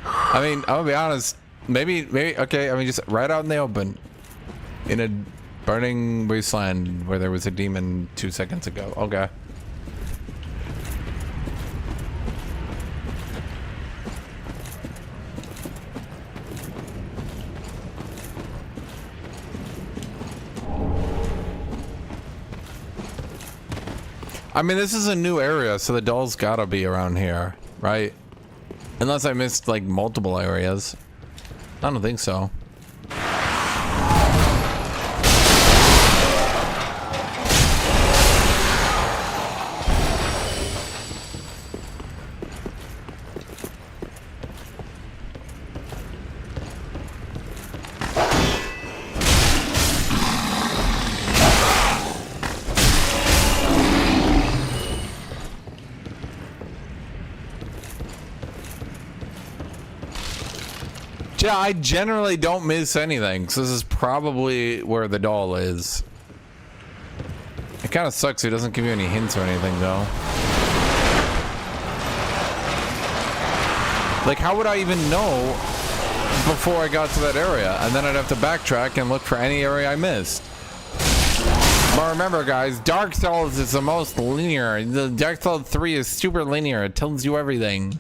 I mean, I'll be honest. Maybe, okay, I mean, just right out in the open. In a burning wasteland where there was a demon 2 seconds ago. Okay. I mean, this is a new area, so the doll's gotta be around here, right? Unless I missed, like, multiple areas. I don't think so. Yeah, I generally don't miss anything, so this is probably where the doll is. It kind of sucks it doesn't give you any hints or anything, though. Like, how would I even know before I got to that area? And then I'd have to backtrack and look for any area I missed. But remember, guys, Dark Souls is the most linear. The Dark Souls 3 is super linear. It tells you everything.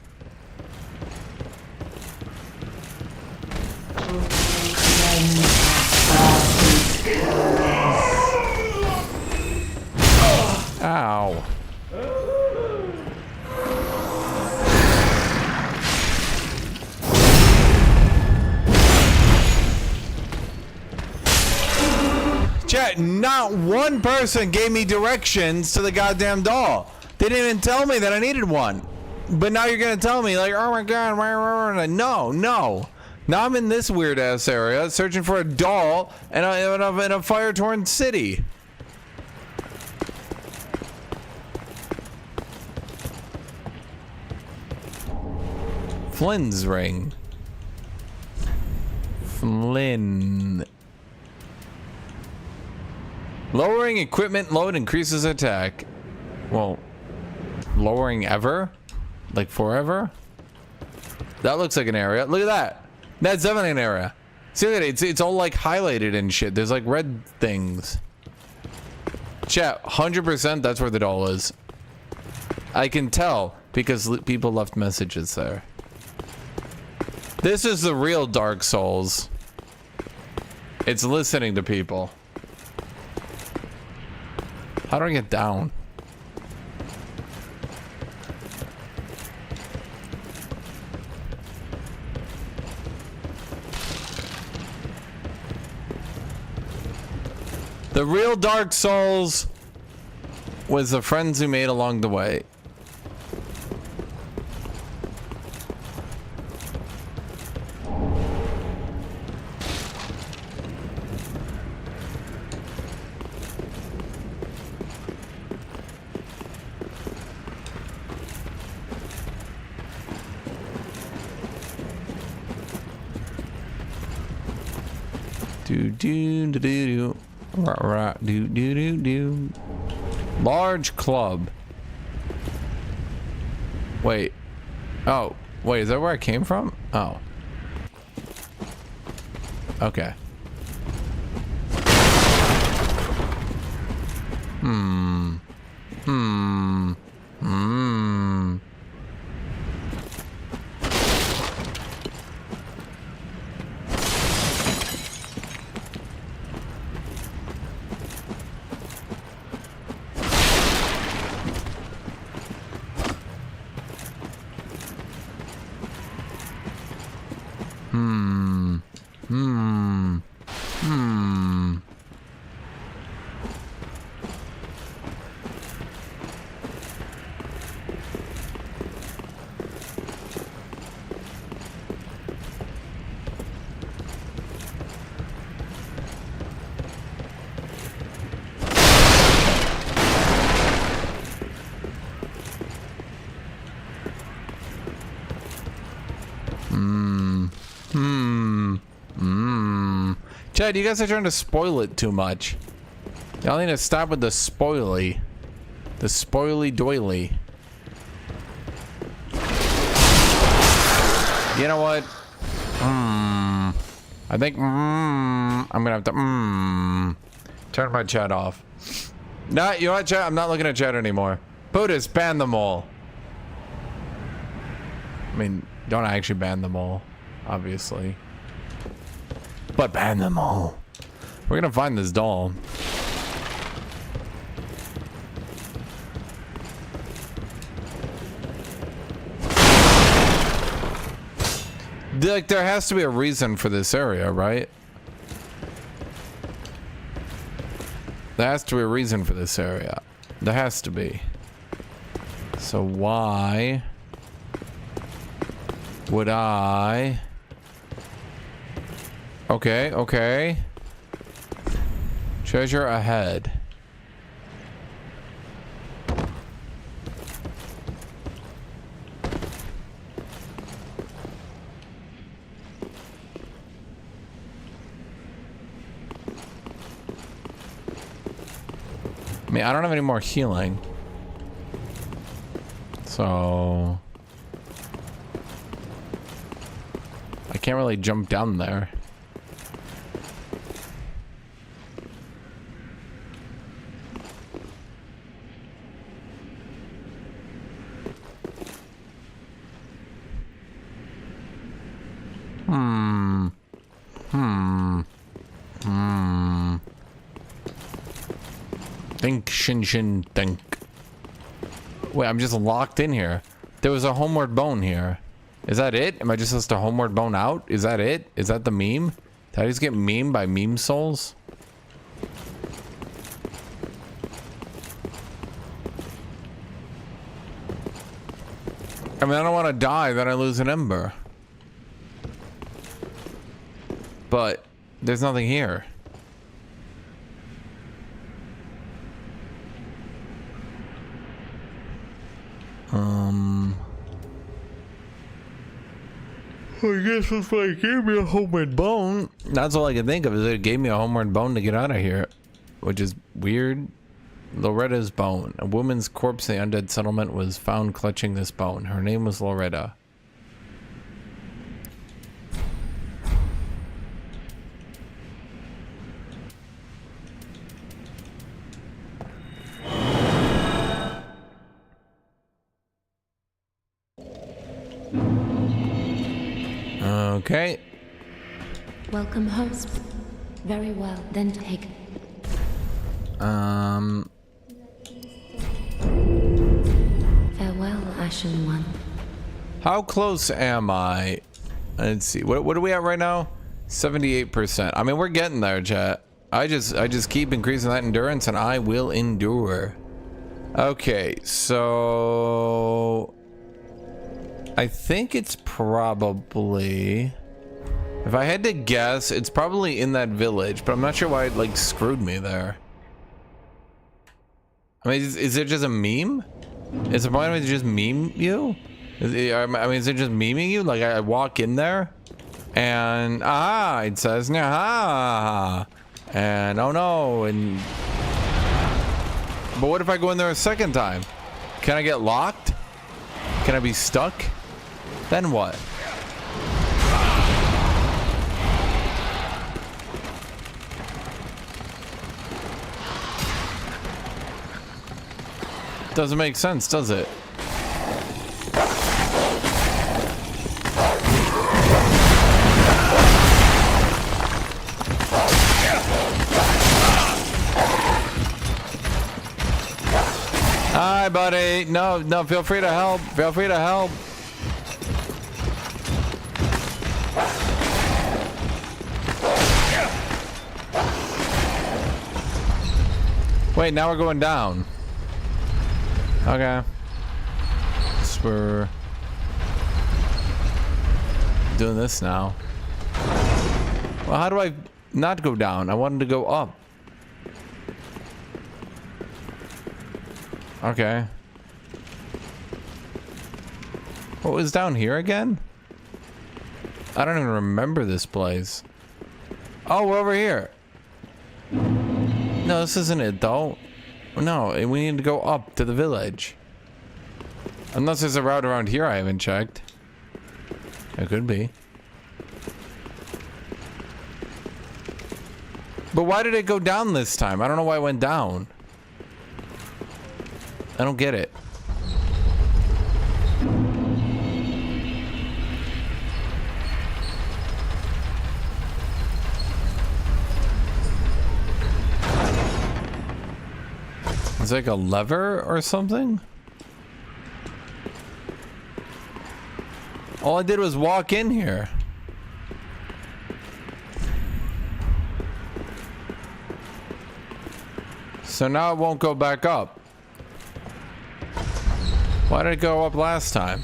Ow. Chat, not one person gave me directions to the goddamn doll. They didn't even tell me that I needed one. But now you're gonna tell me, like, oh my god, no. Now I'm in this weird ass area searching for a doll in a fire-torn city. Flynn's ring. Flynn. Lowering equipment load increases attack. Well, lowering ever? Like forever? That looks like an area. Look at that. That's definitely an area. See that? It's all like highlighted and shit. There's like red things. Chat, 100% that's where the doll is. I can tell because people left messages there. This is the real Dark Souls. It's listening to people. How do I get down? The real Dark Souls was the friends you made along the way. Do. Large club. Wait. Oh, wait, is that where I came from? Oh. Okay. Chad, you guys are trying to spoil it too much. Y'all need to stop with the spoily. The spoily doily. You know what? I think I'm gonna have to turn my chat off. No, you know what, chat? I'm not looking at chat anymore. Buddhists, ban them all. I mean, don't actually ban them all, obviously. But ban them all. We're gonna find this doll. Like, there has to be a reason for this area, right? There has to be a reason for this area. There has to be. So why would I... Okay, okay. Treasure ahead. I mean, I don't have any more healing. So... I can't really jump down there. Think, Shinshin, think. Wait, I'm just locked in here. There was a homeward bone here. Is that it? Am I just supposed to homeward bone out? Is that it? Is that the meme? Did I just get memed by meme souls? I mean, I don't want to die, then I lose an ember. But there's nothing here. I guess if I gave me a homeward bone. That's all I can think of, is it gave me a homeward bone to get out of here. Which is weird. Loretta's bone. A woman's corpse in the undead settlement was found clutching this bone. Her name was Loretta. Okay. Welcome, host. Very well, then take. Farewell, Ashen One. How close am I? Let's see. What are we at right now? 78%. I mean, we're getting there, chat. I just keep increasing that endurance, and I will endure. Okay, so I think it's probably, if I had to guess, it's probably in that village, but I'm not sure why it like screwed me there. I mean, is it just a meme? Is the point of it to just meme you? I mean, is it just memeing you? Like I walk in there and it says nah, and oh no, and but what if I go in there a second time? Can I get locked? Can I be stuck? Then what? Doesn't make sense, does it? Hi, buddy. No, feel free to help. Feel free to help. Wait, now we're going down. Okay. So we're doing this now. Well, how do I not go down? I wanted to go up. Okay. What was down here again? I don't even remember this place. Oh, we're over here. No, this isn't it though. No, we need to go up to the village. Unless there's a route around here I haven't checked. It could be. But why did it go down this time? I don't know why it went down. I don't get it. It's like a lever or something? All I did was walk in here. So now it won't go back up. Why did it go up last time?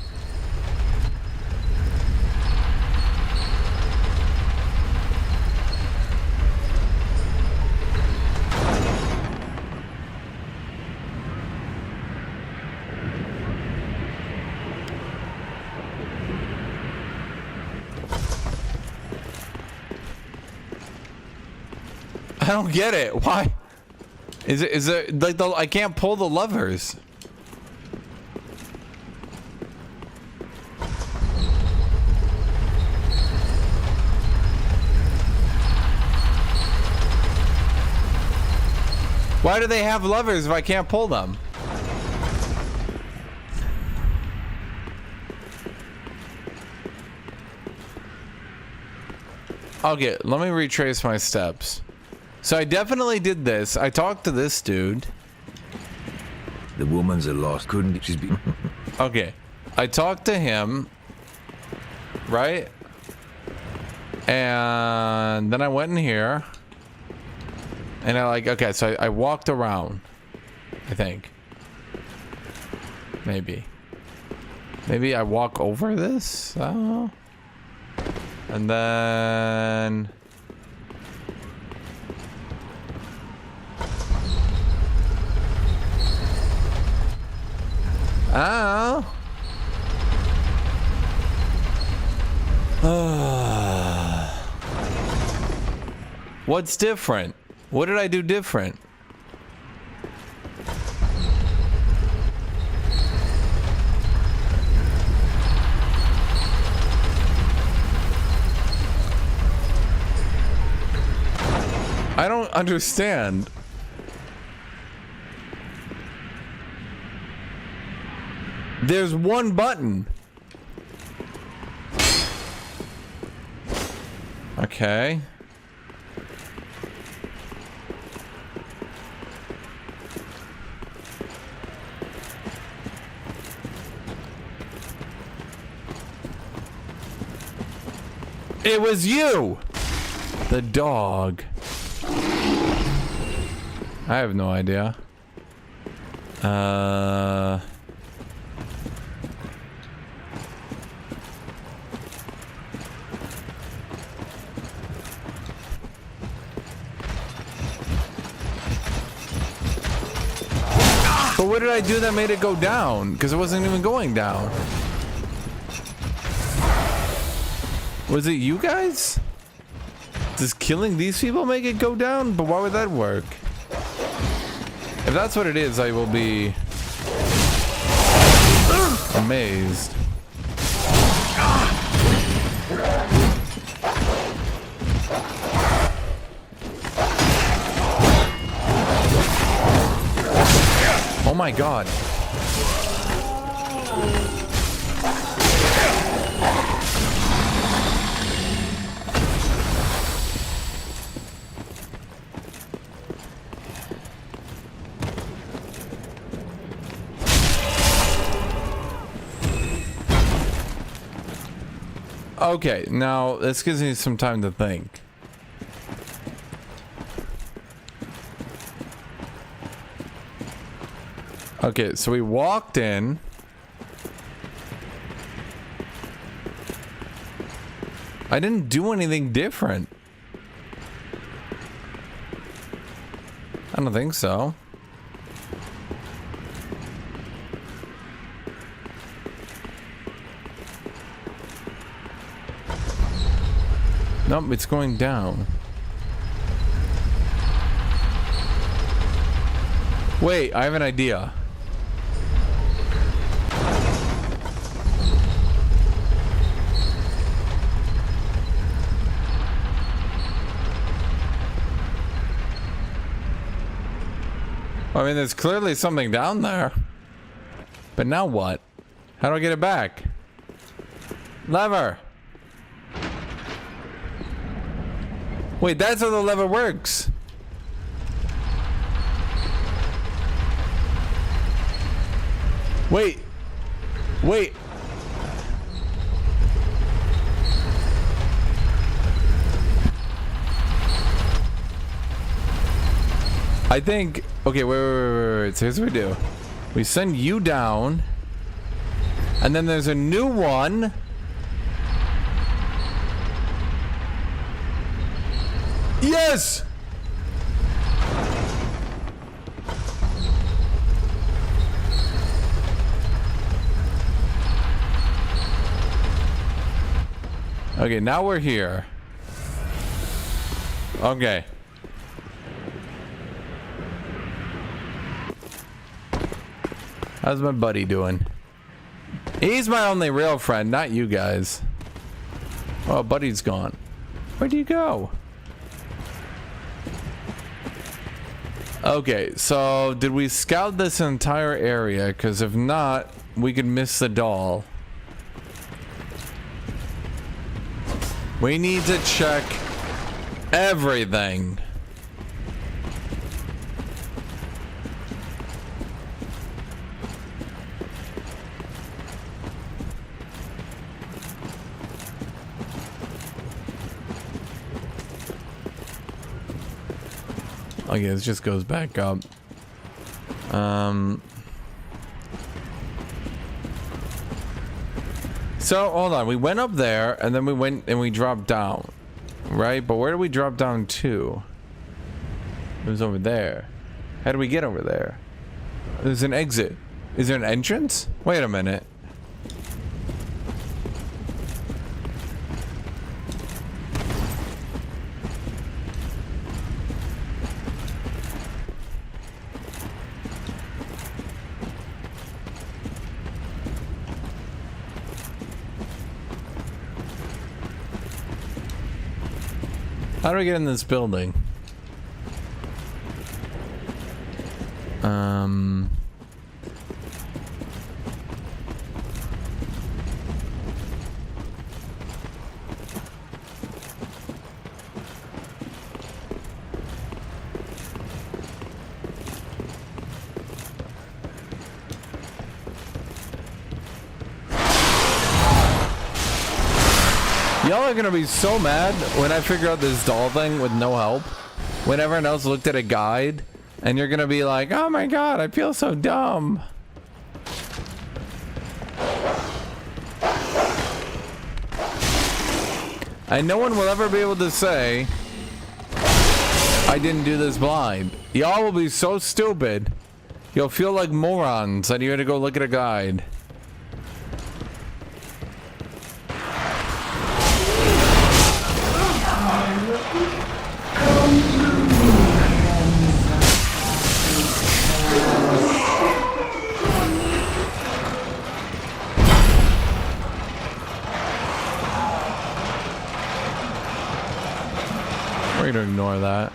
I don't get it. Why? Is it like I can't pull the levers? Why do they have levers if I can't pull them? Okay, let me retrace my steps. So I definitely did this. I talked to this dude. The woman's a lost. Couldn't she's be? Okay, I talked to him, right? And then I went in here. And okay, so I walked around, I think. Maybe I walk over this? I don't know. And then... Oh. What's different? What did I do different? I don't understand. There's one button. Okay. It was you! The dog. I have no idea. But what did I do that made it go down? Because it wasn't even going down. Was it you guys? Does killing these people make it go down? But why would that work? If that's what it is, I will be amazed. Oh my god. Okay, now this gives me some time to think. Okay, so we walked in. I didn't do anything different. I don't think so. Nope, it's going down. Wait, I have an idea. I mean, there's clearly something down there. But now what? How do I get it back? Lever! Wait, that's how the lever works. Wait. Wait. I think... Okay, wait. So here's what we do. We send you down. And then there's a new one. Yes! Okay, now we're here. Okay. How's my buddy doing? He's my only real friend, not you guys. Oh, buddy's gone. Where'd you go? Okay, so did we scout this entire area? Because if not, we could miss the doll. We need to check everything. Okay, this just goes back up. So, hold on. We went up there, and then we went and we dropped down. Right? But where did we drop down to? It was over there. How do we get over there? There's an exit. Is there an entrance? Wait a minute. How do I get in this building? Y'all are gonna be so mad when I figure out this doll thing with no help. When everyone else looked at a guide, and you're gonna be like, oh my god, I feel so dumb. And no one will ever be able to say, I didn't do this blind. Y'all will be so stupid, you'll feel like morons that you had to go look at a guide. We're gonna ignore that.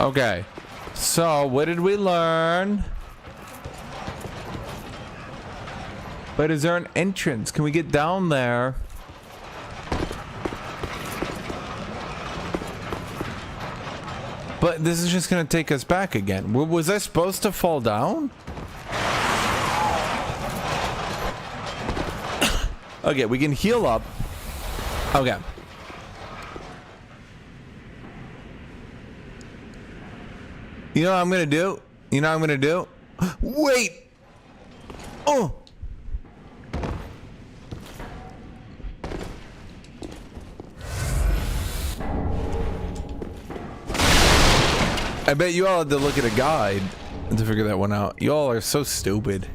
Okay. So, what did we learn? But is there an entrance? Can we get down there? But this is just gonna take us back again. Was I supposed to fall down? Okay, we can heal up. Okay. You know what I'm gonna do? You know what I'm gonna do? Wait! Oh! I bet you all had to look at a guide to figure that one out. You all are so stupid.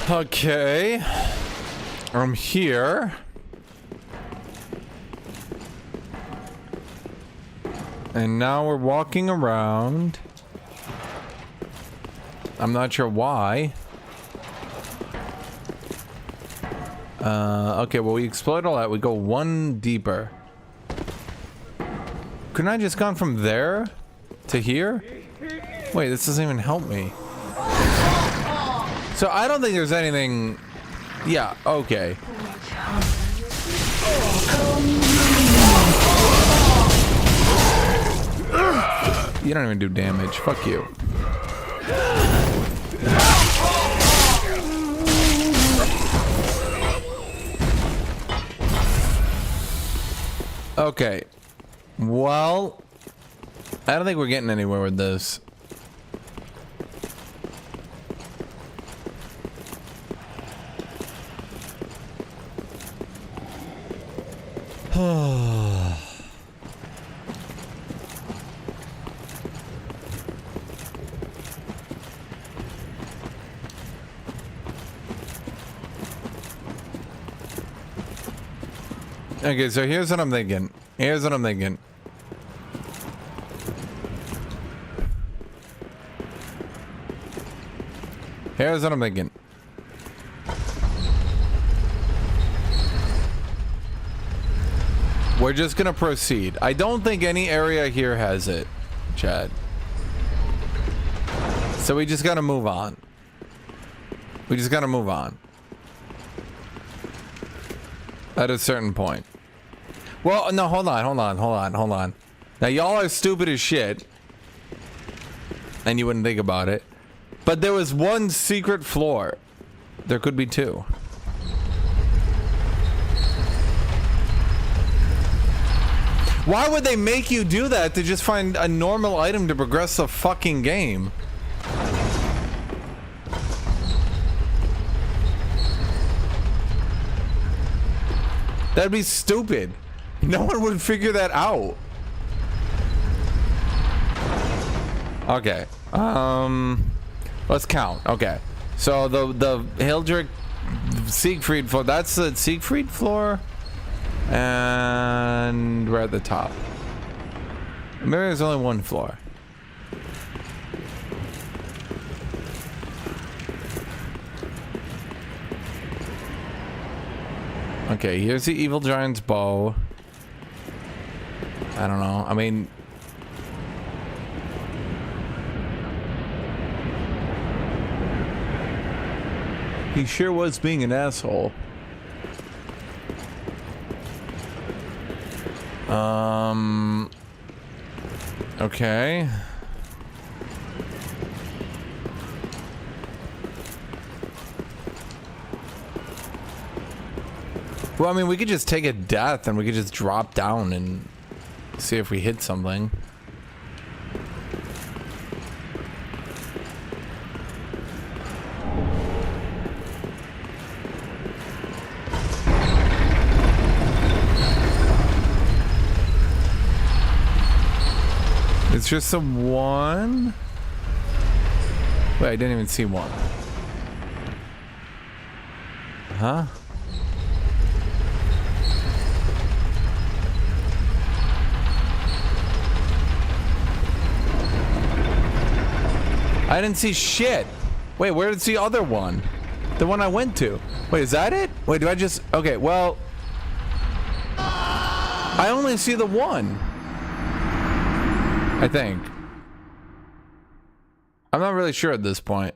Okay. I'm here. And now we're walking around. I'm not sure why. Okay, well, we explored all that. We go one deeper. Couldn't I just gone from there to here? Wait, this doesn't even help me. So I don't think there's anything... Yeah, okay. You don't even do damage. Fuck you. Okay. Well, I don't think we're getting anywhere with this. Okay, so here's what I'm thinking. Here's what I'm thinking. Here's what I'm thinking. We're just gonna proceed. I don't think any area here has it, Chad. So we just gotta move on. We just gotta move on. At a certain point. Well, no, hold on. Now, y'all are stupid as shit. And you wouldn't think about it. But there was one secret floor. There could be two. Why would they make you do that to just find a normal item to progress the fucking game? That'd be stupid. No one would figure that out. Okay. Let's count. Okay. So the Hildrick Siegfried floor, that's the Siegfried floor. And we're at the top. Maybe there's only one floor. Okay, here's the evil giant's bow. I don't know. I mean, he sure was being an asshole. Okay. Well, I mean, we could just take a death and we could just drop down and see if we hit something. It's just a one. Wait, I didn't even see one. Huh? I didn't see shit. Wait, where's the other one? The one I went to. Wait, is that it? Wait, do I just... Okay, well... I only see the one. I think. I'm not really sure at this point.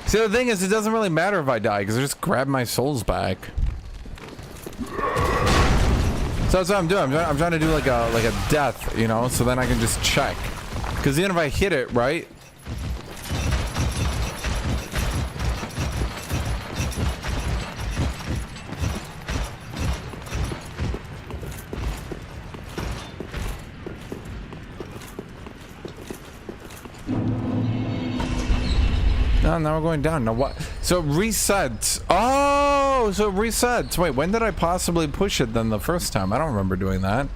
See, the thing is, it doesn't really matter if I die, because I just grab my souls back. So that's what I'm doing. I'm trying to do like a death, you know, so then I can just check. Because even if I hit it, right? No, now we're going down. Now what? So it resets. Oh, so it resets. Wait, when did I possibly push it then the first time? I don't remember doing that.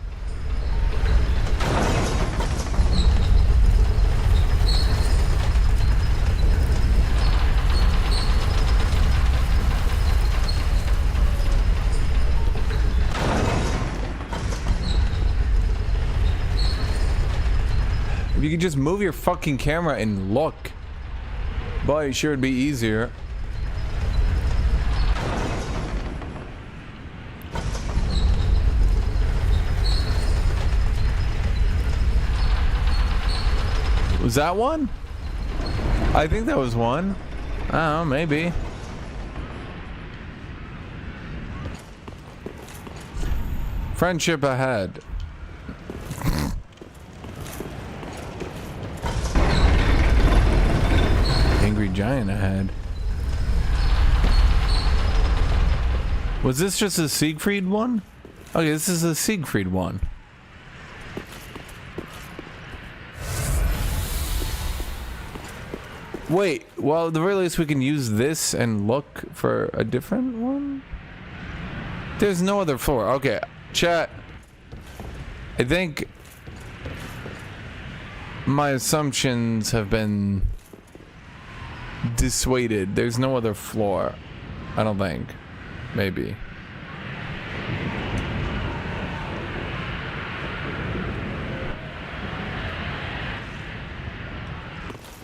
If you could just move your fucking camera and look. Boy, it sure would be easier. Was that one? I think that was one. I don't know, maybe. Friendship ahead. Angry giant ahead. Was this just a Siegfried one? Okay, this is a Siegfried one. Wait, well, at the very least we can use this and look for a different one? There's no other floor. Okay, chat. I think my assumptions have been dissuaded. There's no other floor. I don't think. Maybe.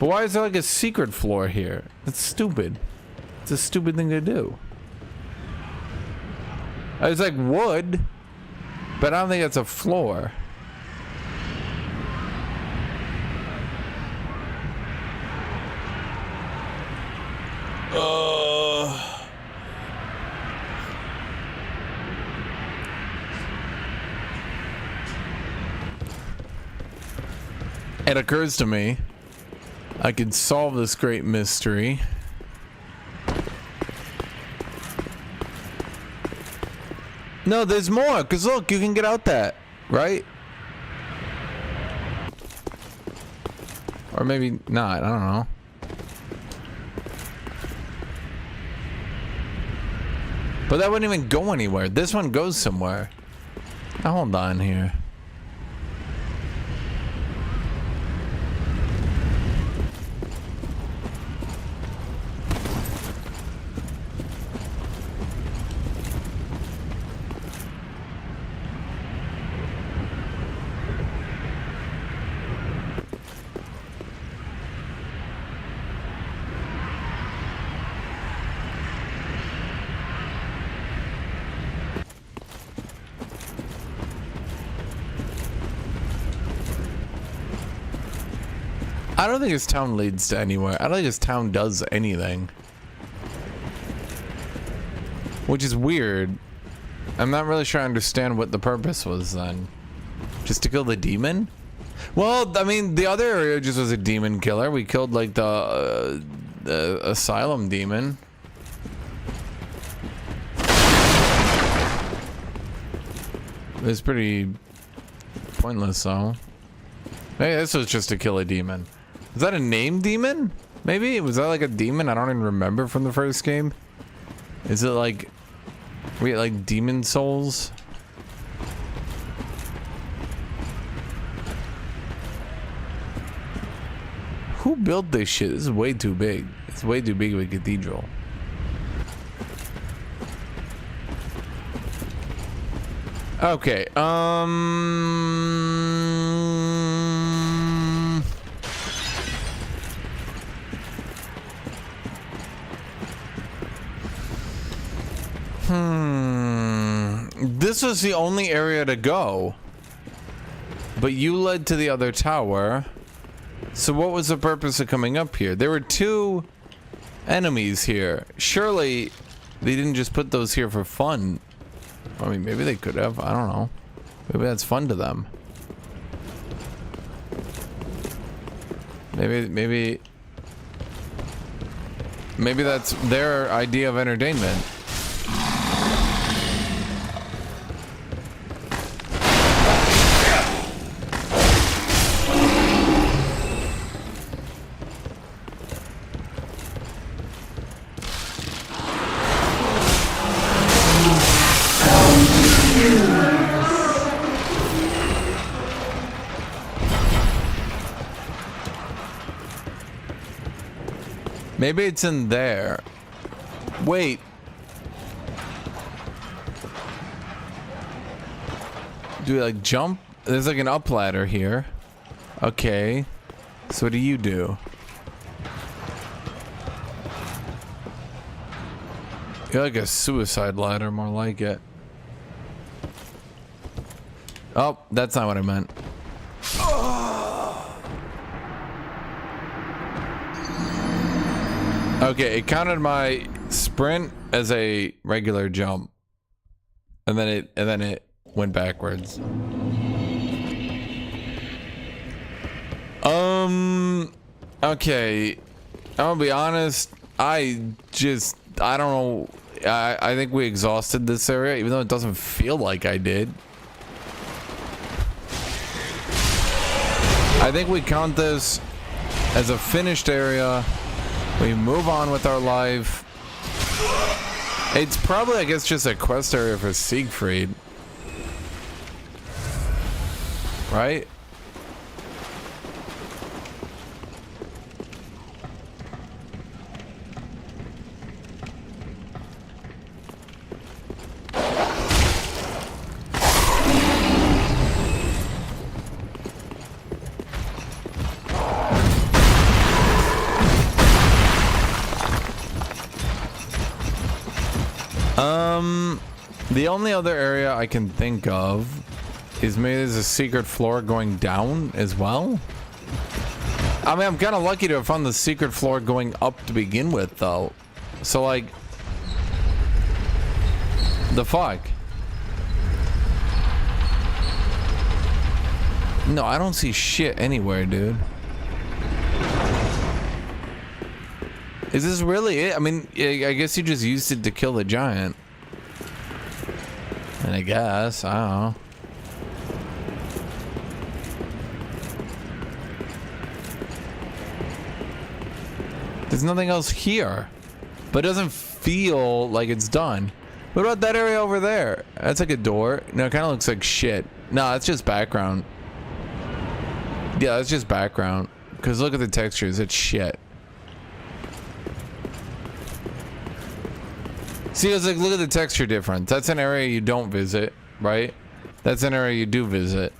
But why is there like a secret floor here? That's stupid. It's a stupid thing to do. It's like wood, but I don't think it's a floor. It occurs to me I could solve this great mystery. No, there's more, because look, you can get out that, right? Or maybe not, I don't know. But that wouldn't even go anywhere. This one goes somewhere. Now hold on here. I don't think this town leads to anywhere. I don't think this town does anything. Which is weird. I'm not really sure I understand what the purpose was then. Just to kill the demon? Well, I mean, the other area just was a demon killer. We killed like the asylum demon. It's pretty pointless, though. Hey, this was just to kill a demon. Is that a named demon? Maybe? Was that like a demon? I don't even remember from the first game. Is it like... we get like demon souls? Who built this shit? This is way too big. It's way too big of a cathedral. Okay, This was the only area to go. But you led to the other tower. So what was the purpose of coming up here? There were 2 enemies here. Surely they didn't just put those here for fun. I mean, maybe they could have. I don't know. Maybe that's fun to them. Maybe that's their idea of entertainment. Maybe it's in there. Wait. Do we like jump? There's like an up ladder here. Okay. So what do you do? You're like a suicide ladder, more like it. Oh, that's not what I meant. Okay, it counted my sprint as a regular jump, and then it went backwards. Okay, I'm gonna be honest. I don't know. I think we exhausted this area, even though it doesn't feel like I did. I think we count this as a finished area. We move on with our life. It's probably, I guess, just a quest area for Siegfried. Right? The only other area I can think of is maybe there's a secret floor going down as well. I mean, I'm kind of lucky to have found the secret floor going up to begin with, though. So, like, the fuck? No, I don't see shit anywhere, dude. Is this really it? I mean, I guess you just used it to kill the giant. And I guess, I don't know. There's nothing else here. But it doesn't feel like it's done. What about that area over there? That's like a door. No, it kind of looks like shit. No, that's just background. Yeah, that's just background. Because look at the textures. It's shit. See, it's like, look at the texture difference. That's an area you don't visit, right? That's an area you do visit.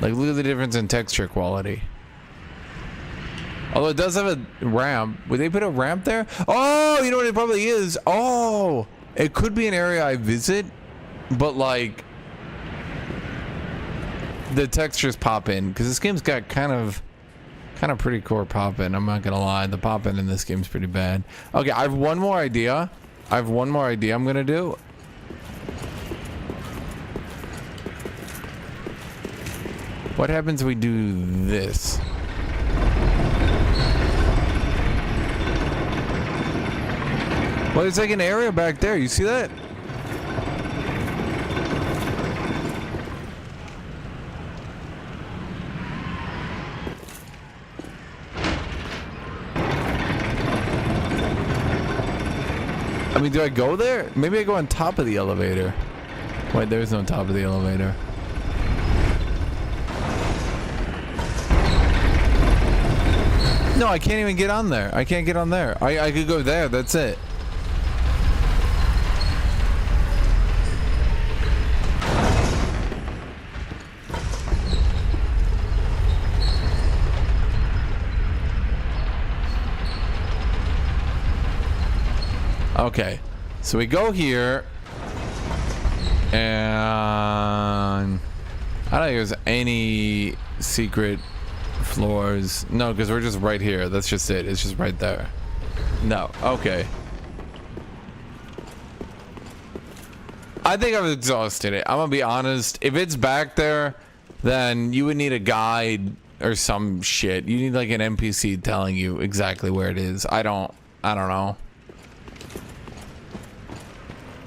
Like, look at the difference in texture quality. Although it does have a ramp. Would they put a ramp there? Oh, you know what it probably is? Oh, it could be an area I visit, but like the textures pop in because this game's got kind of pretty core pop in. I'm not gonna lie, the pop in this game's pretty bad. Okay, I have one more idea. I'm gonna do. What happens if we do this? Well, there's like an area back there. You see that? I mean, do I go there? Maybe I go on top of the elevator. Wait, there's no top of the elevator. No, I can't even get on there. I can't get on there. I could go there. That's it. Okay, so we go here, and I don't think there's any secret floors. No, because we're just right here. That's just it. It's just right there. No. Okay. I think I've exhausted it. I'm gonna be honest. If it's back there, then you would need a guide or some shit. You need like an NPC telling you exactly where it is. I don't know.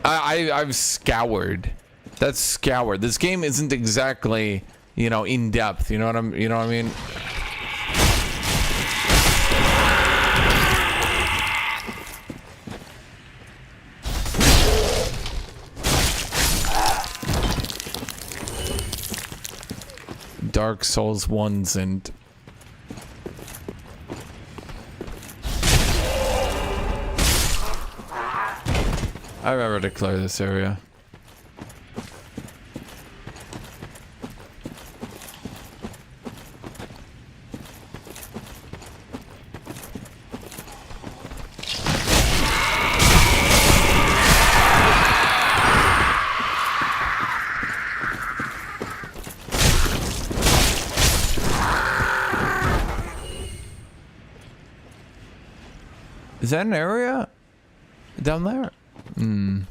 I've scoured. That's scoured. This game isn't exactly, you know, in depth. You know what I mean? Dark Souls 1s and I remember to clear this area. Is that an area down there? Hmm.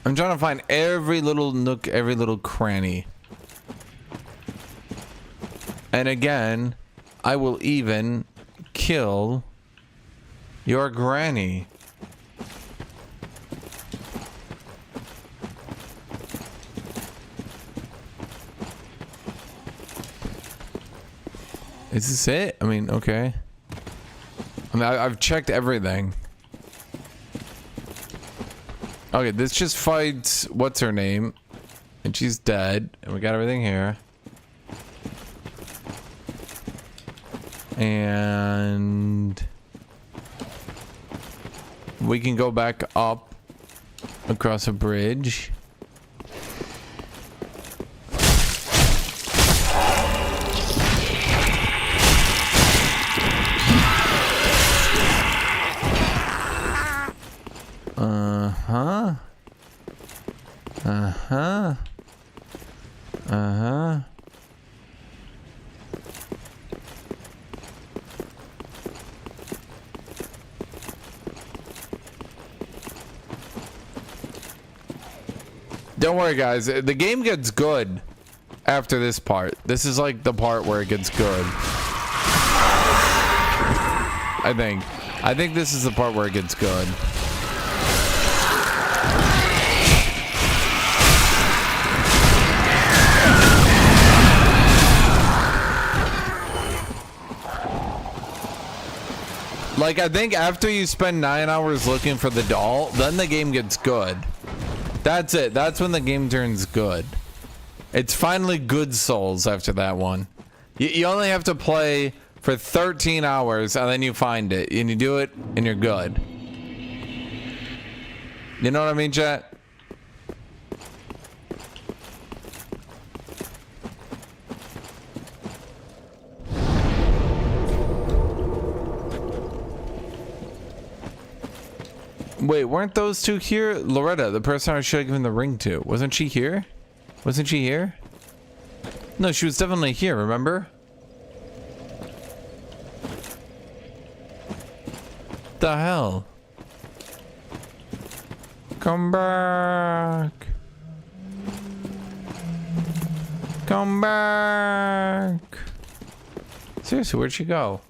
I'm trying to find every little nook, every little cranny. And again, I will even kill your granny. Is this it? I mean, okay. I mean, I've checked everything. Okay, this just fights what's her name, and she's dead, and we got everything here. And we can go back up across a bridge. Don't worry, guys. The game gets good after this part. This is like the part where it gets good. I think this is the part where it gets good. Like, I think after you spend 9 hours looking for the doll, then the game gets good. That's it. That's when the game turns good. It's finally good Souls after that one. You only have to play for 13 hours and then you find it. And you do it and you're good. You know what I mean, chat? Wait, weren't those two here? Loretta, the person I should have given the ring to. Wasn't she here? Wasn't she here? No, she was definitely here, remember? The hell? Come back. Come back. Seriously, where'd she go?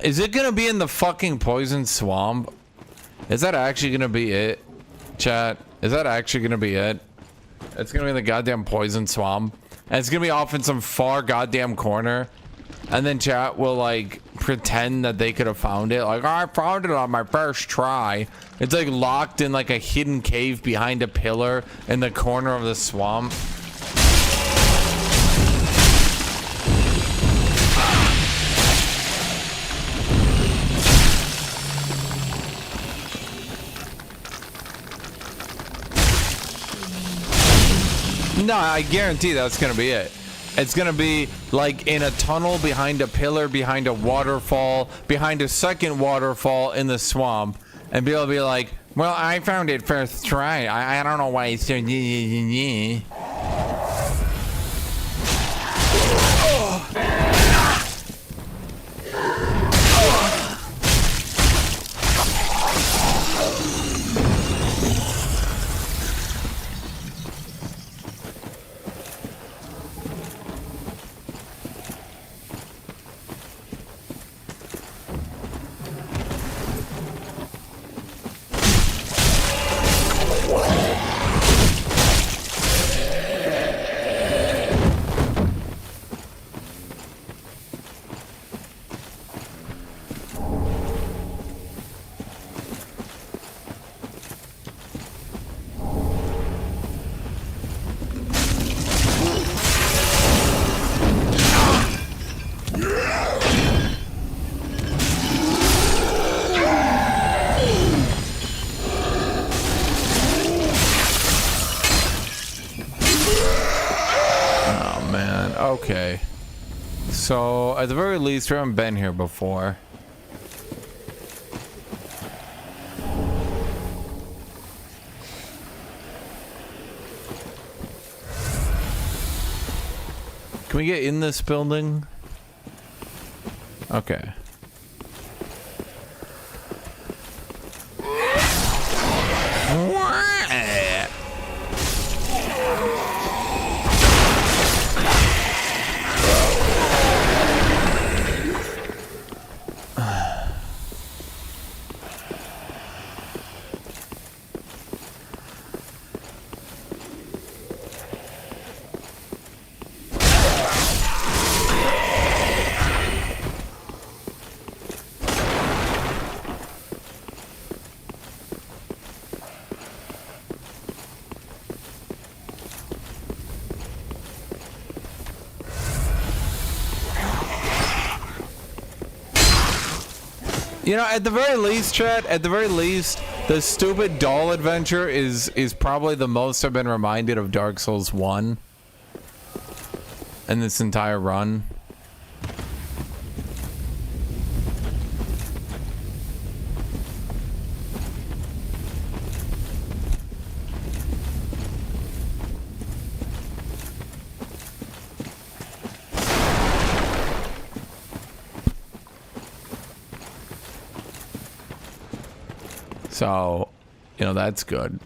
Is it gonna be in the fucking poison swamp? Is that actually gonna be it? Chat, is that actually gonna be it? It's gonna be in the goddamn poison swamp. And it's gonna be off in some far goddamn corner. And then chat will like pretend that they could have found it. Like, oh, I found it on my first try. It's like locked in like a hidden cave behind a pillar in the corner of the swamp. No, I guarantee that's gonna be it. It's gonna be like in a tunnel behind a pillar, behind a waterfall, behind a second waterfall in the swamp, and people will be like, well, I found it first try. I don't know why it's so Okay. So, at the very least, we haven't been here before. Can we get in this building? Okay. You know, at the very least, chat, at the very least, the stupid doll adventure is probably the most I've been reminded of Dark Souls 1 in this entire run. So, you know, that's good.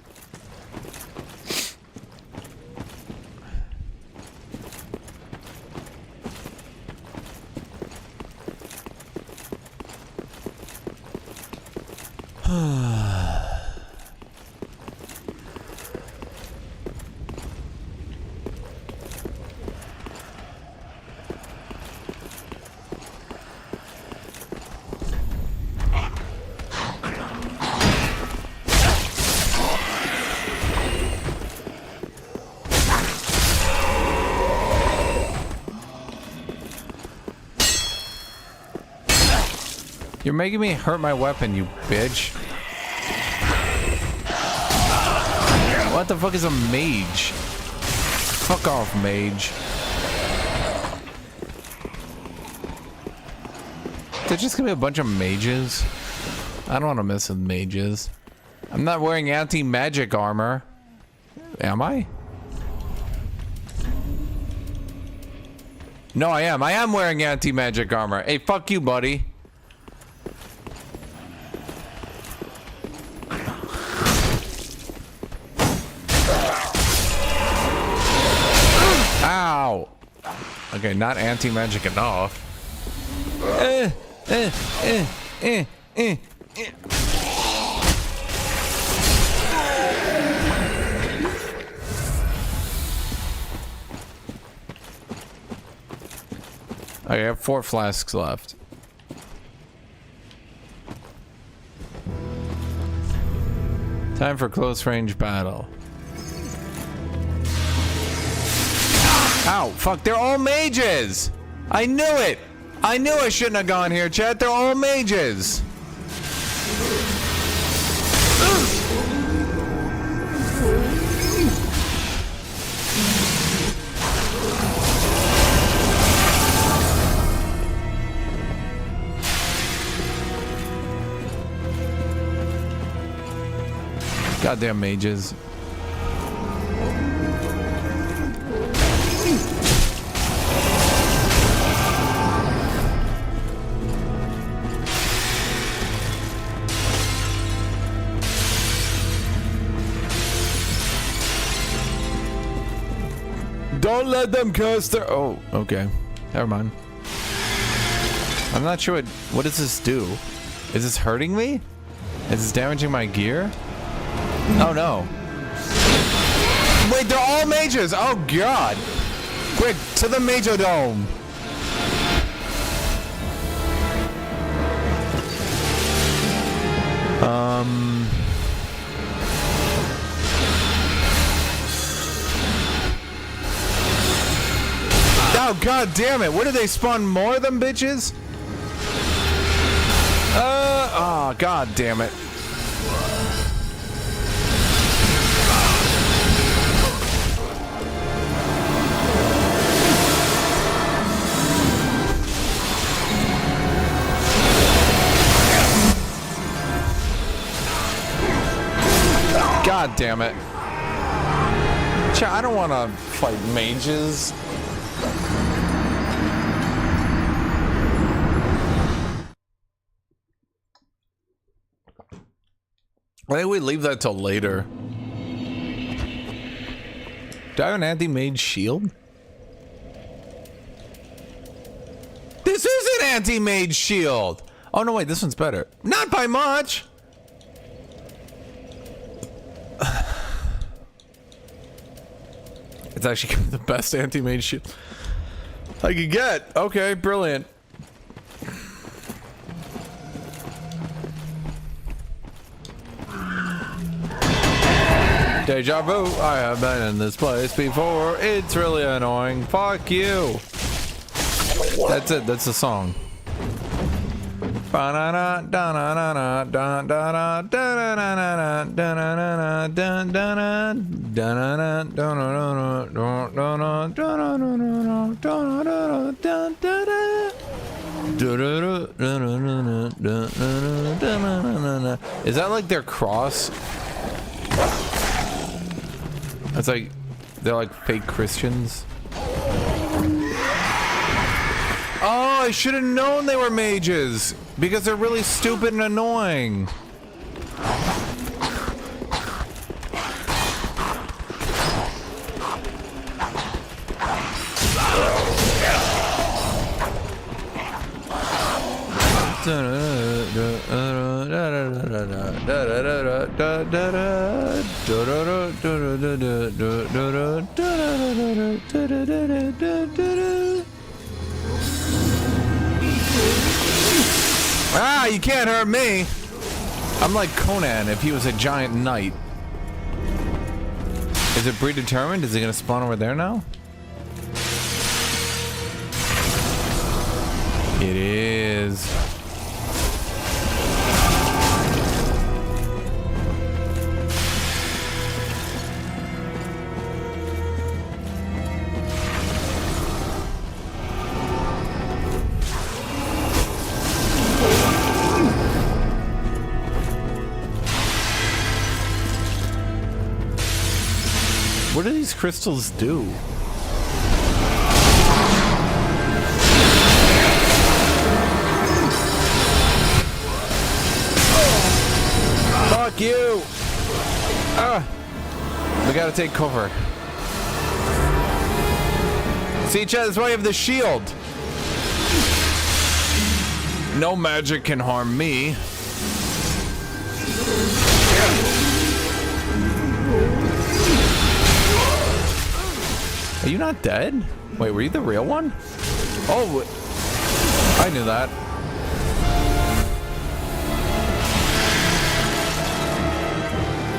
You're making me hurt my weapon, you bitch. What the fuck is a mage? Fuck off, mage. There's just gonna be a bunch of mages. I don't want to mess with mages. I'm not wearing anti-magic armor. Am I? No, I am. I am wearing anti-magic armor. Hey, fuck you, buddy. Ow. Okay, not anti-magic enough. I have 4 flasks left. Time for close range battle. Ow, fuck, they're all mages! I knew it! I knew I shouldn't have gone here, chat. They're all mages. Goddamn mages. Don't let them curse their— oh, okay. Never mind. I'm not sure what does this do? Is this hurting me? Is this damaging my gear? Oh no. Wait, they're all mages! Oh god! Quick, to the Majodome! Oh god damn it! What do they spawn more of them bitches? Oh god damn it. God damn it. Chat, I don't want to fight mages. I think we leave that till later. Do I have an anti-mage shield? This is an anti-mage shield! Oh no, wait, this one's better. Not by much! It's actually the best anti-mage shield I could get. Okay, brilliant. Deja vu, I have been in this place before. It's really annoying. Fuck you. That's it, that's the song. Is that like their cross? It's like they're like fake Christians. Oh, I should have known they were mages because they're really stupid and annoying. Ah, you can't hurt me. I'm like Conan if he was a giant knight. Is it predetermined? Is it gonna spawn over there now? It is. crystals do? Fuck you! We gotta take cover. See, Chad, that's why you have the shield. No magic can harm me. Are you not dead? Wait, were you the real one? Oh, I knew that.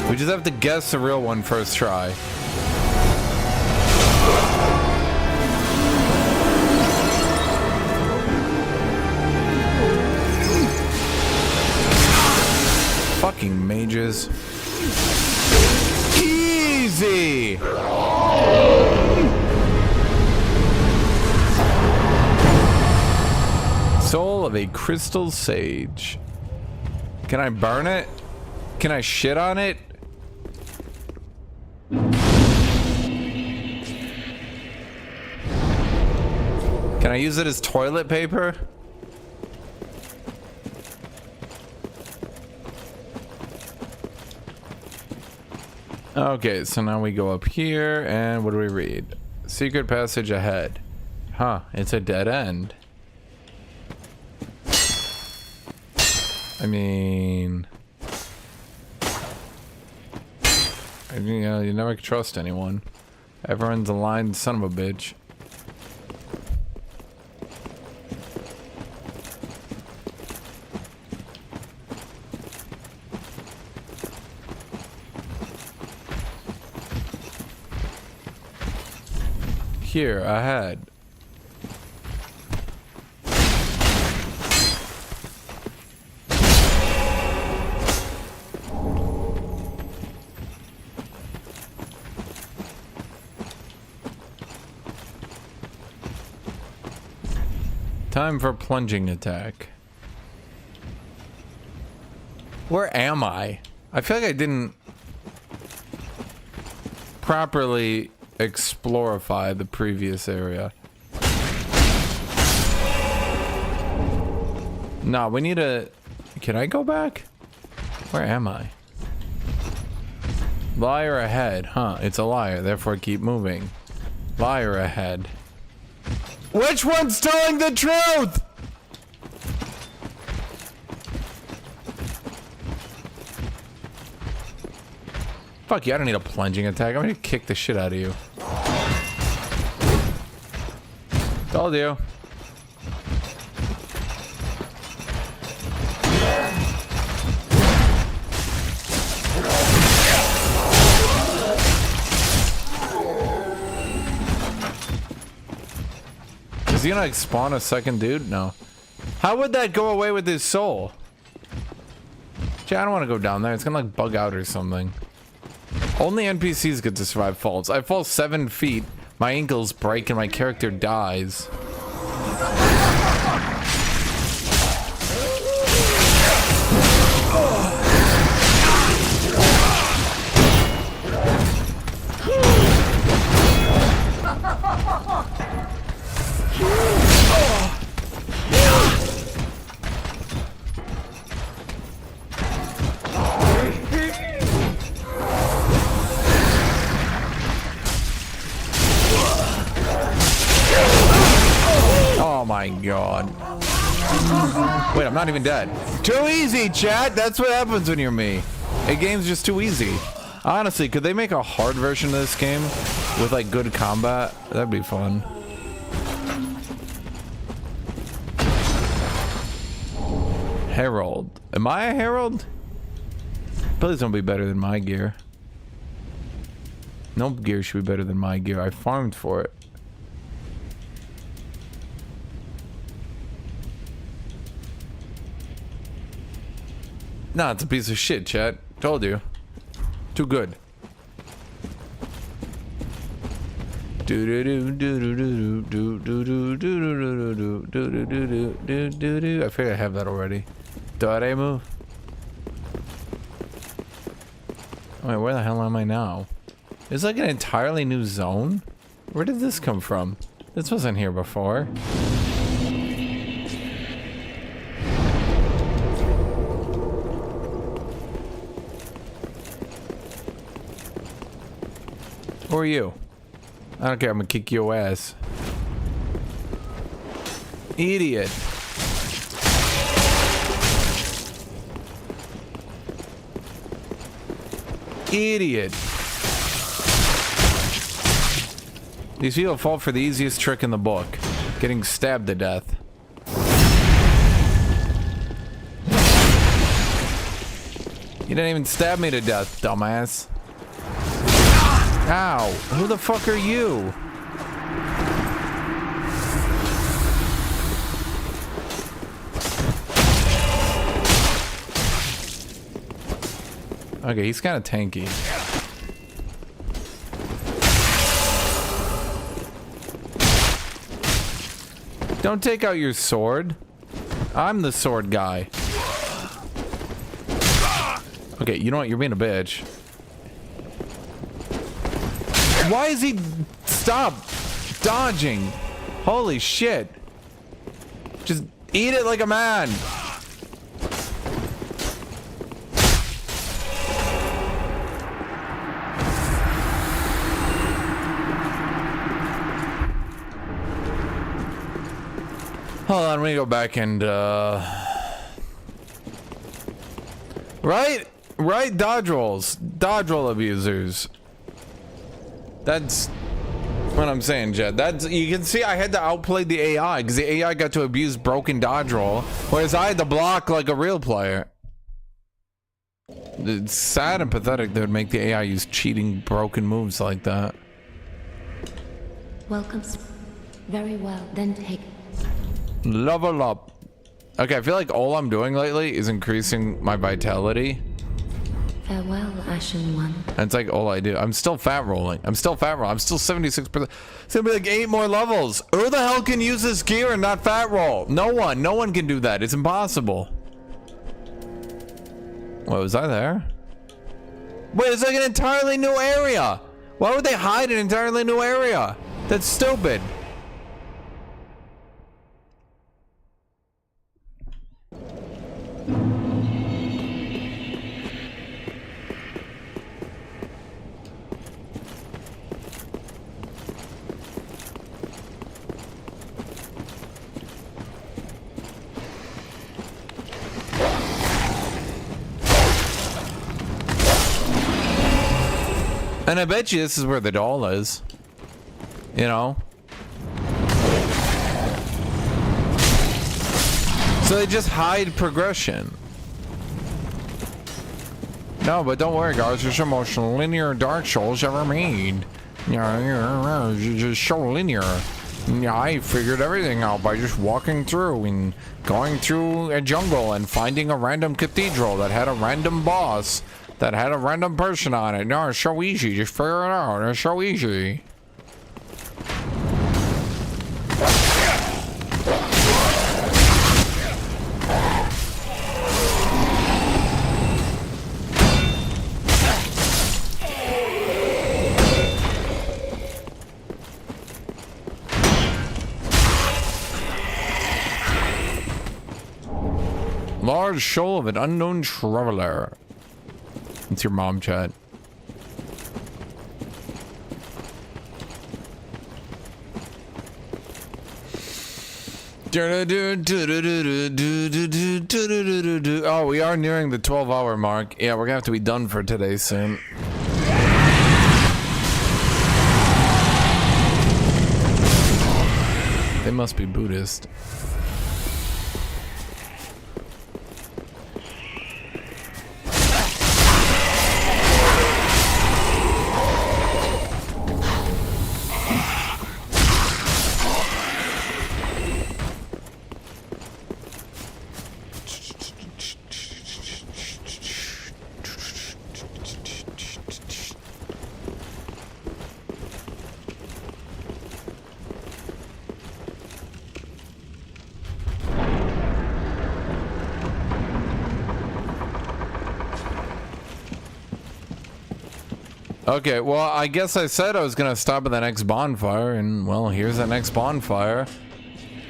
We just have to guess the real one first try. Fucking mages. Easy! Soul of a crystal sage. Can I burn it? Can I shit on it? Can I use it as toilet paper? Okay, so now we go up here, and what do we read? Secret passage ahead. Huh, it's a dead end. I mean, you know, you never trust anyone. Everyone's a lying son of a bitch. Here, ahead. Time for plunging attack. Where am I? I feel like I didn't properly explorify the previous area. No, we need a... Can I go back? Where am I? Liar ahead. Huh, it's a liar, therefore keep moving. Liar ahead. Which one's telling the truth? Fuck you, I don't need a plunging attack. I'm gonna kick the shit out of you. Told you. Is he gonna like spawn a second dude? No. How would that go away with his soul? Gee, I don't want to go down there. It's gonna like bug out or something. Only NPCs get to survive falls. I fall 7 feet, my ankles break, and my character dies. Oh my god. Wait, I'm not even dead. Too easy, chat! That's what happens when you're me. A game's just too easy. Honestly, could they make a hard version of this game with like good combat? That'd be fun. Herald. Am I a herald? Please don't be better than my gear. No gear should be better than my gear. I farmed for it. Nah, it's a piece of shit, chat. Told you. Too good. I figure I have that already. Doremu. Wait, where the hell am I now? It's like an entirely new zone? Where did this come from? This wasn't here before. Who are you? I don't care, I'm gonna kick your ass. Idiot. Idiot. These people fall for the easiest trick in the book. Getting stabbed to death. You didn't even stab me to death, dumbass. Ow. Who the fuck are you? Okay, he's kind of tanky. Don't take out your sword. I'm the sword guy. Okay, you know what? You're being a bitch. Why is he... Stop dodging. Holy shit. Just eat it like a man. Hold on, let me go back and, Right, dodge rolls. Dodge roll abusers. That's what I'm saying, Jed. That's, you can see I had to outplay the AI, because the AI got to abuse broken dodge roll, whereas I had to block like a real player. It's sad and pathetic they would make the AI use cheating, broken moves like that. Welcome. Very well, then take... Level up. Okay, I feel like all I'm doing lately is increasing my vitality. Farewell, Ashen One. And it's like all I do. I'm still fat rolling. I'm still 76%. It's gonna be like 8 more levels. Who the hell can use this gear and not fat roll? No one. No one can do that. It's impossible. Wait, was I there? Wait, it's like an entirely new area. Why would they hide an entirely new area? That's stupid. And I bet you this is where the doll is. You know? So they just hide progression. No, but don't worry, guys. It's the most linear Dark Souls ever made. Yeah, just so linear. Yeah, I figured everything out by just walking through and going through a jungle and finding a random cathedral that had a random boss that had a random person on it. No, it's so easy. Just figure it out. It's so easy. Large shoal of an unknown traveler. It's your mom, chat. Oh, we are nearing the 12-hour mark. Yeah, we're gonna have to be done for today soon. They must be Buddhist. Okay, well, I guess I said I was gonna stop at the next bonfire, and well, here's the next bonfire.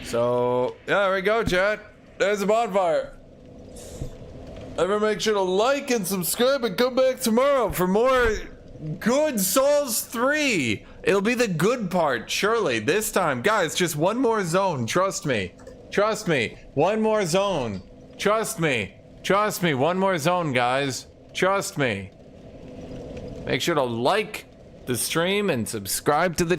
So, yeah, there we go, chat. There's a bonfire. Everyone make sure to like and subscribe and come back tomorrow for more Good Souls 3. It'll be the good part, surely. This time, guys, just one more zone. Trust me. Trust me. One more zone. Trust me. Trust me. One more zone, guys. Trust me. Make sure to like the stream and subscribe to the